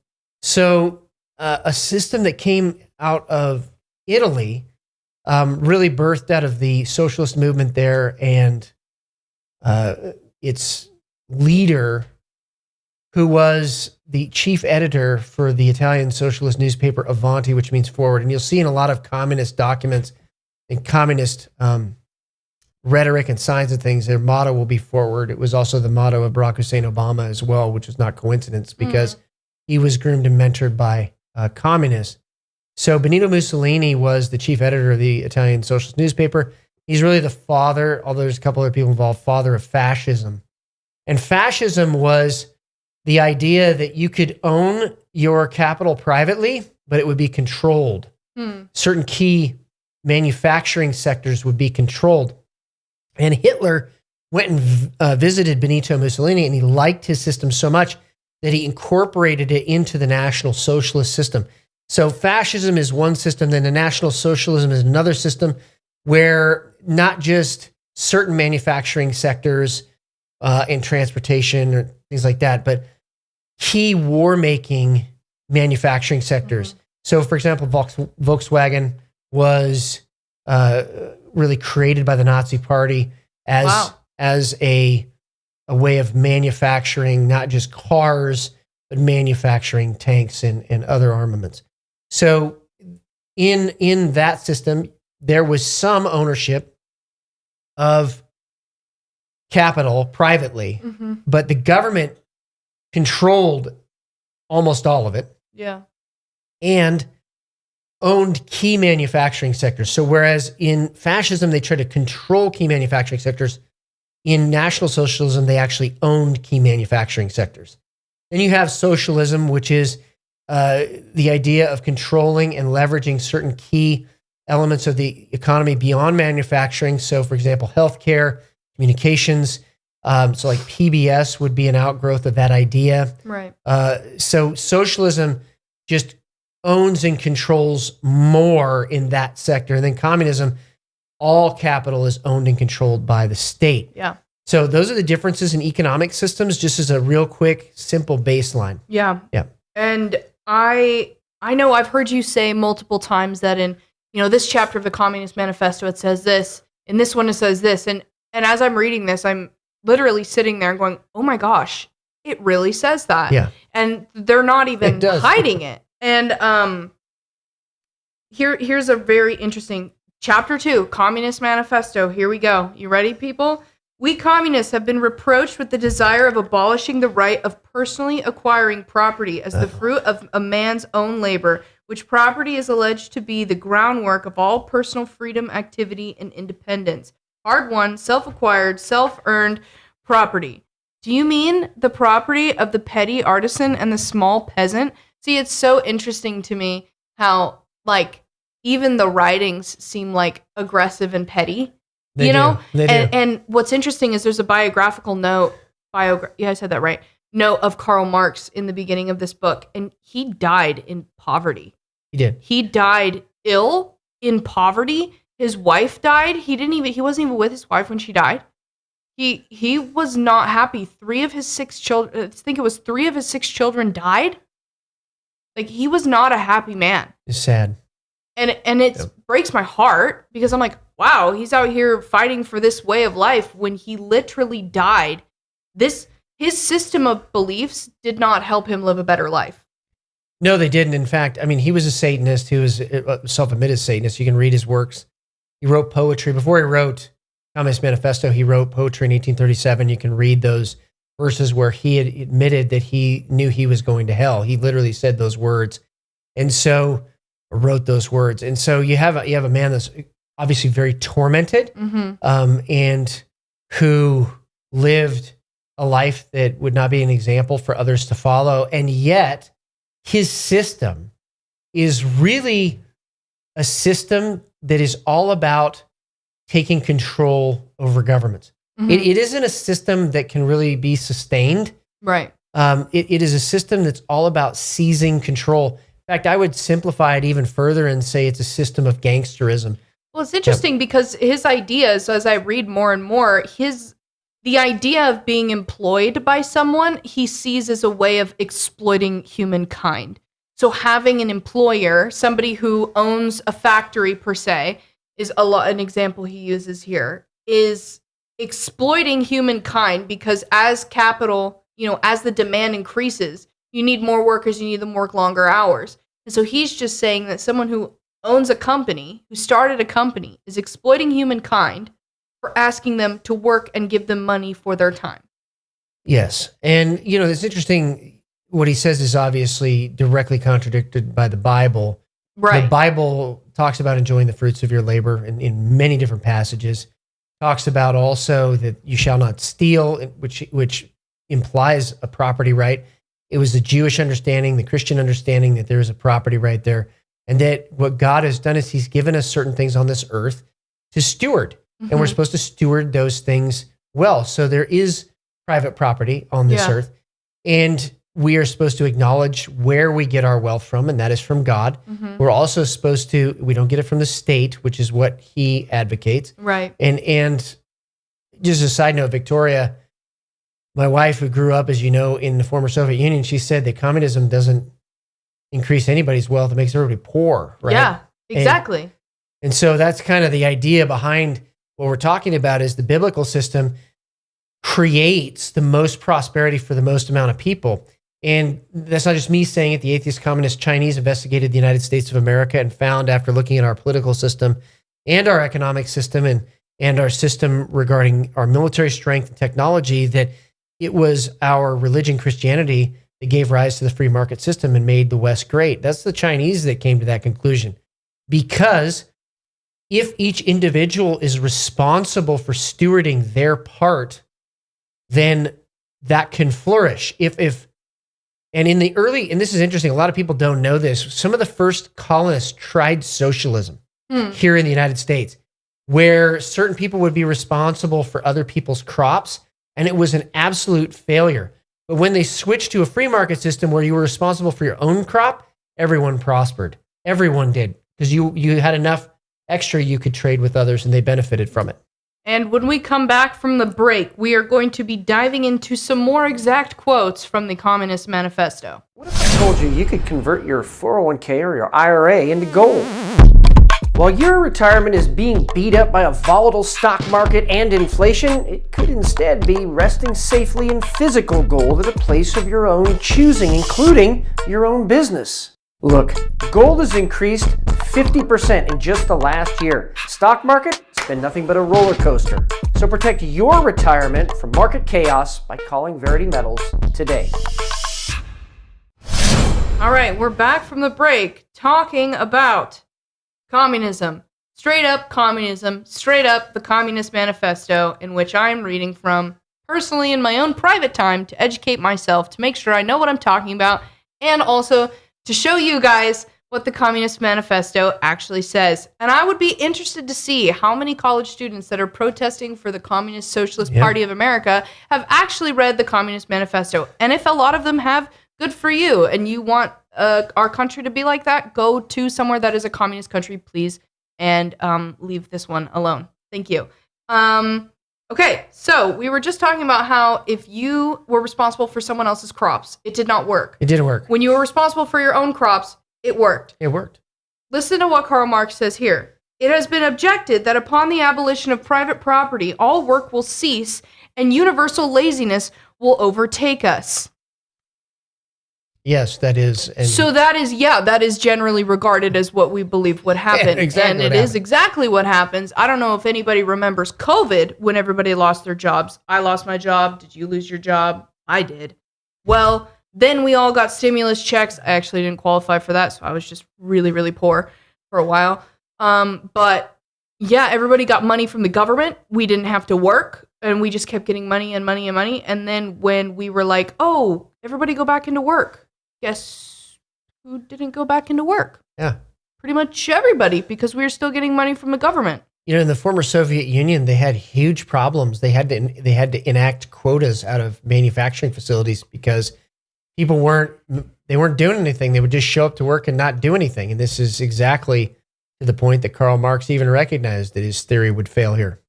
So a system that came out of Italy really birthed out of the socialist movement there, and its leader, who was the chief editor for the Italian socialist newspaper Avanti, which means forward. And you'll see in a lot of communist documents and communist rhetoric and signs and things, their motto will be forward. It was also the motto of Barack Hussein Obama as well, which is not coincidence because he was groomed and mentored by communists. So Benito Mussolini was the chief editor of the Italian socialist newspaper. He's really the father, although there's a couple other people involved, father of fascism. And fascism was the idea that you could own your capital privately, but it would be controlled. Certain key manufacturing sectors would be controlled. And Hitler went and visited Benito Mussolini, and he liked his system so much that he incorporated it into the National Socialist system. So fascism is one system, then the National Socialism is another system where not just certain manufacturing sectors in transportation or things like that, but key war-making manufacturing sectors. So, for example, Volkswagen was really created by the Nazi Party as a way of manufacturing not just cars, but manufacturing tanks and other armaments. So, in that system, there was some ownership of capital privately, but the government controlled almost all of it. Yeah. And owned key manufacturing sectors. So whereas in fascism, they tried to control key manufacturing sectors, in National Socialism, they actually owned key manufacturing sectors. Then you have socialism, which is the idea of controlling and leveraging certain key elements of the economy beyond manufacturing. So, for example, healthcare, communications. So like PBS would be an outgrowth of that idea. Right. So socialism just owns and controls more in that sector. And then communism, all capital is owned and controlled by the state. Yeah. So those are the differences in economic systems, just as a real quick, simple baseline. Yeah. Yeah. And I know I've heard you say multiple times that in, this chapter of the Communist Manifesto, it says this, in this one it says this. And as I'm reading this, I'm literally sitting there and going, oh my gosh, it really says that. Yeah. And they're not even hiding it. And here's a very interesting chapter 2, Communist Manifesto. Here we go. You ready, people? We communists have been reproached with the desire of abolishing the right of personally acquiring property as the fruit of a man's own labor, which property is alleged to be the groundwork of all personal freedom, activity, and independence. Hard-won, self-acquired, self-earned property. do you mean the property of the petty artisan and the small peasant? See, it's so interesting to me how, like, even the writings seem like aggressive and petty. They do. They do. And what's interesting is there's a biographical note, yeah, I said that right, note of Karl Marx in the beginning of this book, and he died in poverty. He did. He died ill in poverty. His wife died. He wasn't even with his wife when she died. He was not happy. 3 of his 6 children, I think it was 3 of his 6 children died. Like, he was not a happy man. It's sad. And it breaks my heart because I'm like, wow, he's out here fighting for this way of life when he literally died. His system of beliefs did not help him live a better life. No, they didn't. In fact, I mean, he was a Satanist. He was a self-admitted Satanist. You can read his works. He wrote poetry. Before he wrote Communist Manifesto, he wrote poetry in 1837. You can read those verses where he had admitted that he knew he was going to hell. He literally said those words. And so wrote those words. And so you have a man that's obviously very tormented, and who lived a life that would not be an example for others to follow. And yet his system is really a system that is all about taking control over governments. It isn't a system that can really be sustained. Right. It is a system that's all about seizing control. In fact, I would simplify it even further and say it's a system of gangsterism. Well, it's interesting because his ideas, as I read more and more, the idea of being employed by someone, he sees as a way of exploiting humankind. So having an employer, somebody who owns a factory per se, is an example he uses here, is exploiting humankind because as capital, as the demand increases, you need more workers, you need them work longer hours. And so he's just saying that someone who owns a company, who started a company, is exploiting humankind for asking them to work and give them money for their time. Yes. And, it's interesting. What he says is obviously directly contradicted by the Bible. Right. The Bible talks about enjoying the fruits of your labor in many different passages. Talks about also that you shall not steal, which implies a property right. It was the Jewish understanding, the Christian understanding that there is a property right there. And that what God has done is he's given us certain things on this earth to steward. And we're supposed to steward those things well. So there is private property on this earth. And we are supposed to acknowledge where we get our wealth from, and that is from God. We're also supposed to, we don't get it from the state, which is what he advocates. Right. And just a side note, Victoria, my wife, who grew up, as you know, in the former Soviet Union, she said that communism doesn't increase anybody's wealth. It makes everybody poor, right? Yeah, exactly. And so that's kind of the idea behind what we're talking about is the biblical system creates the most prosperity for the most amount of people. And that's not just me saying it. The atheist communist Chinese investigated the United States of America and found, after looking at our political system and our economic system and our system regarding our military strength and technology, that it was our religion, Christianity, that gave rise to the free market system and made the West great. That's the Chinese that came to that conclusion. Because if each individual is responsible for stewarding their part, then that can flourish. And in the early, and this is interesting, a lot of people don't know this, some of the first colonists tried socialism here in the United States, where certain people would be responsible for other people's crops, and it was an absolute failure. But when they switched to a free market system where you were responsible for your own crop, everyone prospered. Everyone did, because you had enough extra you could trade with others, and they benefited from it. And when we come back from the break, we are going to be diving into some more exact quotes from the Communist Manifesto. What if I told you could convert your 401k or your IRA into gold? While your retirement is being beat up by a volatile stock market and inflation, it could instead be resting safely in physical gold at a place of your own choosing, including your own business. Look, gold has increased 50% in just the last year. Stock market, it's been nothing but a roller coaster. So protect your retirement from market chaos by calling Verity Metals today. All right, we're back from the break talking about communism. Straight up communism, straight up the Communist Manifesto, in which I'm reading from personally in my own private time to educate myself, to make sure I know what I'm talking about, and also to show you guys what the Communist Manifesto actually says. And I would be interested to see how many college students that are protesting for the Communist Socialist Party of America have actually read the Communist Manifesto. And if a lot of them have, good for you. And you want our country to be like that, go to somewhere that is a communist country, please, and leave this one alone. Thank you. Okay, so we were just talking about how if you were responsible for someone else's crops, it did not work. It didn't work. When you were responsible for your own crops, it worked. It worked. Listen to what Karl Marx says here. It has been objected that upon the abolition of private property, all work will cease and universal laziness will overtake us. Yes, that is. And so that is generally regarded as what we believe would happen. Exactly and what it is happened. exactly what happens. I don't know if anybody remembers COVID when everybody lost their jobs. I lost my job. Did you lose your job? I did. Well, then we all got stimulus checks. I actually didn't qualify for that, so I was just really, really poor for a while. But yeah, everybody got money from the government. We didn't have to work, and we just kept getting money and money and money. And then when we were like, oh, everybody go back into work, guess who didn't go back into work? Yeah. Pretty much everybody, because we were still getting money from the government. You know, in the former Soviet Union, they had huge problems. They had to enact quotas out of manufacturing facilities because people weren't doing anything. They would just show up to work and not do anything. And this is exactly to the point that Karl Marx even recognized that his theory would fail here.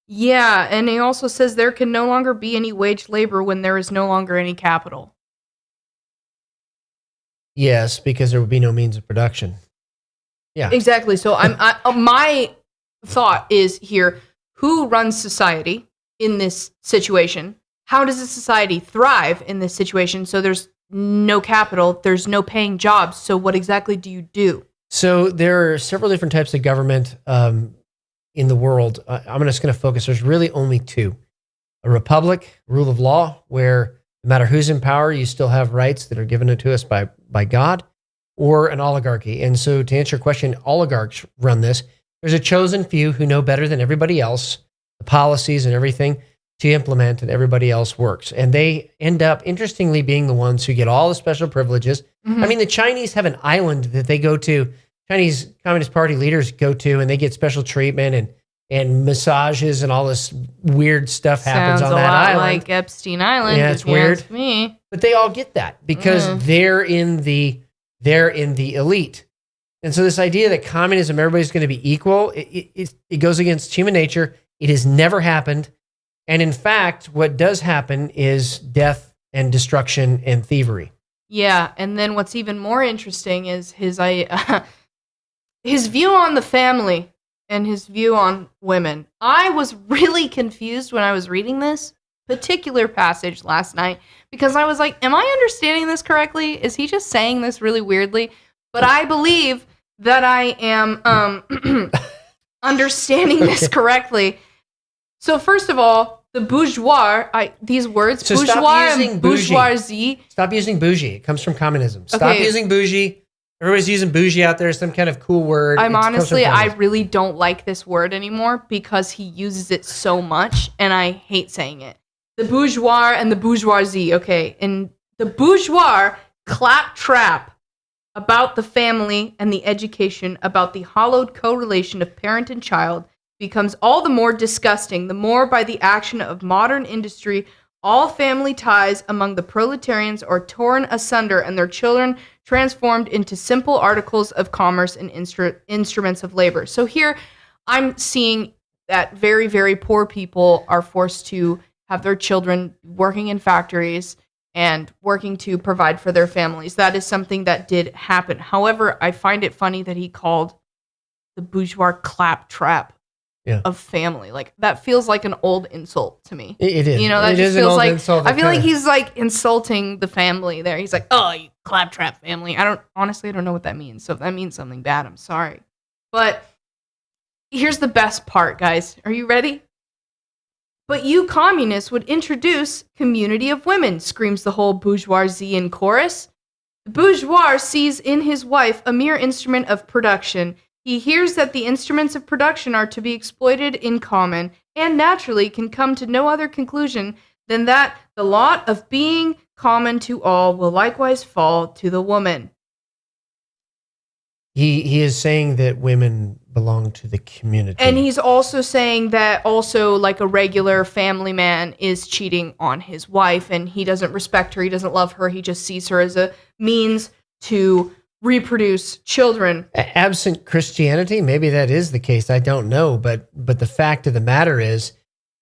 Yeah, and he also says there can no longer be any wage labor when there is no longer any capital. Yes, because there would be no means of production. Yeah, exactly. So my thought is here: who runs society in this situation? How does a society thrive in this situation? So there's no capital, there's no paying jobs. So what exactly do you do? So there are several different types of government in the world. I'm just going to focus. There's really only two: a republic, rule of law, where no matter who's in power, you still have rights that are given to us by God, or an oligarchy. And so to answer your question, oligarchs run this. There's a chosen few who know better than everybody else the policies and everything to implement, and everybody else works. And they end up, interestingly, being the ones who get all the special privileges. Mm-hmm. I mean, the Chinese have an island that they go to, Chinese Communist Party leaders go to, and they get special treatment and massages and all this weird stuff happens on that island. Sounds a lot like Epstein Island. Yeah, it's weird. Ask me. But they all get that because they're in the elite. And so this idea that communism, everybody's going to be equal, it goes against human nature. It has never happened. And in fact, what does happen is death and destruction and thievery. Yeah, and then what's even more interesting is his view on the family and his view on women. I was really confused when I was reading this particular passage last night because I was like, am I understanding this correctly? Is he just saying this really weirdly? But I believe that I am understanding this correctly. So first of all, the bourgeois, these words, So bourgeois stop using and bougie. bourgeoisie. Stop using bougie. It comes from communism. Stop Okay. using bougie. Everybody's using bougie out there, some kind of cool word. I'm It comes from honestly, I communism. really don't like this word anymore because he uses it so much and I hate saying it. The bourgeois and the bourgeoisie, okay. And the bourgeois claptrap about the family and the education, about the hollowed correlation of parent and child, becomes all the more disgusting the more by the action of modern industry all family ties among the proletarians are torn asunder and their children transformed into simple articles of commerce and instruments of labor. So here I'm seeing that very, very poor people are forced to have their children working in factories and working to provide for their families. That is something that did happen. However, I find it funny that he called the bourgeois claptrap of family. Like, that feels like an old insult to me. It is. You know, that It just is an feels old like, insult I that feel like kinda- he's like insulting the family there. He's like, oh, you claptrap family. Honestly, I don't know what that means. So if that means something bad, I'm sorry. But here's the best part, guys. Are you ready? But you communists would introduce community of women, screams the whole bourgeoisie in chorus. The bourgeois sees in his wife a mere instrument of production. He hears that the instruments of production are to be exploited in common, and naturally can come to no other conclusion then that the lot of being common to all will likewise fall to the woman. He is saying that women belong to the community. And he's also saying that also like a regular family man is cheating on his wife and he doesn't respect her, he doesn't love her, he just sees her as a means to reproduce children. Absent Christianity, maybe that is the case. I don't know, but the fact of the matter is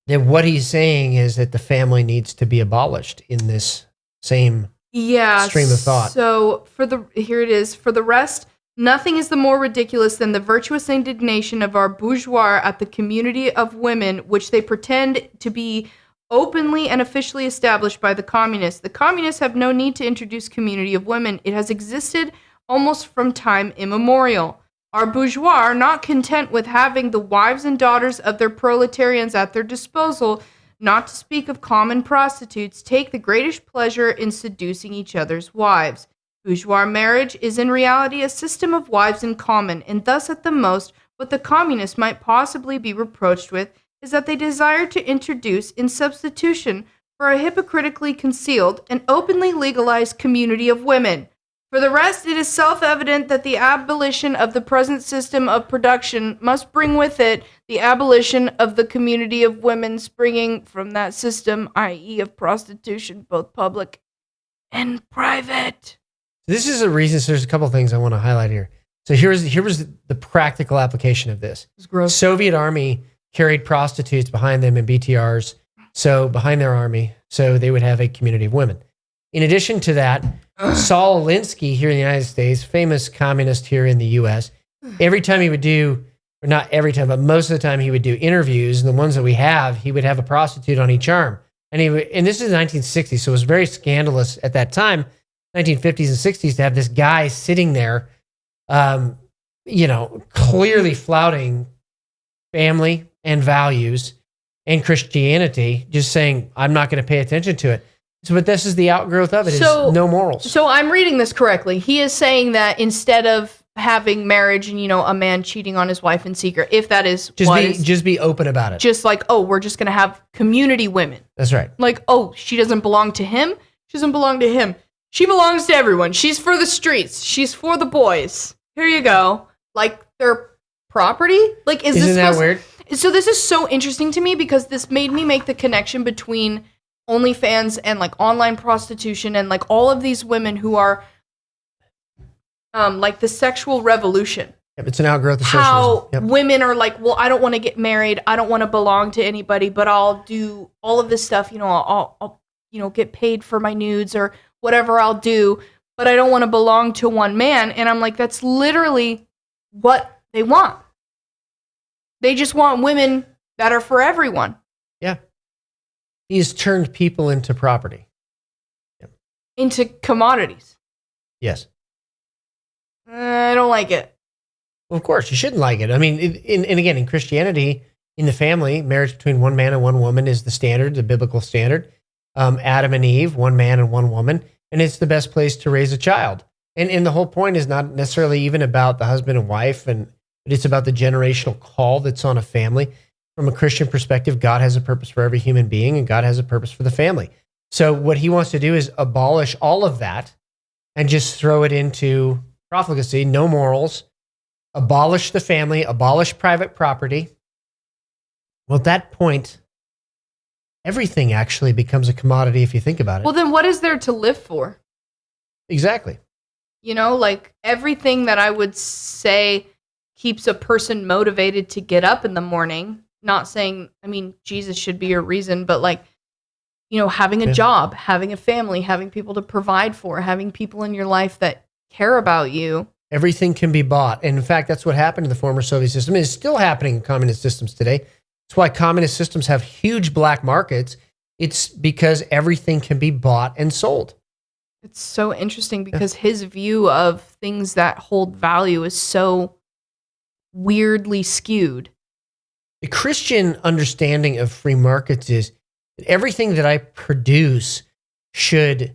that what he's saying is that the family needs to be abolished in this same stream of thought. So here it is. For the rest, nothing is the more ridiculous than the virtuous indignation of our bourgeois at the community of women, which they pretend to be openly and officially established by the communists. The communists have no need to introduce community of women. It has existed almost from time immemorial. Our bourgeois are not content with having the wives and daughters of their proletarians at their disposal, not to speak of common prostitutes, take the greatest pleasure in seducing each other's wives. Bourgeois marriage is in reality a system of wives in common, and thus at the most, what the communists might possibly be reproached with is that they desire to introduce in substitution for a hypocritically concealed and openly legalized community of women. For the rest, it is self-evident that the abolition of the present system of production must bring with it the abolition of the community of women springing from that system, i.e. of prostitution, both public and private. This is a reason. So there's a couple of things I want to highlight here. So here was the practical application of this. Soviet army carried prostitutes behind them in BTRs, so behind their army, so they would have a community of women. In addition to that, Saul Alinsky here in the United States, famous communist here in the U.S., every time he would do, or not every time, but most of the time he would do interviews, and the ones that we have, he would have a prostitute on each arm. And this is 1960, so it was very scandalous at that time, 1950s and 60s, to have this guy sitting there, clearly flouting family and values and Christianity, just saying, I'm not going to pay attention to it. So, but this is the outgrowth of it. It's no morals. So I'm reading this correctly. He is saying that instead of having marriage and, a man cheating on his wife in secret, if that is just be open about it. Just like, we're just going to have community women. That's right. Like, she doesn't belong to him. She doesn't belong to him. She belongs to everyone. She's for the streets. She's for the boys. Here you go. Like, their property? Like, Isn't that weird? So this is so interesting to me because this made me make the connection between OnlyFans and like online prostitution and like all of these women who are like the sexual revolution. Yep, it's an outgrowth of socialism. How women are like, well, I don't want to get married. I don't want to belong to anybody, but I'll do all of this stuff. I'll get paid for my nudes or whatever I'll do, but I don't want to belong to one man. And I'm like, that's literally what they want. They just want women that are for everyone. Yeah. He's turned people into property. Yep. Into commodities. Yes. I don't like it. Well, of course, you shouldn't like it. I mean, again, in Christianity, in the family, marriage between one man and one woman is the standard, the biblical standard. Adam and Eve, one man and one woman, and it's the best place to raise a child. And the whole point is not necessarily even about the husband and wife, but it's about the generational call that's on a family. From a Christian perspective, God has a purpose for every human being, and God has a purpose for the family. So what he wants to do is abolish all of that and just throw it into profligacy, no morals, abolish the family, abolish private property. Well, at that point, everything actually becomes a commodity if you think about it. Well, then what is there to live for? Exactly. Like everything that I would say keeps a person motivated to get up in the morning. Not saying, Jesus should be your reason, but like, having a job, having a family, having people to provide for, having people in your life that care about you. Everything can be bought. And in fact, that's what happened to the former Soviet system. It's still happening in communist systems today. That's why communist systems have huge black markets. It's because everything can be bought and sold. It's so interesting because his view of things that hold value is so weirdly skewed. The Christian understanding of free markets is that everything that I produce should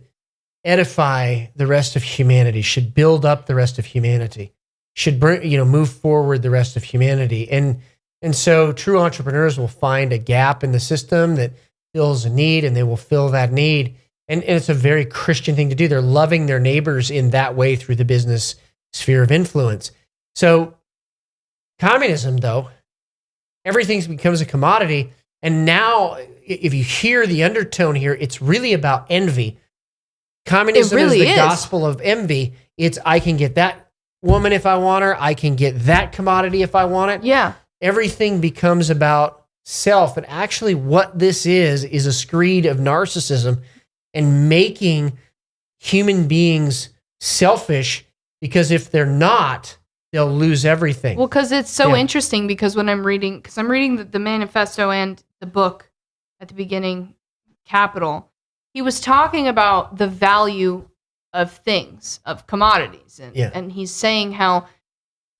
edify the rest of humanity, should build up the rest of humanity, should move forward the rest of humanity. And so true entrepreneurs will find a gap in the system that fills a need and they will fill that need. And it's a very Christian thing to do. They're loving their neighbors in that way through the business sphere of influence. So communism, though, everything becomes a commodity. And now, if you hear the undertone here, it's really about envy. Communism is the gospel of envy. It's, I can get that woman if I want her. I can get that commodity if I want it. Yeah. Everything becomes about self. And actually what this is a screed of narcissism and making human beings selfish, because if they're not, they'll lose everything. Well, because it's so interesting, because when I'm reading the manifesto and the book at the beginning, Capital, he was talking about the value of things, of commodities. And he's saying how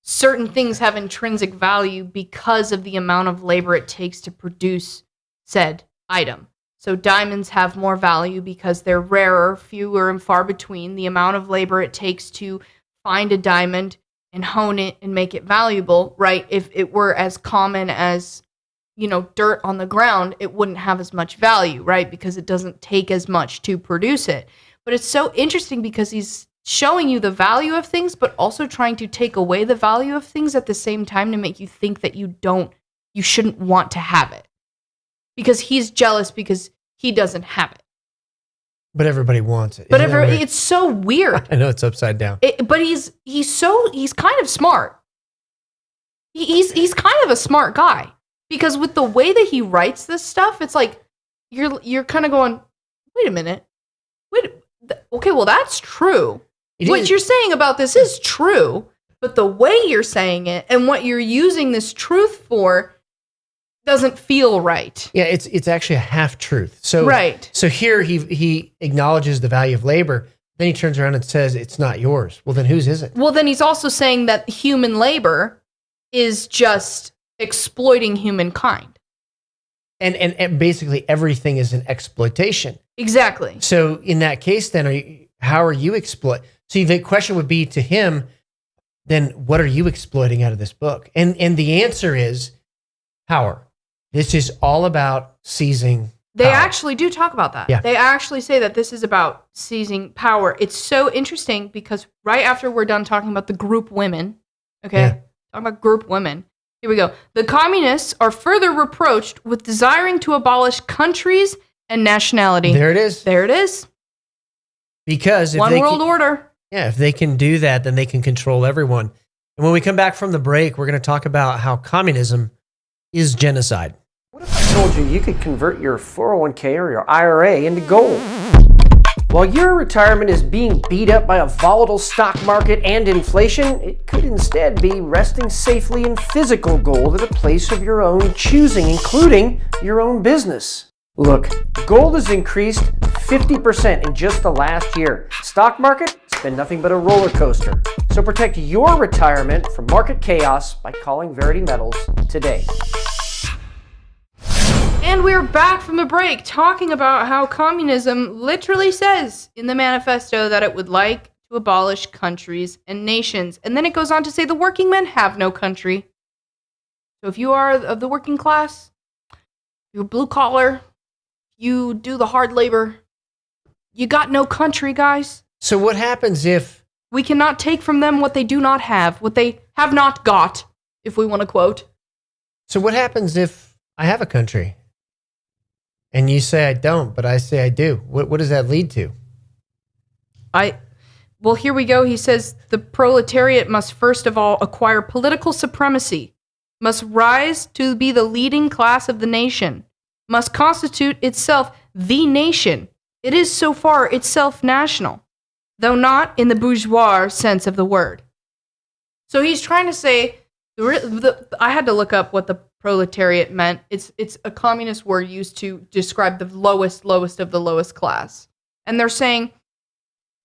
certain things have intrinsic value because of the amount of labor it takes to produce said item. So diamonds have more value because they're rarer, fewer and far between. The amount of labor it takes to find a diamond and hone it and make it valuable, right? If it were as common as, dirt on the ground, it wouldn't have as much value, right? Because it doesn't take as much to produce it. But it's so interesting because he's showing you the value of things, but also trying to take away the value of things at the same time to make you think that you shouldn't want to have it. Because he's jealous because he doesn't have it. But everybody wants it. But it's so weird. I know it's upside down. But he's kind of smart. He's kind of a smart guy, because with the way that he writes this stuff, it's like you're kind of going, wait a minute, okay, well that's true. What you're saying about this is true, but the way you're saying it and what you're using this truth for doesn't feel right. Yeah, it's actually a half truth. So right. So here he acknowledges the value of labor. Then he turns around and says it's not yours. Well, then whose is it? Well, then he's also saying that human labor is just exploiting humankind. And basically everything is an exploitation. Exactly. So in that case, then how are you exploit? See, the question would be to him, then what are you exploiting out of this book? And the answer is power. This is all about seizing. They actually do talk about that. Yeah. They actually say that this is about seizing power. It's so interesting because right after we're done talking about the group women, talking about group women, here we go. The communists are further reproached with desiring to abolish countries and nationality. There it is. There it is. Because if One world order. Yeah, if they can do that, then they can control everyone. And when we come back from the break, we're going to talk about how communism is genocide. What if I told you you could convert your 401k or your IRA into gold? While your retirement is being beat up by a volatile stock market and inflation, it could instead be resting safely in physical gold at a place of your own choosing, including your own business. Look, gold has increased 50% in just the last year. Stock market, it's been nothing but a roller coaster. So protect your retirement from market chaos by calling Verity Metals today. And we're back from the break talking about how communism literally says in the manifesto that it would like to abolish countries and nations. And then it goes on to say the working men have no country. So if you are of the working class, you're blue collar, you do the hard labor, you got no country, guys. So what happens if we cannot take from them what they do not have, what they have not got, if we want to quote? So what happens if I have a country and you say I don't, but I say I do? What does that lead to? Well, here we go. He says the proletariat must first of all acquire political supremacy, must rise to be the leading class of the nation, must constitute itself the nation. It is so far itself national, though not in the bourgeois sense of the word. So he's trying to say, I had to look up what the proletariat meant. It's a communist word used to describe the lowest of the lowest class. And they're saying,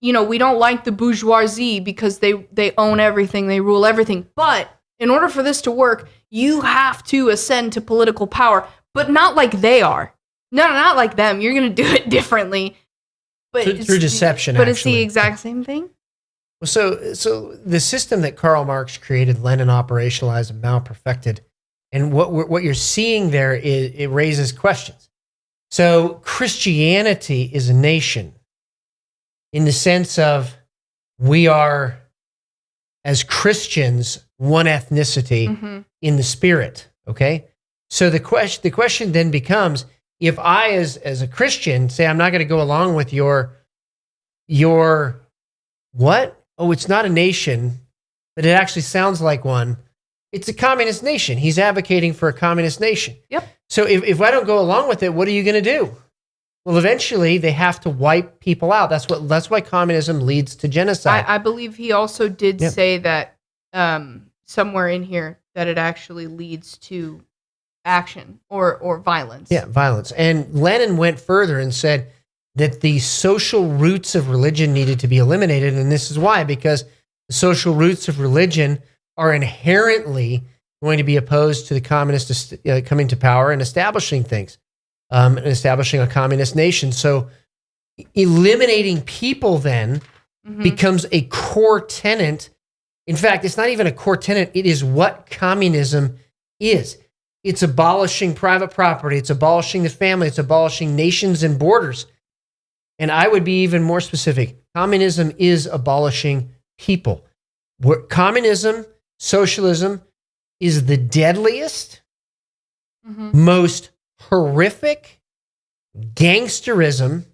we don't like the bourgeoisie because they own everything, they rule everything. But in order for this to work, you have to ascend to political power, but not like they are. No, not like them. You're going to do it differently. But through deception, But it's the exact same thing? So the system that Karl Marx created, Lenin operationalized and Mao perfected, and what you're seeing there is it raises questions. So Christianity is a nation in the sense of we are, as Christians, one ethnicity in the spirit. Okay. So the question then becomes, if I, as a Christian, say I'm not going to go along with your what? Oh, it's not a nation, but it actually sounds like one. It's a communist nation. He's advocating for a communist nation. Yep. So if I don't go along with it, what are you going to do? Well, eventually they have to wipe people out. That's why communism leads to genocide. I believe he also did say that somewhere in here that it actually leads to action or violence. Yeah, violence. And Lenin went further and said that the social roots of religion needed to be eliminated. And this is why, because the social roots of religion are inherently going to be opposed to the communists coming to power and establishing things, and establishing a communist nation. So eliminating people then becomes a core tenet. In fact, it's not even a core tenet. It is what communism is. It's abolishing private property. It's abolishing the family. It's abolishing nations and borders. And I would be even more specific. Communism is abolishing people. Communism, socialism is the deadliest, most horrific gangsterism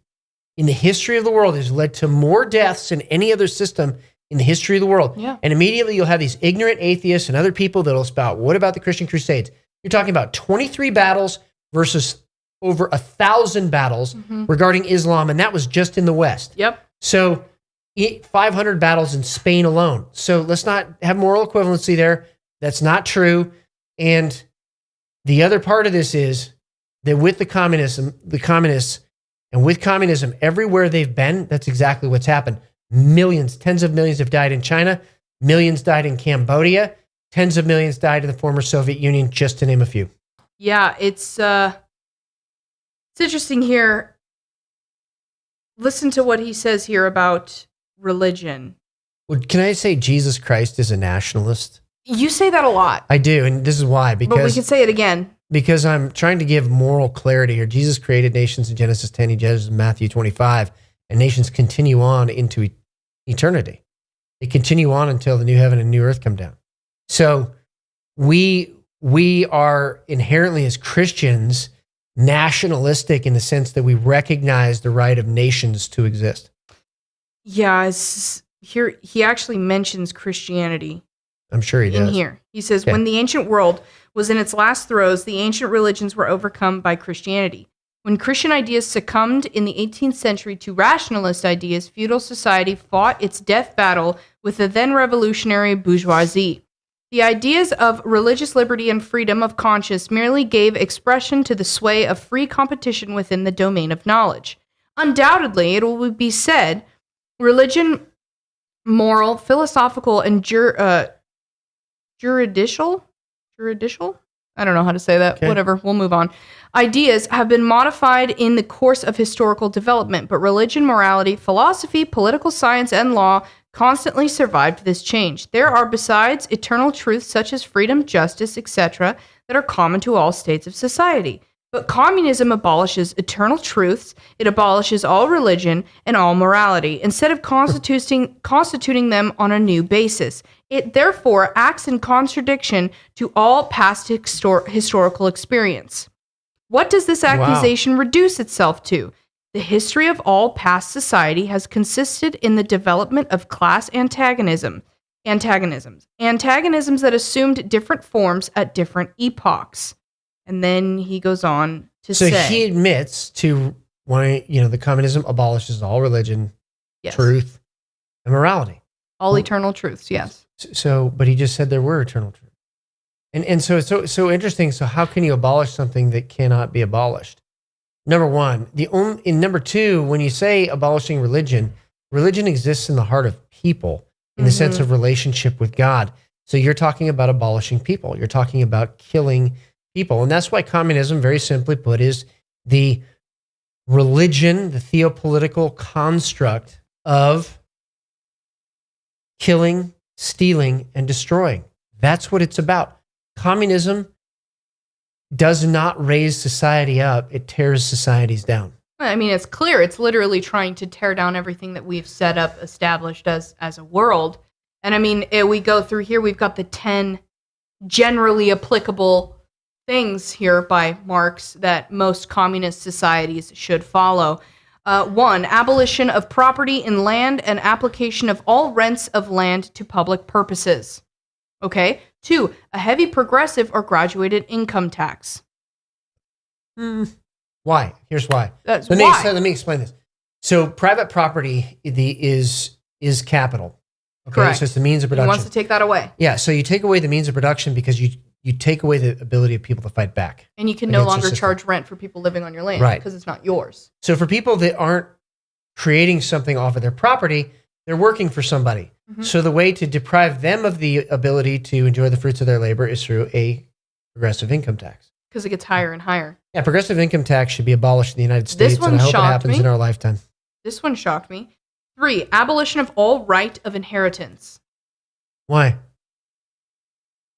in the history of the world. It has led to more deaths than any other system in the history of the world. Yeah. And immediately you'll have these ignorant atheists and other people that'll spout, what about the Christian Crusades? You're talking about 23 battles versus over 1,000 battles regarding Islam, and that was just in the West. Yep. So 500 battles in Spain alone. So let's not have moral equivalency there. That's not true. And the other part of this is that with the communists, and with communism, everywhere they've been, that's exactly what's happened. Millions, tens of millions have died in China. Millions died in Cambodia. Tens of millions died in the former Soviet Union, just to name a few. Yeah, it's interesting here. Listen to what he says here about religion. Well, can I say Jesus Christ is a nationalist? You say that a lot. I do, and this is why. But we can say it again. Because I'm trying to give moral clarity here. Jesus created nations in Genesis 10, he judges in Matthew 25, and nations continue on into eternity. They continue on until the new heaven and new earth come down. So we are inherently, as Christians, nationalistic in the sense that we recognize the right of nations to exist. Yeah, here he actually mentions Christianity. I'm sure he does. In here. He says, when the ancient world was in its last throes, the ancient religions were overcome by Christianity. When Christian ideas succumbed in the 18th century to rationalist ideas, feudal society fought its death battle with the then revolutionary bourgeoisie. The ideas of religious liberty and freedom of conscience merely gave expression to the sway of free competition within the domain of knowledge. Undoubtedly, it will be said, religion, moral, philosophical, and juridical? I don't know how to say that. Okay. Whatever, we'll move on. Ideas have been modified in the course of historical development, but religion, morality, philosophy, political science, and law constantly survived this change. There are, besides, eternal truths such as freedom, justice, etc., that are common to all states of society. But communism abolishes eternal truths, it abolishes all religion and all morality, instead of constituting them on a new basis. It therefore acts in contradiction to all past historical experience. What does this accusation reduce itself to? The history of all past society has consisted in the development of class antagonisms that assumed different forms at different epochs. And then he goes on to say... So he admits to wanting, the communism abolishes all religion, truth, and morality. All eternal truths, yes. So, but he just said there were eternal truths. And so it's so interesting. So how can you abolish something that cannot be abolished? Number one. Number two, when you say abolishing religion, religion exists in the heart of people in the sense of relationship with God. So you're talking about abolishing people. You're talking about killing people. And that's why communism, very simply put, is the religion, the theopolitical construct of killing, stealing, and destroying. That's what it's about. Communism does not raise society up. It tears societies down. I mean, it's clear. It's literally trying to tear down everything that we've set up, established as a world. And I mean, we go through here, we've got the 10 generally applicable things here by Marx that most communist societies should follow. 1, abolition of property in land and application of all rents of land to public purposes. Okay. 2, a heavy progressive or graduated income tax. Why? Here's why. That's let why. me explain this. So private property is capital. Okay, Correct. so it's the means of He production. wants to take that away. Yeah, so you take away the means of production because you take away the ability of people to fight back. And you can no against the longer system. charge rent for people living on your land Right. because it's not yours. So for people that aren't creating something off of their property, they're working for somebody. Mhm. So the way to deprive them of the ability to enjoy the fruits of their labor is through a progressive income tax. Because it gets higher and higher. Yeah, progressive income tax should be abolished in the United States, one and I hope it shocked happens me. in our lifetime. This one shocked me. 3, abolition of all right of inheritance. Why?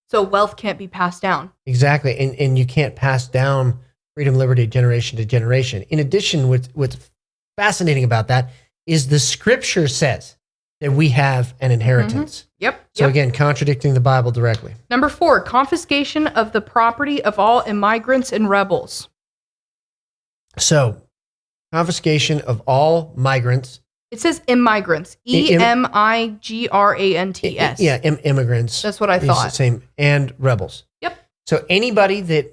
So wealth can't be passed down. Exactly, and you can't pass down freedom, liberty, generation to generation. In addition, what's fascinating about that is the scripture says that we have an inheritance. Yep. So again, contradicting the Bible directly. Number 4, confiscation of the property of all immigrants and rebels. So, confiscation of all migrants. It says immigrants. EMIGRANTS. Yeah, immigrants. That's what I It's thought. the same, and rebels. Yep. So anybody that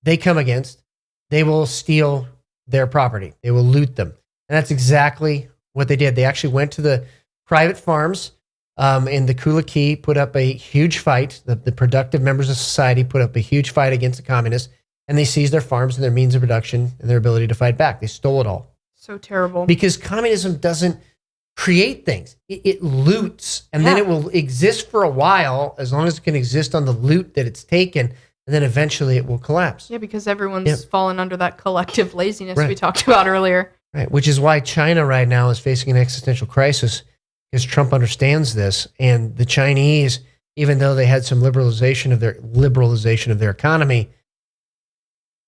they come against, they will steal their property. They will loot them. And that's exactly what they did. They actually went to the private farms in the Kulaki, put up a huge fight. The productive members of society put up a huge fight against the communists, and they seized their farms and their means of production and their ability to fight back. They stole it all. So terrible. Because communism doesn't create things. It loots, and then it will exist for a while as long as it can exist on the loot that it's taken, and then eventually it will collapse. Yeah, because everyone's fallen under that collective laziness we Right. talked about earlier. Right, which is why China right now is facing an existential crisis, because Trump understands this, and the Chinese, even though they had some liberalization of their economy,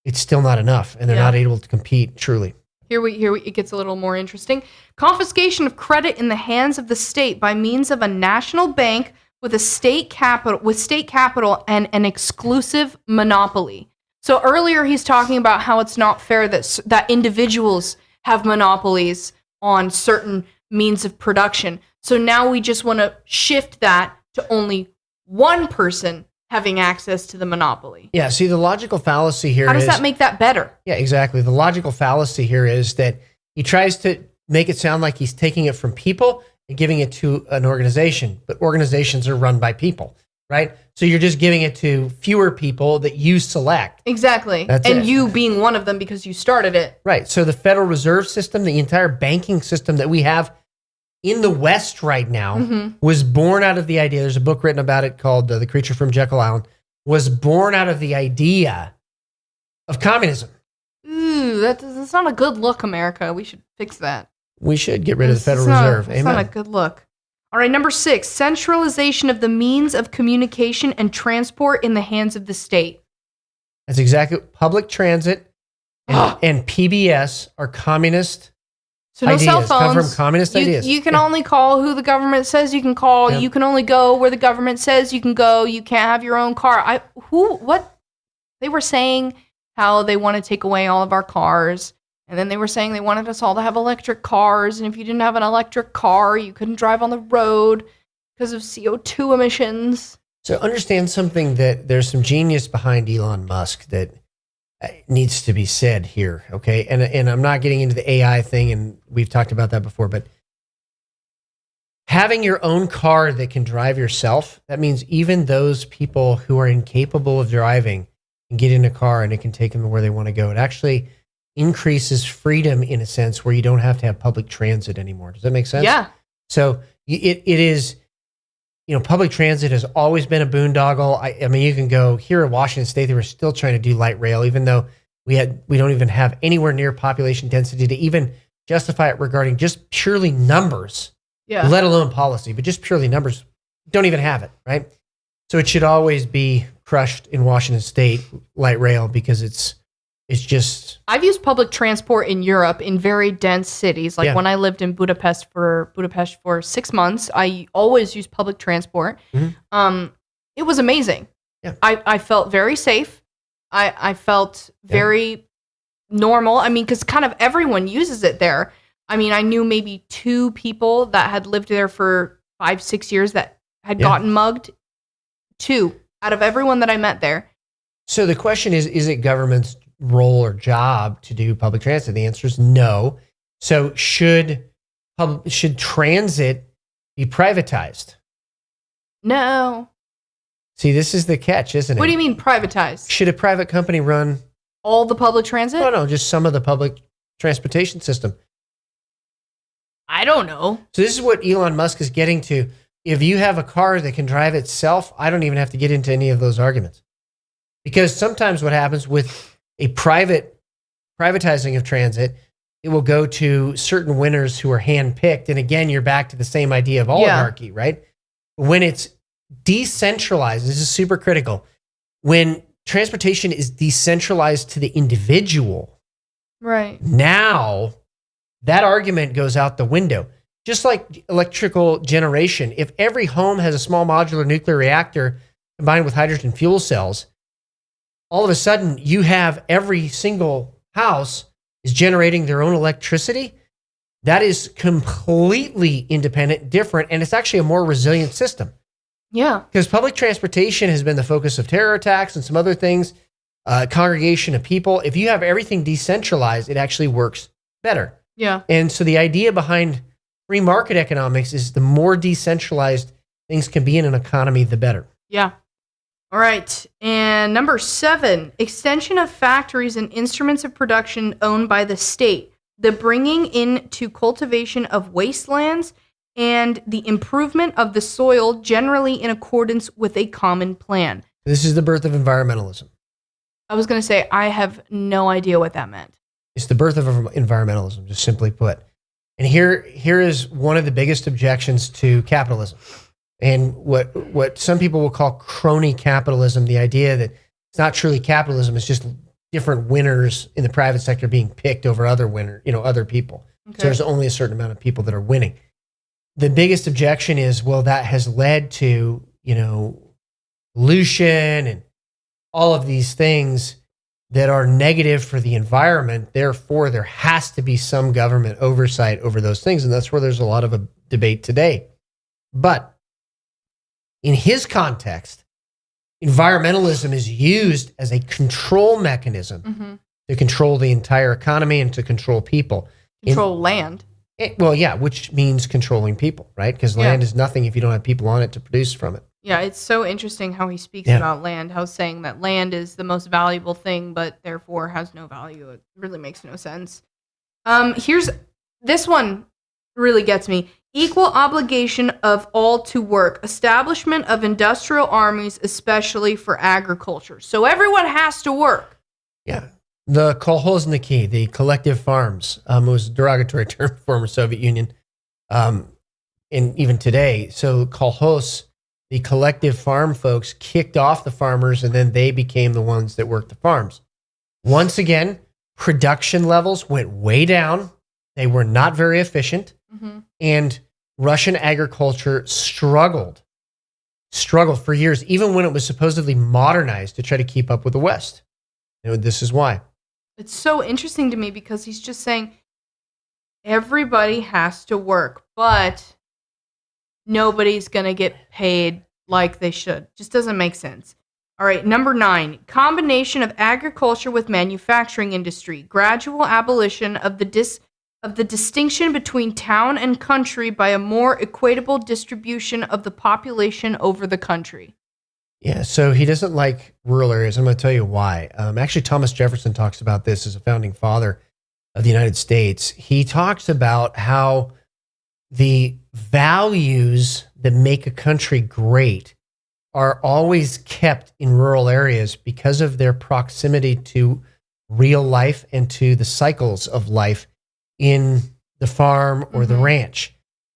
it's still not enough, and they're not able to compete truly. It gets a little more interesting. Confiscation of credit in the hands of the state by means of a national bank with state capital and an exclusive monopoly. So earlier he's talking about how it's not fair that individuals have monopolies on certain means of production. So now we just want to shift that to only one person having access to the monopoly. Yeah, see, the logical fallacy here How does is- that make that better? Yeah, exactly. The logical fallacy here is that he tries to make it sound like he's taking it from people and giving it to an organization, but organizations are run by people, right? So you're just giving it to fewer people that you select. Exactly. That's and it. you being one of them because you started it. Right. So the Federal Reserve System, the entire banking system that we have in the West right now, Mhm. was born out of the idea. There's a book written about it called The Creature from Jekyll Island, was born out of the idea of communism. Ooh, that's not a good look, America. We should fix that. We should get rid of the Federal It's not- Reserve. It's Amen. not a good look. All right, number 6, centralization of the means of communication and transport in the hands of the state. That's exactly public transit and PBS are communist So no ideas. cell phones. Come from communist ideas. You can only call who the government says you can call. Yeah. You can only go where the government says you can go. You can't have your own car. What? They were saying how they want to take away all of our cars. And then they were saying they wanted us all to have electric cars. And if you didn't have an electric car, you couldn't drive on the road because of CO2 emissions. So understand something, that there's some genius behind Elon Musk that needs to be said here, okay? And I'm not getting into the AI thing, and we've talked about that before, but having your own car that can drive yourself, that means even those people who are incapable of driving can get in a car and it can take them to where they want to go. It actually increases freedom in a sense where you don't have to have public transit anymore. Does that make sense? Yeah. So it is, public transit has always been a boondoggle. I mean, you can go here in Washington State, they were still trying to do light rail, even though we don't even have anywhere near population density to even justify it regarding just purely numbers, Yeah. let alone policy, but just purely numbers. Don't even have it, right? So it should always be crushed in Washington State light rail because it's just. I've used public transport in Europe in very dense cities. Like when I lived in Budapest for 6 months, I always used public transport. Mm-hmm. It was amazing. Yeah. I felt very safe. I felt very normal. I mean, because kind of everyone uses it there. I mean, I knew maybe 2 people that had lived there for 5-6 years that had gotten mugged. 2 out of everyone that I met there. So the question is it government's role or job to do public transit? The answer is no. So should transit be privatized? No. See, this is the catch, isn't it? What do you mean privatized? Should a private company run all the public transit? No, just some of the public transportation system. I don't know. So this is what Elon Musk is getting to. If you have a car that can drive itself, I don't even have to get into any of those arguments. Because sometimes what happens with a privatizing of transit, it will go to certain winners who are handpicked. And again, you're back to the same idea of oligarchy, right? When it's decentralized, this is super critical. When transportation is decentralized to the individual, right? Now that argument goes out the window. Just like electrical generation, if every home has a small modular nuclear reactor combined with hydrogen fuel cells, all of a sudden you have every single house is generating their own electricity. That is completely independent, different, and it's actually a more resilient system. Yeah. Because public transportation has been the focus of terror attacks and some other things, congregation of people. If you have everything decentralized, it actually works better. Yeah. And so the idea behind free market economics is the more decentralized things can be in an economy, the better. Yeah. All right. And number 7, extension of factories and instruments of production owned by the state, the bringing into cultivation of wastelands, and the improvement of the soil generally in accordance with a common plan. This is the birth of environmentalism. I was going to say, I have no idea what that meant. It's the birth of environmentalism, just simply put. And here is one of the biggest objections to capitalism, and what some people will call crony capitalism, the idea that it's not truly capitalism, it's just different winners in the private sector being picked over other other people. Okay. So there's only a certain amount of people that are winning. The biggest objection is, well, that has led to, pollution and all of these things that are negative for the environment. Therefore, there has to be some government oversight over those things. And that's where there's a lot of a debate today. But in his context, environmentalism is used as a control mechanism to control the entire economy and to control people. Control land. Which means controlling people, right? Because land is nothing if you don't have people on it to produce from it. Yeah, it's so interesting how he speaks about land, how saying that land is the most valuable thing, but therefore has no value. It really makes no sense. Here's this one really gets me. Equal obligation of all to work. Establishment of industrial armies, especially for agriculture. So everyone has to work. Yeah. The kolkhozniki, the collective farms, was a derogatory term for former Soviet Union, and even today. So kolkhoz, the collective farm folks, kicked off the farmers, and then they became the ones that worked the farms. Once again, production levels went way down. They were not very efficient, and Russian agriculture struggled for years, even when it was supposedly modernized to try to keep up with the West. This is why. It's so interesting to me because he's just saying everybody has to work, but nobody's going to get paid like they should. Just doesn't make sense. All right, number 9, combination of agriculture with manufacturing industry, gradual abolition of the distinction between town and country by a more equitable distribution of the population over the country. Yeah, so he doesn't like rural areas. I'm going to tell you why. Actually, Thomas Jefferson talks about this as a founding father of the United States. He talks about how the values that make a country great are always kept in rural areas because of their proximity to real life and to the cycles of life in the farm or the ranch.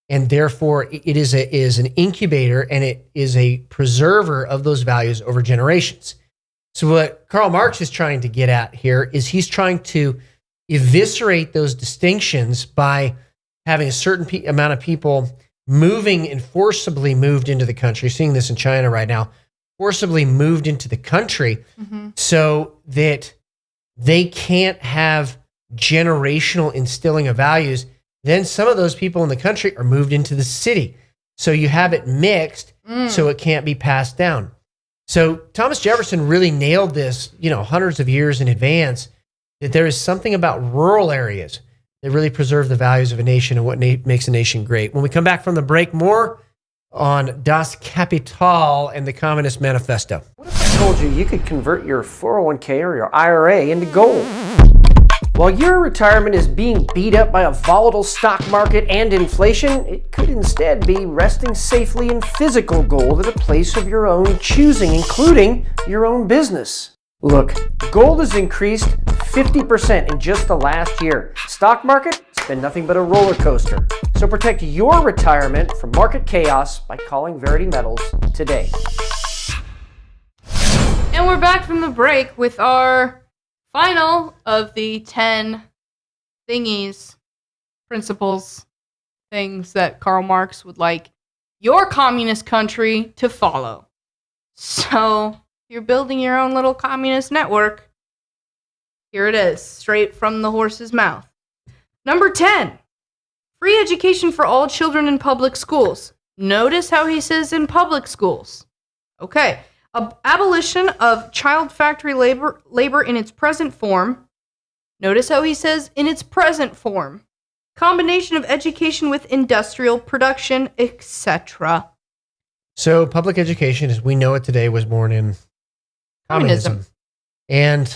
and therefore it is an incubator, and it is a preserver of those values over generations. So what Karl Marx is trying to get at here is he's trying to eviscerate those distinctions by having a certain amount of people moving and forcibly moved into the country. Seeing this in China right now, forcibly moved into the country so that they can't have generational instilling of values. Then some of those people in the country are moved into the city. So you have it mixed so it can't be passed down. So Thomas Jefferson really nailed this, hundreds of years in advance, that there is something about rural areas that really preserve the values of a nation and what makes a nation great. When we come back from the break, more on Das Kapital and the Communist Manifesto. What if I told you could convert your 401k or your IRA into gold? While your retirement is being beat up by a volatile stock market and inflation, it could instead be resting safely in physical gold at a place of your own choosing, including your own business. Look, gold has increased 50% in just the last year. Stock market, it's been nothing but a roller coaster. So protect your retirement from market chaos by calling Verity Metals today. And we're back from the break with our final of the 10 principles, things that Karl Marx would like your communist country to follow. So, you're building your own little communist network. Here it is, straight from the horse's mouth. Number 10, free education for all children in public schools. Notice how he says in public schools. Okay. Abolition of child factory labor in its present form. Notice how he says in its present form. Combination of education with industrial production, etc. So public education, as we know it today, was born in communism. And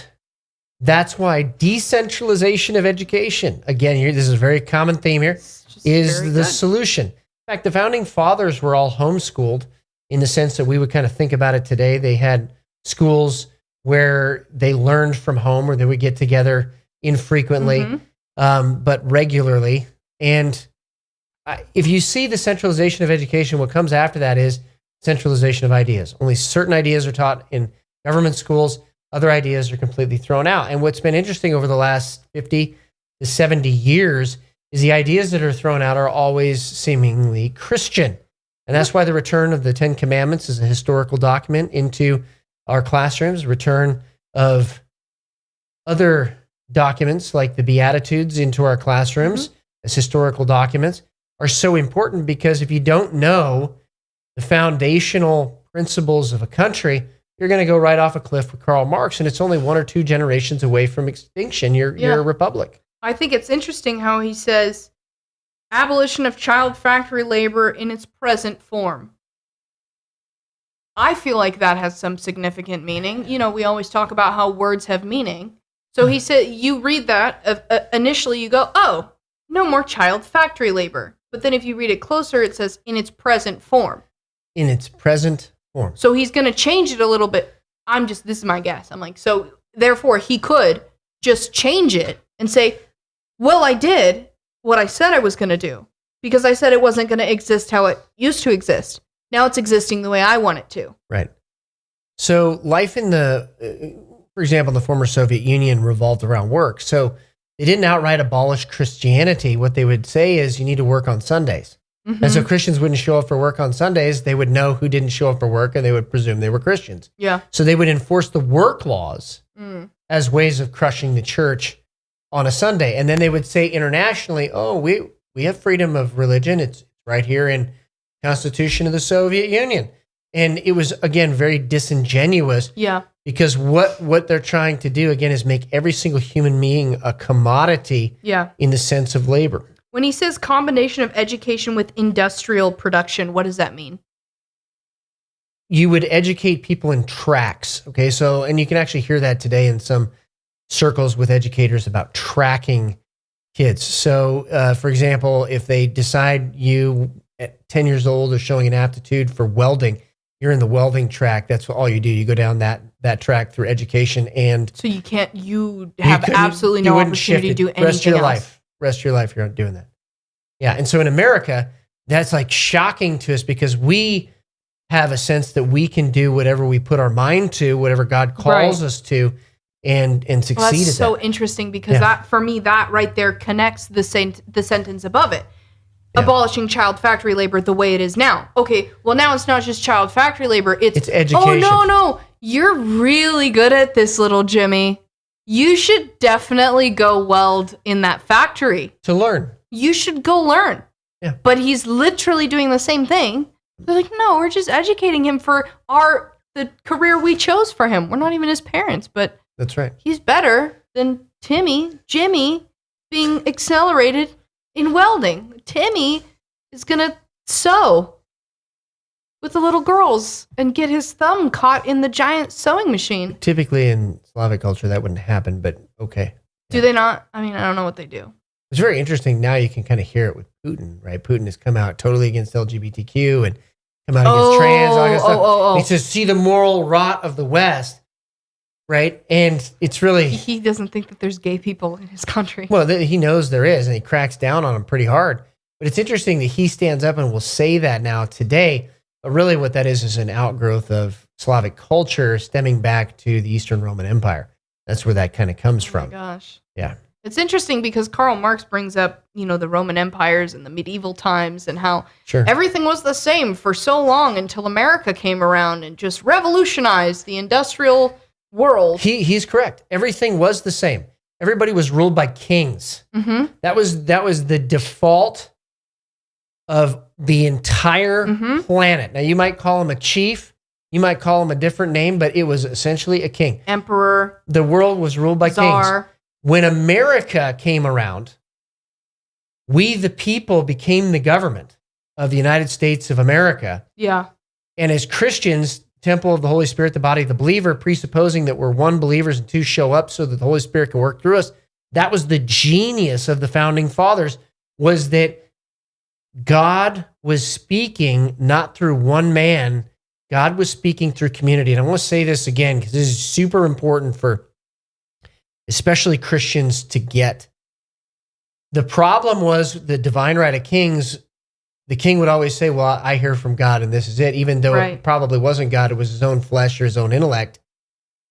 that's why decentralization of education, again, here, this is a very common theme here, is the solution. In fact, the founding fathers were all homeschooled in the sense that we would kind of think about it today. They had schools where they learned from home, or they would get together infrequently, but regularly. And if you see the centralization of education, what comes after that is centralization of ideas. Only certain ideas are taught in government schools. Other ideas are completely thrown out. And what's been interesting over the last 50 to 70 years is the ideas that are thrown out are always seemingly Christian. And that's why the return of the 10 Commandments is a historical document into our classrooms. Return of other documents like the Beatitudes into our classrooms as historical documents are so important, because if you don't know the foundational principles of a country, you're going to go right off a cliff with Karl Marx, and it's only 1 or 2 generations away from extinction. You're a republic. I think it's interesting how he says abolition of child factory labor in its present form. I feel like that has some significant meaning. We always talk about how words have meaning. So he said, you read that, initially you go, oh, no more child factory labor. But then if you read it closer, it says in its present form. In its present form. So he's going to change it a little bit. This is my guess. I'm like, so therefore he could just change it and say, well, I did what I said I was going to do, because I said it wasn't going to exist how it used to exist. Now it's existing the way I want it to. Right. So life in for example, the former Soviet Union revolved around work. So they didn't outright abolish Christianity. What they would say is you need to work on Sundays. And so Christians wouldn't show up for work on Sundays. They would know who didn't show up for work, and they would presume they were Christians. Yeah. So they would enforce the work laws as ways of crushing the church on a Sunday. And then they would say internationally, oh, we have freedom of religion. It's right here in Constitution of the Soviet Union. And it was, again, very disingenuous. Yeah. Because what they're trying to do, again, is make every single human being a commodity in the sense of labor. When he says combination of education with industrial production, what does that mean? You would educate people in tracks. Okay. So, and you can actually hear that today in some circles with educators about tracking kids. So, for example, if they decide you at 10 years old are showing an aptitude for welding, you're in the welding track. That's all you do. You go down that track through education, and so you have absolutely no opportunity to do anything else. Rest of your life, you're doing that. Yeah. And so in America, that's like shocking to us because we have a sense that we can do whatever we put our mind to, whatever God calls us to, and succeed Well, that's at so that. interesting because that, for me, that right there connects the sentence above it. Abolishing child factory labor the way it is now. Okay, well, now it's not just child factory labor. It's education. Oh, no. You're really good at this, little Jimmy. You should definitely go weld in that factory. To learn. You should go learn. Yeah. But he's literally doing the same thing. They're like, no, we're just educating him for the career we chose for him. We're not even his parents, but that's right. He's better than Jimmy being accelerated in welding. Timmy is going to sew with the little girls and get his thumb caught in the giant sewing machine. Typically in Slavic culture, that wouldn't happen, but okay. Do they not? I mean, I don't know what they do. It's very interesting. Now you can kind of hear it with Putin, right? Putin has come out totally against LGBTQ and come out against trans, all that stuff. He says, see the moral rot of the West, right? And it's really... He doesn't think that there's gay people in his country. Well, he knows there is, and he cracks down on them pretty hard. But it's interesting that he stands up and will say that now today. But really what that is an outgrowth of Slavic culture stemming back to the Eastern Roman Empire. That's where that kind of comes from. Oh my gosh. Yeah. It's interesting because Karl Marx brings up, the Roman empires and the medieval times and how everything was the same for so long until America came around and just revolutionized the industrial world. He's correct. Everything was the same. Everybody was ruled by kings. Mm-hmm. That was the default of the entire planet. Now, you might call him a chief. You might call him a different name, but it was essentially a king. Emperor. The world was ruled by Tsar. kings. When America came around, we, the people, became the government of the United States of America. Yeah. And as Christians, temple of the Holy Spirit, the body of the believer, presupposing that we're one believers and two show up so that the Holy Spirit can work through us. That was the genius of the founding fathers, was that God was speaking not through one man. God was speaking through community. And I want to say this again, because this is super important for especially Christians to get. The problem was the divine right of kings. The king would always say, well, I hear from God and this is it, even though it probably wasn't God. It was his own flesh or his own intellect.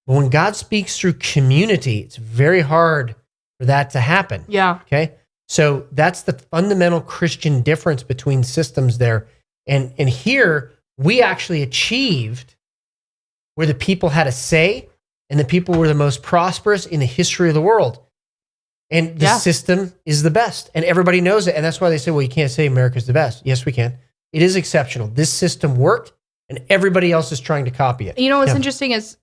But when God speaks through community, it's very hard for that to happen. Yeah. Okay. So that's the fundamental Christian difference between systems there. And here we actually achieved where the people had a say and the people were the most prosperous in the history of the world. And the system is the best. And everybody knows it. And that's why they say, well, you can't say America's the best. Yes, we can. It is exceptional. This system worked and everybody else is trying to copy it. What's interesting is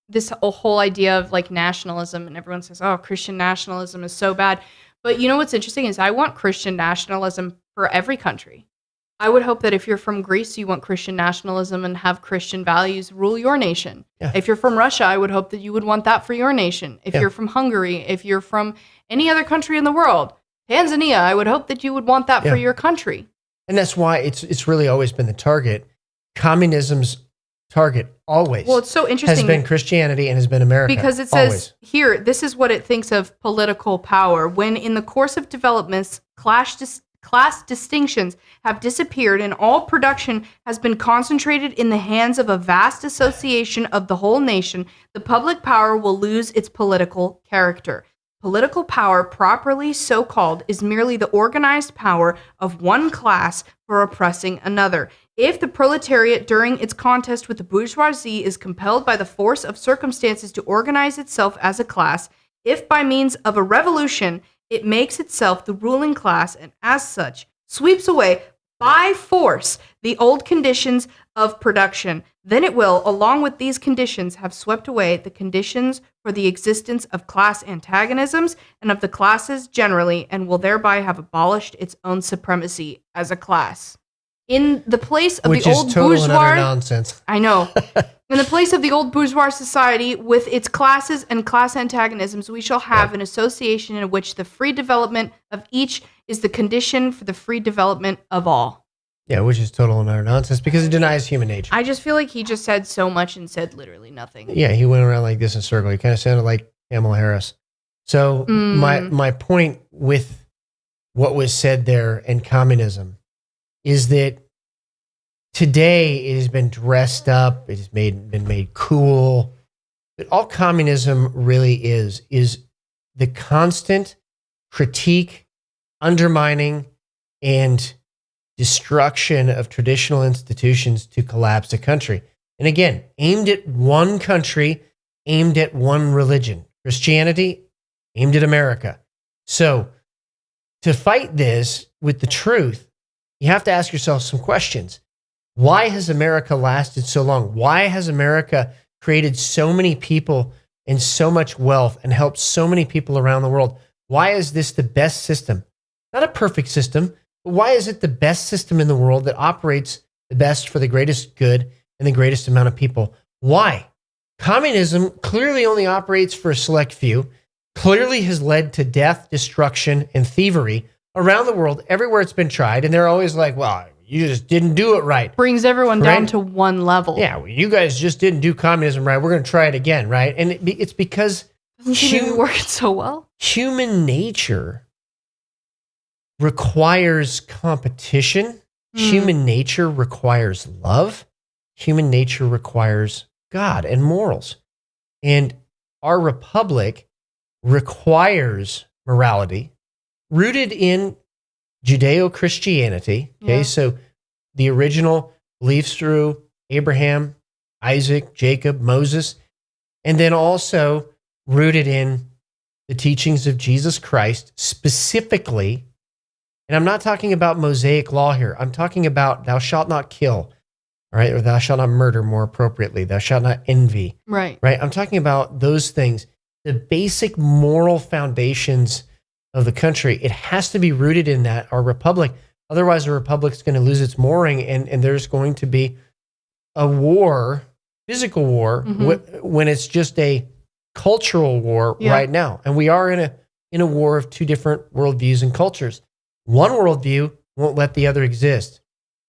this whole idea of like nationalism, and everyone says, oh, Christian nationalism is so bad. But what's interesting is I want Christian nationalism for every country. I would hope that if you're from Greece, you want Christian nationalism and have Christian values rule your nation. Yeah. If you're from Russia, I would hope that you would want that for your nation. If you're from Hungary, if you're from any other country in the world, Tanzania, I would hope that you would want that for your country. And that's why it's really always been the target. Communism's target always. Well, it's so interesting. Has been Christianity and has been America. Because it says always. Here, this is what it thinks of political power. When in the course of developments, class distinctions have disappeared and all production has been concentrated in the hands of a vast association of the whole nation, the public power will lose its political character. Political power, properly so called, is merely the organized power of one class for oppressing another. If the proletariat during its contest with the bourgeoisie is compelled by the force of circumstances to organize itself as a class, if by means of a revolution it makes itself the ruling class and as such sweeps away by force the old conditions of production, then it will, along with these conditions, have swept away the conditions for the existence of class antagonisms and of the classes generally, and will thereby have abolished its own supremacy as a class. In the place of Which the is old total and bourgeois utter nonsense. I know. In the place of the old bourgeois society with its classes and class antagonisms, we shall have an association in which the free development of each is the condition for the free development of all. Yeah, which is total and utter nonsense because it denies human nature. I just feel like he just said so much and said literally nothing. Yeah, he went around like this in a circle. He kind of sounded like Kamala Harris. So my point with what was said there and communism is that today it has been dressed up, it has been made cool. But all communism really is the constant critique, undermining, and destruction of traditional institutions to collapse a country. And again, aimed at one country, aimed at one religion. Christianity, aimed at America. So to fight this with the truth, you have to ask yourself some questions. Why has America lasted so long? Why has America created so many people and so much wealth and helped so many people around the world? Why is this the best system? Not a perfect system, but why is it the best system in the world that operates the best for the greatest good and the greatest amount of people? Why? Communism clearly only operates for a select few, clearly has led to death, destruction, and thievery around the world, everywhere it's been tried. And they're always like, well, you just didn't do it right. Brings everyone down to one level. Yeah, well, you guys just didn't do communism right. We're going to try it again, right? And it's because doesn't seem to be working so well. Human nature requires competition. Human nature requires love. Human nature requires God and morals. And our republic requires morality rooted in Judeo-Christianity. Okay, so the original beliefs through Abraham, Isaac, Jacob, Moses, and then also rooted in the teachings of Jesus Christ specifically. And I'm not talking about Mosaic law here. I'm talking about thou shalt not kill, all right, or thou shalt not murder more appropriately. Thou shalt not envy. Right. Right. I'm talking about those things, the basic moral foundations of the country. It has to be rooted in that, our republic. Otherwise, the republic's going to lose its mooring, and there's going to be a war, physical war, when it's just a cultural war right now. And we are in a war of two different worldviews and cultures. One worldview won't let the other exist.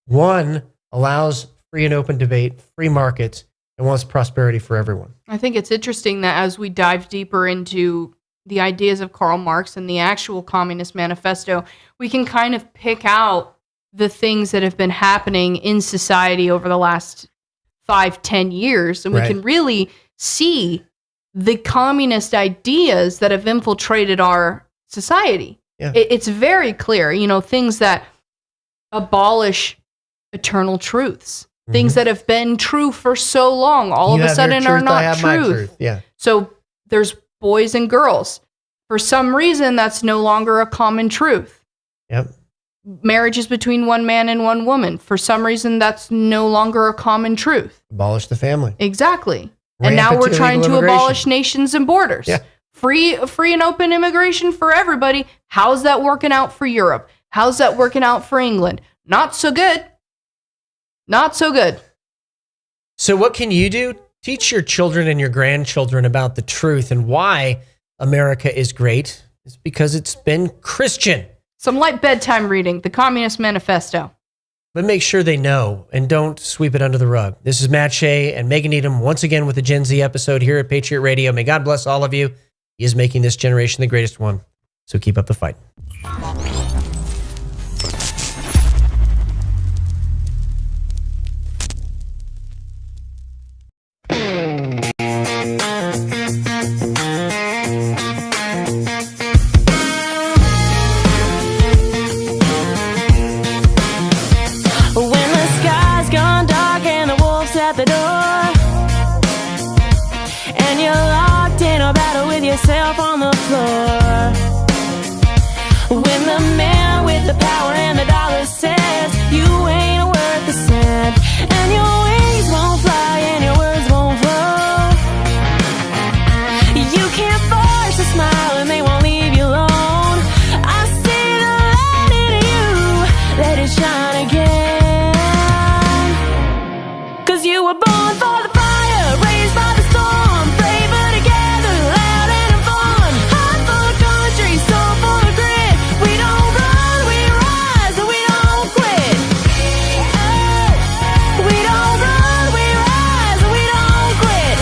One allows free and open debate, free markets, and wants prosperity for everyone. I think it's interesting that as we dive deeper into the ideas of Karl Marx and the actual Communist Manifesto, we can kind of pick out the things that have been happening in society over the last 5-10 years. And we can really see the communist ideas that have infiltrated our society. Yeah. It's very clear, you know, things that abolish eternal truths, things that have been true for so long, all of a sudden are not truth. Yeah. So there's boys and girls. For some reason, that's no longer a common truth. Yep. Marriage is between one man and one woman. For some reason, that's no longer a common truth. Abolish the family. Exactly. And now we're trying to abolish nations and borders. Yeah. Free and open immigration for everybody. How's that working out for Europe? How's that working out for England? Not so good. Not so good. So what can you do? Teach your children and your grandchildren about the truth and why America is great. It's because it's been Christian. Some light bedtime reading, the Communist Manifesto. But make sure they know and don't sweep it under the rug. This is Matt Shea and Megan Needham once again with the Gen Z episode here at Patriot Radio. May God bless all of you. He is making this generation the greatest one. So keep up the fight. Yourself on the floor. When the man with the power and the dollar says you ain't worth a cent, and your wings won't fly and your words won't flow, you can't force a smile and they won't leave you alone. I see the light in you, let it shine again. 'Cause you were born for the fire, raised by the storm, braver together, loud and fun, heart full of country, soul full of grit. We don't run, we rise, and we don't quit. We don't run, we rise, and we don't quit.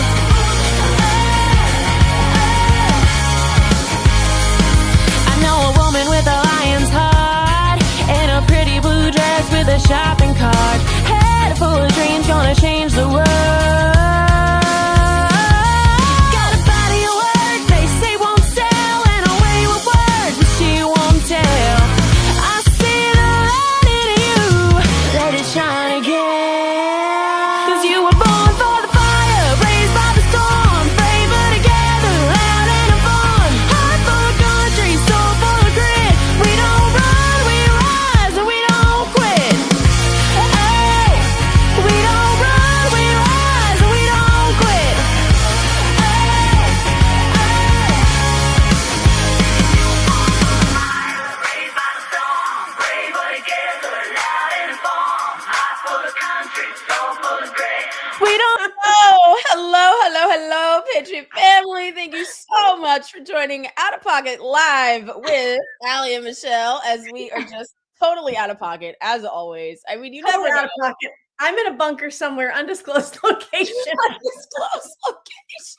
family, thank you so much for joining Out of Pocket Live with Allie and Michelle, as we are just totally out of pocket, as always. I mean, you Totally never out of pocket. I'm in a bunker somewhere, undisclosed location. Undisclosed location.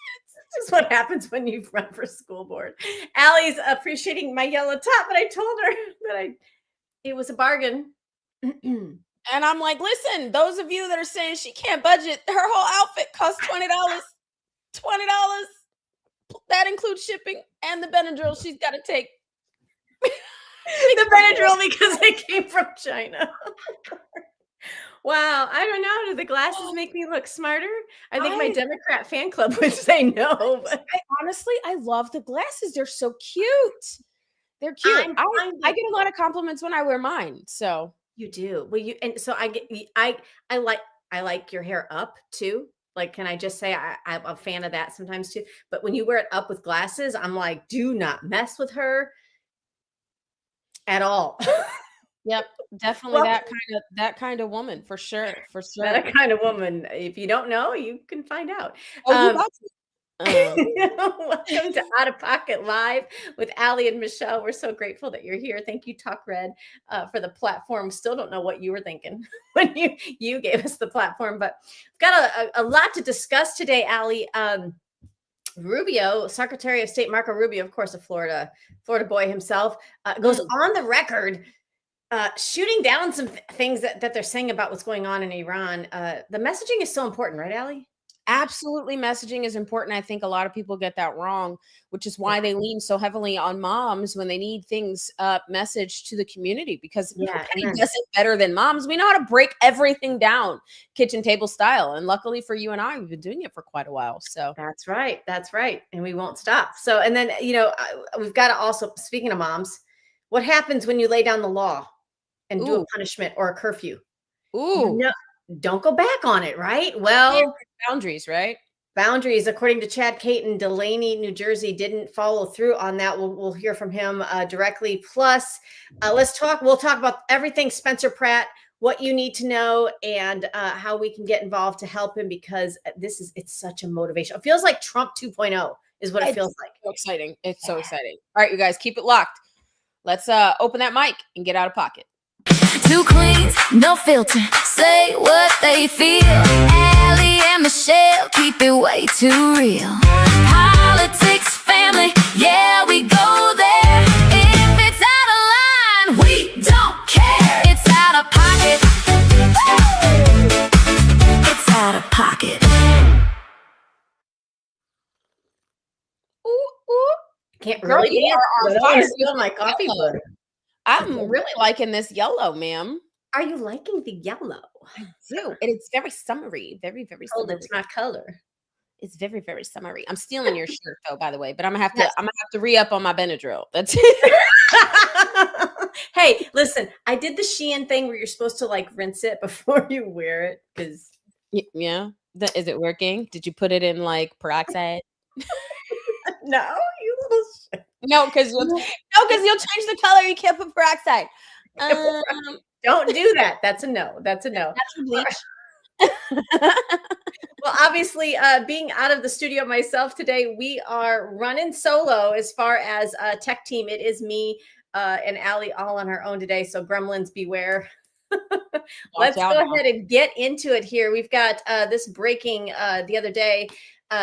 This is what happens when you run for school board. Allie's appreciating my yellow top, but I told her that it was a bargain. And I'm like, listen, those of you that are saying she can't budget, her whole outfit costs $20. $20. That includes shipping and the Benadryl she's got to take. The Benadryl because they came from China. Wow, I don't know. Do the glasses make me look smarter? I think my Democrat fan club would say no. But I love the glasses. They're so cute. They're cute. I get a lot of compliments when I wear mine. So you do. Well, I like your hair up too. Like, can I just say I'm a fan of that sometimes too? But when you wear it up with glasses, I'm like, do not mess with her at all. Yep, definitely that kind of woman for sure. That kind of woman. If you don't know, you can find out. Welcome to Out of Pocket Live with Allie and Michelle. We're so grateful that you're here. Thank you, TalkRed, for the platform. Still don't know what you were thinking when you gave us the platform, but we've got a lot to discuss today, Allie. Rubio, Secretary of State Marco Rubio, of course, a Florida boy himself, goes on the record shooting down some things that they're saying about what's going on in Iran. The messaging is so important, right, Allie? Absolutely. Messaging is important. I think a lot of people get that wrong, which is why they lean so heavily on moms when they need things messaged to the community, because nobody does it better than moms. We know how to break everything down kitchen table style. And luckily for you and I, we've been doing it for quite a while. So that's right. That's right. And we won't stop. So, and then, we've got to also, speaking of moms, what happens when you lay down the law and do a punishment or a curfew? Ooh. Don't go back on it, right? Well, boundaries, right? Boundaries, according to Chad Caton, Delaney, New Jersey, didn't follow through on that. We'll hear from him directly. Plus, we'll talk about everything Spencer Pratt, what you need to know, and how we can get involved to help him, because it's such a motivation. It feels like Trump 2.0 is what it feels like. So exciting. It's so exciting. All right, you guys, keep it locked. Let's open that mic and get out of pocket. Two queens, no filter, say what they feel. Allie and Michelle keep it way too real. Politics, family, yeah, we go there. If it's out of line, we don't care. It's out of pocket. It's out of pocket. Ooh. Can't really feel my coffee butter. I'm really liking this yellow, ma'am. Are you liking the yellow? I do. And it's very summery. Very, very summery. It's my color. It's very, very summery. I'm stealing your shirt though, by the way, but I'm gonna have to re-up on my Benadryl. That's it. Hey, listen, I did the Shein thing where you're supposed to like rinse it before you wear it, because yeah. Is it working? Did you put it in like peroxide? No, you little shit. No, because you'll change the color. You can't put peroxide. Don't do that. That's a no. That's a no. Bleach. Well, obviously, being out of the studio myself today, we are running solo as far as tech team. It is me and Allie all on our own today. So gremlins beware. Let's go ahead and get into it here. We've got this breaking the other day.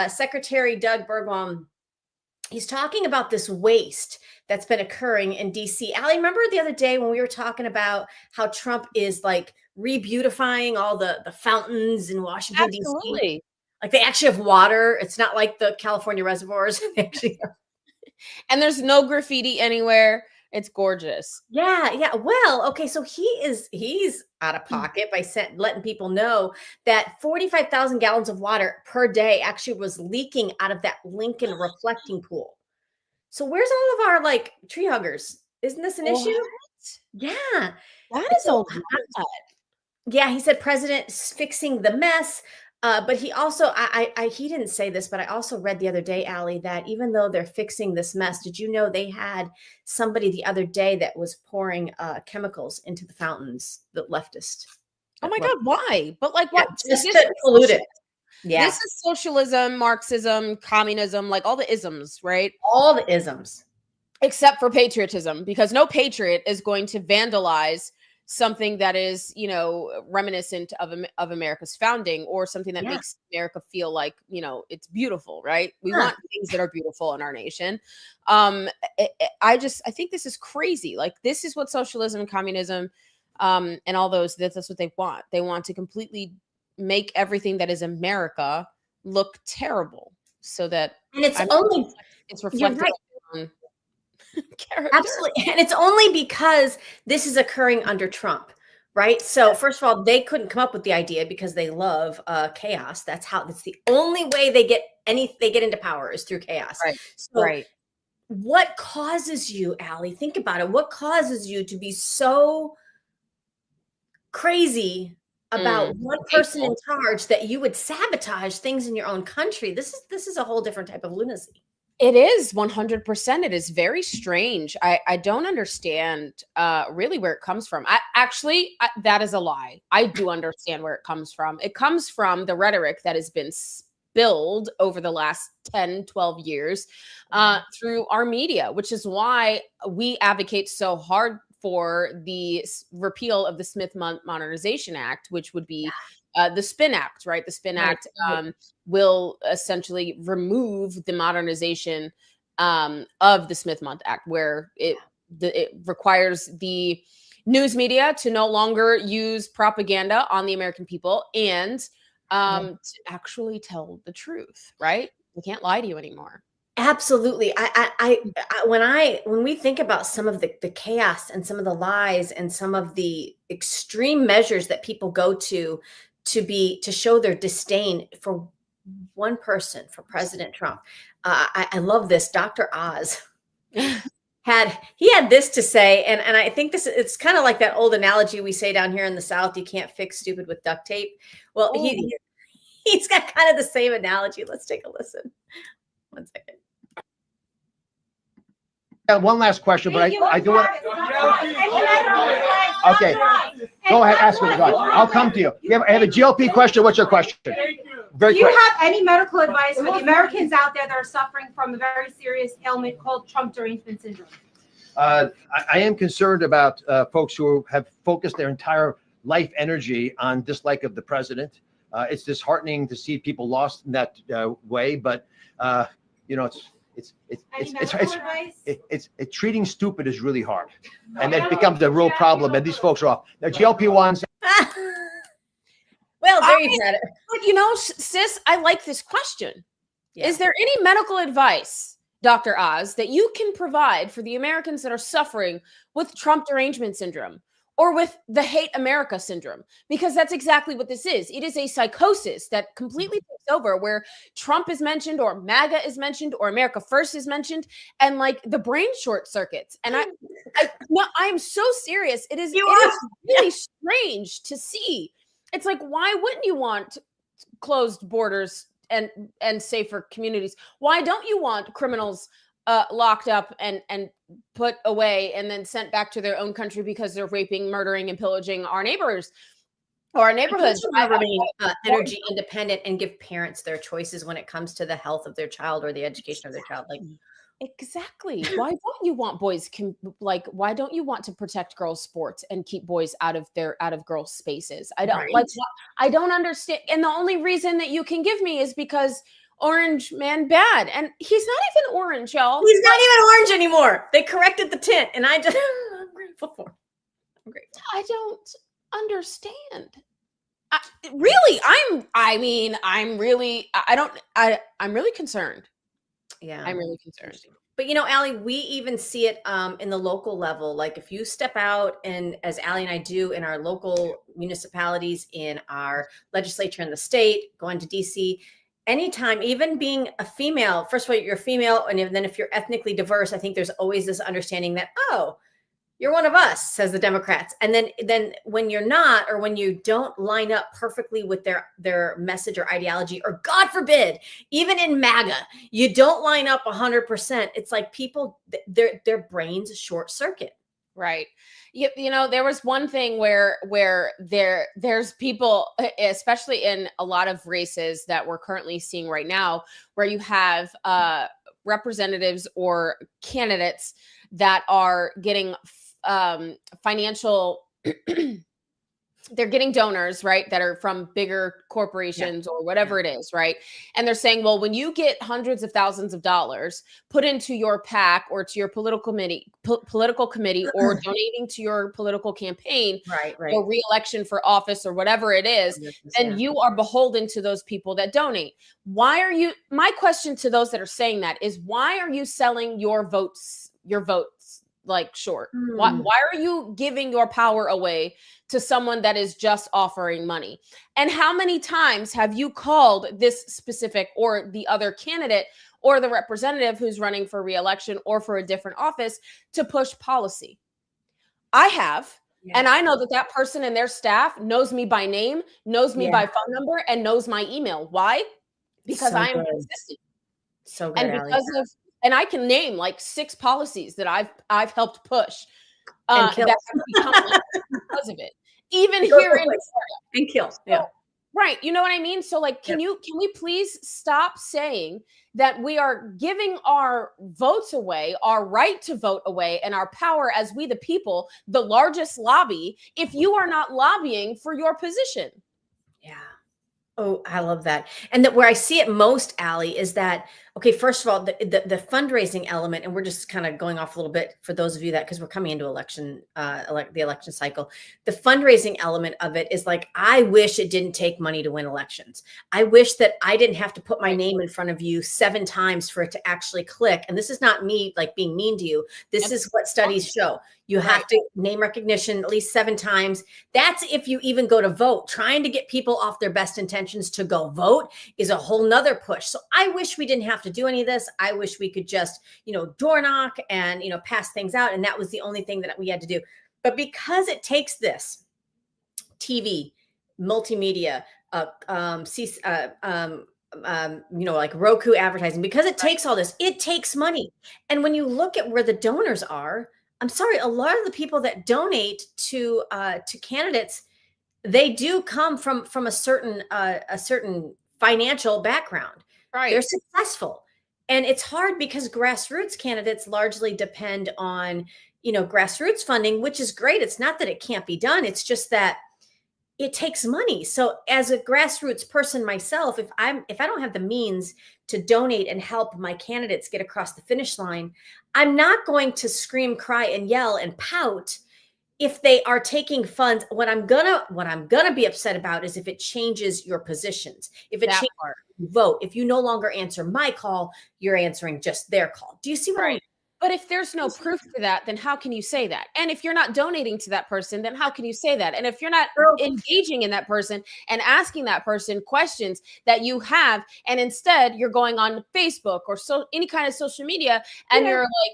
Secretary Doug Burgum, he's talking about this waste that's been occurring in DC. Allie, remember the other day when we were talking about how Trump is like re-beautifying all the fountains in Washington, Absolutely. DC? Like they actually have water. It's not like the California reservoirs. And there's no graffiti anywhere. It's gorgeous. Yeah. Well, okay. So he's out of pocket by letting people know that 45,000 gallons of water per day actually was leaking out of that Lincoln reflecting pool. So where's all of our like tree huggers? Isn't this an issue? Yeah. That is a lot. Yeah. He said president's fixing the mess. But he also, he didn't say this, but I also read the other day, Allie, that even though they're fixing this mess, did you know they had somebody the other day that was pouring chemicals into the fountains, the leftist? Oh my God, why? But like what? Just to pollute it. Yeah. This is socialism, Marxism, communism, like all the isms, right? All the isms. Except for patriotism, because no patriot is going to vandalize something that is, reminiscent of America's founding, or something that makes America feel like, it's beautiful, right? We want things that are beautiful in our nation. I think this is crazy. Like, this is what socialism and communism, and all those, that's what they want. They want to completely make everything that is America look terrible, so that, and it's reflected on character. Absolutely. And it's only because this is occurring under Trump, right? So first of all, they couldn't come up with the idea because they love chaos. That's the only way they get into power is through chaos. Right. So right. What causes you, Allie? Think about it. What causes you to be so crazy about one person in charge that you would sabotage things in your own country? This is a whole different type of lunacy. It is 100%. It is very strange. I don't understand really where it comes from. That is a lie. I do understand where it comes from. It comes from the rhetoric that has been spilled over the last 10, 12 years through our media, which is why we advocate so hard for the repeal of the Smith Modernization Act, which would be the SPIN Act, right? The SPIN Act will essentially remove the modernization of the Smith Act, where it requires the news media to no longer use propaganda on the American people and to actually tell the truth, right? We can't lie to you anymore. Absolutely. When we think about some of the chaos and some of the lies and some of the extreme measures that people go to show their disdain for one person, for President Trump. I love this. Dr. Oz had this to say, and I think it's kind of like that old analogy we say down here in the South: you can't fix stupid with duct tape. Well, he's got kind of the same analogy. Let's take a listen. 1 second. One last question, but I do want to. Okay, go ahead, ask me. I'll come to you. I have a GLP question. What's your question? Do you have any medical advice for the Americans out there that are suffering from a very serious ailment called Trump derangement syndrome? I am concerned about folks who have focused their entire life energy on dislike of the president. It's disheartening to see people lost in that way, but it's treating stupid is really hard, and that becomes a real problem. And these folks are off. Now, GLP-1s. Well, there you got it. But sis, I like this question. Yeah. Is there any medical advice, Dr. Oz, that you can provide for the Americans that are suffering with Trump derangement syndrome or with the hate America syndrome? Because that's exactly what this is. It is a psychosis that completely takes over, where Trump is mentioned, or MAGA is mentioned, or America First is mentioned, and like the brain short circuits. And I am so serious. It is really strange to see. It's like, why wouldn't you want closed borders and safer communities? Why don't you want criminals locked up and put away and then sent back to their own country because they're raping, murdering, and pillaging our neighbors or our neighborhoods? I remain energy independent and give parents their choices when it comes to the health of their child or the education of their child. Like, exactly. Why don't you want boys why don't you want to protect girls' sports and keep boys out of girls' spaces? I don't I don't understand. And the only reason that you can give me is because orange man bad. And he's not even orange, y'all. He's not even orange anymore. They corrected the tint, and I'm grateful for him. I'm grateful. I don't understand. I'm really concerned. Yeah. I'm really concerned. But Allie, we even see it in the local level. Like, if you step out, and as Allie and I do in our local municipalities, in our legislature in the state, going to DC, anytime, even being a female, first of all, you're a female. And then if you're ethnically diverse, I think there's always this understanding that, oh, you're one of us, says the Democrats. And then when you're not, or when you don't line up perfectly with their message or ideology, or God forbid, even in MAGA, you don't line up 100%. It's like people, their brains short circuit. Right. You know, there was one thing where there's people, especially in a lot of races that we're currently seeing right now, where you have representatives or candidates that are getting financial they're getting donors, right, that are from bigger corporations or whatever it is, right? And they're saying, well, when you get hundreds of thousands of dollars put into your PAC or to your political committee or donating to your political campaign or re-election for office or whatever it is, then you are beholden to those people that donate. My question to those that are saying that is, why are you selling your votes like short? Why are you giving your power away to someone that is just offering money? And how many times have you called this specific or the other candidate or the representative who's running for re-election or for a different office to push policy? I have. And I know that person and their staff knows me by name, knows me by phone number, and knows my email. Why? Because I am consistent. So good, and because of and I can name like 6 policies that I've helped push that have become because of it. Even here in Florida. And kill. Yeah. Right. You know what I mean? So like, can we please stop saying that we are giving our votes away, our right to vote away, and our power as we the people, the largest lobby, if you are not lobbying for your position? Yeah. Oh, I love that. And that where I see it most, Allie, is that, okay, first of all, the fundraising element, and we're just kind of going off a little bit for those of you that, because we're coming into the election cycle, the fundraising element of it is like, I wish it didn't take money to win elections. I wish that I didn't have to put my name in front of you 7 times for it to actually click. And this is not me like being mean to you. This is what studies show. You have to name recognition at least 7 times. That's if you even go to vote. Trying to get people off their best intentions to go vote is a whole nother push. So I wish we didn't have to do any of this. I wish we could just, door knock and, pass things out. And that was the only thing that we had to do. But because it takes this TV, multimedia, like Roku advertising, because it takes all this, it takes money. And when you look at where the donors are, I'm sorry, a lot of the people that donate to candidates, they do come from a certain financial background. Right. They're successful. And it's hard because grassroots candidates largely depend on, grassroots funding, which is great. It's not that it can't be done. It's just that it takes money. So as a grassroots person myself, if I don't have the means to donate and help my candidates get across the finish line, I'm not going to scream, cry, and yell and pout if they are taking funds. What I'm gonna be upset about is if it changes your positions, if it changes your vote, if you no longer answer my call, you're answering just their call. Do you see what I mean? But if there's no proof to that, then how can you say that? And if you're not donating to that person, then how can you say that? And if you're not engaging in that person and asking that person questions that you have, and instead you're going on Facebook or any kind of social media and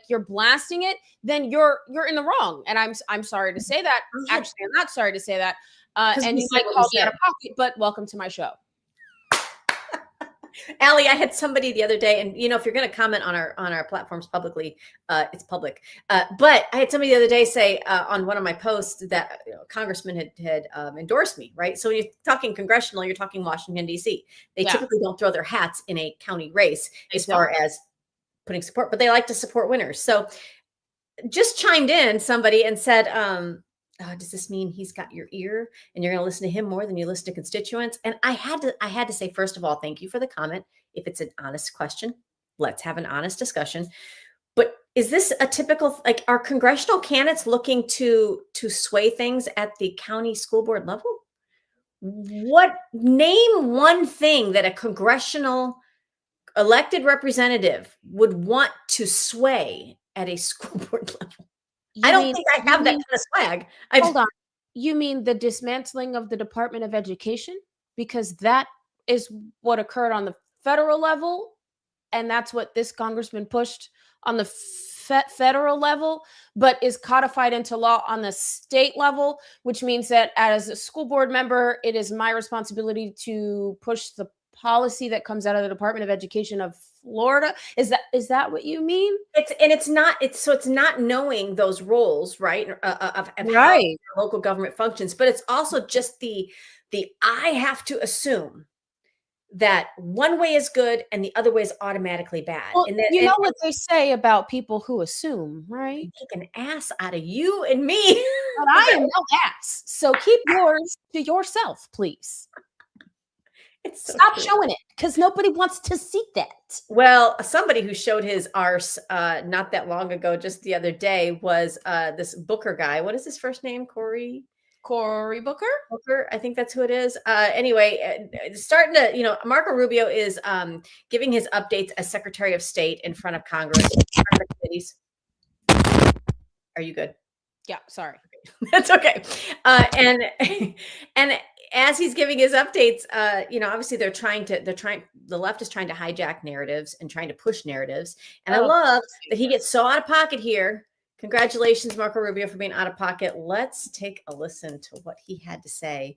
you're blasting it, then you're in the wrong. And I'm sorry to say that. Actually, I'm not sorry to say that. And you might call me out of pocket, but welcome to my show. Allie, I had somebody the other day, and if you're going to comment on our platforms publicly, it's public. But I had somebody the other day say on one of my posts that Congressman had endorsed me, right? So when you're talking congressional, you're talking Washington, D.C. They typically don't throw their hats in a county race as far as putting support, but they like to support winners. So just chimed in somebody and said, does this mean he's got your ear and you're going to listen to him more than you listen to constituents? And I had to say, first of all, thank you for the comment. If it's an honest question, let's have an honest discussion. But is this a typical, like, are congressional candidates looking to sway things at the county school board level? Name one thing that a congressional elected representative would want to sway at a school board level? I don't think I have that kind of swag. Hold on. You mean the dismantling of the Department of Education? Because that is what occurred on the federal level. And that's what this congressman pushed on the federal level, but is codified into law on the state level, which means that as a school board member, it is my responsibility to push the policy that comes out of the Department of Education of Florida. Is that what you mean? It's not knowing those roles, right? Of how Right. local government functions, but it's also just the I have to assume that one way is good and the other way is automatically bad. Well, And that you know what they say about people who assume, they right? make an ass out of you and me. But I am no ass. So keep yours to yourself, please. It's so Stop true. showing it because nobody wants to see that. Well, somebody who showed his arse not that long ago, just the other day, was this Booker guy. What is his first name? Cory Booker? Booker, I think that's who it is. Anyway, starting to, Marco Rubio is giving his updates as Secretary of State in front of Congress. Are you good? Yeah, sorry. That's okay. And as he's giving his updates, obviously the left is trying to hijack narratives and trying to push narratives. And I love that he gets so out of pocket here. Congratulations, Marco Rubio, for being out of pocket. Let's take a listen to what he had to say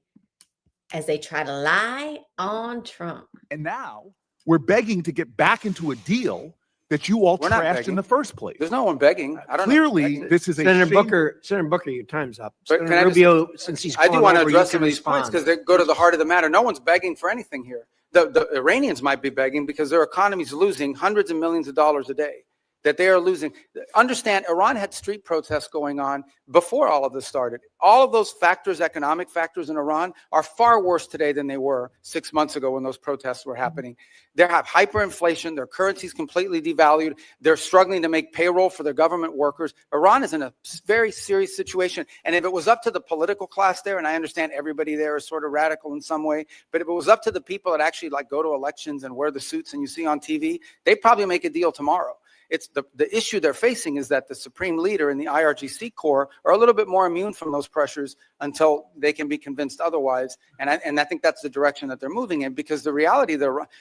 as they try to lie on Trump. And now we're begging to get back into a deal that you all trashed in the first place. There's no one begging. I don't Clearly, know. this is a Senator shame. Booker, your time's up. But Senator Rubio, since he's I do gone want to over, address you some can of these points respond. because they go to the heart of the matter. No one's begging for anything here. The Iranians might be begging because their economy's losing hundreds of millions of dollars a day. That they are losing. Understand, Iran had street protests going on before all of this started. All of those factors, economic factors in Iran, are far worse today than they were 6 months ago when those protests were happening. They have hyperinflation. Their currency's completely devalued. They're struggling to make payroll for their government workers. Iran is in a very serious situation. And if it was up to the political class there, and I understand everybody there is sort of radical in some way, but if it was up to the people that actually go to elections and wear the suits and you see on TV, they'd probably make a deal tomorrow. It's the issue they're facing is that the supreme leader and the IRGC Corps are a little bit more immune from those pressures until they can be convinced otherwise. And I think that's the direction that they're moving in, because the reality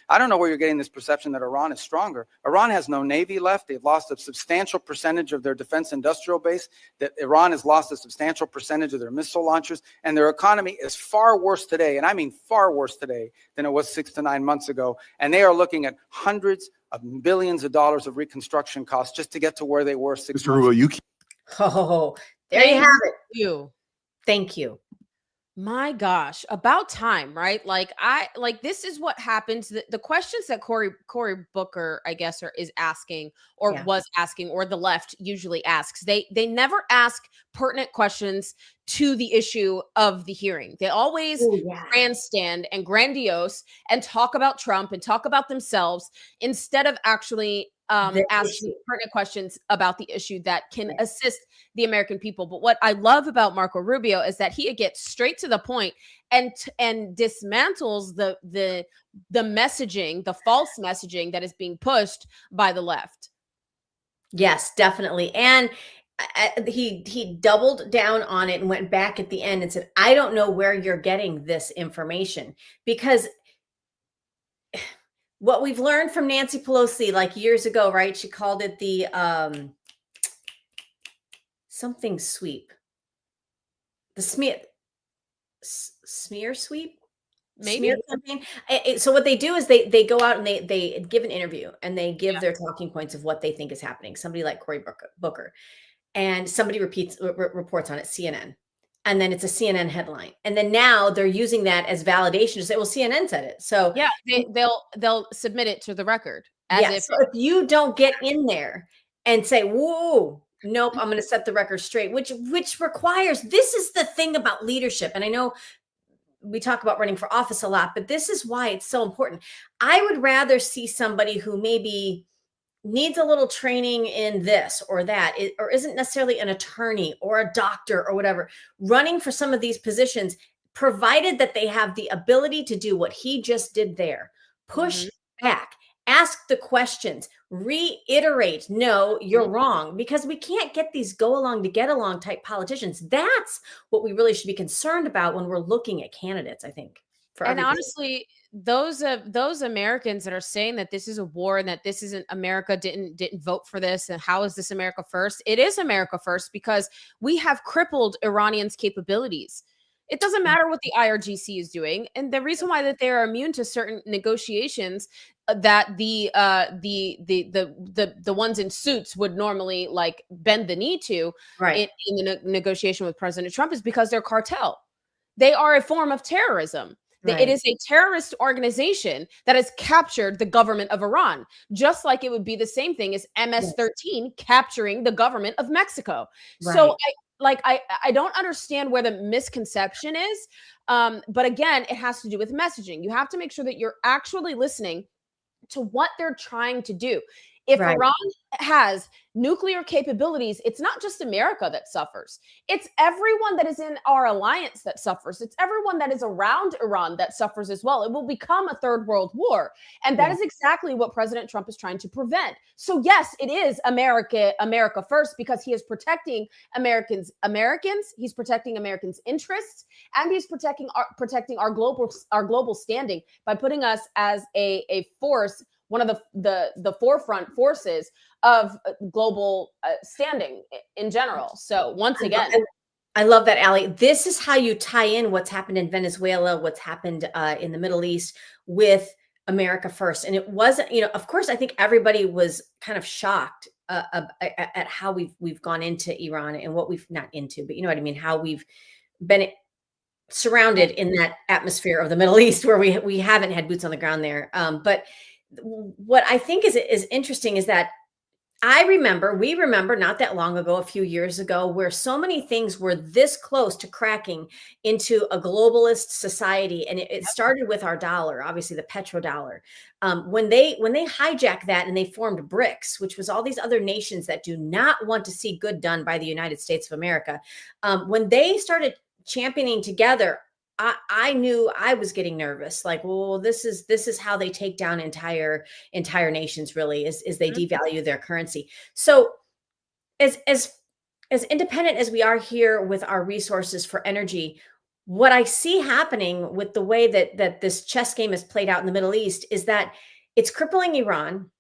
I don't know where you're getting this perception that Iran is stronger. Iran has no navy left. They've lost a substantial percentage of their defense industrial base. That Iran has lost a substantial percentage of their missile launchers, and their economy is far worse today, and I mean far worse today than it was 6 to 9 months ago. And they are looking at hundreds of billions of dollars of reconstruction costs just to get to where they were 6 months ago. There you have it. Thank you. My gosh, about time, right? This is what happens. The questions that Cory Booker, I guess, is asking or was asking, or the left usually asks. They never ask pertinent questions to the issue of the hearing. They always grandstand and grandiose and talk about Trump and talk about themselves instead of actually asking pertinent questions about the issue that can assist the American people. But what I love about Marco Rubio is that he gets straight to the point and dismantles the messaging, the false messaging that is being pushed by the left. Yes, definitely. And he doubled down on it and went back at the end and said, I don't know where you're getting this information, because what we've learned from Nancy Pelosi, years ago, right? She called it the something sweep, the smear sweep, maybe smear campaign. So what they do is they go out and they give an interview and they give their talking points of what they think is happening. Somebody like Cory Booker, and somebody reports on it, CNN. And then it's a CNN headline. And then now they're using that as validation to say, well, CNN said it. So yeah, they'll submit it to the record. So if you don't get in there and say, whoa, nope, I'm going to set the record straight, which requires, this is the thing about leadership. And I know we talk about running for office a lot, but this is why it's so important. I would rather see somebody who maybe needs a little training in this or that, or isn't necessarily an attorney or a doctor or whatever, running for some of these positions, provided that they have the ability to do what he just did there. Push back, ask the questions, reiterate, no, you're wrong, because we can't get these go along to get along type politicians. That's what we really should be concerned about when we're looking at candidates, I think. And honestly, those Americans that are saying that this is a war and that this isn't America didn't vote for this, and how is this America first? It is America first because we have crippled Iranians' capabilities. It doesn't matter what the IRGC is doing, and the reason why that they are immune to certain negotiations that the ones in suits would normally like bend the knee to in the negotiation with President Trump is because they're cartel. They are a form of terrorism. It is a terrorist organization that has captured the government of Iran, just like it would be the same thing as MS-13 capturing the government of Mexico. So I don't understand where the misconception is. But again, it has to do with messaging. You have to make sure that you're actually listening to what they're trying to do. If Iran has nuclear capabilities, it's not just America that suffers. It's everyone that is in our alliance that suffers. It's everyone that is around Iran that suffers as well. It will become a third world war. And that is exactly what President Trump is trying to prevent. So yes, it is America first, because he is protecting Americans, he's protecting Americans' interests, and he's protecting our global standing by putting us as a force, one of the forefront forces of global standing in general. So once again, I love that, Allie. This is how you tie in what's happened in Venezuela, what's happened in the Middle East with America first. And it wasn't, of course, I think everybody was kind of shocked at how we've gone into Iran and what we've not into, but you know what I mean, how we've been surrounded in that atmosphere of the Middle East where we haven't had boots on the ground there. But what I think is interesting is that we remember not that long ago, a few years ago, where so many things were this close to cracking into a globalist society. And it started with our dollar, obviously the petrodollar. When they hijacked that and they formed BRICS, which was all these other nations that do not want to see good done by the United States of America. When they started championing together, I knew I was getting nervous. Like, well, this is how they take down entire nations. Really, is they devalue their currency. So, as independent as we are here with our resources for energy, what I see happening with the way that this chess game is played out in the Middle East is that it's crippling Iran.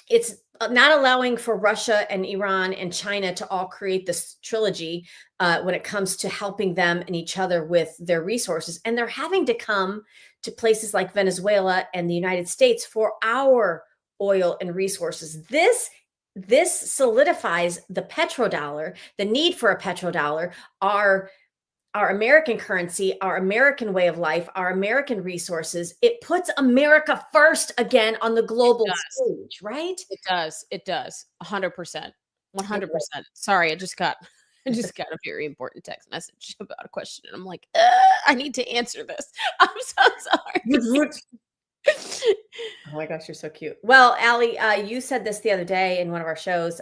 It's not allowing for Russia and Iran and China to all create this trilogy when it comes to helping them and each other with their resources. And they're having to come to places like Venezuela and the United States for our oil and resources. This solidifies the petrodollar, the need for a petrodollar, our American currency, our American way of life, our American resources. It puts America first again on the global stage, right? It does. 100%. 100%. Sorry, I just got a very important text message about a question. And I'm like, I need to answer this. I'm so sorry. Oh my gosh, you're so cute. Well, Allie, you said this the other day in one of our shows,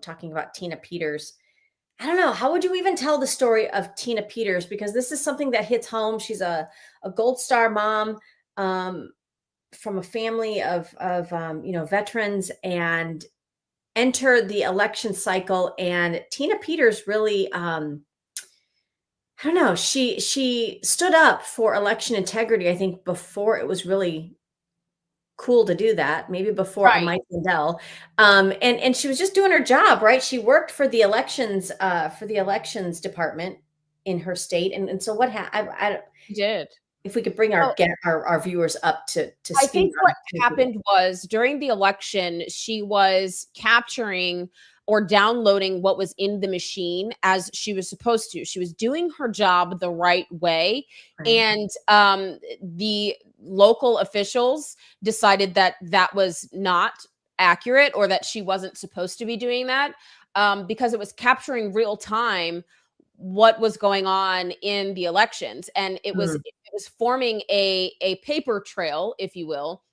talking about Tina Peters. I don't know. How would you even tell the story of Tina Peters? Because this is something that hits home. She's a Gold Star mom from a family of veterans, and entered the election cycle. And Tina Peters really, I don't know. She stood up for election integrity, I think, before it was really cool to do that, maybe before Mike Lindell. And she was just doing her job, right? She worked for the elections department in her state. And so what happened? Did. If we could bring our viewers up to speed. I think what happened was during the election, she was capturing or downloading what was in the machine as she was supposed to. She was doing her job the right way. And the local officials decided that that was not accurate, or that she wasn't supposed to be doing that, because it was capturing real time what was going on in the elections. And it was forming a paper trail, if you will,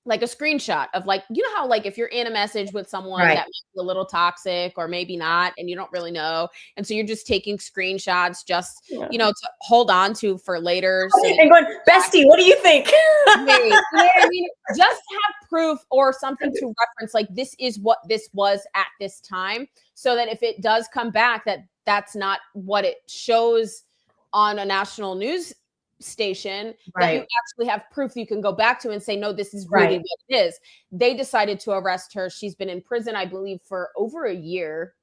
like a screenshot of, like, you know how, like, if you're in a message with someone that might be a little toxic or maybe not, and you don't really know. And so you're just taking screenshots just, to hold on to for later. So and going, bestie, what do you think? You know what I mean? Just have proof or something to reference, like, this is what this was at this time, so that if it does come back, that's not what it shows on a national news station, that you actually have proof you can go back to and say, no, this is really what it is. They decided to arrest her. She's been in prison, I believe, for over a year.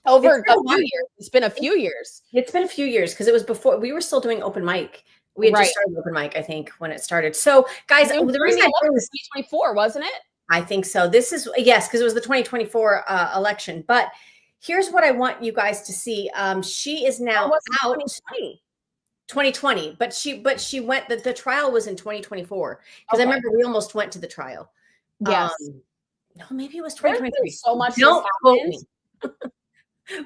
Over It's been a few years. It's been a few years. It's been a few years because it was before we were still doing open mic. We had just started open mic, I think, when it started. So, guys, the reason I bring this 2024, wasn't it? I think so. This is yes, because it was the 2024 election. But here's what I want you guys to see. She is now out. 2020, but she went. The trial was in 2024 because I remember we almost went to the trial. Yes. No, maybe it was 2023. So much. Don't quote me.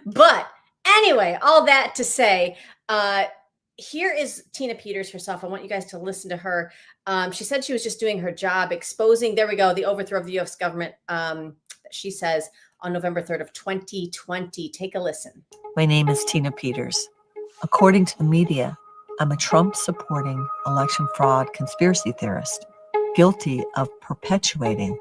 But anyway, all that to say, here is Tina Peters herself. I want you guys to listen to her. She said she was just doing her job, exposing, there we go, the overthrow of the U.S. government, she says, on November 3rd of 2020. Take a listen. My name is Tina Peters. According to the media, I'm a Trump-supporting election fraud conspiracy theorist, guilty of perpetuating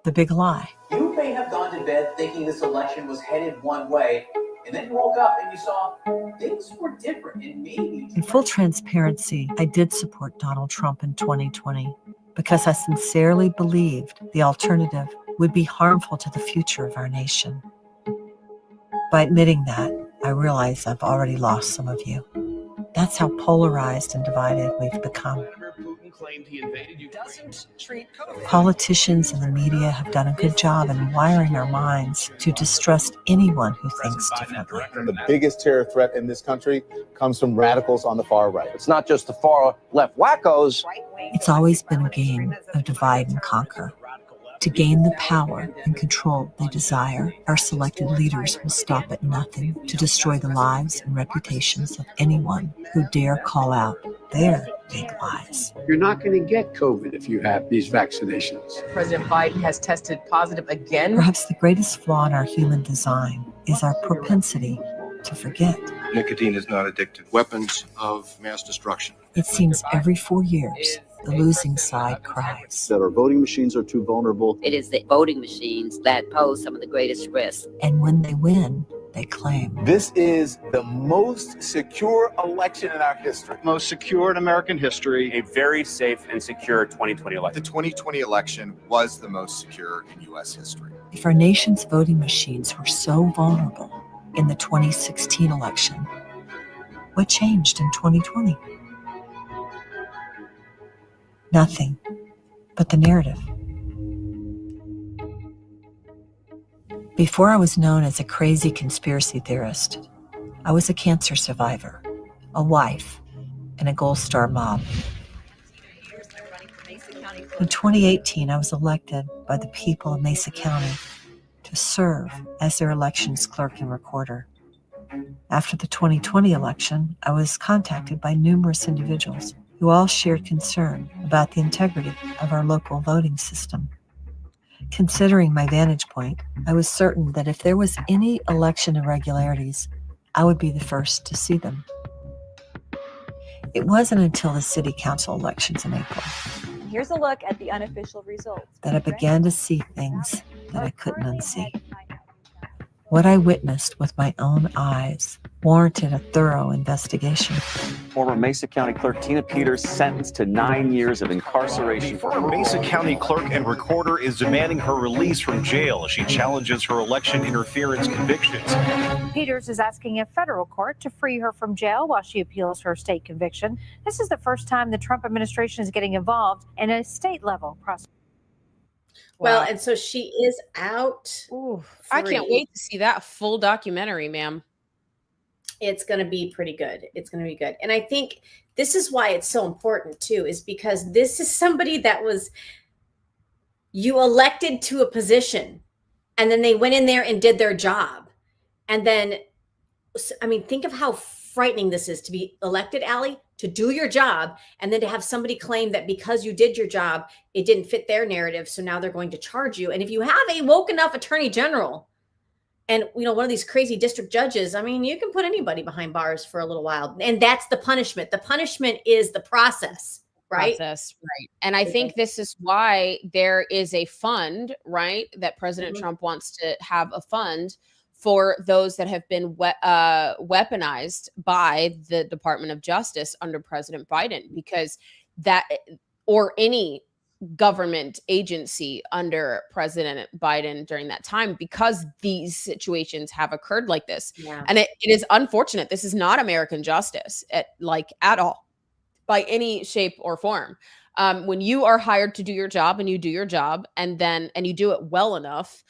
the big lie. You may have gone to bed thinking this election was headed one way, and then you woke up and you saw things were different and maybe. In full transparency, I did support Donald Trump in 2020 because I sincerely believed the alternative would be harmful to the future of our nation. By admitting that, I realize I've already lost some of you. That's how polarized and divided we've become. Politicians and the media have done a good job in wiring our minds to distrust anyone who thinks differently. The biggest terror threat in this country comes from radicals on the far right. It's not just the far left wackos. It's always been a game of divide and conquer. To gain the power and control they desire, our selected leaders will stop at nothing to destroy the lives and reputations of anyone who dare call out their big lies. You're not going to get COVID if you have these vaccinations. President Biden has tested positive again. Perhaps the greatest flaw in our human design is our propensity to forget. Nicotine is not addictive. Weapons of mass destruction. It seems every 4 years, the losing side cries. That our voting machines are too vulnerable. It is the voting machines that pose some of the greatest risks. And when they win, they claim. This is the most secure election in our history. Most secure in American history. A very safe and secure 2020 election. The 2020 election was the most secure in U.S. history. If our nation's voting machines were so vulnerable in the 2016 election, what changed in 2020? Nothing but the narrative. Before I was known as a crazy conspiracy theorist, I was a cancer survivor, a wife, and a Gold Star mom. In 2018, I was elected by the people of Mesa County to serve as their elections clerk and recorder. After the 2020 election, I was contacted by numerous individuals who all shared concern about the integrity of our local voting system. Considering my vantage point, I was certain that if there was any election irregularities, I would be the first to see them. It wasn't until the city council elections in April Here's a look at the unofficial results that I began to see things that I couldn't unsee. What I witnessed with my own eyes warranted a thorough investigation. Former Mesa County Clerk Tina Peters sentenced to 9 years of incarceration. Former Mesa County Clerk and Recorder is demanding her release from jail as she challenges her election interference convictions. Peters is asking a federal court to free her from jail while she appeals her state conviction. This is the first time the Trump administration is getting involved in a state-level process. Well, and so she is out. Ooh, I can't wait to see that full documentary, ma'am. It's going to be pretty good. It's going to be good. And I think this is why it's so important too, is because this is somebody that was you elected to a position and then they went in there and did their job. And then, I mean, think of how frightening this is to be elected, Allie, to do your job, and then to have somebody claim that because you did your job, it didn't fit their narrative. So now they're going to charge you. And if you have a woke enough attorney general and, you know, one of these crazy district judges, I mean, you can put anybody behind bars for a little while. And that's the punishment. The punishment is the process, right? Right. And I think this is why there is a fund, right? That President Trump wants to have a fund for those that have been weaponized by the Department of Justice under President Biden, because that, or any government agency under President Biden during that time, because these situations have occurred like this. Yeah. And it is unfortunate. This is not American justice at all, by any shape or form. When you are hired to do your job and you do your job and you do it well enough,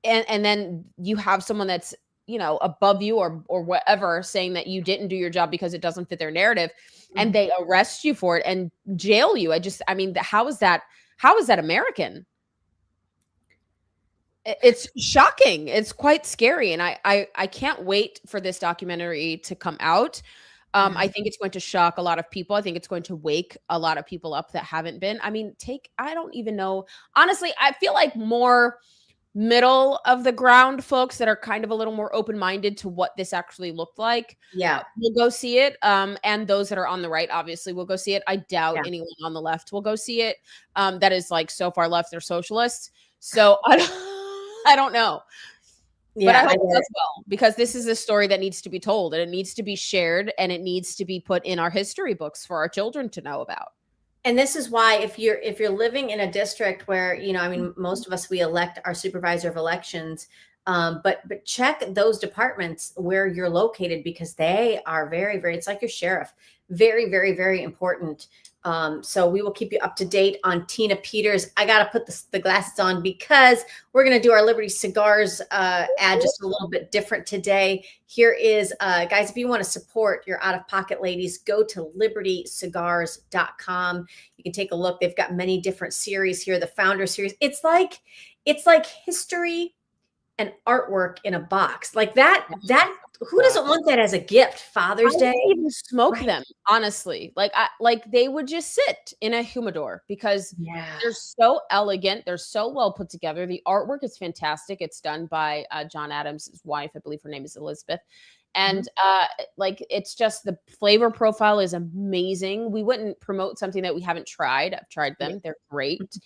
and then you have someone that's, above you or whatever, saying that you didn't do your job because it doesn't fit their narrative, and they arrest you for it and jail you. How is that American? It's shocking. It's quite scary. And I can't wait for this documentary to come out. I think it's going to shock a lot of people. I think it's going to wake a lot of people up that haven't been. I don't even know. Honestly, I feel like more middle of the ground folks that are kind of a little more open-minded to what this actually looked like. Yeah. We'll go see it. And those that are on the right, obviously, will go see it. I doubt anyone on the left will go see it. That is like so far left, they're socialists. So I don't know. Yeah, but I hope it does well, because this is a story that needs to be told, and it needs to be shared, and it needs to be put in our history books for our children to know about. And this is why if you're living in a district where, most of us, we elect our supervisor of elections, but check those departments where you're located, because they are very, very, it's like your sheriff, very, very, very important. So we will keep you up to date on Tina Peters. I got to put the glasses on, because we're going to do our Liberty Cigars ad just a little bit different today. Here is, guys, if you want to support your out-of-pocket ladies, go to libertycigars.com. You can take a look. They've got many different series here. The Founder Series. It's like history and artwork in a box. Like that who doesn't want that as a gift? Father's Day. I wouldn't even smoke them, honestly. Like they would just sit in a humidor, because they're so elegant. They're so well put together. The artwork is fantastic. It's done by John Adams' wife. I believe her name is Elizabeth. And it's just, the flavor profile is amazing. We wouldn't promote something that we haven't tried. I've tried them. They're great.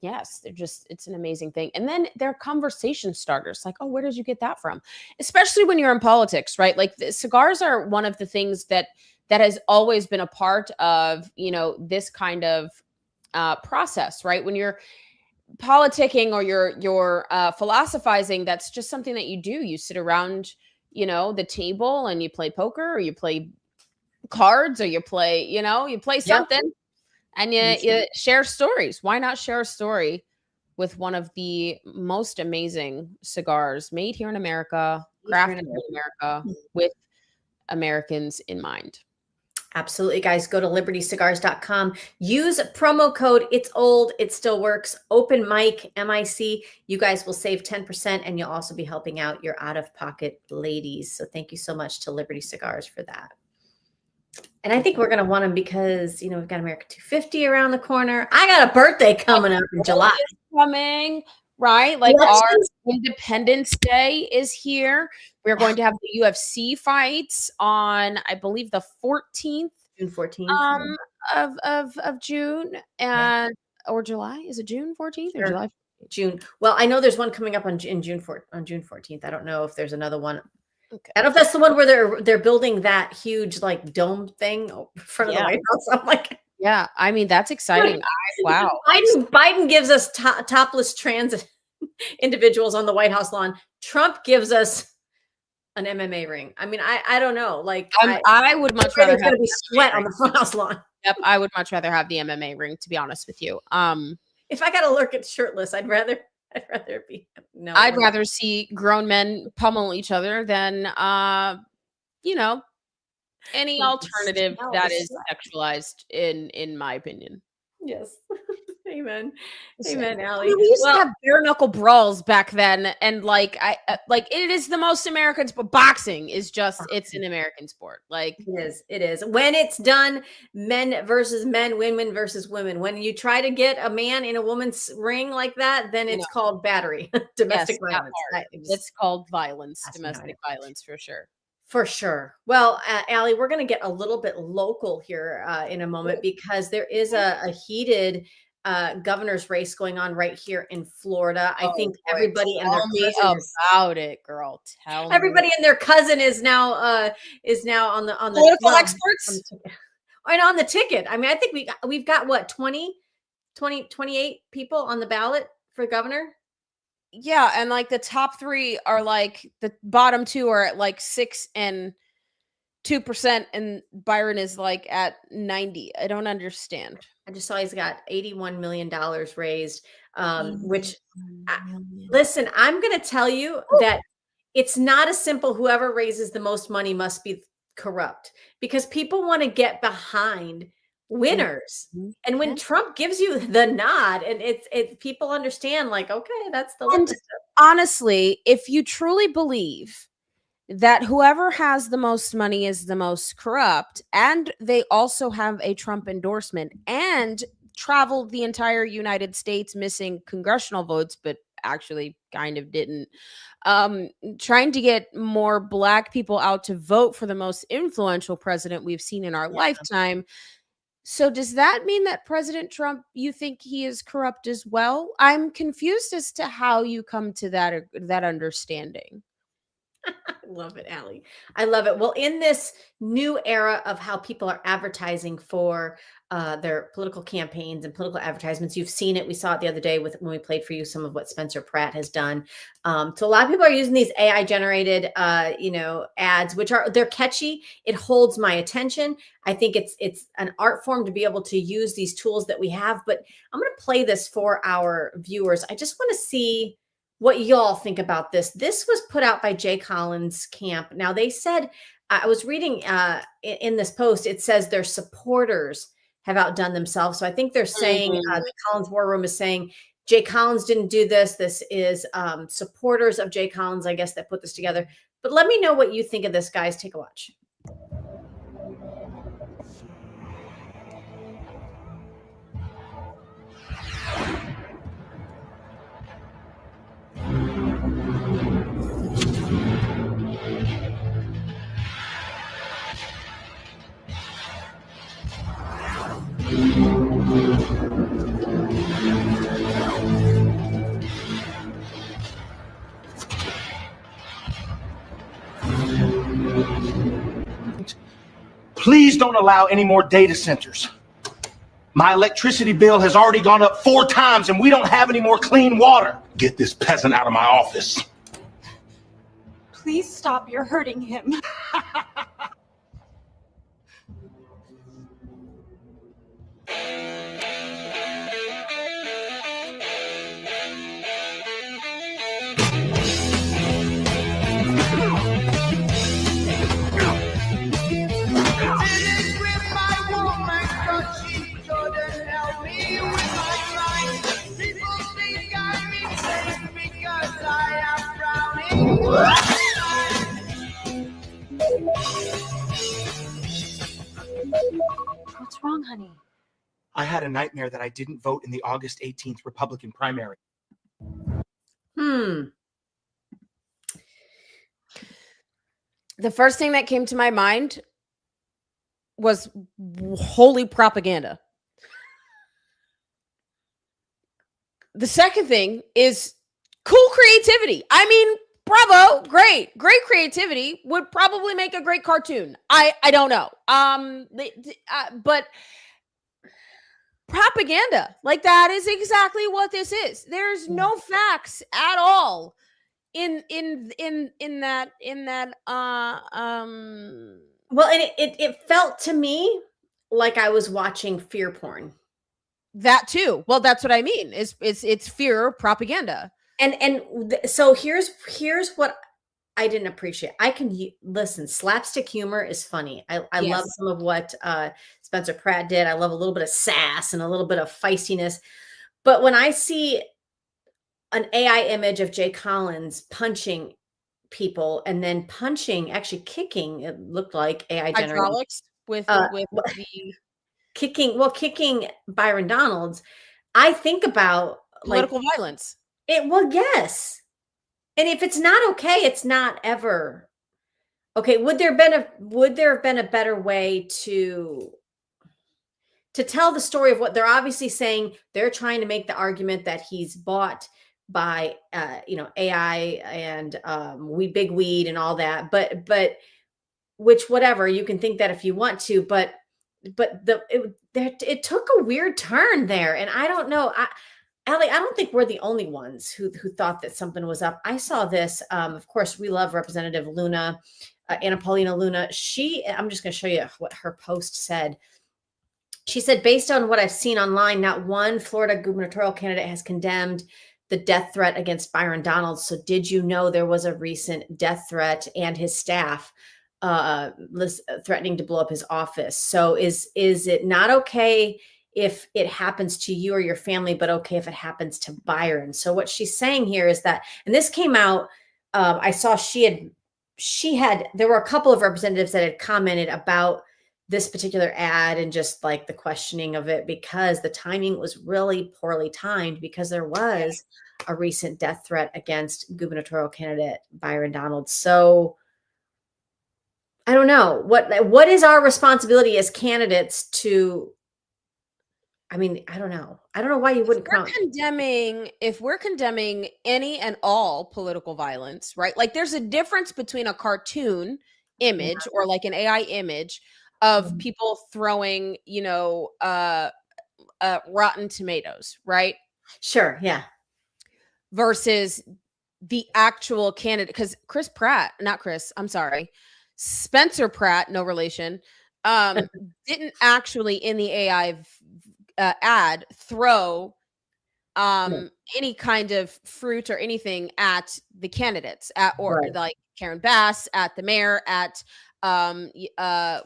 Yes, it's an amazing thing. And then they're conversation starters. Like, oh, where did you get that from? Especially when you're in politics, right? Like, the cigars are one of the things that has always been a part of, this kind of process, right? When you're politicking or you're philosophizing, that's just something that you do. You sit around the table and you play poker, or you play cards, or you play something, and you share stories. Why not share a story with one of the most amazing cigars made here in America, crafted in America, with Americans in mind? Absolutely, guys. Go to libertycigars.com. Use promo code It's Old. It still works. Open mic, MIC. You guys will save 10%, and you'll also be helping out your out-of-pocket ladies. So thank you so much to Liberty Cigars for that. And I think we're going to want them because, we've got America 250 around the corner. I got a birthday coming up in July. Coming, right? Like, our Independence Day is here. We're going to have the UFC fights on, I believe, the 14th. June 14th. Of June or July. Is it June 14th or July? June. Well, I know there's one coming up on June 14th. I don't know if there's another one. Okay. I don't know if that's the one where they're building that huge dome thing in front of the White House. I'm like, yeah, that's exciting. Wow. Biden gives us topless trans individuals on the White House lawn. Trump gives us an MMA ring. I don't know. Like, I would much rather have be sweat on the front house lawn. Yep, I would much rather have the MMA ring, to be honest with you. If I got to look at shirtless, I'd rather be. No, I'd rather see grown men pummel each other than any alternative that is sexualized, in my opinion. Yes. Amen. Amen, Allie. We used to have bare knuckle brawls back then, and it is the most American sport. Boxing is just it's an American sport. Like, it is. When it's done, men versus men, women versus women. When you try to get a man in a woman's ring like that, then it's called battery, domestic violence. It's called violence, domestic violence, for sure. For sure. Well, Allie, we're going to get a little bit local here in a moment, because there is a heated governor's race going on right here in Florida. I think everybody and their cousin about it, girl. Everybody and their cousin is now on the political experts. And on the ticket, I mean, I think we've got what, 28 people on the ballot for governor. Yeah, and like the top 3 are like the bottom 2 are at like 6 and 2%, and Byron is like at 90. I don't understand. I just saw he's got $81 million raised, which listen, I'm going to tell you that it's not a simple whoever raises the most money must be corrupt, because people want to get behind winners. And when Trump gives you the nod, and it's people understand, like, okay, that's the And honestly, if you truly believe that whoever has the most money is the most corrupt, and they also have a Trump endorsement and traveled the entire United States missing congressional votes, but actually kind of didn't, trying to get more Black people out to vote for the most influential president we've seen in our lifetime. So does that mean that President Trump, you think he is corrupt as well? I'm confused as to how you come to that understanding. I love it, Allie. I love it. Well, in this new era of how people are advertising for their political campaigns and political advertisements, you've seen it. We saw it the other day when we played for you some of what Spencer Pratt has done. So a lot of people are using these AI generated, ads, which they're catchy. It holds my attention. I think it's an art form to be able to use these tools that we have. But I'm going to play this for our viewers. I just want to see what y'all think about this. This was put out by Jay Collins' camp. Now, they said, I was reading in this post, it says their supporters have outdone themselves. So I think they're saying, the Collins War Room is saying, Jay Collins didn't do this. This is supporters of Jay Collins, I guess, that put this together. But let me know what you think of this, guys. Take a watch. Please don't allow any more data centers. My electricity bill has already gone up 4 times and we don't have any more clean water. Get this peasant out of my office. Please stop. You're hurting him. What's wrong, honey? I had a nightmare that I didn't vote in the August 18th Republican primary. The first thing that came to my mind was holy propaganda. The second thing is cool creativity. I mean, bravo, great creativity. Would probably make a great cartoon. I don't know. But propaganda, like, that is exactly what this is. There's no facts at all in that well, and it felt to me like I was watching fear porn. That too. Well, that's what I mean. It's fear propaganda. So here's what I didn't appreciate. I can listen. Slapstick humor is funny. I love some of what Spencer Pratt did. I love a little bit of sass and a little bit of feistiness. But when I see an AI image of Jay Collins punching people and then actually kicking, it looked like AI generated hydraulics with the kicking Byron Donalds, I think about political violence. Yes. And if it's not okay, it's not ever okay. Would there have been a better way to tell the story of what they're obviously saying? They're trying to make the argument that he's bought by AI and big weed and all that. But which, whatever, you can think that if you want to, but it took a weird turn there, and I don't know. Allie, I don't think we're the only ones who thought that something was up. I saw this. Of course, we love Representative Luna, Anna Paulina Luna. I'm just going to show you what her post said. She said, based on what I've seen online, not one Florida gubernatorial candidate has condemned the death threat against Byron Donalds. So did you know there was a recent death threat and his staff threatening to blow up his office? So is it not okay if it happens to you or your family, but okay if it happens to Byron? So what she's saying here is that, and this came out, I saw there were a couple of representatives that had commented about this particular ad and just like the questioning of it, because the timing was really poorly timed, because there was a recent death threat against gubernatorial candidate Byron Donalds. So I don't know what is our responsibility as candidates to, I mean, I don't know why you wouldn't count. If we're condemning any and all political violence, right? Like there's a difference between a cartoon image or like an AI image of people throwing, rotten tomatoes, right? Sure, yeah. Versus the actual candidate, because Spencer Pratt, no relation, didn't actually in the AI ad throw any kind of fruit or anything at the candidates, like Karen Bass, at the mayor, at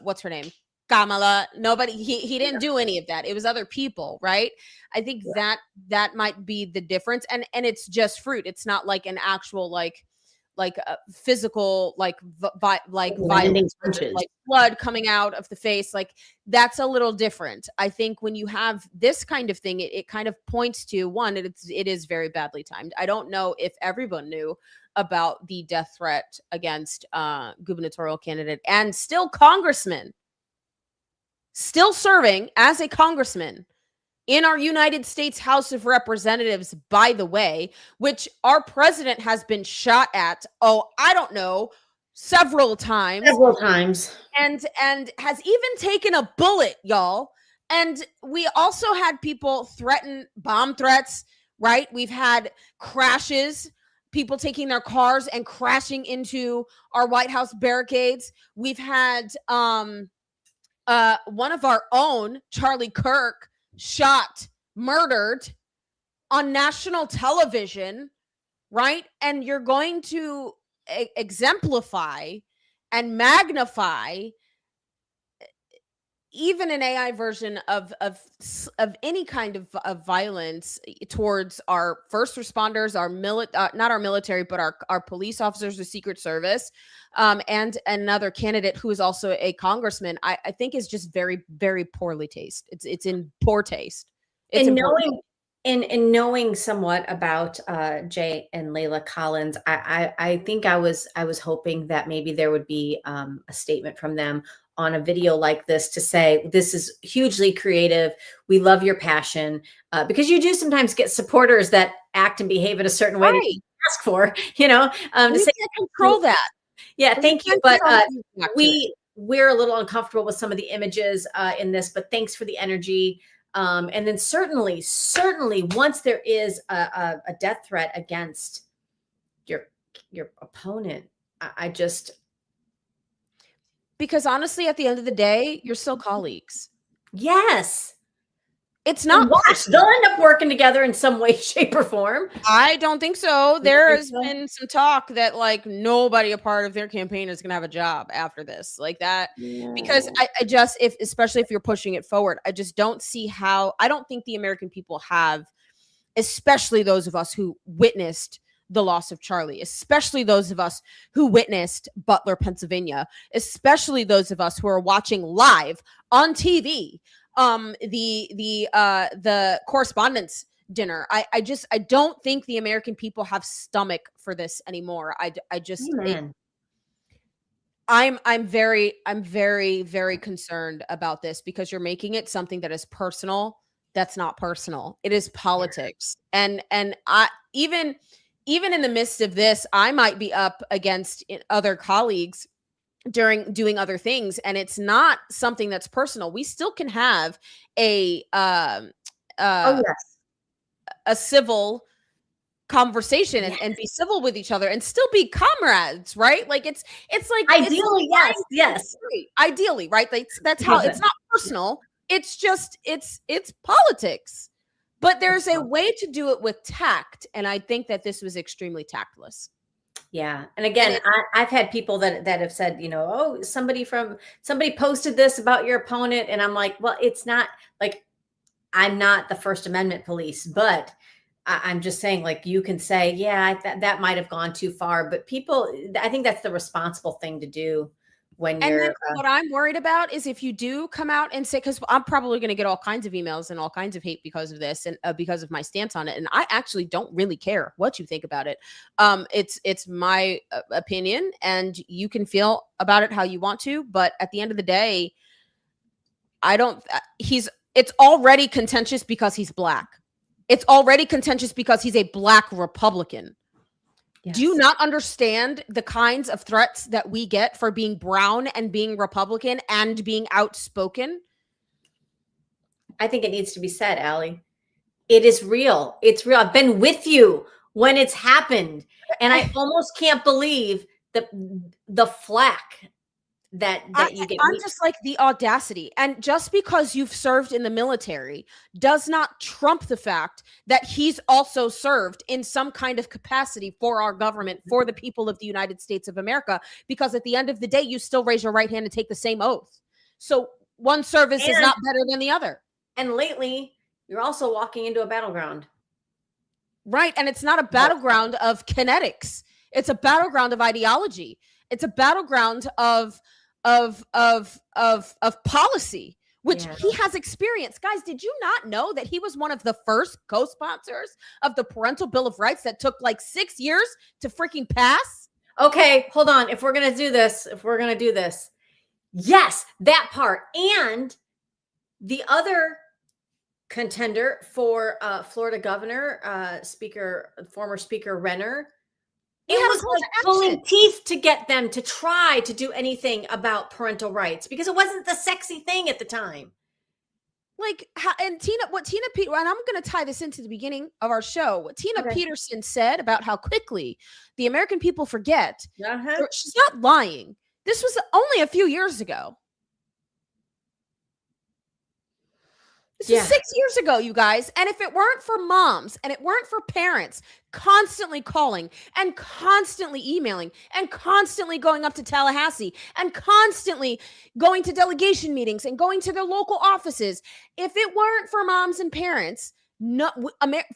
what's her name, Kamala. Nobody, he didn't do any of that. It was other people, right? I think that might be the difference, and it's just fruit. It's not like an actual like a physical violence, like blood coming out of the face. Like that's a little different. I think when you have this kind of thing, it kind of points to one, it is very badly timed. I don't know if everyone knew about the death threat against gubernatorial candidate and still congressman, still serving as a congressman in our United States House of Representatives, by the way, which our president has been shot at, I don't know, several times. And has even taken a bullet, y'all. And we also had people threaten bomb threats, right? We've had crashes, people taking their cars and crashing into our White House barricades. We've had one of our own, Charlie Kirk, shot, murdered on national television, right? And you're going to exemplify and magnify even an AI version of any kind of violence towards our first responders, our not our military, but our police officers, the Secret Service, and another candidate who is also a congressman. I think is just very, very poorly taste. It's in poor taste. It's knowing somewhat about Jay and Layla Collins, I think I was hoping that maybe there would be a statement from them on a video like this to say, this is hugely creative. We love your passion, because you do sometimes get supporters that act and behave in a certain way that you ask for, to say, control that. Yeah, thank you. But we're a little uncomfortable with some of the images in this, but thanks for the energy. And then certainly once there is a death threat against your opponent, I just, because honestly, at the end of the day, you're still colleagues. Yes. It's not. They'll end up working together in some way, shape, or form. I don't think so. There has been some talk that like nobody a part of their campaign is going to have a job after this, like that. Yeah. Because I just, especially if you're pushing it forward, I just don't see how. I don't think the American people have, especially those of us who witnessed the loss of Charlie, especially those of us who witnessed Butler, Pennsylvania, especially those of us who are watching live on TV the correspondence dinner. I don't think the American people have stomach for this anymore. I'm very, very concerned about this, because you're making it something that is personal. That's not personal. It is politics. And I even in the midst of this, I might be up against other colleagues during doing other things, and it's not something that's personal. We still can have a civil conversation and be civil with each other and still be comrades, right? Like it's like ideally, yes. Ideally, right? That's how it's not personal. It's just it's politics. But there's a way to do it with tact, and I think that this was extremely tactless. Yeah. And again, I've had people that have said, you know, oh, somebody posted this about your opponent. And I'm like, well, it's not like, I'm not the First Amendment police, but I'm just saying, like, you can say, yeah, that might have gone too far, but people, I think that's the responsible thing to do when you're. And then what I'm worried about is if you do come out and say, because I'm probably going to get all kinds of emails and all kinds of hate because of this and because of my stance on it. And I actually don't really care what you think about it. It's my opinion, and you can feel about it how you want to. But at the end of the day, it's already contentious because he's Black. It's already contentious because he's a Black Republican. Yes. Do you not understand the kinds of threats that we get for being brown and being Republican and being outspoken? I think it needs to be said, Allie. It is real. It's real. I've been with you when it's happened. And I almost can't believe the flack that you get. I'm just like, the audacity. And just because you've served in the military does not trump the fact that he's also served in some kind of capacity for our government, for the people of the United States of America, because at the end of the day, you still raise your right hand and take the same oath. So one service is not better than the other. And lately, you're also walking into a battleground. Right. And it's not a battleground of kinetics. It's a battleground of ideology. It's a battleground of policy, which he has experienced. Guys, did you not know that he was one of the first co-sponsors of the Parental Bill of Rights that took like 6 years to freaking pass? Okay, hold on. If we're going to do this, yes, that part. And the other contender for Florida governor, former Speaker Renner, it was like pulling teeth to get them to try to do anything about parental rights because it wasn't the sexy thing at the time. Like, and what Tina Peterson, and I'm going to tie this into the beginning of our show, what Tina Peterson said about how quickly the American people forget. She's not lying. This was only a few years ago. This was 6 years ago, you guys. And if it weren't for moms and it weren't for parents constantly calling and constantly emailing and constantly going up to Tallahassee and constantly going to delegation meetings and going to their local offices, if it weren't for moms and parents,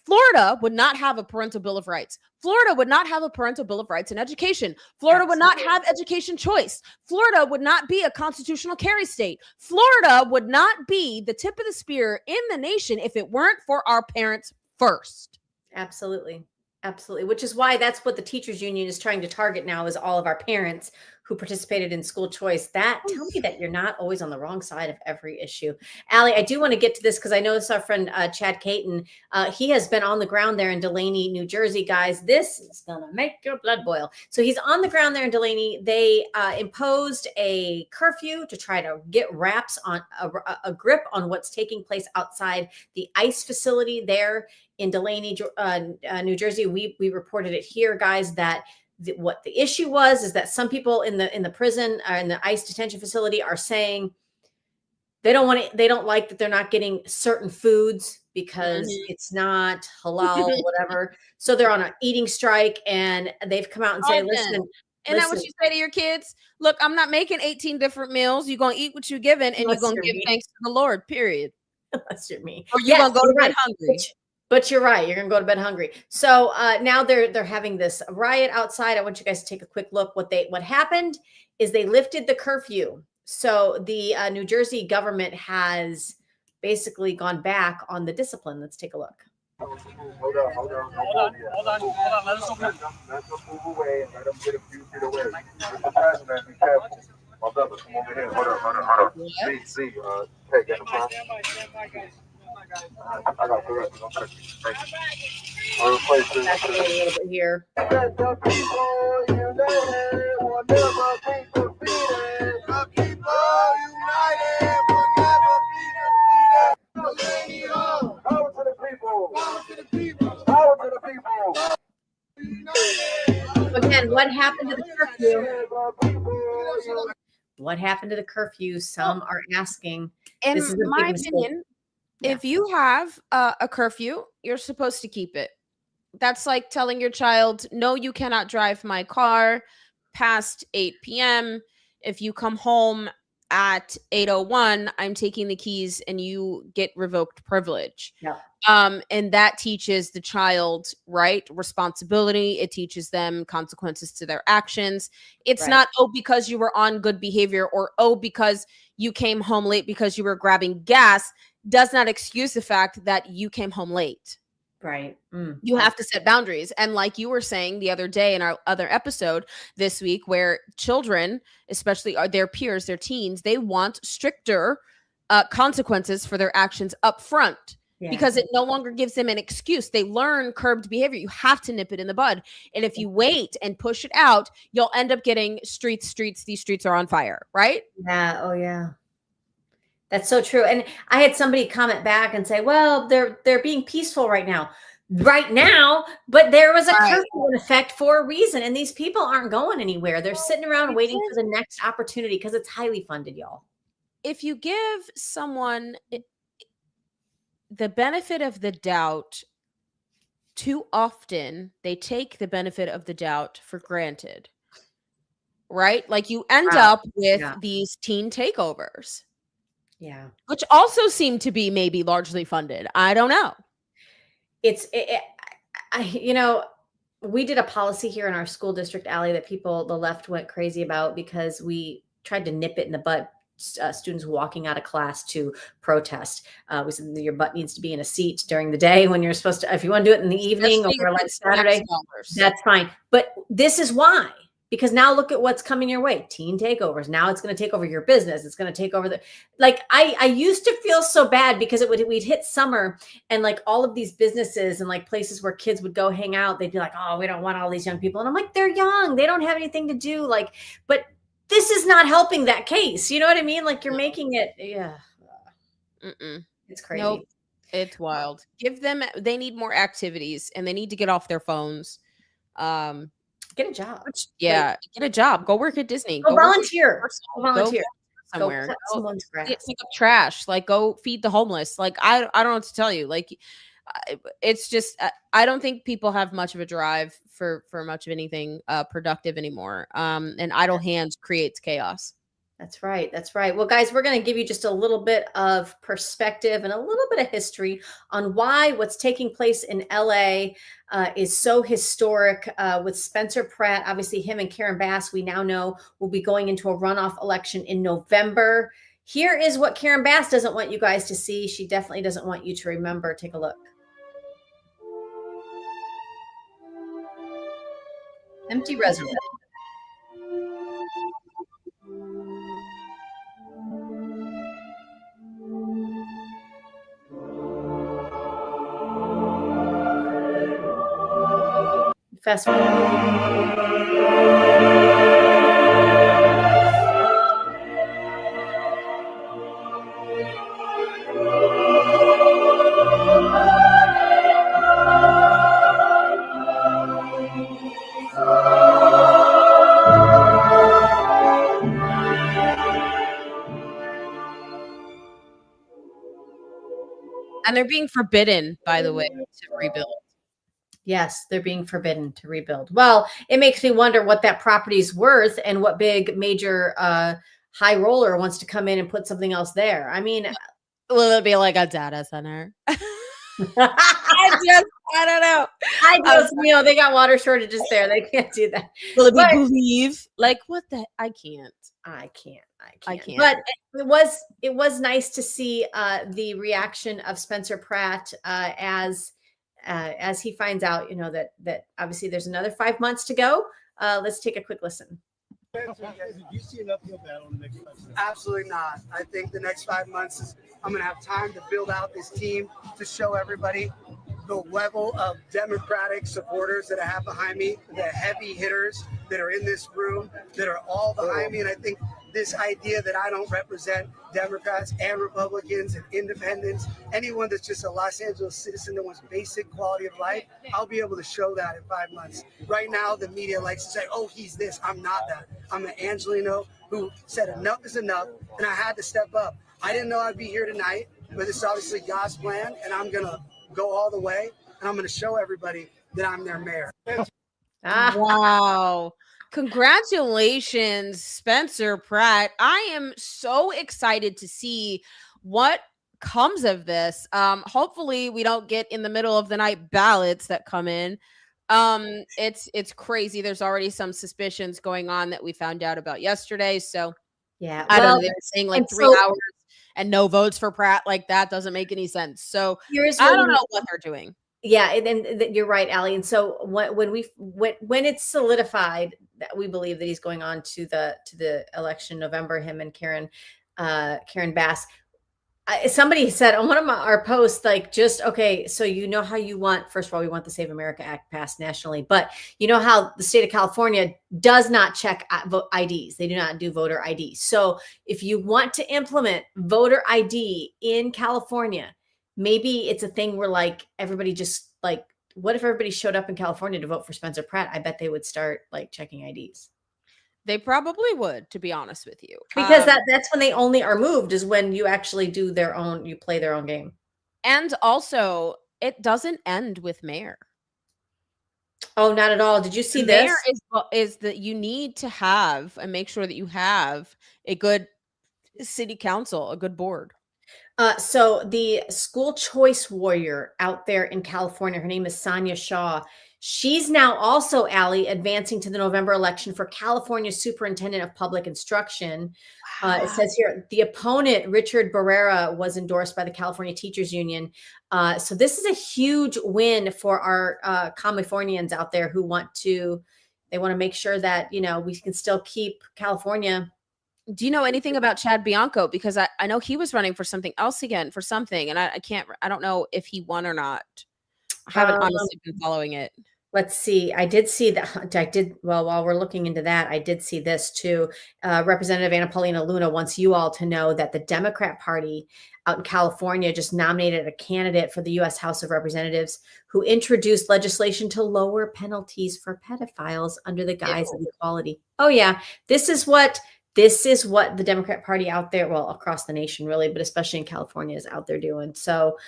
Florida would not have a parental bill of rights. Florida would not have a parental bill of rights in education. Florida would not have education choice. Florida would not be a constitutional carry state. Florida would not be the tip of the spear in the nation if it weren't for our parents first. Absolutely. Absolutely. Which is why that's what the teachers union is trying to target now, is all of our parents who participated in school choice. Tell me that you're not always on the wrong side of every issue. Allie, I do want to get to this because I know it's our friend Chad Caton. He has been on the ground there in Delaney, New Jersey, guys. This is going to make your blood boil. So he's on the ground there in Delaney. They imposed a curfew to try to get wraps on a grip on what's taking place outside the ICE facility there in Delaney, New Jersey. We reported it here, guys, that what the issue was is that some people in the prison or in the ICE detention facility are saying they don't like that they're not getting certain foods because it's not halal, whatever. So they're on an eating strike, and they've come out and say, listen. Isn't that what you say to your kids? Look, I'm not making 18 different meals. You're going to eat what you're given, and you're going to give thanks to the Lord, period. Unless you're me. Or you're going to go to bed hungry. But you're right. You're going to go to bed hungry. So now they're having this riot outside. I want you guys to take a quick look. What happened is they lifted the curfew. So the New Jersey government has basically gone back on the discipline. Let's take a look. Hold on. Let us open. Let them move away and let them get a few feet away. Mr. President, be careful. My brother, come over here. Hold up. See, hey, get the phone. I got the rest. Don't touch me. Thank you. I'll replace this. Back a little bit here. what happened to the curfew? What happened to the curfew? Some are asking. In This is a my big mistake. opinion, if you have a curfew, you're supposed to keep it. That's like telling your child, no, you cannot drive my car past 8 p.m. If you come home at 8:01, I'm taking the keys and you get revoked privilege. Yeah. And that teaches the child, right, responsibility. It teaches them consequences to their actions. It's not, oh, because you were on good behavior, or, oh, because you came home late because you were grabbing gas, does not excuse the fact that you came home late. Right. You have to set boundaries. And like you were saying the other day in our other episode this week, where children, especially their peers, their teens, they want stricter consequences for their actions up front. Because it no longer gives them an excuse. They learn curbed behavior. You have to nip it in the bud. And if you wait and push it out, you'll end up getting streets. These streets are on fire, right? Yeah. Oh, yeah. That's so true. And I had somebody comment back and say, well, they're being peaceful right now. But there was a curfew in effect for a reason. And these people aren't going anywhere. They're sitting around waiting for the next opportunity because it's highly funded, y'all. If you give someone the benefit of the doubt, too often they take the benefit of the doubt for granted, right? Like you end up with these teen takeovers, which also seem to be maybe largely funded. I don't know. We did a policy here in our school district, Allie, that the left went crazy about because we tried to nip it in the bud. Students walking out of class to protest. We said your butt needs to be in a seat during the day when you're supposed to. If you want to do it in the evening or like Saturday, that's fine. But this is why, because now look at what's coming your way. Teen takeovers. Now it's going to take over your business. It's going to take over I used to feel so bad because we'd hit summer and like all of these businesses and like places where kids would go hang out. They'd be like, oh, we don't want all these young people. And I'm like, they're young. They don't have anything to do. But this is not helping that case. You know what I mean? Like you're making it. Yeah. It's crazy. Nope. It's wild. They need more activities and they need to get off their phones. Get a job. Get a job. Go work at Disney. Go volunteer. Go somewhere. Go cut someone's grass. Pick up trash. Like go feed the homeless. Like I don't know what to tell you. Like it's just I don't think people have much of a drive for much of anything productive anymore. And idle hands creates chaos. That's right. That's right. Well, guys, we're going to give you just a little bit of perspective and a little bit of history on why what's taking place in LA is so historic with Spencer Pratt. Obviously, him and Karen Bass, we now know, will be going into a runoff election in November. Here is what Karen Bass doesn't want you guys to see. She definitely doesn't want you to remember. Take a look. Empty resume. Fast forward. And they're being forbidden, by the way, to rebuild. Yes, they're being forbidden to rebuild. Well, it makes me wonder what that property's worth and what big major high roller wants to come in and put something else there. I mean, will it be like a data center? I don't know. They got water shortages there. They can't do that. Will it be believe? Like what the? I can't. But it was nice to see the reaction of Spencer Pratt as he finds out, that obviously there's another 5 months to go. Let's take a quick listen. Do you see an uphill battle in the next 5 months? Absolutely not. I think the next 5 months I'm going to have time to build out this team to show everybody the level of Democratic supporters that I have behind me, the heavy hitters that are in this room that are all behind me. And I think this idea that I don't represent Democrats and Republicans and independents, anyone that's just a Los Angeles citizen that wants basic quality of life, I'll be able to show that in 5 months. Right now, the media likes to say, oh, he's this. I'm not that. I'm an Angelino who said enough is enough, and I had to step up. I didn't know I'd be here tonight, but it's obviously God's plan, and I'm going to go all the way, and I'm going to show everybody that I'm their mayor. Wow. Congratulations, Spencer Pratt. I am so excited to see what comes of this. Hopefully we don't get in the middle of the night ballots that come in. It's crazy. There's already some suspicions going on that we found out about yesterday. So yeah, I don't know. They're saying like 3 hours and no votes for Pratt. Like that doesn't make any sense. So I don't know what they're doing. Yeah, and you're right, Allie. And so when it's solidified that we believe that he's going on to the election in November, him and Karen Bass. Somebody said on one of our posts, like, just okay, so you know how you want. First of all, we want the Save America Act passed nationally, but you know how the state of California does not check vote IDs. They do not do voter ID. So if you want to implement voter ID in California, maybe it's a thing where like everybody just like, what if everybody showed up in California to vote for Spencer Pratt? I bet they would start like checking IDs. They probably would, to be honest with you. Because that's when they only are moved, is when you actually do you play their own game. And also, it doesn't end with mayor. Oh, not at all. Did you see this? Mayor is that you need to have and make sure that you have a good city council, a good board. So the school choice warrior out there in California, her name is Sonia Shaw. She's now also, Allie, advancing to the November election for California Superintendent of Public Instruction. It says here, the opponent, Richard Barrera, was endorsed by the California Teachers Union. So this is a huge win for our Californians out there who want to make sure that, you know, we can still keep California. Do you know anything about Chad Bianco? Because I know he was running for something else again, for something. And I don't know if he won or not. I haven't honestly been following it. Let's see. I did see that. Well, while we're looking into that, I did see this too. Representative Anna Paulina Luna wants you all to know that the Democrat Party out in California just nominated a candidate for the U.S. House of Representatives who introduced legislation to lower penalties for pedophiles under the guise of equality. Oh yeah. This is what the Democrat Party out there, well, across the nation really, but especially in California, is out there doing. So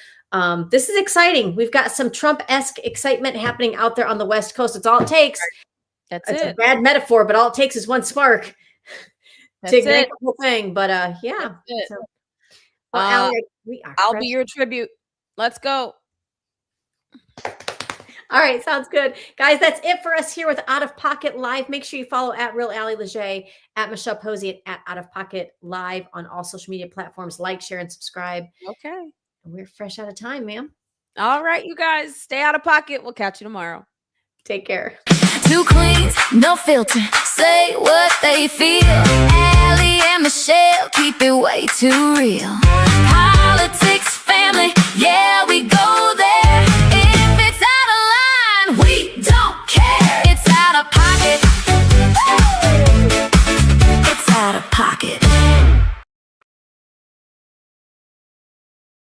this is exciting. We've got some Trump-esque excitement happening out there on the West Coast. It's all it takes. It's a bad metaphor, but all it takes is one spark to ignite the whole thing. But yeah. So, well, Allie, I'll be your tribute. Let's go. All right, sounds good. Guys, that's it for us here with Out of Pocket Live. Make sure you follow at Real Allie Leger, at Michelle Posey, and at Out of Pocket Live on all social media platforms. Like, share, and subscribe. Okay. We're fresh out of time, ma'am. All right, you guys, stay out of pocket. We'll catch you tomorrow. Take care. Two queens, no filter. Say what they feel. Allie and Michelle keep it way too real.